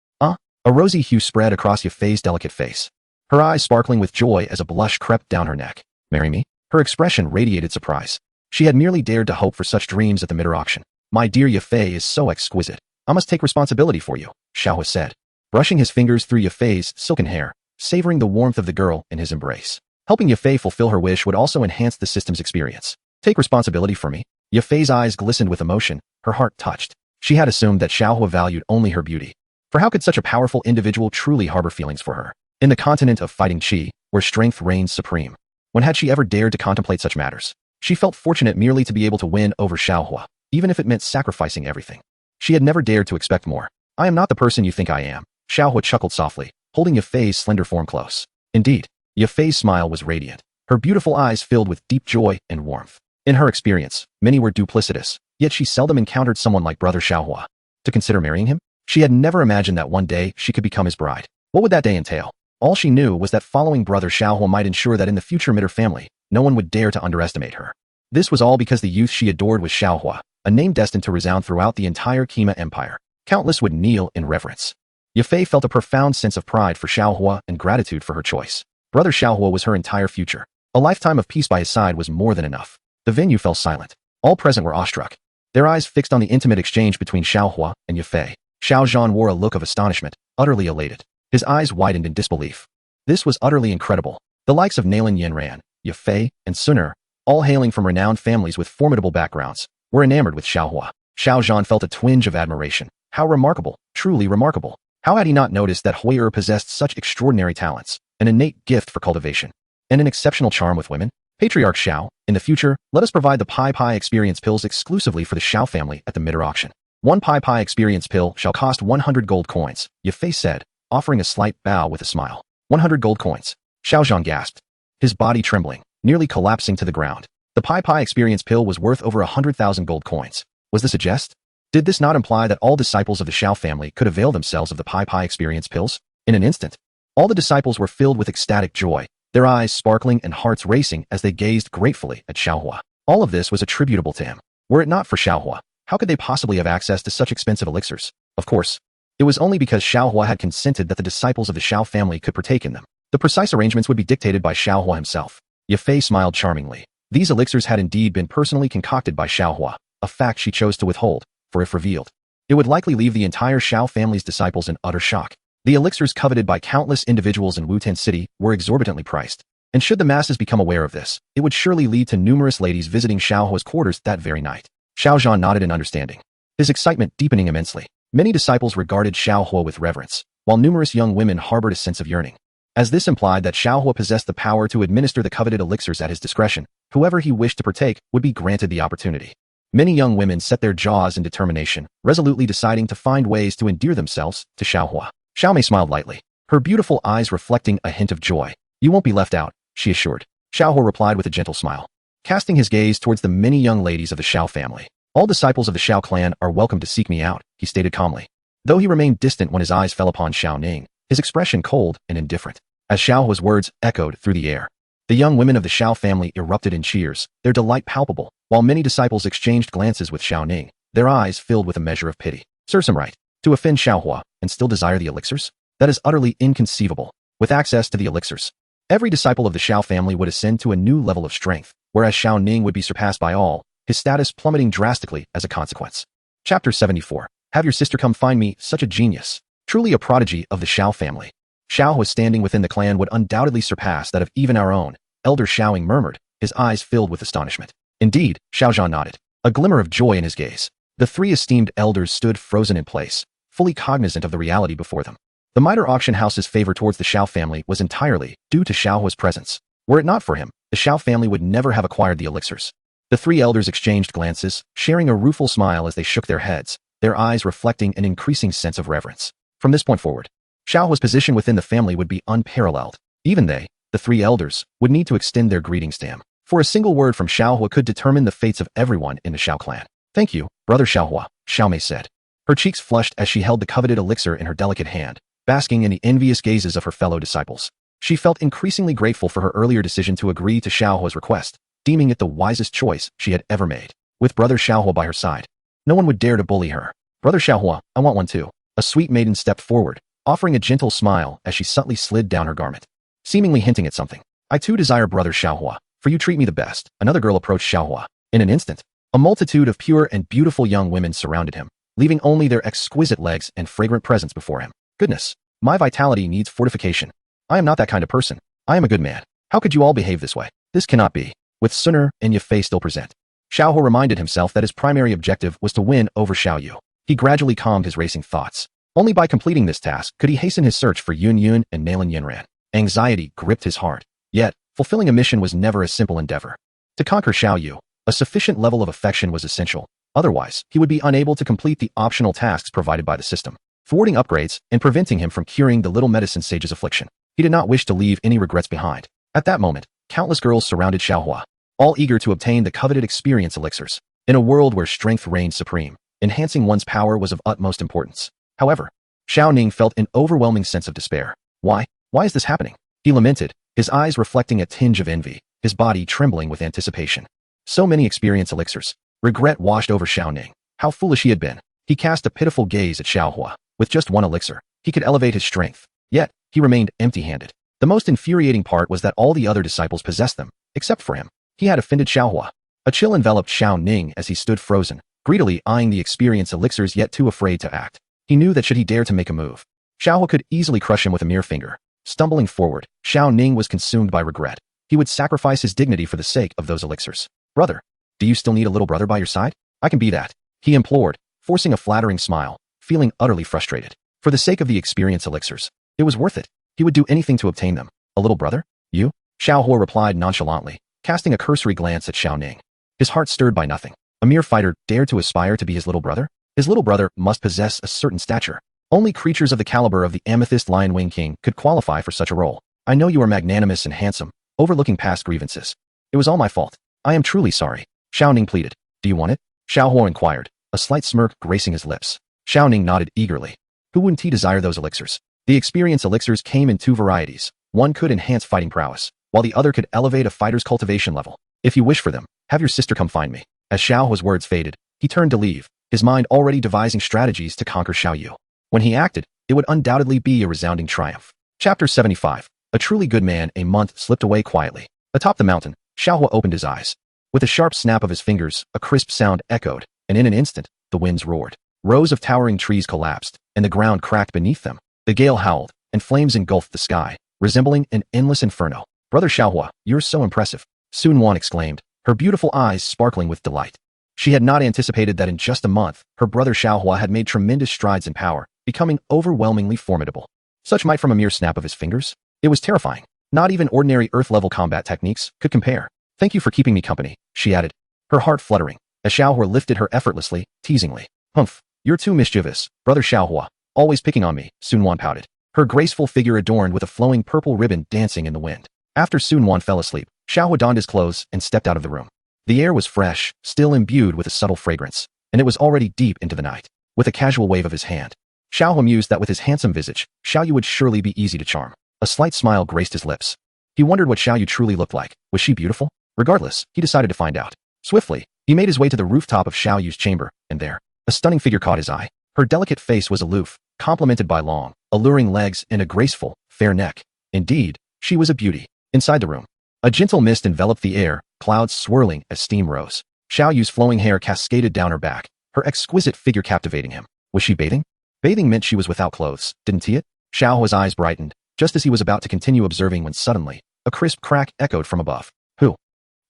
[SPEAKER 1] A rosy hue spread across Yafei's delicate face, her eyes sparkling with joy as a blush crept down her neck. Marry me? Her expression radiated surprise. She had merely dared to hope for such dreams at the mid-auction. My dear Yafei is so exquisite. I must take responsibility for you, Xiaohua said, brushing his fingers through Yafei's silken hair, savoring the warmth of the girl in his embrace. Helping Yafei fulfill her wish would also enhance the system's experience. Take responsibility for me? Yafei's eyes glistened with emotion, her heart touched. She had assumed that Xiaohua valued only her beauty. For how could such a powerful individual truly harbor feelings for her? In the continent of fighting qi, where strength reigns supreme. When had she ever dared to contemplate such matters? She felt fortunate merely to be able to win over Xiaohua, even if it meant sacrificing everything. She had never dared to expect more. I am not the person you think I am, Xiaohua chuckled softly, holding Yafei's slender form close. Indeed, Yafei's smile was radiant, her beautiful eyes filled with deep joy and warmth. In her experience, many were duplicitous, yet she seldom encountered someone like Brother Xiaohua. To consider marrying him? She had never imagined that one day she could become his bride. What would that day entail? All she knew was that following brother Xiaohua might ensure that in the future amid her family, no one would dare to underestimate her. This was all because the youth she adored was Xiaohua, a name destined to resound throughout the entire Qima Empire. Countless would kneel in reverence. Yafei felt a profound sense of pride for Xiaohua and gratitude for her choice. Brother Xiaohua was her entire future. A lifetime of peace by his side was more than enough. The venue fell silent. All present were awestruck, their eyes fixed on the intimate exchange between Xiaohua and Yafei. Xiao Zhan wore a look of astonishment, utterly elated. His eyes widened in disbelief. This was utterly incredible. The likes of Nalan Yanran, Yafei, and Suner, all hailing from renowned families with formidable backgrounds, were enamored with Xiaohua. Xiao Zhan felt a twinge of admiration. How remarkable, truly remarkable. How had he not noticed that Hui possessed such extraordinary talents, an innate gift for cultivation, and an exceptional charm with women? Patriarch Xiao, in the future, let us provide the Pai experience pills exclusively for the Xiao family at the mid-auction. One Pai experience pill shall cost 100 gold coins, Yafei said, offering a slight bow with a smile. 100 gold coins. Xiao Zhan gasped, his body trembling, nearly collapsing to the ground. The Pai experience pill was worth over 100,000 gold coins. Was this a jest? Did this not imply that all disciples of the Xiao family could avail themselves of the Pai experience pills? In an instant, all the disciples were filled with ecstatic joy, their eyes sparkling and hearts racing as they gazed gratefully at Xiaohua. All of this was attributable to him. Were it not for Xiaohua, how could they possibly have access to such expensive elixirs? Of course, it was only because Xiaohua had consented that the disciples of the Xiao family could partake in them. The precise arrangements would be dictated by Xiaohua himself. Yafei smiled charmingly. These elixirs had indeed been personally concocted by Xiaohua, a fact she chose to withhold, for if revealed, it would likely leave the entire Xiao family's disciples in utter shock. The elixirs coveted by countless individuals in Wutan City were exorbitantly priced, and should the masses become aware of this, it would surely lead to numerous ladies visiting Xiaohua's quarters that very night. Xiao Zhan nodded in understanding, his excitement deepening immensely. Many disciples regarded Xiaohua with reverence, while numerous young women harbored a sense of yearning, as this implied that Xiaohua possessed the power to administer the coveted elixirs at his discretion. Whoever he wished to partake would be granted the opportunity. Many young women set their jaws in determination, resolutely deciding to find ways to endear themselves to Xiaohua. Xiaomei smiled lightly, her beautiful eyes reflecting a hint of joy. You won't be left out, she assured. Xiaohua replied with a gentle smile, casting his gaze towards the many young ladies of the Xiao family. All disciples of the Xiao clan are welcome to seek me out, he stated calmly. Though he remained distant when his eyes fell upon Xiao Ning, his expression cold and indifferent. As Xiaohua's words echoed through the air, the young women of the Xiao family erupted in cheers, their delight palpable, while many disciples exchanged glances with Xiao Ning, their eyes filled with a measure of pity. Serves him right. To offend Xiaohua and still desire the elixirs? That is utterly inconceivable. With access to the elixirs, every disciple of the Xiao family would ascend to a new level of strength, whereas Xiao Ning would be surpassed by all, his status plummeting drastically as a consequence. Chapter 74. Have your sister come find me, such a genius. Truly a prodigy of the Xiao family. Xiaohua's standing within the clan would undoubtedly surpass that of even our own, Elder Xiaoing murmured, his eyes filled with astonishment. Indeed, Xiao Zhan nodded, a glimmer of joy in his gaze. The three esteemed elders stood frozen in place, fully cognizant of the reality before them. The Mitre auction house's favor towards the Xiao family was entirely due to Xiaohua's presence. Were it not for him, the Xiao family would never have acquired the elixirs. The three elders exchanged glances, sharing a rueful smile as they shook their heads, their eyes reflecting an increasing sense of reverence. From this point forward, Xiaohua's position within the family would be unparalleled. Even they, the three elders, would need to extend their greetings to him. For a single word from Xiaohua could determine the fates of everyone in the Xiao clan. Thank you, brother Xiaohua, Xiaomei said. Her cheeks flushed as she held the coveted elixir in her delicate hand, basking in the envious gazes of her fellow disciples. She felt increasingly grateful for her earlier decision to agree to Xiaohua's request, deeming it the wisest choice she had ever made. With brother Xiaohua by her side, no one would dare to bully her. Brother Xiaohua, I want one too. A sweet maiden stepped forward, offering a gentle smile as she subtly slid down her garment, seemingly hinting at something. I too desire brother Xiaohua, for you treat me the best. Another girl approached Xiaohua. In an instant, a multitude of pure and beautiful young women surrounded him, leaving only their exquisite legs and fragrant presence before him. Goodness, my vitality needs fortification. I am not that kind of person. I am a good man. How could you all behave this way? This cannot be. With Suner and Yafei still present, Xiaohua reminded himself that his primary objective was to win over Xiaoyu. He gradually calmed his racing thoughts. Only by completing this task could he hasten his search for Yun Yun and Nalan Yanran. Anxiety gripped his heart. Yet, fulfilling a mission was never a simple endeavor. To conquer Xiaoyu, a sufficient level of affection was essential. Otherwise, he would be unable to complete the optional tasks provided by the system, thwarting upgrades and preventing him from curing the little medicine sage's affliction. He did not wish to leave any regrets behind. At that moment, countless girls surrounded Xiaohua, all eager to obtain the coveted experience elixirs. In a world where strength reigned supreme, enhancing one's power was of utmost importance. However, Xiao Ning felt an overwhelming sense of despair. Why? Why is this happening? He lamented, his eyes reflecting a tinge of envy, his body trembling with anticipation. So many experience elixirs. Regret washed over Xiao Ning. How foolish he had been. He cast a pitiful gaze at Xiaohua. With just one elixir, he could elevate his strength. Yet, he remained empty-handed. The most infuriating part was that all the other disciples possessed them, except for him. He had offended Xiaohua. A chill enveloped Xiao Ning as he stood frozen, greedily eyeing the experience elixirs yet too afraid to act. He knew that should he dare to make a move, Xiaohua could easily crush him with a mere finger. Stumbling forward, Xiao Ning was consumed by regret. He would sacrifice his dignity for the sake of those elixirs. Brother, do you still need a little brother by your side? I can be that, he implored, forcing a flattering smile, feeling utterly frustrated. For the sake of the experience elixirs, it was worth it. He would do anything to obtain them. A little brother? You? Xiaohua replied nonchalantly, casting a cursory glance at Xiao Ning. His heart stirred by nothing. A mere fighter dared to aspire to be his little brother? His little brother must possess a certain stature. Only creatures of the caliber of the Amethyst Lion Wing King could qualify for such a role. I know you are magnanimous and handsome, overlooking past grievances. It was all my fault. I am truly sorry. Xiao Ning pleaded. Do you want it? Xiaohua inquired, a slight smirk gracing his lips. Xiao Ning nodded eagerly. Who wouldn't he desire those elixirs? The experience elixirs came in two varieties. One could enhance fighting prowess, while the other could elevate a fighter's cultivation level. If you wish for them, have your sister come find me. As Xiaohua's words faded, he turned to leave, his mind already devising strategies to conquer Xiaoyu. When he acted, it would undoubtedly be a resounding triumph. Chapter 75. A truly good man. A month slipped away quietly. Atop the mountain, Xiaohua opened his eyes. With a sharp snap of his fingers, a crisp sound echoed, and in an instant, the winds roared. Rows of towering trees collapsed, and the ground cracked beneath them. The gale howled, and flames engulfed the sky, resembling an endless inferno. Brother Xiaohua, you're so impressive, Sun Wan exclaimed, her beautiful eyes sparkling with delight. She had not anticipated that in just a month, her brother Xiaohua had made tremendous strides in power, becoming overwhelmingly formidable. Such might from a mere snap of his fingers? It was terrifying. Not even ordinary Earth-level combat techniques could compare. Thank you for keeping me company, she added, her heart fluttering, as Xiaohua lifted her effortlessly, teasingly. Humph, you're too mischievous, brother Xiaohua, always picking on me, Sun Wan pouted, her graceful figure adorned with a flowing purple ribbon dancing in the wind. After Sun Wan fell asleep, Xiaohua donned his clothes and stepped out of the room. The air was fresh, still imbued with a subtle fragrance, and it was already deep into the night. With a casual wave of his hand, Xiaohua mused that with his handsome visage, Xiaoyu would surely be easy to charm. A slight smile graced his lips. He wondered what Xiaoyu truly looked like. Was she beautiful? Regardless, he decided to find out. Swiftly, he made his way to the rooftop of Xiaoyu's chamber, and there, a stunning figure caught his eye. Her delicate face was aloof, complemented by long, alluring legs and a graceful, fair neck. Indeed, she was a beauty. Inside the room, a gentle mist enveloped the air, clouds swirling as steam rose. Xiaoyu's flowing hair cascaded down her back, her exquisite figure captivating him. Was she bathing? Bathing meant she was without clothes, didn't he? Xiaohua's eyes brightened, just as he was about to continue observing when suddenly, a crisp crack echoed from above. Who?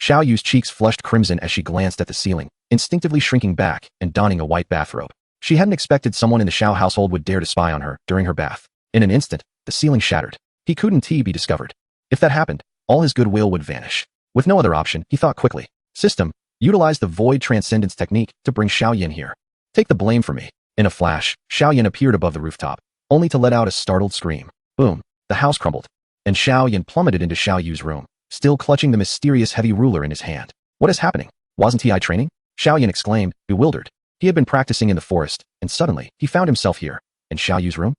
[SPEAKER 1] Xiaoyu's cheeks flushed crimson as she glanced at the ceiling, instinctively shrinking back and donning a white bathrobe. She hadn't expected someone in the Xiao household would dare to spy on her during her bath. In an instant, the ceiling shattered. He couldn't be discovered. If that happened, all his goodwill would vanish. With no other option, he thought quickly. System, utilize the void transcendence technique to bring Xiaoyan here. Take the blame for me. In a flash, Xiaoyan appeared above the rooftop, only to let out a startled scream. Boom, the house crumbled, and Xiaoyan plummeted into Xiaoyu's room, still clutching the mysterious heavy ruler in his hand. What is happening? Wasn't he training? Xiaoyan exclaimed, bewildered. He had been practicing in the forest, and suddenly, he found himself here, in Xiaoyu's room?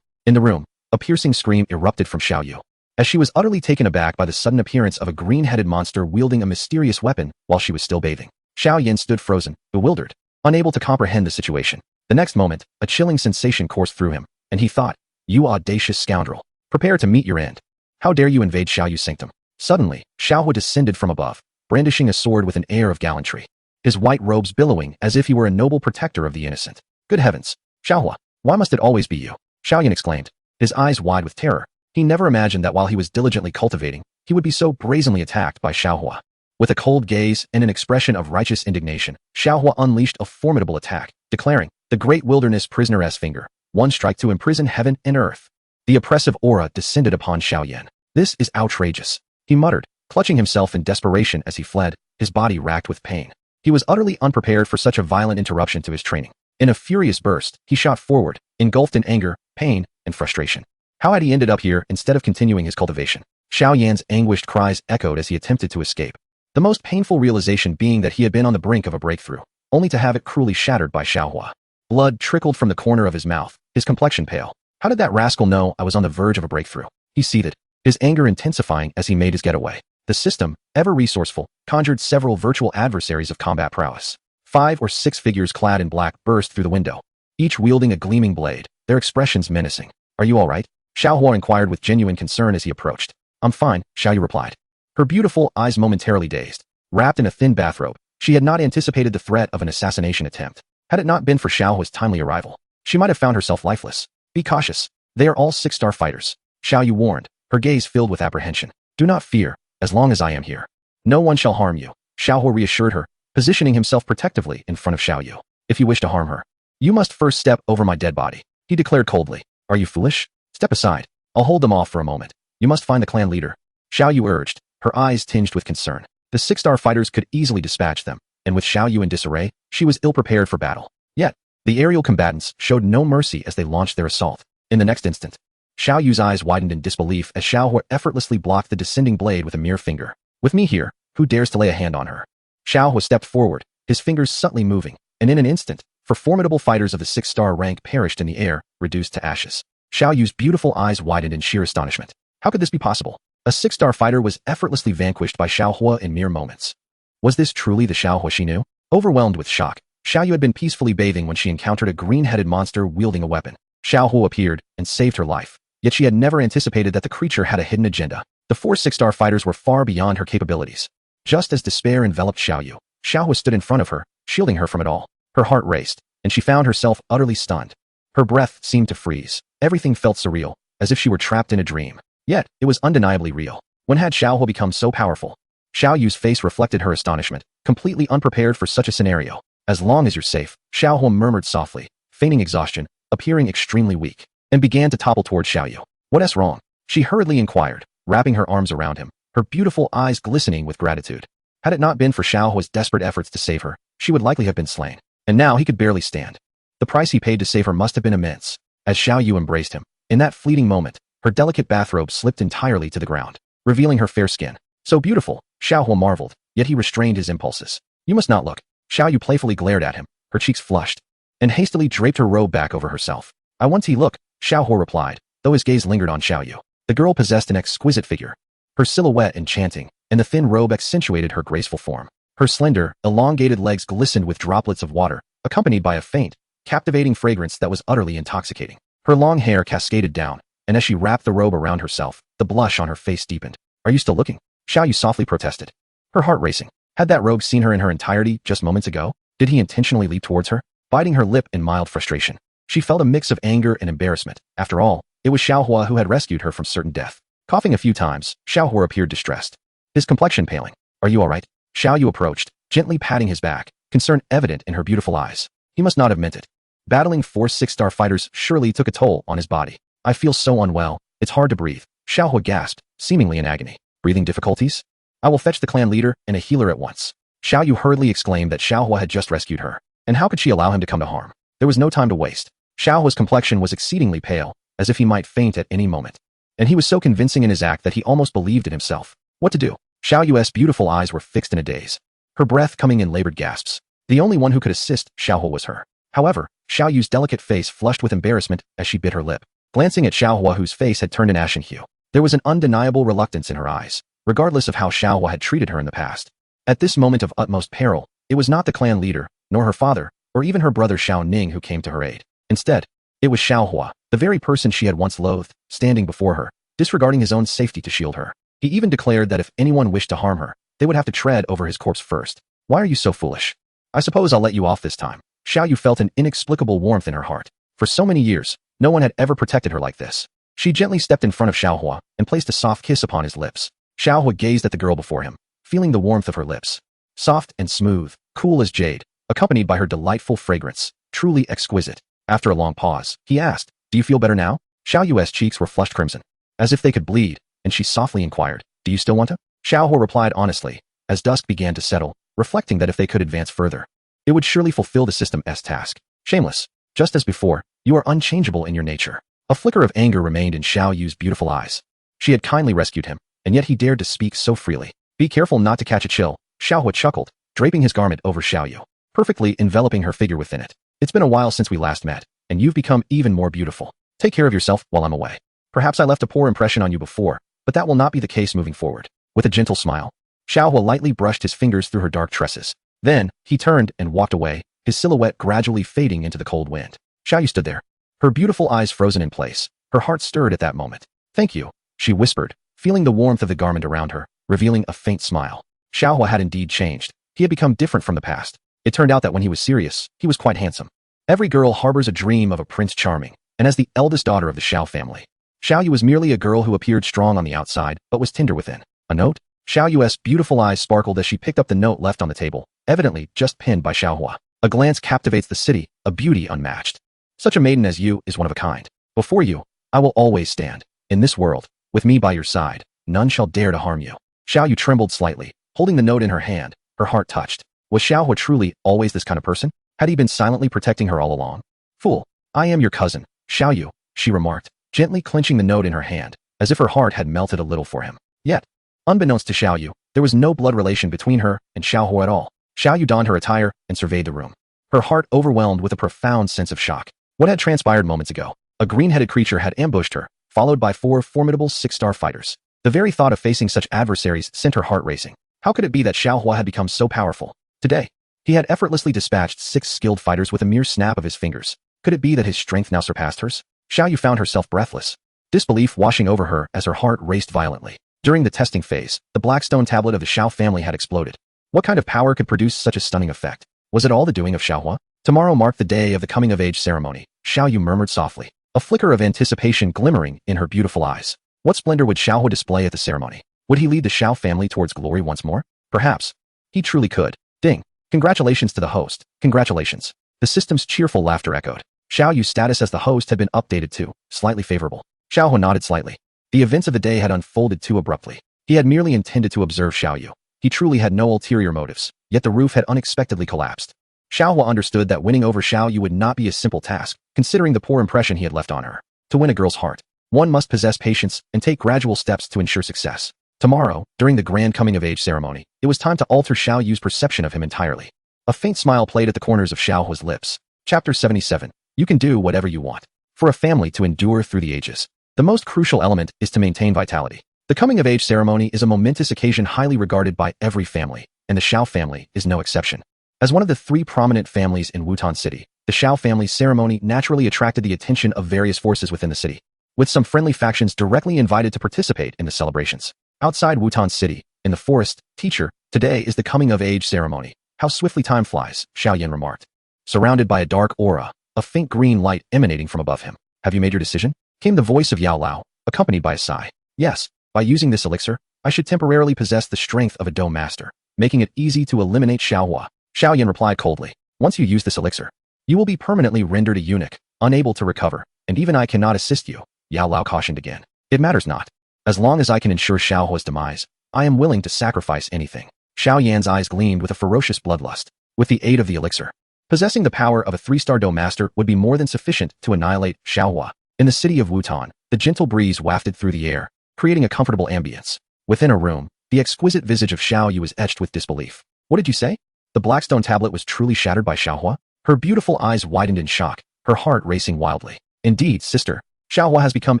[SPEAKER 1] In the room, a piercing scream erupted from Xiaoyu, as she was utterly taken aback by the sudden appearance of a green-headed monster wielding a mysterious weapon while she was still bathing. Xiaoyan stood frozen, bewildered, unable to comprehend the situation. The next moment, a chilling sensation coursed through him, and he thought, you audacious scoundrel, prepare to meet your end. How dare you invade Xiaoyu's sanctum? Suddenly, Xiaohua descended from above, brandishing a sword with an air of gallantry, his white robes billowing as if he were a noble protector of the innocent. Good heavens, Xiaohua, why must it always be you? Xiaoyan exclaimed, his eyes wide with terror. He never imagined that while he was diligently cultivating, he would be so brazenly attacked by Xiaohua. With a cold gaze and an expression of righteous indignation, Xiaohua unleashed a formidable attack, declaring, the great wilderness prisoner's finger, one strike to imprison heaven and earth. The oppressive aura descended upon Xiaoyan. This is outrageous, he muttered, clutching himself in desperation as he fled, his body racked with pain. He was utterly unprepared for such a violent interruption to his training. In a furious burst, he shot forward, engulfed in anger, pain, and frustration. How had he ended up here instead of continuing his cultivation? Xiaoyan's anguished cries echoed as he attempted to escape. The most painful realization being that he had been on the brink of a breakthrough, only to have it cruelly shattered by Xiaohua. Blood trickled from the corner of his mouth, his complexion pale. How did that rascal know I was on the verge of a breakthrough? He seethed, his anger intensifying as he made his getaway. The system, ever resourceful, conjured several virtual adversaries of combat prowess. 5 or 6 figures clad in black burst through the window, each wielding a gleaming blade, their expressions menacing. Are you all right? Xiaohua inquired with genuine concern as he approached. I'm fine, Xiaoyu replied, her beautiful eyes momentarily dazed. Wrapped in a thin bathrobe, she had not anticipated the threat of an assassination attempt. Had it not been for Xiaohua's timely arrival, she might have found herself lifeless. Be cautious. They are all 6-star fighters, Xiaoyu warned, her gaze filled with apprehension. Do not fear, as long as I am here. No one shall harm you, Xiaohua reassured her, positioning himself protectively in front of Xiaoyu. If you wish to harm her, you must first step over my dead body, he declared coldly. Are you foolish? Step aside. I'll hold them off for a moment. You must find the clan leader, Xiaoyu urged, her eyes tinged with concern. The 6-star fighters could easily dispatch them, and with Xiaoyu in disarray, she was ill-prepared for battle. Yet, the aerial combatants showed no mercy as they launched their assault. In the next instant, Xiaoyu's eyes widened in disbelief as Xiaohua effortlessly blocked the descending blade with a mere finger. With me here, who dares to lay a hand on her? Xiaohua stepped forward, his fingers subtly moving, and in an instant, 4 formidable fighters of the 6-star rank perished in the air, reduced to ashes. Xiaoyu's beautiful eyes widened in sheer astonishment. How could this be possible? A 6-star fighter was effortlessly vanquished by Xiaohua in mere moments. Was this truly the Xiaohua she knew? Overwhelmed with shock, Xiaoyu had been peacefully bathing when she encountered a green-headed monster wielding a weapon. Xiaohua appeared and saved her life, yet she had never anticipated that the creature had a hidden agenda. The 4 6-star fighters were far beyond her capabilities. Just as despair enveloped Xiaoyu, Xiaohua stood in front of her, shielding her from it all. Her heart raced, and she found herself utterly stunned. Her breath seemed to freeze. Everything felt surreal, as if she were trapped in a dream. Yet, it was undeniably real. When had Xiaohua become so powerful? Xiaoyu's face reflected her astonishment, completely unprepared for such a scenario. As long as you're safe, Xiaohua murmured softly, feigning exhaustion, appearing extremely weak, and began to topple toward Xiaoyu. What's wrong? She hurriedly inquired, wrapping her arms around him, her beautiful eyes glistening with gratitude. Had it not been for Xiaohua's desperate efforts to save her, she would likely have been slain. And now he could barely stand. The price he paid to save her must have been immense. As Xiaoyu embraced him, in that fleeting moment, her delicate bathrobe slipped entirely to the ground, revealing her fair skin. So beautiful, Xiaohua marveled, yet he restrained his impulses. You must not look. Xiaoyu playfully glared at him, her cheeks flushed, and hastily draped her robe back over herself. I want to look, Xiaohua replied, though his gaze lingered on Xiaoyu. The girl possessed an exquisite figure, her silhouette enchanting, and the thin robe accentuated her graceful form. Her slender, elongated legs glistened with droplets of water, accompanied by a faint, captivating fragrance that was utterly intoxicating. Her long hair cascaded down, and as she wrapped the robe around herself, the blush on her face deepened. Are you still looking? Xiaoyu softly protested, her heart racing. Had that rogue seen her in her entirety just moments ago? Did he intentionally leap towards her, biting her lip in mild frustration? She felt a mix of anger and embarrassment. After all, it was Xiaohua who had rescued her from certain death. Coughing a few times, Xiaohua appeared distressed, his complexion paling. Are you all right? Xiaoyu approached, gently patting his back, concern evident in her beautiful eyes. He must not have meant it. Battling 4 6-star fighters surely took a toll on his body. I feel so unwell, it's hard to breathe, Xiaohua gasped, seemingly in agony. Breathing difficulties? I will fetch the clan leader and a healer at once. Xiaoyu hurriedly exclaimed that Xiaohua had just rescued her, and how could she allow him to come to harm? There was no time to waste. Xiaohua's complexion was exceedingly pale, as if he might faint at any moment. And he was so convincing in his act that he almost believed it himself. What to do? Xiaoyu's beautiful eyes were fixed in a daze, her breath coming in labored gasps. The only one who could assist Xiaohua was her. However, Xiaoyu's delicate face flushed with embarrassment as she bit her lip. Glancing at Xiaohua, whose face had turned an ashen hue, there was an undeniable reluctance in her eyes, regardless of how Xiaohua had treated her in the past. At this moment of utmost peril, it was not the clan leader, nor her father, or even her brother Xiao Ning who came to her aid. Instead, it was Xiaohua, the very person she had once loathed, standing before her, disregarding his own safety to shield her. He even declared that if anyone wished to harm her, they would have to tread over his corpse first. Why are you so foolish? I suppose I'll let you off this time. Xiaoyu felt an inexplicable warmth in her heart. For so many years, no one had ever protected her like this. She gently stepped in front of Xiaohua and placed a soft kiss upon his lips. Xiaohua gazed at the girl before him, feeling the warmth of her lips. Soft and smooth, cool as jade, accompanied by her delightful fragrance, truly exquisite. After a long pause, he asked, do you feel better now? Xiaoyu's cheeks were flushed crimson, as if they could bleed, and she softly inquired, do you still want to? Xiaohua replied honestly, as dusk began to settle, reflecting that if they could advance further, it would surely fulfill the system's task. Shameless. Just as before, you are unchangeable in your nature. A flicker of anger remained in Xiaoyu's beautiful eyes. She had kindly rescued him, and yet he dared to speak so freely. Be careful not to catch a chill, Xiaohua chuckled, draping his garment over Xiaoyu, perfectly enveloping her figure within it. It's been a while since we last met, and you've become even more beautiful. Take care of yourself while I'm away. Perhaps I left a poor impression on you before, but that will not be the case moving forward. With a gentle smile, Xiaohua lightly brushed his fingers through her dark tresses. Then, he turned and walked away, his silhouette gradually fading into the cold wind. Xiaoyu stood there, her beautiful eyes frozen in place. Her heart stirred at that moment. Thank you, she whispered, feeling the warmth of the garment around her, revealing a faint smile. Xiaohua had indeed changed. He had become different from the past. It turned out that when he was serious, he was quite handsome. Every girl harbors a dream of a Prince Charming, and as the eldest daughter of the Xiao family, Xiaoyu was merely a girl who appeared strong on the outside, but was tender within. A note? Xiaoyu's beautiful eyes sparkled as she picked up the note left on the table, evidently just pinned by Xiaohua. A glance captivates the city, a beauty unmatched. Such a maiden as you is one of a kind. Before you, I will always stand. In this world, with me by your side, none shall dare to harm you. Xiaoyu trembled slightly, holding the note in her hand, her heart touched. Was Xiaohua truly always this kind of person? Had he been silently protecting her all along? Fool, I am your cousin, Xiaoyu, she remarked, gently clenching the note in her hand, as if her heart had melted a little for him. Yet, unbeknownst to Xiaoyu, there was no blood relation between her and Xiaohua at all. Xiaoyu donned her attire and surveyed the room, her heart overwhelmed with a profound sense of shock. What had transpired moments ago? A green-headed creature had ambushed her, followed by 4 formidable 6-star fighters. The very thought of facing such adversaries sent her heart racing. How could it be that Xiaohua had become so powerful? Today, he had effortlessly dispatched 6 skilled fighters with a mere snap of his fingers. Could it be that his strength now surpassed hers? Xiaoyu found herself breathless, disbelief washing over her as her heart raced violently. During the testing phase, the Blackstone tablet of the Xiao family had exploded. What kind of power could produce such a stunning effect? Was it all the doing of Xiaohua? Tomorrow marked the day of the coming-of-age ceremony, Xiaoyu murmured softly, a flicker of anticipation glimmering in her beautiful eyes. What splendor would Xiaohua display at the ceremony? Would he lead the Xiao family towards glory once more? Perhaps. He truly could. Ding. Congratulations to the host. Congratulations. The system's cheerful laughter echoed. Xiaoyu's status as the host had been updated to slightly favorable. Xiaohua nodded slightly. The events of the day had unfolded too abruptly. He had merely intended to observe Xiaoyu. He truly had no ulterior motives, yet the roof had unexpectedly collapsed. Xiaohua understood that winning over Xiaoyu would not be a simple task, considering the poor impression he had left on her. To win a girl's heart, one must possess patience and take gradual steps to ensure success. Tomorrow, during the grand coming-of-age ceremony, it was time to alter Xiaoyu's perception of him entirely. A faint smile played at the corners of Xiaohua's lips. Chapter 77. You can do whatever you want. For a family to endure through the ages, the most crucial element is to maintain vitality. The coming-of-age ceremony is a momentous occasion highly regarded by every family, and the Xiao family is no exception. As one of the 3 prominent families in Wutan City, the Xiao family's ceremony naturally attracted the attention of various forces within the city, with some friendly factions directly invited to participate in the celebrations. Outside Wutan City, in the forest, teacher, today is the coming-of-age ceremony. How swiftly time flies, Xiaoyan remarked. Surrounded by a dark aura, a faint green light emanating from above him. Have you made your decision? Came the voice of Yao Lao, accompanied by a sigh. Yes, by using this elixir, I should temporarily possess the strength of a Do master, making it easy to eliminate Xiaohua. Xiaoyan replied coldly. Once you use this elixir, you will be permanently rendered a eunuch, unable to recover, and even I cannot assist you, Yao Lao cautioned again. It matters not. As long as I can ensure Xiaohua's demise, I am willing to sacrifice anything. Xiaoyan's eyes gleamed with a ferocious bloodlust. With the aid of the elixir, possessing the power of a 3-star Do master would be more than sufficient to annihilate Xiaohua. In the city of Wutan, the gentle breeze wafted through the air, creating a comfortable ambience. Within a room, the exquisite visage of Xiaoyu was etched with disbelief. What did you say? The Blackstone tablet was truly shattered by Xiaohua? Her beautiful eyes widened in shock, her heart racing wildly. Indeed, sister, Xiaohua has become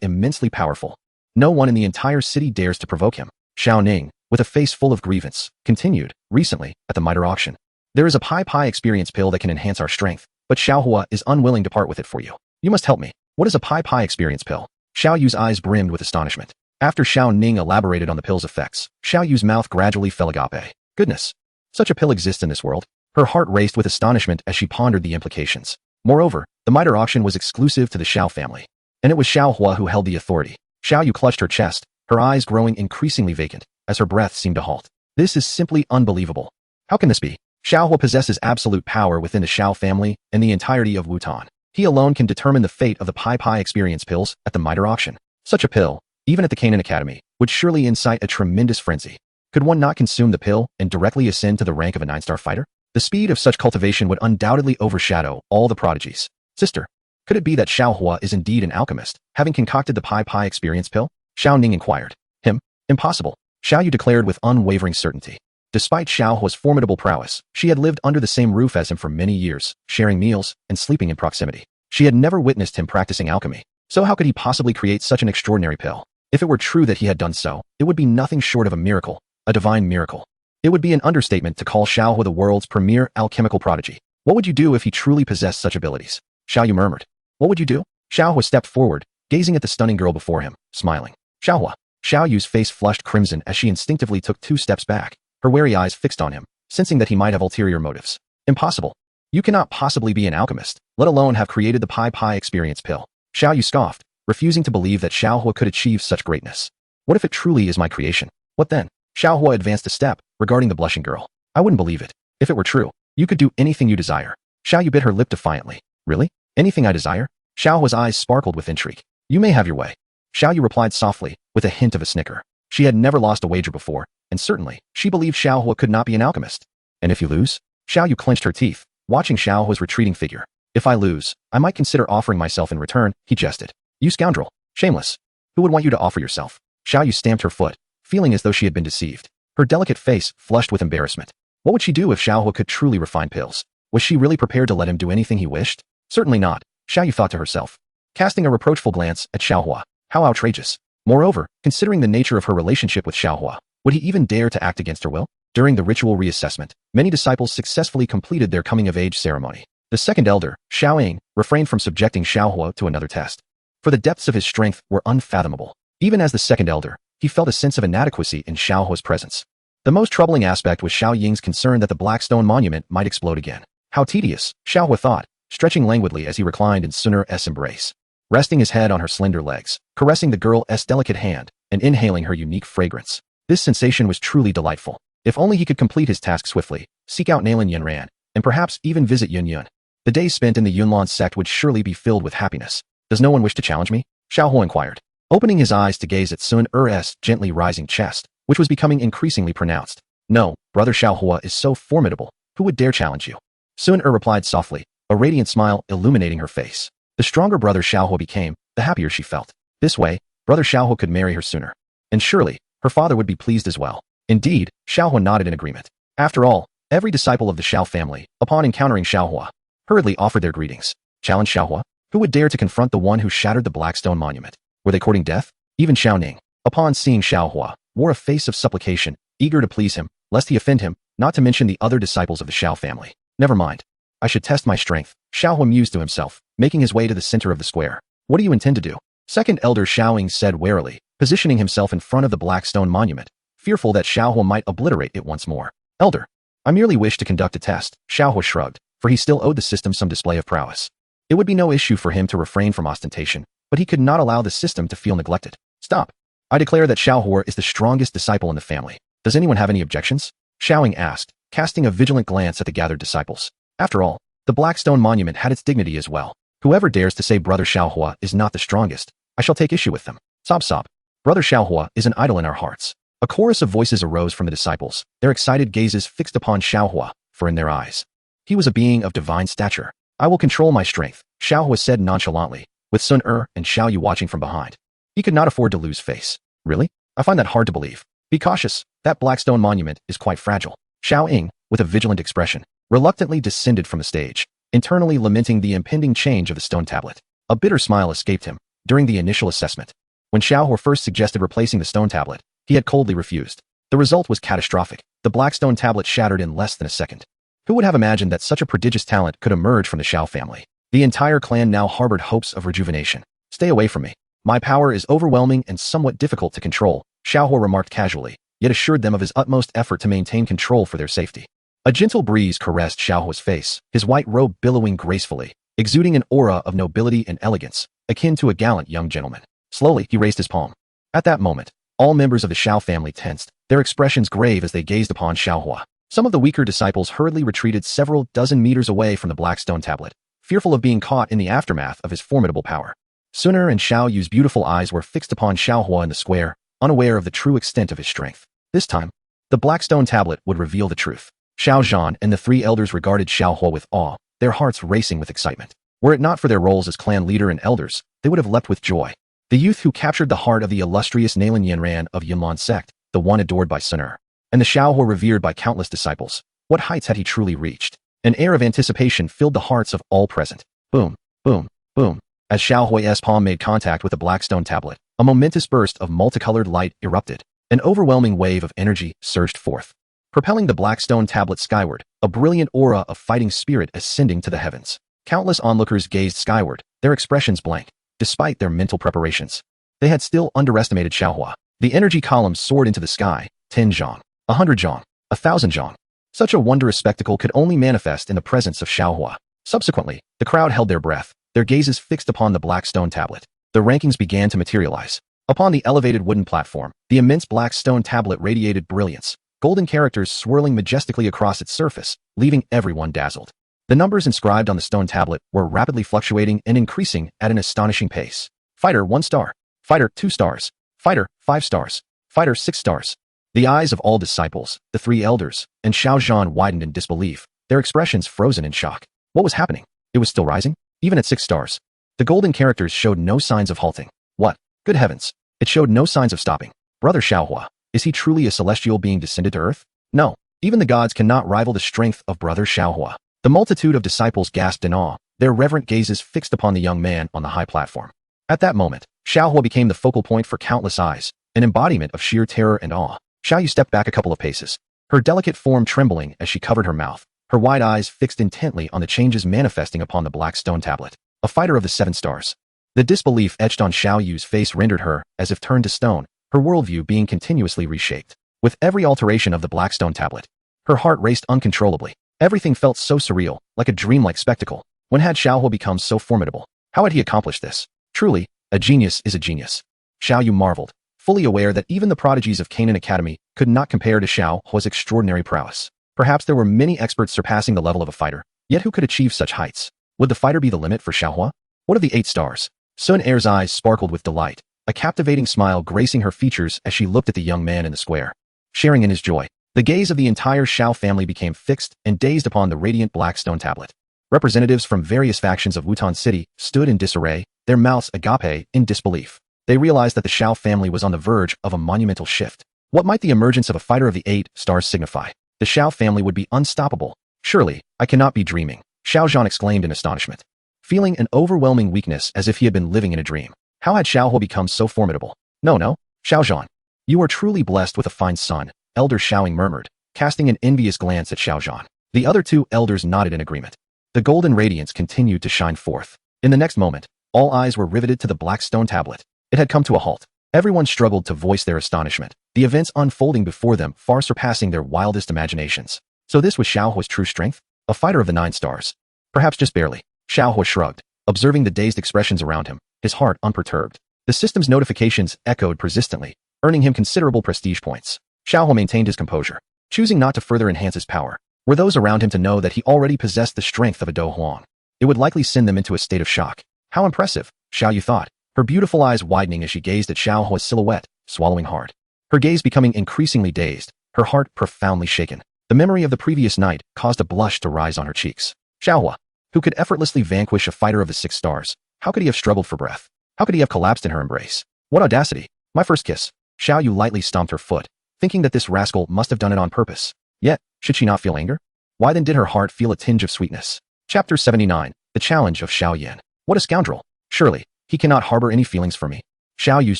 [SPEAKER 1] immensely powerful. No one in the entire city dares to provoke him. Xiao Ning, with a face full of grievance, continued, recently, at the miter auction. There is a Pai experience pill that can enhance our strength, but Xiaohua is unwilling to part with it for you. You must help me. What is a Pai experience pill? Xiaoyu's eyes brimmed with astonishment. After Xiao Ning elaborated on the pill's effects, Xiaoyu's mouth gradually fell agape. Goodness! Such a pill exists in this world? Her heart raced with astonishment as she pondered the implications. Moreover, the miter auction was exclusive to the Xiao family, and it was Xiaohua who held the authority. Xiaoyu clutched her chest, her eyes growing increasingly vacant, as her breath seemed to halt. This is simply unbelievable. How can this be? Xiaohua possesses absolute power within the Xiao family and the entirety of Wutan. He alone can determine the fate of the Pai experience pills at the miter auction. Such a pill, even at the Canaan Academy, would surely incite a tremendous frenzy. Could one not consume the pill and directly ascend to the rank of a 9-star fighter? The speed of such cultivation would undoubtedly overshadow all the prodigies. Sister, could it be that Xiaohua is indeed an alchemist, having concocted the Pai experience pill? Xiao Ning inquired. Him? Impossible, Xiaoyu declared with unwavering certainty. Despite Xiaohua's formidable prowess, she had lived under the same roof as him for many years, sharing meals and sleeping in proximity. She had never witnessed him practicing alchemy. So how could he possibly create such an extraordinary pill? If it were true that he had done so, it would be nothing short of a miracle, a divine miracle. It would be an understatement to call Xiaohua the world's premier alchemical prodigy. What would you do if he truly possessed such abilities? Xiaoyu murmured. What would you do? Xiaohua stepped forward, gazing at the stunning girl before him, smiling. Xiaohua. Xiaoyu's face flushed crimson as she instinctively took 2 steps back, her wary eyes fixed on him, sensing that he might have ulterior motives. Impossible. You cannot possibly be an alchemist, let alone have created the Pi experience pill. Xiaoyu scoffed, refusing to believe that Xiaohua could achieve such greatness. What if it truly is my creation? What then? Xiaohua advanced a step, regarding the blushing girl. I wouldn't believe it. If it were true, you could do anything you desire. Xiaoyu bit her lip defiantly. Really? Anything I desire? Xiaohua's eyes sparkled with intrigue. You may have your way. Xiaoyu replied softly, with a hint of a snicker. She had never lost a wager before, and certainly, she believed Xiaohua could not be an alchemist. And if you lose? Xiaoyu clenched her teeth, watching Xiaohua's retreating figure. If I lose, I might consider offering myself in return, he jested. You scoundrel. Shameless. Who would want you to offer yourself? Xiaoyu stamped her foot, feeling as though she had been deceived. Her delicate face flushed with embarrassment. What would she do if Xiaohua could truly refine pills? Was she really prepared to let him do anything he wished? Certainly not, Xiaoyu thought to herself, casting a reproachful glance at Xiaohua. How outrageous. Moreover, considering the nature of her relationship with Xiaohua, would he even dare to act against her will? During the ritual reassessment, many disciples successfully completed their coming-of-age ceremony. The second elder, Xiao Ying, refrained from subjecting Xiaohua to another test. For the depths of his strength were unfathomable. Even as the second elder, he felt a sense of inadequacy in Xiaohua's presence. The most troubling aspect was Xiao Ying's concern that the black stone monument might explode again. How tedious, Xiaohua thought, stretching languidly as he reclined in Sun'er's embrace. Resting his head on her slender legs, caressing the girl's delicate hand, and inhaling her unique fragrance. This sensation was truly delightful. If only he could complete his task swiftly, seek out Nalan Yunran, and perhaps even visit Yun Yun. The days spent in the Yunlan sect would surely be filled with happiness. Does no one wish to challenge me? Xiaohua inquired, opening his eyes to gaze at Sun'er's gently rising chest, which was becoming increasingly pronounced. No, brother Xiaohua is so formidable, who would dare challenge you? Sun'er replied softly, a radiant smile illuminating her face. The stronger brother Xiaohua became, the happier she felt. This way, brother Xiaohua could marry her sooner. And surely, her father would be pleased as well. Indeed, Xiaohua nodded in agreement. After all, every disciple of the Xiao family, upon encountering Xiaohua, hurriedly offered their greetings. Challenge Xiaohua? Who would dare to confront the one who shattered the Black Stone Monument? Were they courting death? Even Xiao Ning, upon seeing Xiaohua, wore a face of supplication, eager to please him, lest he offend him, not to mention the other disciples of the Xiao family. Never mind. I should test my strength, Xiaohua mused to himself, making his way to the center of the square. What do you intend to do? Second elder Xiao Ying said warily, positioning himself in front of the Black Stone Monument, fearful that Xiaohua might obliterate it once more. Elder, I merely wish to conduct a test, Xiaohua shrugged, for he still owed the system some display of prowess. It would be no issue for him to refrain from ostentation, but he could not allow the system to feel neglected. Stop. I declare that Xiaohua is the strongest disciple in the family. Does anyone have any objections? Xiao Ying asked, casting a vigilant glance at the gathered disciples. After all, the Black Stone Monument had its dignity as well. Whoever dares to say brother Xiaohua is not the strongest, I shall take issue with them. Sob sob. Brother Xiaohua is an idol in our hearts. A chorus of voices arose from the disciples, their excited gazes fixed upon Xiaohua, for in their eyes, he was a being of divine stature. I will control my strength, Xiaohua said nonchalantly, with Sun'er and Xiaoyu watching from behind. He could not afford to lose face. Really? I find that hard to believe. Be cautious, that Black Stone Monument is quite fragile. Xiao Ying, with a vigilant expression, reluctantly descended from the stage, internally lamenting the impending change of the stone tablet. A bitter smile escaped him during the initial assessment. When Xiaohua first suggested replacing the stone tablet, he had coldly refused. The result was catastrophic. The black stone tablet shattered in less than a second. Who would have imagined that such a prodigious talent could emerge from the Xiao family? The entire clan now harbored hopes of rejuvenation. Stay away from me. My power is overwhelming and somewhat difficult to control, Xiaohua remarked casually, yet assured them of his utmost effort to maintain control for their safety. A gentle breeze caressed Xiaohua's face, his white robe billowing gracefully, exuding an aura of nobility and elegance, akin to a gallant young gentleman. Slowly, he raised his palm. At that moment, all members of the Xiao family tensed, their expressions grave as they gazed upon Xiaohua. Some of the weaker disciples hurriedly retreated several dozen meters away from the black stone tablet, fearful of being caught in the aftermath of his formidable power. Sun'er and Xiaoyu's beautiful eyes were fixed upon Xiaohua in the square, unaware of the true extent of his strength. This time, the black stone tablet would reveal the truth. Xiao Zhan and the three elders regarded Xiaohua with awe, their hearts racing with excitement. Were it not for their roles as clan leader and elders, they would have leapt with joy. The youth who captured the heart of the illustrious Nalan Yanran of Yunlan sect, the one adored by Sun'er, and the Xiaohua revered by countless disciples. What heights had he truly reached? An air of anticipation filled the hearts of all present. Boom, boom, boom. As Xiao Hui's palm made contact with the black stone tablet, a momentous burst of multicolored light erupted. An overwhelming wave of energy surged forth, propelling the black stone tablet skyward, a brilliant aura of fighting spirit ascending to the heavens. Countless onlookers gazed skyward, their expressions blank, despite their mental preparations. They had still underestimated Xiaohua. The energy column soared into the sky, 10 zhong, 100 zhong, 1,000 zhong. Such a wondrous spectacle could only manifest in the presence of Xiaohua. Subsequently, the crowd held their breath, their gazes fixed upon the black stone tablet. The rankings began to materialize. Upon the elevated wooden platform, the immense black stone tablet radiated brilliance, golden characters swirling majestically across its surface, leaving everyone dazzled. The numbers inscribed on the stone tablet were rapidly fluctuating and increasing at an astonishing pace. Fighter 1 star. Fighter 2 stars. Fighter 5 stars. Fighter 6 stars. The eyes of all disciples, the 3 elders, and Xiao Zhan widened in disbelief, their expressions frozen in shock. What was happening? It was still rising? Even at 6 stars. The golden characters showed no signs of halting. What? Good heavens. It showed no signs of stopping. Brother Xiaohua, is he truly a celestial being descended to earth? No. Even the gods cannot rival the strength of Brother Xiaohua. The multitude of disciples gasped in awe, their reverent gazes fixed upon the young man on the high platform. At that moment, Xiaohua became the focal point for countless eyes, an embodiment of sheer terror and awe. Xiaoyu stepped back a couple of paces, her delicate form trembling as she covered her mouth, her wide eyes fixed intently on the changes manifesting upon the black stone tablet. A fighter of the 7 stars. The disbelief etched on Xiaoyu's face rendered her, as if turned to stone, her worldview being continuously reshaped. With every alteration of the black stone tablet, her heart raced uncontrollably. Everything felt so surreal, like a dreamlike spectacle. When had Xiaohu become so formidable? How had he accomplished this? Truly, a genius is a genius. Xiaoyu marveled, fully aware that even the prodigies of Canaan Academy could not compare to Xiaohua's extraordinary prowess. Perhaps there were many experts surpassing the level of a fighter, yet who could achieve such heights? Would the fighter be the limit for Xiaohua? What of the 8 stars? Sun Er's eyes sparkled with delight, a captivating smile gracing her features as she looked at the young man in the square. Sharing in his joy, the gaze of the entire Xiao family became fixed and dazed upon the radiant black stone tablet. Representatives from various factions of Wutan City stood in disarray, their mouths agape in disbelief. They realized that the Xiao family was on the verge of a monumental shift. What might the emergence of a fighter of the 8 stars signify? The Xiao family would be unstoppable. Surely, I cannot be dreaming, Xiao Zhan exclaimed in astonishment, feeling an overwhelming weakness as if he had been living in a dream. How had Xiaohu become so formidable? No, Xiao Zhan. You are truly blessed with a fine son, Elder Xiaoying murmured, casting an envious glance at Xiao Zhan. The other 2 elders nodded in agreement. The golden radiance continued to shine forth. In the next moment, all eyes were riveted to the black stone tablet. It had come to a halt. Everyone struggled to voice their astonishment, the events unfolding before them far surpassing their wildest imaginations. So this was Xiaohua's true strength? A fighter of the 9 stars? Perhaps just barely. Xiaohua shrugged, observing the dazed expressions around him, his heart unperturbed. The system's notifications echoed persistently, earning him considerable prestige points. Xiaohua maintained his composure, choosing not to further enhance his power. Were those around him to know that he already possessed the strength of a Do Huang, it would likely send them into a state of shock. How impressive, Xiaoyu thought, her beautiful eyes widening as she gazed at Xiaohua's silhouette, swallowing hard. Her gaze becoming increasingly dazed, her heart profoundly shaken. The memory of the previous night caused a blush to rise on her cheeks. Xiaohua, who could effortlessly vanquish a fighter of the 6 stars, how could he have struggled for breath? How could he have collapsed in her embrace? What audacity! My first kiss. Xiaoyu lightly stomped her foot, thinking that this rascal must have done it on purpose. Yet, should she not feel anger? Why then did her heart feel a tinge of sweetness? Chapter 79, The Challenge of Xiao Yan. What a scoundrel! Surely, he cannot harbor any feelings for me. Xiaoyu's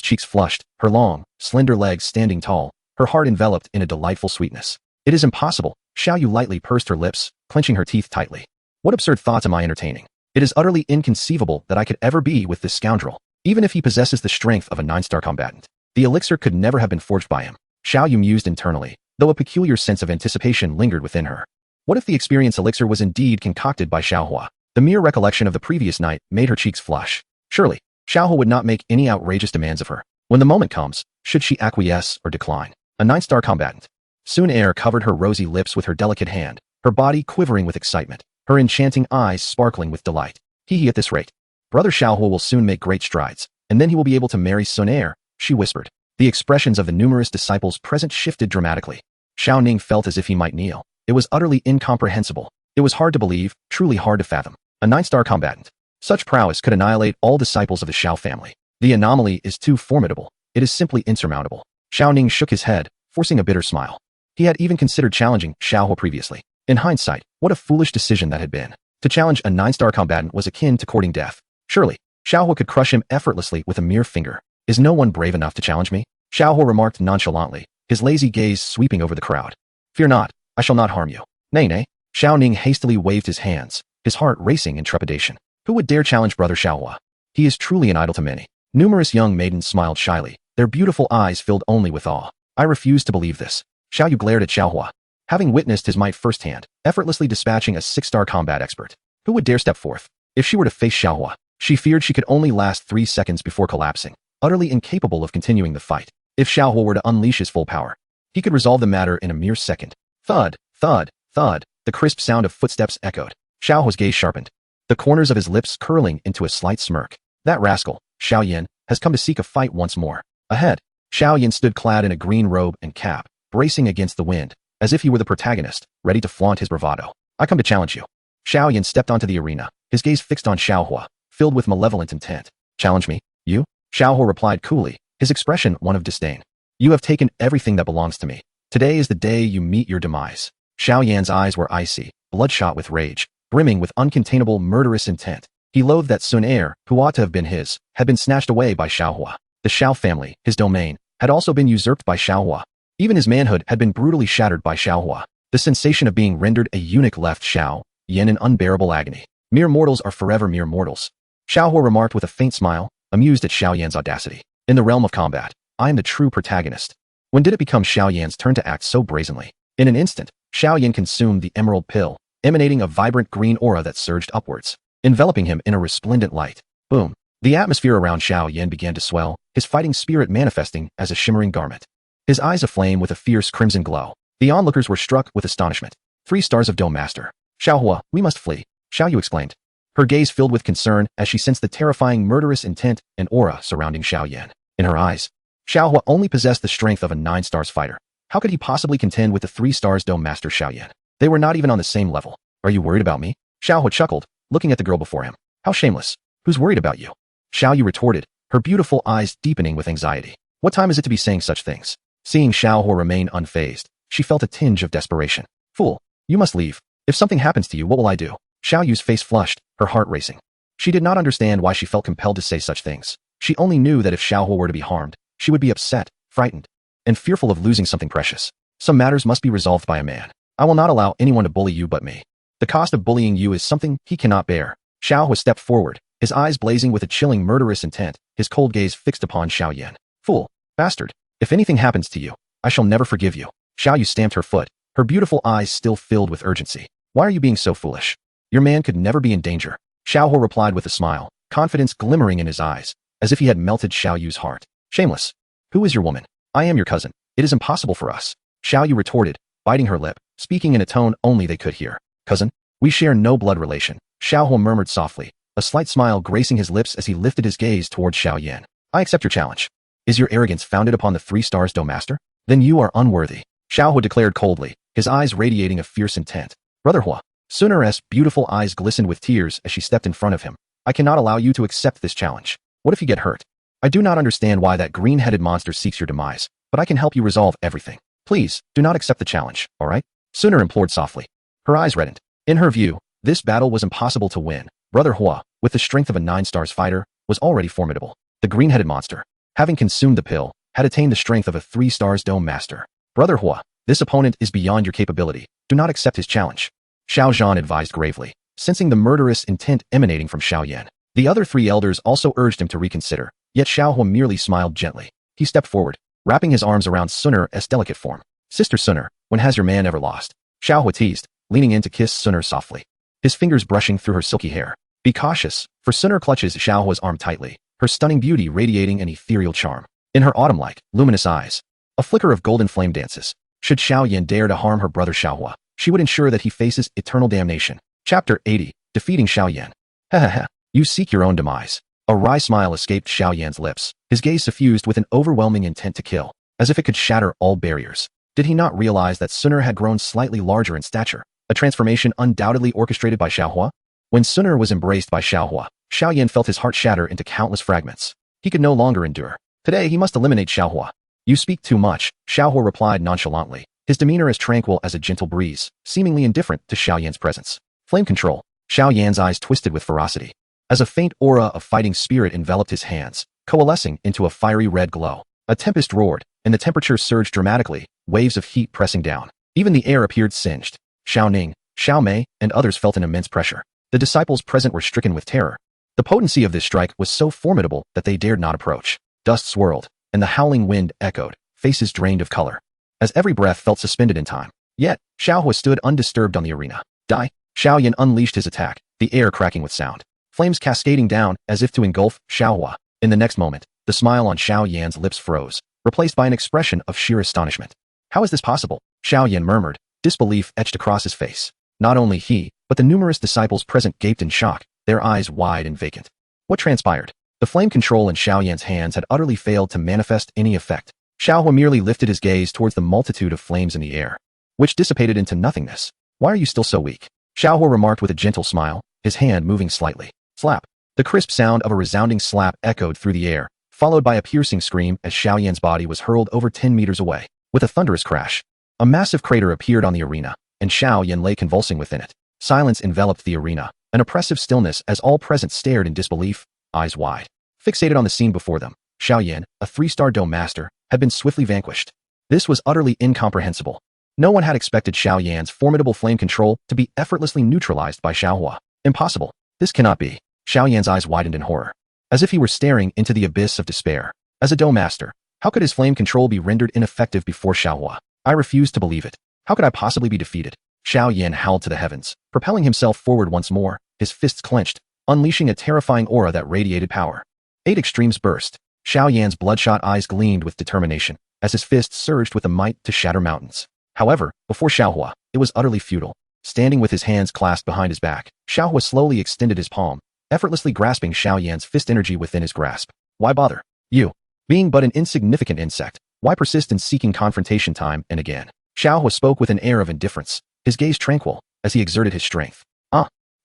[SPEAKER 1] cheeks flushed, her long, slender legs standing tall, her heart enveloped in a delightful sweetness. It is impossible. Xiaoyu lightly pursed her lips, clenching her teeth tightly. What absurd thoughts am I entertaining? It is utterly inconceivable that I could ever be with this scoundrel, even if he possesses the strength of a 9-star combatant. The elixir could never have been forged by him. Xiaoyu mused internally, though a peculiar sense of anticipation lingered within her. What if the experience elixir was indeed concocted by Xiaohua? The mere recollection of the previous night made her cheeks flush. Surely, Xiaohua would not make any outrageous demands of her. When the moment comes, should she acquiesce or decline? A 9-star combatant. Sun Er covered her rosy lips with her delicate hand, her body quivering with excitement, her enchanting eyes sparkling with delight. Hee at this rate. Brother Xiaohua will soon make great strides, and then he will be able to marry Sun Er, she whispered. The expressions of the numerous disciples present shifted dramatically. Xiao Ning felt as if he might kneel. It was utterly incomprehensible. It was hard to believe, truly hard to fathom. A 9-star combatant. Such prowess could annihilate all disciples of the Xiao family. The anomaly is too formidable. It is simply insurmountable. Xiao Ning shook his head, forcing a bitter smile. He had even considered challenging Xiaohua previously. In hindsight, what a foolish decision that had been. To challenge a 9-star combatant was akin to courting death. Surely, Xiaohua could crush him effortlessly with a mere finger. Is no one brave enough to challenge me? Xiaohua remarked nonchalantly, his lazy gaze sweeping over the crowd. Fear not, I shall not harm you. Nay, nay. Xiao Ning hastily waved his hands, his heart racing in trepidation. Who would dare challenge brother Xiaohua? He is truly an idol to many. Numerous young maidens smiled shyly, their beautiful eyes filled only with awe. I refuse to believe this. Xiao Yu glared at Xiaohua, having witnessed his might firsthand, effortlessly dispatching a 6-star combat expert. Who would dare step forth? If she were to face Xiaohua, she feared she could only last 3 seconds before collapsing, utterly incapable of continuing the fight. If Xiaohua were to unleash his full power, he could resolve the matter in a mere second. Thud, thud, thud, the crisp sound of footsteps echoed. Xiaohua's gaze sharpened, the corners of his lips curling into a slight smirk. That rascal, Xiao Yan, has come to seek a fight once more. Ahead, Xiao Yan stood clad in a green robe and cap, bracing against the wind, as if he were the protagonist, ready to flaunt his bravado. I come to challenge you. Xiao Yan stepped onto the arena, his gaze fixed on Xiaohua, filled with malevolent intent. Challenge me? You? Xiaohua replied coolly, his expression one of disdain. You have taken everything that belongs to me. Today is the day you meet your demise. Xiao Yan's eyes were icy, bloodshot with rage, brimming with uncontainable murderous intent. He loathed that Sun heir, who ought to have been his, had been snatched away by Xiaohua. The Xiao family, his domain, had also been usurped by Xiaohua. Even his manhood had been brutally shattered by Xiaohua. The sensation of being rendered a eunuch left Xiao Yan in unbearable agony. Mere mortals are forever mere mortals. Xiaohua remarked with a faint smile, amused at Xiao Yan's audacity. In the realm of combat, I am the true protagonist. When did it become Xiao Yan's turn to act so brazenly? In an instant, Xiao Yan consumed the emerald pill, emanating a vibrant green aura that surged upwards, enveloping him in a resplendent light. Boom. The atmosphere around Xiao Yan began to swell, his fighting spirit manifesting as a shimmering garment. His eyes aflame with a fierce crimson glow. The onlookers were struck with astonishment. 3 stars of Dome Master. Xiaohua, we must flee, Xiao Yu exclaimed. Her gaze filled with concern as she sensed the terrifying murderous intent and aura surrounding Xiao Yan. In her eyes, Xiaohua only possessed the strength of a 9 stars fighter. How could he possibly contend with the 3 stars Dome Master Xiao Yan? They were not even on the same level. Are you worried about me? Xiaohua chuckled, looking at the girl before him. How shameless. Who's worried about you? Xiao Yu retorted, her beautiful eyes deepening with anxiety. What time is it to be saying such things? Seeing Xiaohua remain unfazed, she felt a tinge of desperation. Fool, you must leave. If something happens to you, what will I do? Xiao Yu's face flushed, her heart racing. She did not understand why she felt compelled to say such things. She only knew that if Xiaohua were to be harmed, she would be upset, frightened, and fearful of losing something precious. Some matters must be resolved by a man. I will not allow anyone to bully you but me. The cost of bullying you is something he cannot bear. Xiaohua stepped forward, his eyes blazing with a chilling murderous intent, his cold gaze fixed upon Xiao Yan. Fool, bastard, if anything happens to you, I shall never forgive you. Xiao Yu stamped her foot, her beautiful eyes still filled with urgency. Why are you being so foolish? Your man could never be in danger. Xiaohua replied with a smile, confidence glimmering in his eyes, as if he had melted Xiao Yu's heart. Shameless. Who is your woman? I am your cousin. It is impossible for us. Xiao Yu retorted, biting her lip, speaking in a tone only they could hear. Cousin? We share no blood relation. Xiaohua murmured softly, a slight smile gracing his lips as he lifted his gaze toward Xiao Yan. I accept your challenge. Is your arrogance founded upon the 3 stars Dome Master? Then you are unworthy. Xiaohua declared coldly, his eyes radiating a fierce intent. Brother Hua. Sun'er's beautiful eyes glistened with tears as she stepped in front of him. I cannot allow you to accept this challenge. What if you get hurt? I do not understand why that green-headed monster seeks your demise, but I can help you resolve everything. Please, do not accept the challenge, all right? Sun'er implored softly. Her eyes reddened. In her view, this battle was impossible to win. Brother Hua, with the strength of a 9 stars fighter, was already formidable. The green-headed monster, having consumed the pill, had attained the strength of a 3 stars Dome Master. Brother Hua, this opponent is beyond your capability. Do not accept his challenge. Xiao Zhan advised gravely, sensing the murderous intent emanating from Xiao Yan. The other 3 elders also urged him to reconsider, yet Xiaohua merely smiled gently. He stepped forward, wrapping his arms around Sun'er's delicate form. Sister Sun'er, when has your man ever lost? Xiaohua teased, leaning in to kiss Sun'er softly, his fingers brushing through her silky hair. Be cautious, for Sun'er clutches Xiaohua's arm tightly, her stunning beauty radiating an ethereal charm. In her autumn-like, luminous eyes, a flicker of golden flame dances. Should Xiao Yan dare to harm her brother Xiaohua, she would ensure that he faces eternal damnation. Chapter 80, Defeating Xiao Yan. Ha, you seek your own demise. A wry smile escaped Xiao Yan's lips, his gaze suffused with an overwhelming intent to kill, as if it could shatter all barriers. Did he not realize that Sun'er had grown slightly larger in stature, a transformation undoubtedly orchestrated by Xiaohua? When Sun'er was embraced by Xiaohua, Xiao Yan felt his heart shatter into countless fragments. He could no longer endure. Today he must eliminate Xiaohua. You speak too much, Xiaohua replied nonchalantly, his demeanor as tranquil as a gentle breeze, seemingly indifferent to Xiao Yan's presence. Flame control. Xiao Yan's eyes twisted with ferocity. as a faint aura of fighting spirit enveloped his hands, coalescing into a fiery red glow. A tempest roared, and the temperature surged dramatically, waves of heat pressing down. Even the air appeared singed. Xiao Ning, Xiao Mei, and others felt an immense pressure. The disciples present were stricken with terror. The potency of this strike was so formidable that they dared not approach. Dust swirled, and the howling wind echoed, faces drained of color, as every breath felt suspended in time. Yet, Xiaohua stood undisturbed on the arena. Die! Xiaoyan unleashed his attack, the air cracking with sound. Flames cascading down as if to engulf Xiaohua. In the next moment, the smile on Xiao Yan's lips froze, replaced by an expression of sheer astonishment. How is this possible? Xiao Yan murmured, disbelief etched across his face. Not only he, but the numerous disciples present gaped in shock, their eyes wide and vacant. What transpired? The flame control in Xiao Yan's hands had utterly failed to manifest any effect. Xiaohua merely lifted his gaze towards the multitude of flames in the air, which dissipated into nothingness. Why are you still so weak? Xiaohua remarked with a gentle smile, his hand moving slightly. Slap. The crisp sound of a resounding slap echoed through the air, followed by a piercing scream as Xiao Yan's body was hurled over 10 meters away. With a thunderous crash, a massive crater appeared on the arena, and Xiao Yan lay convulsing within it. Silence enveloped the arena, an oppressive stillness as all present stared in disbelief, eyes wide. Fixated on the scene before them, Xiao Yan, a 3-star dome master, had been swiftly vanquished. This was utterly incomprehensible. No one had expected Xiao Yan's formidable flame control to be effortlessly neutralized by Xiaohua. Impossible. This cannot be. Xiao Yan's eyes widened in horror, as if he were staring into the abyss of despair. As a dome master, how could his flame control be rendered ineffective before Xiaohua? I refuse to believe it. How could I possibly be defeated? Xiao Yan howled to the heavens, propelling himself forward once more, his fists clenched, unleashing a terrifying aura that radiated power. 8 extremes burst. Xiao Yan's bloodshot eyes gleamed with determination, as his fists surged with a might to shatter mountains. However, before Xiaohua, it was utterly futile. Standing with his hands clasped behind his back, Xiaohua slowly extended his palm, effortlessly grasping Xiao Yan's fist energy within his grasp. Why bother? You, being but an insignificant insect, why persist in seeking confrontation time and again? Xiaohua spoke with an air of indifference, his gaze tranquil, as he exerted his strength.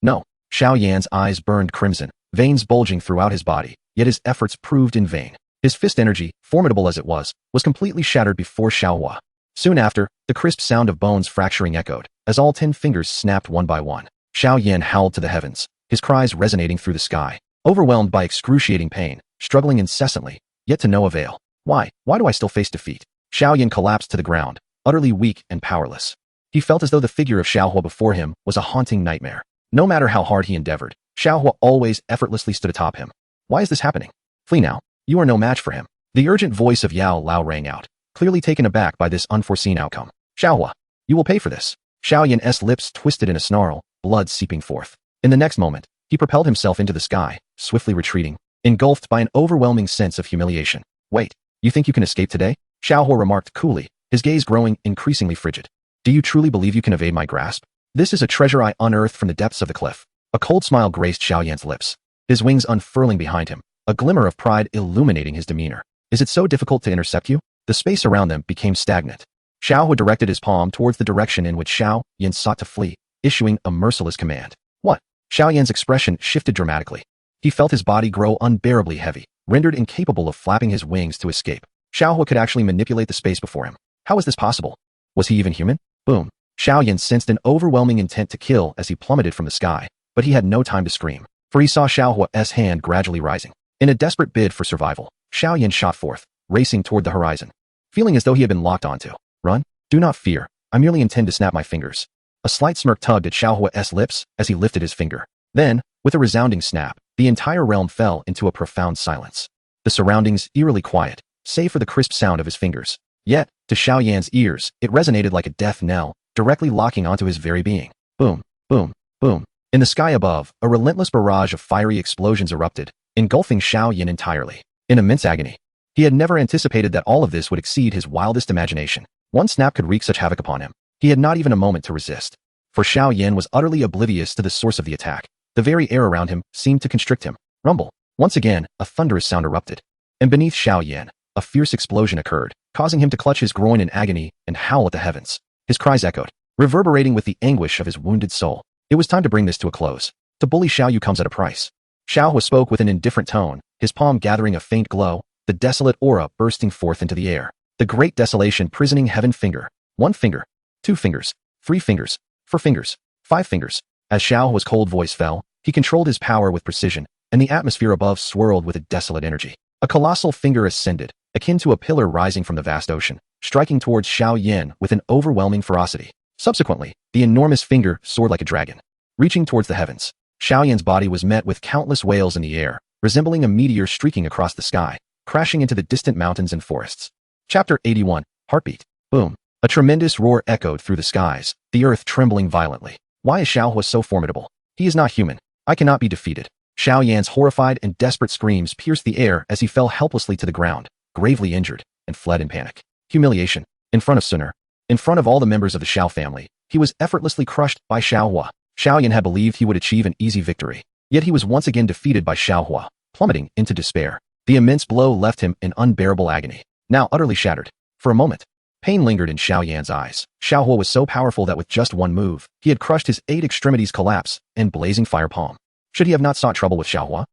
[SPEAKER 1] No. Xiao Yan's eyes burned crimson, veins bulging throughout his body, yet his efforts proved in vain. His fist energy, formidable as it was completely shattered before Xiaohua. Soon after, the crisp sound of bones fracturing echoed, as all 10 fingers snapped one by one. Xiao Yan howled to the heavens, his cries resonating through the sky. Overwhelmed by excruciating pain, struggling incessantly, yet to no avail. Why do I still face defeat? Xiao Yan collapsed to the ground, utterly weak and powerless. He felt as though the figure of Xiaohua before him was a haunting nightmare. No matter how hard he endeavored, Xiaohua always effortlessly stood atop him. Why is this happening? Flee now. You are no match for him. The urgent voice of Yao Lao rang out, clearly taken aback by this unforeseen outcome. Xiaohua, you will pay for this. Xiao Yan's lips twisted in a snarl, blood seeping forth. In the next moment, he propelled himself into the sky, swiftly retreating, engulfed by an overwhelming sense of humiliation. Wait, you think you can escape today? Xiaohua remarked coolly, his gaze growing increasingly frigid. Do you truly believe you can evade my grasp? This is a treasure I unearthed from the depths of the cliff. A cold smile graced Xiao Yan's lips, his wings unfurling behind him, a glimmer of pride illuminating his demeanor. Is it so difficult to intercept you? The space around them became stagnant. Xiaohua directed his palm towards the direction in which Xiao Yan sought to flee, issuing a merciless command. What? Xiao Yan's expression shifted dramatically. He felt his body grow unbearably heavy, rendered incapable of flapping his wings to escape. Xiaohua could actually manipulate the space before him. How was this possible? Was he even human? Boom. Xiao Yan sensed an overwhelming intent to kill as he plummeted from the sky, but he had no time to scream, for he saw Xiaohua's hand gradually rising. In a desperate bid for survival, Xiao Yan shot forth, racing toward the horizon, feeling as though he had been locked onto. Run? Do not fear. I merely intend to snap my fingers. A slight smirk tugged at Xiaohua's lips as he lifted his finger. Then, with a resounding snap, the entire realm fell into a profound silence. The surroundings eerily quiet, save for the crisp sound of his fingers. Yet, to Xiao Yan's ears, it resonated like a death knell, directly locking onto his very being. Boom, boom, boom. In the sky above, a relentless barrage of fiery explosions erupted, engulfing Xiao Yan entirely. In immense agony, he had never anticipated that all of this would exceed his wildest imagination. One snap could wreak such havoc upon him. He had not even a moment to resist. For Xiao Yan was utterly oblivious to the source of the attack. The very air around him seemed to constrict him. Rumble. Once again, a thunderous sound erupted. And beneath Xiao Yan, a fierce explosion occurred, causing him to clutch his groin in agony and howl at the heavens. His cries echoed, reverberating with the anguish of his wounded soul. It was time to bring this to a close. To bully Xiao Yu comes at a price. Xiaohua spoke with an indifferent tone, his palm gathering a faint glow, the desolate aura bursting forth into the air. The great desolation prisoning heaven. Finger. 1 finger. 2 fingers. 3 fingers. 4 fingers. 5 fingers. As Xiaohua's cold voice fell, he controlled his power with precision, and the atmosphere above swirled with a desolate energy. A colossal finger ascended, akin to a pillar rising from the vast ocean, striking towards Xiao Yan with an overwhelming ferocity. Subsequently, the enormous finger soared like a dragon, reaching towards the heavens. Xiao Yan's body was met with countless wails in the air, resembling a meteor streaking across the sky, crashing into the distant mountains and forests. Chapter 81. Heartbeat. Boom. A tremendous roar echoed through the skies, the earth trembling violently. Why is Xiao Hua so formidable? He is not human. I cannot be defeated. Xiao Yan's horrified and desperate screams pierced the air as he fell helplessly to the ground, gravely injured, and fled in panic. Humiliation. In front of Suner. In front of all the members of the Xiao family, he was effortlessly crushed by Xiao Hua. Xiao Yan had believed he would achieve an easy victory. Yet he was once again defeated by Xiao Hua, plummeting into despair. The immense blow left him in unbearable agony. Now utterly shattered. For a moment, pain lingered in Xiao Yan's eyes. Xiao Hua was so powerful that with just one move, he had crushed his 8 extremities collapse and blazing fire palm. Should he have not sought trouble with Xiao Hua?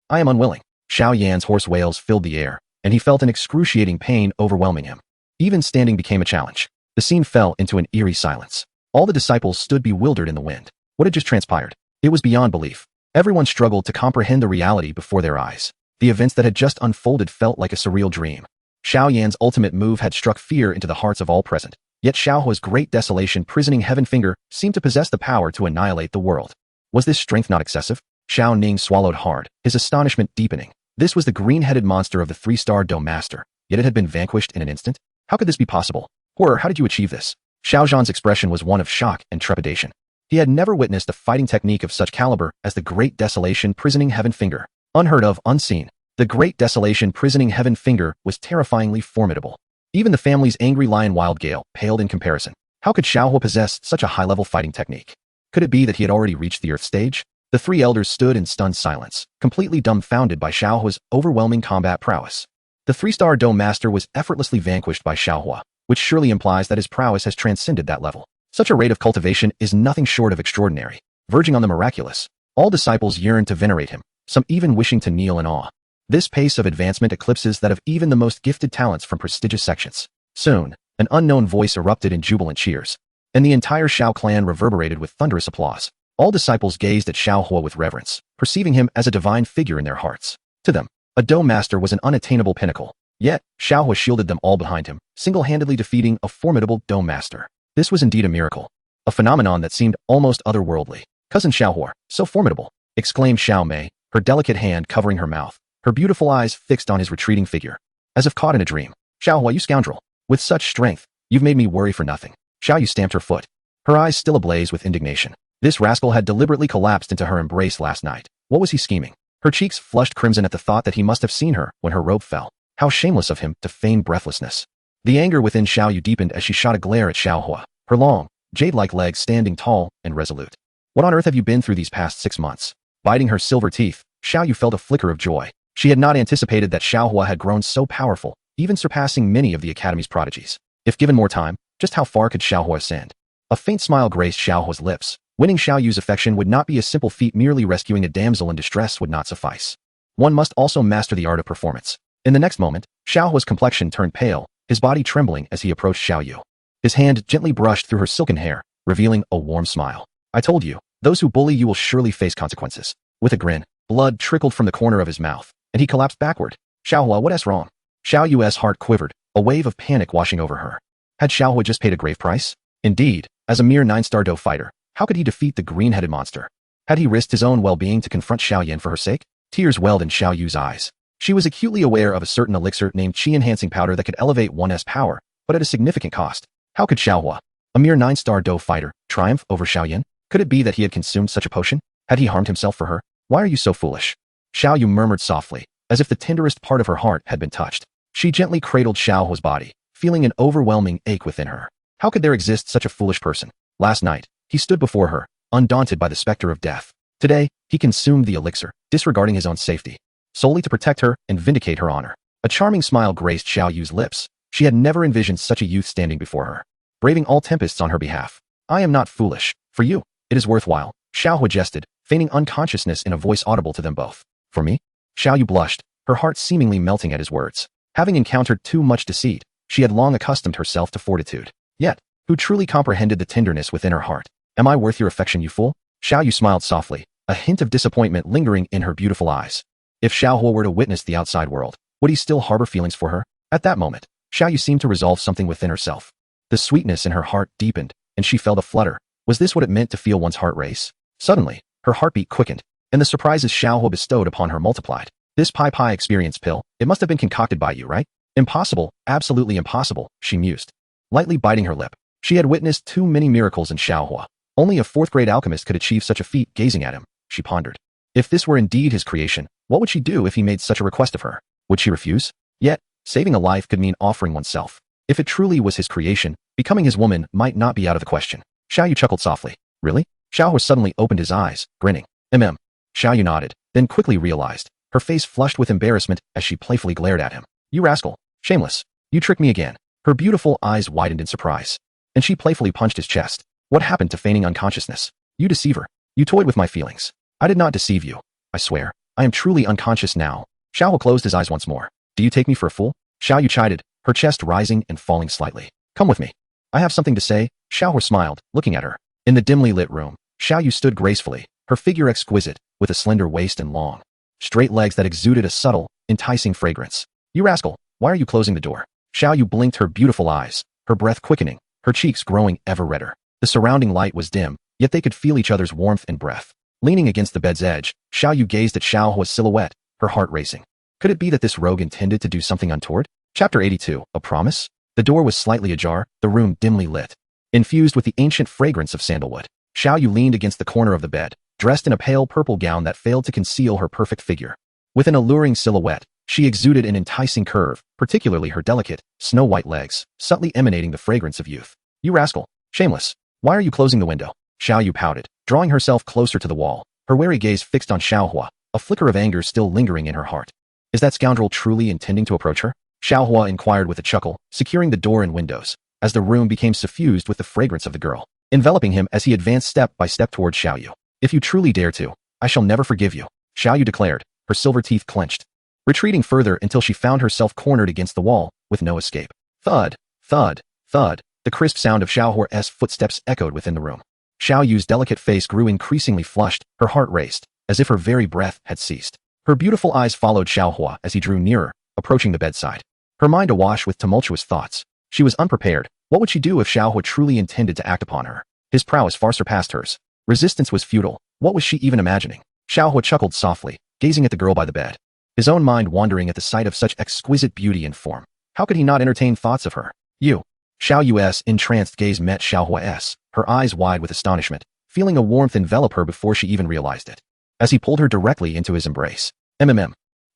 [SPEAKER 1] I am unwilling. Xiao Yan's hoarse wails filled the air, and he felt an excruciating pain overwhelming him. Even standing became a challenge. The scene fell into an eerie silence. All the disciples stood bewildered in the wind. What had just transpired? It was beyond belief. Everyone struggled to comprehend the reality before their eyes. The events that had just unfolded felt like a surreal dream. Xiao Yan's ultimate move had struck fear into the hearts of all present. Yet Xiao Hua's great desolation prisoning heaven finger seemed to possess the power to annihilate the world. Was this strength not excessive? Xiao Ning swallowed hard, his astonishment deepening. This was the green-headed monster of the 3-star Dome Master, yet it had been vanquished in an instant? How could this be possible? Horror, how did you achieve this? Xiao Zhan's expression was one of shock and trepidation. He had never witnessed a fighting technique of such caliber as the Great Desolation Prisoning Heaven Finger. Unheard of, unseen, the Great Desolation Prisoning Heaven Finger was terrifyingly formidable. Even the family's angry lion Wild Gale paled in comparison. How could Xiao Hua possess such a high-level fighting technique? Could it be that he had already reached the Earth stage? The 3 elders stood in stunned silence, completely dumbfounded by Xiao Hua's overwhelming combat prowess. The 3-star Dome Master was effortlessly vanquished by Xiao Hua, which surely implies that his prowess has transcended that level. Such a rate of cultivation is nothing short of extraordinary, verging on the miraculous. All disciples yearned to venerate him, some even wishing to kneel in awe. This pace of advancement eclipses that of even the most gifted talents from prestigious sections. Soon, an unknown voice erupted in jubilant cheers, and the entire Xiao clan reverberated with thunderous applause. All disciples gazed at Xiao Hua with reverence, perceiving him as a divine figure in their hearts. To them, a Dome Master was an unattainable pinnacle. Yet, Xiao Hua shielded them all behind him, single-handedly defeating a formidable Dome Master. This was indeed a miracle, a phenomenon that seemed almost otherworldly. Cousin Xiao Hua, so formidable, exclaimed Xiao Mei, her delicate hand covering her mouth, her beautiful eyes fixed on his retreating figure. As if caught in a dream. Xiao Hua, you scoundrel. With such strength, you've made me worry for nothing. Xiao Yu stamped her foot, her eyes still ablaze with indignation. This rascal had deliberately collapsed into her embrace last night. What was he scheming? Her cheeks flushed crimson at the thought that he must have seen her when her robe fell. How shameless of him to feign breathlessness. The anger within Xiao Yu deepened as she shot a glare at Xiao Hua, her long, jade-like legs standing tall and resolute. What on earth have you been through these past 6 months? Biting her silver teeth, Xiao Yu felt a flicker of joy. She had not anticipated that Xiao Hua had grown so powerful, even surpassing many of the Academy's prodigies. If given more time, just how far could Xiao Hua ascend? A faint smile graced Xiao Hua's lips. Winning Xiao Yu's affection would not be a simple feat. Merely rescuing a damsel in distress would not suffice. One must also master the art of performance. In the next moment, Xiao Hua's complexion turned pale, his body trembling as he approached Xiao Yu. His hand gently brushed through her silken hair, revealing a warm smile. I told you, those who bully you will surely face consequences. With a grin, blood trickled from the corner of his mouth, and he collapsed backward. Xiao Hua, what's wrong? Xiao Yu's heart quivered, a wave of panic washing over her. Had Xiao Hua just paid a grave price? Indeed, as a mere 9-star Do fighter, how could he defeat the green-headed monster? Had he risked his own well-being to confront Xiao Yan for her sake? Tears welled in Xiao Yu's eyes. She was acutely aware of a certain elixir named Qi-enhancing powder that could elevate one's power, but at a significant cost. How could Xiao Hua, a mere 9-star Do fighter, triumph over Xiao Yan? Could it be that he had consumed such a potion? Had he harmed himself for her? Why are you so foolish? Xiao Yu murmured softly, as if the tenderest part of her heart had been touched. She gently cradled Xiao Hua's body, feeling an overwhelming ache within her. How could there exist such a foolish person? Last night, he stood before her, undaunted by the specter of death. Today, he consumed the elixir, disregarding his own safety, solely to protect her and vindicate her honor. A charming smile graced Xiao Yu's lips. She had never envisioned such a youth standing before her, braving all tempests on her behalf. I am not foolish. For you, it is worthwhile. Xiao Hua jested, feigning unconsciousness in a voice audible to them both. For me? Xiao Yu blushed, her heart seemingly melting at his words. Having encountered too much deceit, she had long accustomed herself to fortitude. Yet, who truly comprehended the tenderness within her heart? Am I worth your affection, you fool? Xiao Yu smiled softly, a hint of disappointment lingering in her beautiful eyes. If Xiaohua were to witness the outside world, would he still harbor feelings for her? At that moment, Xiaoyu seemed to resolve something within herself. The sweetness in her heart deepened, and she felt a flutter. Was this what it meant to feel one's heart race? Suddenly, her heartbeat quickened, and the surprises Xiaohua bestowed upon her multiplied. This Pai experience pill, it must have been concocted by you, right? Impossible, absolutely impossible, she mused, lightly biting her lip. She had witnessed too many miracles in Xiaohua. Only a fourth-grade alchemist could achieve such a feat. Gazing at him, she pondered. If this were indeed his creation, what would she do if he made such a request of her? Would she refuse? Yet, saving a life could mean offering oneself. If it truly was his creation, becoming his woman might not be out of the question. Xiaoyu chuckled softly. Really? Xiaohua suddenly opened his eyes, grinning. Xiaoyu nodded, then quickly realized. Her face flushed with embarrassment as she playfully glared at him. You rascal. Shameless. You tricked me again. Her beautiful eyes widened in surprise, and she playfully punched his chest. What happened to feigning unconsciousness? You deceiver. You toyed with my feelings. I did not deceive you. I swear. I am truly unconscious now. Xiaohua closed his eyes once more. Do you take me for a fool? Xiaoyu chided, her chest rising and falling slightly. Come with me. I have something to say. Xiaohua smiled, looking at her. In the dimly lit room, Xiaoyu stood gracefully, her figure exquisite, with a slender waist and long, straight legs that exuded a subtle, enticing fragrance. You rascal, why are you closing the door? Xiaoyu blinked her beautiful eyes, her breath quickening, her cheeks growing ever redder. The surrounding light was dim, yet they could feel each other's warmth and breath. Leaning against the bed's edge, Xiaoyu gazed at Xiaohua's silhouette, her heart racing. Could it be that this rogue intended to do something untoward? Chapter 82, A Promise? The door was slightly ajar, the room dimly lit, infused with the ancient fragrance of sandalwood. Xiaoyu leaned against the corner of the bed, dressed in a pale purple gown that failed to conceal her perfect figure. With an alluring silhouette, she exuded an enticing curve, particularly her delicate, snow-white legs, subtly emanating the fragrance of youth. You rascal. Shameless. Why are you closing the window? Xiaoyu pouted, drawing herself closer to the wall, her wary gaze fixed on Xiaohua, a flicker of anger still lingering in her heart. Is that scoundrel truly intending to approach her? Xiaohua inquired with a chuckle, securing the door and windows, as the room became suffused with the fragrance of the girl, enveloping him as he advanced step by step toward Xiaoyu. If you truly dare to, I shall never forgive you, Xiaoyu declared, her silver teeth clenched, retreating further until she found herself cornered against the wall, with no escape. Thud, thud, thud, the crisp sound of Xiaohua's footsteps echoed within the room. Xiaoyu's delicate face grew increasingly flushed, her heart raced, as if her very breath had ceased. Her beautiful eyes followed Xiaohua as he drew nearer, approaching the bedside. Her mind awash with tumultuous thoughts. She was unprepared. What would she do if Xiaohua truly intended to act upon her? His prowess far surpassed hers. Resistance was futile. What was she even imagining? Xiaohua chuckled softly, gazing at the girl by the bed, his own mind wandering at the sight of such exquisite beauty and form. How could he not entertain thoughts of her? You. Xiaoyu's entranced gaze met Xiaohua's, her eyes wide with astonishment, feeling a warmth envelop her before she even realized it, as he pulled her directly into his embrace.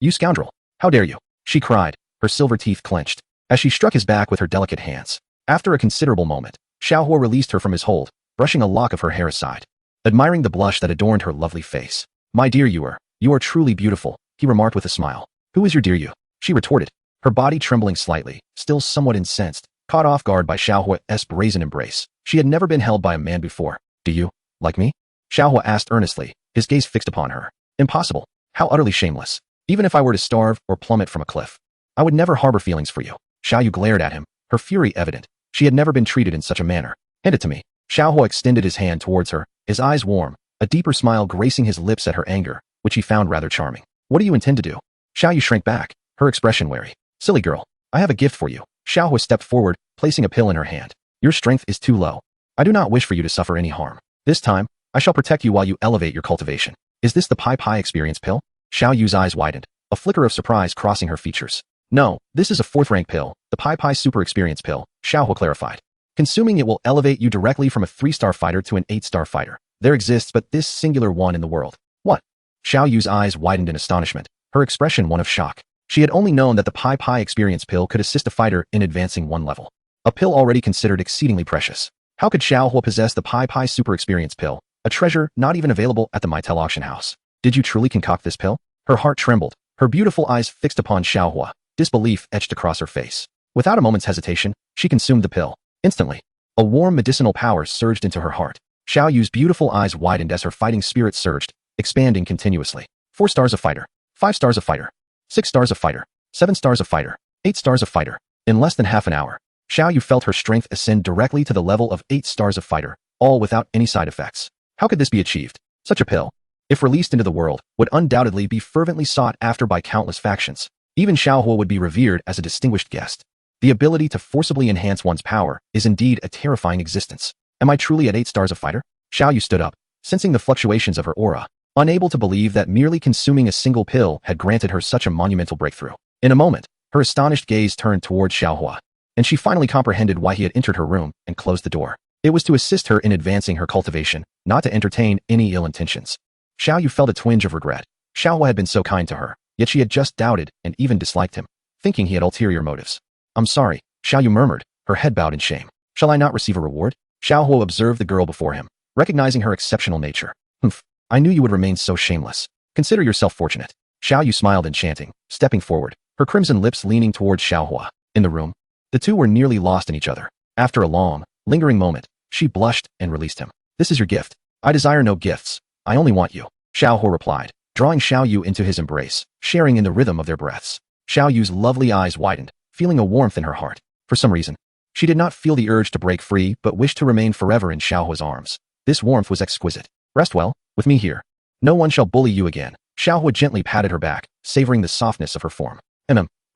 [SPEAKER 1] You scoundrel! How dare you! She cried, her silver teeth clenched, as she struck his back with her delicate hands. After a considerable moment, Xiaohua released her from his hold, brushing a lock of her hair aside, admiring the blush that adorned her lovely face. My dear, you are truly beautiful, he remarked with a smile. Who is your dear you? She retorted, her body trembling slightly, still somewhat incensed, caught off guard by Xiaohua's brazen embrace. She had never been held by a man before. Do you like me? Xiaohua asked earnestly, his gaze fixed upon her. Impossible. How utterly shameless. Even if I were to starve or plummet from a cliff, I would never harbor feelings for you. Xiaoyu glared at him, her fury evident. She had never been treated in such a manner. Hand it to me. Xiaohua extended his hand towards her, his eyes warm, a deeper smile gracing his lips at her anger, which he found rather charming. What do you intend to do? Xiaoyu shrank back, her expression wary. Silly girl. I have a gift for you. Xiaohua stepped forward, placing a pill in her hand. Your strength is too low. I do not wish for you to suffer any harm. This time, I shall protect you while you elevate your cultivation. Is this the Pai experience pill? Xiaoyu's eyes widened, a flicker of surprise crossing her features. No, this is a fourth-rank pill, the Pai super experience pill, Xiaohua clarified. Consuming it will elevate you directly from a 3-star fighter to an 8-star fighter. There exists but this singular one in the world. What? Xiaoyu's eyes widened in astonishment, her expression one of shock. She had only known that the Pai experience pill could assist a fighter in advancing one level. A pill already considered exceedingly precious. How could Xiaohua possess the Pai super experience pill, a treasure not even available at the Mitel auction house? Did you truly concoct this pill? Her heart trembled, her beautiful eyes fixed upon Xiaohua, disbelief etched across her face. Without a moment's hesitation, she consumed the pill. Instantly, a warm medicinal power surged into her heart. Xiaoyu's beautiful eyes widened as her fighting spirit surged, expanding continuously. 4 stars of fighter, 5 stars of fighter, 6 stars of fighter, 7 stars of fighter, 8 stars of fighter. In less than half an hour, Xiaoyu felt her strength ascend directly to the level of 8 stars of fighter, all without any side effects. How could this be achieved? Such a pill. if released into the world, would undoubtedly be fervently sought after by countless factions. Even Xiaohua would be revered as a distinguished guest. The ability to forcibly enhance one's power is indeed a terrifying existence. Am I truly at 8 stars a fighter? Xiaoyu stood up, sensing the fluctuations of her aura, unable to believe that merely consuming a single pill had granted her such a monumental breakthrough. In a moment, her astonished gaze turned toward Xiaohua, and she finally comprehended why he had entered her room and closed the door. It was to assist her in advancing her cultivation, not to entertain any ill intentions. Xiaoyu felt a twinge of regret. Xiaohua had been so kind to her, yet she had just doubted and even disliked him, thinking he had ulterior motives. I'm sorry, Xiaoyu murmured, her head bowed in shame. Shall I not receive a reward? Xiaohua observed the girl before him, recognizing her exceptional nature. Humph, I knew you would remain so shameless. Consider yourself fortunate. Xiaoyu smiled enchanting, stepping forward, her crimson lips leaning towards Xiaohua. In the room, the two were nearly lost in each other. After a long, lingering moment, she blushed and released him. This is your gift. I desire no gifts. I only want you. Xiaohua replied, drawing Xiaoyu into his embrace, sharing in the rhythm of their breaths. Xiaoyu's lovely eyes widened, feeling a warmth in her heart. For some reason, she did not feel the urge to break free but wished to remain forever in Xiaohua's arms. This warmth was exquisite. Rest well, with me here. No one shall bully you again. Xiaohua gently patted her back, savoring the softness of her form.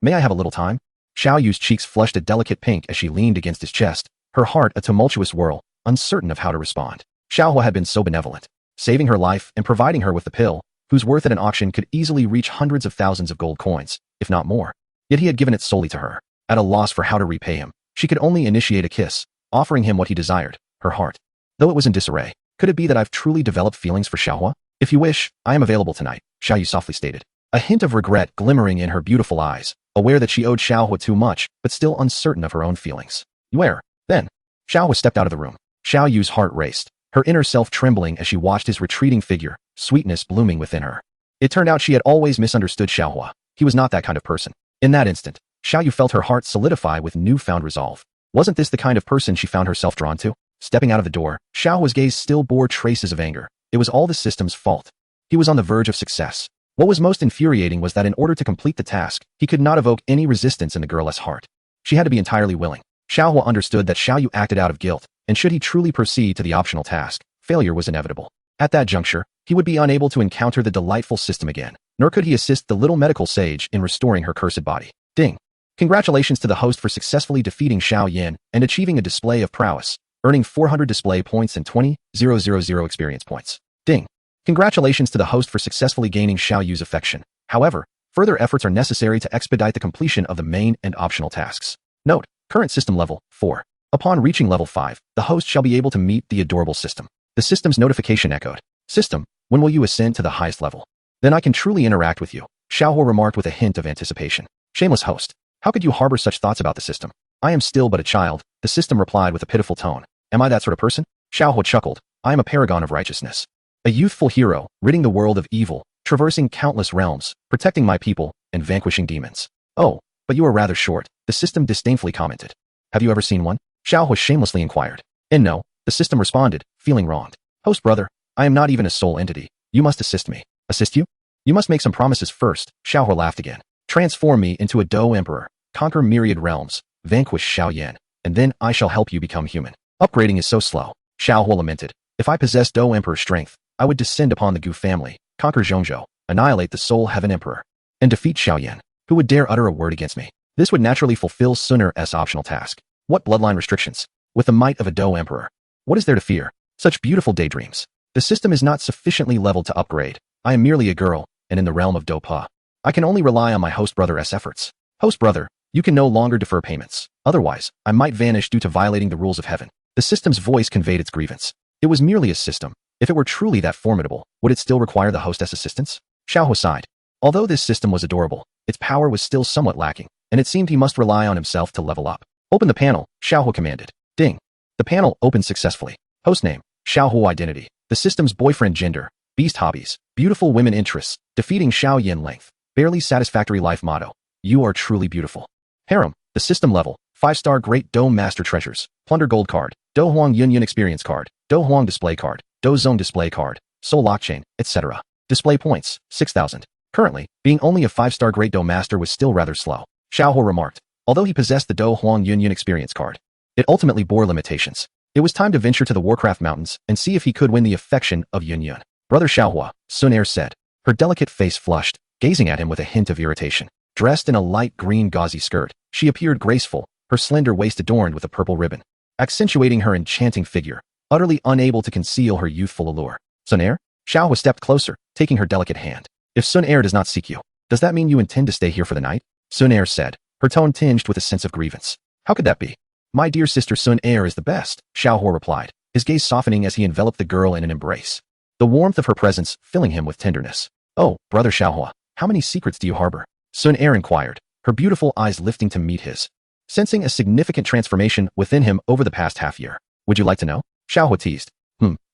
[SPEAKER 1] May I have a little time? Xiaoyu's cheeks flushed a delicate pink as she leaned against his chest, her heart a tumultuous whirl, uncertain of how to respond. Xiaohua had been so benevolent, saving her life and providing her with the pill, whose worth at an auction could easily reach hundreds of thousands of gold coins, if not more. Yet he had given it solely to her. At a loss for how to repay him, she could only initiate a kiss, offering him what he desired, her heart. Though it was in disarray, could it be that I've truly developed feelings for Xiaohua? If you wish, I am available tonight, Xiaoyu softly stated, a hint of regret glimmering in her beautiful eyes, aware that she owed Xiaohua too much, but still uncertain of her own feelings. Where? Then, Xiaohua stepped out of the room. Xiaoyu's heart raced, her inner self trembling as she watched his retreating figure, sweetness blooming within her. It turned out she had always misunderstood Xiaohua. He was not that kind of person. In that instant, Xiaoyu felt her heart solidify with newfound resolve. Wasn't this the kind of person she found herself drawn to? Stepping out of the door, Xiaohua's gaze still bore traces of anger. It was all the system's fault. He was on the verge of success. What was most infuriating was that in order to complete the task, he could not evoke any resistance in the girl's heart. She had to be entirely willing. Xiaohua understood that Xiaoyu acted out of guilt, and should he truly proceed to the optional task, failure was inevitable. At that juncture, he would be unable to encounter the delightful system again, nor could he assist the little medical sage in restoring her cursed body. Ding! Congratulations to the host for successfully defeating Xiao Yin and achieving a display of prowess, earning 400 display points and 20,000 experience points. Ding! Congratulations to the host for successfully gaining Xiao Yu's affection. However, further efforts are necessary to expedite the completion of the main and optional tasks. Note, current system level 4. Upon reaching level 5, the host shall be able to meet the adorable system. The system's notification echoed. System, when will you ascend to the highest level? Then I can truly interact with you, Xiaohua remarked with a hint of anticipation. Shameless host, how could you harbor such thoughts about the system? I am still but a child, the system replied with a pitiful tone. Am I that sort of person? Xiaohua chuckled. I am a paragon of righteousness. A youthful hero, ridding the world of evil, traversing countless realms, protecting my people, and vanquishing demons. Oh, but you are rather short, the system disdainfully commented. Have you ever seen one? Xiaohua shamelessly inquired. And no, the system responded, feeling wronged. Host brother, I am not even a soul entity. You must assist me. Assist you? You must make some promises first, Xiaohua laughed again. Transform me into a Dou Emperor, conquer myriad realms, vanquish Xiao Yan, and then I shall help you become human. Upgrading is so slow, Xiaohua lamented. If I possessed Dou Emperor strength, I would descend upon the Gu family, conquer Zhongzhou, annihilate the Soul Heaven Emperor, and defeat Xiao Yan. Who would dare utter a word against me? This would naturally fulfill Sun's optional task. What bloodline restrictions? With the might of a Dou Emperor. What is there to fear? Such beautiful daydreams. The system is not sufficiently leveled to upgrade. I am merely a girl, and in the realm of Dou Pa. I can only rely on my host brother's efforts. Host brother, you can no longer defer payments. Otherwise, I might vanish due to violating the rules of heaven. The system's voice conveyed its grievance. It was merely a system. If it were truly that formidable, would it still require the hostess' assistance? Xiaohua sighed. Although this system was adorable, its power was still somewhat lacking, and it seemed he must rely on himself to level up. Open the panel, Xiaohua commanded. Ding. The panel opened successfully. Host name, Xiaohua identity, the system's boyfriend gender, beast hobbies, beautiful women interests, defeating Xiao Yin length, barely satisfactory life motto. You are truly beautiful. Harem, the system level, 5-star Great Dome Master Treasures, Plunder Gold Card, Do Huang Yun Experience Card, Do Huang Display Card, Do Zone Display Card, Soul Lockchain, etc. Display points, 6,000. Currently, being only a 5-star Great Dome Master was still rather slow, Xiaohua remarked. Although he possessed the Do Huang Yun Experience Card, it ultimately bore limitations. It was time to venture to the Warcraft Mountains and see if he could win the affection of Yun Yun. Brother Xiaohua, Sun Er said. Her delicate face flushed, gazing at him with a hint of irritation. Dressed in a light green gauzy skirt, she appeared graceful, her slender waist adorned with a purple ribbon, accentuating her enchanting figure, utterly unable to conceal her youthful allure. Sun Er? Xiaohua stepped closer, taking her delicate hand. If Sun Er does not seek you, does that mean you intend to stay here for the night? Sun Er said, her tone tinged with a sense of grievance. How could that be? My dear sister Sun Er is the best, Xiaohua replied, his gaze softening as he enveloped the girl in an embrace, the warmth of her presence filling him with tenderness. Oh, brother Xiaohua, how many secrets do you harbor? Sun Er inquired, her beautiful eyes lifting to meet his, sensing a significant transformation within him over the past half year. Would you like to know? Xiaohua teased.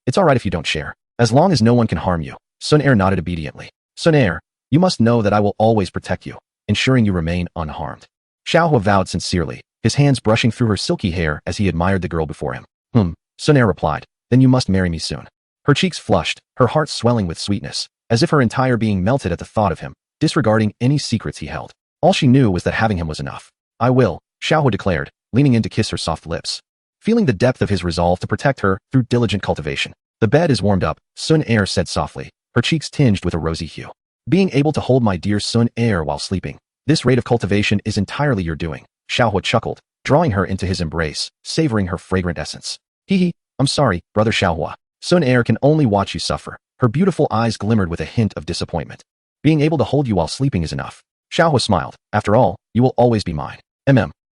[SPEAKER 1] It's all right if you don't share, as long as no one can harm you. Sun Er nodded obediently. Sun Er, you must know that I will always protect you, ensuring you remain unharmed. Xiaohua vowed sincerely, his hands brushing through her silky hair as he admired the girl before him. Sun Er replied, then you must marry me soon. Her cheeks flushed, her heart swelling with sweetness, as if her entire being melted at the thought of him, disregarding any secrets he held. All she knew was that having him was enough. I will, Xiaohua declared, leaning in to kiss her soft lips. Feeling the depth of his resolve to protect her through diligent cultivation. The bed is warmed up, Sun Er said softly, her cheeks tinged with a rosy hue. Being able to hold my dear Sun Er while sleeping. This rate of cultivation is entirely your doing, Xiaohua chuckled, drawing her into his embrace, savoring her fragrant essence. I'm sorry, brother Xiaohua. Sun Er can only watch you suffer. Her beautiful eyes glimmered with a hint of disappointment. Being able to hold you while sleeping is enough. Xiaohua smiled. After all, you will always be mine.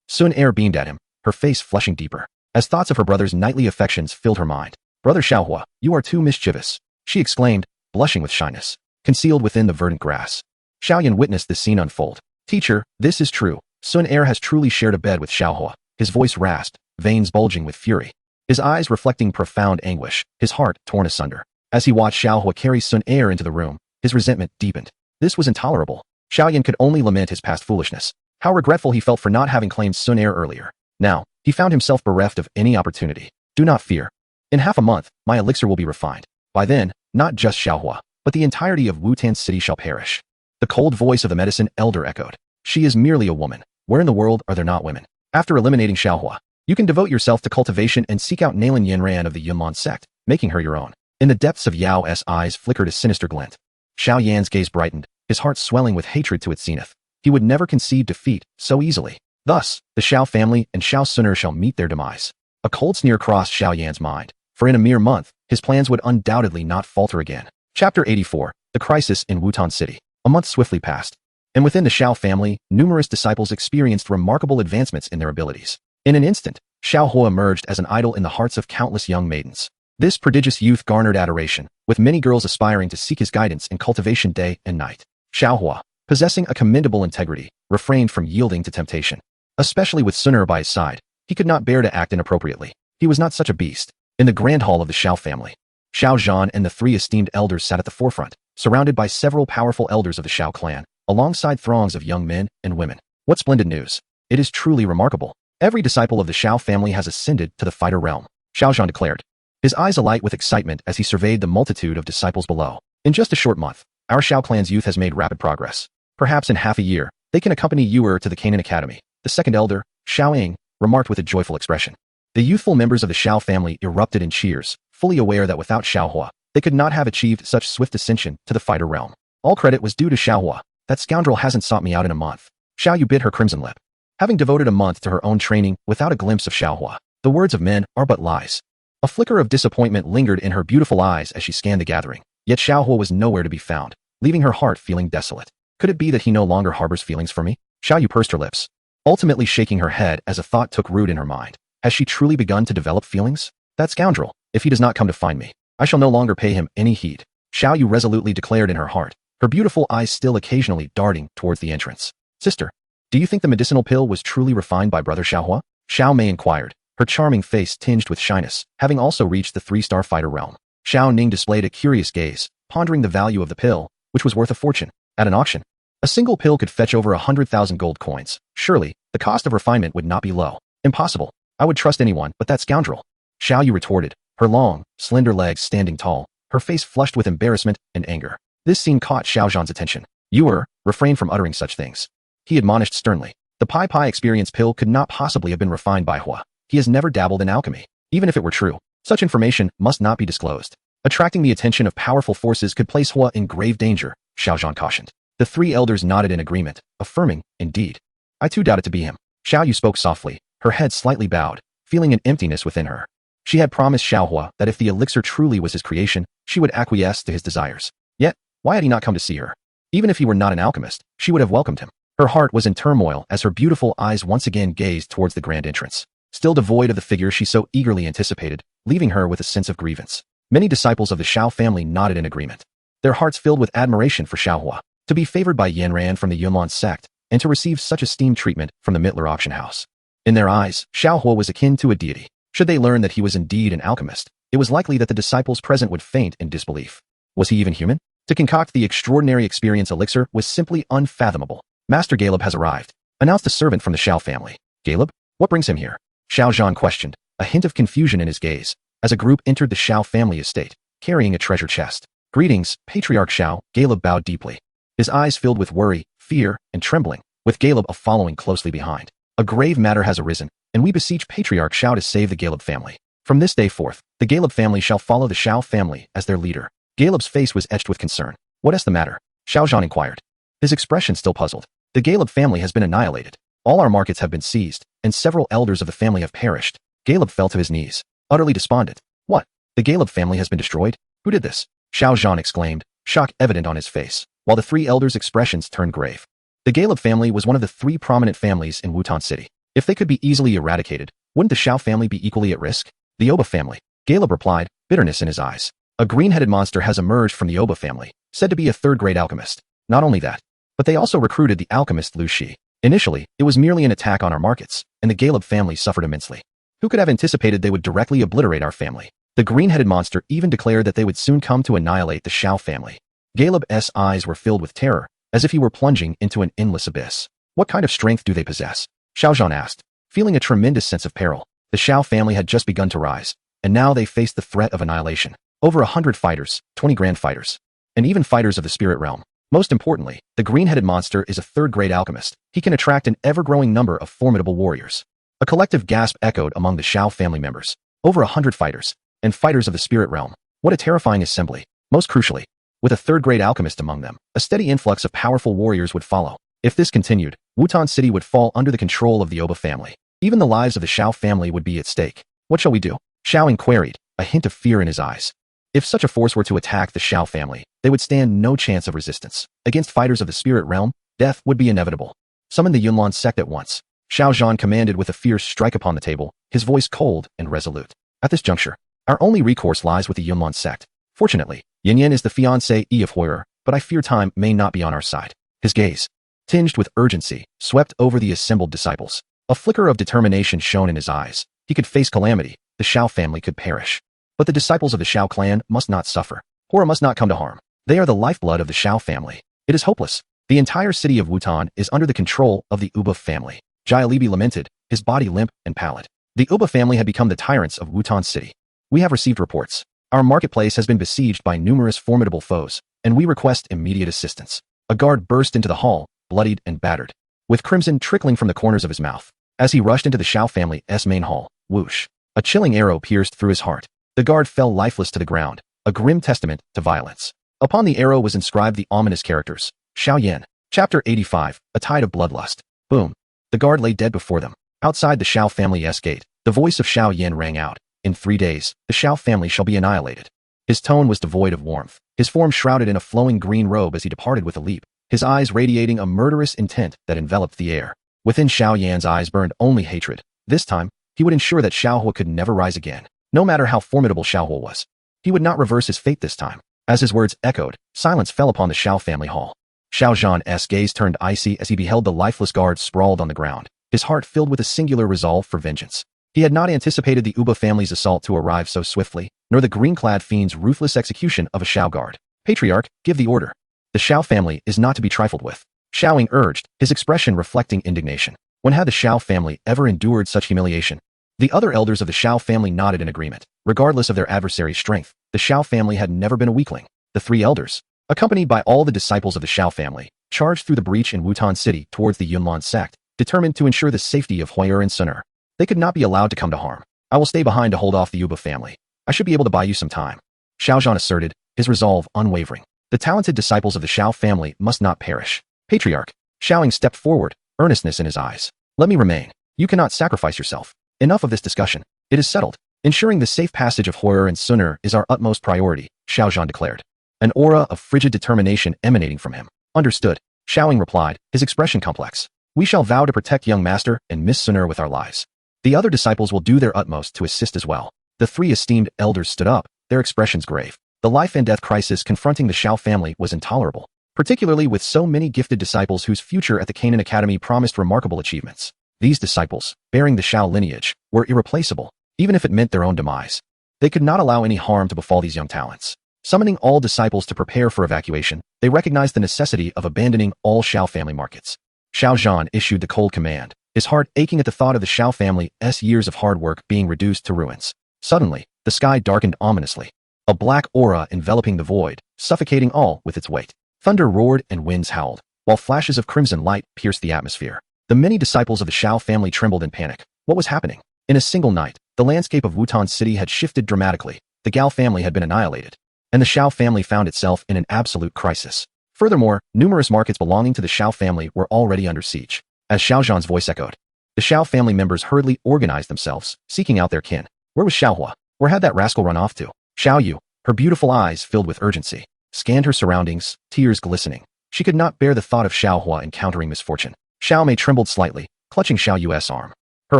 [SPEAKER 1] Sun Er beamed at him, her face flushing deeper, as thoughts of her brother's knightly affections filled her mind. Brother Xiaohua, you are too mischievous, she exclaimed, blushing with shyness, concealed within the verdant grass. Xiaoyan witnessed this scene unfold. Teacher, this is true. Sun Er has truly shared a bed with Xiaohua. His voice rasped, veins bulging with fury. His eyes reflecting profound anguish, his heart torn asunder. As he watched Xiaohua carry Sun Er into the room, his resentment deepened. This was intolerable. Xiaoyan could only lament his past foolishness. How regretful he felt for not having claimed Sun Er earlier. Now, he found himself bereft of any opportunity. Do not fear. In half a month, my elixir will be refined. By then, not just Xiaohua, but the entirety of Wutan City shall perish. The cold voice of the medicine elder echoed. She is merely a woman. Where in the world are there not women? After eliminating Xiaohua, you can devote yourself to cultivation and seek out Nalan Yanran of the Yunlin sect, making her your own. In the depths of Yao's eyes flickered a sinister glint. Xiao Yan's gaze brightened, his heart swelling with hatred to its zenith. He would never concede defeat so easily. Thus, the Xiao family and Xiao Suner shall meet their demise. A cold sneer crossed Xiao Yan's mind, for in a mere month, his plans would undoubtedly not falter again. Chapter 84, The Crisis in Wutan City. A month swiftly passed, and within the Xiao family, numerous disciples experienced remarkable advancements in their abilities. In an instant, Xiaohua emerged as an idol in the hearts of countless young maidens. This prodigious youth garnered adoration, with many girls aspiring to seek his guidance in cultivation day and night. Xiaohua, possessing a commendable integrity, refrained from yielding to temptation. Especially with Suner by his side, he could not bear to act inappropriately. He was not such a beast. In the grand hall of the Xiao family, Xiao Zhan and the three esteemed elders sat at the forefront, surrounded by several powerful elders of the Xiao clan, alongside throngs of young men and women. What splendid news! It is truly remarkable. Every disciple of the Xiao family has ascended to the fighter realm, Xiao Zhan declared, his eyes alight with excitement as he surveyed the multitude of disciples below. In just a short month, our Xiao clan's youth has made rapid progress. Perhaps in half a year, they can accompany Yuer to the Canaan Academy. The second elder, Xiao Ying, remarked with a joyful expression. The youthful members of the Xiao family erupted in cheers, fully aware that without Xiaohua, they could not have achieved such swift ascension to the fighter realm. All credit was due to Xiaohua. That scoundrel hasn't sought me out in a month. Xiao Yu bit her crimson lip. Having devoted a month to her own training without a glimpse of Xiaohua, the words of men are but lies. A flicker of disappointment lingered in her beautiful eyes as she scanned the gathering, yet Xiaohua was nowhere to be found, leaving her heart feeling desolate. Could it be that he no longer harbors feelings for me? Xiao Yu pursed her lips, ultimately shaking her head as a thought took root in her mind. Has she truly begun to develop feelings? That scoundrel, if he does not come to find me, I shall no longer pay him any heed, Xiao Yu resolutely declared in her heart, her beautiful eyes still occasionally darting towards the entrance. Sister, do you think the medicinal pill was truly refined by brother Xiaohua? Xiao Mei inquired, her charming face tinged with shyness, having also reached the three-star fighter realm. Xiao Ning displayed a curious gaze, pondering the value of the pill, which was worth a fortune. At an auction, a single pill could fetch over 100,000 gold coins. Surely, the cost of refinement would not be low. Impossible. I would trust anyone but that scoundrel. Xiao Yu retorted, her long, slender legs standing tall, her face flushed with embarrassment and anger. This scene caught Xiao Zhan's attention. Yuer, refrain from uttering such things, he admonished sternly. The Pai Pai experience pill could not possibly have been refined by Hua. He has never dabbled in alchemy. Even if it were true, such information must not be disclosed. Attracting the attention of powerful forces could place Hua in grave danger, Xiao Zhan cautioned. The three elders nodded in agreement, affirming, indeed. I too doubt it to be him. Xiao Yu spoke softly, her head slightly bowed, feeling an emptiness within her. She had promised Xiao Hua that if the elixir truly was his creation, she would acquiesce to his desires. Yet, why had he not come to see her? Even if he were not an alchemist, she would have welcomed him. Her heart was in turmoil as her beautiful eyes once again gazed towards the grand entrance, still devoid of the figure she so eagerly anticipated, leaving her with a sense of grievance. Many disciples of the Xiao family nodded in agreement, their hearts filled with admiration for Xiao Hua. To be favored by Yanran from the Yunlan sect, and to receive such esteemed treatment from the Mittler auction house. In their eyes, Xiao Hua was akin to a deity. Should they learn that he was indeed an alchemist, it was likely that the disciples present would faint in disbelief. Was he even human? To concoct the extraordinary experience elixir was simply unfathomable. Master Galeb has arrived, announced a servant from the Xiao family. Galeb? What brings him here? Xiao Zhan questioned, a hint of confusion in his gaze, as a group entered the Xiao family estate, carrying a treasure chest. Greetings, Patriarch Xiao. Galeb bowed deeply, his eyes filled with worry, fear, and trembling, with Galeb following closely behind. A grave matter has arisen, and we beseech Patriarch Xiao to save the Galeb family. From this day forth, the Galeb family shall follow the Xiao family as their leader. Galeb's face was etched with concern. What is the matter? Xiao Zhan inquired, his expression still puzzled. The Galeb family has been annihilated. All our markets have been seized, and several elders of the family have perished. Galeb fell to his knees, utterly despondent. What? The Galeb family has been destroyed? Who did this? Xiao Zhan exclaimed, shock evident on his face, while the three elders' expressions turned grave. The Galeb family was one of the three prominent families in Wutan City. If they could be easily eradicated, wouldn't the Xiao family be equally at risk? The Oba family. Galeb replied, bitterness in his eyes. A green-headed monster has emerged from the Oba family, said to be a third-grade alchemist. Not only that, but they also recruited the alchemist Lu Shi. Initially, it was merely an attack on our markets, and the Galeb family suffered immensely. Who could have anticipated they would directly obliterate our family? The green-headed monster even declared that they would soon come to annihilate the Xiao family. Galeb's eyes were filled with terror, as if he were plunging into an endless abyss. What kind of strength do they possess? Xiao Zhan asked, feeling a tremendous sense of peril. The Xiao family had just begun to rise, and now they faced the threat of annihilation. Over 100 fighters, 20 grand fighters, and even fighters of the spirit realm. Most importantly, the green-headed monster is a third-grade alchemist. He can attract an ever-growing number of formidable warriors. A collective gasp echoed among the Xiao family members. Over 100 fighters, and fighters of the spirit realm. What a terrifying assembly. Most crucially, with a third-grade alchemist among them, a steady influx of powerful warriors would follow. If this continued, Wutan City would fall under the control of the Oba family. Even the lives of the Xiao family would be at stake. What shall we do? Xiao queried, a hint of fear in his eyes. If such a force were to attack the Xiao family, they would stand no chance of resistance. Against fighters of the spirit realm, death would be inevitable. Summon the Yunlan sect at once. Xiao Zhan commanded with a fierce strike upon the table, his voice cold and resolute. At this juncture, our only recourse lies with the Yunlan sect. Fortunately, Yin Yin is the fiancée of Hoyer, but I fear time may not be on our side. His gaze, tinged with urgency, swept over the assembled disciples. A flicker of determination shone in his eyes. He could face calamity. The Xiao family could perish. But the disciples of the Xiao clan must not suffer. Horror must not come to harm. They are the lifeblood of the Xiao family. It is hopeless. The entire city of Wutan is under the control of the Uba family. Jia Libi lamented, his body limp and pallid. The Uba family had become the tyrants of Wutan City. We have received reports. Our marketplace has been besieged by numerous formidable foes, and we request immediate assistance. A guard burst into the hall, bloodied and battered, with crimson trickling from the corners of his mouth. As he rushed into the Xiao family's main hall, whoosh, a chilling arrow pierced through his heart. The guard fell lifeless to the ground, a grim testament to violence. Upon the arrow was inscribed the ominous characters, Xiao Yan. Chapter 85, A Tide of Bloodlust. Boom. The guard lay dead before them. Outside the Xiao family's gate, the voice of Xiao Yan rang out. In 3 days, the Xiao family shall be annihilated. His tone was devoid of warmth, his form shrouded in a flowing green robe as he departed with a leap, his eyes radiating a murderous intent that enveloped the air. Within Xiao Yan's eyes burned only hatred. This time, he would ensure that Xiao Hua could never rise again. No matter how formidable Xiao Hua was, he would not reverse his fate this time. As his words echoed, silence fell upon the Xiao family hall. Xiao Zhan's gaze turned icy as he beheld the lifeless guard sprawled on the ground, his heart filled with a singular resolve for vengeance. He had not anticipated the Uba family's assault to arrive so swiftly, nor the green-clad fiend's ruthless execution of a Xiao guard. Patriarch, give the order. The Xiao family is not to be trifled with. Xiaoing urged, his expression reflecting indignation. When had the Xiao family ever endured such humiliation? The other elders of the Xiao family nodded in agreement. Regardless of their adversary's strength, the Xiao family had never been a weakling. The 3 elders, accompanied by all the disciples of the Xiao family, charged through the breach in Wutan City towards the Yunlan sect, determined to ensure the safety of Hoyer and Sun'er. They could not be allowed to come to harm. I will stay behind to hold off the Uba family. I should be able to buy you some time. Xiao Zhan asserted, his resolve unwavering. The talented disciples of the Xiao family must not perish. Patriarch. Xiaoying stepped forward, earnestness in his eyes. Let me remain. You cannot sacrifice yourself. Enough of this discussion. It is settled. Ensuring the safe passage of Hoyer and Sunner is our utmost priority, Xiao Zhan declared. An aura of frigid determination emanating from him. Understood. Xiaoying replied, his expression complex. We shall vow to protect young master and Miss Sunner with our lives. The other disciples will do their utmost to assist as well. The three esteemed elders stood up, their expressions grave. The life and death crisis confronting the Xiao family was intolerable, particularly with so many gifted disciples whose future at the Canaan Academy promised remarkable achievements. These disciples, bearing the Xiao lineage, were irreplaceable, even if it meant their own demise. They could not allow any harm to befall these young talents. Summoning all disciples to prepare for evacuation, they recognized the necessity of abandoning all Xiao family markets. Xiao Zhan issued the cold command, his heart aching at the thought of the Xiao family's years of hard work being reduced to ruins. Suddenly, the sky darkened ominously. A black aura enveloping the void, suffocating all with its weight. Thunder roared and winds howled, while flashes of crimson light pierced the atmosphere. The many disciples of the Xiao family trembled in panic. What was happening? In a single night, the landscape of Wutan City had shifted dramatically. The Gao family had been annihilated, and the Xiao family found itself in an absolute crisis. Furthermore, numerous markets belonging to the Xiao family were already under siege. As Xiao Zhan's voice echoed, the Xiao family members hurriedly organized themselves, seeking out their kin. Where was Xiaohua? Where had that rascal run off to? Xiao Yu, her beautiful eyes filled with urgency, scanned her surroundings, tears glistening. She could not bear the thought of Xiaohua encountering misfortune. Xiao Mei trembled slightly, clutching Xiao Yu's arm. Her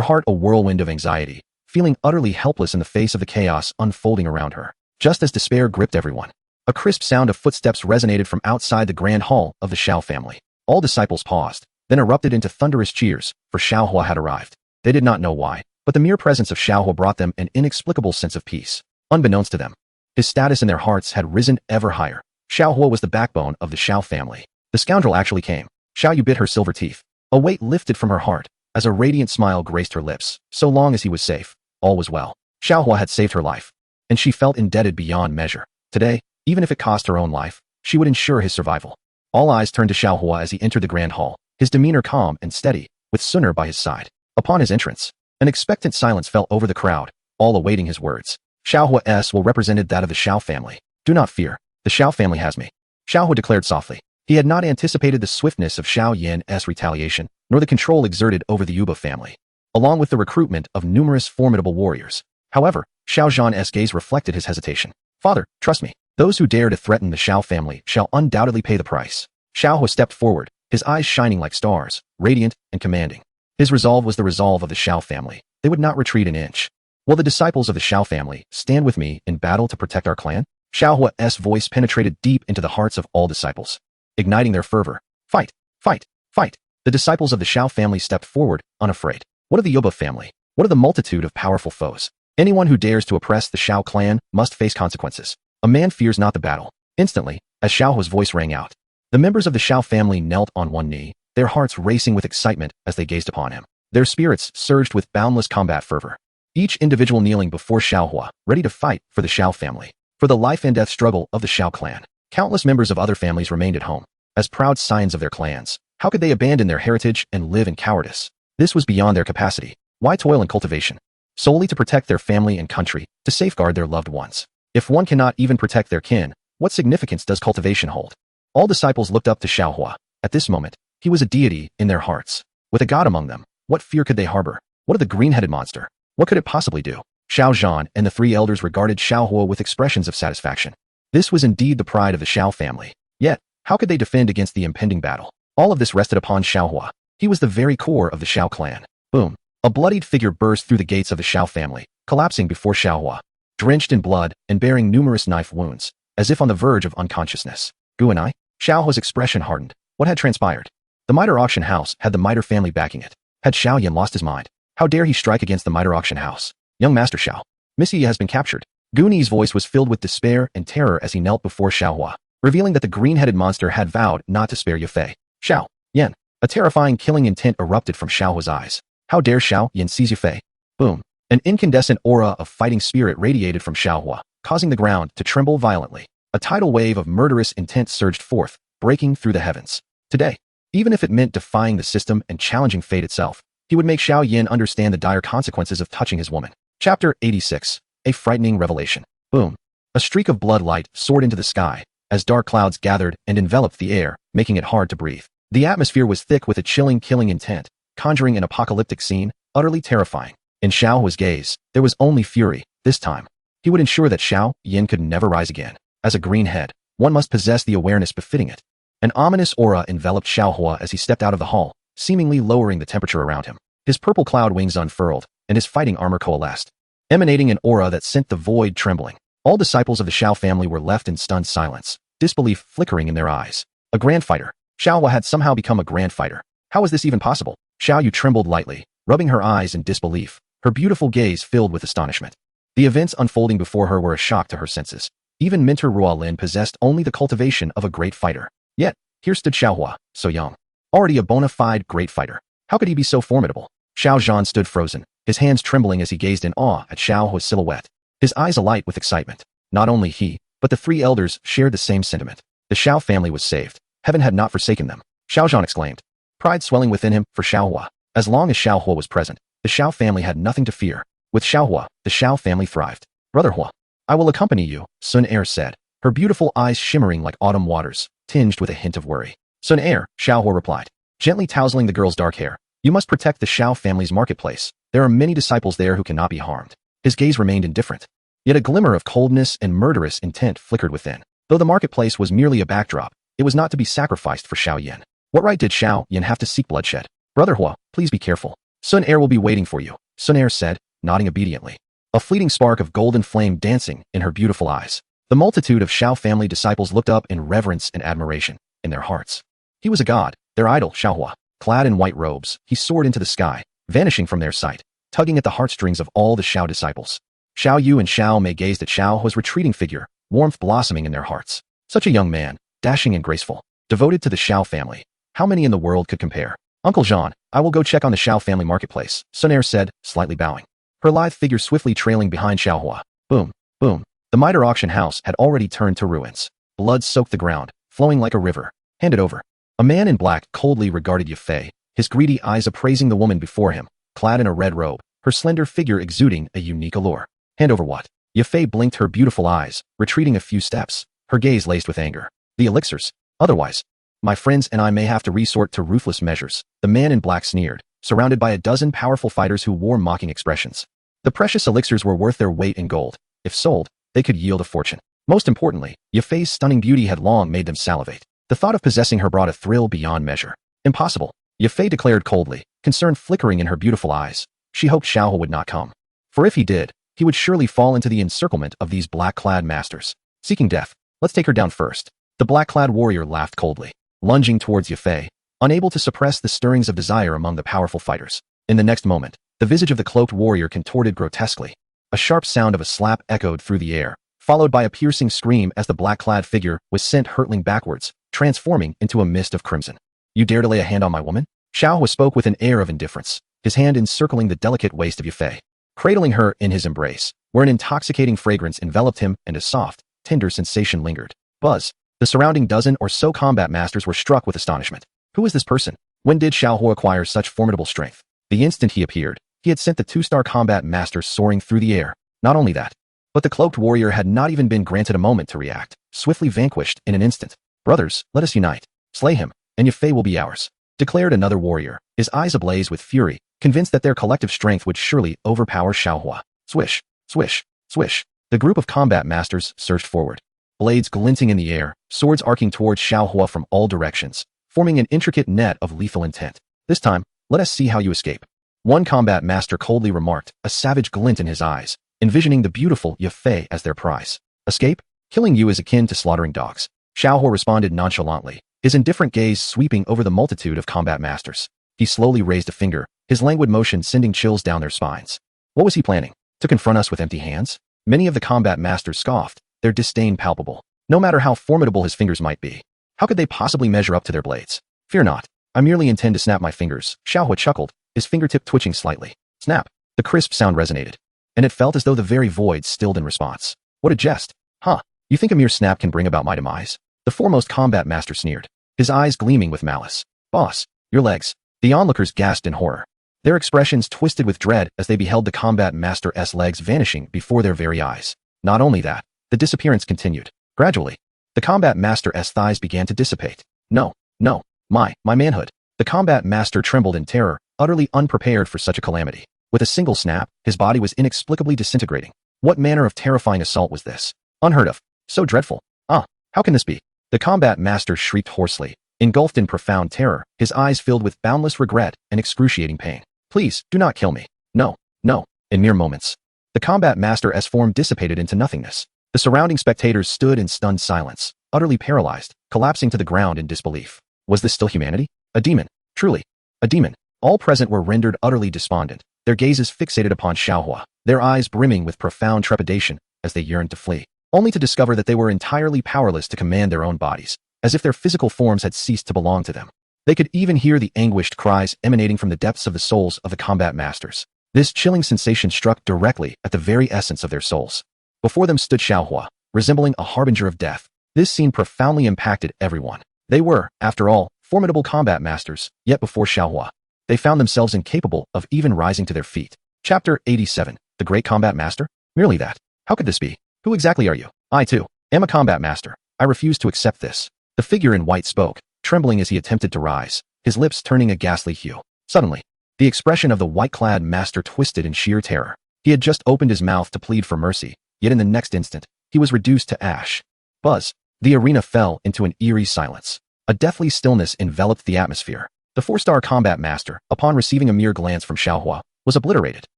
[SPEAKER 1] heart a whirlwind of anxiety, feeling utterly helpless in the face of the chaos unfolding around her. Just as despair gripped everyone, a crisp sound of footsteps resonated from outside the grand hall of the Xiao family. All disciples paused, then erupted into thunderous cheers, for Xiaohua had arrived. They did not know why, but the mere presence of Xiaohua brought them an inexplicable sense of peace. Unbeknownst to them, his status in their hearts had risen ever higher. Xiaohua was the backbone of the Xiao family. The scoundrel actually came. Xiao Yu bit her silver teeth. A weight lifted from her heart, as a radiant smile graced her lips. So long as he was safe, all was well. Xiaohua had saved her life, and she felt indebted beyond measure. Today, even if it cost her own life, she would ensure his survival. All eyes turned to Xiaohua as he entered the grand hall, his demeanor calm and steady, with Sunner by his side. Upon his entrance, an expectant silence fell over the crowd, all awaiting his words. Xiaohua's will represented that of the Xiao family. Do not fear, the Xiao family has me, Xiaohua declared softly. He had not anticipated the swiftness of Xiao Yan's retaliation, nor the control exerted over the Yuba family, along with the recruitment of numerous formidable warriors. However, Xiao Zhan's gaze reflected his hesitation. Father, trust me, those who dare to threaten the Xiao family shall undoubtedly pay the price. Xiaohua stepped forward, his eyes shining like stars, radiant and commanding. His resolve was the resolve of the Xiao family. They would not retreat an inch. Will the disciples of the Xiao family stand with me in battle to protect our clan? Xiaohua's voice penetrated deep into the hearts of all disciples, igniting their fervor. Fight! Fight! Fight! The disciples of the Xiao family stepped forward, unafraid. What of the Yuba family? What of the multitude of powerful foes? Anyone who dares to oppress the Xiao clan must face consequences. A man fears not the battle. Instantly, as Xiaohua's voice rang out, the members of the Xiao family knelt on one knee, their hearts racing with excitement as they gazed upon him. Their spirits surged with boundless combat fervor. Each individual kneeling before Xiaohua, ready to fight for the Xiao family, for the life and death struggle of the Xiao clan. Countless members of other families remained at home, as proud scions of their clans. How could they abandon their heritage and live in cowardice? This was beyond their capacity. Why toil in cultivation? Solely to protect their family and country, to safeguard their loved ones. If one cannot even protect their kin, what significance does cultivation hold? All disciples looked up to Xiaohua. At this moment, he was a deity in their hearts. With a god among them, what fear could they harbor? What of the green-headed monster? What could it possibly do? Xiao Zhan and the three elders regarded Xiaohua with expressions of satisfaction. This was indeed the pride of the Xiao family. Yet, how could they defend against the impending battle? All of this rested upon Xiaohua. He was the very core of the Xiao clan. Boom! A bloodied figure burst through the gates of the Xiao family, collapsing before Xiaohua, drenched in blood and bearing numerous knife wounds, as if on the verge of unconsciousness. Guanai? Xiaohua's expression hardened. What had transpired? The Miter auction house had the Miter family backing it. Had Xiao Yan lost his mind? How dare he strike against the Miter auction house? Young Master Xiao, Miss Yi has been captured. Guni's voice was filled with despair and terror as he knelt before Xiaohua, revealing that the green-headed monster had vowed not to spare Yafei. Xiao Yan. A terrifying killing intent erupted from Xiaohua's eyes. How dare Xiao Yan seize Yafei? Boom. An incandescent aura of fighting spirit radiated from Xiaohua, causing the ground to tremble violently. A tidal wave of murderous intent surged forth, breaking through the heavens. Today, even if it meant defying the system and challenging fate itself, he would make Xiao Yan understand the dire consequences of touching his woman. Chapter 86. A frightening revelation. Boom. A streak of blood light soared into the sky as dark clouds gathered and enveloped the air, making it hard to breathe. The atmosphere was thick with a chilling, killing intent, conjuring an apocalyptic scene, utterly terrifying. In Xiao Hua's gaze, there was only fury. This time, he would ensure that Xiao Yin could never rise again. As a green head, one must possess the awareness befitting it. An ominous aura enveloped Xiao Hua as he stepped out of the hall, seemingly lowering the temperature around him. His purple cloud wings unfurled, and his fighting armor coalesced, emanating an aura that sent the void trembling. All disciples of the Xiao family were left in stunned silence, disbelief flickering in their eyes. A grand fighter. Xiao Hua had somehow become a grand fighter. How was this even possible? Xiao Yu trembled lightly, rubbing her eyes in disbelief, her beautiful gaze filled with astonishment. The events unfolding before her were a shock to her senses. Even Minter Ruolin possessed only the cultivation of a great fighter. Yet, here stood Xiao Hua, so young. Already a bona fide great fighter. How could he be so formidable? Xiao Zhan stood frozen, his hands trembling as he gazed in awe at Xiao Hua's silhouette, his eyes alight with excitement. Not only he, but the three elders shared the same sentiment. The Xiao family was saved. Heaven had not forsaken them. Xiao Zhan exclaimed, pride swelling within him for Xiao Hua. As long as Xiao Hua was present, the Xiao family had nothing to fear. With Xiao Hua, the Xiao family thrived. Brother Hua, I will accompany you, Sun Er said, her beautiful eyes shimmering like autumn waters, tinged with a hint of worry. Sun Er, Xiao Hua replied, gently tousling the girl's dark hair. You must protect the Xiao family's marketplace. There are many disciples there who cannot be harmed. His gaze remained indifferent. Yet a glimmer of coldness and murderous intent flickered within. Though the marketplace was merely a backdrop, it was not to be sacrificed for Xiao Yin. What right did Xiao Yin have to seek bloodshed? Brother Hua, please be careful. Sun Er will be waiting for you, Sun Er said, nodding obediently. A fleeting spark of golden flame dancing in her beautiful eyes. The multitude of Xiao family disciples looked up in reverence and admiration in their hearts. He was a god, their idol, Xiao Hua. Clad in white robes, he soared into the sky, vanishing from their sight, tugging at the heartstrings of all the Xiao disciples. Xiao Yu and Xiao Mei gazed at Xiao Hua's retreating figure, warmth blossoming in their hearts. Such a young man, dashing and graceful, devoted to the Xiao family. How many in the world could compare? Uncle Jean, I will go check on the Xiao family marketplace, Sun Er said, slightly bowing. Her lithe figure swiftly trailing behind Xiao Hua. Boom, boom. The Mitre auction house had already turned to ruins. Blood soaked the ground, flowing like a river. Hand it over. A man in black coldly regarded Yafei, his greedy eyes appraising the woman before him, clad in a red robe, her slender figure exuding a unique allure. Hand over what? Yafei blinked her beautiful eyes, retreating a few steps, her gaze laced with anger. The elixirs. Otherwise, my friends and I may have to resort to ruthless measures. The man in black sneered, surrounded by a dozen powerful fighters who wore mocking expressions. The precious elixirs were worth their weight in gold. If sold, they could yield a fortune. Most importantly, Yafei's stunning beauty had long made them salivate. The thought of possessing her brought a thrill beyond measure. Impossible, Yafei declared coldly, concern flickering in her beautiful eyes. She hoped Xiao Hua would not come. For if he did, he would surely fall into the encirclement of these black-clad masters. Seeking death, let's take her down first. The black-clad warrior laughed coldly, lunging towards Yafei, unable to suppress the stirrings of desire among the powerful fighters. In the next moment, the visage of the cloaked warrior contorted grotesquely. A sharp sound of a slap echoed through the air, followed by a piercing scream as the black-clad figure was sent hurtling backwards, transforming into a mist of crimson. You dare to lay a hand on my woman? Xiao Hua spoke with an air of indifference, his hand encircling the delicate waist of Yafei, cradling her in his embrace, where an intoxicating fragrance enveloped him and a soft, tender sensation lingered. Buzz. The surrounding dozen or so combat masters were struck with astonishment. Who is this person? When did Xiao Hua acquire such formidable strength? The instant he appeared, he had sent the two-star combat master soaring through the air. Not only that, but the cloaked warrior had not even been granted a moment to react, swiftly vanquished in an instant. Brothers, let us unite. Slay him, and Yafei will be ours, declared another warrior, his eyes ablaze with fury, convinced that their collective strength would surely overpower Xiao Hua. Swish, swish, swish. The group of combat masters surged forward, blades glinting in the air, swords arcing towards Xiao Hua from all directions, forming an intricate net of lethal intent. This time, let us see how you escape. One combat master coldly remarked, a savage glint in his eyes, envisioning the beautiful Yafei as their prize. Escape? Killing you is akin to slaughtering dogs. Xiao Hua responded nonchalantly, his indifferent gaze sweeping over the multitude of combat masters. He slowly raised a finger, his languid motion sending chills down their spines. What was he planning? To confront us with empty hands? Many of the combat masters scoffed, their disdain palpable. No matter how formidable his fingers might be, how could they possibly measure up to their blades? Fear not. I merely intend to snap my fingers. Xiao Hua chuckled, his fingertip twitching slightly. Snap. The crisp sound resonated, and it felt as though the very void stilled in response. What a jest. Huh. You think a mere snap can bring about my demise? The foremost combat master sneered, his eyes gleaming with malice. Boss, your legs. The onlookers gasped in horror, their expressions twisted with dread as they beheld the combat master's legs vanishing before their very eyes. Not only that, the disappearance continued. Gradually, the combat master's thighs began to dissipate. No, no, my manhood. The combat master trembled in terror, utterly unprepared for such a calamity. With a single snap, his body was inexplicably disintegrating. What manner of terrifying assault was this? Unheard of. So dreadful. Ah, how can this be? The combat master shrieked hoarsely, engulfed in profound terror, his eyes filled with boundless regret and excruciating pain. Please, do not kill me. No, no. In mere moments, the combat master's form dissipated into nothingness. The surrounding spectators stood in stunned silence, utterly paralyzed, collapsing to the ground in disbelief. Was this still humanity? A demon. Truly, a demon. All present were rendered utterly despondent, their gazes fixated upon Xiaohua, their eyes brimming with profound trepidation as they yearned to flee, only to discover that they were entirely powerless to command their own bodies, as if their physical forms had ceased to belong to them. They could even hear the anguished cries emanating from the depths of the souls of the combat masters. This chilling sensation struck directly at the very essence of their souls. Before them stood Xiaohua, resembling a harbinger of death. This scene profoundly impacted everyone. They were, after all, formidable combat masters, yet before Xiaohua, they found themselves incapable of even rising to their feet. Chapter 87. The Great Combat Master? Merely that. How could this be? Who exactly are you? I, too, am a combat master. I refuse to accept this. The figure in white spoke, trembling as he attempted to rise, his lips turning a ghastly hue. Suddenly, the expression of the white-clad master twisted in sheer terror. He had just opened his mouth to plead for mercy, yet in the next instant, he was reduced to ash. Buzz. The arena fell into an eerie silence. A deathly stillness enveloped the atmosphere. The 4-star combat master, upon receiving a mere glance from Xiaohua, was obliterated.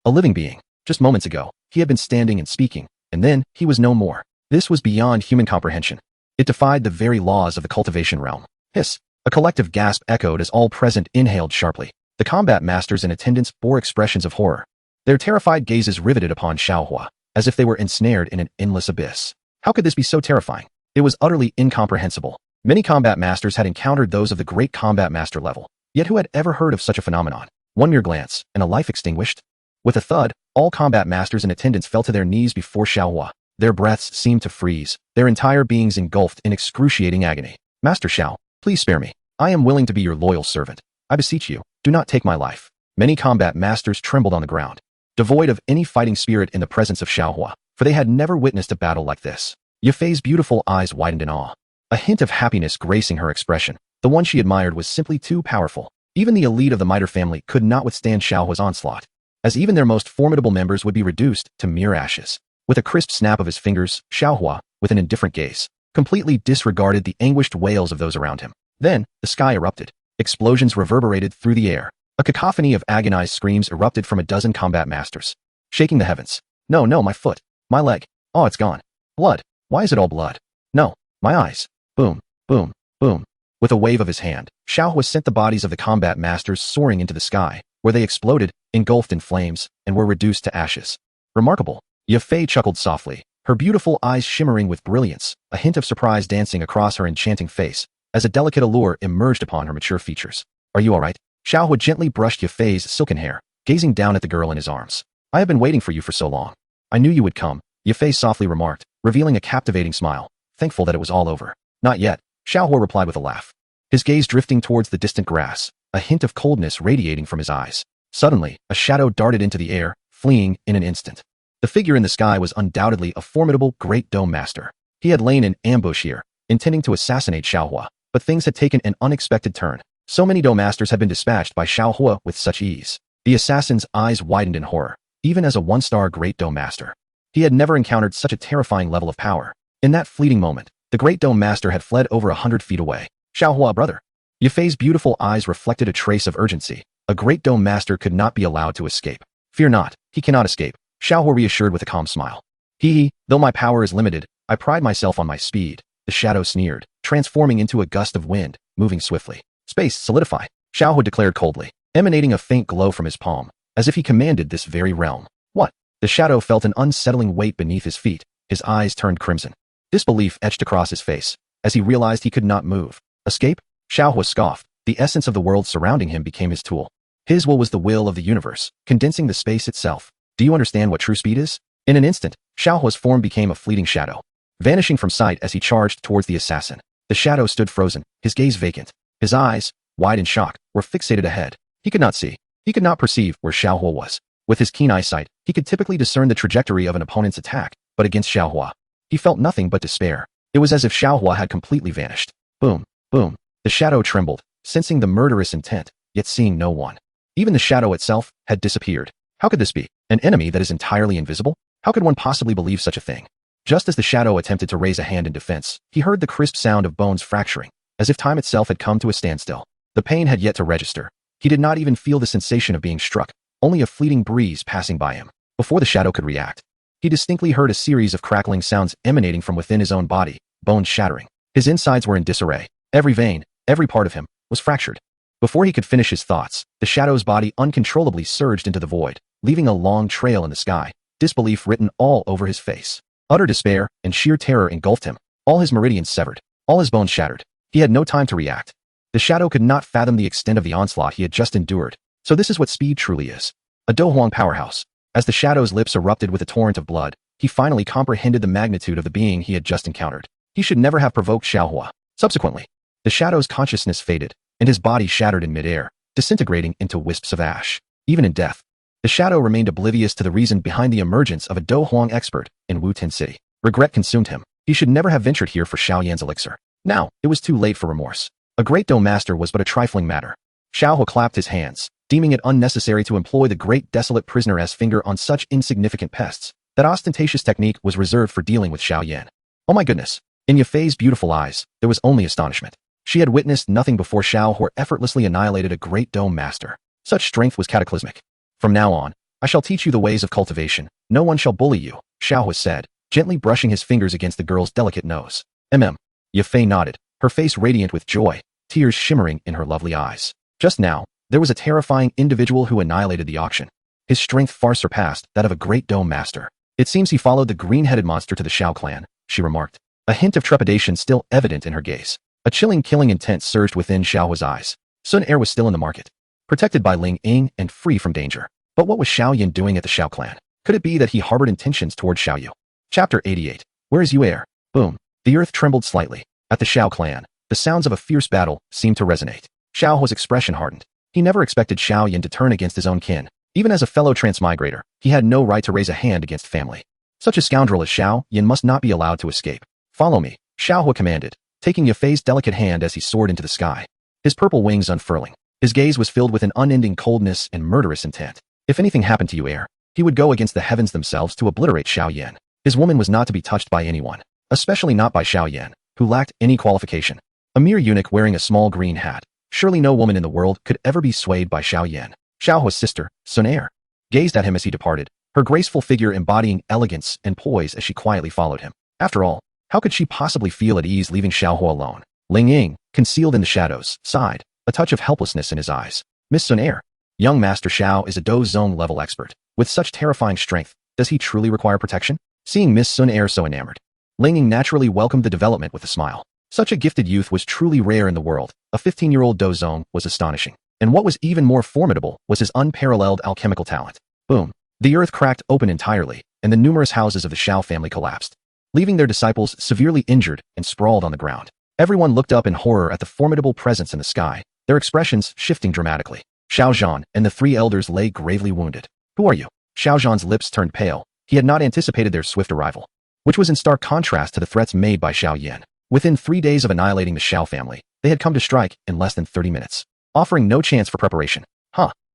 [SPEAKER 1] A living being. Just moments ago, he had been standing and speaking, and then he was no more. This was beyond human comprehension. It defied the very laws of the cultivation realm. Hiss! A collective gasp echoed as all present inhaled sharply. The combat masters in attendance bore expressions of horror. Their terrified gazes riveted upon Xiaohua, as if they were ensnared in an endless abyss. How could this be so terrifying? It was utterly incomprehensible. Many combat masters had encountered those of the great combat master level, yet who had ever heard of such a phenomenon? One mere glance, and a life extinguished? With a thud, all combat masters in attendance fell to their knees before Xiaohua. Their breaths seemed to freeze, their entire beings engulfed in excruciating agony. Master Xiao, please spare me. I am willing to be your loyal servant. I beseech you, do not take my life. Many combat masters trembled on the ground, devoid of any fighting spirit in the presence of Xiaohua, for they had never witnessed a battle like this. Yafei's beautiful eyes widened in awe, a hint of happiness gracing her expression. The one she admired was simply too powerful. Even the elite of the Miter family could not withstand Xiaohua's onslaught, as even their most formidable members would be reduced to mere ashes. With a crisp snap of his fingers, Xiaohua, with an indifferent gaze, completely disregarded the anguished wails of those around him. Then, the sky erupted. Explosions reverberated through the air. A cacophony of agonized screams erupted from a dozen combat masters, shaking the heavens. No, no, my foot. My leg. Oh, it's gone. Blood. Why is it all blood? No, my eyes. Boom, boom, boom. With a wave of his hand, Xiaohua sent the bodies of the combat masters soaring into the sky, where they exploded, engulfed in flames, and were reduced to ashes. Remarkable. Yafei chuckled softly, her beautiful eyes shimmering with brilliance, a hint of surprise dancing across her enchanting face, as a delicate allure emerged upon her mature features. Are you all right? Xiaohua gently brushed Yafei's silken hair, gazing down at the girl in his arms. I have been waiting for you for so long. I knew you would come, Yafei softly remarked, revealing a captivating smile, thankful that it was all over. Not yet, Xiaohua replied with a laugh, his gaze drifting towards the distant grass, a hint of coldness radiating from his eyes. Suddenly, a shadow darted into the air, fleeing in an instant. The figure in the sky was undoubtedly a formidable Great Dome Master. He had lain in ambush here, intending to assassinate Xiaohua, but things had taken an unexpected turn. So many Dome Masters had been dispatched by Xiaohua with such ease. The assassin's eyes widened in horror, even as a 1-star Great Dome Master. He had never encountered such a terrifying level of power. In that fleeting moment, the Great Dome Master had fled over 100 feet away. Xiaohua, brother. Yafei's beautiful eyes reflected a trace of urgency. A Great Dome Master could not be allowed to escape. Fear not, he cannot escape, Xiaohua reassured with a calm smile. Though my power is limited, I pride myself on my speed. The shadow sneered, transforming into a gust of wind, moving swiftly. Space, solidify, Xiaohua declared coldly, emanating a faint glow from his palm, as if he commanded this very realm. What? The shadow felt an unsettling weight beneath his feet. His eyes turned crimson. Disbelief etched across his face, as he realized he could not move. Escape? Xiaohua scoffed. The essence of the world surrounding him became his tool. His will was the will of the universe, condensing the space itself. Do you understand what true speed is? In an instant, Xiaohua's form became a fleeting shadow, vanishing from sight as he charged towards the assassin. The shadow stood frozen, his gaze vacant. His eyes, wide in shock, were fixated ahead. He could not see. He could not perceive where Xiaohua was. With his keen eyesight, he could typically discern the trajectory of an opponent's attack, but against Xiaohua, He felt nothing but despair. It was as if Xiaohua had completely vanished. Boom, boom. The shadow trembled, sensing the murderous intent, yet seeing no one. Even the shadow itself had disappeared. How could this be? An enemy that is entirely invisible? How could one possibly believe such a thing? Just as the shadow attempted to raise a hand in defense, he heard the crisp sound of bones fracturing, as if time itself had come to a standstill. The pain had yet to register. He did not even feel the sensation of being struck, only a fleeting breeze passing by him. Before the shadow could react, he distinctly heard a series of crackling sounds emanating from within his own body, bones shattering. His insides were in disarray. Every vein, every part of him, was fractured. Before he could finish his thoughts, the shadow's body uncontrollably surged into the void, leaving a long trail in the sky, disbelief written all over his face. Utter despair and sheer terror engulfed him, all his meridians severed, all his bones shattered. He had no time to react. The shadow could not fathom the extent of the onslaught he had just endured. So this is what speed truly is. A Dohuang powerhouse. As the shadow's lips erupted with a torrent of blood, he finally comprehended the magnitude of the being he had just encountered. He should never have provoked Xiaohua. Subsequently, the shadow's consciousness faded, and his body shattered in midair, disintegrating into wisps of ash. Even in death, the shadow remained oblivious to the reason behind the emergence of a Dohuang expert in Wutan City. Regret consumed him. He should never have ventured here for Xiaoyan's elixir. Now, it was too late for remorse. A great Dome Master was but a trifling matter. Xiaohua clapped his hands, deeming it unnecessary to employ the great desolate prisoner's finger on such insignificant pests. That ostentatious technique was reserved for dealing with Xiaoyan. Oh my goodness. In Yafei's beautiful eyes, there was only astonishment. She had witnessed nothing before Xiaohua effortlessly annihilated a great Dome Master. Such strength was cataclysmic. From now on, I shall teach you the ways of cultivation. No one shall bully you, Xiaohua said, gently brushing his fingers against the girl's delicate nose. Yafei nodded, her face radiant with joy, tears shimmering in her lovely eyes. Just now, there was a terrifying individual who annihilated the auction. His strength far surpassed that of a great Dome Master. It seems he followed the green-headed monster to the Xiao clan, she remarked, a hint of trepidation still evident in her gaze. A chilling killing intent surged within Xiaohua's eyes. Sun Air was still in the market, protected by Ling Ying and free from danger. But what was Xiaoyan doing at the Xiao clan? Could it be that he harbored intentions toward Xiaoyu? Chapter 88. Where is Yu Air? Boom. The earth trembled slightly. At the Xiao clan, the sounds of a fierce battle seemed to resonate. Xiaohua's expression hardened. He never expected Xiaoyan to turn against his own kin. Even as a fellow transmigrator, he had no right to raise a hand against family. Such a scoundrel as Xiaoyan must not be allowed to escape. Follow me, Xiaohua commanded, taking Yafei's delicate hand as he soared into the sky. His purple wings unfurling. His gaze was filled with an unending coldness and murderous intent. If anything happened to Yu Air, he would go against the heavens themselves to obliterate Xiaoyan. His woman was not to be touched by anyone, especially not by Xiaoyan, who lacked any qualification. A mere eunuch wearing a small green hat. Surely no woman in the world could ever be swayed by Xiaoyan. Xiaohua's sister, Sun Air, gazed at him as he departed, her graceful figure embodying elegance and poise as she quietly followed him. After all, how could she possibly feel at ease leaving Xiaohua alone? Ling Ying, concealed in the shadows, sighed, a touch of helplessness in his eyes. Miss Sun Air, young Master Xiao is a Do Zone level expert. With such terrifying strength, does he truly require protection? Seeing Miss Sun Air so enamored, Ling Ying naturally welcomed the development with a smile. Such a gifted youth was truly rare in the world. A 15-year-old Do Zone was astonishing. And what was even more formidable was his unparalleled alchemical talent. Boom. The earth cracked open entirely, and the numerous houses of the Xiao family collapsed, leaving their disciples severely injured and sprawled on the ground. Everyone looked up in horror at the formidable presence in the sky, their expressions shifting dramatically. Xiao Zhan and the three elders lay gravely wounded. Who are you? Xiao Zhan's lips turned pale. He had not anticipated their swift arrival, which was in stark contrast to the threats made by Xiaoyan. Within 3 days of annihilating the Xiao family, they had come to strike in less than 30 minutes, offering no chance for preparation.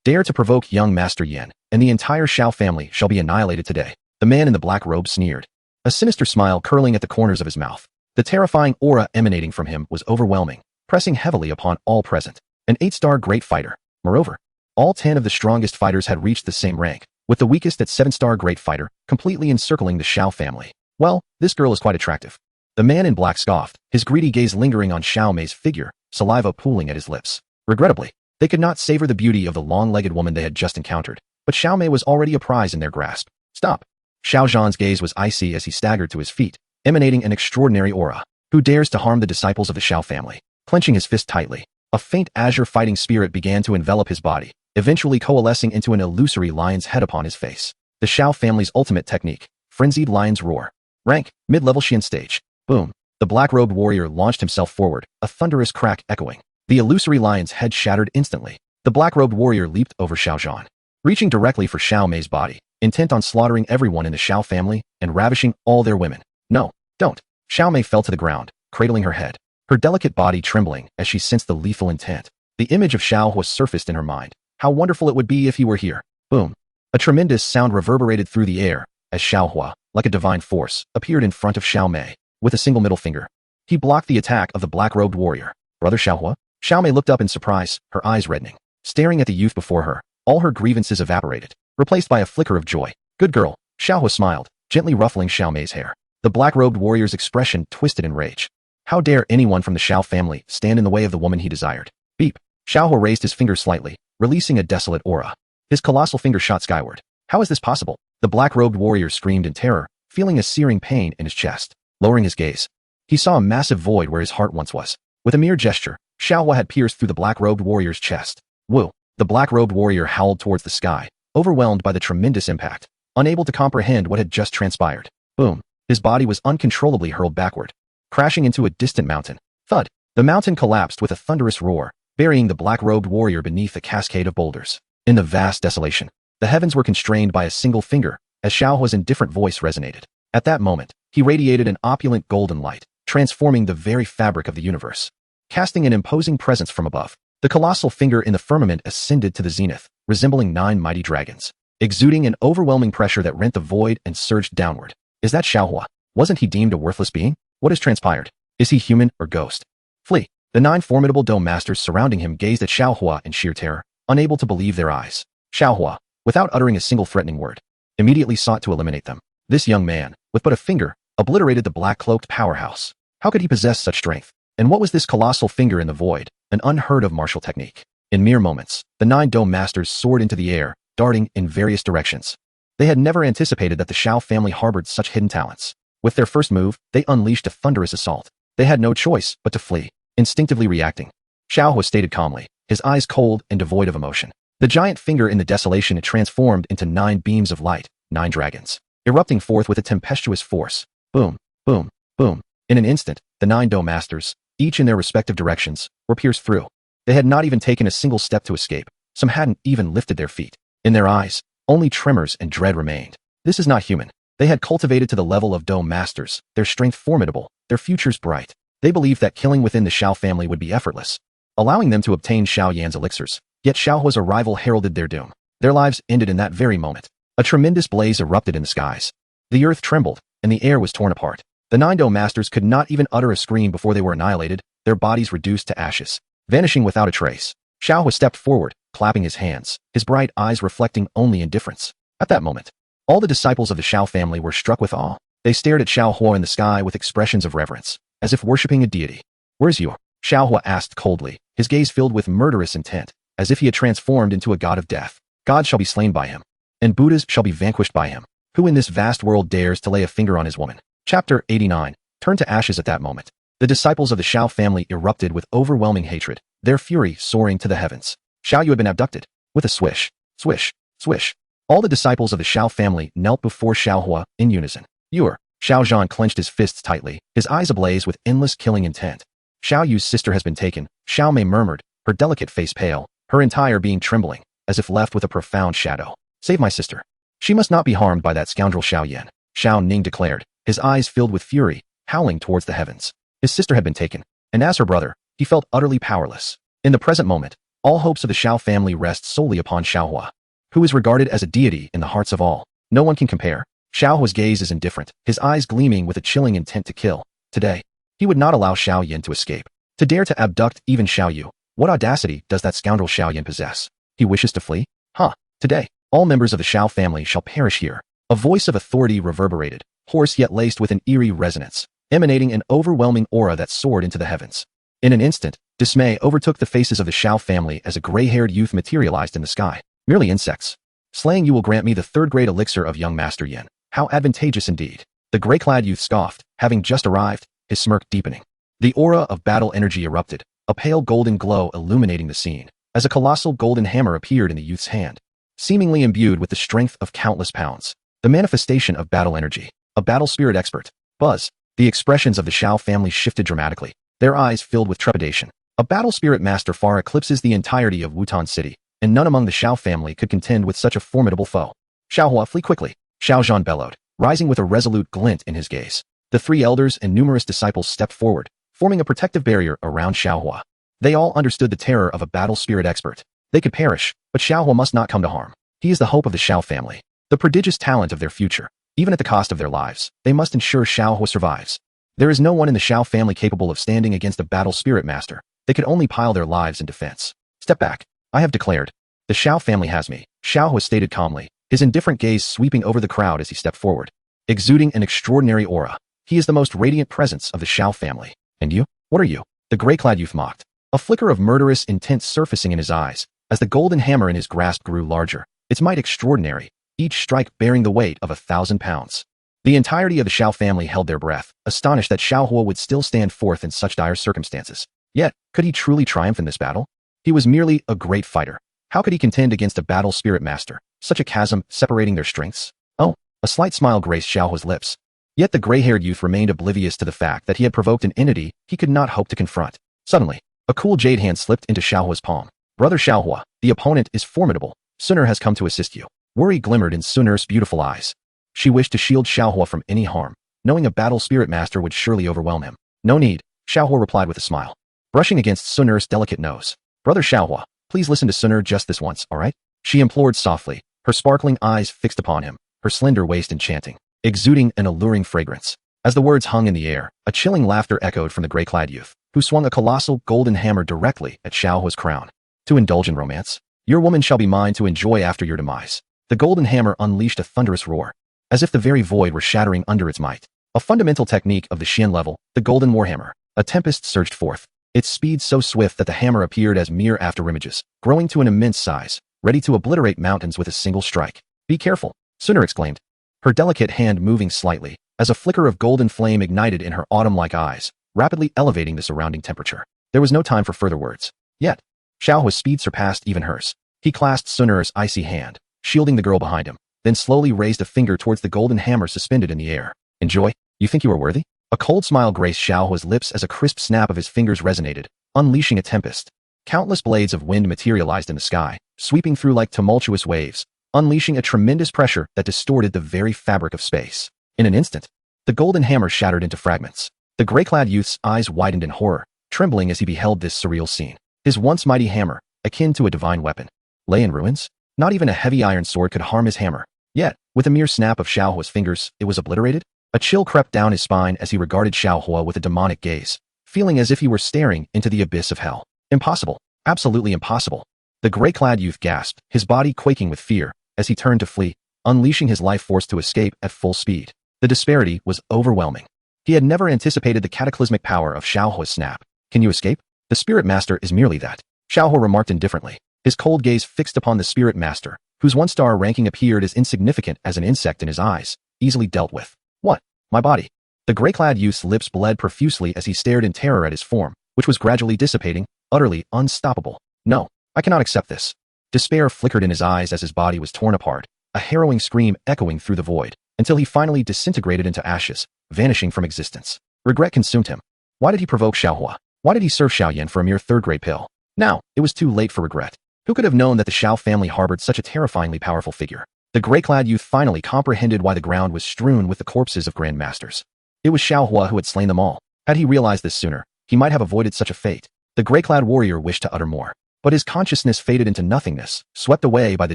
[SPEAKER 1] Dare to provoke young Master Yan, and the entire Xiao family shall be annihilated today. The man in the black robe sneered, a sinister smile curling at the corners of his mouth. The terrifying aura emanating from him was overwhelming, pressing heavily upon all present. An 8-star great fighter. Moreover, all 10 of the strongest fighters had reached the same rank, with the weakest at 7-star great fighter, completely encircling the Xiao family. Well, this girl is quite attractive. The man in black scoffed, his greedy gaze lingering on Xiao Mei's figure, saliva pooling at his lips. Regrettably, they could not savor the beauty of the long-legged woman they had just encountered, but Xiao Mei was already a prize in their grasp. Stop. Xiao Zhan's gaze was icy as he staggered to his feet, emanating an extraordinary aura. Who dares to harm the disciples of the Xiao family? Clenching his fist tightly, a faint azure fighting spirit began to envelop his body, eventually coalescing into an illusory lion's head upon his face. The Xiao family's ultimate technique, frenzied lion's roar. Rank, mid-level Xian stage. Boom. The black-robed warrior launched himself forward, a thunderous crack echoing. The illusory lion's head shattered instantly. The black-robed warrior leaped over Xiao Zhan, reaching directly for Xiao Mei's body, intent on slaughtering everyone in the Xiao family and ravishing all their women. No, Don't. Xiao Mei fell to the ground, cradling her head, her delicate body trembling as she sensed the lethal intent. The image of Xiao Hua surfaced in her mind. How wonderful it would be if he were here. Boom. A tremendous sound reverberated through the air as Xiao Hua, like a divine force, appeared in front of Xiao Mei with a single middle finger. He blocked the attack of the black-robed warrior. Brother Xiao Hua? Xiao Mei looked up in surprise, her eyes reddening. Staring at the youth before her, all her grievances evaporated, replaced by a flicker of joy. Good girl. Xiao Hua smiled, gently ruffling Xiao Mei's hair. The black-robed warrior's expression twisted in rage. How dare anyone from the Xiao family stand in the way of the woman he desired? Beep. Xiao Hua raised his finger slightly, releasing a desolate aura. His colossal finger shot skyward. How is this possible? The black-robed warrior screamed in terror, feeling a searing pain in his chest. Lowering his gaze, he saw a massive void where his heart once was. With a mere gesture, Xiao Hua had pierced through the black-robed warrior's chest. Woo! The black-robed warrior howled towards the sky, overwhelmed by the tremendous impact, unable to comprehend what had just transpired. Boom! His body was uncontrollably hurled backward, crashing into a distant mountain. Thud! The mountain collapsed with a thunderous roar, burying the black-robed warrior beneath a cascade of boulders. In the vast desolation, the heavens were constrained by a single finger, as Xiao Hua's indifferent voice resonated. At that moment, he radiated an opulent golden light, transforming the very fabric of the universe. Casting an imposing presence from above, the colossal finger in the firmament ascended to the zenith, resembling 9 mighty dragons, exuding an overwhelming pressure that rent the void and surged downward. Is that Xiao Hua? Wasn't he deemed a worthless being? What has transpired? Is he human or ghost? Flee! The 9 formidable dome masters surrounding him gazed at Xiao Hua in sheer terror, unable to believe their eyes. Xiao Hua, without uttering a single threatening word, immediately sought to eliminate them. This young man, with but a finger, obliterated the black-cloaked powerhouse. How could he possess such strength? And what was this colossal finger in the void? An unheard-of martial technique. In mere moments, the 9 dome masters soared into the air, darting in various directions. They had never anticipated that the Xiao family harbored such hidden talents. With their first move, they unleashed a thunderous assault. They had no choice but to flee, instinctively reacting. Xiao Hua stated calmly, his eyes cold and devoid of emotion. The giant finger in the desolation had transformed into 9 beams of light, 9 dragons, erupting forth with a tempestuous force. Boom, boom, boom. In an instant, the 9 dome masters, each in their respective directions, were pierced through. They had not even taken a single step to escape. Some hadn't even lifted their feet. In their eyes, only tremors and dread remained. This is not human. They had cultivated to the level of dome masters, their strength formidable, their futures bright. They believed that killing within the Xiao family would be effortless, allowing them to obtain Xiao Yan's elixirs. Yet Xiao Hua's arrival heralded their doom. Their lives ended in that very moment. A tremendous blaze erupted in the skies. The earth trembled, and the air was torn apart. The 9 dome masters could not even utter a scream before they were annihilated, their bodies reduced to ashes, vanishing without a trace. Xiao Hua stepped forward, clapping his hands, his bright eyes reflecting only indifference. At that moment, all the disciples of the Xiao family were struck with awe. They stared at Xiao Hua in the sky with expressions of reverence, as if worshipping a deity. Where's you? Xiao Hua asked coldly, his gaze filled with murderous intent, as if he had transformed into a god of death. Gods shall be slain by him, and Buddhas shall be vanquished by him. Who in this vast world dares to lay a finger on his woman? Chapter 89. Turned to ashes at that moment. The disciples of the Xiao family erupted with overwhelming hatred, their fury soaring to the heavens. Xiao Yu had been abducted. With a swish, swish, swish. All the disciples of the Xiao family knelt before Xiao Hua in unison. You're. Xiao Zhan clenched his fists tightly, his eyes ablaze with endless killing intent. Xiao Yu's sister has been taken, Xiao Mei murmured, her delicate face pale, her entire being trembling, as if left with a profound shadow. Save my sister. She must not be harmed by that scoundrel Xiao Yan, Xiao Ning declared, his eyes filled with fury, howling towards the heavens. His sister had been taken, and as her brother, he felt utterly powerless. In the present moment, all hopes of the Xiao family rest solely upon Xiao Hua, who is regarded as a deity in the hearts of all. No one can compare. Xiao Hua's gaze is indifferent, his eyes gleaming with a chilling intent to kill. Today, he would not allow Xiao Yan to escape. To dare to abduct even Xiao Yu. What audacity does that scoundrel Xiao Yan possess? He wishes to flee? Huh. Today, all members of the Xiao family shall perish here. A voice of authority reverberated, hoarse yet laced with an eerie resonance, emanating an overwhelming aura that soared into the heavens. In an instant, dismay overtook the faces of the Xiao family as a gray-haired youth materialized in the sky. Merely insects. Slaying you will grant me the 3rd grade elixir of young Master Yin. How advantageous indeed. The gray-clad youth scoffed, having just arrived, his smirk deepening. The aura of battle energy erupted, a pale golden glow illuminating the scene, as a colossal golden hammer appeared in the youth's hand, seemingly imbued with the strength of countless pounds. The manifestation of battle energy. A battle spirit expert. Buzz. The expressions of the Xiao family shifted dramatically, their eyes filled with trepidation. A battle spirit master far eclipses the entirety of Wutan City, and none among the Xiao family could contend with such a formidable foe. Xiao Hua, flee quickly, Xiao Zhan bellowed, rising with a resolute glint in his gaze. The three elders and numerous disciples stepped forward, forming a protective barrier around Xiaohua. They all understood the terror of a battle spirit expert. They could perish, but Xiaohua must not come to harm. He is the hope of the Xiao family, the prodigious talent of their future. Even at the cost of their lives, they must ensure Xiaohua survives. There is no one in the Xiao family capable of standing against a battle spirit master. They could only pile their lives in defense. Step back. I have declared. The Xiao family has me, Xiaohua stated calmly, his indifferent gaze sweeping over the crowd as he stepped forward. Exuding an extraordinary aura, he is the most radiant presence of the Xiao family. And you? What are you? The gray-clad youth mocked. A flicker of murderous intent surfacing in his eyes, as the golden hammer in his grasp grew larger, its might extraordinary, each strike bearing the weight of 1,000 pounds. The entirety of the Xiao family held their breath, astonished that Xiaohua would still stand forth in such dire circumstances. Yet, could he truly triumph in this battle? He was merely a great fighter. How could he contend against a battle spirit master, such a chasm separating their strengths? Oh, a slight smile graced Xiaohua's lips. Yet the gray-haired youth remained oblivious to the fact that he had provoked an entity he could not hope to confront. Suddenly, a cool jade hand slipped into Xiaohua's palm. Brother Xiaohua, the opponent is formidable. Suner has come to assist you. Worry glimmered in Suner's beautiful eyes. She wished to shield Xiaohua from any harm, knowing a battle spirit master would surely overwhelm him. No need, Xiaohua replied with a smile, brushing against Suner's delicate nose. Brother Xiaohua, please listen to Suner just this once, all right? She implored softly, her sparkling eyes fixed upon him, her slender waist enchanting, exuding an alluring fragrance. As the words hung in the air, a chilling laughter echoed from the gray-clad youth, who swung a colossal golden hammer directly at Xiaohua's crown. To indulge in romance? Your woman shall be mine to enjoy after your demise. The golden hammer unleashed a thunderous roar, as if the very void were shattering under its might. A fundamental technique of the Xian level, the golden warhammer. A tempest surged forth, its speed so swift that the hammer appeared as mere afterimages, growing to an immense size, ready to obliterate mountains with a single strike. Be careful, Suner exclaimed, her delicate hand moving slightly, as a flicker of golden flame ignited in her autumn-like eyes, rapidly elevating the surrounding temperature. There was no time for further words. Yet, Xiaohua's speed surpassed even hers. He clasped Suner's icy hand, shielding the girl behind him, then slowly raised a finger towards the golden hammer suspended in the air. Enjoy? You think you are worthy? A cold smile graced Xiaohua's lips as a crisp snap of his fingers resonated, unleashing a tempest. Countless blades of wind materialized in the sky, sweeping through like tumultuous waves, unleashing a tremendous pressure that distorted the very fabric of space. In an instant, the golden hammer shattered into fragments. The gray-clad youth's eyes widened in horror, trembling as he beheld this surreal scene. His once mighty hammer, akin to a divine weapon, lay in ruins. Not even a heavy iron sword could harm his hammer. Yet, with a mere snap of Xiaohua's fingers, it was obliterated. A chill crept down his spine as he regarded Xiaohua with a demonic gaze, feeling as if he were staring into the abyss of hell. Impossible. Absolutely impossible. The gray-clad youth gasped, his body quaking with fear, as he turned to flee, unleashing his life force to escape at full speed. The disparity was overwhelming. He had never anticipated the cataclysmic power of Xiaohua's snap. Can you escape? The spirit master is merely that, Xiaohua remarked indifferently, his cold gaze fixed upon the spirit master, whose one-star ranking appeared as insignificant as an insect in his eyes, easily dealt with. What? My body. The gray-clad youth's lips bled profusely as he stared in terror at his form, which was gradually dissipating, utterly unstoppable. No, I cannot accept this. Despair flickered in his eyes as his body was torn apart, a harrowing scream echoing through the void, until he finally disintegrated into ashes, vanishing from existence. Regret consumed him. Why did he provoke Xiaohua? Why did he serve Xiaoyan for a mere third-grade pill? Now, it was too late for regret. Who could have known that the Xiao family harbored such a terrifyingly powerful figure? The gray-clad youth finally comprehended why the ground was strewn with the corpses of grandmasters. It was Xiaohua who had slain them all. Had he realized this sooner, he might have avoided such a fate. The gray-clad warrior wished to utter more, but his consciousness faded into nothingness, swept away by the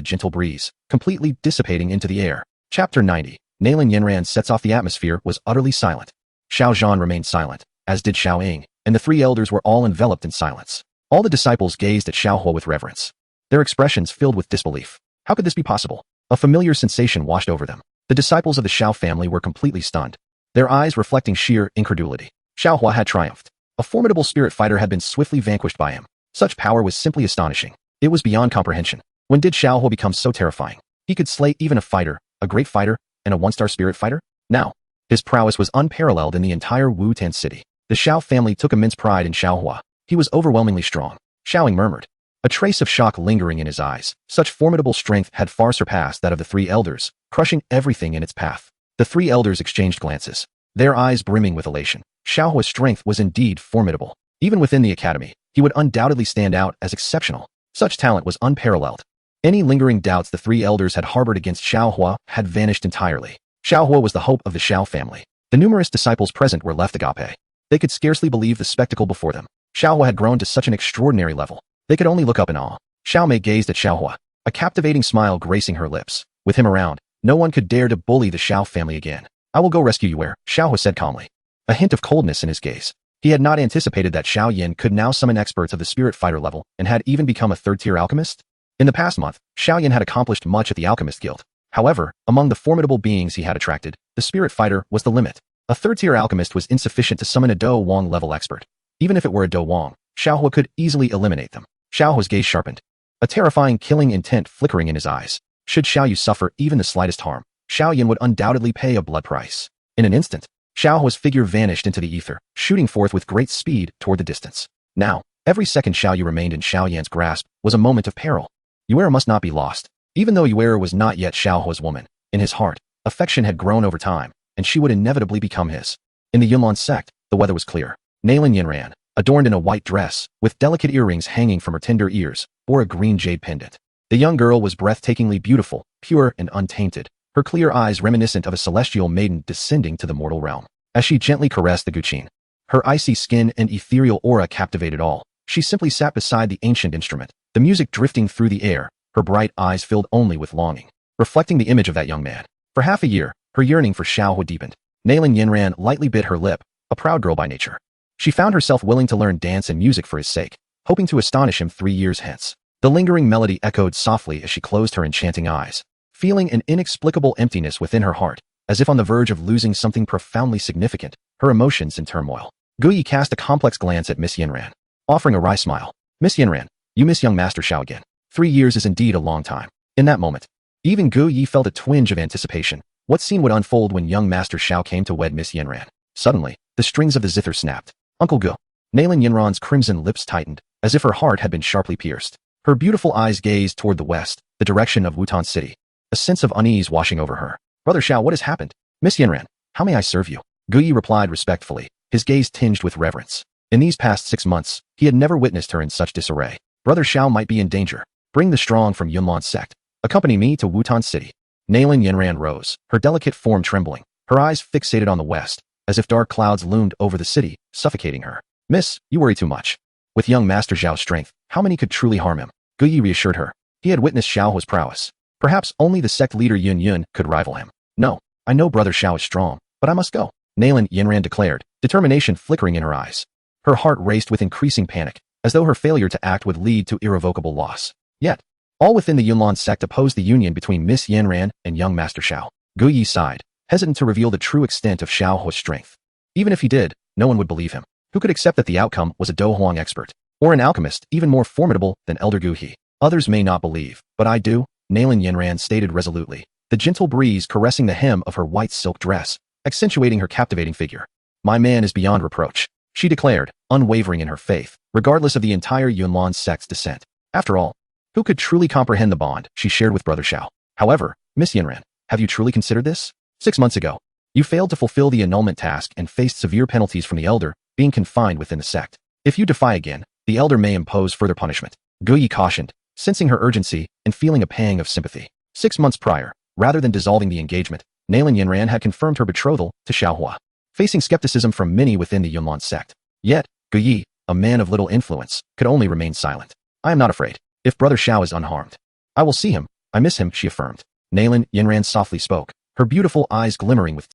[SPEAKER 1] gentle breeze, completely dissipating into the air. Chapter 90. Nalan Yanran sets off the atmosphere was utterly silent. Xiao Zhan remained silent, as did Xiao Ying, and the three elders were all enveloped in silence. All the disciples gazed at Xiaohua with reverence, their expressions filled with disbelief. How could this be possible? A familiar sensation washed over them. The disciples of the Xiao family were completely stunned, their eyes reflecting sheer incredulity. Xiaohua had triumphed. A formidable spirit fighter had been swiftly vanquished by him. Such power was simply astonishing. It was beyond comprehension. When did Xiaohua become so terrifying? He could slay even a fighter, a great fighter, and a one-star spirit fighter? Now, his prowess was unparalleled in the entire Wutan city. The Xiao family took immense pride in Xiaohua. He was overwhelmingly strong. Xiaoying murmured, a trace of shock lingering in his eyes. Such formidable strength had far surpassed that of the three elders, crushing everything in its path. The three elders exchanged glances, their eyes brimming with elation. Xiaohua's strength was indeed formidable. Even within the academy, he would undoubtedly stand out as exceptional. Such talent was unparalleled. Any lingering doubts the three elders had harbored against Xiaohua had vanished entirely. Xiaohua was the hope of the Xiao family. The numerous disciples present were left agape. They could scarcely believe the spectacle before them. Xiaohua had grown to such an extraordinary level. They could only look up in awe. Xiaomei gazed at Xiaohua, a captivating smile gracing her lips. With him around, no one could dare to bully the Xiao family again. I will go rescue you where, Xiaohua said calmly. A hint of coldness in his gaze. He had not anticipated that Xiao Yin could now summon experts of the spirit fighter level and had even become a third-tier alchemist. In the past month, Xiao Yin had accomplished much at the Alchemist Guild. However, among the formidable beings he had attracted, the spirit fighter was the limit. A third-tier alchemist was insufficient to summon a Do Wong level expert. Even if it were a Do Wong, Xiaohua could easily eliminate them. Xiaohua's gaze sharpened, a terrifying killing intent flickering in his eyes. Should Xiao Yu suffer even the slightest harm, Xiao Yin would undoubtedly pay a blood price. In an instant, Xiaohua's figure vanished into the ether, shooting forth with great speed toward the distance. Now, every second Xiao Yu remained in Xiao Yan's grasp was a moment of peril. Yuera must not be lost. Even though Yuera was not yet Xiaohua's woman, in his heart, affection had grown over time, and she would inevitably become his. In the Yunlan sect, the weather was clear. Nailin Yinran, adorned in a white dress, with delicate earrings hanging from her tender ears, bore a green jade pendant. The young girl was breathtakingly beautiful, pure and untainted, her clear eyes reminiscent of a celestial maiden descending to the mortal realm. As she gently caressed the Guqin, her icy skin and ethereal aura captivated all. She simply sat beside the ancient instrument, the music drifting through the air, her bright eyes filled only with longing, reflecting the image of that young man. For half a year, her yearning for Xiaohua deepened. Nailin Yinran lightly bit her lip, a proud girl by nature. She found herself willing to learn dance and music for his sake, hoping to astonish him 3 years hence. The lingering melody echoed softly as she closed her enchanting eyes, feeling an inexplicable emptiness within her heart, as if on the verge of losing something profoundly significant, her emotions in turmoil. Guyi cast a complex glance at Miss Yinran, offering a wry smile. Miss Yinran, you miss young Master Xiao again. 3 years is indeed a long time. In that moment, even Guyi felt a twinge of anticipation. What scene would unfold when young Master Xiao came to wed Miss Yinran? Suddenly, the strings of the zither snapped. Uncle Gu. Nailin Yinran's crimson lips tightened, as if her heart had been sharply pierced. Her beautiful eyes gazed toward the west, the direction of Wutan City. A sense of unease washing over her. Brother Xiao, what has happened? Miss Yinran, how may I serve you? Guyi replied respectfully, his gaze tinged with reverence. In these past 6 months, he had never witnessed her in such disarray. Brother Xiao might be in danger. Bring the strong from Yunlan sect. Accompany me to Wutan City. Nailin Yinran rose, her delicate form trembling, her eyes fixated on the west, as if dark clouds loomed over the city, suffocating her. Miss, you worry too much. With young Master Xiao's strength, how many could truly harm him? Guyi reassured her. He had witnessed Xiaohua's prowess. Perhaps only the sect leader Yun Yun could rival him. No, I know Brother Xiao is strong, but I must go. Nailin Yinran declared, determination flickering in her eyes. Her heart raced with increasing panic, as though her failure to act would lead to irrevocable loss. Yet, all within the Yunlan sect opposed the union between Miss Yinran and young Master Xiao. Guyi sighed, hesitant to reveal the true extent of Xiaohua's strength. Even if he did, no one would believe him. Who could accept that the outcome was a Do Huang expert, or an alchemist even more formidable than Elder Gu He? Others may not believe, but I do, Nailin Yinran stated resolutely, the gentle breeze caressing the hem of her white silk dress, accentuating her captivating figure. My man is beyond reproach, she declared, unwavering in her faith, regardless of the entire Yunlan sect's descent. After all, who could truly comprehend the bond she shared with Brother Xiao? However, Miss Yinran, have you truly considered this? 6 months ago, you failed to fulfill the annulment task and faced severe penalties from the Elder, being confined within the sect. If you defy again, the Elder may impose further punishment. Guyi cautioned, sensing her urgency and feeling a pang of sympathy. 6 months prior, rather than dissolving the engagement, Nailin Yinran had confirmed her betrothal to Xiaohua, facing skepticism from many within the Yunlan sect. Yet, Guyi, a man of little influence, could only remain silent. I am not afraid. If Brother Xiao is unharmed, I will see him. I miss him, she affirmed. Nailin Yinran softly spoke, her beautiful eyes glimmering with